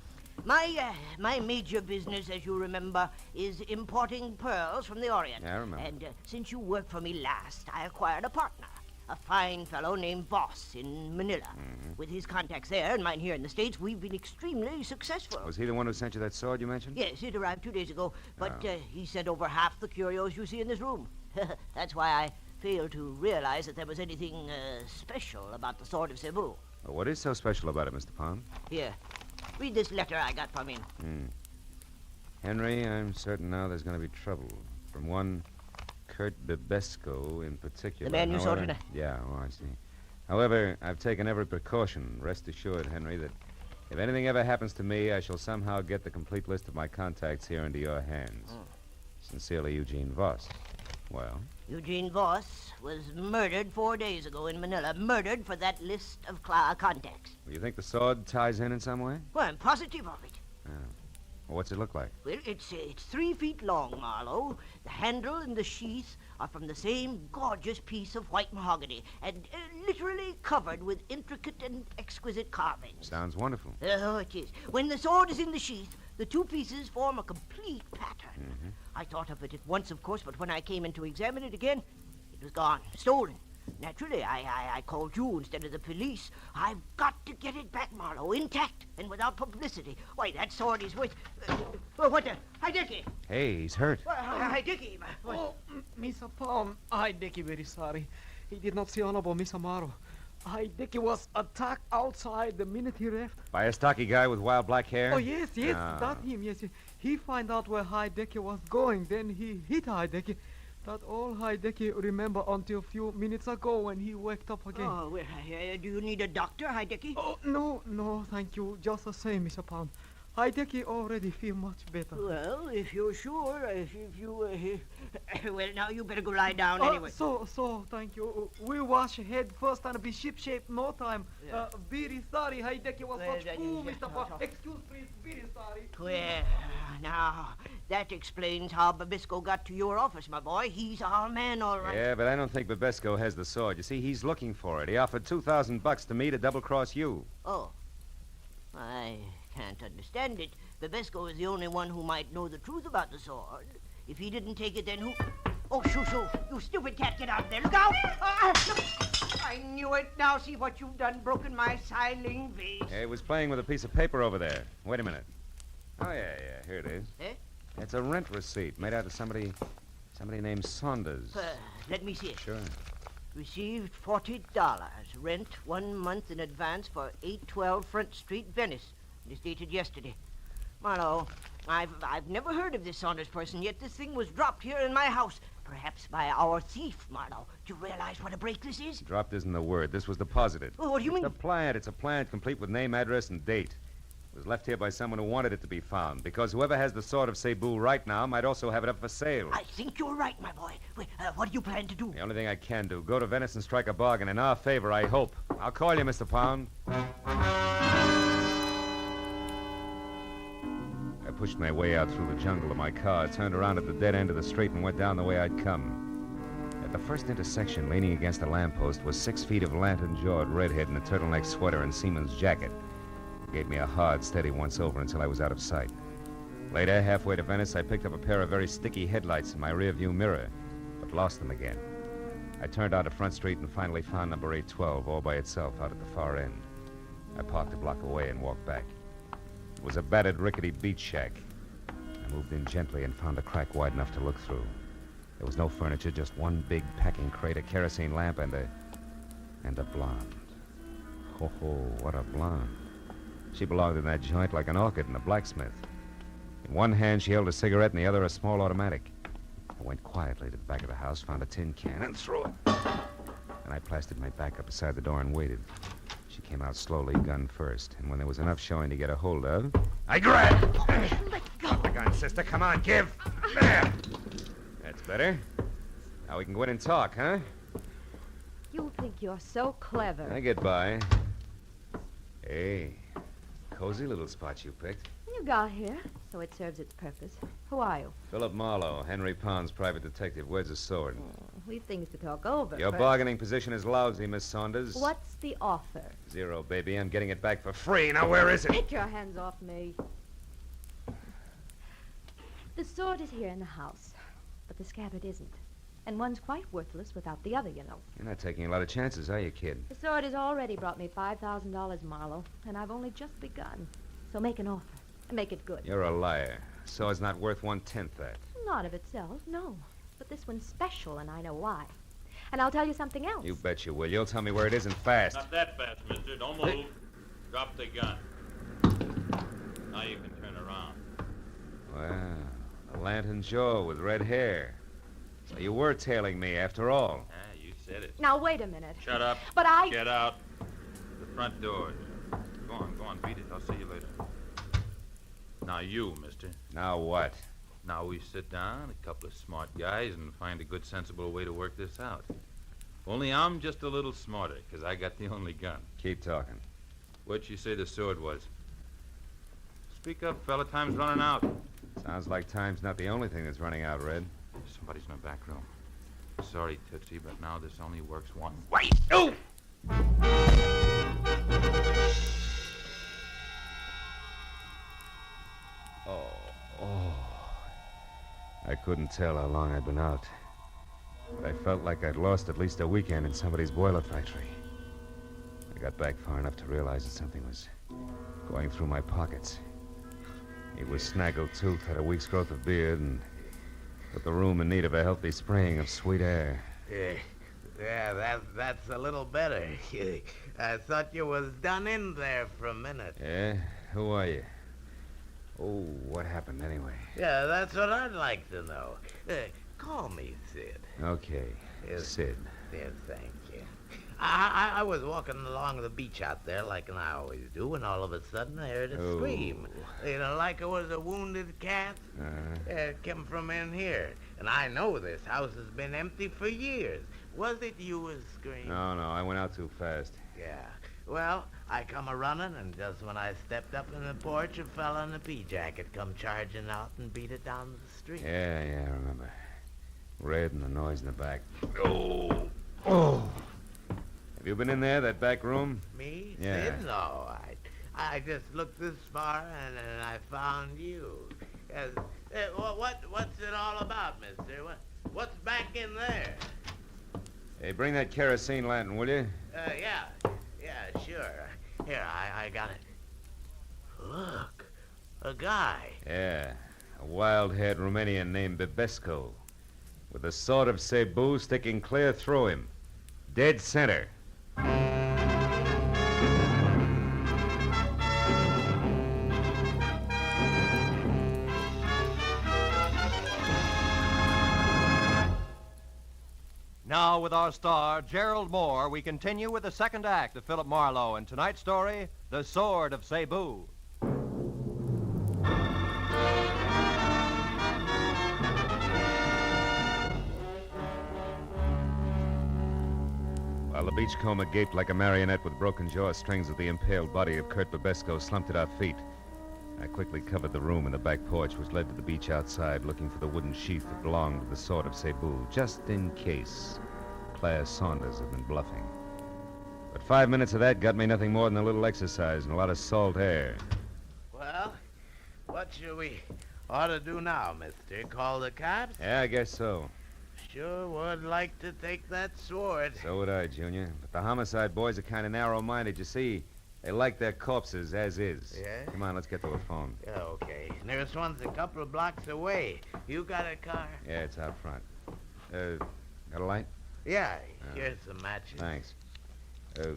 My major business, as you remember, is importing pearls from the Orient. Yeah, I remember. And since you worked for me last, I acquired a partner, a fine fellow named Voss in Manila. Mm-hmm. With his contacts there and mine here in the States, we've been extremely successful. Was he the one who sent you that sword you mentioned? Yes, it arrived 2 days ago, but he sent over half the curios you see in this room. That's why I failed to realize that there was anything special about the sword of Cebu. Well, what is so special about it, Mr. Pound? Here. Read this letter I got from him. Henry, I'm certain now there's going to be trouble. From one Kurt Babesco in particular. The man you saw tonight? Yeah, I see. However, I've taken every precaution. Rest assured, Henry, that if anything ever happens to me, I shall somehow get the complete list of my contacts here into your hands. Sincerely, Eugene Voss. Well? Eugene Voss was murdered 4 days ago in Manila. Murdered for that list of contacts. Well, you think the sword ties in some way? Well, I'm positive of it. Well, what's it look like? Well, it's 3 feet long, Marlowe. The handle and the sheath are from the same gorgeous piece of white mahogany and literally covered with intricate and exquisite carvings. Sounds wonderful. Oh, it is. When the sword is in the sheath, the 2 pieces form a complete pattern. Mm-hmm. I thought of it at once, of course, but when I came in to examine it again, it was gone, stolen. Naturally, I called you instead of the police. I've got to get it back, Marlowe, intact and without publicity. Why, that sword is worth... what the... Hi, Dickie. Hey, he's hurt. Well, hi, Dickie. Oh, Mr. Palm, I, Dickie, very sorry. He did not see Honorable Miss Amaro. I, Dickie, was attacked outside the minute he left. By a stocky guy with wild black hair? Oh, yes, Ah. that him, yes. He find out where Hidecky was going, then he hit Hidecky. That all Hidecky remember until a few minutes ago when he waked up again. Oh, well, do you need a doctor, hi, Dickie? Oh, no, thank you. Just the same, Mr. Pound. Hidecky already feel much better. Well, if you're sure, if you, well, now you better go lie down anyway. So, thank you. We'll wash head first and be ship-shape no time. Very sorry, Hidecky was such fool, Mr. Pound. Excuse, please, very sorry. Well, now, that explains how Babisco got to your office, my boy. He's our man, all right. Yeah, but I don't think Babesco has the sword. You see, he's looking for it. He offered $2,000 to me to double-cross you. Oh. I can't understand it. Babesco is the only one who might know the truth about the sword. If he didn't take it, then who... Oh, shoo! You stupid cat, get out of there. Look out! I knew it. Now see what you've done, broken my siling vase. He was playing with a piece of paper over there. Wait a minute. Oh, yeah, here it is. Eh? It's a rent receipt made out of somebody named Saunders. Let me see it. Sure. Received $40. Rent 1 month in advance for 812 Front Street, Venice. It is dated yesterday. Marlowe, I've never heard of this Saunders person, yet this thing was dropped here in my house. Perhaps by our thief, Marlowe. Do you realize what a break this is? Dropped isn't the word. This was deposited. Oh, what do you mean? It's a plant complete with name, address, and date. It was left here by someone who wanted it to be found, because whoever has the sword of Cebu right now might also have it up for sale. I think you're right, my boy. Wait, what do you plan to do? The only thing I can do, go to Venice and strike a bargain in our favor, I hope. I'll call you, Mr. Pound. I pushed my way out through the jungle to my car, turned around at the dead end of the street, and went down the way I'd come. At the first intersection, leaning against a lamppost, was 6 feet of lantern-jawed redhead in a turtleneck sweater and seaman's jacket. He gave me a hard, steady once-over until I was out of sight. Later, halfway to Venice, I picked up a pair of very sticky headlights in my rearview mirror, but lost them again. I turned onto Front Street and finally found number 812 all by itself out at the far end. I parked a block away and walked back. It was a battered, rickety beach shack. I moved in gently and found a crack wide enough to look through. There was no furniture, just one big packing crate, a kerosene lamp, and a blonde. Ho, what a blonde. She belonged in that joint like an orchid in a blacksmith. In one hand, she held a cigarette, in the other, a small automatic. I went quietly to the back of the house, found a tin can, and threw it. And I plastered my back up beside the door and waited. She came out slowly, gun first, and when there was enough showing to get a hold of, I grabbed. Let go. The gun, sister. Come on, give. There. That's better. Now we can go in and talk, huh? You think you're so clever. I get by. Hey, cozy little spot you picked. You got here, so it serves its purpose. Who are you? Philip Marlowe, Henry Pond's private detective. Where's his sword? We've things to talk over. Your first. bargaining position is lousy, Miss Saunders. What's the offer? 0, baby. I'm getting it back for free. Now, where is it? Take your hands off me. The sword is here in the house, but the scabbard isn't. And one's quite worthless without the other, you know. You're not taking a lot of chances, are you, kid? The sword has already brought me $5,000, Marlowe, and I've only just begun. So make an offer. And make it good. You're a liar. Sword's not worth 1/10 that. Not of itself, no. But this one's special, and I know why. And I'll tell you something else. You bet you will. You'll tell me where it is and fast. Not that fast, mister. Don't move. Drop the gun. Now you can turn around. Wow. A lantern jaw with red hair. So you were tailing me after all. You said it. Now, wait a minute. Shut up. But I... Get out. The front doors. Go on, beat it. I'll see you later. Now you, mister. Now what? Now we sit down, a couple of smart guys, and find a good, sensible way to work this out. Only I'm just a little smarter, because I got the only gun. Keep talking. What'd you say the sword was? Speak up, fella. Time's running out. Sounds like time's not the only thing that's running out, Red. Somebody's in the back room. Sorry, Tootsie, but now this only works one. Wait! Oh! Oh. I couldn't tell how long I'd been out. But I felt like I'd lost at least a weekend in somebody's boiler factory. I got back far enough to realize that something was going through my pockets. He was snaggle-toothed, had a week's growth of beard, and put the room in need of a healthy spraying of sweet air. Yeah, that's a little better. I thought you was done in there for a minute. Yeah? Who are you? Oh, what happened anyway? Yeah, that's what I'd like to know. Call me Sid. Okay, Sid. Yes, thank you. I was walking along the beach out there like I always do, and all of a sudden I heard a scream. Like it was a wounded cat. It came from in here. And I know this house has been empty for years. Was it you was screaming? No, I went out too fast. Yeah. Well, I come a-running, and just when I stepped up in the porch, a fella in a pea-jacket come charging out and beat it down the street. Yeah, I remember. Red and the noise in the back. Oh! Have you been in there, that back room? Me? Yeah. Sid? No, I just looked this far, and then I found you. What's it all about, mister? What's back in there? Hey, bring that kerosene lantern, will you? Yeah, sure. Here, I got it. Look, a guy. Yeah, a wild-haired Romanian named Bibesco, with the sword of Cebu sticking clear through him. Dead center. Now, with our star, Gerald Moore, we continue with the second act of Philip Marlowe and tonight's story, The Sword of Cebu. While the beachcomber gaped like a marionette with broken jaw strings of the impaled body of Kurt Bibesco slumped at our feet, I quickly covered the room and the back porch, which led to the beach outside, looking for the wooden sheath that belonged to the sword of Cebu, just in case Claire Saunders had been bluffing. But 5 minutes of that got me nothing more than a little exercise and a lot of salt air. Well, what should we ought to do now, mister? Call the cops? Yeah, I guess so. Sure would like to take that sword. So would I, Junior. But the homicide boys are kind of narrow-minded, you see. They like their corpses as is. Yeah? Come on, let's get to a phone. Yeah, okay. Nearest one's a couple of blocks away. You got a car? Yeah, it's out front. Got a light? Yeah, here's some matches. Thanks. Hey,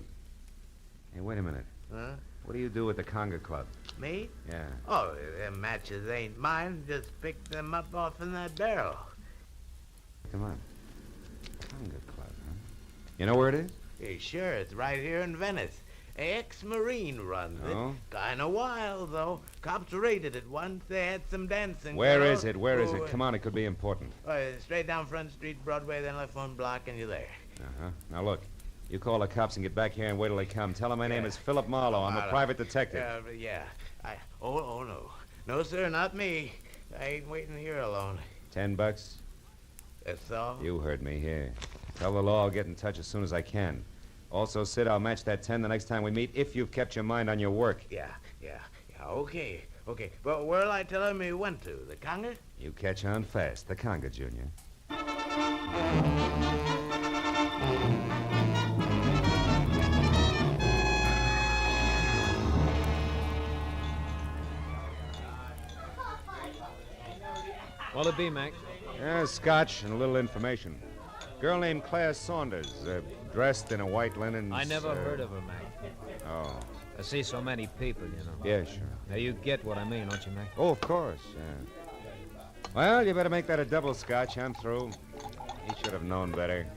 wait a minute. Huh? What do you do at the Conga Club? Me? Yeah. Oh, them matches ain't mine. Just picked them up off in that barrel. Come on. Conga Club, huh? You know where it is? Yeah, sure. It's right here in Venice. Ex-Marine runs it. Oh? Kind of wild, though. Cops raided it once. They had some dancing. Where is it? Where is it? Come on, it could be important. Straight down Front Street, Broadway, then left one block, and you're there. Uh-huh. Now, look. You call the cops and get back here and wait till they come. Tell them my name is Philip Marlowe. I'm a private detective. Yeah. Oh, no. No, sir, not me. I ain't waiting here alone. $10? That's all? You heard me here. Tell the law I'll get in touch as soon as I can. Also, Sid, I'll match that 10 the next time we meet if you've kept your mind on your work. Yeah, okay. But where'll I tell him he went to? The Conga? You catch on fast. The Conga, Junior. What'll it be, Mac? Scotch and a little information. Girl named Claire Saunders, dressed in a white linen... I never heard of her, Mac. Oh. I see so many people, you know. Yeah, sure. Now, you get what I mean, don't you, Mac? Oh, of course, yeah. Well, you better make that a double Scotch. I'm through. He should have known better.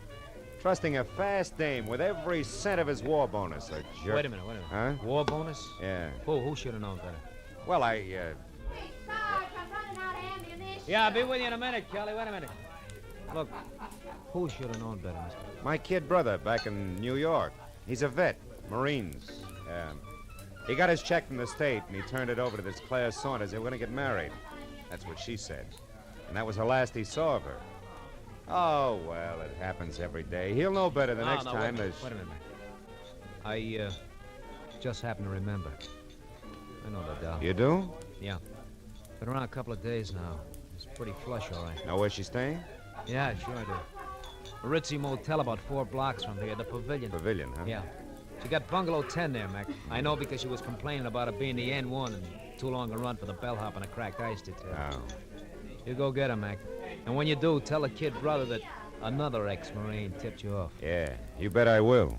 Trusting a fast dame with every cent of his war bonus, a jerk. Wait a minute. Huh? War bonus? Yeah. Who should have known better? Well, Yeah, I'll be with you in a minute, Kelly. Wait a minute. Look, who should have known better, mister? My kid brother back in New York. He's a vet, Marines. He got his check from the state, and he turned it over to this Claire Saunders. They were going to get married. That's what she said. And that was the last he saw of her. Oh, well, it happens every day. He'll know better the next time. Wait a minute, I just happen to remember. I know the doll. You do? Yeah. Been around a couple of days now. It's pretty flush, all right. Know where she's staying? Yeah, sure I do. A ritzy motel about 4 blocks from here, the Pavilion. Pavilion, huh? Yeah. She got bungalow 10 there, Mac. I know because she was complaining about it being the N1, and Too long a run for the bellhop and a cracked ice detail. Oh. You go get him, Mac. And when you do, tell the kid brother that another ex-Marine tipped you off. Yeah, you bet I will.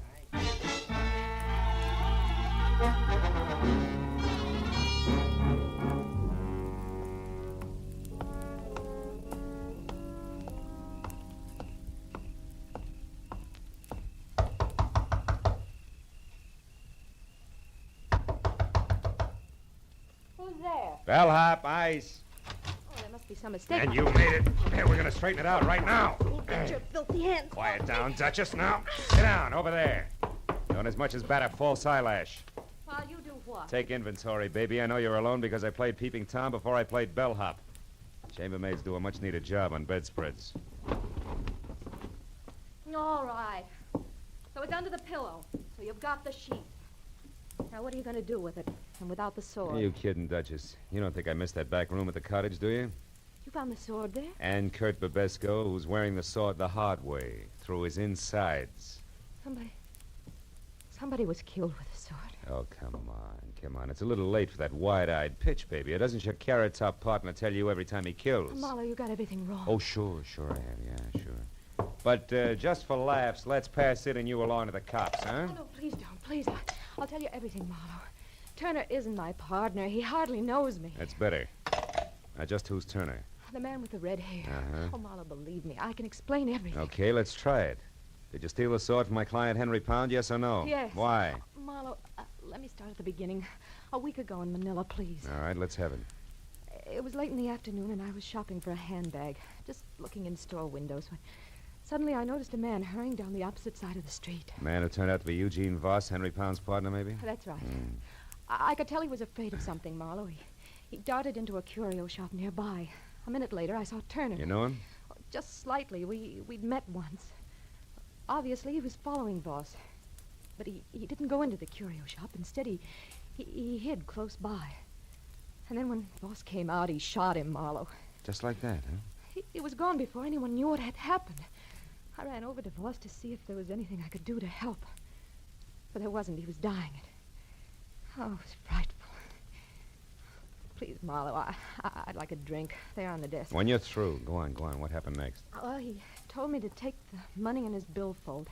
Bellhop, ice. Oh, there must be some mistake. And you made it. Here, we're going to straighten it out right now. Get your filthy hands. Quiet down, Duchess. Now, sit down over there. Don't as much as bat a false eyelash. While you do what? Take inventory, baby. I know you're alone because I played Peeping Tom before I played bellhop. Chambermaids do a much-needed job on bedspreads. All right. So it's under the pillow. So you've got the sheet. Now, what are you going to do with it? And without the sword? Are you kidding, Duchess? You don't think I missed that back room at the cottage, do you? You found the sword there? And Kurt Babesco, who's wearing the sword the hard way, through his insides. Somebody was killed with a sword. Oh, come on. It's a little late for that wide-eyed pitch, baby. Or doesn't your carrot-top partner tell you every time he kills? Marlowe, you got everything wrong. Oh, sure I have. Yeah, sure. But just for laughs, let's pass it and you along to the cops, huh? Oh, no, please don't. Please. I'll tell you everything, Marlowe. Turner isn't my partner. He hardly knows me. That's better. Now, just who's Turner? The man with the red hair. Uh-huh. Oh, Marlowe, believe me. I can explain everything. Okay, let's try it. Did you steal the sword from my client, Henry Pound, yes or no? Yes. Why? Marlowe, let me start at the beginning. A week ago in Manila, please. All right, let's have it. It was late in the afternoon, and I was shopping for a handbag, just looking in store windows. When suddenly, I noticed a man hurrying down the opposite side of the street. A man who turned out to be Eugene Voss, Henry Pound's partner, maybe? That's right. I could tell he was afraid of something, Marlowe. He darted into a curio shop nearby. A minute later, I saw Turner. You know him? Just slightly. We'd met once. Obviously, he was following Voss. But he didn't go into the curio shop. Instead, he hid close by. And then when Voss came out, he shot him, Marlowe. Just like that, huh? He was gone before anyone knew what had happened. I ran over to Voss to see if there was anything I could do to help. But there wasn't. He was dying. Oh, it was frightful. Please, Marlowe, I'd like a drink. They're on the desk. When you're through, go on. What happened next? Well, he told me to take the money in his billfold,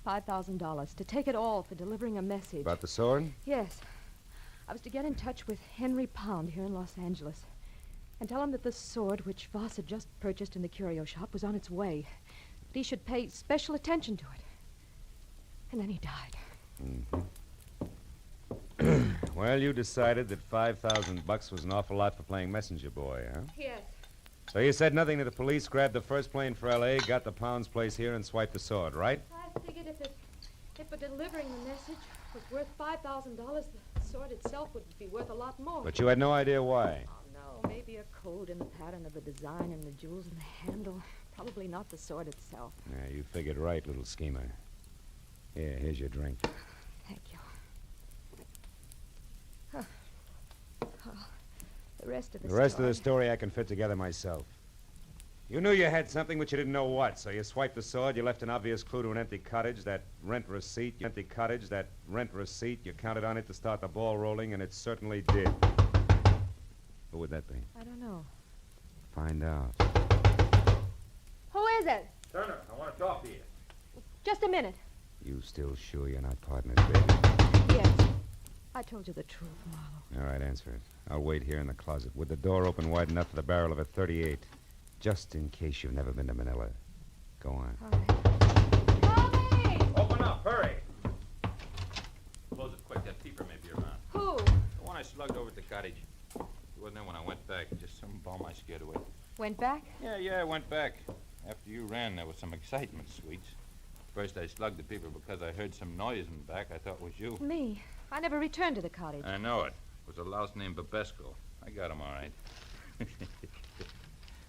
$5,000, to take it all for delivering a message. About the sword? Yes. I was to get in touch with Henry Pound here in Los Angeles and tell him that the sword which Voss had just purchased in the curio shop was on its way. That he should pay special attention to it. And then he died. Mm-hmm. Well, you decided that $5,000 was an awful lot for playing messenger boy, huh? Yes. So you said nothing to the police, grabbed the first plane for L.A., got the Pound's place here, and swiped the sword, right? I figured if delivering the message was worth $5,000, the sword itself would be worth a lot more. But you had no idea why. Oh, no. Maybe a code in the pattern of the design and the jewels in the handle. Probably not the sword itself. Yeah, you figured right, little schemer. Here, here's your drink. Thank you. The rest of the story I can fit together myself. You knew you had something, but you didn't know what, so you swiped the sword, you left an obvious clue to an empty cottage, that rent receipt, you counted on it to start the ball rolling, and it certainly did. Who would that be? I don't know. Find out. Who is it? Turner, I want to talk to you. Just a minute. You still sure you're not partners, baby? Yes. I told you the truth, Marlowe. All right, answer it. I'll wait here in the closet with the door open wide enough for the barrel of a .38, just in case you've never been to Manila. Go on. Tommy! Open up, hurry. Close it quick. That peeper may be around. Who? The one I slugged over at the cottage. He wasn't there when I went back. Just some bum I scared away. Went back? Yeah, I went back. After you ran, there was some excitement, Sweets. First, I slugged the peeper because I heard some noise in the back. I thought it was you. Me? I never returned to the cottage. I know it. It was a louse named Babesco. I got him all right.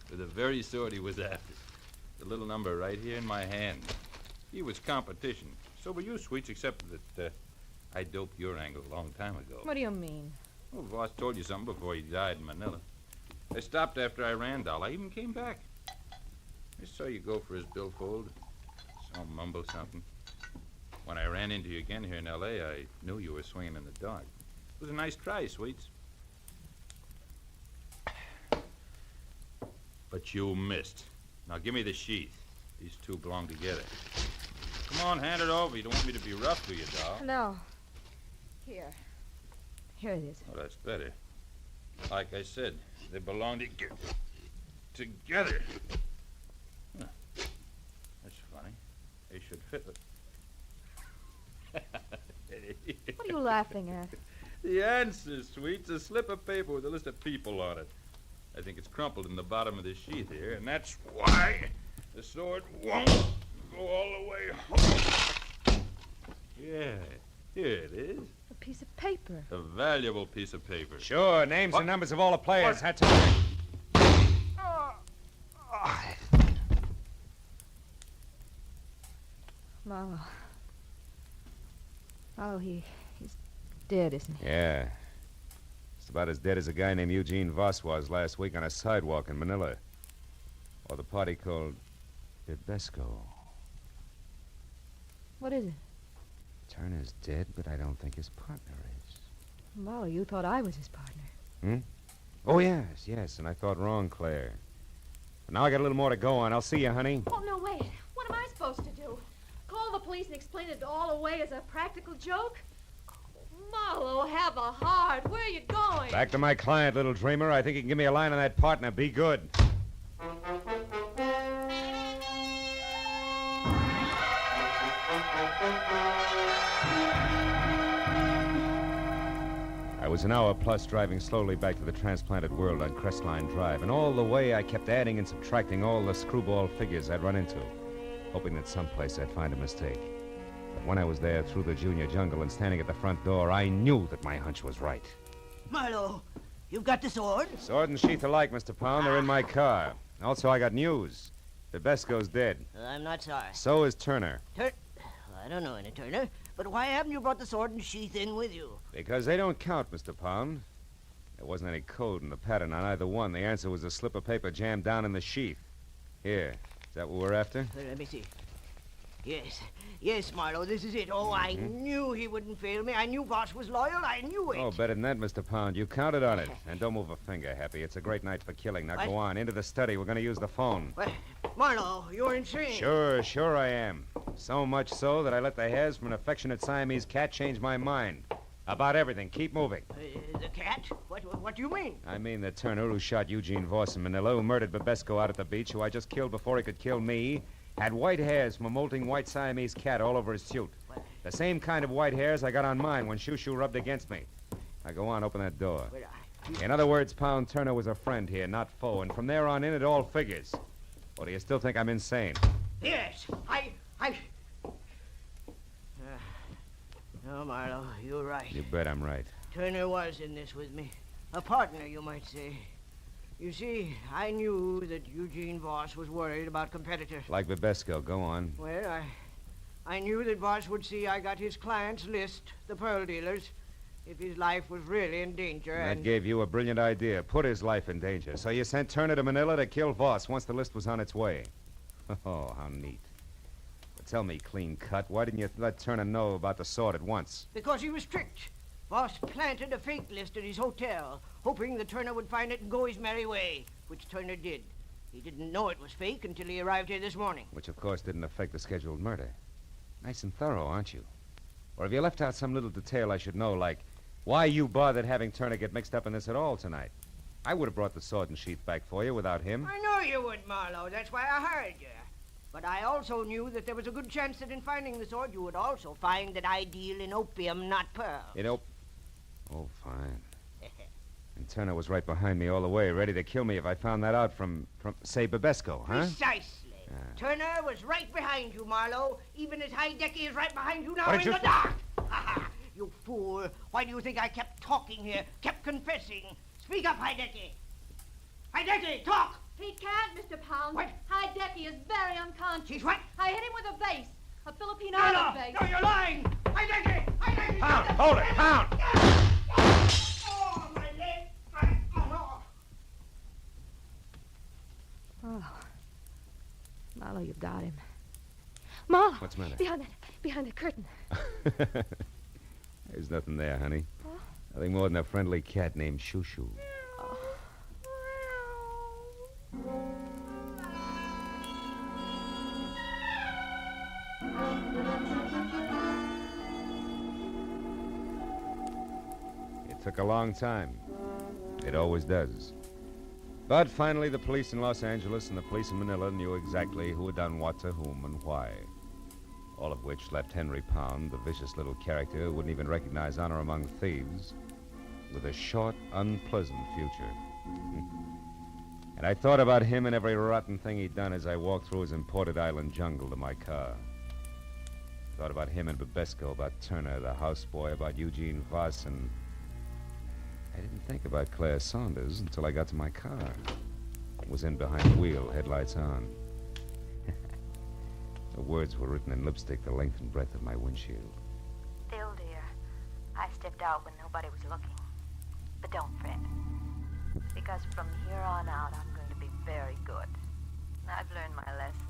With the very sword he was after. The little number right here in my hand. He was competition. So were you, Sweets, except that I doped your angle a long time ago. What do you mean? Well, Voss told you something before he died in Manila. I stopped after I ran, Dolar. I even came back. I saw you go for his billfold. Saw him mumble something. When I ran into you again here in L.A., I knew you were swinging in the dark. It was a nice try, Sweets. But you missed. Now give me the sheath. These two belong together. Come on, hand it over. You don't want me to be rough, do you, doll? No. Here. Here it is. Oh, that's better. Like I said, they belong together. Huh. That's funny. They should fit. What are you laughing at? The answer, sweet. It's a slip of paper with a list of people on it. I think it's crumpled in the bottom of the sheath here, and that's why the sword won't go all the way home. Yeah, here it is. A piece of paper. A valuable piece of paper. Sure, names and numbers of all the players. Had to. Marlowe. Marlowe, he's dead, isn't he? Yeah. Just about as dead as a guy named Eugene Voss was last week on a sidewalk in Manila. Or the party called Bibesco. What is it? Turner's dead, but I don't think his partner is. Marlowe, you thought I was his partner. Hmm? Oh, yes, and I thought wrong, Claire. But now I got a little more to go on. I'll see you, honey. Oh, no, wait. What am I supposed to do? Call the police and explain it all away as a practical joke? Marlowe, have a heart. Where are you going? Back to my client, little dreamer. I think you can give me a line on that partner. Be good. I was an hour plus driving slowly back to the transplanted world on Crestline Drive, and all the way I kept adding and subtracting all the screwball figures I'd run into, hoping that someplace I'd find a mistake. But when I was there through the junior jungle and standing at the front door, I knew that my hunch was right. Marlowe, you've got the sword? Sword and sheath alike, Mr. Pound. They're in my car. Also, I got news. Bibesco's dead. I'm not sorry. So is Turner. I don't know any Turner, but why haven't you brought the sword and sheath in with you? Because they don't count, Mr. Pound. There wasn't any code in the pattern on either one. The answer was a slip of paper jammed down in the sheath. Here. Is that what we're after? Let me see. Yes, Marlowe, this is it. Oh, I knew he wouldn't fail me. I knew Voss was loyal. I knew it. Oh, better than that, Mr. Pound. You counted on it. And don't move a finger, Happy. It's a great night for killing. Now go on. Into the study. We're going to use the phone. What? Marlowe, you're insane. Sure I am. So much so that I let the hairs from an affectionate Siamese cat change my mind. About everything. Keep moving. The cat? What do you mean? I mean the Turner who shot Eugene Voss in Manila, who murdered Bibesco out at the beach, who I just killed before he could kill me, had white hairs from a molting white Siamese cat all over his suit. The same kind of white hairs I got on mine when Shoo rubbed against me. Now go on, open that door. In other words, Pound, Turner was a friend here, not foe, and from there on in, it all figures. Or do you still think I'm insane? Yes, No, Marlowe, you're right. You bet I'm right. Turner was in this with me. A partner, you might say. You see, I knew that Eugene Voss was worried about competitors. Like Bibesco, go on. Well, I knew that Voss would see I got his client's list, the pearl dealers, if his life was really in danger. And that gave you a brilliant idea. Put his life in danger. So you sent Turner to Manila to kill Voss once the list was on its way. Oh, how neat. But tell me, clean cut, why didn't you let Turner know about the sword at once? Because he was tricked. Voss planted a fake list at his hotel, hoping that Turner would find it and go his merry way, which Turner did. He didn't know it was fake until he arrived here this morning. Which, of course, didn't affect the scheduled murder. Nice and thorough, aren't you? Or have you left out some little detail I should know, like why you bothered having Turner get mixed up in this at all tonight? I would have brought the sword and sheath back for you without him. I know you would, Marlowe. That's why I hired you. But I also knew that there was a good chance that in finding the sword, you would also find that I deal in opium, not pearls. Oh, fine. And Turner was right behind me all the way, ready to kill me if I found that out from say, Bibesco, huh? Precisely. Turner was right behind you, Marlowe, even as Hidecky is right behind you now What in did the dark. You fool. Why do you think I kept talking here, kept confessing? Speak up, Hidecky. Hidecky, talk! He can't, Mr. Pound. What? Hidecky is very unconscious. He's what? I hit him with a vase. A Filipino vase. No, you're lying! Hidecky! Hidecky! Pound! Hold it! Pound! Oh, my leg! Oh. Marlowe, you've got him. Marlowe! What's the matter? Behind the curtain. There's nothing there, honey. Huh? Nothing more than a friendly cat named Shoo. Oh. Took a long time. It always does. But finally, the police in Los Angeles and the police in Manila knew exactly who had done what to whom and why. All of which left Henry Pound, the vicious little character who wouldn't even recognize honor among thieves, with a short, unpleasant future. And I thought about him and every rotten thing he'd done as I walked through his imported island jungle to my car. Thought about him and Babesco, about Turner, the houseboy, about Eugene Voss, and I didn't think about Claire Saunders until I got to my car. Was in behind the wheel, headlights on. The words were written in lipstick the length and breadth of my windshield. Phil, dear, I stepped out when nobody was looking. But don't fret, because from here on out, I'm going to be very good. I've learned my lesson.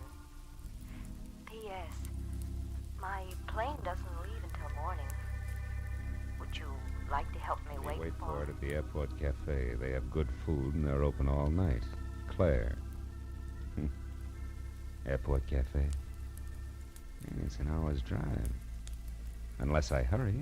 P.S. My plane doesn't leave until morning. Would you like to help me wait for it at the airport cafe. They have good food and they're open all night. Claire. Airport cafe. It's an hour's drive. Unless I hurry.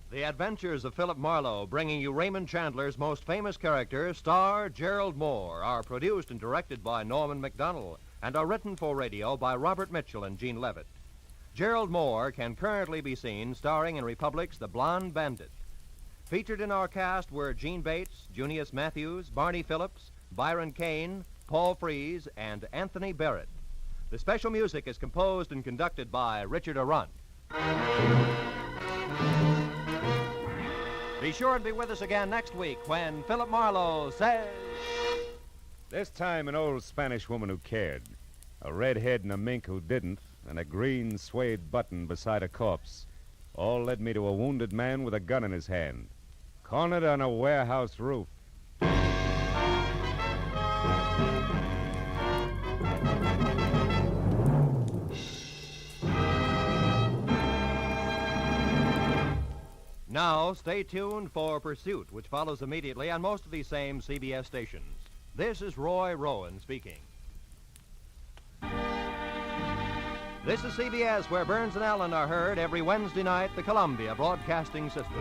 The Adventures of Philip Marlowe, bringing you Raymond Chandler's most famous character, star Gerald Moore, are produced and directed by Norman MacDonald and are written for radio by Robert Mitchell and Gene Levitt. Gerald Moore can currently be seen starring in Republic's The Blonde Bandit. Featured in our cast were Gene Bates, Junius Matthews, Barney Phillips, Byron Kane, Paul Frees, and Anthony Barrett. The special music is composed and conducted by Richard Arrunt. Be sure to be with us again next week when Philip Marlowe says... This time an old Spanish woman who cared, a redhead and a mink who didn't, and a green suede button beside a corpse, all led me to a wounded man with a gun in his hand, cornered on a warehouse roof. Now, stay tuned for Pursuit, which follows immediately on most of these same CBS stations. This is Roy Rowan speaking. This is CBS, where Burns and Allen are heard every Wednesday night, the Columbia Broadcasting System.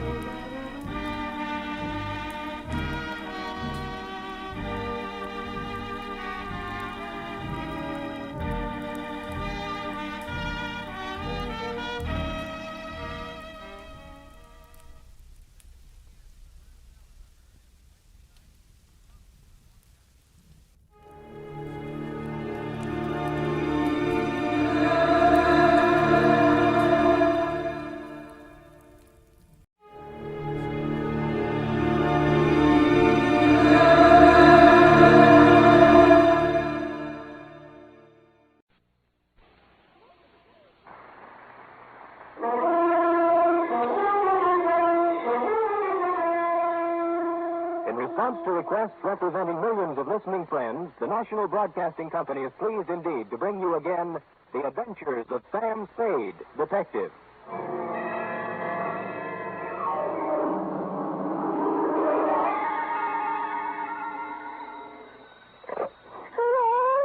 To requests representing millions of listening friends, the National Broadcasting Company is pleased indeed to bring you again The Adventures of Sam Spade, Detective.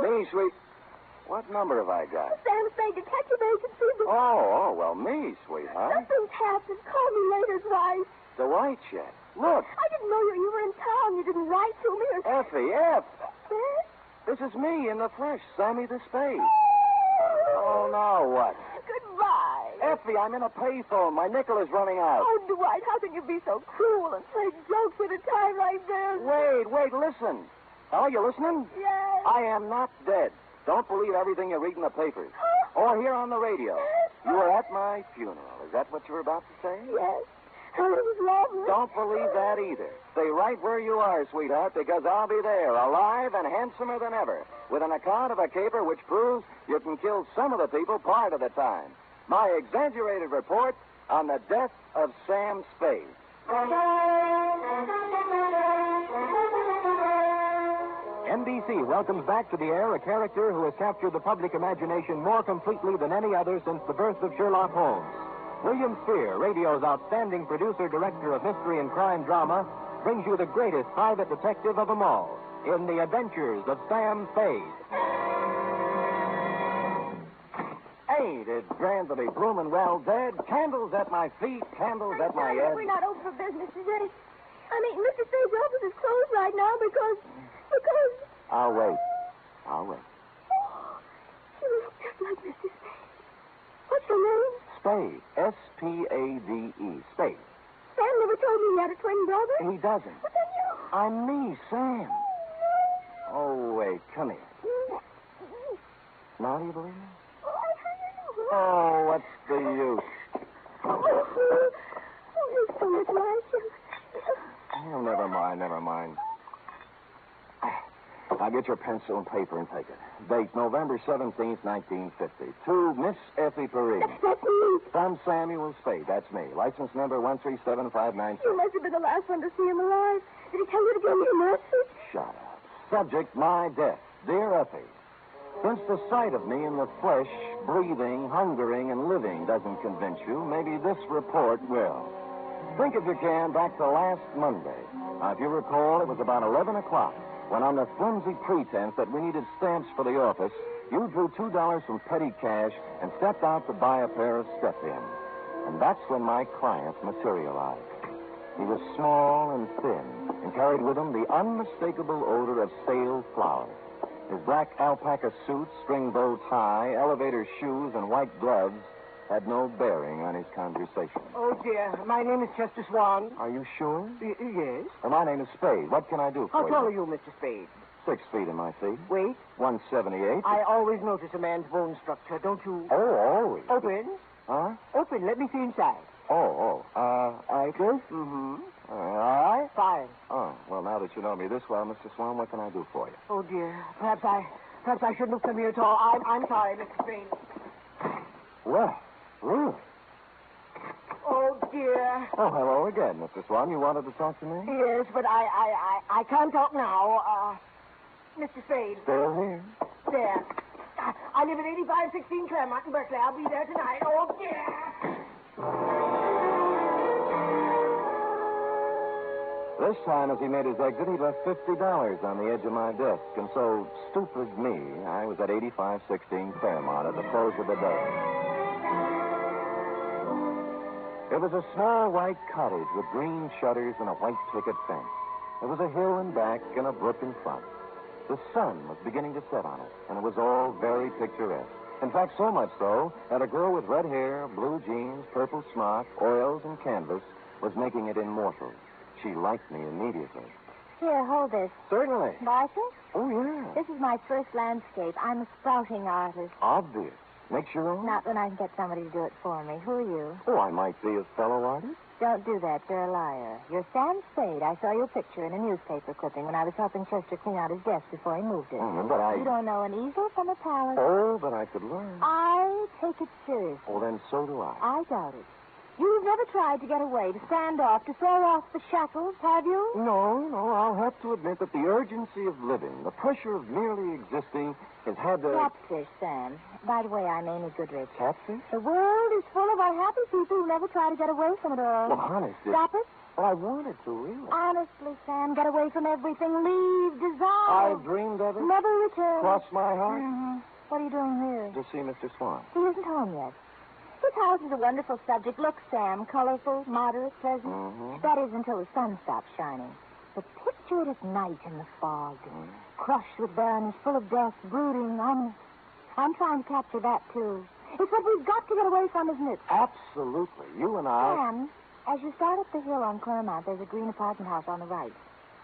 Me, sweet. What number have I got? Sam Spade, Detective Agency. Oh, well, me, sweetheart. Nothing's happened. Call me later, Bryce. The white check. Look. I didn't know you were in town. You didn't write to me or... Effie, This is me in the flesh, Sammy the Spade. Oh, now what? Goodbye. Effie, I'm in a payphone. My nickel is running out. Oh, Dwight, how can you be so cruel and play jokes at a time like this? Wait, listen. Oh, you listening? Yes. I am not dead. Don't believe everything you read in the papers. Or hear on the radio. You were at my funeral. Is that what you were about to say? Yes. It was lovely. Don't believe that either. Stay right where you are, sweetheart, because I'll be there, alive and handsomer than ever, with an account of a caper which proves you can kill some of the people part of the time. My exaggerated report on the death of Sam Spade. NBC welcomes back to the air a character who has captured the public imagination more completely than any other since the birth of Sherlock Holmes. William Spear, radio's outstanding producer, director of mystery and crime drama, brings you the greatest private detective of them all in The Adventures of Sam Spade. Ain't it grand to be blooming well dead? Candles at my feet, candles at my head. We're not open for business today. I mean, Mr. Spade's office is closed right now because... I'll wait. She looks just like Mr. Spade. What's your name? Spade. S-P-A-D-E. Spade. Sam never told me he had a twin brother. He doesn't. But then you... I'm me, Sam. Oh, wait, come here. Now do you believe me? Oh, what's the use? Oh, you're so much like him. Oh, never mind. Now get your pencil and paper and take it. Date November 17th, 1950. To Miss Effie Perrine. That's me. From Samuel Spade. That's me. License number 137596. You must have been the last one to see him alive. Did he tell you to give me a message? Shut up. Subject, my death. Dear Effie, since the sight of me in the flesh, breathing, hungering, and living doesn't convince you, maybe this report will. Think, if you can, back to last Monday. Now, if you recall, it was about 11 o'clock when, on the flimsy pretense that we needed stamps for the office, you drew $2 from petty cash and stepped out to buy a pair of step-ins. And that's when my client materialized. He was small and thin and carried with him the unmistakable odor of stale flour. His black alpaca suit, string bow tie, elevator shoes, and white gloves had no bearing on his conversation. Oh, dear. My name is Chester Swan. Are you sure? Yes. Well, my name is Spade. What can I do for How you? tall are you, Mr. Spade? 6 feet in my feet. Weight? 178. I always notice a man's bone structure, don't you? Oh, always. Open. Huh? Open. Let me see inside. I could? Mm-hmm. All right. Fine. Oh, well, now that you know me this well, Mr. Swan, what can I do for you? Oh, dear. Perhaps I shouldn't have come here at all. I'm sorry, Mr. Spade. Well, really? Oh, dear. Oh, hello again, Mr. Swan. You wanted to talk to me? Yes, but I can't talk now. Mr. Spade. Still here. There. I live at 8516 Claremont in Berkeley. I'll be there tonight. Oh, dear. This time, as he made his exit, he left $50 on the edge of my desk. And so, stupid me, I was at 8516 Claremont at the close of the day. It was a small white cottage with green shutters and a white picket fence. There was a hill in back and a brook in front. The sun was beginning to set on it, and it was all very picturesque. In fact, so much so that a girl with red hair, blue jeans, purple smock, oils, and canvas was making it immortal. She liked me immediately. Here, hold this. Certainly. Bryson? Oh, yeah. This is my first landscape. I'm a sprouting artist. Obvious. Makes your own? Not when I can get somebody to do it for me. Who are you? Oh, I might be a fellow artist. Don't do that. You're a liar. You're Sam Spade. I saw your picture in a newspaper clipping when I was helping Chester clean out his desk before he moved it. But I... You don't know an easel from a palette. Oh, but I could learn. I take it seriously. Oh, then so do I. I doubt it. You've never tried to get away, to stand off, to throw off the shackles, have you? No. I'll have to admit that the urgency of living, the pressure of merely existing, has had to... Catfish, Sam. By the way, I'm Amy Goodrich. Catfish? The world is full of unhappy people who never try to get away from it all. Well, honest... Stop it? Well, I wanted to, really. Honestly, Sam, get away from everything. Leave, dissolve. I've dreamed of it. Never return. Cross my heart. Mm-hmm. What are you doing here? To see Mr. Swan. He isn't home yet. This house is a wonderful subject. Look, Sam, colorful, moderate, pleasant. Mm-hmm. That is until the sun stops shining. But picture it at night in the fog, crushed with barrenness, full of dust, brooding, ominous. I'm trying to capture that, too. It's what we've got to get away from, isn't it? Absolutely. You and I... Sam, as you start up the hill on Claremont, there's a green apartment house on the right.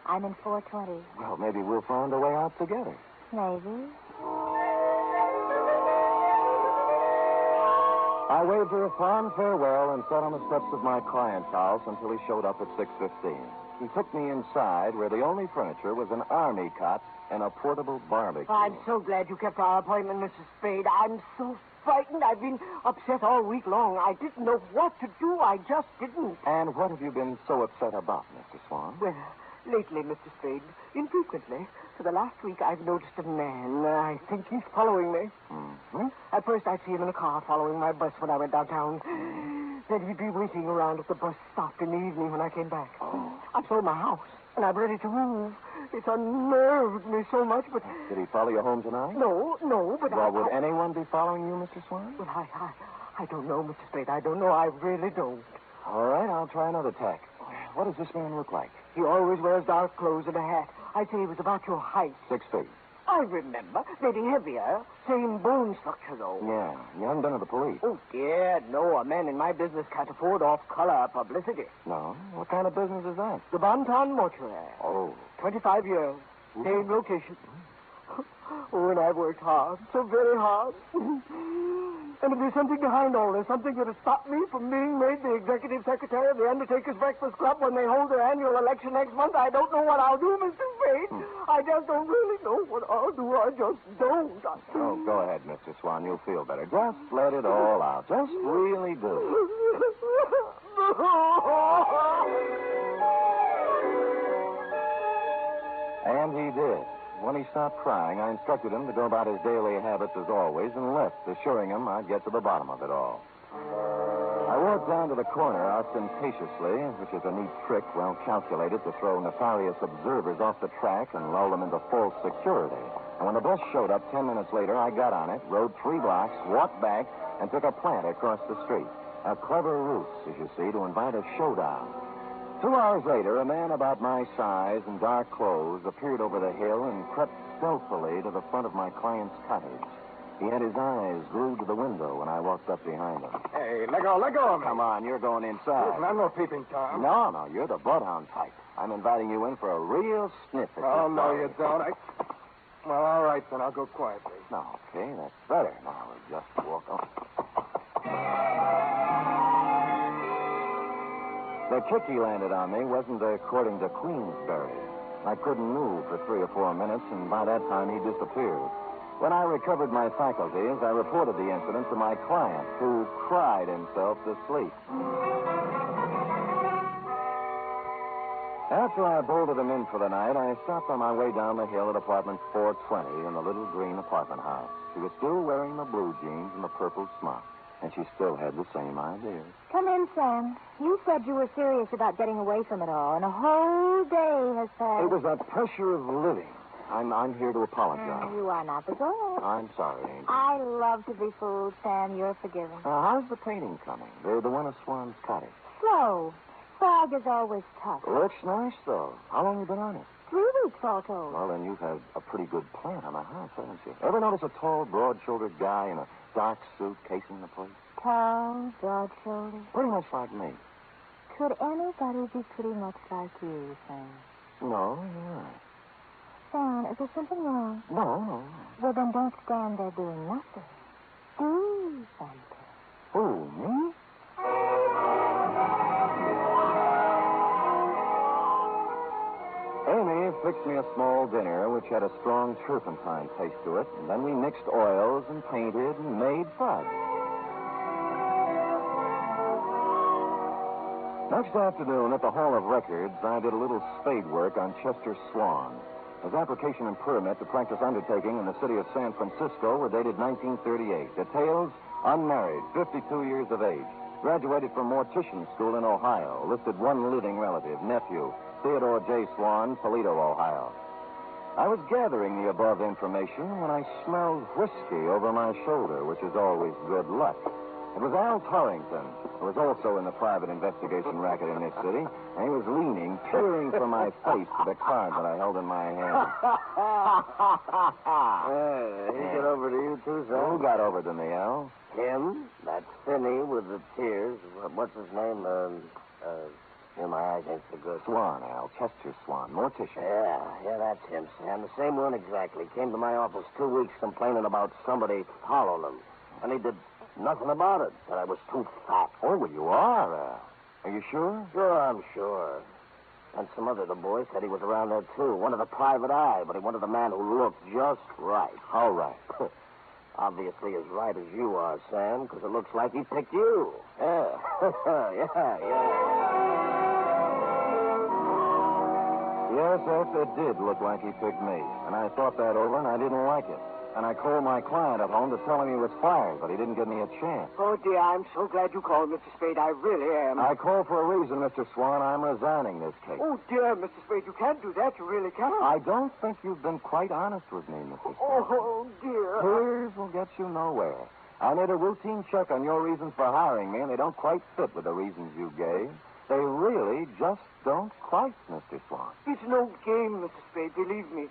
I'm in 420. Well, maybe we'll find a way out together. Maybe. I waved her a fond farewell and sat on the steps of my client's house until he showed up at 6:15. He took me inside where the only furniture was an army cot and a portable barbecue. I'm so glad you kept our appointment, Mrs. Spade. I'm so frightened. I've been upset all week long. I didn't know what to do. I just didn't. And what have you been so upset about, Mr. Swan? Well, lately, Mr. Spade, infrequently, for the last week, I've noticed a man. I think he's following me. Mm-hmm. At first, I'd see him in a car following my bus when I went downtown. Then he'd be waiting around at the bus stop in the evening when I came back. I sold my house, and I'm ready to move. It's unnerved me so much, but... Did he follow you home tonight? No, but Well, would anyone be following you, Mr. Swan? Well, I don't know, Mr. Spade. I don't know. I really don't. All right, I'll try another tack. What does this man look like? He always wears dark clothes and a hat. I'd say he was about your height. 6 feet. I remember. Maybe heavier. Same bone structure, though. Yeah. You haven't been to the police? Oh, dear, no. A man in my business can't afford off-color publicity. No? What kind of business is that? The Bonton Mortuary. Oh. 25 years. Same location. Oh, and I've worked hard. So very hard. And if there's something behind all this, something that has stopped me from being made the executive secretary of the Undertakers Breakfast Club when they hold their annual election next month, I don't know what I'll do, Mr. Spade. I just don't really know what I'll do. I just don't. Oh, go ahead, Mr. Swan. You'll feel better. Just let it all out. Just really do. And he did. When he stopped crying, I instructed him to go about his daily habits as always and left, assuring him I'd get to the bottom of it all. I walked down to the corner ostentatiously, which is a neat trick well calculated to throw nefarious observers off the track and lull them into false security. And when the bus showed up 10 minutes later, I got on it, rode 3 blocks, walked back, and took a plant across the street. A clever ruse, as you see, to invite a showdown. 2 hours later, a man about my size in dark clothes appeared over the hill and crept stealthily to the front of my client's cottage. He had his eyes glued to the window when I walked up behind him. Hey, let go of me. Come on, you're going inside. Listen, I'm no peeping Tom. No, you're the bloodhound type. I'm inviting you in for a real sniff at Oh, your no, dog. you don't. Well, all right, then. I'll go quietly. No, okay, that's better. Now, we'll just walk on. The kick he landed on me wasn't according to Queensberry. I couldn't move for 3 or 4 minutes, and by that time he disappeared. When I recovered my faculties, I reported the incident to my client, who cried himself to sleep. After I bolted him in for the night, I stopped on my way down the hill at apartment 420 in the little green apartment house. She was still wearing the blue jeans and the purple smock, and she still had the same ideas. Come in, Sam. You said you were serious about getting away from it all, and a whole day has passed. It was that pressure of living. I'm here to apologize. You are not the girl. I'm sorry, Angel. I love to be fooled, Sam. You're forgiven. How's the painting coming? The one of Swan's cottage. Slow. Fog is always tough. Looks nice, though. How long have you been on it? 3 weeks, all told. Well, then you've had a pretty good plan on the house, haven't you? Ever notice a tall, broad-shouldered guy in a dark suit casing the place? Tall, broad-shouldered. Pretty much like me. Could anybody be pretty much like you, Sam? No, you're right. Sam, is there something wrong? No. Well, then don't stand there doing nothing. Do something. Who, me? Amy fixed me a small dinner which had a strong turpentine taste to it, and then we mixed oils and painted and made fudge. Next afternoon at the Hall of Records, I did a little spade work on Chester Swan. His application and permit to practice undertaking in the city of San Francisco were dated 1938. Details: unmarried, 52 years of age, graduated from mortician school in Ohio, listed 1 living relative, nephew, Theodore J. Swan, Toledo, Ohio. I was gathering the above information when I smelled whiskey over my shoulder, which is always good luck. It was Al Torrington, who was also in the private investigation racket in this city, and he was leaning, peering from my face to the card that I held in my hand. He got over to you, too, son? Who got over to me, Al? Him? That Finney with the tears. What's his name? My eyes ain't so good. Swan, Al. Chester Swan, mortician. Yeah, that's him, Sam. The same one exactly. Came to my office 2 weeks complaining about somebody following him. And he did nothing about it. Said I was too fat. Oh, well, you are, Al. Are you sure? Sure, I'm sure. And some other of the boys said he was around there, too. Wanted a private eye, but he wanted a man who looked just right. How right? Obviously as right as you are, Sam, because it looks like he picked you. Yeah. Yes, it did look like he picked me. And I thought that over, and I didn't like it. And I called my client at home to tell him he was fired, but he didn't give me a chance. Oh, dear, I'm so glad you called, Mr. Spade. I really am. I called for a reason, Mr. Swan. I'm resigning this case. Oh, dear, Mr. Spade, you can't do that. You really can't. I don't think you've been quite honest with me, Mr. Swan. Oh, dear. Tears will get you nowhere. I made a routine check on your reasons for hiring me, and they don't quite fit with the reasons you gave. They really just don't quite, Mr. Swan. It's no game, Mr. Spade. Believe me.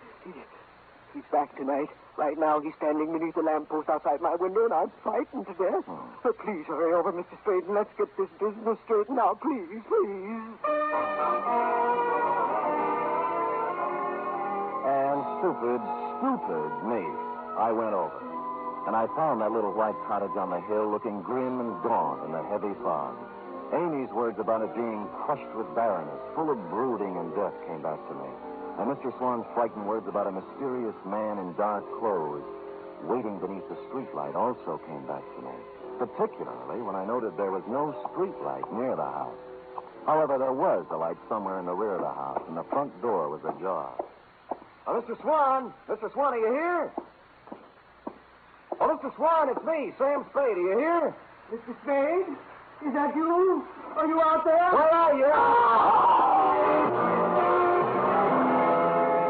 He's back tonight. Right now, he's standing beneath the lamppost outside my window, and I'm frightened to death. But please hurry over, Mr. Spade, and let's get this business straightened out. Please, please. And stupid me, I went over. And I found that little white cottage on the hill looking grim and gaunt in the heavy fog. Amy's words about it being crushed with barrenness, full of brooding and death, came back to me. And Mr. Swan's frightened words about a mysterious man in dark clothes waiting beneath the streetlight also came back to me, particularly when I noted there was no streetlight near the house. However, there was a light somewhere in the rear of the house, and the front door was ajar. Oh, Mr. Swan! Mr. Swan, are you here? Oh, Mr. Swan, it's me, Sam Spade. Are you here? Mr. Spade? Is that you? Are you out there? Where are you?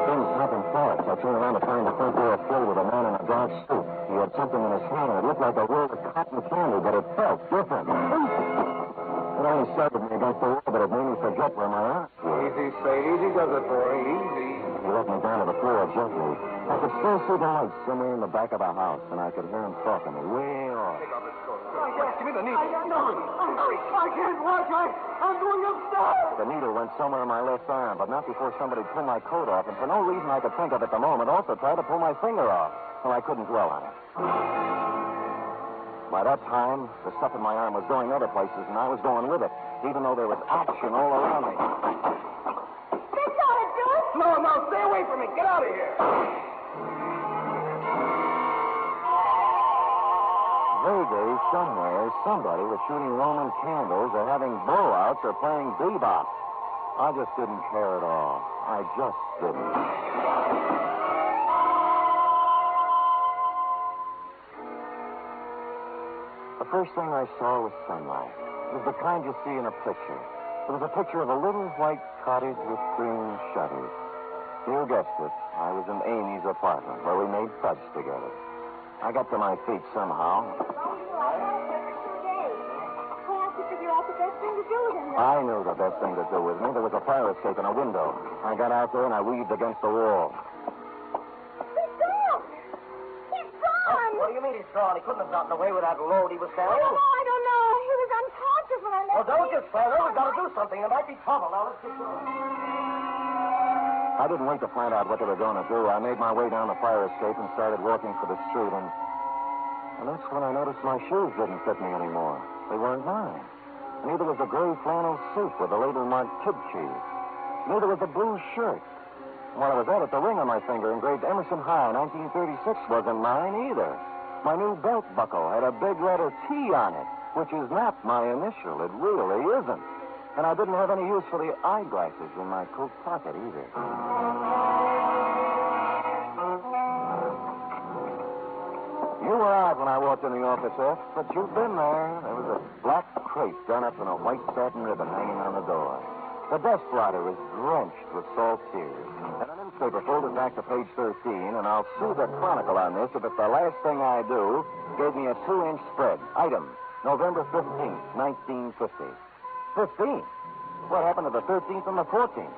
Things happened fast. I turned around to find the front door filled with a man in a dark suit. He had something in his hand, and it looked like a roll of cotton candy, but it felt different. It only started me against the wall, but it made me forget where my arms were. Easy, Spade. Easy does it for you. Easy. He let me down to the floor gently. I could still see the lights somewhere in the back of the house, and I could hear him talking to me way off. Give me the needle. I can't watch. I'm going upstairs. The needle went somewhere in my left arm, but not before somebody pulled my coat off, and for no reason I could think of at the moment, also tried to pull my finger off. Well, I couldn't dwell on it. By that time, the stuff in my arm was going other places, and I was going with it, even though there was action all around me. That's all it does. No, stay away from me. Get out of here. Vaguely, somewhere, somebody was shooting Roman candles or having blowouts or playing bebop. I just didn't care at all. I just didn't. The first thing I saw was sunlight. It was the kind you see in a picture. It was a picture of a little white cottage with green shutters. You guessed it. I was in Amy's apartment where we made fudge together. I got to my feet somehow. I knew the best thing to do with me. There was a fire escape in a window. I got out there and I weaved against the wall. He's gone. He's gone. What do you mean he's gone? He couldn't have gotten away with that load he was carrying. I don't know. He was unconscious when I left. Well, don't get further. We've got to do something. There might be trouble. Now, let's get going. I didn't wait to find out what they were going to do. I made my way down the fire escape and started walking for the street, and that's when I noticed my shoes didn't fit me anymore. They weren't mine. Neither was the gray flannel suit with the label marked Kid Cheese. Neither was the blue shirt. And while I was at it, the ring on my finger engraved Emerson High 1936 wasn't mine either. My new belt buckle had a big letter T on it, which is not my initial. It really isn't. And I didn't have any use for the eyeglasses in my coat pocket either. You were out when I walked in the office, F, but you've been there. There was a black crate done up in a white satin ribbon hanging on the door. The desk blotter was drenched with salt tears. And a newspaper folded back to page 13, and I'll sue the Chronicle on this if it's the last thing I do gave me a 2-inch spread. Item, November 15th, 1950. 15? What happened to the 13th and the 14th?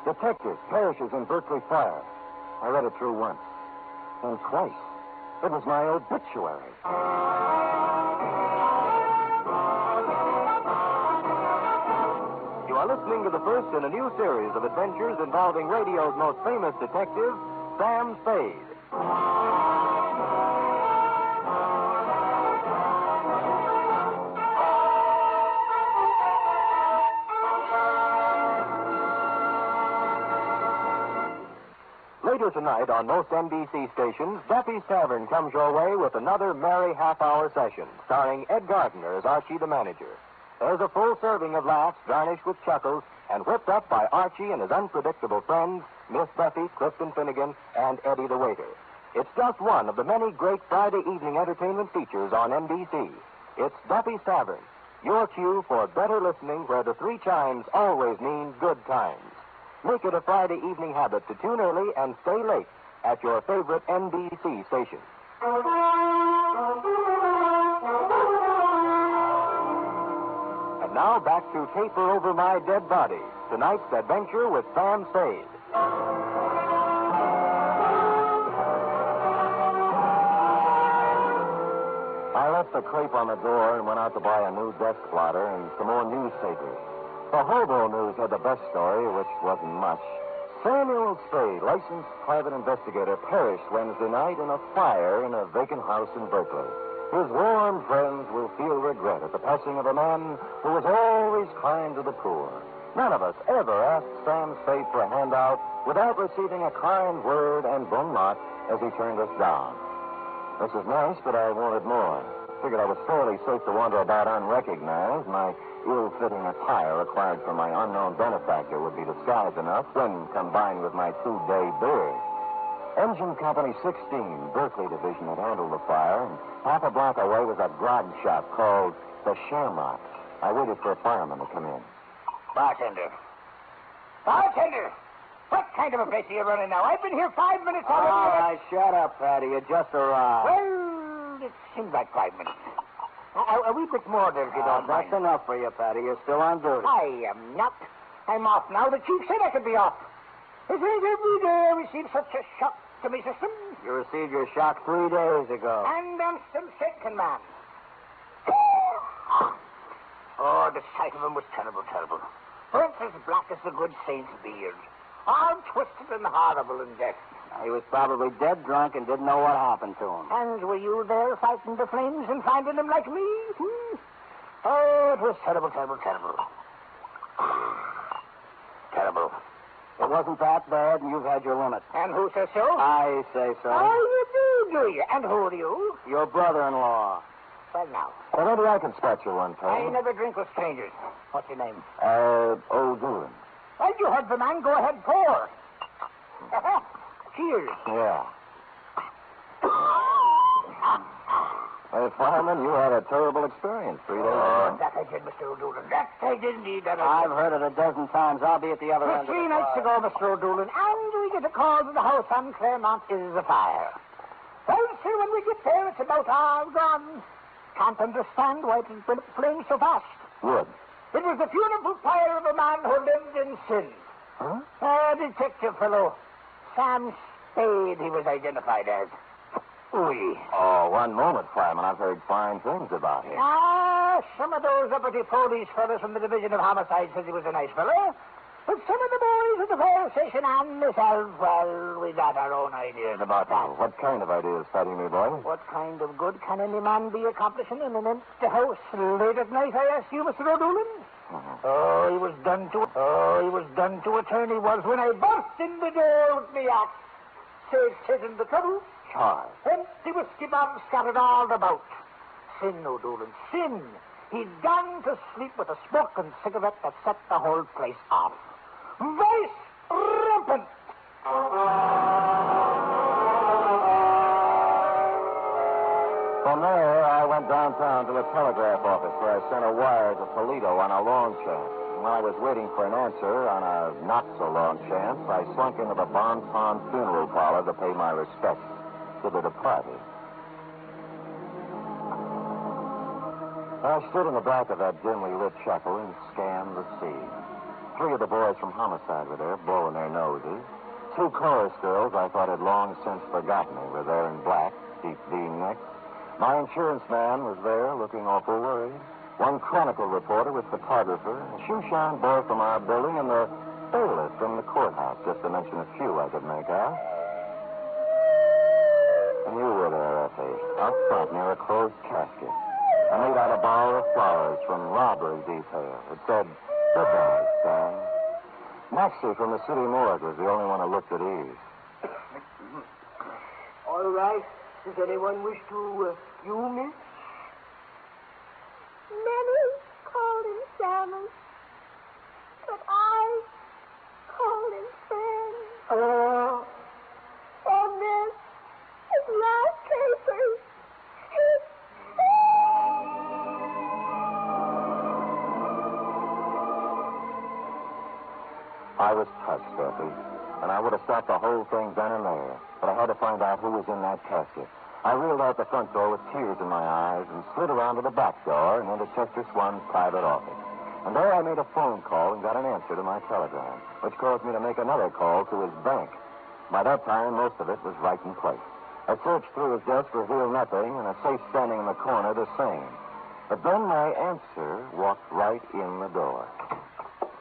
Detective perishes in Berkeley fire. I read it through once. And twice. It was my obituary. You are listening to the first in a new series of adventures involving radio's most famous detective, Sam Spade. Later tonight on most NBC stations, Daffy's Tavern comes your way with another merry half-hour session, starring Ed Gardner as Archie the manager. There's a full serving of laughs garnished with chuckles and whipped up by Archie and his unpredictable friends, Miss Buffy, Clifton Finnegan, and Eddie the waiter. It's just one of the many great Friday evening entertainment features on NBC. It's Duffy's Tavern, your cue for better listening where the three chimes always mean good times. Make it a Friday evening habit to tune early and stay late at your favorite NBC station. And now back to Caper Over My Dead Body, tonight's adventure with Sam Spade. I left the crepe on the door and went out to buy a new desk plotter and some more newspapers. The Hobo News had the best story, which wasn't much. Samuel Spade, licensed private investigator, perished Wednesday night in a fire in a vacant house in Berkeley. His warm friends will feel regret at the passing of a man who was always kind to the poor. None of us ever asked Sam Spade for a handout without receiving a kind word and bon mot as he turned us down. This is nice, but I wanted more. Figured I was fairly safe to wander about unrecognized. My ill-fitting attire acquired from my unknown benefactor would be disguise enough when combined with my 2-day beard. Engine Company 16, Berkeley Division, had handled the fire, and half a block away was a grog shop called the Shamrock. I waited for a fireman to come in. Bartender! What kind of a place are you running now? I've been here 5 minutes already. All right, shut up, Patty. You just arrived. Well, it seems like 5 minutes. A wee bit more there, if you don't mind. That's enough for you, Patty. You're still on duty. I am not. I'm off now. The chief said I could be off. It is every day I receive such a shock to my system. You received your shock 3 days ago. And I'm still shaking, man. Oh, the sight of him was terrible. Burnt as black as the good saint's beard. All twisted and horrible in death. He was probably dead drunk and didn't know what happened to him. And were you there fighting the flames and finding him like me? Oh, it was terrible. Terrible. It wasn't that bad, and you've had your limit. And who says so? I say so. Oh, you do you? And who are you? Your brother-in-law. Well, now. Well, maybe I can spot you one time. I never drink with strangers. What's your name? O'Doolin. Well, you heard the man. Go ahead, pour. Cheers. Yeah. Hey, fireman, you had a terrible experience 3 days ago. That I did, Mr. O'Doolin. That I did indeed. I've heard it a dozen times. I'll be at the other end of the 3 nights ago, Mr. O'Doolin, and we get a call to the house on Claremont is afire. Well, sir, when we get there, it's about all gone. Can't understand why it has been flamed so fast. Wood. It was the funeral pyre of a man who lived in sin. Huh? A detective fellow. Sam Spade, he was identified as. Oui. Oh, one moment, fireman. I've heard fine things about him. Some of those uppity police fellows from the Division of Homicide says he was a nice fellow. But some of the boys at the fire station and myself, well, we got our own ideas about that. What kind of ideas, Fatty, me boy? What kind of good can any man be accomplishing in an empty house late at night, I ask you, Mr. O'Doolin? Oh, he was done to a turn, he was, when I burst in the door with me axe. Saved Sid in the trouble. Charge. Empty whiskey bombs scattered all about. Sin, O'Doolin, sin. He'd gone to sleep with a smoke and cigarette that set the whole place off. Vice rampant. From there, I went downtown to the telegraph office where I sent a wire to Toledo on a long chance. When I was waiting for an answer on a not-so-long chance, I slunk into the Bon Ton funeral parlor to pay my respects to the departed. I stood in the back of that dimly lit chapel and scanned the scene. 3 of the boys from Homicide were there, blowing their noses. 2 chorus girls I thought had long since forgotten me were there in black, deep V-necks. My insurance man was there, looking awful worried. 1 Chronicle reporter with photographer, a shoeshine boy from our building, and the bailiff from the courthouse, just to mention a few I could make out. And you were there, Effie, up front near a closed casket. I made out a bowl of flowers from robbery detail. It said, "Goodbye, Stan." Maxie from the city morgue was the only one who looked at ease. All right. Does anyone wish to, you, miss? Many called him Sammy, but I called him friend. Oh, Oh, miss, I was touched, Effie, and I would have stopped the whole thing then and there. But I had to find out who was in that casket. I reeled out the front door with tears in my eyes and slid around to the back door and into Chester Swan's private office. And there I made a phone call and got an answer to my telegram, which caused me to make another call to his bank. By that time, most of it was right in place. A search through his desk revealed nothing, and a safe standing in the corner the same. But then my answer walked right in the door.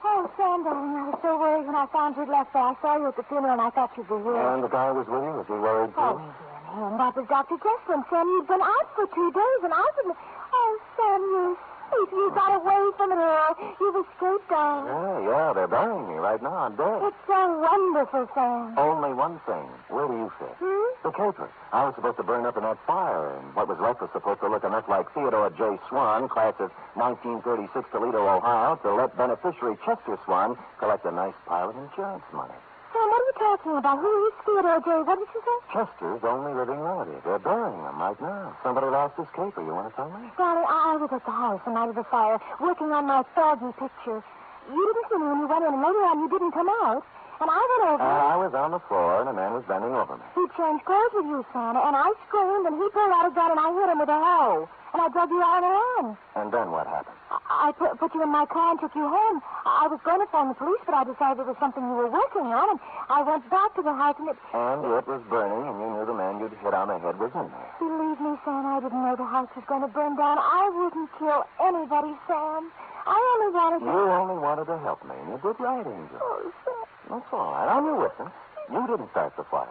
Oh, Sam, darling, I was so worried when I found you'd left there. I saw you at the funeral, and I thought you'd be here. And the guy was with you? Was he worried, too? Oh, dear him. That was Dr. Jesslyn. Sam, you'd been out for 2 days, and I didn't... Oh, Sam, you sweet. You got away from it all. You've escaped, darling. Yeah, they're burying me right now. I'm dead. It's so wonderful, Sam. Only one thing. Where do you fit? The caper. I was supposed to burn up in that fire, and what was left was supposed to look enough like Theodore J. Swan, class of 1936, Toledo, Ohio, to let beneficiary Chester Swan collect a nice pile of insurance money. Sam, what are you talking about? Who is Theodore J.? What did you say? Chester's only living relative. They're burying him right now. Somebody lost his caper. You want to tell me? Darling, I was at the house the night of the fire, working on my foggy picture. You didn't see me when you went in, and later on you didn't come out. And I went over. I was on the floor, and a man was bending over me. He changed clothes with you, Santa, and I screamed, and he pulled out a gun, and I hit him with a hoe. And I drug you out of the run. And then what happened? I put you in my car and took you home. I was going to phone the police, but I decided it was something you were working on, and I went back to the house, and it... And it was burning, and you knew the man you'd hit on the head was in there. Believe me, Sam, I didn't know the house was going to burn down. I wouldn't kill anybody, Sam. I only wanted to... You only wanted to help me, and you did right, Angel. Oh, Sam. That's all right. I'm your witness. You didn't start the fire.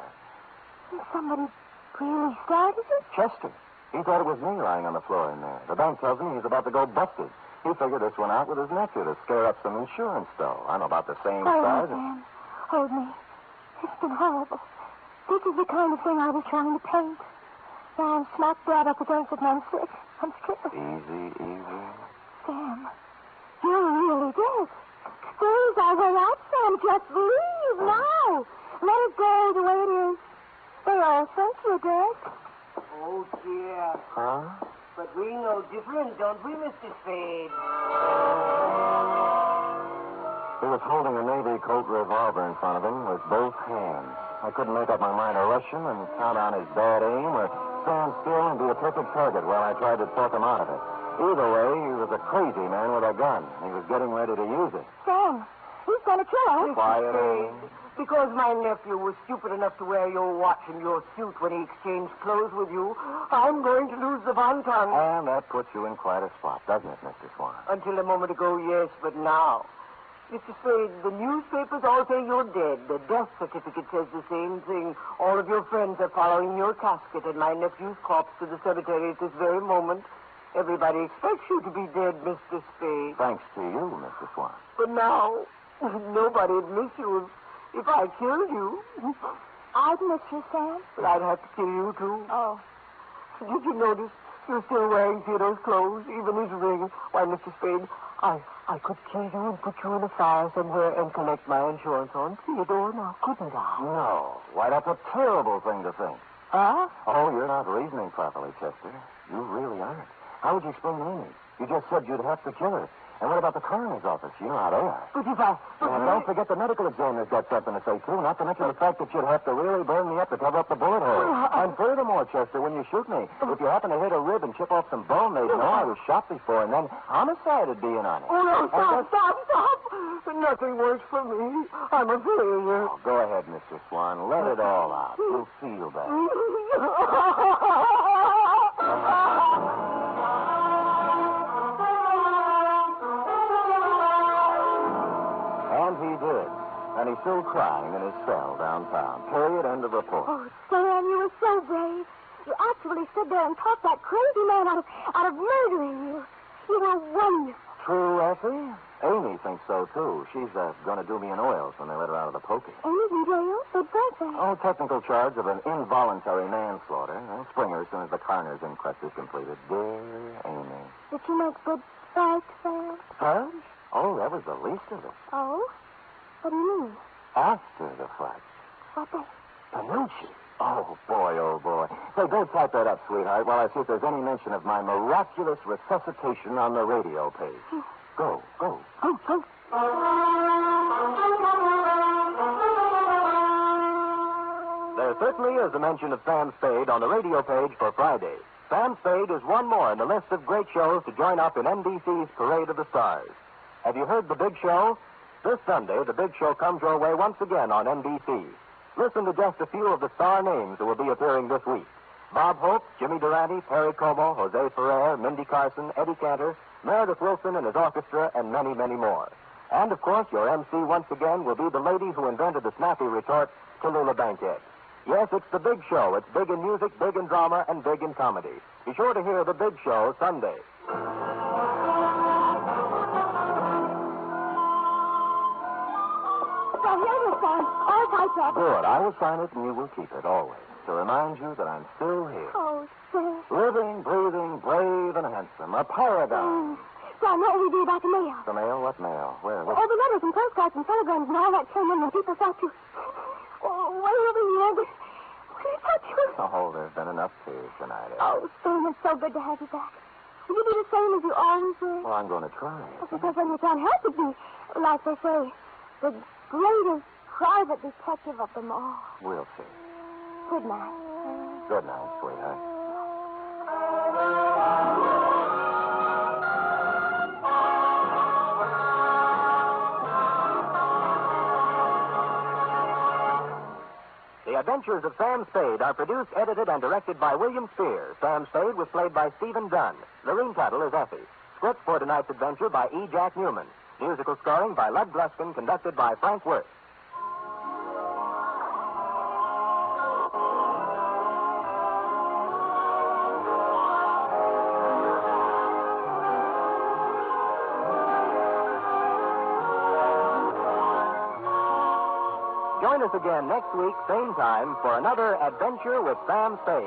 Somebody really started it? Chester. He thought it was me lying on the floor in there. The bank tells me he's about to go busted. He figured this one out with his nephew to scare up some insurance, though. I know about the same size. Sam. Hold me. It's been horrible. This is the kind of thing I was trying to paint. Now I'm smack dab up against it, and I'm sick. I'm scared. Easy. Sam, you're really dead. Squeeze our way out, Sam. Just leave now. Let it go the way it is. They all think you're dead. Oh, dear. Huh? But we know different, don't we, Mr. Spade? He was holding a Navy Colt revolver in front of him with both hands. I couldn't make up my mind to rush him and count on his bad aim or stand still and be a perfect target while I tried to talk him out of it. Either way, he was a crazy man with a gun. He was getting ready to use it. Sam, he's going to kill us. Quiet, Amy. Because my nephew was stupid enough to wear your watch and your suit when he exchanged clothes with you, I'm going to lose the bon ton. And that puts you in quite a spot, doesn't it, Mr. Swan? Until a moment ago, yes, but now. Mr. Spade, the newspapers all say you're dead. The death certificate says the same thing. All of your friends are following your casket and my nephew's corpse to the cemetery at this very moment. Everybody expects you to be dead, Mr. Spade. Thanks to you, Mr. Swan. But now, nobody'd miss you if I killed you. I'd miss you, Sam. But I'd have to kill you, too. Oh. Did you notice you're still wearing Theodore's clothes, even his ring? Why, Mr. Spade, I could kill you and put you in a fire somewhere and collect my insurance on Theodore now, couldn't I? No. Why, that's a terrible thing to think. Huh? Oh, you're not reasoning properly, Chester. You really aren't. How would you explain Amy? You just said you'd have to kill her. And what about the coroner's office? You know how they are. But if I... And don't forget the medical examiner's got something to say, too. Not to mention the fact that you'd have to really burn me up to cover up the bullet hole. And furthermore, Chester, when you shoot me, if you happen to hit a rib and chip off some bone, they'd know I was shot before, and then homicide would be in on it. Oh, no, stop. Nothing works for me. I'm a failure. Oh, go ahead, Mr. Swan. Let it all out. You'll feel better. And he did. And he's still crying in his cell downtown. Period. End of report. Oh, Sam, you were so brave. You actually stood there and talked that crazy man out of murdering you. You were wonderful. True, Effie? Amy thinks so, too. She's going to do me in oils when they let her out of the pokey. Amy's in jail? But birthday. Oh, technical charge of an involuntary manslaughter. I'll spring her as soon as the coroner's inquest is completed. Dear Amy. Did she make good fight, Sam? Charge? Oh, that was the least of it. Oh? What do you mean? After the fight. What then? Panucci. Oh, boy. Say, go type that up, sweetheart, while I see if there's any mention of my miraculous resuscitation on the radio page. Go. Oh. There certainly is a mention of Sam Spade on the radio page for Friday. Sam Spade is one more in the list of great shows to join up in NBC's Parade of the Stars. Have you heard The Big Show? This Sunday, The Big Show comes your way once again on NBC. Listen to just a few of the star names who will be appearing this week. Bob Hope, Jimmy Durante, Perry Como, Jose Ferrer, Mindy Carson, Eddie Cantor, Meredith Wilson and his orchestra, and many, many more. And, of course, your MC once again will be the lady who invented the snappy retort, Tallulah Bankhead. Yes, it's The Big Show. It's big in music, big in drama, and big in comedy. Be sure to hear The Big Show Sunday. Well, here this time. All piped up. Good. I will sign it, and you will keep it, always, to remind you that I'm still here. Oh, sir. Living, breathing, brave, and handsome. A paragon. John, what will we do about the mail? The mail? What mail? Where? Oh, the letters and postcards and telegrams and all that came in when people thought you... Oh, way over here. Will you touch you? Oh, there's been enough tears tonight. Oh, Stan, it's so good to have you back. Will you be the same as you always were? Well, I'm going to try. Because when you can't help it, be, like they say, the greatest private detective of them all. We'll see. Good night. Good night, sweetheart. The Adventures of Sam Spade are produced, edited, and directed by William Spear. Sam Spade was played by Stephen Dunn. Lorene Tuttle is Effie. Script for tonight's adventure by E. Jack Newman. Musical scoring by Lud Gluskin, conducted by Frank Wirth. Join us again next week, same time, for another adventure with Sam Spade.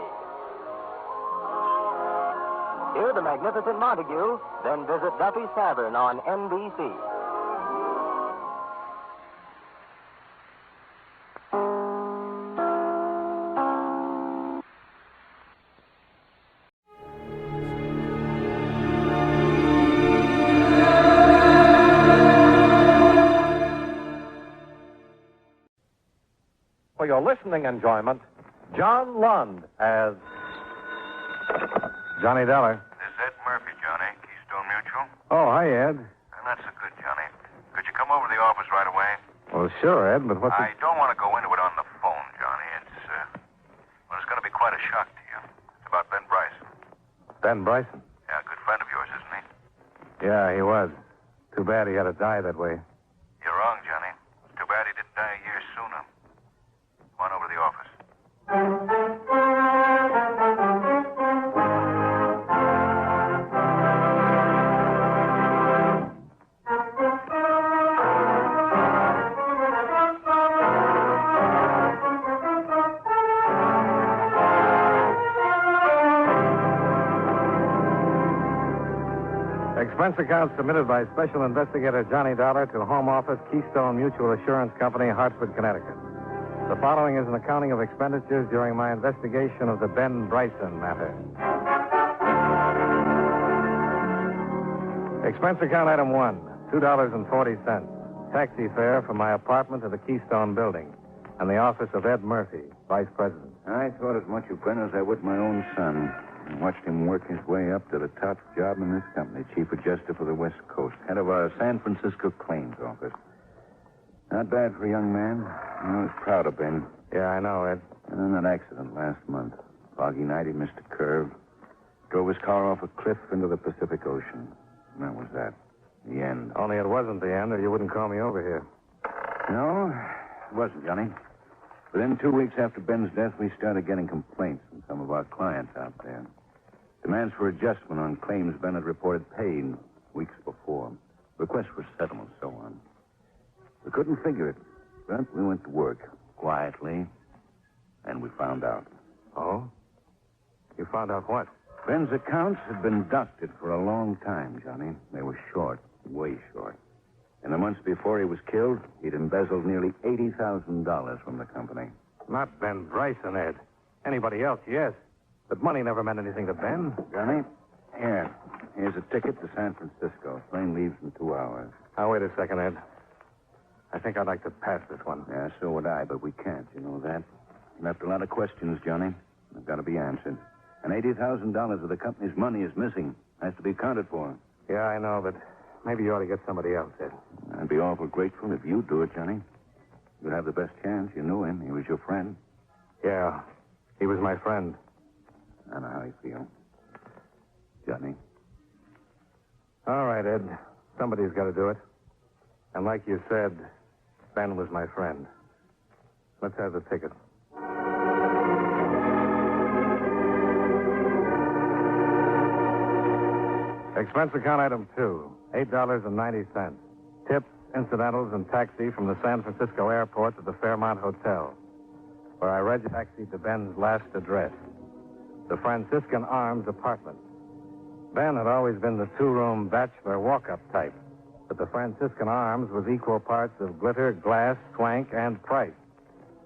Hear the magnificent Montague, then visit Duffy's Tavern on NBC. For your listening enjoyment, John Lund as Johnny Dollar. This is Ed Murphy, Johnny. Keystone Mutual. Oh, hi, Ed. That's so good, Johnny. Could you come over to the office right away? Well, sure, Ed, but what's I don't want to go into it on the phone, Johnny. It's going to be quite a shock to you. It's about Ben Bryson. Ben Bryson? Yeah, a good friend of yours, isn't he? Yeah, he was. Too bad he had to die that way. You're wrong, Johnny. Too bad he didn't die a year sooner. Come on over to the office. Expense account submitted by Special Investigator Johnny Dollar to Home Office, Keystone Mutual Assurance Company, Hartford, Connecticut. The following is an accounting of expenditures during my investigation of the Ben Bryson matter. Expense account item 1, $2.40. Taxi fare from my apartment to the Keystone building and the office of Ed Murphy, Vice President. I thought as much of Ben as I would my own son. I watched him work his way up to the top job in this company, Chief Adjuster for the West Coast, head of our San Francisco claims office. Not bad for a young man. I was proud of Ben. Yeah, I know, Ed. And then that accident last month. Foggy night, he missed a curve. Drove his car off a cliff into the Pacific Ocean. And that was that. The end. Only it wasn't the end, or you wouldn't call me over here. No, it wasn't, Johnny. Within 2 weeks after Ben's death, we started getting complaints from some of our clients out there. Demands for adjustment on claims Ben had reported paid weeks before. Requests for settlement, so on. We couldn't figure it, but we went to work quietly, and we found out. Oh? You found out what? Ben's accounts had been doctored for a long time, Johnny. They were short, way short. In the months before he was killed, he'd embezzled nearly $80,000 from the company. Not Ben Bryson, Ed. Anybody else, yes. But money never meant anything to Ben. Johnny, here's a ticket to San Francisco. Plane leaves in 2 hours. Now, wait a second, Ed. I think I'd like to pass this one. Yeah, so would I, but we can't. You know that? Left a lot of questions, Johnny. They've got to be answered. And $80,000 of the company's money is missing. Has to be accounted for. Yeah, I know, but maybe you ought to get somebody else, Ed. I'd be awful grateful if you'd do it, Johnny. You'd have the best chance. You knew him. He was your friend. Yeah, he was my friend. I know how you feel. Johnny. All right, Ed. Somebody's got to do it. And like you said, Ben was my friend. Let's have the ticket. Expense account item 2, $8.90. Tips, incidentals, and taxi from the San Francisco airport to the Fairmont Hotel, where I read taxi to Ben's last address, the Franciscan Arms apartment. Ben had always been the two-room bachelor walk-up type, but the Franciscan Arms was equal parts of glitter, glass, swank, and price,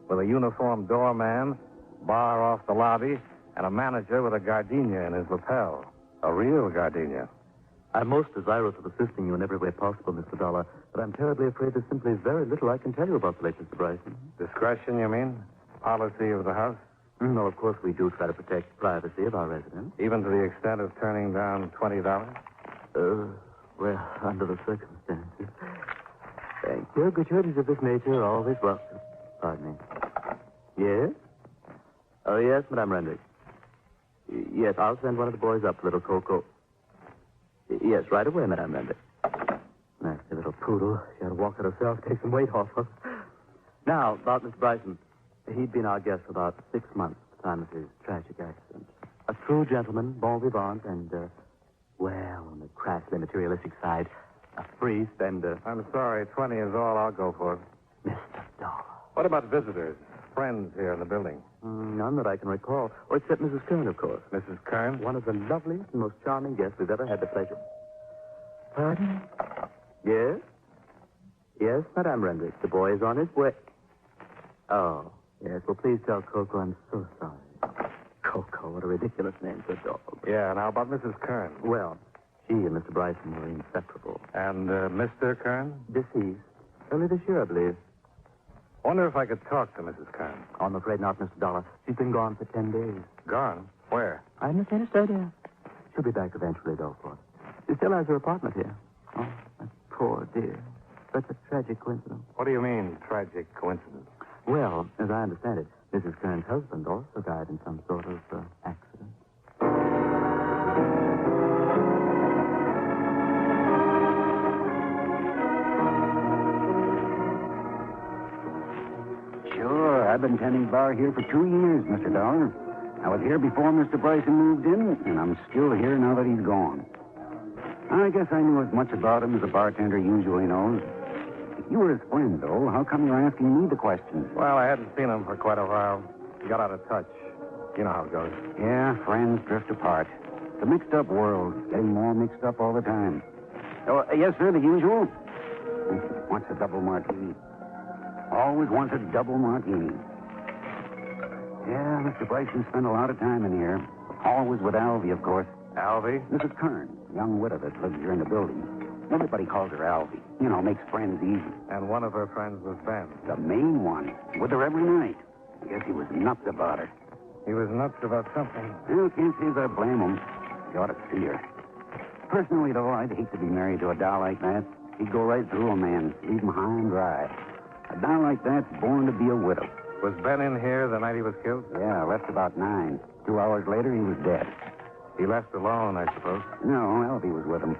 with a uniformed doorman, bar off the lobby, and a manager with a gardenia in his lapel. A real gardenia. I'm most desirous of assisting you in every way possible, Mr. Dollar, but I'm terribly afraid there's simply very little I can tell you about the late Mr. Bryson. Discretion, you mean? Policy of the house? No, of course we do try to protect privacy of our residents. Even to the extent of turning down $20? Well, under the circumstances. Thank you. Gratuities of this nature are always welcome. Pardon me. Yes? Oh, yes, Madame Rendrick. Yes, I'll send one of the boys up, little Coco. Yes, right away, Madame Rendrick. Nasty little poodle. She had to walk it herself, take some weight off her. Now, about Mr. Bryson. He'd been our guest for about 6 months at the time of his tragic accident. A true gentleman, bon vivant, and, well, on the crassly materialistic side, a free spender. I'm sorry, 20 is all I'll go for. Mr. Dollar. What about visitors? Friends here in the building? None that I can recall. Or except Mrs. Kern, of course. Mrs. Kern? One of the loveliest and most charming guests we've ever had the pleasure. Pardon? Yes? Yes, Madame Rendrick. The boy is on his way. Oh, yes. Well, please tell Coco I'm so sorry. Coco, what a ridiculous name for a dog. Yeah, now about Mrs. Kern. Well, she and Mr. Bryson were inseparable. And Mr. Kern? Deceased. Early this year, I believe. Wonder if I could talk to Mrs. Kern. I'm afraid not, Mr. Dollar. She's been gone for 10 days. Gone? Where? I'm the faintest idea. She'll be back eventually, though, of course. She still has her apartment here. Oh, that poor dear. Such a tragic coincidence. What do you mean, tragic coincidence? Well, as I understand it, Mrs. Kern's husband also died in some sort of accident. Sure, I've been tending bar here for 2 years, Mr. Dollar. I was here before Mr. Bryson moved in, and I'm still here now that he's gone. I guess I knew as much about him as a bartender usually knows. If you were his friend, though, how come you're asking me the questions? Well, I hadn't seen him for quite a while. He got out of touch. You know how it goes. Yeah, friends drift apart. It's a mixed-up world, getting more mixed up all the time. Oh, yes, sir, the usual. Wants a double martini. Always wants a double martini. Yeah, Mr. Bryson spent a lot of time in here. Always with Alvy, of course. Alvy? Mrs. Kern, young widow that lives here in the building. Everybody calls her Alvy. You know, makes friends easy. And one of her friends was Ben. The main one. With her every night. I guess he was nuts about her. He was nuts about something. Well, can't say as I blame him. You ought to see her. Personally, though, I'd hate to be married to a doll like that. He'd go right through a man, leave him high and dry. A doll like that's born to be a widow. Was Ben in here the night he was killed? Yeah, left about 9. 2 hours later, he was dead. He left alone, I suppose. No, Alvy was with him.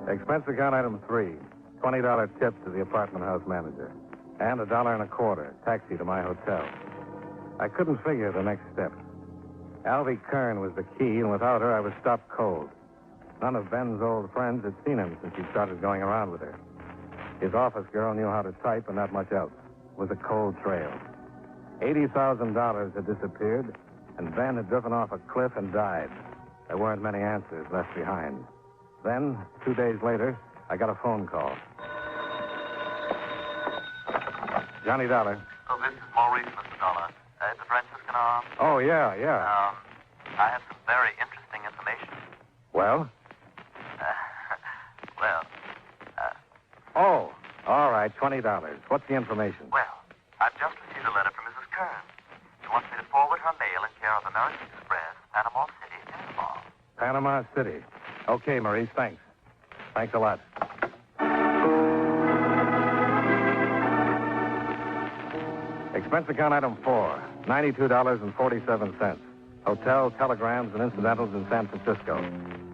Expense account item 3. $20 tip to the apartment house manager. And $1.25 taxi to my hotel. I couldn't figure the next step. Alvy Kern was the key, and without her, I was stopped cold. None of Ben's old friends had seen him since he started going around with her. His office girl knew how to type, and not much else. It was a cold trail. $80,000 had disappeared, and Ben had driven off a cliff and died. There weren't many answers left behind. Then, 2 days later, I got a phone call. Johnny Dollar. Oh, this is Maurice, Mr. Dollar. It's the Franciscan Arms. Oh, yeah. I have some very interesting information. Well? Well, Oh, right, $20. What's the information? Well, I've just received a letter from Mrs. Kern. She wants me to forward her mail in care of American Express, Panama City, Panama. Panama City. Okay, Maurice, thanks. Thanks a lot. Expense account item 4, $92.47. Hotel, telegrams, and incidentals in San Francisco.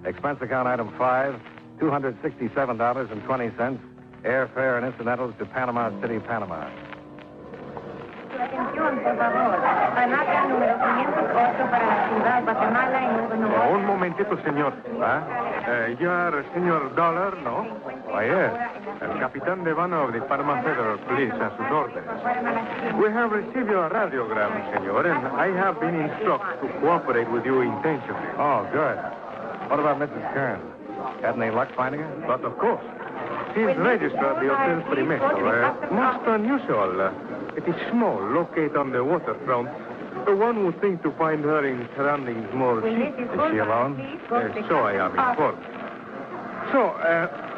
Expense account item 5, $267.20. Airfare and incidentals to Panama City, Panama. Un momentito, señor. You are Senor Dolar, no? Why, yes. El Capitán de Vano of the Panama Federal Police, a sus órdenes. We have received your radiogram, senor, and I have been instructed to cooperate with you intentionally. Oh, good. What about Mrs. Kern? Had any luck finding her? But of course. She's registered at the Hotel Primesto. Most unusual. It is small, located on the waterfront. One would think to find her in surroundings more chic. Is she alone? So I am informed. So,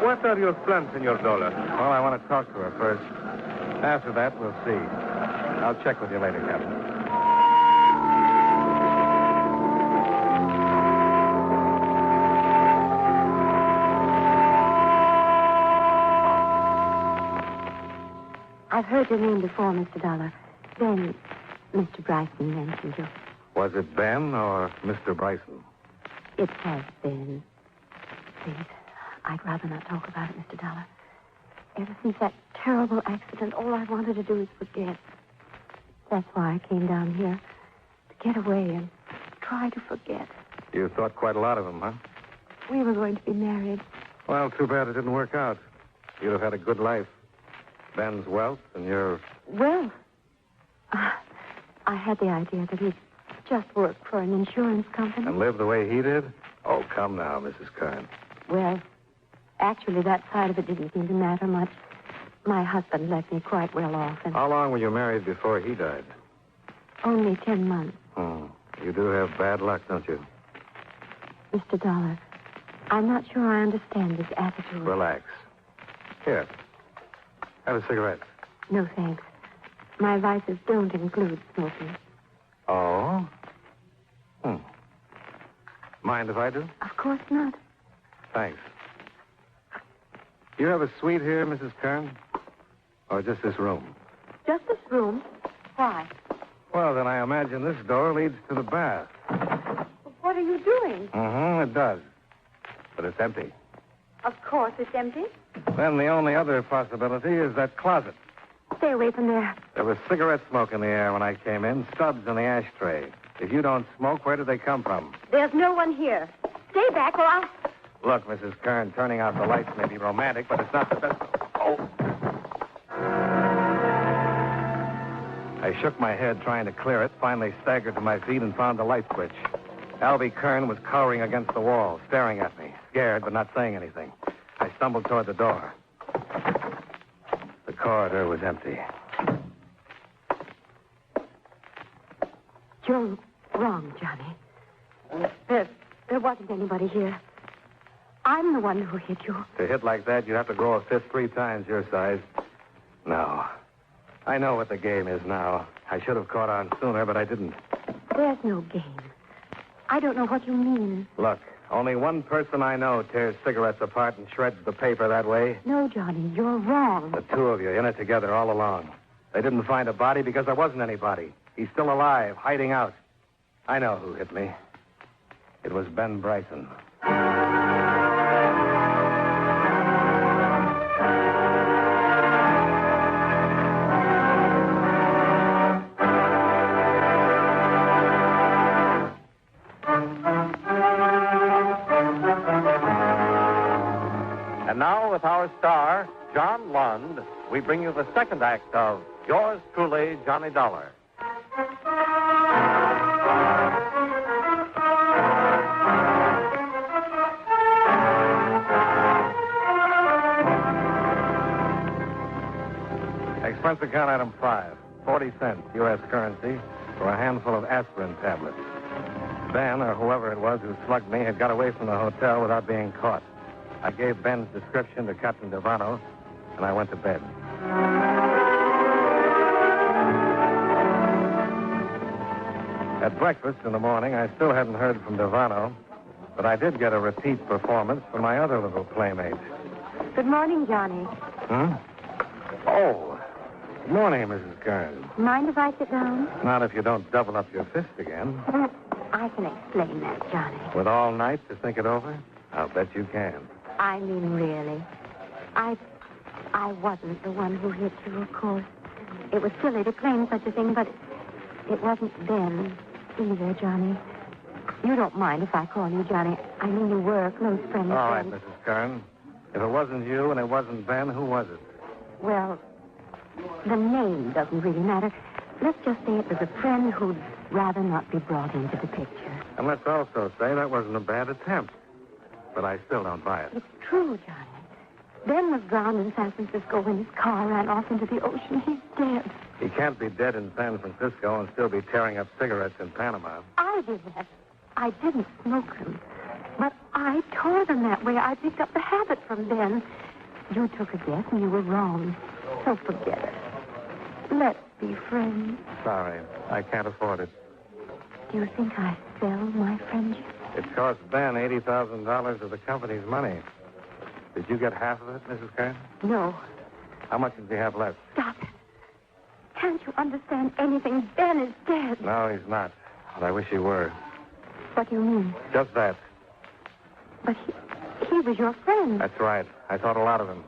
what are your plans, Senor Dolar? Well, I want to talk to her first. After that, we'll see. I'll check with you later, Captain. I've heard your name before, Mr. Dollar. Then Mr. Bryson mentioned you. Was it Ben or Mr. Bryson? It has been. Please, I'd rather not talk about it, Mr. Dollar. Ever since that terrible accident, all I wanted to do is forget. That's why I came down here, to get away and try to forget. You thought quite a lot of him, huh? We were going to be married. Well, too bad it didn't work out. You'd have had a good life. Ben's wealth and your... Well, I had the idea that he'd just work for an insurance company. And live the way he did? Oh, come now, Mrs. Kern. Well, actually, that side of it didn't seem to matter much. My husband left me quite well off, and... How long were you married before he died? Only 10 months. You do have bad luck, don't you? Mr. Dollar, I'm not sure I understand this attitude. Relax. Here. Have a cigarette. No, thanks. My vices don't include smoking. Oh? Mind if I do? Of course not. Thanks. You have a suite here, Mrs. Kern? Or just this room? Just this room? Why? Well, then I imagine this door leads to the bath. What are you doing? It does. But it's empty. Of course it's empty. Then the only other possibility is that closet. Stay away from there. There was cigarette smoke in the air when I came in, stubs in the ashtray. If you don't smoke, where did they come from? There's no one here. Stay back or I'll... Look, Mrs. Kern, turning out the lights may be romantic, but it's not the best... Oh! I shook my head trying to clear it, finally staggered to my feet and found the light switch. Albie Kern was cowering against the wall, staring at me, scared but not saying anything. I stumbled toward the door. The corridor was empty. You're wrong, Johnny. There wasn't anybody here. I'm the one who hit you. To hit like that, you'd have to grow a fist 3 times your size. No. I know what the game is now. I should have caught on sooner, but I didn't. There's no game. I don't know what you mean. Look, only one person I know tears cigarettes apart and shreds the paper that way. No, Johnny, you're wrong. The two of you in it together all along. They didn't find a body because there wasn't anybody. He's still alive, hiding out. I know who hit me. It was Ben Bryson. And now, with our star, John Lund, we bring you the second act of Yours Truly, Johnny Dollar. Expense account item 5, 40 cents U.S. currency for a handful of aspirin tablets. Ben, or whoever it was who slugged me, had got away from the hotel without being caught. I gave Ben's description to Captain Devano, and I went to bed. At breakfast in the morning, I still hadn't heard from Devano, but I did get a repeat performance from my other little playmate. Good morning, Johnny. Oh, good morning, Mrs. Kern. Mind if I sit down? Not if you don't double up your fist again. I can explain that, Johnny. With all night to think it over? I'll bet you can. I mean, really. I wasn't the one who hit you, of course. It was silly to claim such a thing, but it wasn't Ben either, Johnny. You don't mind if I call you Johnny. I mean, you were a close friend. All right, Mrs. Kern. If it wasn't you and it wasn't Ben, who was it? Well, the name doesn't really matter. Let's just say it was a friend who'd rather not be brought into the picture. And let's also say that wasn't a bad attempt. But I still don't buy it. It's true, Johnny. Ben was drowned in San Francisco when his car ran off into the ocean. He's dead. He can't be dead in San Francisco and still be tearing up cigarettes in Panama. I did that. I didn't smoke them. But I tore them that way. I picked up the habit from Ben. You took a guess and you were wrong. So forget it. Let's be friends. Sorry, I can't afford it. Do you think I sell my friendship? It cost Ben $80,000 of the company's money. Did you get half of it, Mrs. Kern? No. How much does he have left? Stop it. Can't you understand anything? Ben is dead. No, he's not. But I wish he were. What do you mean? Just that. But he was your friend. That's right. I thought a lot of him.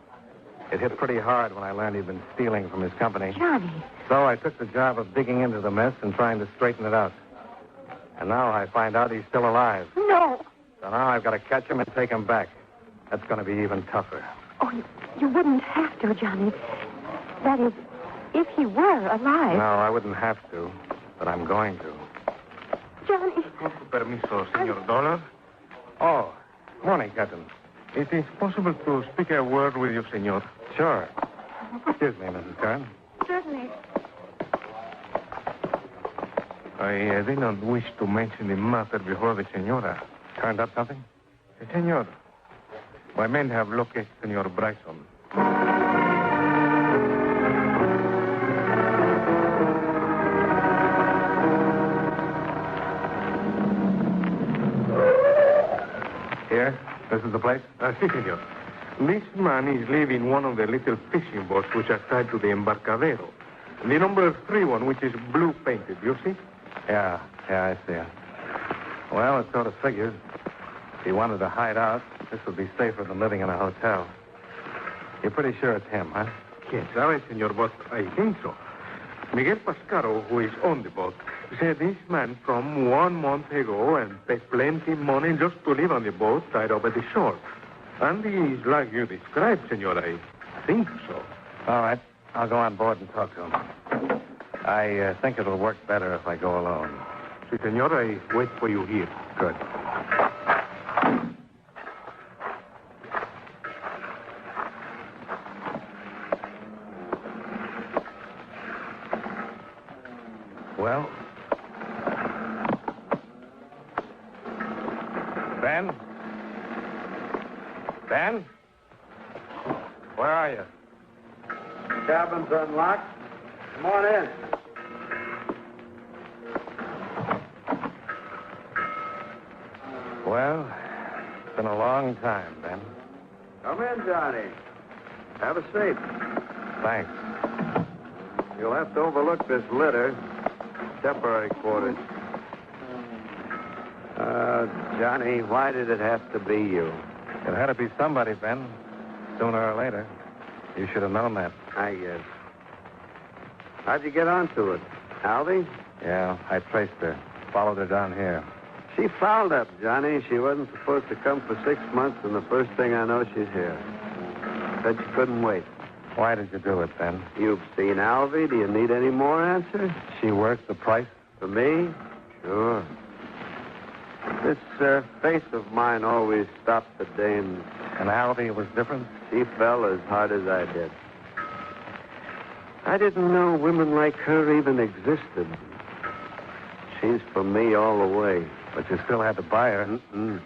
It hit pretty hard when I learned he'd been stealing from his company. Johnny. So I took the job of digging into the mess and trying to straighten it out. And now I find out he's still alive. No. So now I've got to catch him and take him back. That's going to be even tougher. Oh, you wouldn't have to, Johnny. That is, if he were alive. No, I wouldn't have to, but I'm going to. Johnny. Con su permiso, Senor Dolar. Oh, morning, Captain. It is possible to speak a word with you, Senor. Sure. Excuse me, Mrs. Kern. Certainly. I did not wish to mention the matter before the Senora. Turned up something? Senor, my men have located Senor Bryson. Here? This is the place? Si, senor. This man is leaving one of the little fishing boats which are tied to the embarcadero. The number 3 one, which is blue painted, you see? Yeah, I see it. Well, it sort of figures. If he wanted to hide out, this would be safer than living in a hotel. You're pretty sure it's him, huh? Yes, sabe, senor, but I think so. Miguel Pascaro, who is on the boat, said this man from 1 month ago and paid plenty money just to live on the boat tied up at the shore. And he is like you described, senor. I think so. All right. I'll go on board and talk to him. I think it'll work better if I go alone. Si, senor, I wait for you here. Good. Well, Ben? Ben? Where are you? Cabin's unlocked. Come on in. Well, it's been a long time, Ben. Come in, Johnny. Have a seat. Thanks. You'll have to overlook this litter. Temporary quarters. Johnny, why did it have to be you? It had to be somebody, Ben. Sooner or later. You should have known that. I guess. How'd you get onto it? Alvy? Yeah, I traced her. Followed her down here. She fouled up, Johnny. She wasn't supposed to come for 6 months, and the first thing I know, she's here. Said she couldn't wait. Why did you do it, Ben? You've seen Alvy. Do you need any more answers? She worth the price? For me? Sure. This face of mine always stopped the dame. And Alvy was different? She fell as hard as I did. I didn't know women like her even existed. She's for me all the way. But you still had to buy her. Mm-mm.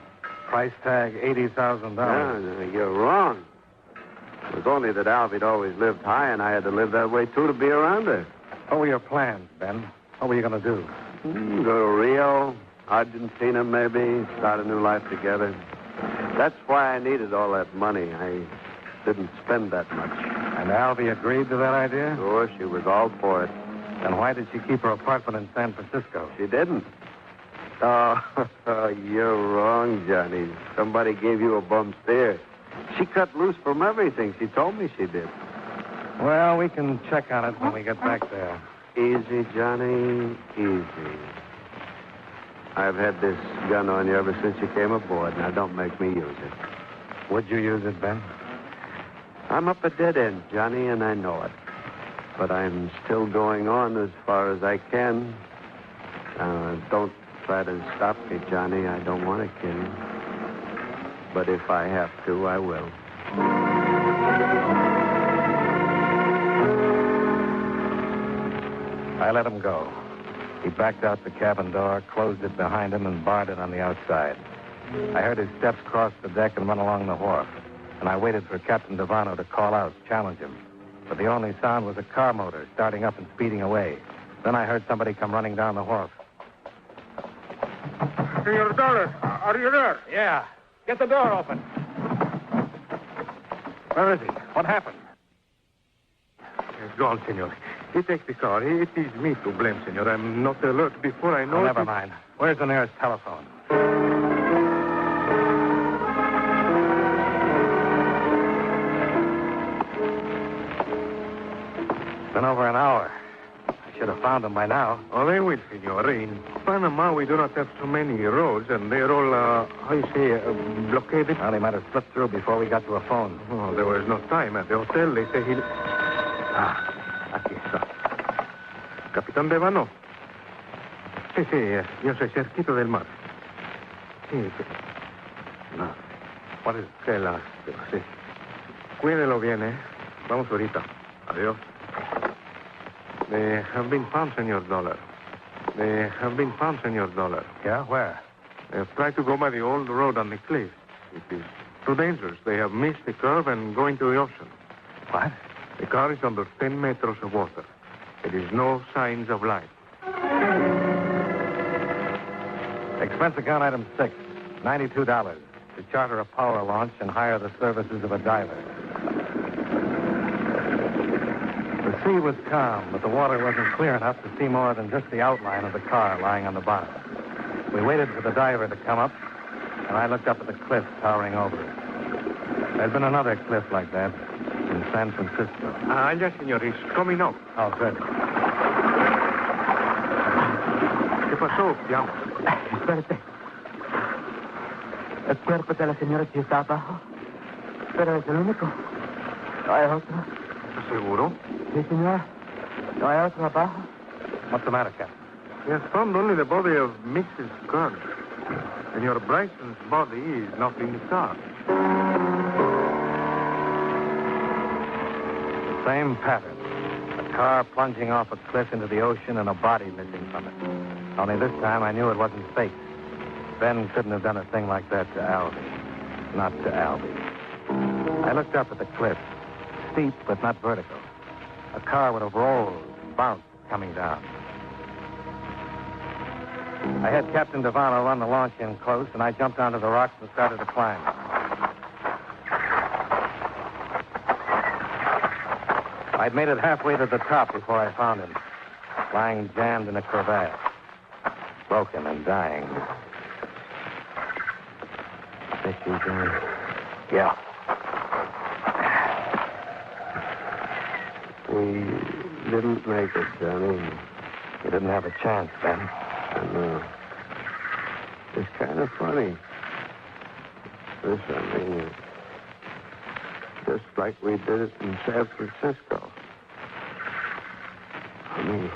Price tag, $80,000. No, you're wrong. It was only that Alvy'd always lived high, and I had to live that way, too, to be around her. What were your plans, Ben? What were you going to do? Go to Rio, Argentina, maybe, start a new life together. That's why I needed all that money. I didn't spend that much. And Alvy agreed to that idea? Sure, she was all for it. Then why did she keep her apartment in San Francisco? She didn't. Oh, you're wrong, Johnny. Somebody gave you a bum steer. She cut loose from everything. She told me she did. Well, we can check on it when we get back there. Easy, Johnny, easy. I've had this gun on you ever since you came aboard. Now, don't make me use it. Would you use it, Ben? I'm up a dead end, Johnny, and I know it. But I'm still going on as far as I can. Don't try to stop me, Johnny. I don't want to kill you. But if I have to, I will. I let him go. He backed out the cabin door, closed it behind him, and barred it on the outside. I heard his steps cross the deck and run along the wharf. And I waited for Captain Devano to call out, challenge him. But the only sound was a car motor starting up and speeding away. Then I heard somebody come running down the wharf. Senor Dolar, are you there? Yeah. Get the door open. Where is he? What happened? He's gone, senor. He takes the car. It is me to blame, senor. I'm not alert before I know... Oh, never mind. Where's the nearest telephone? It's been over an hour. I should have found him by now. Oh, they will, senor. In Panama, we do not have so many roads, and they're all, how you say, blockaded. Well, he might have slipped through before we got to a phone. Oh, there was no time at the hotel. They say he... Aquí está. Capitán Devano. Sí, yo soy cerquito del mar. Sí. No. What is it? Qué lástima, sí. Cuídelo bien, ¿eh? Vamos ahorita. Adiós. They have been found, Senor Dolar. They have been found, Senor Dolar. Yeah? Where? They have tried to go by the old road on the cliff. It is too dangerous. They have missed the curve and go into the ocean. What? The car is under 10 meters of water. There is no signs of life. Expense account item 6, $92 to charter a power launch and hire the services of a diver. The sea was calm, but the water wasn't clear enough to see more than just the outline of the car lying on the bottom. We waited for the diver to come up, and I looked up at the cliff towering over us. There'd been another cliff like that in San Francisco. Yes, senor. He's coming up. Oh, good. ¿Qué pasó? Llamo. Espérate. El cuerpo de la señora que está abajo. Pero es el único. No hay otro. ¿Estás seguro? Sí, señora. No hay otro abajo. What's the matter, Captain? We have found only the body of Mrs. Kern. Senor Bryson's body is not in the car. The same pattern. A car plunging off a cliff into the ocean and a body missing from it. Only this time I knew it wasn't fake. Ben couldn't have done a thing like that to Alvy. Not to Alvy. I looked up at the cliff. Steep, but not vertical. A car would have rolled, bounced, coming down. I had Captain Devano run the launch in close, and I jumped onto the rocks and started to climb. I'd made it halfway to the top before I found him, lying jammed in a crevasse, broken and dying. That you, Johnny? Yeah. We didn't make it, Johnny. You didn't have a chance, Ben. I know. It's kind of funny. This, I mean, just like we did it in San Francisco. I mean,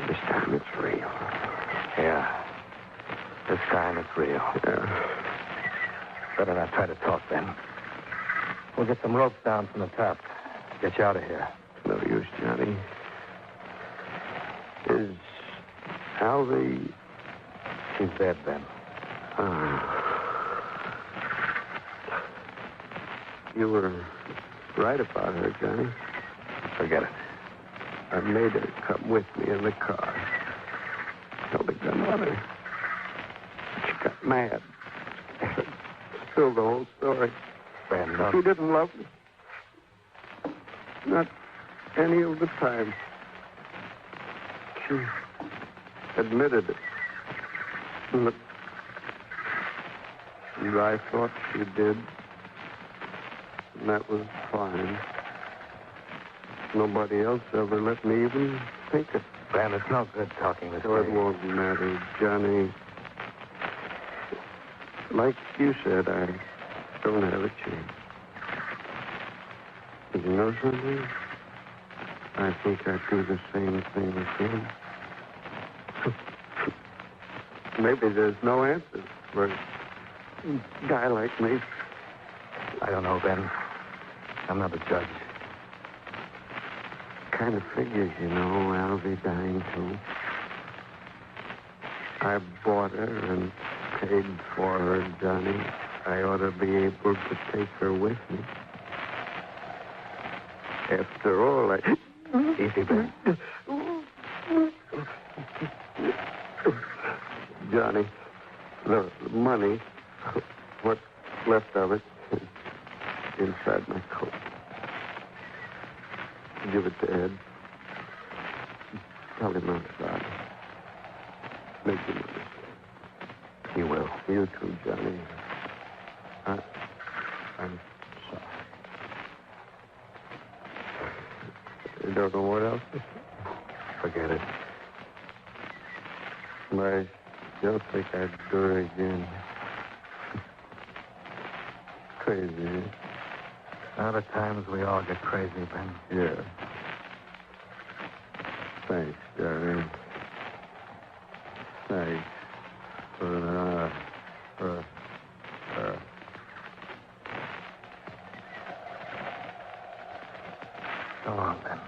this time it's real. Yeah. This time it's real. Yeah. Better not try to talk, Ben. We'll get some ropes down from the top. Get you out of here. No use, Johnny. Is Alvy... She's dead, Ben. You were right about her, Johnny. Forget it. I made her come with me in the car. Held a gun on her. She got mad. Spilled the whole story. Ben, She didn't love me. Not any of the time. She admitted it. And I thought she did. And that was fine. Nobody else ever let me even think it. Ben, it's no good talking this So way. it won't matter, Johnny. Like you said, I don't have a chance. But you know something? I think I'd do the same thing again. Maybe there's no answer for a guy like me. I don't know, Ben. I'm not a judge. Kind of figures, you know, I'll be dying too. I bought her and paid for her, Johnny. I ought to be able to take her with me. After all, Easy, Ben. Johnny, the money, what's left of it, is inside my coat. Give it to Ed. Tell him I'm sorry. Make him understand. He will. You too, Johnny. I'm sorry. You don't know what else to say? Forget it. I don't think I'd do it again. Crazy, eh? Now, at times we all get crazy, Ben. Yeah. Thanks, Jerry. Thanks for Go on, Ben.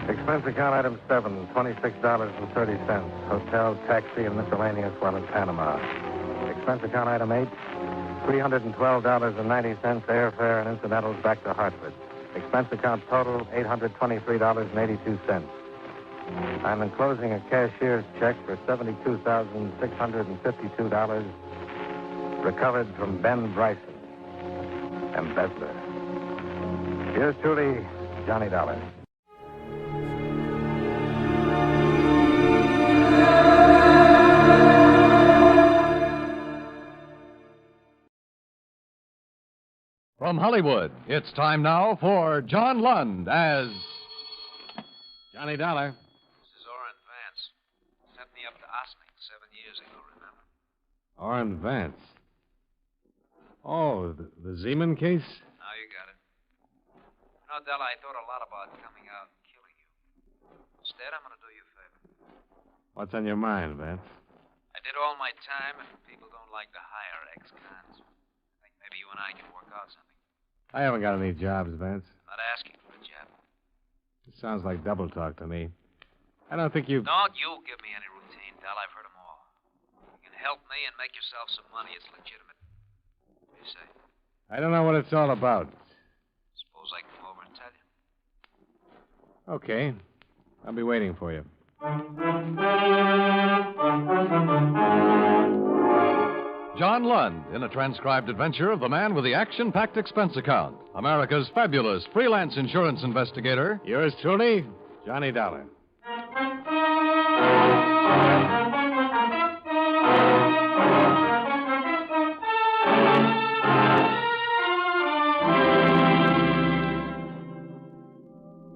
Expense account item 7, $26.30. Hotel, taxi, and miscellaneous while in Panama. Expense account item 8, $312.90 airfare and incidentals back to Hartford. Expense account total, $823.82. I'm enclosing a cashier's check for $72,652 recovered from Ben Bryson, embezzler. Yours truly, Johnny Dollar. From Hollywood, it's time now for John Lund as Johnny Dollar. This is Orrin Vance. Sent me up to Ossining 7 years ago, remember? Orrin Vance. Oh, the Zeman case? Now you got it. You know, Della, I thought a lot about coming out and killing you. Instead, I'm going to do you a favor. What's on your mind, Vance? I did all my time, and people don't like to hire ex-cons. I think maybe you and I can work out something. I haven't got any jobs, Vance. I'm not asking for a job. It sounds like double talk to me. I don't think you... Don't you give me any routine, Del. I've heard them all. You can help me and make yourself some money. It's legitimate. What do you say? I don't know what it's all about. Suppose I can come over and tell you. Okay. I'll be waiting for you. John Lund in a transcribed adventure of the man with the action-packed expense account, America's fabulous freelance insurance investigator. Yours truly, Johnny Dollar.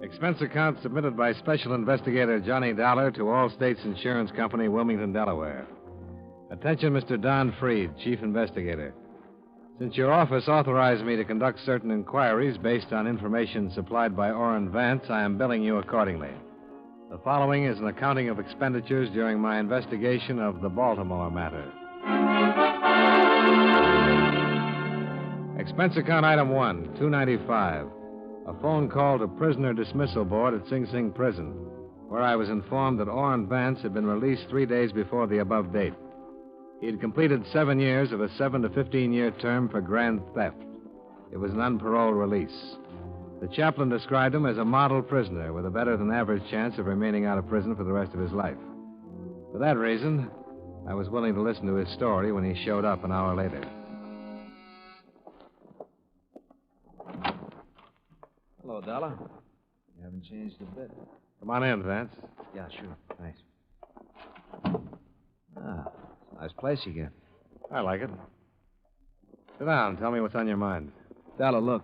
Expense account submitted by Special Investigator Johnny Dollar to All States Insurance Company, Wilmington, Delaware. Attention, Mr. Don Freed, Chief Investigator. Since your office authorized me to conduct certain inquiries based on information supplied by Orrin Vance, I am billing you accordingly. The following is an accounting of expenditures during my investigation of the Baltimore matter. Expense account item 1, $295. A phone call to prisoner dismissal board at Sing Sing Prison, where I was informed that Orrin Vance had been released 3 days before the above date. He had completed 7 years of a 7 to 15-year term for grand theft. It was an unparoled release. The chaplain described him as a model prisoner with a better-than-average chance of remaining out of prison for the rest of his life. For that reason, I was willing to listen to his story when he showed up an hour later. Hello, Dolar. You haven't changed a bit. Come on in, Vance. Yeah, sure. Thanks. Ah, nice place you get. I like it. Sit down. Tell me what's on your mind. Dolar, look.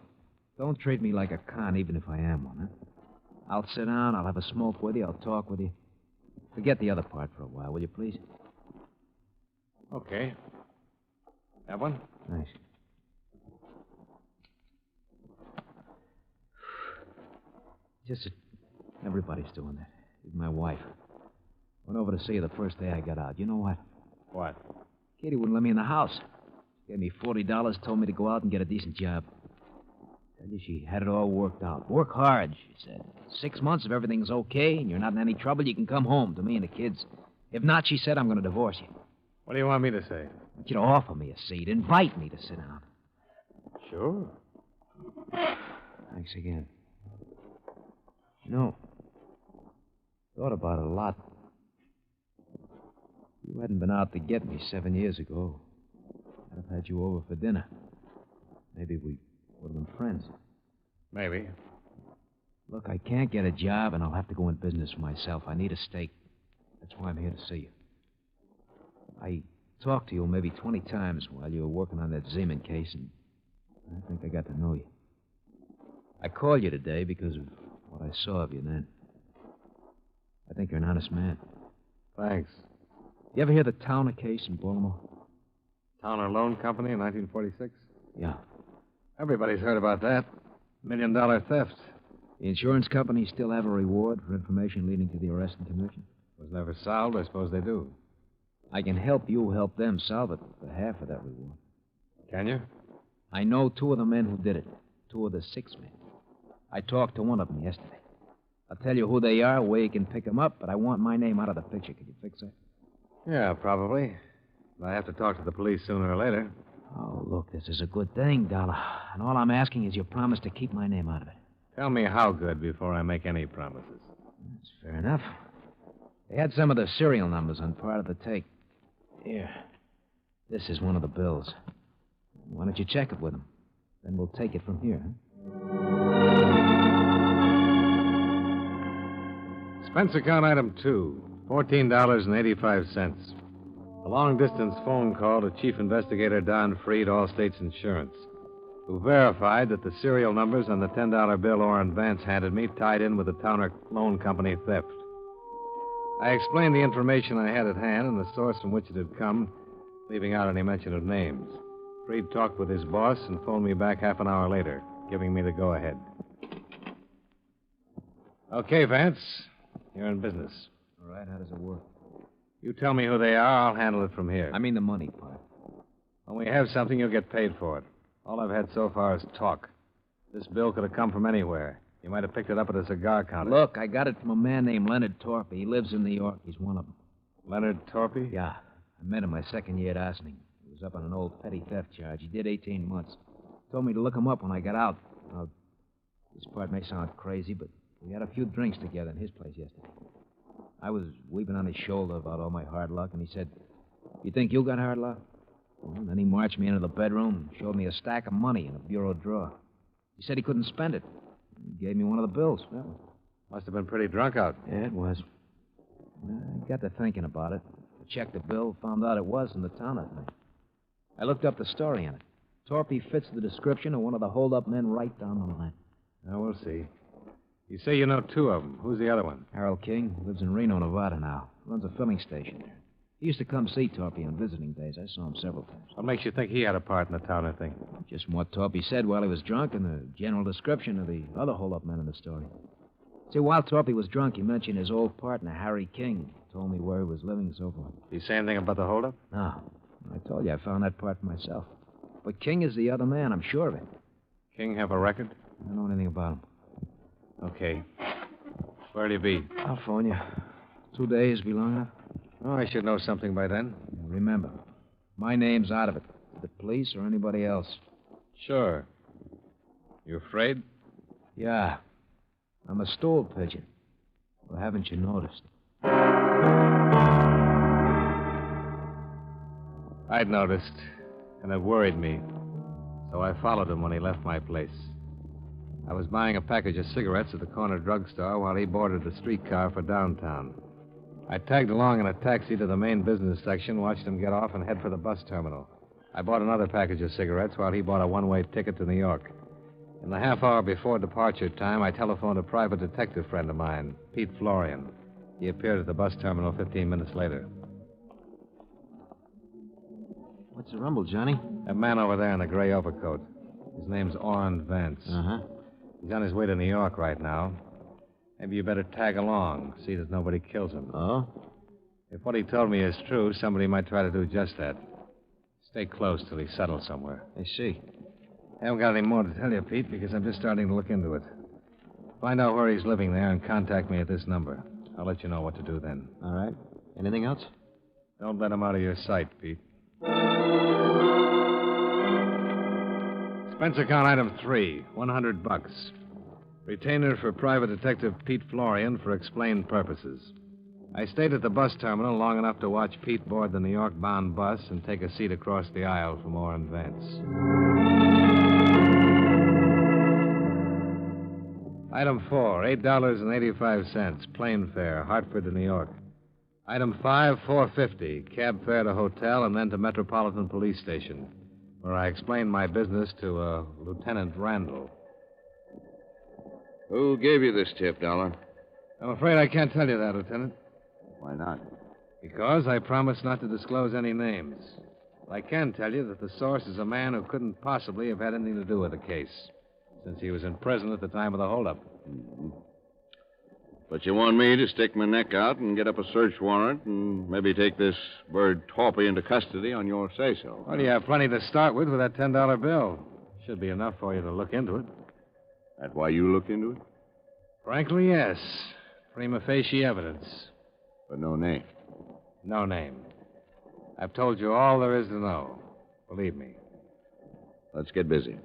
Don't treat me like a con, even if I am one, huh? I'll sit down, I'll have a smoke with you, I'll talk with you. Forget the other part for a while, will you, please? Okay. Have one? Thanks. Just that everybody's doing that. Even my wife. Went over to see her the first day I got out. You know what? What? Katie wouldn't let me in the house. Gave me $40, told me to go out and get a decent job. She had it all worked out. Work hard, she said. 6 months, if everything's okay and you're not in any trouble, you can come home to me and the kids. If not, she said, I'm going to divorce you. What do you want me to say? I want you to offer me a seat. Invite me to sit down. Sure. Thanks again. You know, thought about it a lot. If you hadn't been out to get me 7 years ago, I'd have had you over for dinner. Maybe we would have been friends. Maybe. Look, I can't get a job, and I'll have to go in business for myself. I need a stake. That's why I'm here to see you. I talked to you maybe 20 times while you were working on that Zeman case, and I think I got to know you. I called you today because of what I saw of you then. I think you're an honest man. Thanks. You ever hear the Towner case in Baltimore? Towner Loan Company in 1946? Yeah. Everybody's heard about that. $1 million theft. The insurance companies still have a reward for information leading to the arrest and conviction? Was never solved. I suppose they do. I can help you help them solve it for half of that reward. Can you? I know 2 of the men who did it. 2 of the 6 men. I talked to one of them yesterday. I'll tell you who they are, where you can pick them up, but I want my name out of the picture. Can you fix that? Yeah, probably. I have to talk to the police sooner or later. Oh, look, this is a good thing, Dolar. And all I'm asking is your promise to keep my name out of it. Tell me how good before I make any promises. That's fair enough. They had some of the serial numbers on part of the take. Here. This is one of the bills. Why don't you check it with them? Then we'll take it from here, huh? Expense account item 2, $14.85. A long-distance phone call to Chief Investigator Don Freed, Allstate's Insurance, who verified that the serial numbers on the $10 bill Orrin Vance handed me tied in with the Towner Loan Company theft. I explained the information I had at hand and the source from which it had come, leaving out any mention of names. Freed talked with his boss and phoned me back half an hour later, giving me the go-ahead. Okay, Vance, you're in business. All right, how does it work? You tell me who they are, I'll handle it from here. I mean the money part. When we have something, you'll get paid for it. All I've had so far is talk. This bill could have come from anywhere. You might have picked it up at a cigar counter. Look, I got it from a man named Leonard Torpy. He lives in New York. He's one of them. Leonard Torpy? Yeah. I met him my second year at Ossining. He was up on an old petty theft charge. He did 18 months. Told me to look him up when I got out. Now, this part may sound crazy, but we had a few drinks together in his place yesterday. I was weeping on his shoulder about all my hard luck, and he said, "You think you got hard luck?" Well, and then he marched me into the bedroom and showed me a stack of money in a bureau drawer. He said he couldn't spend it. He gave me one of the bills. Well, must have been pretty drunk out. Yeah, it was. I got to thinking about it. I checked the bill, found out it was in the Towner thing. I looked up the story on it. Torpy fits the description of one of the hold-up men right down the line. Now, we'll see. You say you know 2 of them. Who's the other one? Harold King. Lives in Reno, Nevada now. Runs a filling station there. He used to come see Torpy on visiting days. I saw him several times. What makes you think he had a part in the Towner thing? Just from what Torpy said while he was drunk and the general description of the other hold-up men in the story. See, while Torpy was drunk, he mentioned his old partner, Harry King. Told me where he was living and so forth. Did he say anything about the hold-up? No. I told you I found that part for myself. But King is the other man, I'm sure of it. King have a record? I don't know anything about him. Okay. Where'll you be? California. 2 days be long enough? Oh, I should know something by then. Remember, my name's out of it. The police or anybody else. Sure. You afraid? Yeah. I'm a stool pigeon. Well, haven't you noticed? I'd noticed, and it worried me. So I followed him when he left my place. I was buying a package of cigarettes at the corner drugstore while he boarded the streetcar for downtown. I tagged along in a taxi to the main business section, watched him get off, and head for the bus terminal. I bought another package of cigarettes while he bought a one-way ticket to New York. In the half hour before departure time, I telephoned a private detective friend of mine, Pete Florian. He appeared at the bus terminal 15 minutes later. What's the rumble, Johnny? A man over there in a gray overcoat. His name's Orrin Vance. Uh-huh. He's on his way to New York right now. Maybe you better tag along, see that nobody kills him. Oh? If what he told me is true, somebody might try to do just that. Stay close till he's settled somewhere. I see. I haven't got any more to tell you, Pete, because I'm just starting to look into it. Find out where he's living there and contact me at this number. I'll let you know what to do then. All right. Anything else? Don't let him out of your sight, Pete. Expense account item 3, $100. Retainer for Private Detective Pete Florian for explained purposes. I stayed at the bus terminal long enough to watch Pete board the New York-bound bus and take a seat across the aisle from Orrin Vance. Item 4, $8.85, plane fare, Hartford to New York. Item 5, $4.50, cab fare to hotel and then to Metropolitan Police Station, where I explained my business to Lieutenant Randall. Who gave you this tip, Dolar? I'm afraid I can't tell you that, Lieutenant. Why not? Because I promised not to disclose any names. But I can tell you that the source is a man who couldn't possibly have had anything to do with the case, since he was in prison at the time of the holdup. Mm-hmm. But you want me to stick my neck out and get up a search warrant and maybe take this bird Torpy into custody on your say-so. Well, you have plenty to start with that $10 bill. Should be enough for you to look into it. That why you looked into it? Frankly, yes. Prima facie evidence. But no name. No name. I've told you all there is to know. Believe me. Let's get busy.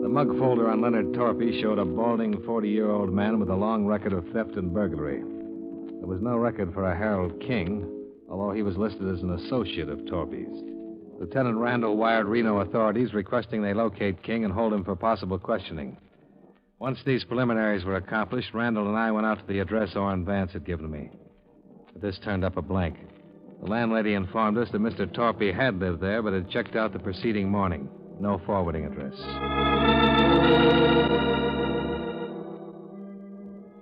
The mug folder on Leonard Torpy showed a balding 40-year-old man with a long record of theft and burglary. There was no record for a Harold King, although he was listed as an associate of Torpy's. Lieutenant Randall wired Reno authorities requesting they locate King and hold him for possible questioning. Once these preliminaries were accomplished, Randall and I went out to the address Orrin Vance had given me. But this turned up a blank. The landlady informed us that Mr. Torpy had lived there, but had checked out the preceding morning. No forwarding address.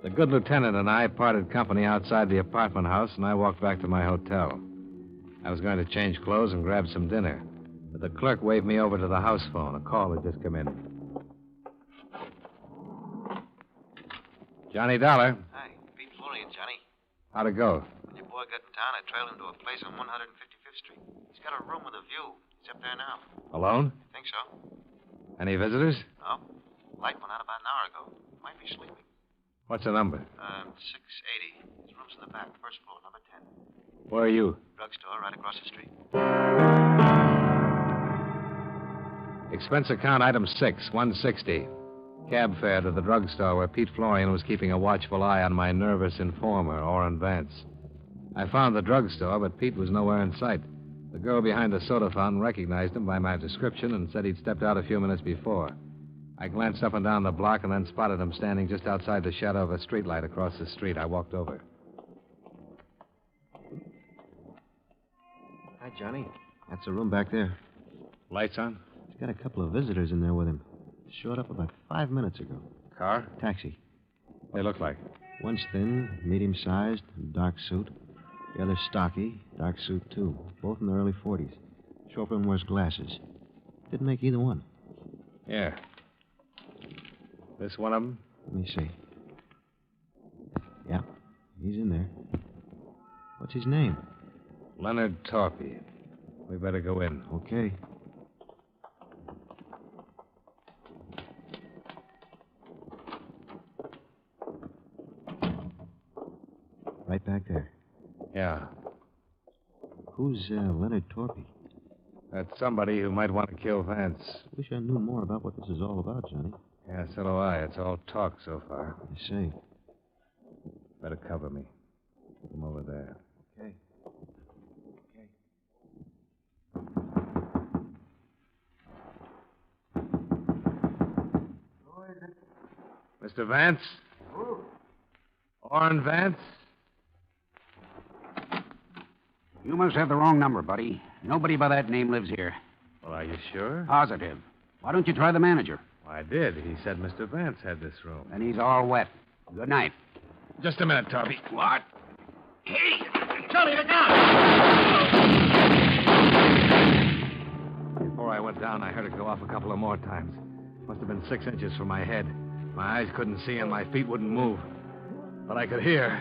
The good lieutenant and I parted company outside the apartment house, and I walked back to my hotel. I was going to change clothes and grab some dinner, but the clerk waved me over to the house phone. A call had just come in. Johnny Dollar. Hi, Pete Florian, Johnny. How'd it go? When your boy got in town, I trailed him to a place on 155th Street. He's got a room with a view. He's up there now. Alone? Think so? Any visitors? No. Light went out about an hour ago. Might be sleeping. What's the number? 680. His room's in the back, first floor, number 10. Where are you? Drugstore right across the street. Expense account item 6, $160. Cab fare to the drugstore where Pete Florian was keeping a watchful eye on my nervous informer, Orrin Vance. I found the drugstore, but Pete was nowhere in sight. The girl behind the soda fountain recognized him by my description and said he'd stepped out a few minutes before. I glanced up and down the block and then spotted him standing just outside the shadow of a streetlight across the street. I walked over. Hi, Johnny. That's the room back there. Lights on? He's got a couple of visitors in there with him. Showed up about 5 minutes ago. Car? Taxi. What they look like? One's thin, medium-sized, dark suit. The other's stocky, dark suit, too. Both in their early 40s. Chauffeur wears glasses. Didn't make either one. Yeah. This one of them? Let me see. Yeah, he's in there. What's his name? Leonard Torpy. We better go in. Okay. Right back there. Yeah. Who's Leonard Torpy? That's somebody who might want to kill Vance. Wish I knew more about what this is all about, Johnny. Yeah, so do I. It's all talk so far. I see. Better cover me. Come over there. Okay. Mr. Vance? Orrin Vance? You must have the wrong number, buddy. Nobody by that name lives here. Well, are you sure? Positive. Why don't you try the manager? I did. He said Mr. Vance had this room. And he's all wet. Good night. Just a minute, Torpy. What? Hey, Johnny, look out! Before I went down, I heard it go off a couple of more times. Must have been 6 inches from my head. My eyes couldn't see and my feet wouldn't move. But I could hear.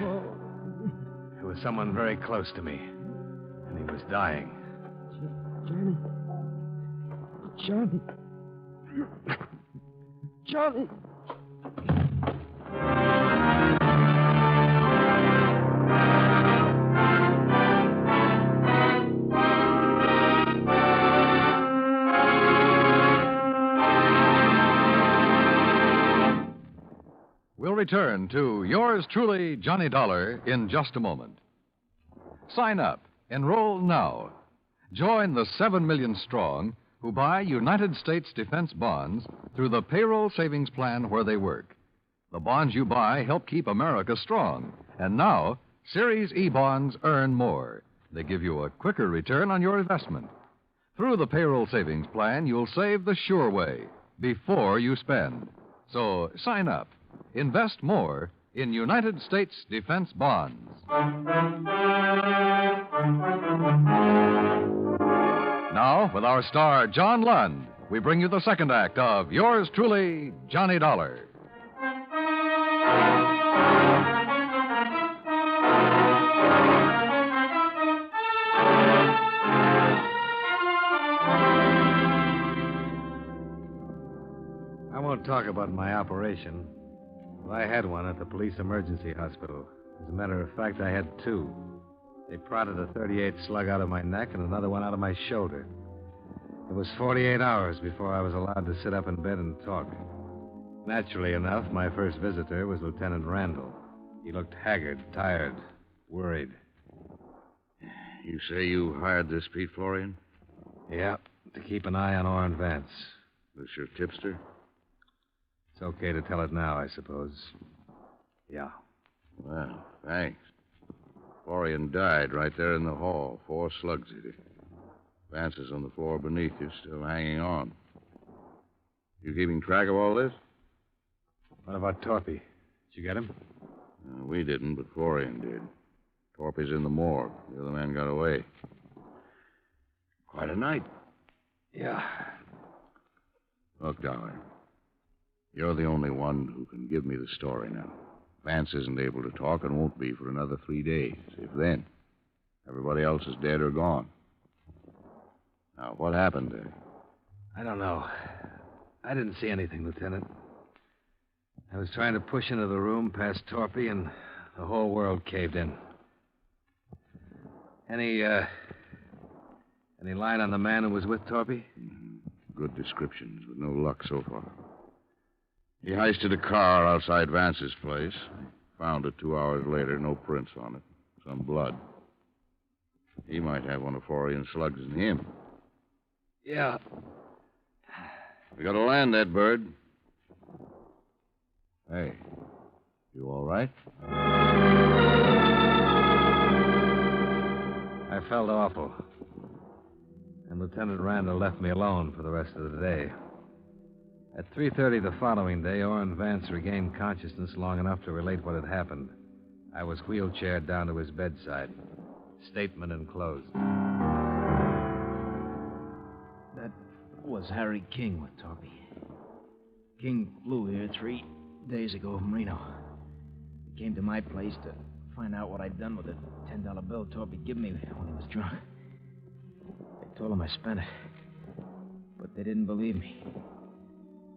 It was someone very close to me. And he was dying. Johnny. Johnny. We'll return to yours truly, Johnny Dollar, in just a moment. Sign up. Enroll now. Join the 7 million strong who buy United States defense bonds through the payroll savings plan where they work. The bonds you buy help keep America strong. And now, Series E bonds earn more. They give you a quicker return on your investment. Through the payroll savings plan, you'll save the sure way, before you spend. So sign up. Invest more in United States defense bonds. Now, with our star, John Lund, we bring you the second act of yours truly, Johnny Dollar. I won't talk about my operation. Well, I had one at the police emergency hospital. As a matter of fact, I had two. They prodded a .38 slug out of my neck and another one out of my shoulder. It was 48 hours before I was allowed to sit up in bed and talk. Naturally enough, my first visitor was Lieutenant Randall. He looked haggard, tired, worried. You say you hired this Pete Florian? Yeah, to keep an eye on Orrin Vance. This your tipster? It's okay to tell it now, I suppose. Yeah. Well, thanks. Florian died right there in the hall. 4 slugs hit him. Vance is on the floor beneath you, still hanging on. You keeping track of all this? What about Torpy? Did you get him? We didn't, but Florian did. Torpy's in the morgue. The other man got away. Quite a night. Yeah. Look, Dollar. You're the only one who can give me the story now. Vance isn't able to talk and won't be for another 3 days, if then. Everybody else is dead or gone. Now, what happened there? I don't know. I didn't see anything, Lieutenant. I was trying to push into the room past Torpy, and the whole world caved in. Any line on the man who was with Torpy? Good descriptions, but no luck so far. He heisted a car outside Vance's place. Found it 2 hours later, no prints on it. Some blood. He might have one of Florian's slugs in him. Yeah. We gotta land that bird. Hey, you all right? I felt awful. And Lieutenant Randall left me alone for the rest of the day. At 3:30 the following day, Orrin Vance regained consciousness long enough to relate what had happened. I was wheelchaired down to his bedside. Statement enclosed. That was Harry King with Torpy. King flew here 3 days ago from Reno. He came to my place to find out what I'd done with the $10 bill Torpy gave me when he was drunk. I told him I spent it. But they didn't believe me.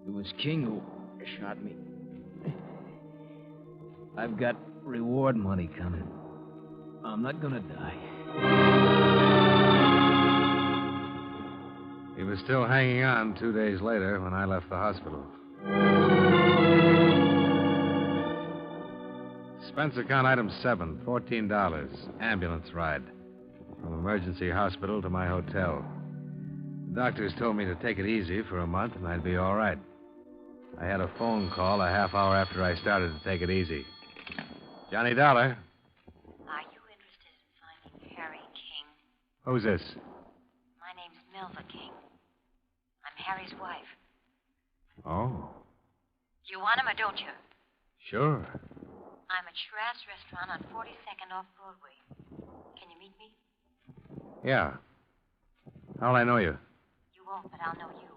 It was King who shot me. I've got reward money coming. I'm not gonna die. He was still hanging on 2 days later when I left the hospital. Expense account item 7, $14. Ambulance ride. From emergency hospital to my hotel. The doctors told me to take it easy for a month and I'd be all right. I had a phone call a half hour after I started to take it easy. Johnny Dollar. Are you interested in finding Harry King? Who's this? My name's Milva King. I'm Harry's wife. Oh, You want him or don't you? sure. I'm at Schraff's restaurant on 42nd off Broadway. Can you meet me? Yeah. How'll I know you? You won't, but I'll know you.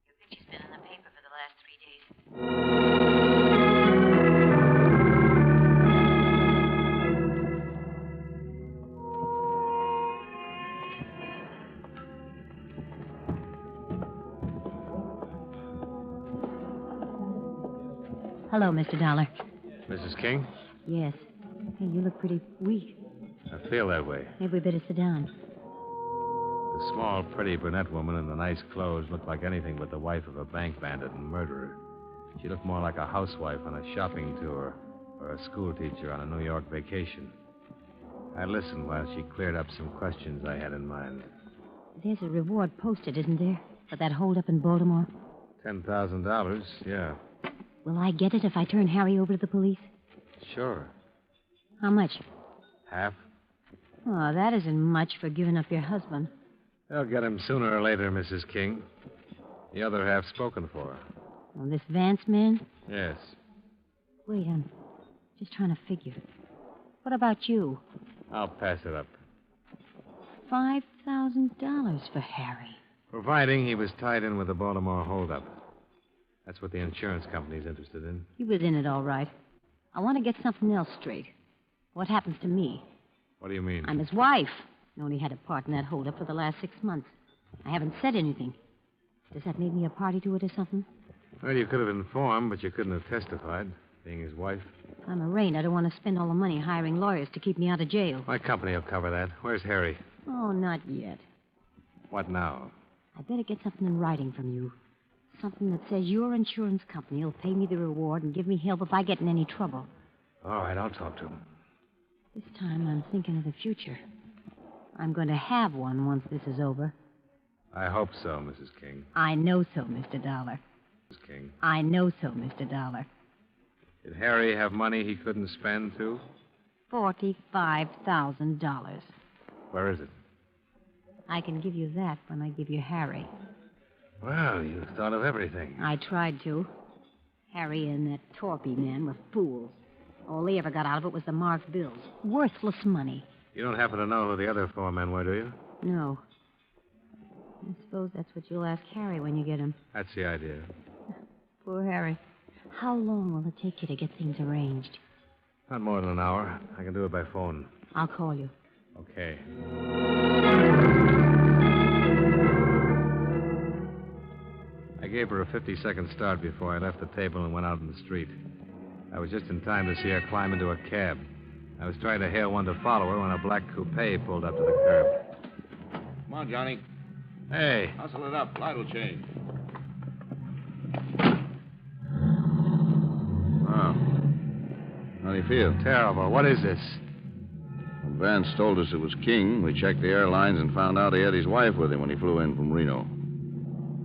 Your picture's been in the paper for the last 3 days. Hello, Mr. Dollar. Mrs. King? Yes. Hey, you look pretty weak. I feel that way. Maybe we better sit down. The small, pretty brunette woman in the nice clothes looked like anything but the wife of a bank bandit and murderer. She looked more like a housewife on a shopping tour or a schoolteacher on a New York vacation. I listened while she cleared up some questions I had in mind. There's a reward posted, isn't there, for that holdup in Baltimore? $10,000, yeah. Will I get it if I turn Harry over to the police? Sure. How much? Half? Oh, that isn't much for giving up your husband. They'll get him sooner or later, Mrs. King. The other half spoken for. Oh, this Vance man? Yes. Wait, I'm just trying to figure. What about you? I'll pass it up. $5,000 for Harry. Providing he was tied in with the Baltimore holdup. That's what the insurance company's interested in. He was in it all right. I want to get something else straight. What happens to me? What do you mean? I'm his wife. I only had a part in that holdup for the last 6 months. I haven't said anything. Does that make me a party to it or something? Well, you could have informed, but you couldn't have testified, being his wife. If I'm arraigned, I don't want to spend all the money hiring lawyers to keep me out of jail. My company will cover that. Where's Harry? Oh, not yet. What now? I better get something in writing from you. Something that says your insurance company will pay me the reward and give me help if I get in any trouble. All right, I'll talk to him. This time I'm thinking of the future. I'm going to have one once this is over. I hope so, Mrs. King. I know so, Mr. Dollar. Mrs. King. I know so, Mr. Dollar. Did Harry have money he couldn't spend, too? $45,000. Where is it? I can give you that when I give you Harry. Well, you thought of everything. I tried to. Harry and that Torpy man were fools. All they ever got out of it was the marked bills. Worthless money. You don't happen to know who the other 4 men were, do you? No. I suppose that's what you'll ask Harry when you get him. That's the idea. Poor Harry. How long will it take you to get things arranged? Not more than an hour. I can do it by phone. I'll call you. Okay. I gave her a 50-second start before I left the table and went out in the street. I was just in time to see her climb into a cab. I was trying to hail one to follow her when a black coupe pulled up to the curb. Come on, Johnny. Hey. Hustle it up. Light will change. Oh. How do you feel? Terrible. What is this? When Vance told us it was King, we checked the airlines and found out he had his wife with him when he flew in from Reno.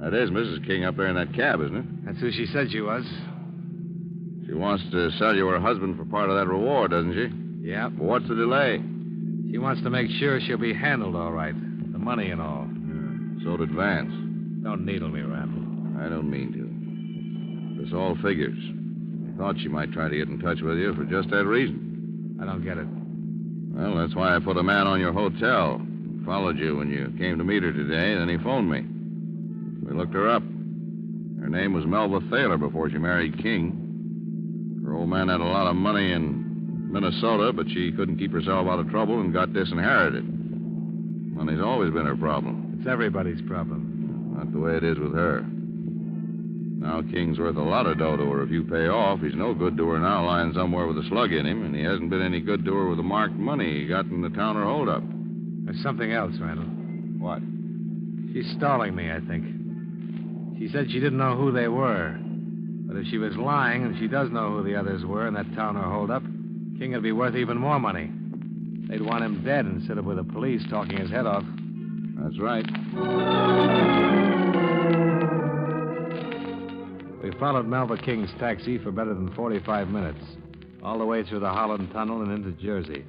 That is Mrs. King up there in that cab, isn't it? That's who she said she was. She wants to sell you her husband for part of that reward, doesn't she? Yeah. Well, what's the delay? She wants to make sure she'll be handled all right. The money and all. So did Vance. Don't needle me, Randall. I don't mean to. This all figures. I thought she might try to get in touch with you for just that reason. I don't get it. Well, that's why I put a man on your hotel. Followed you when you came to meet her today, then he phoned me. We looked her up. Her name was Melba Thaler before she married King. Her old man had a lot of money and Minnesota, but she couldn't keep herself out of trouble and got disinherited. Money's always been her problem. It's everybody's problem. Not the way it is with her. Now King's worth a lot of dough to her if you pay off. He's no good to her now, lying somewhere with a slug in him, and he hasn't been any good to her with the marked money he got in the Towner holdup. There's something else, Randall. What? She's stalling me, I think. She said she didn't know who they were. But if she was lying and she does know who the others were in that Towner holdup, King would be worth even more money. They'd want him dead instead of with the police talking his head off. That's right. We followed Melva King's taxi for better than 45 minutes, all the way through the Holland Tunnel and into Jersey.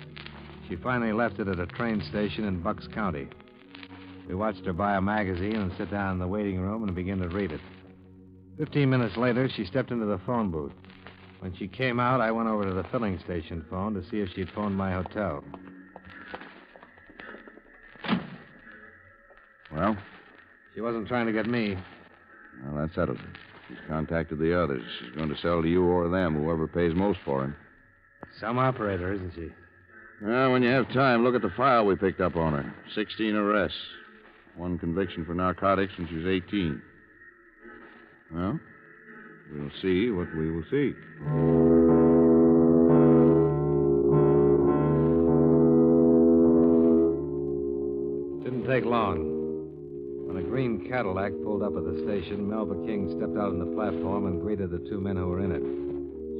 She finally left it at a train station in Bucks County. We watched her buy a magazine and sit down in the waiting room and begin to read it. 15 minutes later, she stepped into the phone booth. When she came out, I went over to the filling station phone to see if she'd phoned my hotel. Well? She wasn't trying to get me. Well, that settles it. She's contacted the others. She's going to sell to you or them, whoever pays most for him. Some operator, isn't she? Well, when you have time, look at the file we picked up on her. 16 arrests. 1 conviction for narcotics when she was 18. Well, we'll see what we will see. Didn't take long. When a green Cadillac pulled up at the station, Melva King stepped out on the platform and greeted the 2 men who were in it.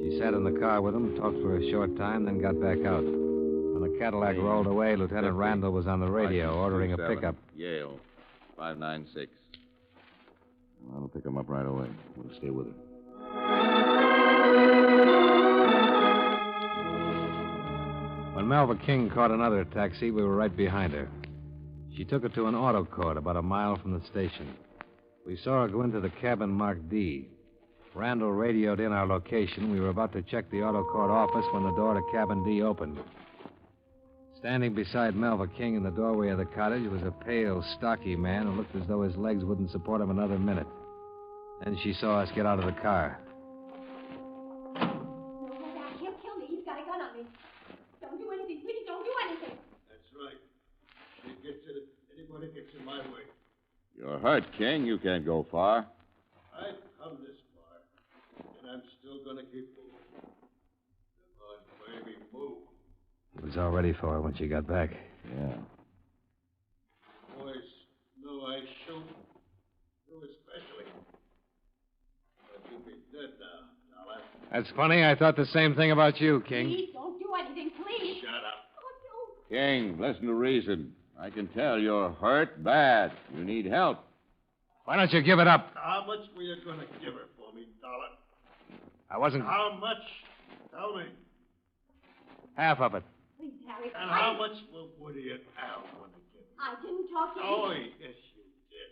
She sat in the car with them, talked for a short time, then got back out. When the Cadillac rolled away, Lieutenant Randall was on the radio ordering a pickup. Yale, 596. Well, I'll pick him up right away. We'll stay with her. When Melva King caught another taxi, we were right behind her. She took it to an auto court about a mile from the station. We saw her go into the cabin marked D. Randall radioed in our location. We were about to check the auto court office when the door to cabin D opened. Standing beside Melva King in the doorway of the cottage was a pale, stocky man who looked as though his legs wouldn't support him another minute. Then she saw us get out of the car. He'll kill me. He's got a gun on me. Don't do anything. Please don't do anything. That's right. Anybody gets in my way. You're hurt, King. You can't go far. I've come this far, and I'm still going to keep moving. Come on, baby, move. He was all ready for her when she got back. Yeah. Boys know I shoot. You especially. But you'll be dead now, Dolar. That's funny. I thought the same thing about you, King. Please don't do anything, please. Shut up. Oh, King, listen to reason. I can tell you're hurt bad. You need help. Why don't you give it up? How much were you going to give her for me, Dolar? I wasn't... How much? Tell me. Half of it. Please, Harry. And how much will Woody and Al want to give me? I didn't talk to Oh, you. yes, you did.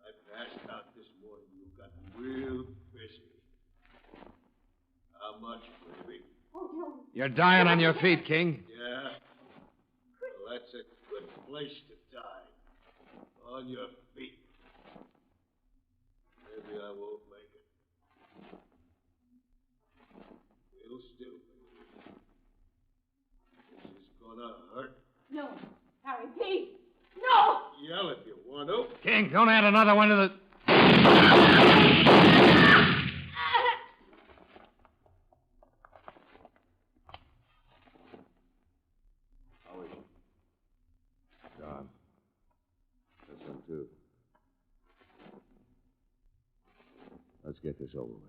I passed out this morning. You got real busy. How much, baby? Oh, no. You're dying on your feet, King. Yeah? Well, that's a good place to die. On your feet. Maybe I won't make it. We'll still make it. This is gonna hurt. No. Harry, please. No! Yell if you want to. King, don't add another one to the... How is she? Gone. This one, too. Let's get this over with.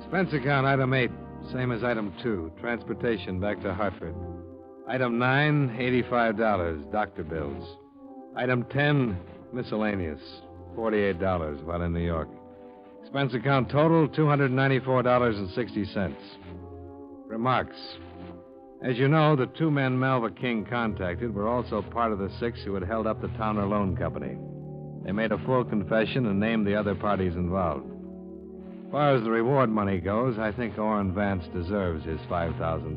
Expense account, item 8, same as item 2, transportation back to Hartford. Item 9, $85, doctor bills. Item 10, miscellaneous, $48 while in New York. Expense account total, $294.60. Remarks. As you know, the 2 men Melva King contacted were also part of the 6 who had held up the Towner Loan Company. They made a full confession and named the other parties involved. As far as the reward money goes, I think Orrin Vance deserves his $5,000.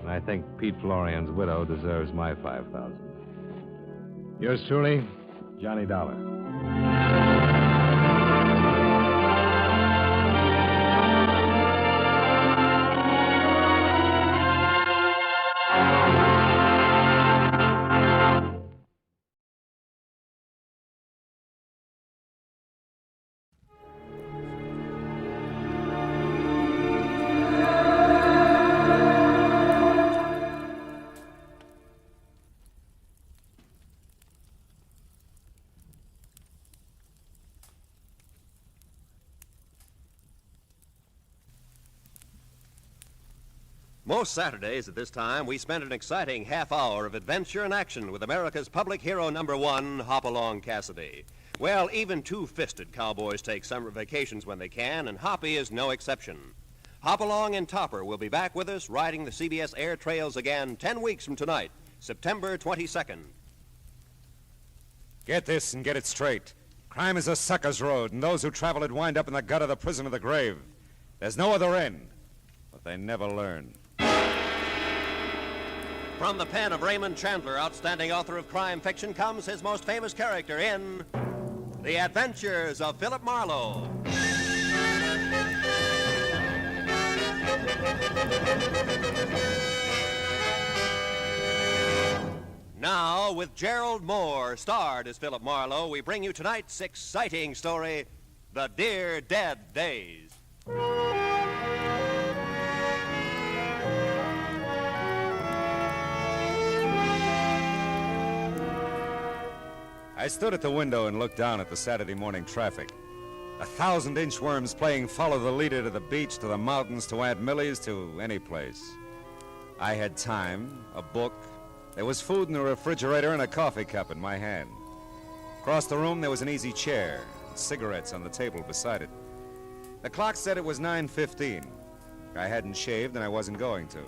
And I think Pete Florian's widow deserves my $5,000. Yours truly, Johnny Dollar. Most Saturdays at this time, we spend an exciting half hour of adventure and action with America's public hero #1, Hopalong Cassidy. Well, even two-fisted cowboys take summer vacations when they can, and Hoppy is no exception. Hopalong and Topper will be back with us riding the CBS air trails again 10 weeks from tonight, September 22nd. Get this and get it straight. Crime is a sucker's road, and those who travel it wind up in the gut of the prison of the grave. There's no other end, but they never learn. From the pen of Raymond Chandler, outstanding author of crime fiction, comes his most famous character in The Adventures of Philip Marlowe. Now, with Gerald Moore, starred as Philip Marlowe, we bring you tonight's exciting story, The Dear Dead Days. I stood at the window and looked down at the Saturday morning traffic. 1,000 inchworms playing follow the leader to the beach, to the mountains, to Aunt Millie's, to any place. I had time, a book. There was food in the refrigerator and a coffee cup in my hand. Across the room, there was an easy chair and cigarettes on the table beside it. The clock said it was 9:15. I hadn't shaved and I wasn't going to.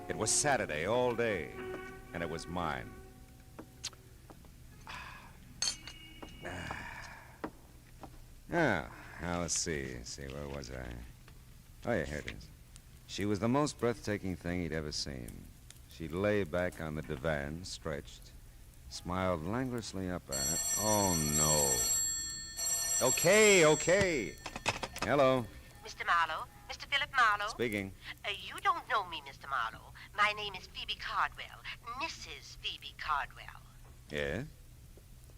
It was Saturday all day, and it was mine. Now let's see, where was I? Oh, yeah, here it is. She was the most breathtaking thing he'd ever seen. She lay back on the divan, stretched, smiled languorously up at it. Oh, no. Okay. Hello. Mr. Marlowe? Mr. Philip Marlowe? Speaking. You don't know me, Mr. Marlowe. My name is Phoebe Cardwell. Mrs. Phoebe Cardwell. Yes?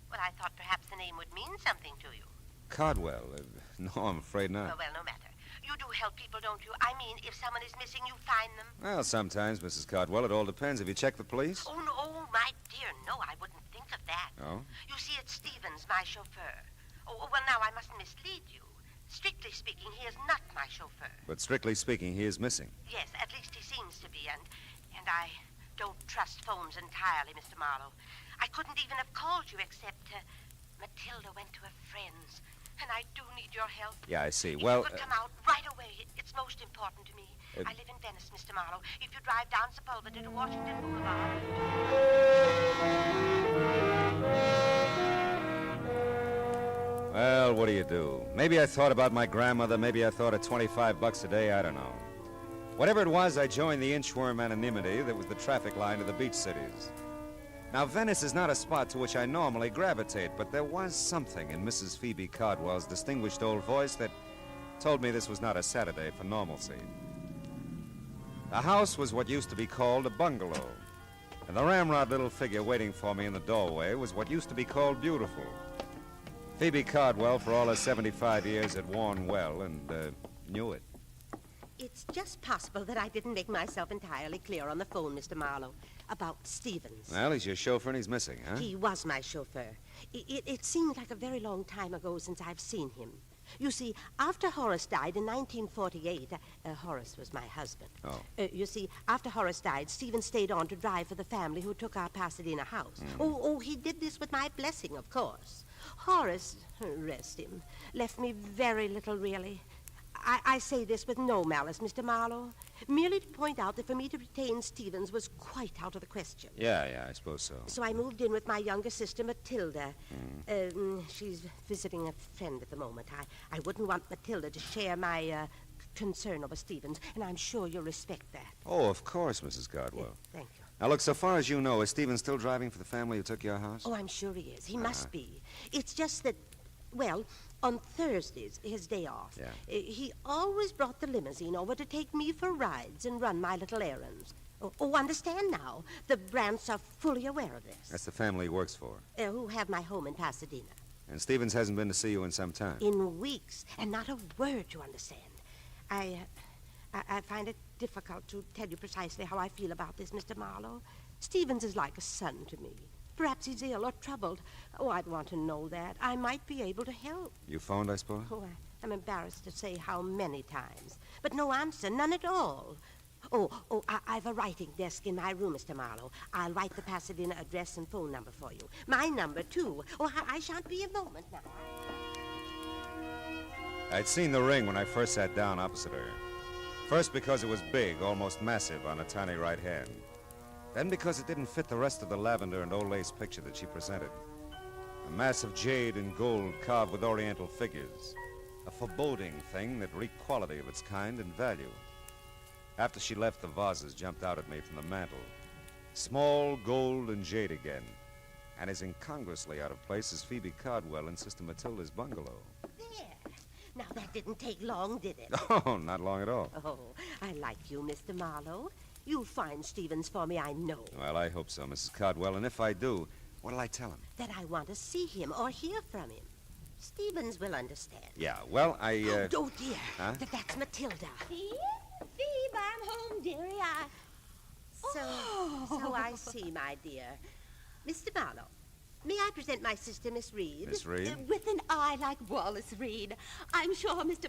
Well, I thought perhaps the name would mean something to you. Cardwell? No, I'm afraid not. Well, no matter. You do help people, don't you? I mean, if someone is missing, you find them. Well, sometimes, Mrs. Cardwell. It all depends. Have you checked the police? Oh, no, my dear, no, I wouldn't think of that. Oh? You see, it's Stevens, my chauffeur. Oh, well, now, I mustn't mislead you. Strictly speaking, he is not my chauffeur. But strictly speaking, he is missing. Yes, at least he seems to be, and I don't trust phones entirely, Mr. Marlowe. I couldn't even have called you except Matilda went to a friend's. And I do need your help. Yeah, I see. If Well, you could come out right away. It's most important to me. I live in Venice, Mr. Marlowe. If you drive down Sepulveda to Washington Boulevard. Well, what do you do? Maybe I thought about my grandmother. Maybe I thought of $25 a day. I don't know. Whatever it was, I joined the inchworm anonymity that was the traffic line of the beach cities. Now, Venice is not a spot to which I normally gravitate, but there was something in Mrs. Phoebe Cardwell's distinguished old voice that told me this was not a Saturday for normalcy. The house was what used to be called a bungalow, and the ramrod little figure waiting for me in the doorway was what used to be called beautiful. Phoebe Cardwell, for all her 75 years, had worn well and knew it. It's just possible that I didn't make myself entirely clear on the phone, Mr. Marlowe, about Stevens. Well, he's your chauffeur and he's missing, huh? He was my chauffeur. It seemed like a very long time ago since I've seen him. You see, after Horace died in 1948, Horace was my husband. Oh. You see, after Horace died, Stevens stayed on to drive for the family who took our Pasadena house. Oh, he did this with my blessing, of course. Horace, rest him, left me very little, really. I say this with no malice, Mr. Marlowe, merely to point out that for me to retain Stevens was quite out of the question. Yeah, I suppose so. So I moved in with my younger sister, Matilda. She's visiting a friend at the moment. I wouldn't want Matilda to share my concern over Stevens, and I'm sure you'll respect that. Oh, of course, Mrs. Cardwell. Thank you. Now, look, so far as you know, is Stephen still driving for the family who took your house? Oh, I'm sure he is. He must be. It's just that, well, on Thursdays, his day off, he always brought the limousine over to take me for rides and run my little errands. Oh, understand now. The Brants are fully aware of this. That's the family he works for. Who have my home in Pasadena. And Stevens hasn't been to see you in some time. In weeks, and not a word, you understand. I find it difficult to tell you precisely how I feel about this, Mr. Marlowe. Stevens is like a son to me. Perhaps he's ill or troubled. Oh, I'd want to know that. I might be able to help. You phoned, I suppose? Oh, I'm embarrassed to say how many times. But no answer, none at all. I've a writing desk in my room, Mr. Marlowe. I'll write the Pasadena address and phone number for you. My number, too. Oh, I shan't be a moment now. I'd seen the ring when I first sat down opposite her. First because it was big, almost massive, on a tiny right hand. Then because it didn't fit the rest of the lavender and old lace picture that she presented. A mass of jade and gold carved with oriental figures. A foreboding thing that reeked quality of its kind and value. After she left, the vases jumped out at me from the mantel. Small, gold, and jade again. And as incongruously out of place as Phoebe Cardwell in Sister Matilda's bungalow. There. Now, that didn't take long, did it? Oh, not long at all. Oh, I like you, Mr. Marlowe. You'll find Stevens for me, I know. Well, I hope so, Mrs. Cardwell. And if I do, what'll I tell him? That I want to see him or hear from him. Stevens will understand. Yeah, well, Oh, dear. Huh? That's Matilda. Phoebe, I'm home, dearie. So I see, my dear. Mr. Marlowe, may I present my sister, Miss Reed? Miss Reed? With an eye like Wallace Reed. I'm sure, Mr.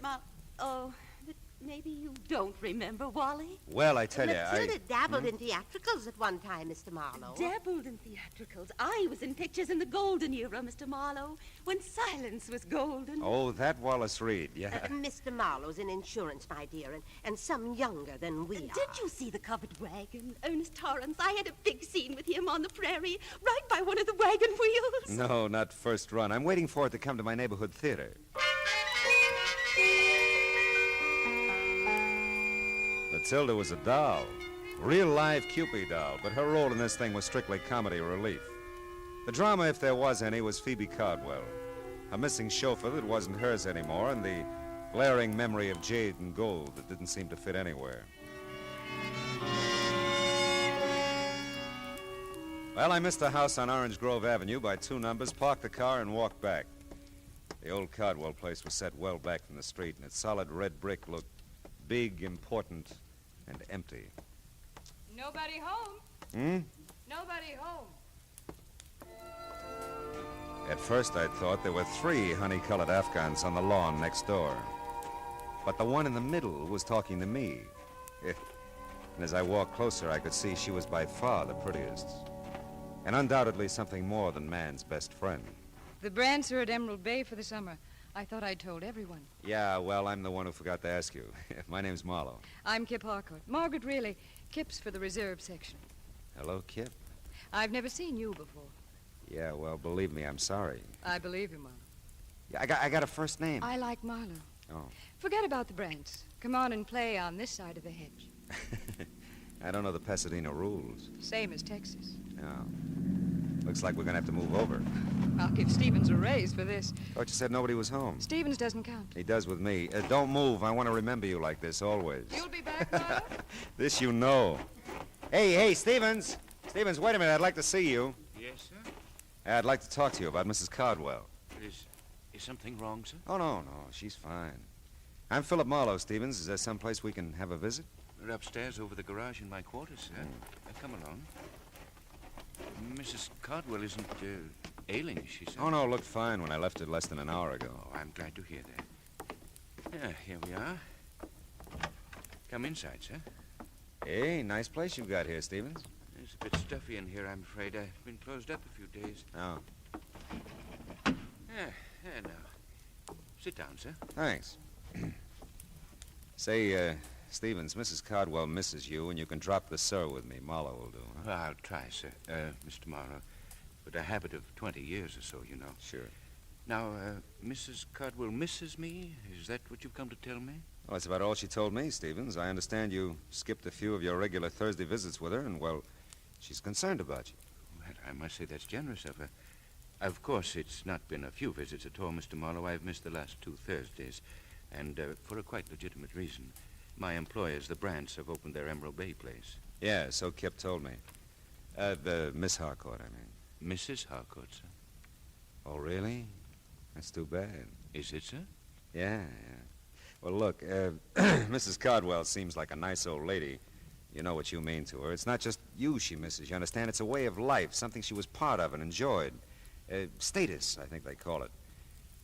Oh, but maybe you don't remember Wally? Well, I tell you, Matilda dabbled in theatricals at one time, Mr. Marlowe. Dabbled in theatricals. I was in pictures in the golden era, Mr. Marlowe, when silence was golden. Oh, that Wallace Reed, yeah. Mr. Marlowe's in insurance, my dear, and some younger than we are. Did you see the covered wagon, Ernest Torrance? I had a big scene with him on the prairie, right by one of the wagon wheels. No, not first run. I'm waiting for it to come to my neighborhood theater. Matilda was a doll. Real live Cupid doll, but her role in this thing was strictly comedy relief. The drama, if there was any, was Phoebe Cardwell. A missing chauffeur that wasn't hers anymore, and the glaring memory of jade and gold that didn't seem to fit anywhere. Well, I missed the house on Orange Grove Avenue by 2 numbers, parked the car, and walked back. The old Cardwell place was set well back from the street, and its solid red brick looked big, important, and empty. Nobody home. Nobody home. At first, I thought there were 3 honey-colored Afghans on the lawn next door. But the one in the middle was talking to me. And as I walked closer, I could see she was by far the prettiest. And undoubtedly something more than man's best friend. The Brants are at Emerald Bay for the summer. I thought I'd told everyone. Yeah, well, I'm the one who forgot to ask you. My name's Marlowe. I'm Kip Harcourt. Margaret Really. Kip's for the reserve section. Hello, Kip. I've never seen you before. Yeah, well, believe me, I'm sorry. I believe you, Marlowe. Yeah, I got a first name. I like Marlowe. Oh. Forget about the Brants. Come on and play on this side of the hedge. I don't know the Pasadena rules. Same as Texas. No. Looks like we're going to have to move over. I'll give Stevens a raise for this. Thought you said nobody was home. Stevens doesn't count. He does with me. Don't move. I want to remember you like this always. You'll be back, Marlowe? This you know. Hey, Stevens. Stevens, wait a minute. I'd like to see you. Yes, sir? I'd like to talk to you about Mrs. Cardwell. Is something wrong, sir? Oh, no. She's fine. I'm Philip Marlowe, Stevens. Is there someplace we can have a visit? We're upstairs over the garage in my quarters, sir. Come along. Mrs. Cardwell isn't ailing, is she, sir? Oh, no, looked fine when I left it less than an hour ago. Oh, I'm glad to hear that. Yeah, here we are. Come inside, sir. Hey, nice place you've got here, Stevens. It's a bit stuffy in here, I'm afraid. I've been closed up a few days. Oh. Yeah, now. Sit down, sir. Thanks. Say, Stevens, Mrs. Cardwell misses you, and you can drop the sir with me. Marlowe will do, huh? Well, I'll try, sir, Mr. Marlowe. But a habit of 20 years or so, you know. Sure. Now, Mrs. Cardwell misses me? Is that what you've come to tell me? Well, that's about all she told me, Stevens. I understand you skipped a few of your regular Thursday visits with her, and, well, she's concerned about you. Well, I must say that's generous of her. Of course, it's not been a few visits at all, Mr. Marlowe. I've missed the last 2 Thursdays, and for a quite legitimate reason. My employers, the Brants, have opened their Emerald Bay place. Yeah, so Kip told me. The Miss Harcourt, I mean. Mrs. Harcourt, sir. Oh, really? That's too bad. Is it, sir? Yeah. Well, look, Mrs. Cardwell seems like a nice old lady. You know what you mean to her. It's not just you she misses, you understand? It's a way of life, something she was part of and enjoyed. Status, I think they call it.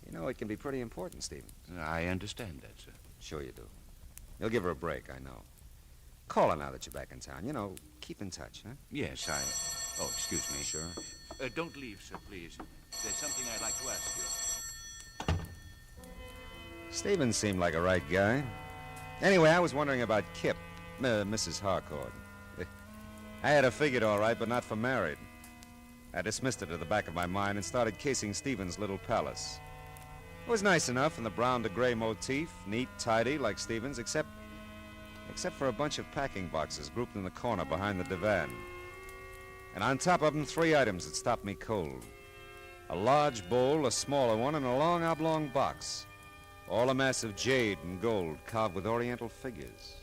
You know, it can be pretty important, Stephen. I understand that, sir. Sure you do. You'll give her a break, I know. Call her now that you're back in town. You know, keep in touch, huh? Yes, Oh, excuse me. Sure. Don't leave, sir, please. There's something I'd like to ask you. Stevens seemed like a right guy. Anyway, I was wondering about Kip, Mrs. Harcourt. I had her figured all right, but not for married. I dismissed it to the back of my mind and started casing Stevens' little palace. It was nice enough in the brown to gray motif, neat, tidy, like Stevens, except for a bunch of packing boxes grouped in the corner behind the divan. And on top of them, 3 items that stopped me cold. A large bowl, a smaller one, and a long oblong box. All a mass of jade and gold carved with oriental figures.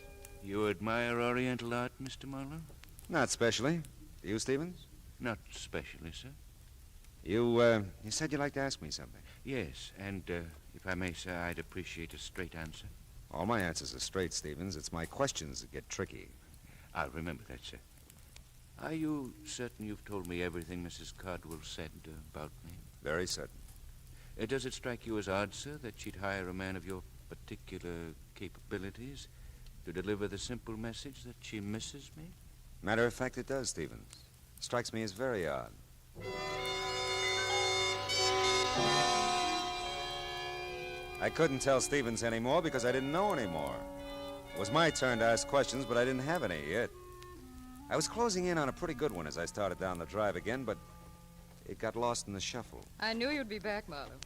You admire oriental art, Mr. Marlowe? Not specially. Do you, Stevens? Not specially, sir. You said you'd like to ask me something. Yes, and if I may, sir, I'd appreciate a straight answer. All my answers are straight, Stevens. It's my questions that get tricky. I'll remember that, sir. Are you certain you've told me everything Mrs. Cardwell said about me? Very certain. Does it strike you as odd, sir, that she'd hire a man of your particular capabilities to deliver the simple message that she misses me? Matter of fact, it does, Stevens. Strikes me as very odd. I couldn't tell Stevens anymore because I didn't know anymore. It was my turn to ask questions, but I didn't have any yet. I was closing in on a pretty good one as I started down the drive again, but it got lost in the shuffle. I knew you'd be back, Marlowe.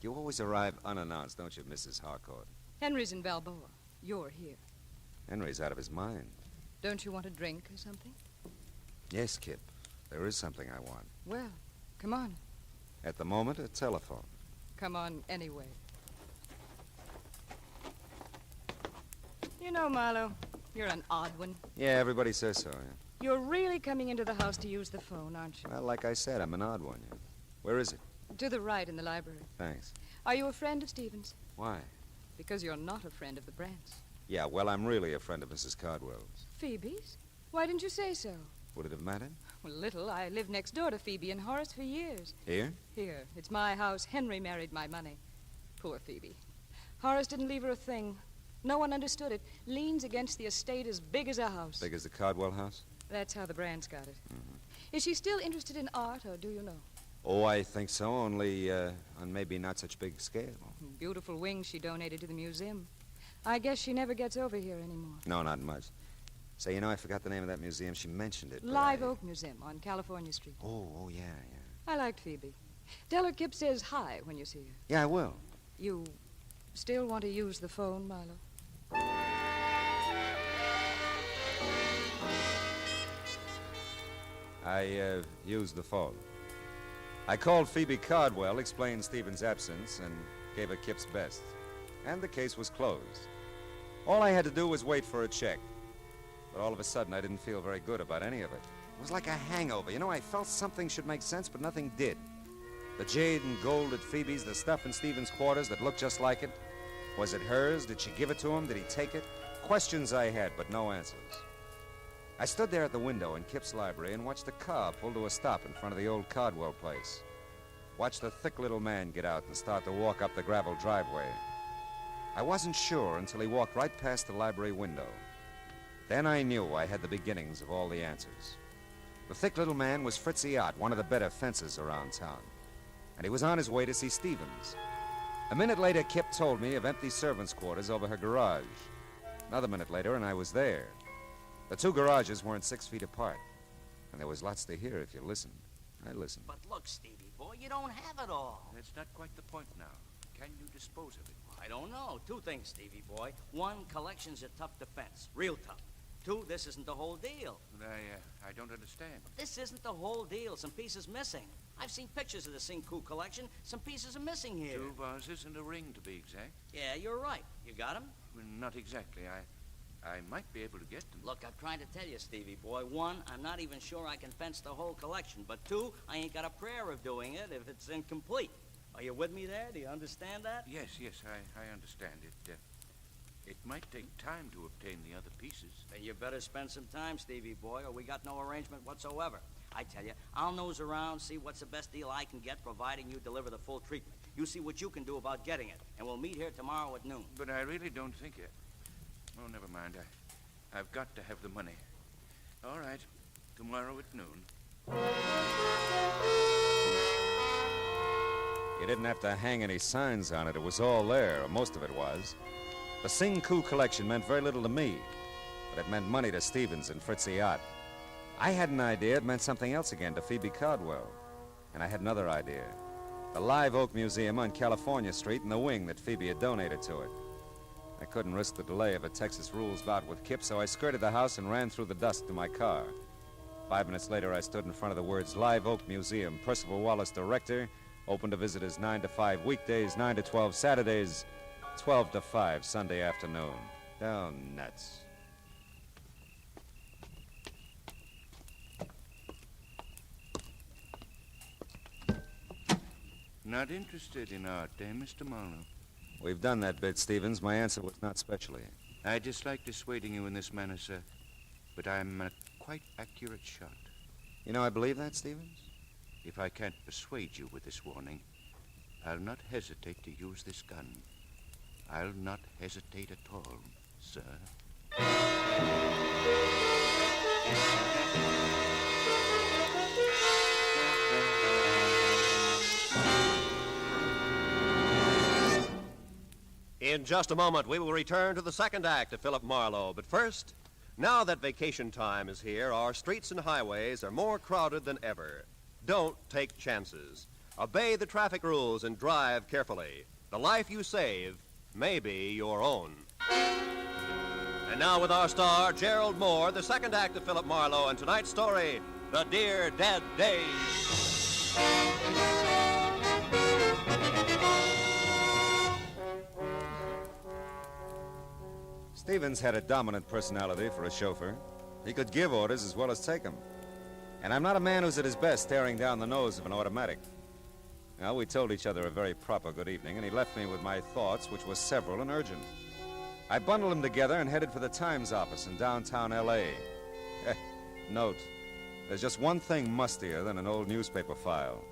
You always arrive unannounced, don't you, Mrs. Harcourt? Henry's in Balboa. You're here. Henry's out of his mind. Don't you want a drink or something? Yes, Kip. There is something I want. Well, come on. At the moment, a telephone. Come on anyway. You know, Marlowe, you're an odd one. Yeah, everybody says so, yeah. You're really coming into the house to use the phone, aren't you? Well, like I said, I'm an odd one, yeah. Where is it? To the right in the library. Thanks. Are you a friend of Stevens? Why? Because you're not a friend of the Brants. Yeah, well, I'm really a friend of Mrs. Cardwell's. Phoebe's? Why didn't you say so? Would it have mattered? Well, little. I lived next door to Phoebe and Horace for years. Here? Here. It's my house. Henry married my money. Poor Phoebe. Horace didn't leave her a thing. No one understood it. Leans against the estate as big as a house. Big as the Cardwell house? That's how the Brants got it. Is she still interested in art, or do you know? Oh, I think so, only on maybe not such big scale. Beautiful wings she donated to the museum. I guess she never gets over here anymore. No, not much. Say, you know, I forgot the name of that museum. She mentioned it. Live Oak Museum on California Street. Oh, yeah. I liked Phoebe. Tell her Kip says hi when you see her. Yeah, I will. You still want to use the phone, Marlowe? I used the phone. I called Phoebe Cardwell, explained Stephen's absence, and gave her Kip's best. And the case was closed. All I had to do was wait for a check. But all of a sudden, I didn't feel very good about any of it. It was like a hangover. You know, I felt something should make sense, but nothing did. The jade and gold at Phoebe's, the stuff in Stephen's quarters that looked just like it. Was it hers? Did she give it to him? Did he take it? Questions I had, but no answers. I stood there at the window in Kip's library and watched the car pull to a stop in front of the old Cardwell place. Watched the thick little man get out and start to walk up the gravel driveway. I wasn't sure until he walked right past the library window. Then I knew I had the beginnings of all the answers. The thick little man was Fritzy Ott, one of the better fencers around town. And he was on his way to see Stevens. A minute later, Kip told me of empty servants' quarters over her garage. Another minute later, and I was there. The two garages weren't 6 feet apart. And there was lots to hear if you listened. I listened. But look, Stevie boy, you don't have it all. That's not quite the point now. can you dispose of it? I don't know. Two things, Stevie boy. One, collection's a tough defense. Real tough. Two, this isn't the whole deal. But I don't understand. This isn't the whole deal. Some pieces missing. I've seen pictures of the Cinque collection. Some pieces are missing here. 2 vases and a ring, to be exact. Yeah, you're right. You got them? Well, not exactly. I might be able to get them. Look, I'm trying to tell you, Stevie boy. One, I'm not even sure I can fence the whole collection. But two, I ain't got a prayer of doing it if it's incomplete. Are you with me there? Do you understand that? Yes, I understand it. It might take time to obtain the other pieces. Then you better spend some time, Stevie boy, or we got no arrangement whatsoever. I tell you, I'll nose around, see what's the best deal I can get, providing you deliver the full treatment. You see what you can do about getting it, and we'll meet here tomorrow at noon. But I really don't think it. Oh, never mind. I've got to have the money. All right. Tomorrow at noon. You didn't have to hang any signs on it. It was all there, or most of it was. The Cinque collection meant very little to me, but it meant money to Stevens and Fritzy Ott. I had an idea it meant something else again to Phoebe Caldwell. And I had another idea. The Live Oak Museum on California Street and the wing that Phoebe had donated to it. I couldn't risk the delay of a Texas rules bout with Kip, so I skirted the house and ran through the dust to my car. 5 minutes later, I stood in front of the words Live Oak Museum, Percival Wallace, director, open to visitors 9 to 5 weekdays, 9 to 12 Saturdays, 12 to 5 Sunday afternoon. Oh, nuts. Not interested in art, eh, Mr. Marlowe? We've done that bit, Stevens. My answer was not specially. I dislike dissuading you in this manner, sir, but I'm a quite accurate shot. You know, I believe that, Stevens. If I can't persuade you with this warning, I'll not hesitate to use this gun. I'll not hesitate at all, sir. In just a moment, we will return to the second act of Philip Marlowe. But first, now that vacation time is here, our streets and highways are more crowded than ever. Don't take chances. Obey the traffic rules and drive carefully. The life you save may be your own. And now with our star, Gerald Moore, the second act of Philip Marlowe, and tonight's story, The Dear Dead Days. Stevens had a dominant personality for a chauffeur. He could give orders as well as take them. And I'm not a man who's at his best staring down the nose of an automatic. Well, we told each other a very proper good evening, and he left me with my thoughts, which were several and urgent. I bundled them together and headed for the Times office in downtown L.A. Note, there's just one thing mustier than an old newspaper file.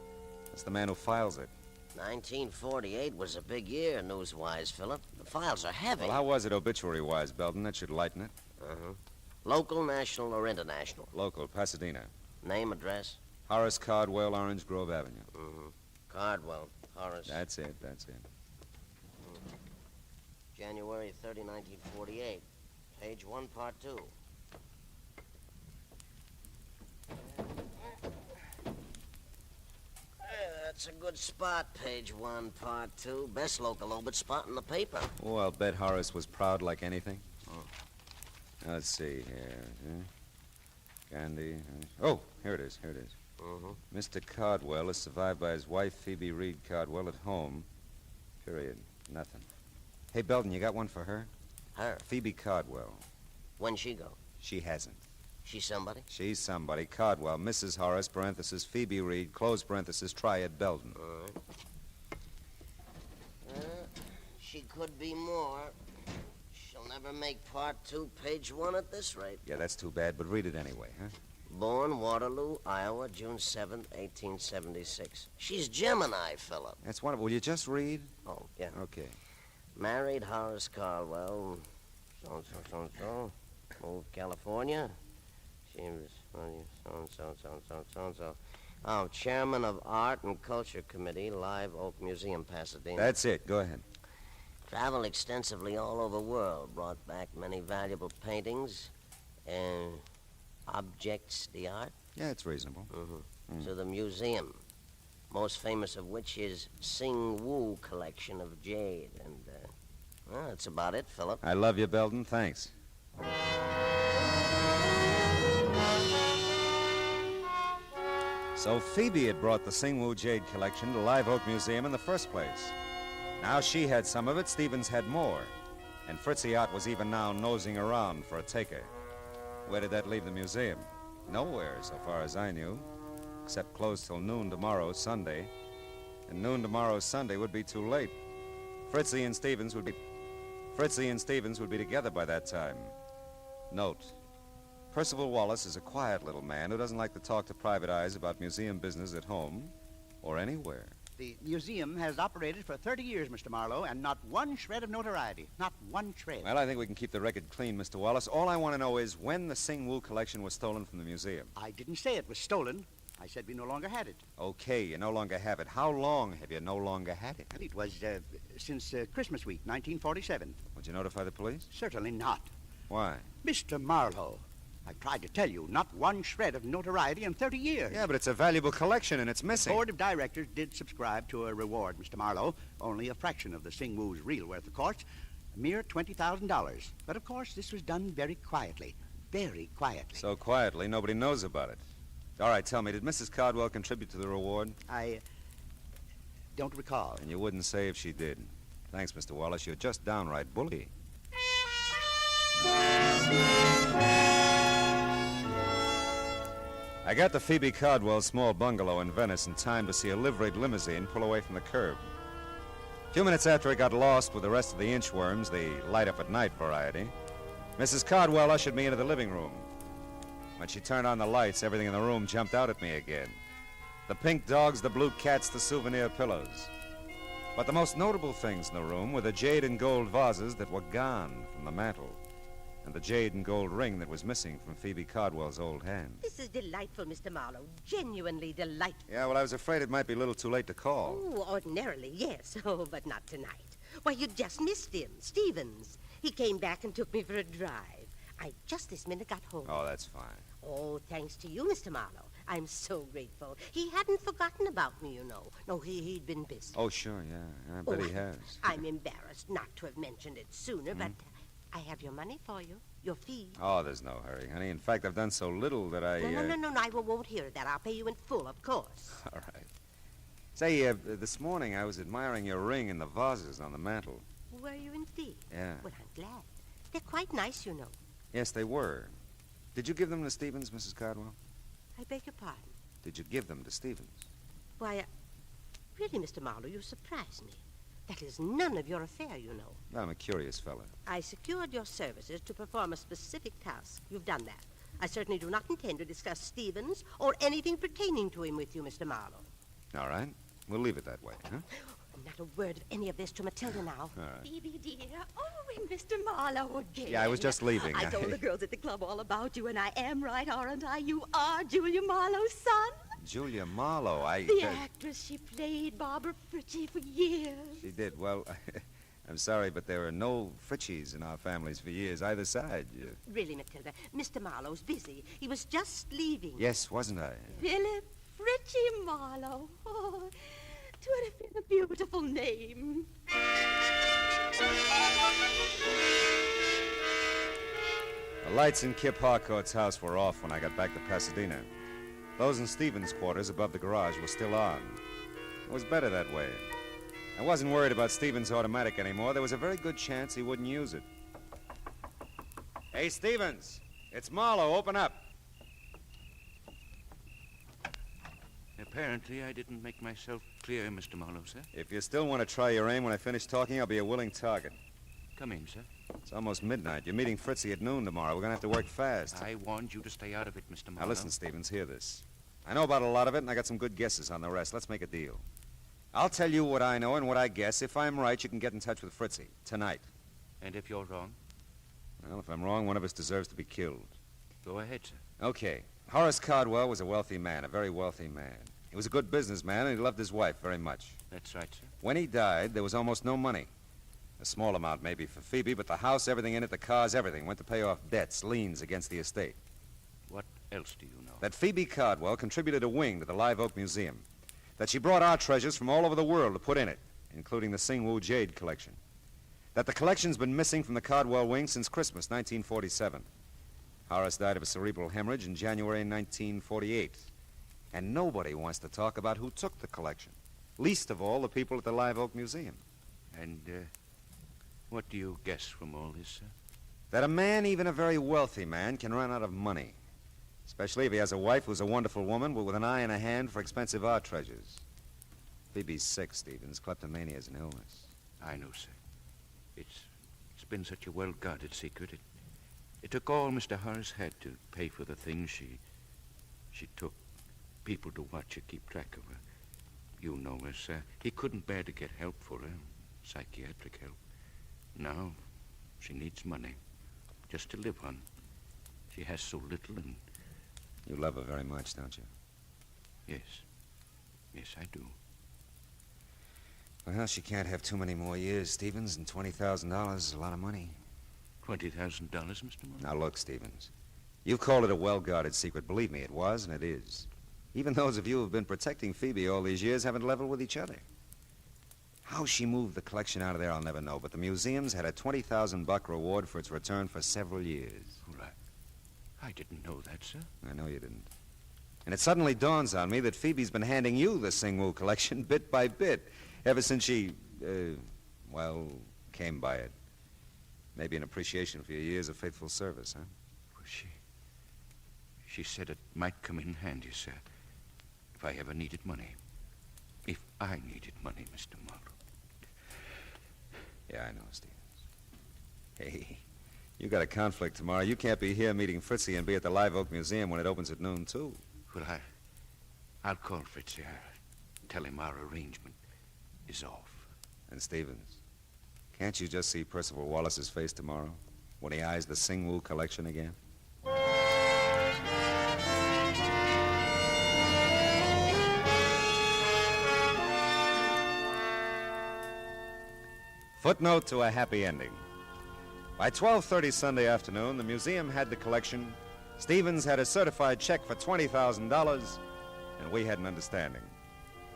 It's the man who files it. 1948 was a big year, news-wise, Philip. The files are heavy. Well, how was it obituary-wise, Belden? That should lighten it. Local, national, or international? Local, Pasadena. Name, address? Horace Cardwell, Orange Grove Avenue. Cardwell, Horace. That's it. January 30, 1948. Page 1, part 2. That's a good spot, page 1, part 2. Best local obit spot in the paper. Oh, I'll bet Horace was proud like anything. Let's see here. Gandhi. Oh, here it is. Mr. Cardwell is survived by his wife, Phoebe Reed Cardwell, at home. Period. Nothing. Hey, Belden, you got one for her? Her? Phoebe Cardwell. When'd she go? She hasn't. She's somebody? She's somebody. Cardwell, Mrs. Horace, parenthesis, Phoebe Reed, close parenthesis, Triad Belden. All right. She could be more. She'll never make part 2, page 1 at this rate. Yeah, that's too bad, but read it anyway, huh? Born Waterloo, Iowa, June 7th, 1876. She's Gemini, Philip. That's wonderful. Will you just read? Oh, yeah. Okay. Married Horace Caldwell, so-and-so. Moved California. She was so-and-so. Oh, chairman of Art and Culture Committee, Live Oak Museum, Pasadena. That's it. Go ahead. Traveled extensively all over the world. Brought back many valuable paintings and objects d'art. Yeah, it's reasonable. To the museum. most famous of which is Sing Woo collection of jade. And, well, that's about it, Philip. I love you, Belden. Thanks. So Phoebe had brought the Sing Woo jade collection to Live Oak Museum in the first place. Now she had some of it, Stevens had more. And Fritzy Ott was even now nosing around for a taker. Where did that leave the museum? Nowhere, so far as I knew. Except closed till noon tomorrow, Sunday. And noon tomorrow, Sunday, would be too late. Fritzy and Stevens would be together by that time. Note: Percival Wallace is a quiet little man who doesn't like to talk to private eyes about museum business at home or anywhere. The museum has operated for 30 years, Mr. Marlowe, and not one shred of notoriety. Not one shred. Well, I think we can keep the record clean, Mr. Wallace. All I want to know is when the Sing Woo collection was stolen from the museum. I didn't say it was stolen. I said we no longer had it. Okay, you no longer have it. How long have you no longer had it? It was since Christmas week, 1947. Would you notify the police? Certainly not. Why? Mr. Marlowe, I've tried to tell you, not one shred of notoriety in 30 years. Yeah, but it's a valuable collection and it's missing. The board of directors did subscribe to a reward, Mr. Marlowe. Only a fraction of the Sing Woo's real worth, of course. A mere $20,000. But, of course, this was done very quietly. Very quietly. So quietly, nobody knows about it. All right, tell me, did Mrs. Cardwell contribute to the reward? I don't recall. And you wouldn't say if she did. Thanks, Mr. Wallace. You're just downright bully. I got to Phoebe Cardwell's small bungalow in Venice in time to see a liveried limousine pull away from the curb. A few minutes after it got lost with the rest of the inchworms, the light-up-at-night variety, Mrs. Cardwell ushered me into the living room. When she turned on the lights, everything in the room jumped out at me again. The pink dogs, the blue cats, the souvenir pillows. But the most notable things in the room were the jade and gold vases that were gone from the mantel, and the jade and gold ring that was missing from Phoebe Cardwell's old hand. This is delightful, Mr. Marlowe. Genuinely delightful. Yeah, well, I was afraid it might be a little too late to call. Oh, ordinarily, yes. Oh, but not tonight. Why, you just missed him, Stevens. He came back and took me for a drive. I just this minute got home. Oh, that's fine. Oh, thanks to you, Mr. Marlowe. I'm so grateful. He hadn't forgotten about me, you know. No, he'd been busy. Oh, sure, yeah. I bet he has. I'm embarrassed not to have mentioned it sooner, but I have your money for you. Your fee. Oh, there's no hurry, honey. In fact, I've done so little that I... No, I won't hear that. I'll pay you in full, of course. All right. Say, this morning I was admiring your ring and the vases on the mantel. Were you indeed? Yeah. Well, I'm glad. They're quite nice, you know. Yes, they were. Did you give them to Stevens, Mrs. Cardwell? I beg your pardon? Did you give them to Stevens? Why, really, Mr. Marlowe, you surprise me. That is none of your affair, you know. I'm a curious fellow. I secured your services to perform a specific task. You've done that. I certainly do not intend to discuss Stevens or anything pertaining to him with you, Mr. Marlowe. All right. We'll leave it that way, huh? Not a word of any of this to Matilda now. All right. Phoebe, dear. Oh, and Mr. Marlowe again. Yeah, I was just leaving. I told the girls at the club all about you, and I am right, aren't I? You are Julia Marlowe's son. Julia Marlowe, The actress. She played Barbara Fritchie for years. She did. Well, I'm sorry, but there are no Fritchies in our families for years, either side. Really, Matilda, Mr. Marlowe's busy. He was just leaving. Yes, wasn't I? Philip Fritchie Marlowe. Oh, 'twould have been a beautiful name. The lights in Kip Harcourt's house were off when I got back to Pasadena. Those in Stevens' quarters above the garage were still on. It was better that way. I wasn't worried about Stevens' automatic anymore. There was a very good chance he wouldn't use it. Hey, Stevens, it's Marlowe. Open up. Apparently, I didn't make myself clear, Mr. Marlowe, sir. If you still want to try your aim when I finish talking, I'll be a willing target. Come in, sir. It's almost midnight. You're meeting Fritzy at noon tomorrow. We're going to have to work fast. I warned you to stay out of it, Mr. Marlowe. Now, listen, Stevens, hear this. I know about a lot of it, and I got some good guesses on the rest. Let's make a deal. I'll tell you what I know and what I guess. If I'm right, you can get in touch with Fritzy tonight. And if you're wrong? Well, if I'm wrong, one of us deserves to be killed. Go ahead, sir. Okay. Horace Cardwell was a wealthy man, a very wealthy man. He was a good businessman, and he loved his wife very much. That's right, sir. When he died, there was almost no money. A small amount maybe for Phoebe, but the house, everything in it, the cars, everything, went to pay off debts, liens against the estate. What else do you know? That Phoebe Cardwell contributed a wing to the Live Oak Museum. that she brought art treasures from all over the world to put in it, including the Singwu jade collection. That the collection's been missing from the Cardwell wing since Christmas 1947. Horace died of a cerebral hemorrhage in January 1948. And nobody wants to talk about who took the collection, least of all the people at the Live Oak Museum. And, what do you guess from all this, sir? That a man, even a very wealthy man, can run out of money. Especially if he has a wife who's a wonderful woman, but with an eye and a hand for expensive art treasures. Phoebe's sick, Stevens. Kleptomania is an illness. I know, sir. It's been such a well-guarded secret. It took all Mr. Horace had to pay for the things she took. People to watch her, keep track of her. You know her, sir. He couldn't bear to get help for her, psychiatric help. Now, she needs money, just to live on. She has so little, and... You love her very much, don't you? Yes. Yes, I do. Well, she can't have too many more years, Stevens, and $20,000 is a lot of money. $20,000, Mr. Marlowe? Now, look, Stevens. You called it a well-guarded secret. Believe me, it was, and it is. Even those of you who've been protecting Phoebe all these years haven't leveled with each other. How she moved the collection out of there, I'll never know, but the museum's had a $20,000 reward for its return for several years. Right. I didn't know that, sir. I know you didn't. And it suddenly dawns on me that Phoebe's been handing you the Singwu collection bit by bit ever since she, came by it. Maybe in appreciation for your years of faithful service, huh? Well, she said it might come in handy, sir, if I ever needed money. If I needed money, Mr. Marlowe. Yeah, I know, Stevens. Hey, you got a conflict tomorrow. You can't be here meeting Fritzy and be at the Live Oak Museum when it opens at noon, too. Well, I'll call Fritzy. Tell him our arrangement is off. And Stevens, can't you just see Percival Wallace's face tomorrow when he eyes the Singwu collection again? Footnote to a happy ending. By 12:30 Sunday afternoon, the museum had the collection, Stevens had a certified check for $20,000, and we had an understanding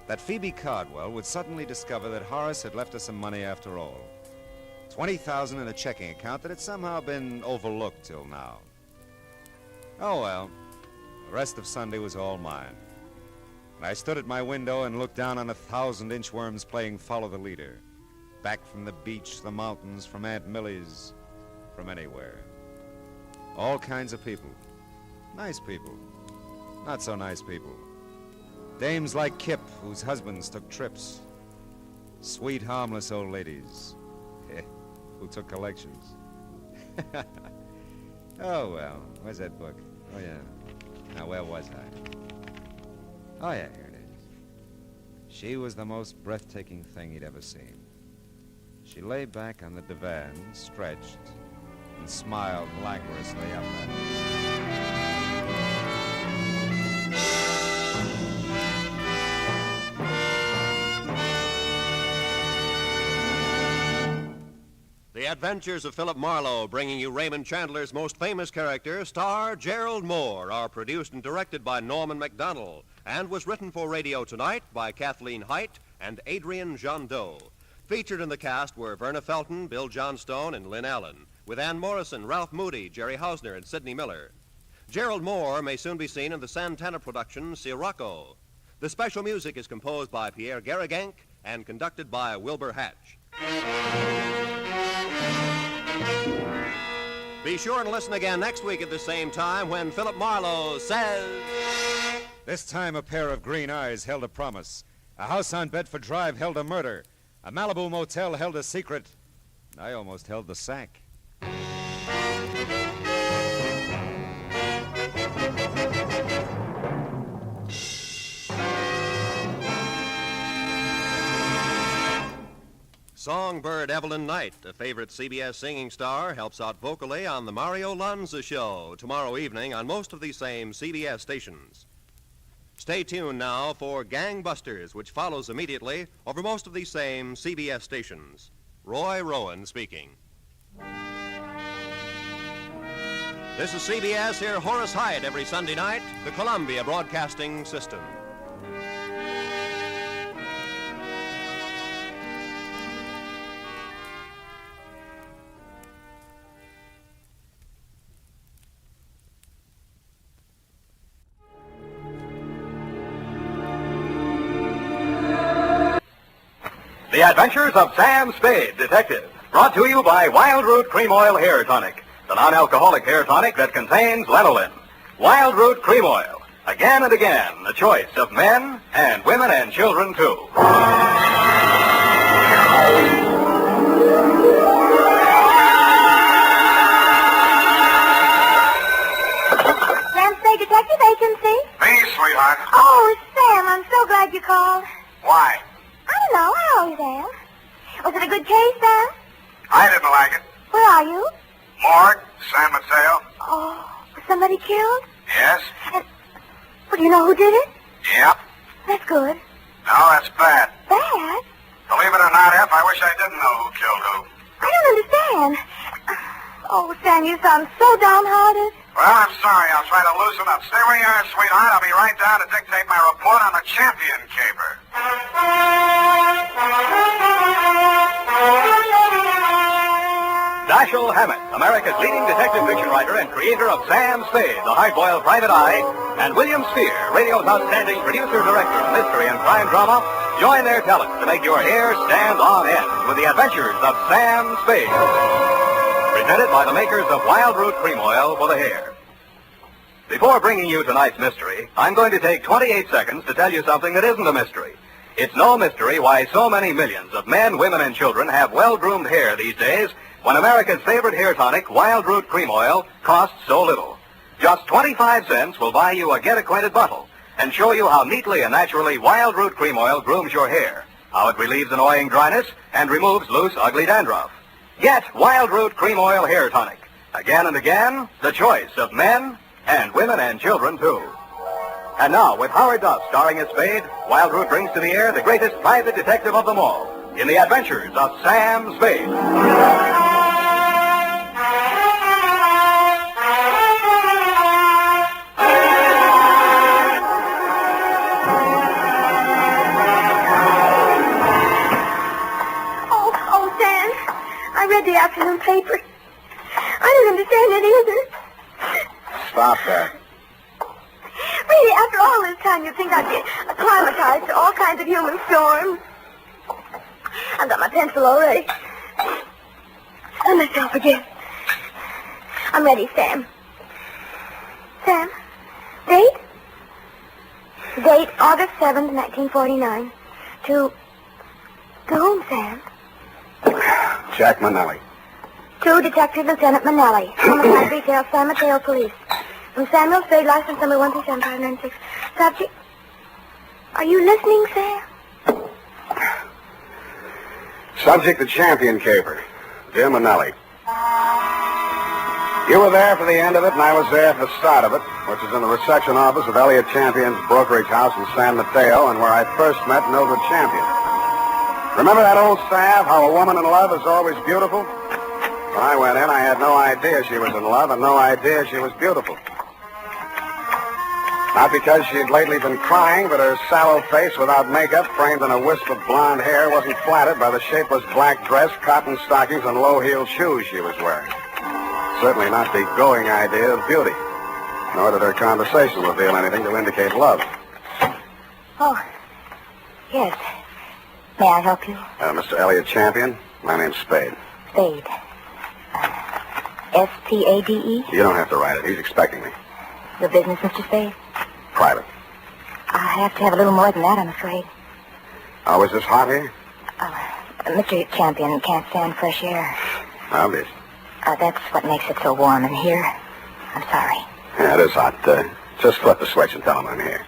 that Phoebe Cardwell would suddenly discover that Horace had left her some money after all. $20,000 in a checking account that had somehow been overlooked till now. Oh, well, the rest of Sunday was all mine. And I stood at my window and looked down on 1,000 inchworms playing Follow the Leader. Back from the beach, the mountains, from Aunt Millie's, from anywhere. All kinds of people. Nice people. Not so nice people. Dames like Kip, whose husbands took trips. Sweet, harmless old ladies who took collections. Oh, well, where's that book? Oh, yeah. Now, where was I? Oh, yeah, here it is. She was the most breathtaking thing he'd ever seen. She lay back on the divan, stretched, and smiled languorously up at him. The Adventures of Philip Marlowe, bringing you Raymond Chandler's most famous character, star Gerald Moore, are produced and directed by Norman MacDonald, and was written for radio tonight by Kathleen Height and Adrian Jondot. Featured in the cast were Verna Felton, Bill Johnstone, and Lynn Allen, with Ann Morrison, Ralph Moody, Jerry Hausner, and Sidney Miller. Gerald Moore may soon be seen in the Santana production Sirocco. The special music is composed by Pierre Garrigank and conducted by Wilbur Hatch. Be sure and listen again next week at the same time when Philip Marlowe says... This time a pair of green eyes held a promise. A house on Bedford Drive held a murder. A Malibu motel held a secret. I almost held the sack. Songbird Evelyn Knight, a favorite CBS singing star, helps out vocally on the Mario Lanza Show tomorrow evening on most of these same CBS stations. Stay tuned now for Gangbusters, which follows immediately over most of these same CBS stations. Roy Rowan speaking. This is CBS. Hear Horace Hyde every Sunday night, the Columbia Broadcasting System. The Adventures of Sam Spade, Detective. Brought to you by Wild Root Cream Oil Hair Tonic, the non-alcoholic hair tonic that contains lanolin. Wild Root Cream Oil. Again and again, the choice of men and women and children, too. Sam Spade Detective Agency? Me, sweetheart. Oh, Sam, I'm so glad you called. Why? I don't know. How are you, Sam? Was it a good case, Sam? I didn't like it. Where are you? Morgue, San Mateo. Oh, was somebody killed? Yes? Well, do you know who did it? Yep. That's good. No, that's bad. Bad? Believe it or not, F, I wish I didn't know who killed who. I don't understand. Oh, Sam, you sound so downhearted. Well, I'm sorry. I'll try to loosen up. Stay where you are, sweetheart. I'll be right down to dictate my report on the champion caper. Dashiell Hammett, America's leading detective fiction writer and creator of Sam Spade, the hard-boiled private eye, and William Spear, radio's outstanding producer-director of mystery and crime drama, join their talents to make your hair stand on end with the adventures of Sam Spade. Presented by the makers of Wild Root Cream Oil for the hair. Before bringing you tonight's mystery, I'm going to take 28 seconds to tell you something that isn't a mystery. It's no mystery why so many millions of men, women, and children have well-groomed hair these days when America's favorite hair tonic, Wild Root Cream Oil, costs so little. Just 25 cents will buy you a get-acquainted bottle and show you how neatly and naturally Wild Root Cream Oil grooms your hair, how it relieves annoying dryness and removes loose, ugly dandruff. Get Wild Root Cream Oil Hair Tonic. Again and again, the choice of men and women and children, too. And now, with Howard Duff starring as Spade, Wild Root brings to the air the greatest private detective of them all in the adventures of Sam Spade. Oh, Sam, I read the afternoon paper. I don't understand it either. Stop that. Really, after all this time, you'd think I'd be acclimatized to all kinds of human storms. I've got my pencil already. Let myself again. I'm ready, Sam. Sam, date? Date August 7th, 1949. To whom, Sam? Jack Manelli. To Detective Lieutenant Manelli, Homicide Detail, San Mateo Police. From Samuel Spade, license number 13756. Subject. Are you listening, Sam? Subject, the champion caper. Jim Manelli. You were there for the end of it, and I was there for the start of it, which is in the reception office of Elliot Champion's brokerage house in San Mateo, and where I first met Mildred Champion. Remember that old salve, how a woman in love is always beautiful? When I went in, I had no idea she was in love and no idea she was beautiful. Not because she'd lately been crying, but her sallow face without makeup, framed in a wisp of blonde hair, wasn't flattered by the shapeless black dress, cotton stockings, and low-heeled shoes she was wearing. Certainly not the going idea of beauty. Nor did her conversation reveal anything to indicate love. Oh, yes. May I help you? Mr. Elliot Champion, my name's Spade. Spade. S-P-A-D-E? You don't have to write it. He's expecting me. Your business, Mr. Spade? Private. I have to have a little more than that, I'm afraid. Oh, is this hot here? Mr. Champion can't stand fresh air. Obvious. That's what makes it so warm in here. I'm sorry. Yeah, it is hot. Just flip the switch and tell him I'm here.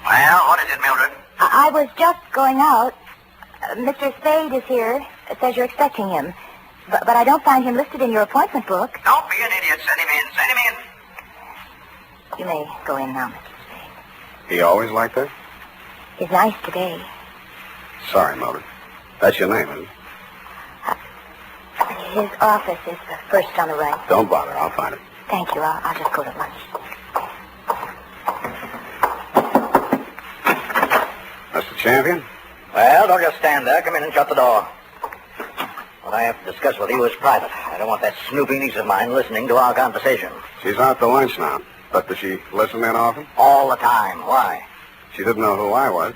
Well, what is it, Mildred? I was just going out. Mr. Spade is here. It says you're expecting him. But I don't find him listed in your appointment book. Don't be an idiot. Send him in. Send him in. You may go in now, Mr. Spade. He always like that? He's nice today. Sorry, Mildred. That's your name, isn't it? His office is the first on the right. Don't bother. I'll find it. Thank you. I'll just go to lunch. Mr. Champion? Well, don't just stand there. Come in and shut the door. What I have to discuss with you is private. I don't want that snoopy niece of mine listening to our conversation. She's out to lunch now. But does she listen in often? All the time. Why? She didn't know who I was.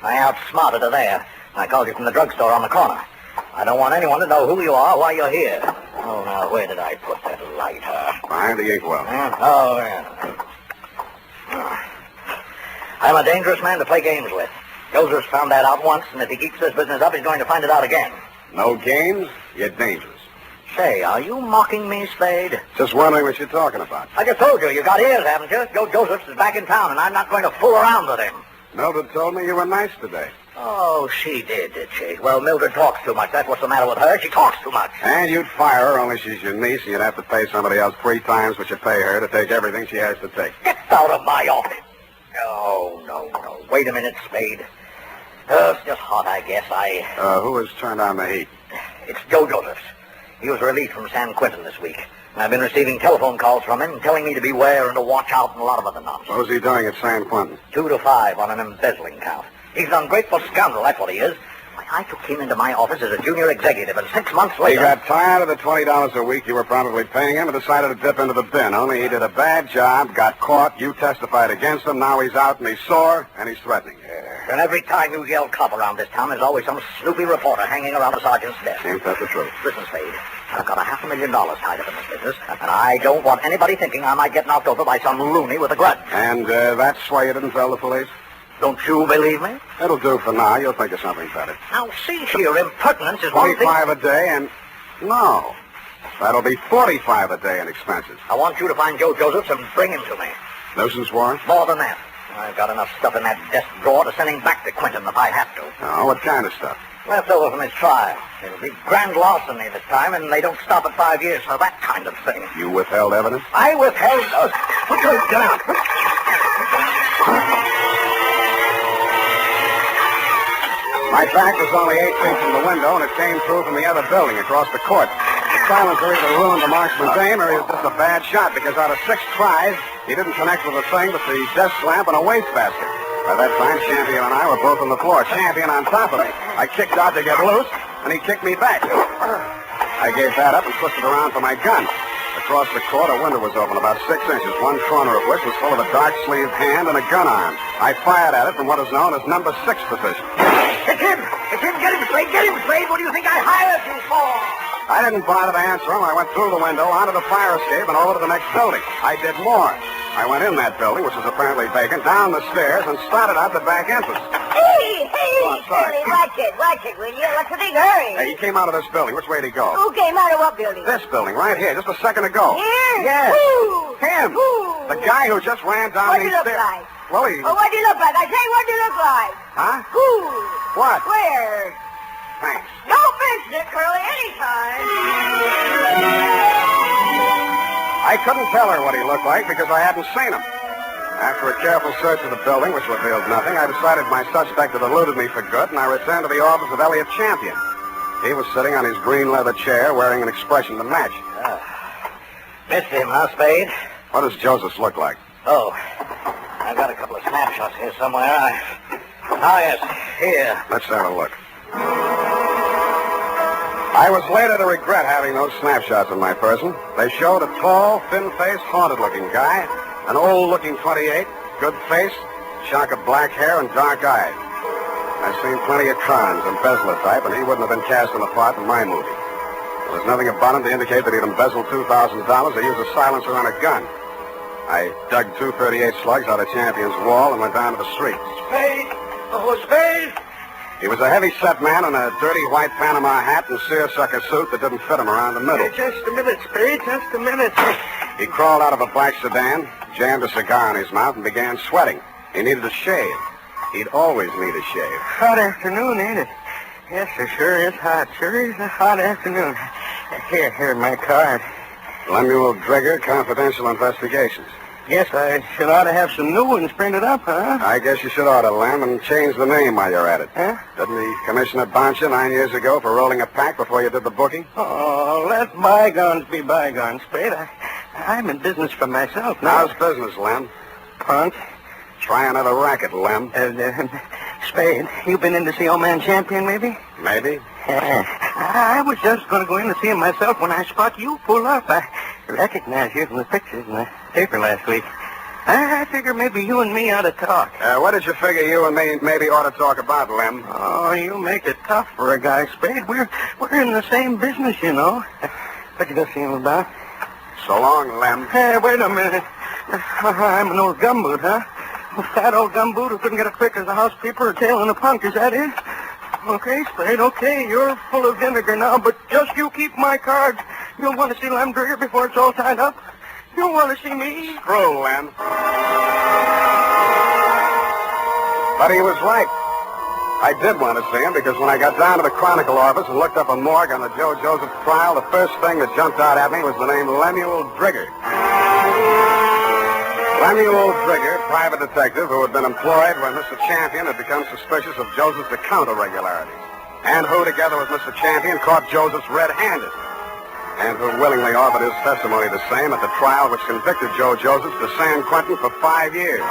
I outsmarted her there. I called you from the drugstore on the corner. I don't want anyone to know who you are, why you're here. Oh, now, where did I put that lighter? Behind the inkwell. Oh, yeah. I'm a dangerous man to play games with. Joseph's found that out once, and if he keeps this business up, he's going to find it out again. No games, you're dangerous. Say, are you mocking me, Spade? Just wondering what you're talking about. I just told you, you got ears, haven't you? Joe Josephs is back in town, and I'm not going to fool around with him. Mildred told me you were nice today. Oh, she did she? Well, Mildred talks too much. That's what's the matter with her. She talks too much. And you'd fire her, only she's your niece, and you'd have to pay somebody else 3 times what you pay her to take everything she has to take. Get out of my office. Oh, no. Wait a minute, Spade. It's just hot, I guess. Who has turned on the heat? It's Joe Josephs. He was released from San Quentin this week. And I've been receiving telephone calls from him telling me to beware and to watch out and a lot of other nonsense. What was he doing at San Quentin? 2 to 5 on an embezzling count. He's an ungrateful scoundrel, that's what he is. I took him into my office as a junior executive, and 6 months later... He got tired of the $20 a week you were probably paying him and decided to dip into the bin. Only he did a bad job, got caught, you testified against him, now he's out and he's sore, and he's threatening. And every time you yell cop around this town, there's always some snoopy reporter hanging around the sergeant's desk. Ain't that the truth? Listen, Spade, I've got $500,000 tied up in this business, and I don't want anybody thinking I might get knocked over by some loony with a grudge. And that's why you didn't tell the police? Don't you believe me? It'll do for now. You'll think of something better. Now, see here, impertinence is one thing... 25 a day and... No. That'll be 45 a day in expenses. I want you to find Joe Josephs and bring him to me. Nuisance warrant? More than that. I've got enough stuff in that desk drawer to send him back to Quentin if I have to. Oh, what kind of stuff? Left over from his trial. It'll be grand larceny this time, and they don't stop at 5 years for that kind of thing. You withheld evidence? I withheld... Get out. My back was only 8 feet from the window, and it came through from the other building across the court. The silencer either ruined the marksman's aim, or he was just a bad shot, because out of 6 tries, he didn't connect with a thing but the desk lamp and a wastebasket. By that time, Champion and I were both on the floor, Champion on top of me. I kicked out to get loose, and he kicked me back. I gave that up and twisted around for my gun. Across the court, a window was open about 6 inches, one corner of which was full of a dark-sleeved hand and a gun arm. I fired at it from what is known as number 6 position. It's him! Get him, Slade! Get him, Slade! What do you think I hired you for? I didn't bother to answer him. I went through the window, onto the fire escape, and over to the next building. I did more. I went in that building, which was apparently vacant, down the stairs, and started out the back entrance. Hey, sorry. Watch it, will you? What's the big hurry? Hey, he came out of this building. Which way did he go? Who came out of what building? This building, right here, just a second ago. Here? Yes. Who? Him. Who? The guy who just ran down these stairs. What do you look like? Well, he... Oh, what do you look like? I say, what do you look like? Huh? Who? What? Where? Thanks. Don't mention it, Curly, anytime. I couldn't tell her what he looked like because I hadn't seen him. After a careful search of the building, which revealed nothing, I decided my suspect had eluded me for good, and I returned to the office of Elliot Champion. He was sitting on his green leather chair, wearing an expression to match. Missed him, huh, Spade? What does Joseph look like? Oh, I've got a couple of snapshots here somewhere. Yes, here. Let's have a look. I was later to regret having those snapshots in my person. They showed a tall, thin-faced, haunted-looking guy, an old-looking 28, good face, shock of black hair, and dark eyes. I've seen plenty of cons, embezzler type, and he wouldn't have been cast in a part in my movie. There was nothing about him to indicate that he'd embezzled $2,000 or used a silencer on a gun. I dug 238 slugs out of Champion's wall and went down to the street. Spade! Oh, Spade! He was a heavy-set man in a dirty white Panama hat and seersucker suit that didn't fit him around the middle. Just a minute, Spade, just a minute. He crawled out of a black sedan, jammed a cigar in his mouth, and began sweating. He needed a shave. He'd always need a shave. Hot afternoon, ain't it? Yes, it sure is hot. Sure is a hot afternoon. Here, my card. Lemuel Drigger, Confidential Investigations. Guess I should ought to have some new ones printed up, huh? I guess you should ought to, Lem, and change the name while you're at it. Huh? Didn't the commissioner bounce you 9 years ago for rolling a pack before you did the booking? Oh, let bygones be bygones, Spade. I'm in business for myself now. How's business, Lem? Punk. Try another racket, Lem. Spade, you been in to see old man Champion, maybe? Maybe. I was just going to go in to see him myself when I spot you pull up. I recognize you from the pictures in the paper last week. I figure maybe you and me ought to talk. What did you figure you and me maybe ought to talk about, Lem? Oh, you make it tough for a guy, Spade. We're in the same business, you know. What you gonna see him about? So long, Lem. Hey, wait a minute. I'm an old gumboot, huh? A fat old gumboot who couldn't get a quick as a housekeeper or tail in a punk, is that it? Okay, Spade, okay. You're full of vinegar now, but just you keep my cards. You'll want to see Lem Drigger before it's all tied up. You'll want to see me. Screw, Lem. But he was right. I did want to see him because when I got down to the Chronicle office and looked up a morgue on the Joe Joseph trial, the first thing that jumped out at me was the name Lemuel Drigger. Lemuel Drigger, private detective who had been employed when Mr. Champion had become suspicious of Joseph's account irregularities, and who, together with Mr. Champion, caught Joseph's red-handed, and who willingly offered his testimony the same at the trial which convicted Joe Joseph to San Quentin for 5 years.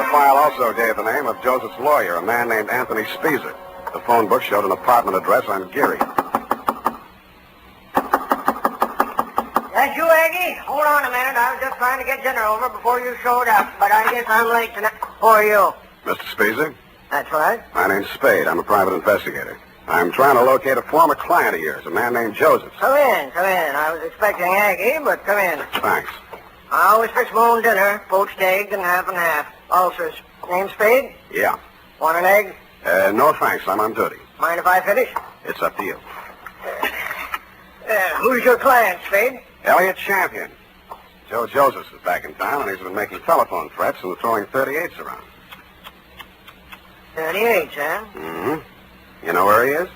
The file also gave the name of Joseph's lawyer, a man named Anthony Speezer. The phone book showed an apartment address on Geary. That's you, Aggie? Hold on a minute. I was just trying to get dinner over before you showed up, but I guess I'm late tonight. Who are you? Mr. Speezer? That's right. My name's Spade. I'm a private investigator. I'm trying to locate a former client of yours, a man named Joseph. Come in, come in. I was expecting Aggie, but come in. Thanks. I always fix my own dinner, poached egg and half. Ulcers. Name Spade? Yeah. Want an egg? No thanks. I'm on duty. Mind if I finish? It's up to you. Who's your client, Spade? Elliot Champion. Joe Josephs is back in town, and he's been making telephone threats and throwing 38s around. 38, huh? Mm-hmm. You know where he is?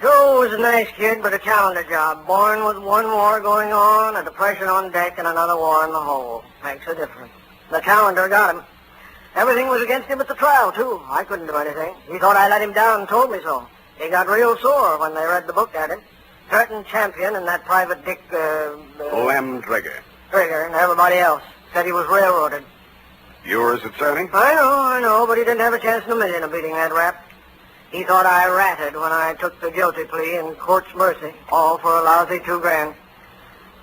Joe was a nice kid, but a calendar job. Born with one war going on, a depression on deck, and another war in the hole. Makes a difference. The calendar got him. Everything was against him at the trial, too. I couldn't do anything. He thought I let him down and told me so. He got real sore when they read the book at him. Threatened Champion and that private dick, Lem Drigger. Drigger and everybody else. Said he was railroaded. You were his attorney? I know, but he didn't have a chance in a million of beating that rap. He thought I ratted when I took the guilty plea in court's mercy, all for a lousy $2,000.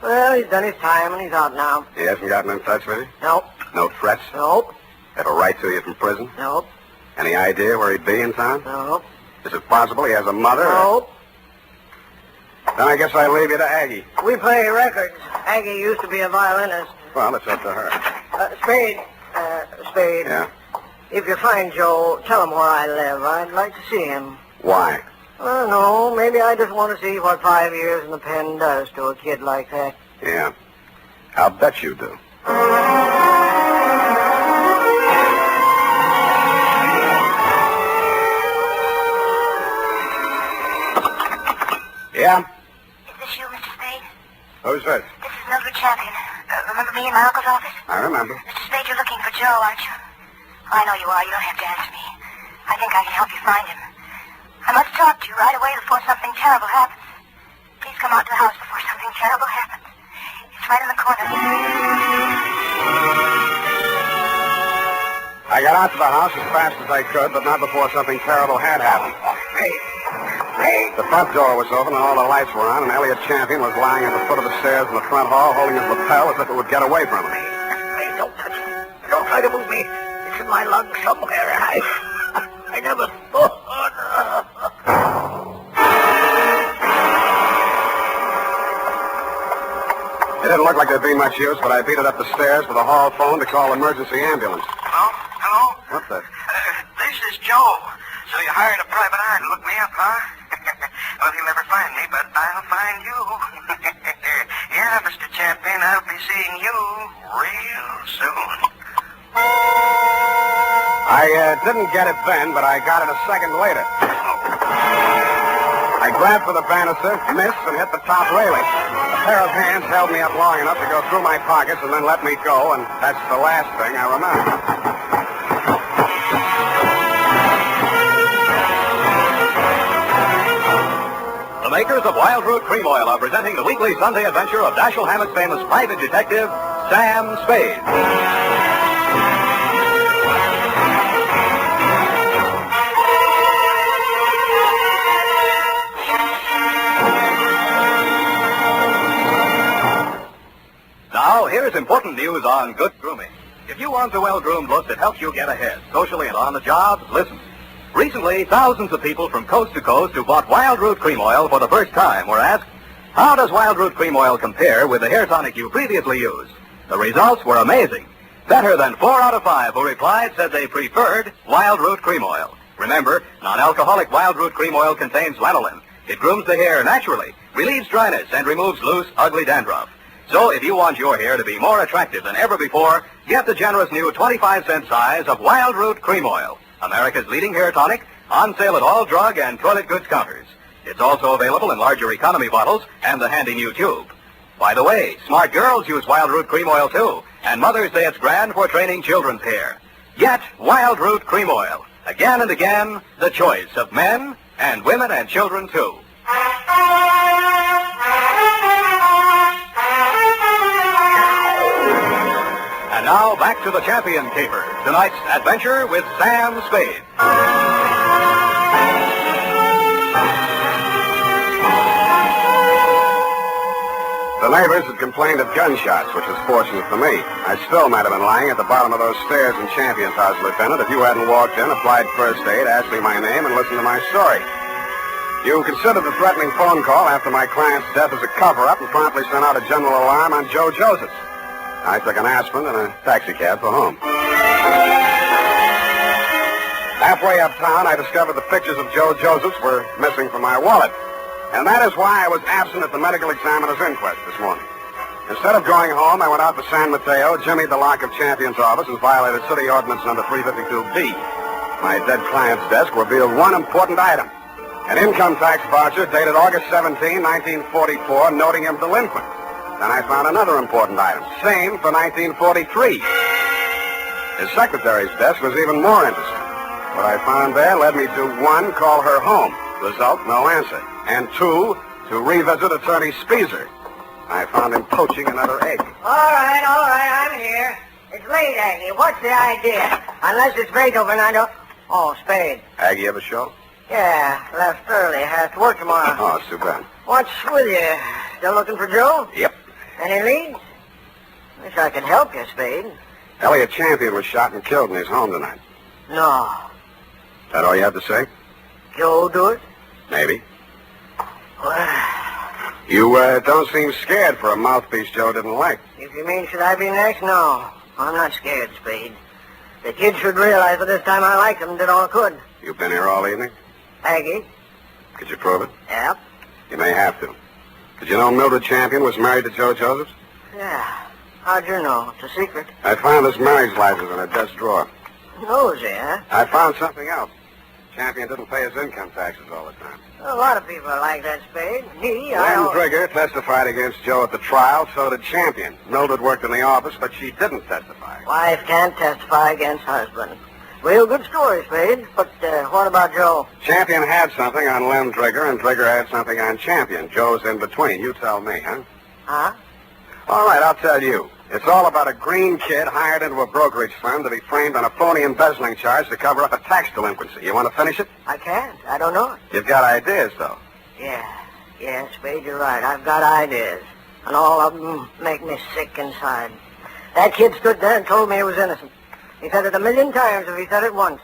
Well, he's done his time and he's out now. He hasn't gotten in touch with you? Nope. No threats? Nope. Ever write to you from prison? Nope. Any idea where he'd be in town? Nope. Is it possible he has a mother? Nope. Then I guess I leave you to Aggie. We play records. Aggie used to be a violinist. Well, it's up to her. Spade. Spade. Yeah? If you find Joe, tell him where I live. I'd like to see him. Why? I don't know. Maybe I just want to see what 5 years in the pen does to a kid like that. Yeah. I'll bet you do. Yeah? Is this you, Mr. Spade? Who's this? This is Mildred Champion. Remember me in my uncle's office? I remember. Mr. Spade, you're looking for Joe, aren't you? I know you are. You don't have to answer me. I think I can help you find him. I must talk to you right away before something terrible happens. Please come out to the house before something terrible happens. It's right in the corner. I got out to the house as fast as I could, but not before something terrible had happened. The front door was open and all the lights were on, and Elliot Champion was lying at the foot of the stairs in the front hall, holding his lapel as if it would get away from him. Hey, don't touch me. Don't try to move me. It's in my lungs somewhere, and I never thought. It didn't look like there'd be much use, but I beat it up the stairs to the hall phone to call emergency ambulance. Hello? What the? This is Joe. So you hired a private eye to look me up, huh? Well, you'll never find me, but I'll find you. Yeah, Mr. Champion, I'll be seeing you real soon. I didn't get it then, but I got it a second later. I grabbed for the banister, missed, and hit the top railing. A pair of hands held me up long enough to go through my pockets and then let me go, and that's the last thing I remember. The makers of Wild Root Cream Oil are presenting the weekly Sunday adventure of Dashiell Hammett's famous private detective, Sam Spade. Now, here this important news on good grooming. If you want a well-groomed look that helps you get ahead, socially and on the job, listen. Recently, thousands of people from coast to coast who bought Wild Root Cream Oil for the first time were asked, how does Wild Root Cream Oil compare with the hair tonic you previously used? The results were amazing. Better than 4 out of 5 who replied said they preferred Wild Root Cream Oil. Remember, non-alcoholic Wild Root Cream Oil contains lanolin. It grooms the hair naturally, relieves dryness, and removes loose, ugly dandruff. So if you want your hair to be more attractive than ever before, get the generous new 25-cent size of Wild Root Cream Oil, America's leading hair tonic, on sale at all drug and toilet goods counters. It's also available in larger economy bottles and the handy new tube. By the way, smart girls use Wild Root Cream Oil too, and mothers say it's grand for training children's hair. Get Wild Root Cream Oil. Again and again, the choice of men and women and children too. And now, back to the Champion Caper. Tonight's adventure with Sam Spade. The neighbors had complained of gunshots, which was fortunate for me. I still might have been lying at the bottom of those stairs in Champion's house, Lieutenant, if you hadn't walked in, applied first aid, asked me my name, and listened to my story. You considered the threatening phone call after my client's death as a cover-up and promptly sent out a general alarm on Joe Josephs. I took an aspirin and a taxicab for home. Halfway uptown, I discovered the pictures of Joe Josephs were missing from my wallet. And that is why I was absent at the medical examiner's inquest this morning. Instead of going home, I went out to San Mateo, jimmied the lock of Champion's office, and violated City Ordinance number 352B. My dead client's desk revealed one important item. An income tax voucher dated August 17, 1944, noting him delinquent. Then I found another important item, same for 1943. His secretary's desk was even more interesting. What I found there led me to 1, call her home. Result, no answer. And 2, to revisit Attorney Speezer. I found him poaching another egg. All right, I'm here. It's late, Aggie. What's the idea? Unless it's Beethoven, I don't... Oh, Spade. Aggie ever show? Yeah, left early. Has to work tomorrow. Oh, it's too bad. What's with you? Still looking for Joe? Yep. Any leads? Wish I could help you, Spade. Elliot Champion was shot and killed in his home tonight. No. That all you have to say? Joe do it? Maybe. You don't seem scared for a mouthpiece Joe didn't like. If you mean should I be next? No. I'm not scared, Spade. The kid should realize that this time I liked him and did all I could. You've been here all evening? Aggie? Could you prove it? Yep. You may have to. Did you know Mildred Champion was married to Joe Josephs? Yeah. How'd you know? It's a secret. I found his marriage license in a desk drawer. Nosy, huh? I found something else. Champion didn't pay his income taxes all the time. A lot of people are like that, Spade. Lynn Trigger testified against Joe at the trial, so did Champion. Mildred worked in the office, but she didn't testify. Wife can't testify against husband. Real good story, Spade. But what about Joe? Champion had something on Lynn Trigger, and Trigger had something on Champion. Joe's in between. You tell me, huh? Huh? All right, I'll tell you. It's all about a green kid hired into a brokerage firm to be framed on a phony embezzling charge to cover up a tax delinquency. You want to finish it? I can't. I don't know it. You've got ideas, though. Yeah, Spade, you're right. I've got ideas. And all of them make me sick inside. That kid stood there and told me he was innocent. He said it 1,000,000 times if he said it once.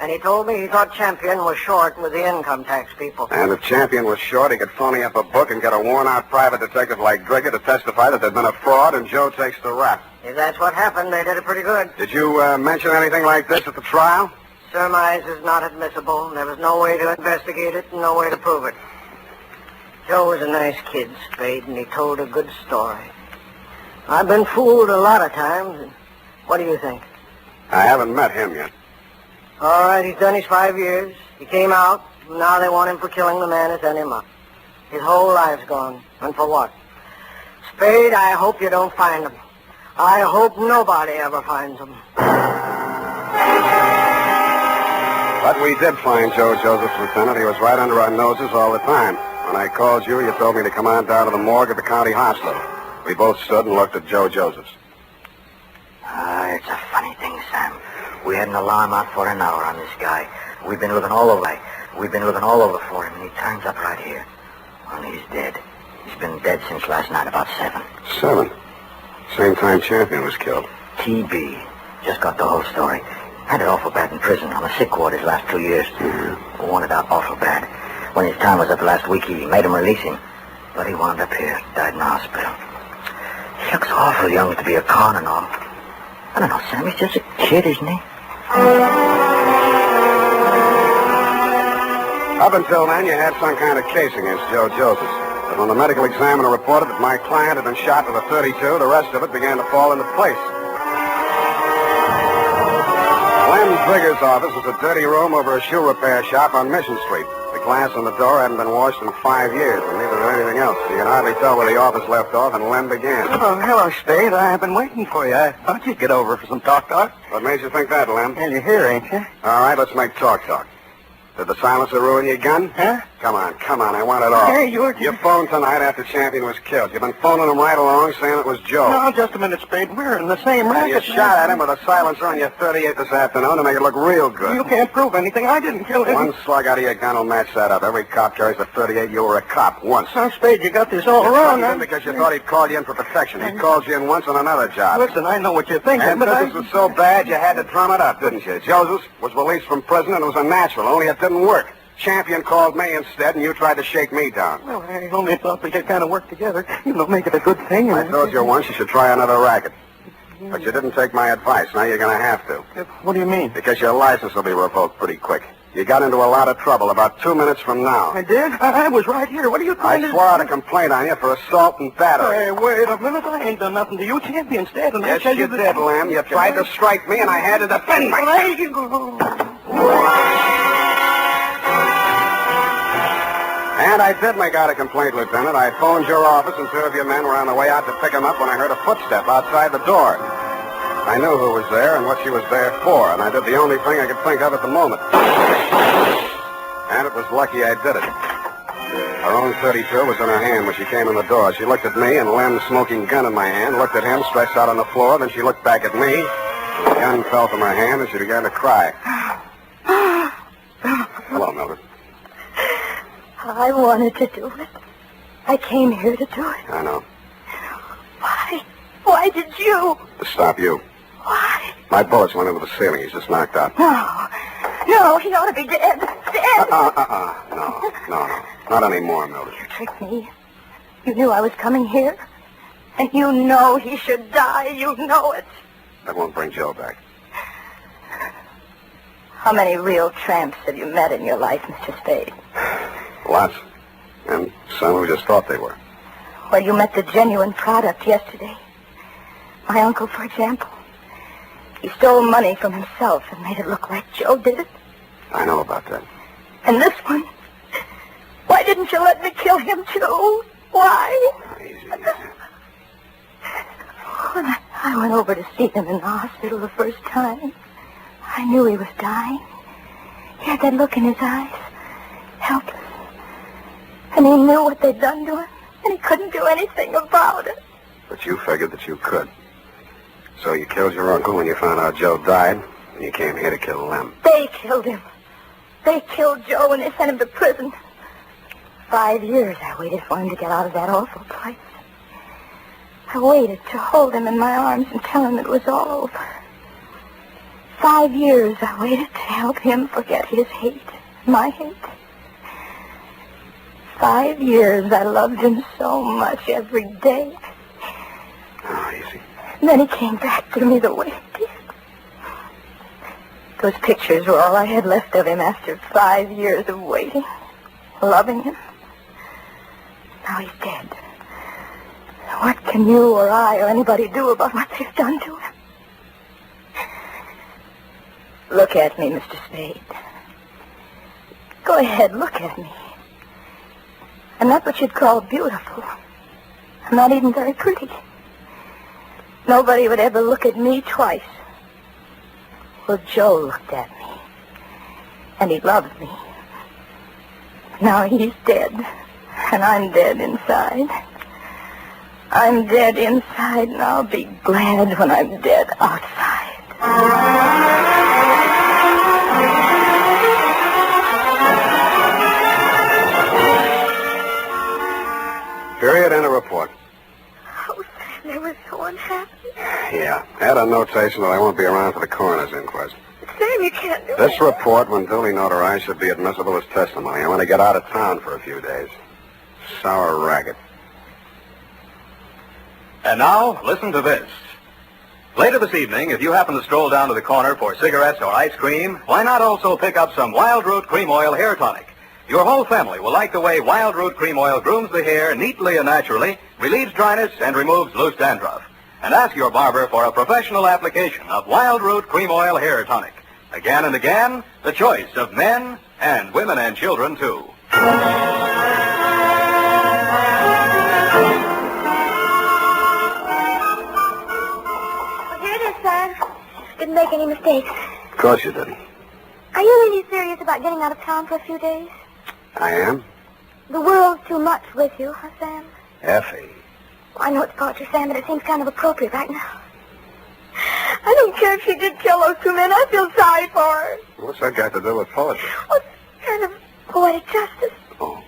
And he told me he thought Champion was short with the income tax people. And if Champion was short, he could phony up a book and get a worn-out private detective like Drigger to testify that there'd been a fraud, and Joe takes the rap. If that's what happened, they did it pretty good. Did you mention anything like this at the trial? Surmise is not admissible. There was no way to investigate it and no way to prove it. Joe was a nice kid, Spade, and he told a good story. I've been fooled a lot of times. What do you think? I haven't met him yet. All right, he's done his 5 years. He came out, and now they want him for killing the man who sent him up. His whole life's gone. And for what? Spade, I hope you don't find him. I hope nobody ever finds him. But we did find Joe Josephs, Lieutenant. He was right under our noses all the time. When I called you, you told me to come on down to the morgue at the county hospital. We both stood and looked at Joe Josephs. It's a funny thing, Sam. We had an alarm out for an hour on this guy. We've been looking all over. We've been looking all over for him, and he turns up right here. Well, he's dead. He's been dead since last night about 7. 7? Same time Champion was killed. TB. Just got the whole story. Had it awful bad in prison on the sick ward his last 2 years. Wanted out awful bad. When his time was up last week, he made him release him. But he wound up here, died in the hospital. He looks awful young to be a con and all. I don't know, Sam, he's just a kid, isn't he? Up until then, you had some kind of case against Joe Joseph. But when the medical examiner reported that my client had been shot with a .32, the rest of it began to fall into place. Lem Trigger's office was a dirty room over a shoe repair shop on Mission Street. The glass on the door hadn't been washed in 5 years, and neither did anything else. You can hardly tell where the office left off and Lem began. Oh, hello, Spade. I've been waiting for you. I thought you'd get over for some talk. What made you think that, Lem? Well, you're here, ain't you? All right, let's make talk. Did the silencer ruin your gun? Huh? Come on, I want it all. Hey, You phoned tonight after Champion was killed. You've been phoning him right along saying it was Joe. No, just a minute, Spade. We're in the same racket. You shot at him with a silencer on your .38 this afternoon to make it look real good. You can't prove anything. I didn't kill him. One slug out of your gun will match that up. Every cop carries a .38. You were a cop once. Now, Spade, you got this all wrong. Because you thought he'd called you in for protection. He called you in once on another job. Listen, I know what you're thinking, And but business was so bad you had to drum it up, didn't you? Joseph was released from prison and it was a natural, only it didn't work. Champion called me instead, and you tried to shake me down. Well, I only thought we could kind of work together. Make it a good thing. I told you once you should try another racket. But you didn't take my advice. Now you're going to have to. What do you mean? Because your license will be revoked pretty quick. You got into a lot of trouble about 2 minutes from now. I did? I was right here. What are you trying to do? I swore out a complaint on you for assault and battery. Hey, wait a minute. I ain't done nothing to you. Champion's dead, and I Yes, tell you you did, Lamb. You tried to strike me, and I had to defend myself. And I did make out a complaint, Lieutenant. I phoned your office, and 2 of your men were on the way out to pick him up when I heard a footstep outside the door. I knew who was there and what she was there for, and I did the only thing I could think of at the moment. And it was lucky I did it. Her own .32 was in her hand when she came in the door. She looked at me, and Lem's smoking gun in my hand, looked at him stretched out on the floor, then she looked back at me. The gun fell from her hand, and she began to cry. Hello, Mildred. I wanted to do it. I came here to do it. I know. Why? Why did you? To stop you. Why? My bullets went into the ceiling. He's just knocked out. No, he ought to be dead. Dead. No. Not anymore, Mildred. You tricked me. You knew I was coming here. And you know he should die. You know it. That won't bring Joe back. How many real tramps have you met in your life, Mr. Spade? Lots. And some who just thought they were. Well, you met the genuine product yesterday. My uncle, for example. He stole money from himself and made it look like Joe did it. I know about that. And this one? Why didn't you let me kill him, too? Why? Easy. When I went over to see him in the hospital the first time, I knew he was dying. He had that look in his eyes, helpless. And he knew what they'd done to him, and he couldn't do anything about it. But you figured that you could. So you killed your uncle when you found out Joe died, and you came here to kill Lem. They killed him. They killed Joe, and they sent him to prison. 5 years I waited for him to get out of that awful place. I waited to hold him in my arms and tell him it was all over. 5 years I waited to help him forget his hate, my hate. 5 years I loved him so much every day. Oh, easy. And then he came back to me the way he did. Those pictures were all I had left of him after 5 years of waiting, loving him. Now he's dead. What can you or I or anybody do about what they've done to him? Look at me, Mr. Spade. Go ahead, look at me. I'm not what you'd call beautiful. I'm not even very pretty. Nobody would ever look at me twice. Well, Joe looked at me. And he loved me. Now he's dead. And I'm dead inside. I'm dead inside, and I'll be glad when I'm dead outside. Period and a report. Oh, they were so unhappy. Yeah. Add a notation that I won't be around for the coroner's inquest. Sam, you can't do This it. report, when duly notarized, should be admissible as testimony. I want to get out of town for a few days. Sour racket. And now, listen to this. Later this evening, if you happen to stroll down to the corner for cigarettes or ice cream, why not also pick up some Wild Root Cream Oil Hair Tonic? Your whole family will like the way Wild Root Cream Oil grooms the hair neatly and naturally, relieves dryness, and removes loose dandruff. And ask your barber for a professional application of Wild Root Cream Oil Hair Tonic. Again and again, the choice of men and women and children, too. Here it is, Sam. Didn't make any mistakes. Of course you didn't. Are you really serious about getting out of town for a few days? I am? The world's too much with you, huh, Sam? Effie. I know it's torture, Sam, but it seems kind of appropriate right now. I don't care if she did kill those two men. I feel sorry for her. What's that got to do with poetry? What kind of poetic justice? Oh.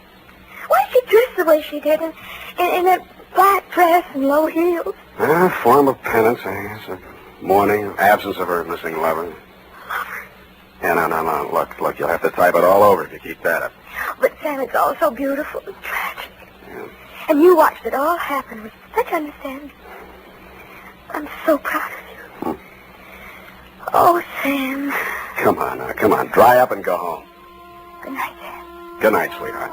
Why did she dress the way she did in that black dress and low heels? A form of penance, I guess. Of mourning, absence of her missing lover. Lover? Yeah, no. Look, you'll have to type it all over if you keep that up. But, Sam, it's all so beautiful and tragic. Yeah. And you watched it all happen with such understanding. I'm so proud of you. Oh, Sam. Come on now, come on. Dry up and go home. Good night, Sam. Good night, sweetheart.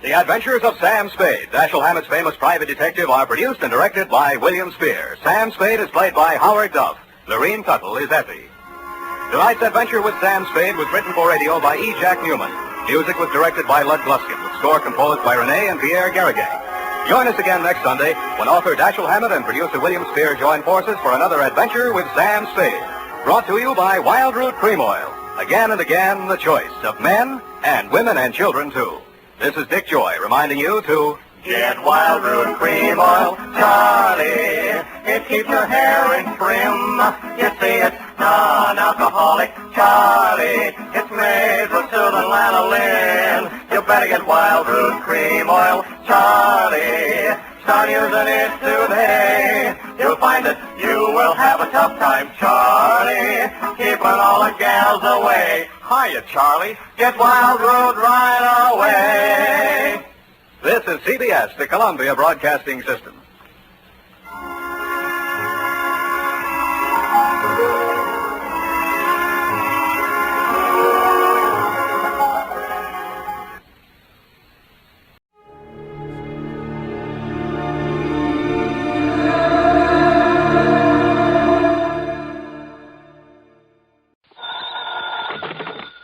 The Adventures of Sam Spade, Dashiell Hammett's famous private detective, are produced and directed by William Spear. Sam Spade is played by Howard Duff. Lorene Tuttle is Effie. Tonight's adventure with Sam Spade was written for radio by E. Jack Newman. Music was directed by Lud Gluskin, with score composed by Renee and Pierre Garrigay. Join us again next Sunday when author Dashiell Hammett and producer William Spear join forces for another adventure with Sam Spade. Brought to you by Wild Root Cream Oil. Again and again, the choice of men and women and children, too. This is Dick Joy reminding you to get Wild Root Cream Oil, Charlie. It keeps your hair in trim. You see, it's non-alcoholic, Charlie. It's made with soothing lanolin. You better get Wild Root Cream Oil, Charlie. Start using it today. You'll find that you will have a tough time, Charlie, keeping all the gals away. Hiya, Charlie. Get Wild Root right away. This is CBS, the Columbia Broadcasting System.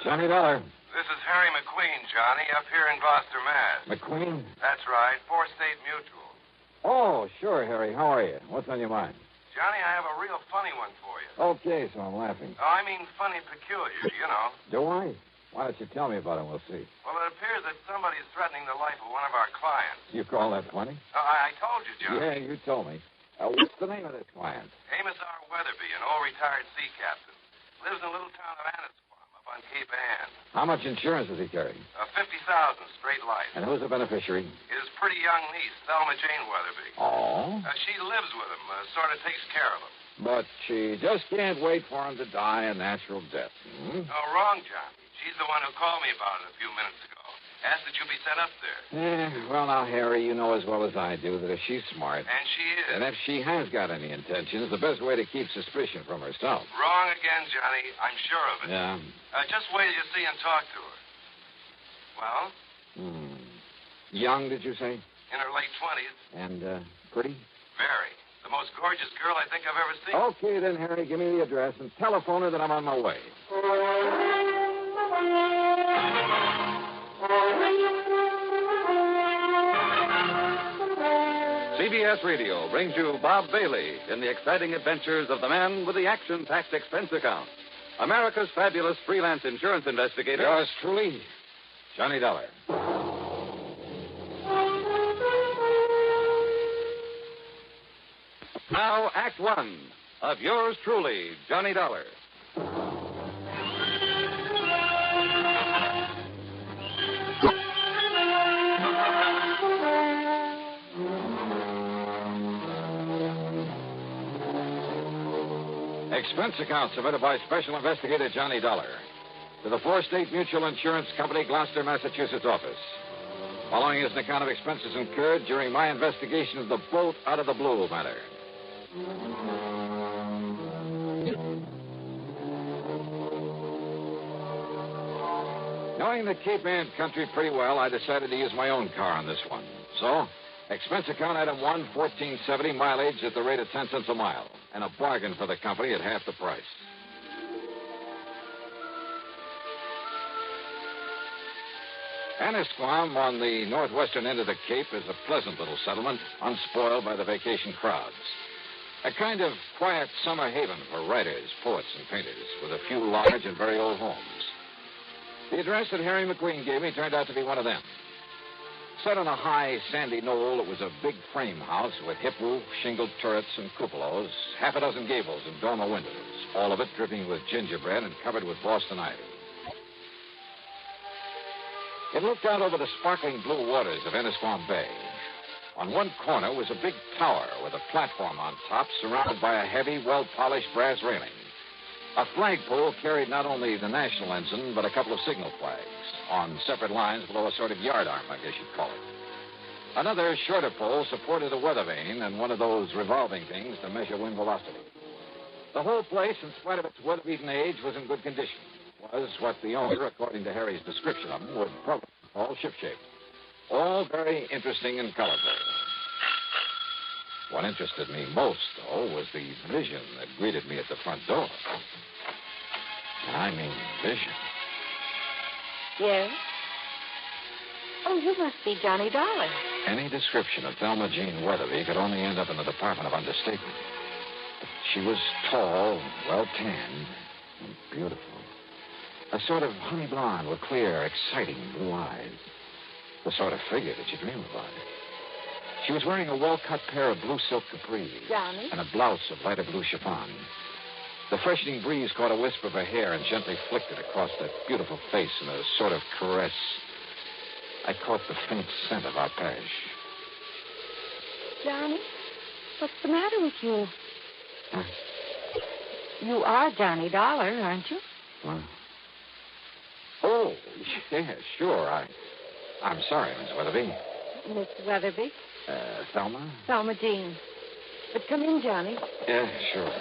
$20. This is Harry McQueen, Johnny, up here in Gloucester, Mass. McQueen? That's right, 4-State Mutual. Oh, sure, Harry. How are you? What's on your mind? Johnny, I have a real funny one for you. Okay, so I'm laughing. Oh, I mean funny peculiar, you know. Do I? Why don't you tell me about it? We'll see. Well, it appears that somebody's threatening the life of one of our clients. You call that funny? I told you, Johnny. Yeah, you told me. What's the name of this client? Amos R. Weatherby, an old retired sea captain. Lives in a little town of Annisquam up on Cape Ann. How much insurance does he carry? 50,000 straight life. And who's the beneficiary? His pretty young niece, Thelma Jane Weatherby. Oh? She lives with him, sort of takes care of him. But she just can't wait for him to die a natural death. Hmm? Oh, wrong, Johnny. She's the one who called me about it a few minutes ago. Asked that you be sent up there. Well, now, Harry, you know as well as I do that if she's smart... And she is. And if she has got any intentions, the best way to keep suspicion from herself. Wrong again, Johnny. I'm sure of it. Yeah. Just wait till you see and talk to her. Well? Young, did you say? In her late 20s. And, pretty? Very. The most gorgeous girl I think I've ever seen. Okay, then, Harry, give me the address and telephone her that I'm on my way. CBS Radio brings you Bob Bailey in the exciting adventures of the man with the action-packed expense account. America's fabulous freelance insurance investigator. Yours truly, Johnny Dollar. Now, Act One. of yours truly, Johnny Dollar. Expense account submitted by Special Investigator Johnny Dollar to the Four State Mutual Insurance Company, Gloucester, Massachusetts office. Following is an account of expenses incurred during my investigation of the boat out of the blue matter. Knowing the Cape Ann country pretty well, I decided to use my own car on this one. So, expense account item 1, $14.70, mileage at the rate of 10 cents a mile, and a bargain for the company at half the price. Annisquam, on the northwestern end of the Cape, is a pleasant little settlement, unspoiled by the vacation crowds. A kind of quiet summer haven for writers, poets, and painters, with a few large and very old homes. The address that Harry McQueen gave me turned out to be one of them. Set on a high, sandy knoll, it was a big frame house with hip roof, shingled turrets, and cupolas, half a dozen gables and dormer windows, all of it dripping with gingerbread and covered with Boston ivy. It looked out over the sparkling blue waters of Annisquam Bay. On one corner was a big tower with a platform on top surrounded by a heavy, well-polished brass railing. A flagpole carried not only the national ensign, but a couple of signal flags on separate lines below a sort of yardarm, I guess you'd call it. Another shorter pole supported a weather vane and one of those revolving things to measure wind velocity. The whole place, in spite of its weather-beaten age, was in good condition. Was what the owner, according to Harry's description of them, would probably call shipshape. All very interesting and colorful. What interested me most, though, was the vision that greeted me at the front door. And I mean vision. Yes? Oh, you must be Johnny Dollar. Any description of Thelma Jean Weatherby could only end up in the Department of Understatement. She was tall, well-tanned, and beautiful. A sort of honey blonde with clear, exciting blue eyes. The sort of figure that you dream about. She was wearing a well-cut pair of blue silk capris. Johnny? And a blouse of lighter blue chiffon. The freshening breeze caught a wisp of her hair and gently flicked it across that beautiful face in a sort of caress. I caught the faint scent of arpege. Johnny, what's the matter with you? Huh? You are Johnny Dollar, aren't you? What? Oh, yeah, sure. I'm sorry, Miss Weatherby. Miss Weatherby? Thelma? Thelma Jean. But come in, Johnny. Yeah, sure.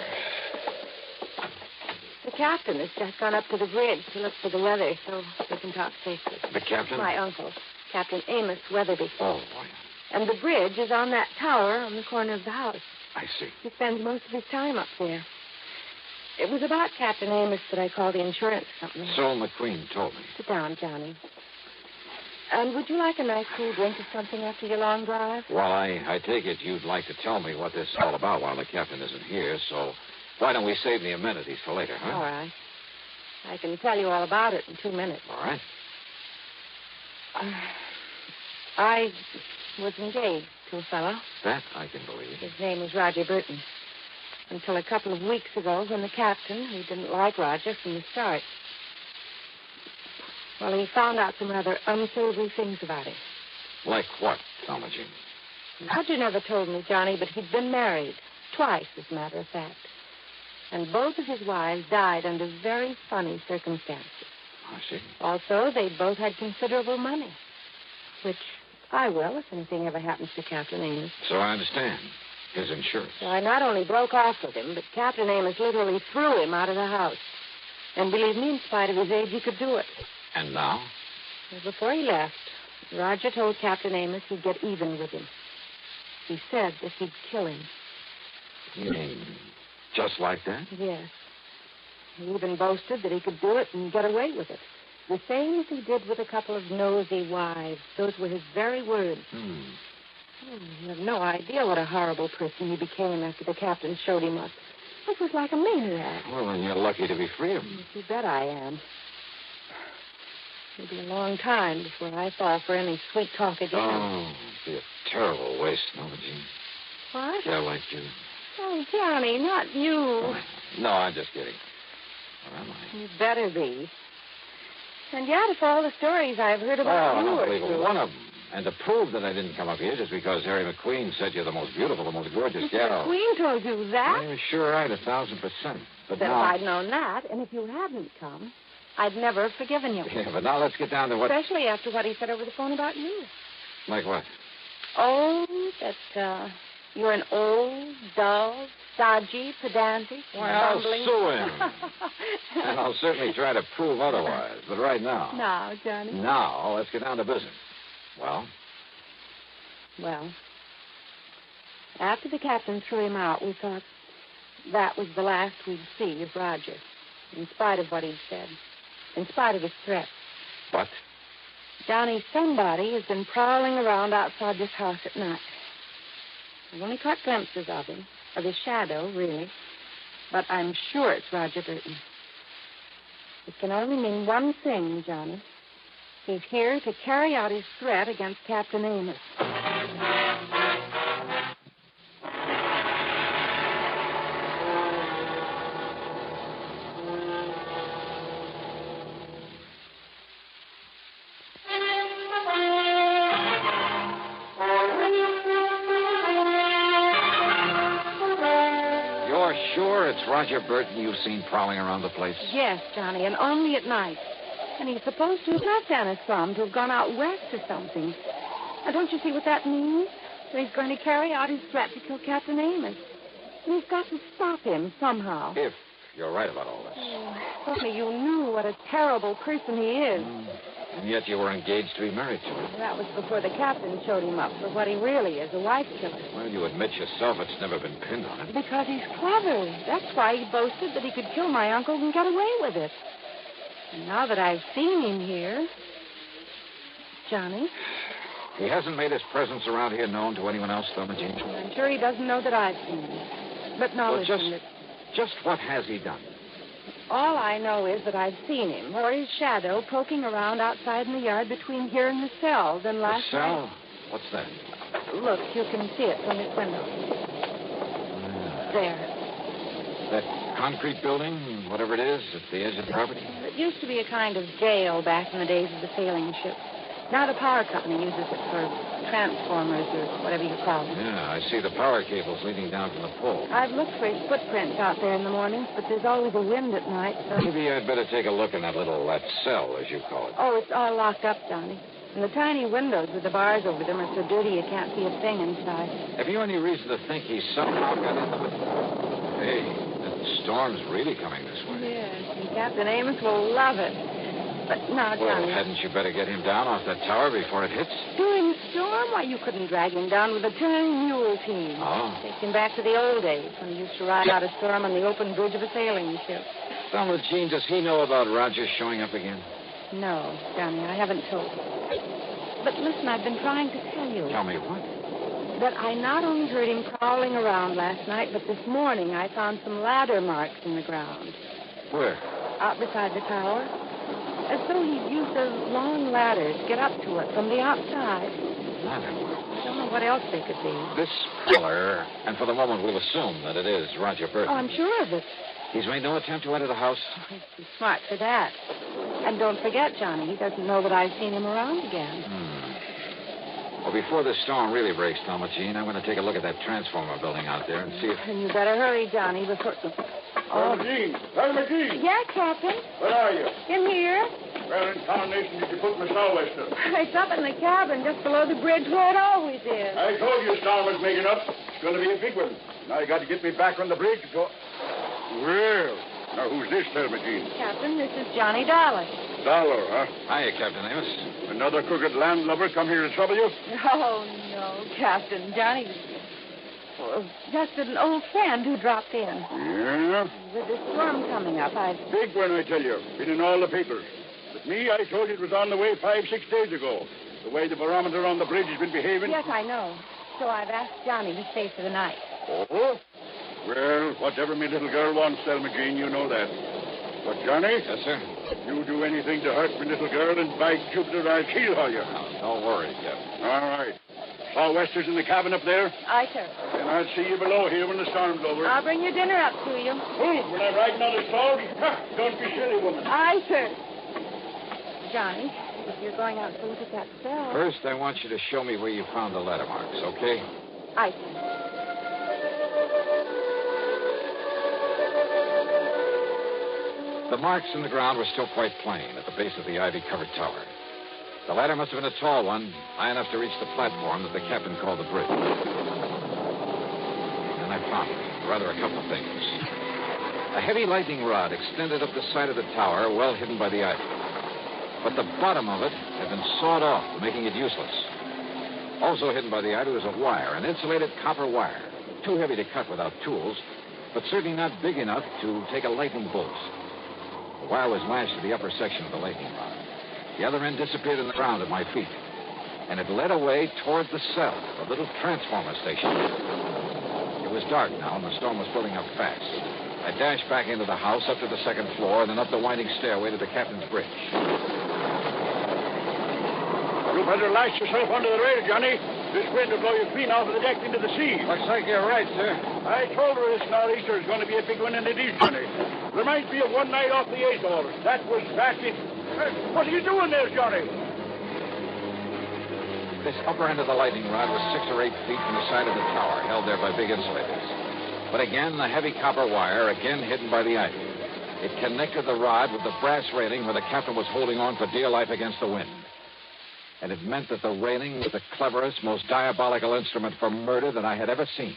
The captain has just gone up to the bridge to look for the weather so we can talk safely. The captain? My uncle, Captain Amos Weatherby. Oh, boy. And the bridge is on that tower on the corner of the house. I see. He spends most of his time up there. It was about Captain Amos that I called the insurance company. So McQueen told me. Sit down, Johnny. And would you like a nice cool drink or something after your long drive? Well, I take it you'd like to tell me what this is all about while the captain isn't here, so why don't we save the amenities for later, huh? All right. I can tell you all about it in 2 minutes. All right. I was engaged to a fellow. That I can believe. His name was Roger Burton. Until a couple of weeks ago when the captain, who didn't like Roger from the start, well, he found out some rather unsavory things about him. Like what, Thelma Jean? Roger never told me, Johnny, but he'd been married. Twice, as a matter of fact. And both of his wives died under very funny circumstances. I see. Also, they both had considerable money, which I will if anything ever happens to Captain Amos. So I understand. His insurance. So I not only broke off with him, but Captain Amos literally threw him out of the house. And believe me, in spite of his age, he could do it. And now? Well, before he left, Roger told Captain Amos he'd get even with him. He said that he'd kill him. You mean just like that? Yes. He even boasted that he could do it and get away with it. The same as he did with a couple of nosy wives. Those were his very words. You have no idea what a horrible person he became after the captain showed him up. It was like a maniac. Well, then you're lucky to be free of him. You bet I am. It'll be a long time before I fall for any sweet talk again. Oh, it'd be a terrible waste, Thelma Jean. What? Yeah, like you. Oh, Johnny, not you. No, I'm just kidding. Or am I? You better be. And yet, if all the stories I've heard about you I are don't believe true. one of them. And to prove that I didn't come up here just because Harry McQueen said you're the most beautiful, the most gorgeous gal. Queen told you that. You're sure right, 1,000%. But Then now... if I'd known that, and if you hadn't come, I'd never have forgiven you. Yeah, but now let's get down to what... Especially after what he said over the phone about you. Like what? Oh, that, you're an old, dull, stodgy, pedantic, Well, I'll bumbling... sue him. And I'll certainly try to prove otherwise. But right now... Now, Johnny. Now, let's get down to business. Well, after the captain threw him out, we thought that was the last we'd see of Roger, in spite of what he'd said, in spite of his threats. But? Johnny, somebody has been prowling around outside this house at night. I've only caught glimpses of him, of his shadow, really, but I'm sure it's Roger Burton. It can only mean one thing, Johnny. He's here to carry out his threat against Captain Amos. You're sure it's Roger Burton you've seen prowling around the place? Yes, Johnny, and only at night. And he's supposed to have left Anna's farm to have gone out west or something. Now, don't you see what that means? That he's going to carry out his threat to kill Captain Amos. And he's got to stop him somehow. If you're right about all this. Oh, if only you knew what a terrible person he is. And yet you were engaged to be married to him. That was before the captain showed him up for what he really is, a wife killer. Well, you admit yourself it's never been pinned on him. Because he's clever. That's why he boasted that he could kill my uncle and get away with it. And now that I've seen him here... Johnny? He hasn't made his presence around here known to anyone else, though, Jean? I'm sure he doesn't know that I've seen him. But now Well, listen, just what has he done? all I know is that I've seen him, or his shadow, poking around outside in the yard between here and the cell. Then last The cell? night... What's that? Look, you can see it from this window. There. That concrete building, whatever it is, at the edge of the property? It used to be a kind of jail back in the days of the sailing ships. Now the power company uses it for transformers or whatever you call them. Yeah, I see the power cables leading down from the pole. I've looked for his footprints out there in the mornings, but there's always a wind at night, so... Maybe I'd better take a look in that cell, as you call it. Oh, it's all locked up, Johnny. And the tiny windows with the bars over them are so dirty you can't see a thing inside. Have you any reason to think he somehow got into it? Hey, the storm's really coming this way. Yes, and Captain Amos will love it. But now, Well, Johnny... hadn't you better get him down off that tower before it hits? During the storm? Why, you couldn't drag him down with a turning mule team. Oh. Take him back to the old days when he used to ride out a storm on the open bridge of a sailing ship. Thelma Jean, does he know about Roger showing up again? No, Johnny, I haven't told him. But listen, I've been trying to tell you. Tell me what? That I not only heard him prowling around last night, but this morning I found some ladder marks in the ground. Where? Out beside the tower. As though he'd used a long ladder to get up to it from the outside. Ladder marks? I don't know what else they could be. This feller, and for the moment we'll assume that it is Roger Burton. Oh, I'm sure of it. He's made no attempt to enter the house? Oh, he's too smart for that. And don't forget, Johnny, he doesn't know that I've seen him around again. Well, before this storm really breaks, Thelma Jean, I'm going to take a look at that transformer building out there and see if... And you better hurry, Johnny, before... Thelma Jean! Thelma Jean! Yeah, Captain? Where are you? In here. Where in tarnation did you put my sou'wester? It's up in the cabin just below the bridge where it always is. I told you a storm was making up. It's going to be a big one. Now you got to get me back on the bridge. Well, now who's this, Thelma Jean? Captain, this is Johnny Dollar. Dollar, huh? Hiya, Captain Amos. Another crooked landlubber come here to trouble you? Oh, no, Captain. Johnny's just an old friend who dropped in. Yeah? With the storm coming up, Big one, I tell you. Been in all the papers. But me, I told you it was on the way 5-6 days ago. The way the barometer on the bridge has been behaving. Yes, I know. So I've asked Johnny to stay for the night. Oh? Well, whatever me little girl wants, Thelma Jean, you know that. But, Johnny? Yes, sir? You do anything to hurt me little girl, and by Jupiter, I'll kill you. No, don't worry, Captain. All right. Southwesters in the cabin up there? Aye, sir. And I'll see you below here when the storm's over. I'll bring your dinner up to you. When I'm riding on the storm, don't be silly, woman. Aye, sir. Johnny, if you're going out to look at that cell... First, I want you to show me where you found the letter marks, okay? Aye, sir. The marks in the ground were still quite plain at the base of the ivy-covered tower. The ladder must have been a tall one, high enough to reach the platform that the captain called the bridge. And I found, rather, a couple of things. A heavy lightning rod extended up the side of the tower, well hidden by the ivy. But the bottom of it had been sawed off, making it useless. Also hidden by the ivy was a wire, an insulated copper wire. Too heavy to cut without tools, but certainly not big enough to take a lightning bolt. The wire was lashed to the upper section of the lightning rod. The other end disappeared in the ground at my feet. And it led away toward the cell, the little transformer station. It was dark now, and the storm was building up fast. I dashed back into the house, up to the second floor, and then up the winding stairway to the captain's bridge. You better lash yourself under the rail, Johnny. This wind will blow you clean off of the deck into the sea. Looks like you're right, sir. I told her this nor'easter is going to be a big one, and it is, Johnny. Reminds me of one night off the Azores. That was vastly... What are you doing there, Johnny? This upper end of the lightning rod was 6 or 8 feet from the side of the tower, held there by big insulators. But again, the heavy copper wire, again hidden by the ivy. It connected the rod with the brass railing where the captain was holding on for dear life against the wind. And it meant that the railing was the cleverest, most diabolical instrument for murder that I had ever seen.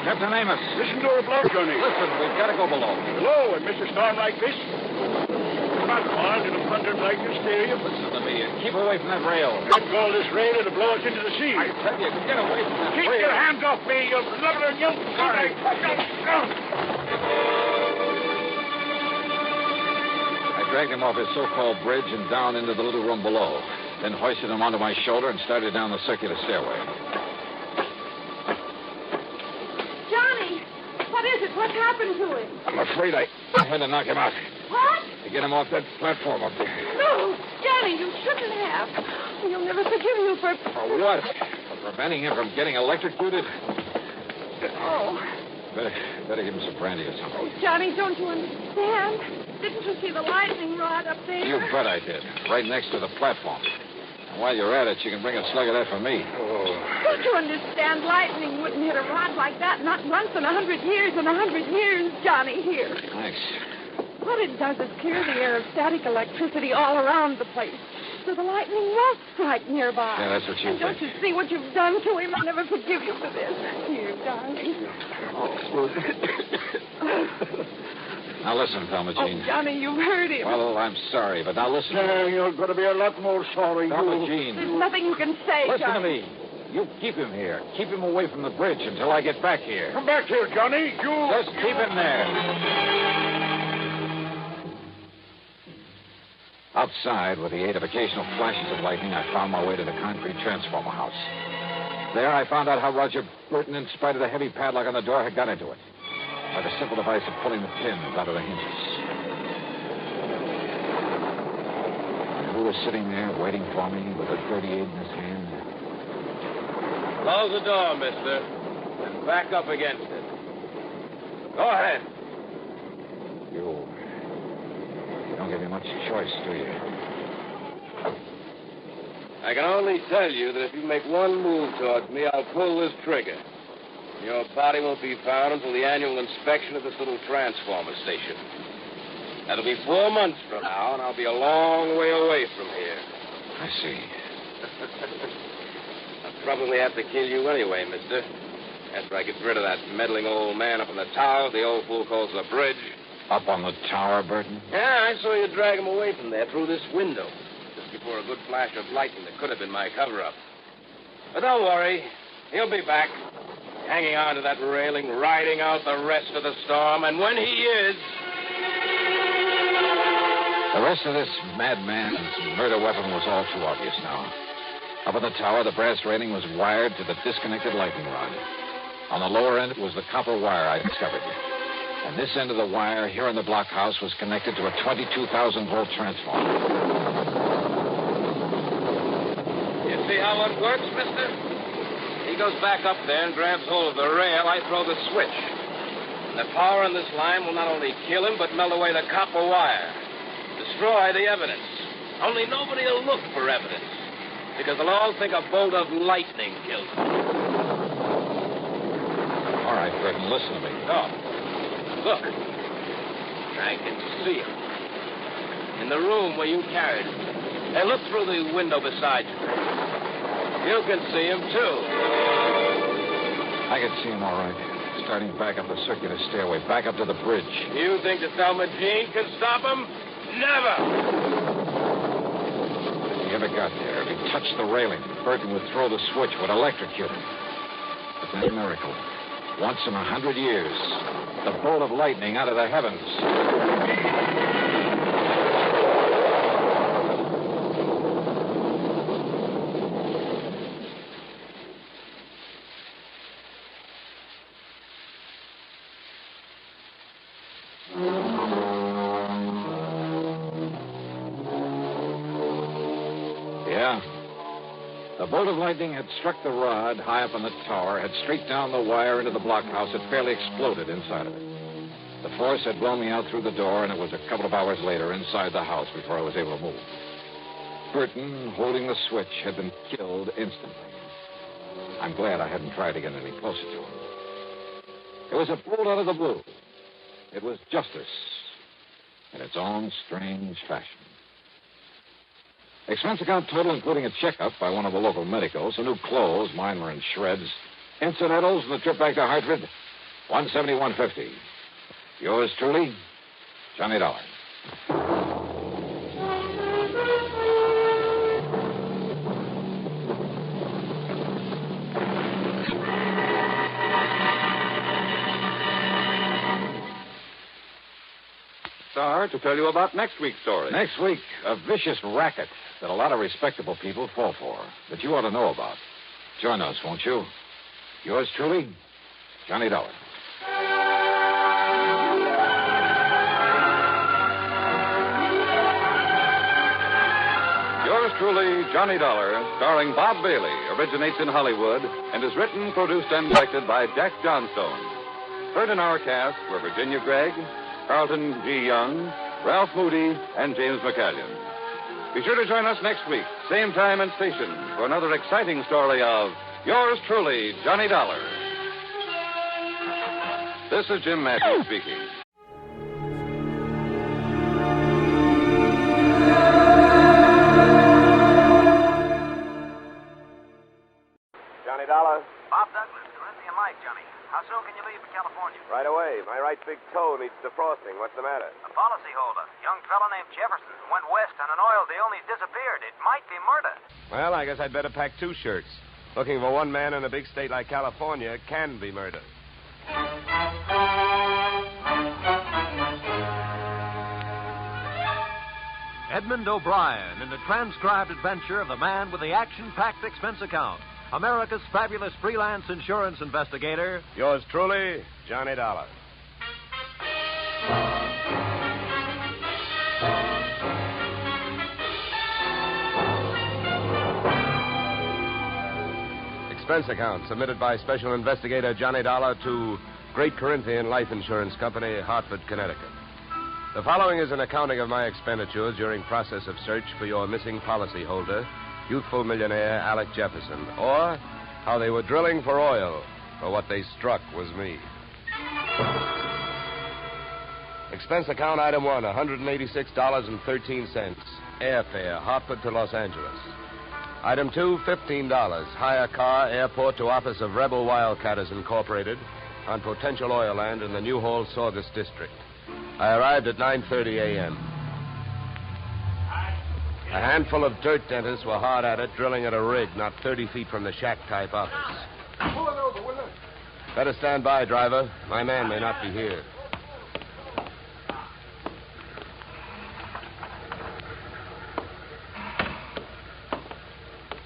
Captain Amos. Listen to her blow, Johnny. Listen, we've got to go below. Below, and Mr. Storm like this? Not wild, it'll thunder and lightning scare you. Listen to me. Keep away from that rail. Let go of this rail, it'll blow us into the sea. I tell you, get away from that rail. Keep your hands off me, you blubber and you... Sorry. I dragged him off his so-called bridge and down into the little room below, then hoisted him onto my shoulder and started down the circular stairway. What happened to him? I'm afraid I had to knock him out. What? To get him off that platform up there. No, Johnny, you shouldn't have. He'll never forgive you for... For what? For preventing him from getting electrocuted? Oh. Better give him some brandy or something. Oh, Johnny, don't you understand? Didn't you see the lightning rod up there? You bet I did. Right next to the platform. And while you're at it, you can bring a slug of that for me. Oh. Don't you understand? Lightning wouldn't hit a rod like that, not once in 100 years. In 100 years, Johnny, here. Thanks. What it does is clear the air of static electricity all around the place. So the lightning won't strike nearby. Yeah, that's what you think. Don't you see what you've done to him? I'll never forgive you for this. Here, darling. Now listen, Thelma Jean. Oh, Johnny, you've hurt him. Well, I'm sorry, but now listen. You're going to be a lot more sorry. Thelma Jean. There's nothing you can say, Listen Johnny. to me. You keep him here. Keep him away from the bridge until I get back here. Come back here, Johnny. Just keep him there. Outside, with the aid of occasional flashes of lightning, I found my way to the concrete transformer house. There, I found out how Roger Burton, in spite of the heavy padlock on the door, had got into it. By the simple device of pulling the pins out of the hinges. And who was sitting there waiting for me with a .38 in his hand? Close the door, mister. And back up against it. Go ahead. You don't give me much choice, do you? I can only tell you that if you make one move towards me, I'll pull this trigger. Your body won't be found until the annual inspection of this little transformer station. That'll be 4 months from now, and I'll be a long way away from here. I see. I'll probably have to kill you anyway, mister. After I get rid of that meddling old man up on the tower the old fool calls the bridge. Up on the tower, Burton? Yeah, I saw you drag him away from there through this window. Just before a good flash of lightning that could have been my cover-up. But don't worry. He'll be back. Hanging on to that railing, riding out the rest of the storm. And when he is... The rest of this madman's murder weapon was all too obvious now. Up on the tower, the brass railing was wired to the disconnected lightning rod. On the lower end was the copper wire I discovered. And this end of the wire here in the blockhouse was connected to a 22,000-volt transformer. You see how it works, mister? He goes back up there and grabs hold of the rail. I throw the switch. The power in this line will not only kill him, but melt away the copper wire. Destroy the evidence. Only nobody will look for evidence, because they'll all think a bolt of lightning killed him. All right, Burton, listen to me. Oh, look. I can see him. In the room where you carried him. Hey, look through the window beside you. You can see him, too. I can see him all right. Starting back up the circular stairway, back up to the bridge. You think the Thelma Jean can stop him? Never! If he ever got there, if he touched the railing, Burton would throw the switch, would electrocute him. But then a miracle. Once in 100 years, the bolt of lightning out of the heavens. The bolt of lightning had struck the rod high up on the tower, had streaked down the wire into the blockhouse. It fairly exploded inside of it. The force had blown me out through the door, and it was a couple of hours later inside the house before I was able to move. Burton, holding the switch, had been killed instantly. I'm glad I hadn't tried to get any closer to him. It was a bolt out of the blue. It was justice in its own strange fashion. Expense account total, including a checkup by one of the local medicos, some new clothes, mine were in shreds, incidentals, and the trip back to Hartford, $171.50. Yours truly, Johnny Dollar. Star, to tell you about next week's story. Next week, a vicious racket that a lot of respectable people fall for, that you ought to know about. Join us, won't you? Yours truly, Johnny Dollar. Yours truly, Johnny Dollar, starring Bob Bailey, originates in Hollywood and is written, produced, and directed by Jack Johnstone. Heard in our cast were Virginia Gregg, Carlton G. Young, Ralph Moody, and James McCallion. Be sure to join us next week, same time and station, for another exciting story of Yours truly, Johnny Dollar. This is Jim Matthews speaking. Johnny Dollar? Bob Douglas, Corinthian Light, Johnny. How soon can you leave for California? Right away. My right big toe needs defrosting. What's the matter? A policyholder, young fellow named Jefferson, went west on an oil deal and he's disappeared. It might be murder. Well, I guess I'd better pack 2 shirts. Looking for one man in a big state like California can be murder. Edmund O'Brien in the transcribed adventure of the man with the action-packed expense account. America's fabulous freelance insurance investigator. Yours truly, Johnny Dollar. Expense account submitted by Special Investigator Johnny Dollar to Great Corinthian Life Insurance Company, Hartford, Connecticut. The following is an accounting of my expenditures during process of search for your missing policyholder, youthful millionaire Alec Jefferson, or how they were drilling for oil, for what they struck was me. Expense account item 1, $186.13. Airfare, Hartford to Los Angeles. Item 2, $15. Hire car, airport to office of Rebel Wildcatters Incorporated on potential oil land in the New Hall Saugus district. I arrived at 9:30 a.m. A handful of dirt dentists were hard at it, drilling at a rig not 30 feet from the shack-type office. Pull it over, will you? Better stand by, driver. My man may not be here.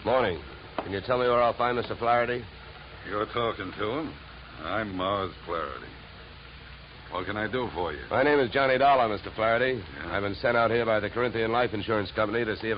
Morning. Can you tell me where I'll find Mr. Flaherty? You're talking to him. I'm Mars Flaherty. What can I do for you? My name is Johnny Dollar, Mr. Flaherty. I've been sent out here by the Corinthian Life Insurance Company to see if